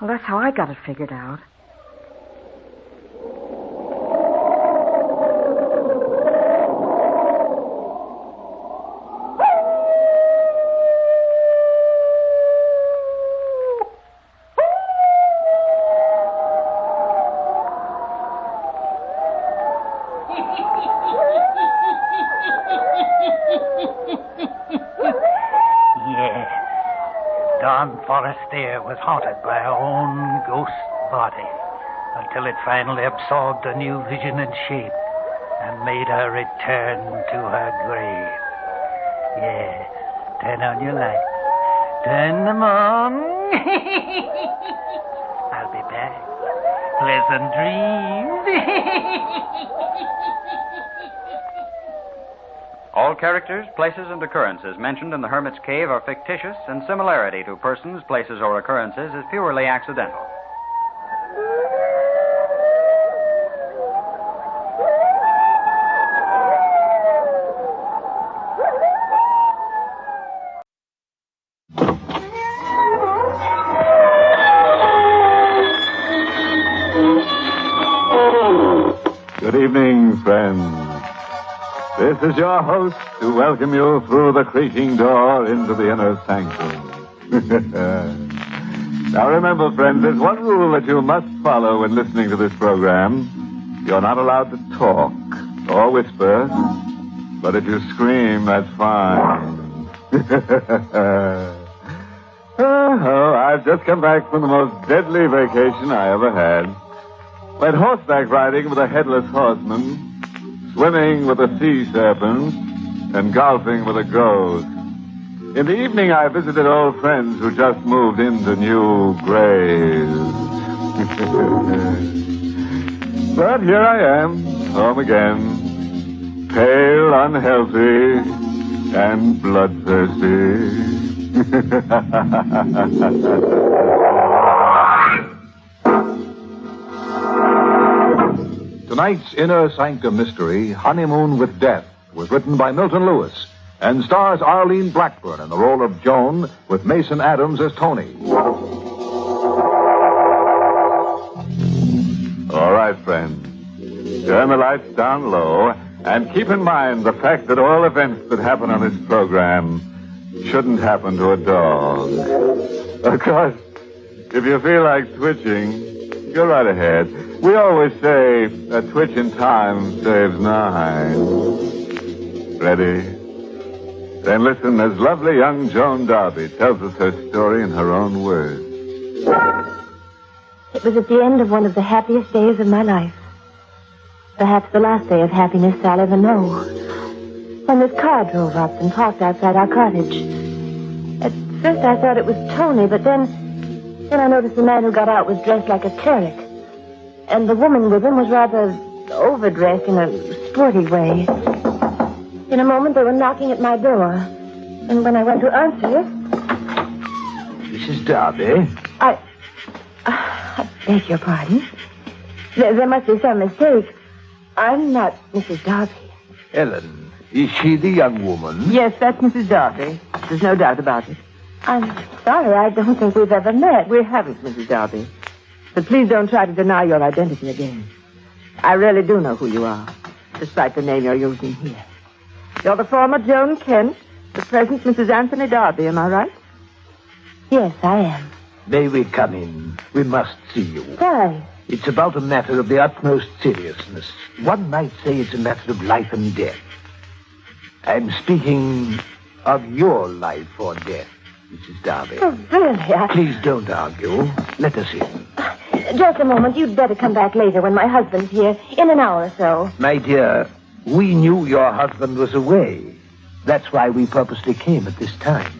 Speaker 19: Well, that's how I got it figured out.
Speaker 18: Dawn Forrester was haunted by her own ghost body until it finally absorbed a new vision and shape and made her return to her grave. Yes, turn on your lights. Turn them on. I'll be back. Pleasant dreams.
Speaker 2: All characters, places, and occurrences mentioned in the Hermit's Cave are fictitious, and similarity to persons, places, or occurrences is purely accidental.
Speaker 1: Good evening, friends. This is your host to welcome you through the creaking door into the inner sanctum. Now remember, friends, there's one rule that you must follow when listening to this program. You're not allowed to talk or whisper, but if you scream, that's fine. Oh, I've just come back from the most deadly vacation I ever had. Went horseback riding with a headless horseman, swimming with a sea serpent, and golfing with a ghost. In the evening, I visited old friends who just moved into new graves. But here I am, home again, pale, unhealthy, and bloodthirsty.
Speaker 9: Tonight's Inner Sanctum Mystery, Honeymoon with Death, was written by Milton Lewis and stars Arlene Blackburn in the role of Joan with Mason Adams as Tony.
Speaker 1: All right, friends. Turn the lights down low and keep in mind the fact that all events that happen on this program shouldn't happen to a dog. Of course, if you feel like twitching, go right ahead. We always say a twitch in time saves 9. Ready? Then listen as lovely young Joan Darby tells us her story in her own words.
Speaker 20: It was at the end of one of the happiest days of my life. Perhaps the last day of happiness I'll ever know. When this car drove up and parked outside our cottage. At first I thought it was Tony, but then I noticed the man who got out was dressed like a cleric. And the woman with him was rather overdressed in a sporty way. In a moment, they were knocking at my door. And when I went to answer it...
Speaker 12: Mrs. Darby?
Speaker 20: I beg your pardon. There must be some mistake. I'm not Mrs. Darby.
Speaker 12: Ellen, is she the young woman?
Speaker 7: Yes, that's Mrs. Darby. There's no doubt about it.
Speaker 20: I'm sorry, I don't think we've ever met.
Speaker 7: We haven't, Mrs. Darby. But please don't try to deny your identity again. I really do know who you are, despite the name you're using here. You're the former Joan Kent, the present Mrs. Anthony Darby, am I right?
Speaker 20: Yes, I am.
Speaker 12: May we come in? We must see you.
Speaker 20: Why?
Speaker 12: It's about a matter of the utmost seriousness. One might say it's a matter of life and death. I'm speaking of your life or death, Mrs. Darby.
Speaker 20: Oh, really?
Speaker 12: Please don't argue. Let us in.
Speaker 20: Just a moment. You'd better come back later when my husband's here, in an hour or so.
Speaker 12: My dear, we knew your husband was away. That's why we purposely came at this time.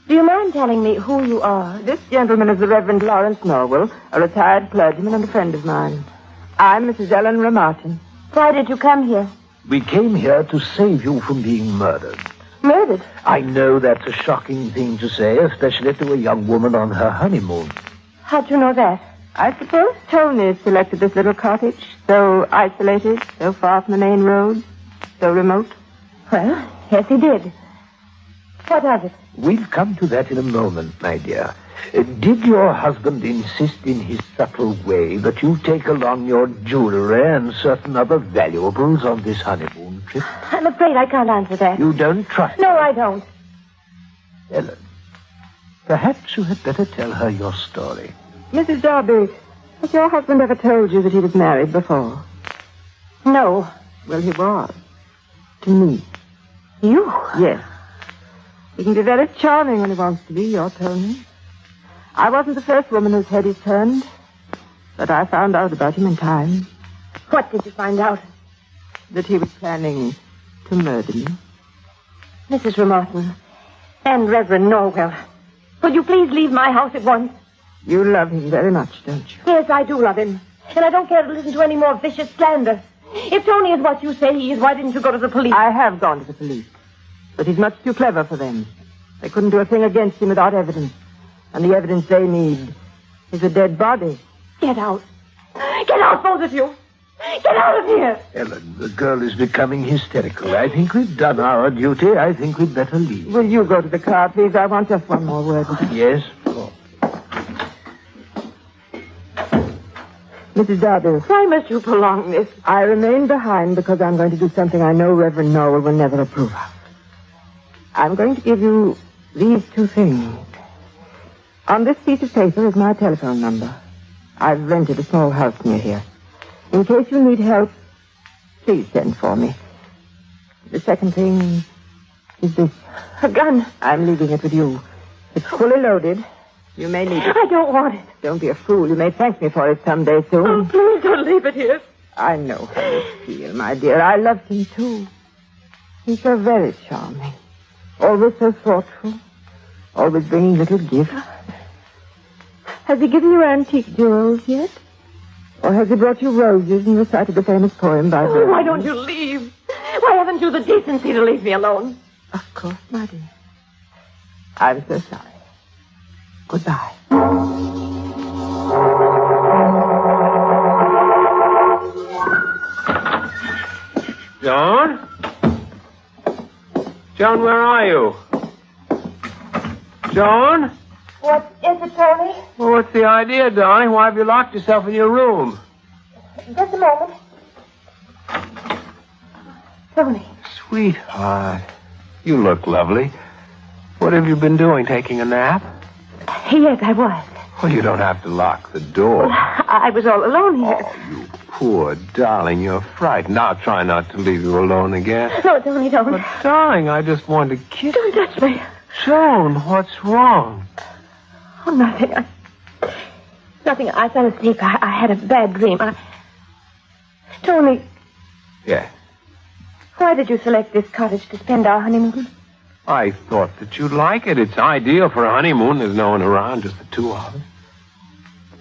Speaker 20: Do you mind telling me who you are?
Speaker 7: This gentleman is the Reverend Lawrence Norwell, a retired clergyman and a friend of mine. I'm Mrs. Ellen Ramartin.
Speaker 20: Why did you come here?
Speaker 12: We came here to save you from being murdered.
Speaker 20: Murdered?
Speaker 12: I know that's a shocking thing to say, especially to a young woman on her honeymoon.
Speaker 20: How'd you know that?
Speaker 7: I suppose Tony selected this little cottage, so isolated, so far from the main road, so remote.
Speaker 20: Well, yes, he did. What of it?
Speaker 12: We'll come to that in a moment, my dear. Did your husband insist in his subtle way that you take along your jewelry and certain other valuables on this honeymoon trip?
Speaker 20: I'm afraid I can't answer that.
Speaker 12: You don't trust
Speaker 20: No,
Speaker 12: her?
Speaker 20: I don't.
Speaker 12: Ellen, perhaps you had better tell her your story.
Speaker 7: Mrs. Darby, has your husband ever told you that he was married before?
Speaker 20: No.
Speaker 7: Well, he was. To me.
Speaker 20: You?
Speaker 7: Yes. He can be very charming when he wants to be, your Tony. I wasn't the first woman whose head he's turned, but I found out about him in time.
Speaker 20: What did you find out?
Speaker 7: That he was planning to murder me.
Speaker 20: Mrs. Ramartin and Reverend Norwell, will you please leave my house at once?
Speaker 7: You love him very much, don't you?
Speaker 20: Yes, I do love him. And I don't care to listen to any more vicious slander. If Tony is what you say he is, why didn't you go to the police?
Speaker 7: I have gone to the police. But he's much too clever for them. They couldn't do a thing against him without evidence. And the evidence they need is a dead body.
Speaker 20: Get out. Get out, both of you. Get out of here.
Speaker 12: Ellen, the girl is becoming hysterical. I think we've done our duty. I think we'd better leave.
Speaker 7: Will you go to the car, please? I want just one more word with her.
Speaker 12: Yes? Oh.
Speaker 7: Mrs. Darby.
Speaker 20: Why must you prolong this?
Speaker 7: I remain behind because I'm going to do something I know Reverend Norwell will never approve of. I'm going to give you these two things. On this piece of paper is my telephone number. I've rented a small house near here. In case you need help, please send for me. The second thing is this. A gun. I'm leaving it with you. It's fully loaded. You may need it.
Speaker 19: I don't want it.
Speaker 7: Don't be a fool. You may thank me for it someday soon.
Speaker 19: Oh, please don't leave it here.
Speaker 7: I know how you feel, my dear. I loved him, too. He's so very charming. Always so thoughtful. Always bringing little gifts. Has he given you antique jewels yet? Or has he brought you roses and recited the famous poem by Virgil?
Speaker 19: Why don't you leave? Why haven't you the decency to leave me alone?
Speaker 7: Of course, my dear. I'm so sorry. Goodbye.
Speaker 15: Joan? Joan, where are you? Joan?
Speaker 20: What is it, Tony?
Speaker 15: Well, what's the idea, darling? Why have you locked yourself in your room?
Speaker 20: Just a moment. Tony.
Speaker 15: Sweetheart, you look lovely. What have you been doing, taking a nap?
Speaker 20: Yes, I was.
Speaker 15: Well, you don't have to lock the door.
Speaker 20: I was all alone here.
Speaker 15: Oh, you poor darling, you're frightened. I'll try not to leave you alone again.
Speaker 20: No, Tony, don't.
Speaker 15: But, darling, I just wanted to kiss you.
Speaker 20: Don't touch me.
Speaker 15: Joan, what's wrong?
Speaker 20: Oh, nothing. Nothing. I fell asleep. I had a bad dream. Tony,
Speaker 15: Yes.
Speaker 20: why did you select this cottage to spend our honeymoon?
Speaker 15: I thought that you'd like it. It's ideal for a honeymoon. There's no one around, just the two of us.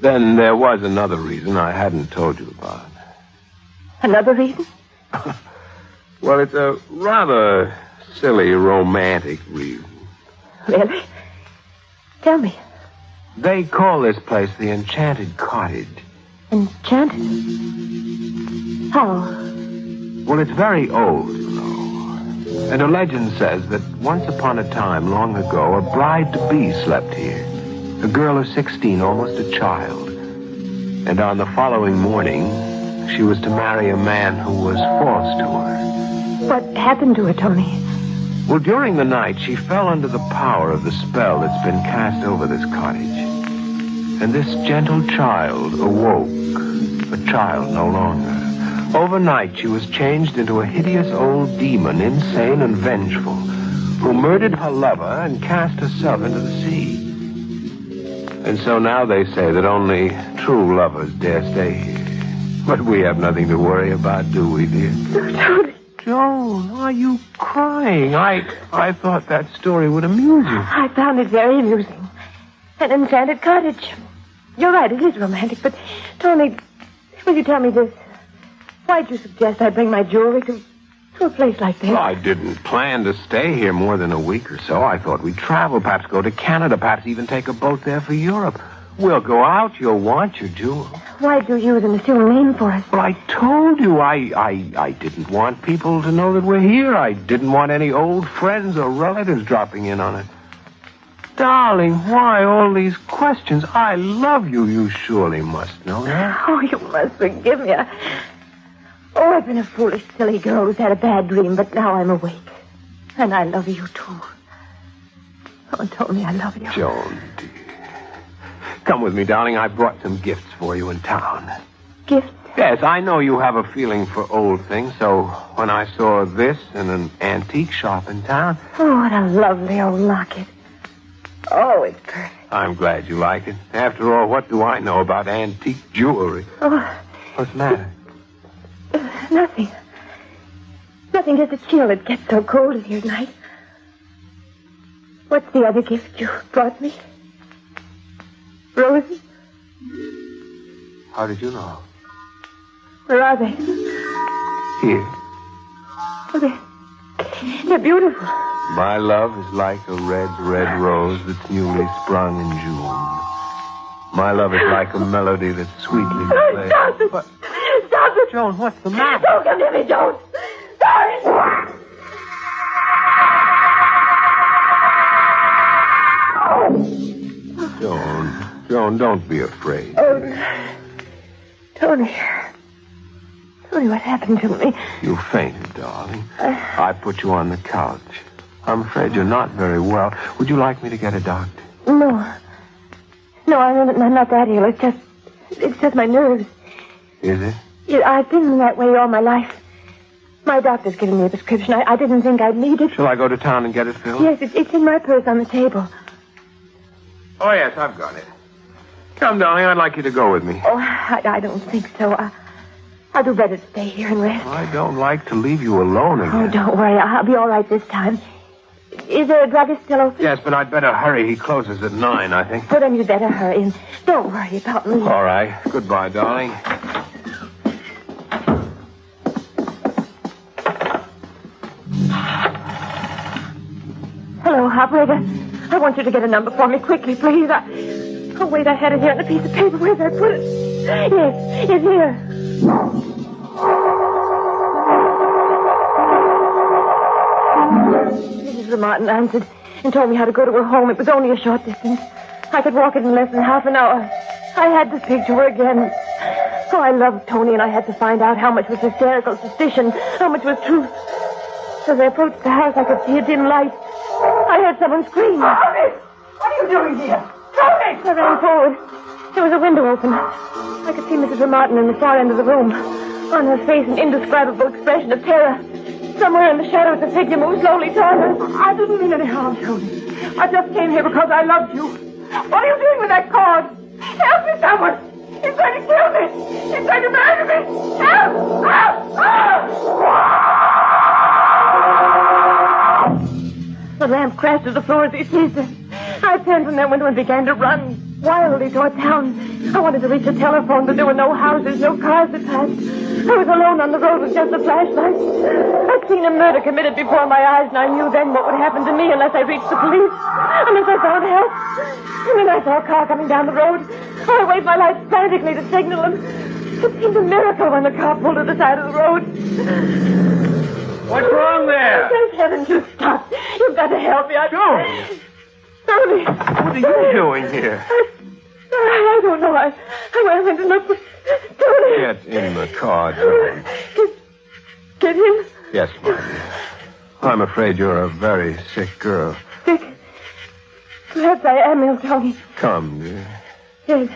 Speaker 15: Then there was another reason I hadn't told you about.
Speaker 20: Another reason?
Speaker 15: Well, it's a rather silly, romantic reason.
Speaker 20: Really? Tell me.
Speaker 15: They call this place the Enchanted Cottage.
Speaker 20: Enchanted? How?
Speaker 15: Well, it's very old, you know. And a legend says that once upon a time, long ago, a bride-to-be slept here. A girl of 16, almost a child. And on the following morning, she was to marry a man who was false to her.
Speaker 20: What happened to her, Tony?
Speaker 15: Well, during the night, she fell under the power of the spell that's been cast over this cottage. And this gentle child awoke, a child no longer. Overnight, she was changed into a hideous old demon, insane and vengeful, who murdered her lover and cast herself into the sea. And so now they say that only true lovers dare stay here. But we have nothing to worry about, do we, dear?
Speaker 20: Tony.
Speaker 15: Joan, are you crying? I thought that story would amuse you.
Speaker 20: I found it very amusing. An enchanted cottage. You're right, it is romantic, but, Tony, will you tell me this? Why'd you suggest I bring my jewelry to a place like this?
Speaker 15: Well, I didn't plan to stay here more than a week or so. I thought we'd travel, perhaps go to Canada, perhaps even take a boat there for Europe. We'll go out. You'll want your jewels.
Speaker 20: Why'd you use an assumed name for us?
Speaker 15: Well, I told you I didn't want people to know that we're here. I didn't want any old friends or relatives dropping in on it. Darling, why all these questions? I love you. You surely must know that.
Speaker 20: Oh, you must forgive me. I've been a foolish, silly girl who's had a bad dream, but now I'm awake. And I love you, too. Oh, Tony, I love you.
Speaker 15: Joan, dear. Come with me, darling. I brought some gifts for you in town.
Speaker 20: Gifts?
Speaker 15: Yes, I know you have a feeling for old things, so when I saw this in an antique shop in town...
Speaker 20: Oh, what a lovely old locket. Oh, it's perfect.
Speaker 15: I'm glad you like it. After all, what do I know about antique jewelry?
Speaker 20: Oh.
Speaker 15: What's the matter?
Speaker 20: Nothing. Nothing, just a chill. It gets so cold in here at night. What's the other gift you brought me? Roses?
Speaker 15: How did you know?
Speaker 20: Where are they?
Speaker 15: Here.
Speaker 20: Oh, they're beautiful.
Speaker 15: My love is like a red, red rose that's newly sprung in June. My love is like a melody that's sweetly played.
Speaker 20: Stop it!
Speaker 15: What?
Speaker 20: Stop it!
Speaker 15: Joan, what's the matter?
Speaker 20: Don't come near me, don't! Stop it!
Speaker 15: Joan, don't be afraid.
Speaker 20: Oh, Tony. Tony, what happened to me?
Speaker 15: You fainted, darling. I put you on the couch. I'm afraid you're not very well. Would you like me to get a doctor?
Speaker 20: No. No, I'm not that ill. It's just my nerves.
Speaker 15: Is it?
Speaker 20: Yeah, I've been that way all my life. My doctor's given me a prescription. I didn't think I'd need it.
Speaker 15: Shall I go to town and get it filled?
Speaker 20: Yes, it's in my purse on the table.
Speaker 15: Oh, yes, I've got it. Come, darling, I'd like you to go with me.
Speaker 20: Oh, I don't think so. I'll do better to stay here and rest.
Speaker 15: I don't like to leave you alone again.
Speaker 20: Oh, don't worry. I'll be all right this time. Is there a druggist still open?
Speaker 15: Yes, but I'd better hurry. He closes at 9, I think.
Speaker 20: Well, then you'd better hurry and don't worry about me.
Speaker 15: All right. Goodbye, darling.
Speaker 20: Hello, operator. I want you to get a number for me quickly, please. Oh, wait, I had it here on a piece of paper. Where'd I put it? Yes, it's here. Mrs. Martin answered and told me how to go to her home. It was only a short distance. I could walk it in less than half an hour. I had to speak to her again. Oh, I loved Tony, and I had to find out how much was hysterical suspicion, how much was truth. As I approached the house, I could see a dim light. I heard someone scream.
Speaker 14: Tony! What are you doing here? Tony!
Speaker 20: I ran forward. There was a window open. I could see Mrs. Martin in the far end of the room. On her face, an indescribable expression of terror. Somewhere in the shadows, a figure moved slowly toward her.
Speaker 14: I didn't mean any harm, Tony. I just came here because I loved you. What are you doing with that cord? Help me, someone! He's going to kill me! He's going to murder me! Help! Help! Help!
Speaker 20: The lamp crashed to the floor as he seized her. I turned from that window and began to run wildly toward town. I wanted to reach a telephone, but there were no houses, no cars that passed. I was alone on the road with just a flashlight. I'd seen a murder committed before my eyes, and I knew then what would happen to me unless I reached the police, unless I found help. And then I saw a car coming down the road. I waved my light frantically to signal him. It seemed a miracle when the car pulled to the side of the road.
Speaker 15: What's wrong there?
Speaker 20: Thank heaven you stopped. You've got to help me.
Speaker 15: Tony!
Speaker 20: Tony!
Speaker 15: What are you doing here?
Speaker 20: I don't know. I went to look for Tony.
Speaker 15: Get in the car, Joan.
Speaker 20: Get him?
Speaker 15: Yes, my dear. I'm afraid you're a very sick girl.
Speaker 20: Sick? Perhaps I am ill, Tony.
Speaker 15: Come, dear.
Speaker 20: Yes.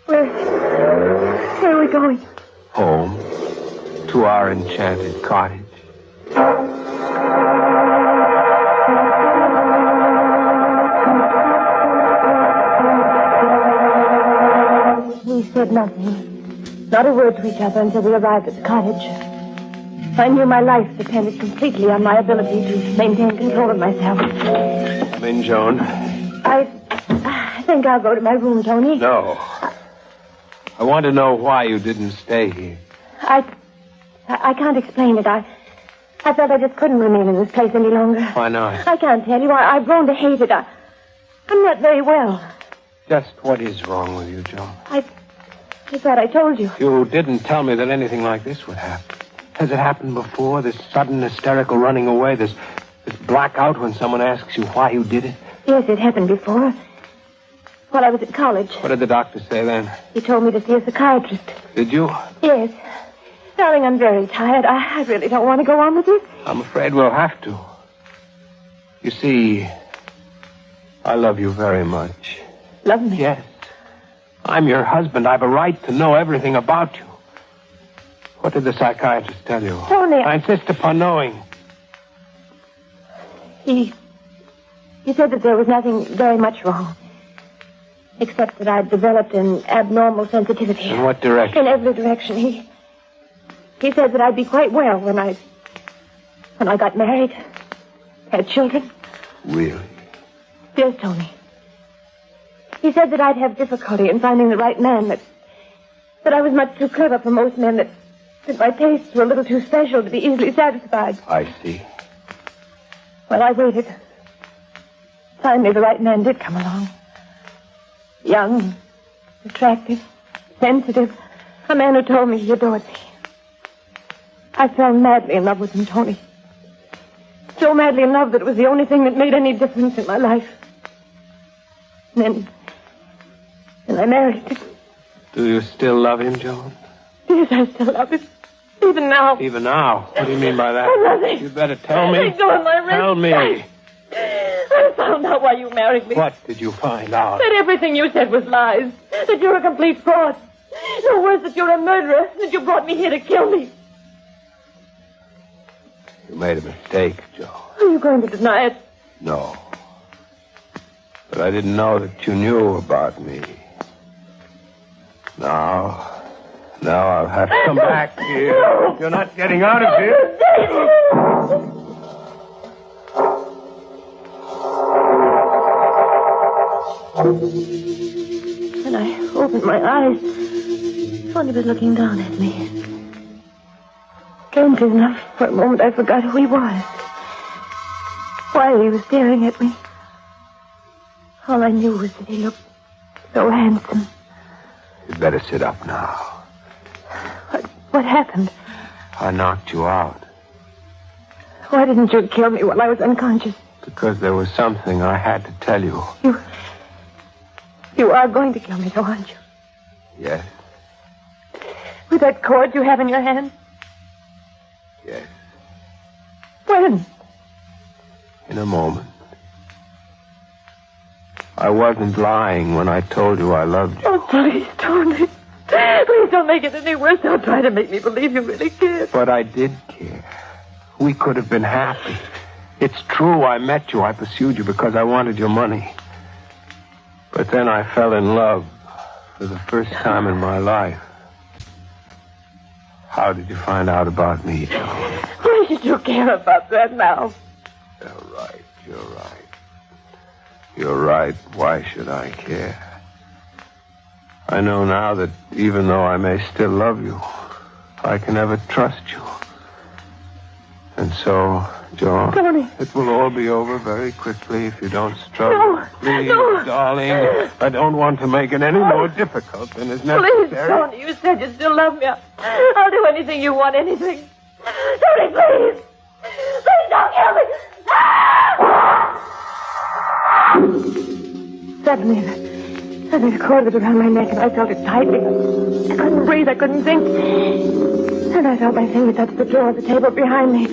Speaker 20: Where are we going?
Speaker 15: Home. To our enchanted cottage.
Speaker 20: We said nothing. Not a word to each other until we arrived at the cottage. I knew my life depended completely on my ability to maintain control of myself.
Speaker 15: Come in, Joan.
Speaker 20: I think I'll go to my room, Tony.
Speaker 15: No. I want to know why you didn't stay here.
Speaker 20: I can't explain it. I felt I just couldn't remain in this place any longer.
Speaker 15: Why not?
Speaker 20: I can't tell you. I've grown to hate it. I'm not very well.
Speaker 15: Just what is wrong with you, Joan?
Speaker 20: I thought I told you.
Speaker 15: You didn't tell me that anything like this would happen. Has it happened before? This sudden hysterical running away, this blackout when someone asks you why you did it?
Speaker 20: Yes, it happened before. While I was at college.
Speaker 15: What did the doctor say then?
Speaker 20: He told me to see a psychiatrist.
Speaker 15: Did you?
Speaker 20: Yes. Darling, I'm very tired. I really don't want to go on with this.
Speaker 15: I'm afraid we'll have to. You see, I love you very much.
Speaker 20: Love me?
Speaker 15: Yes. I'm your husband. I've a right to know everything about you. What did the psychiatrist tell you?
Speaker 20: Tony,
Speaker 15: I insist upon knowing.
Speaker 20: He said that there was nothing very much wrong. Except that I'd developed an abnormal sensitivity.
Speaker 15: In what direction?
Speaker 20: In every direction. He said that I'd be quite well when I got married, had children.
Speaker 15: Really?
Speaker 20: Yes, Tony. He said that I'd have difficulty in finding the right man, that I was much too clever for most men, that my tastes were a little too special to be easily satisfied.
Speaker 15: I see.
Speaker 20: Well, I waited. Finally, the right man did come along. Young, attractive, sensitive. A man who told me he adored me. I fell madly in love with him, Tony. So madly in love that it was the only thing that made any difference in my life. And then I married him.
Speaker 15: Do you still love him, Joan?
Speaker 20: Yes, I still love him. Even now.
Speaker 15: Even now? What do you mean by that?
Speaker 20: Oh, nothing.
Speaker 15: You better tell me.
Speaker 20: Let go of my wrist.
Speaker 15: Tell me.
Speaker 14: I found out why you married me.
Speaker 12: What did you find out?
Speaker 14: That everything you said was lies. That you're a complete fraud. No worse, that you're a murderer. That you brought me here to kill me.
Speaker 12: You made a mistake, Joe.
Speaker 14: Are you going to deny it?
Speaker 12: No. But I didn't know that you knew about me. Now I'll have to come back here.
Speaker 14: No.
Speaker 12: You're not getting out of here.
Speaker 20: When I opened my eyes, Tony was looking down at me. Strangely enough, for a moment I forgot who he was. Why he was staring at me. All I knew was that he looked so handsome.
Speaker 12: You'd better sit up now.
Speaker 20: What happened?
Speaker 12: I knocked you out
Speaker 20: Why didn't you kill me while I was unconscious?
Speaker 12: because there was something I had to tell you.
Speaker 20: You are going to kill me, though, aren't you?
Speaker 12: Yes,
Speaker 20: With that cord you have in your hand?
Speaker 12: yes.
Speaker 20: When?
Speaker 12: In a moment. I wasn't lying when I told you I loved you.
Speaker 14: Oh, please, Tony. Please don't make it any worse. Don't try to make me believe you really cared.
Speaker 12: But I did care. We could have been happy. It's true I met you. I pursued you because I wanted your money. But then I fell in love for the first time in my life. How did you find out about me, Joe?
Speaker 14: Why should you care about that now?
Speaker 12: You're right. You're right. Why should I care? I know now that even though I may still love you, I can never trust you. And so, Joan,
Speaker 14: Tony.
Speaker 12: it will all be over very quickly if you don't struggle.
Speaker 14: No,
Speaker 12: Please,
Speaker 14: no.
Speaker 12: darling, I don't want to make it any more difficult than is
Speaker 14: Please,
Speaker 12: necessary.
Speaker 14: Tony, you said you still love me. I'll do anything you want, anything. Tony, please. Please don't kill me.
Speaker 20: Suddenly the cord was around my neck and I felt it tightly. I couldn't breathe, I couldn't think. And I felt my finger touch the drawer of the table behind me.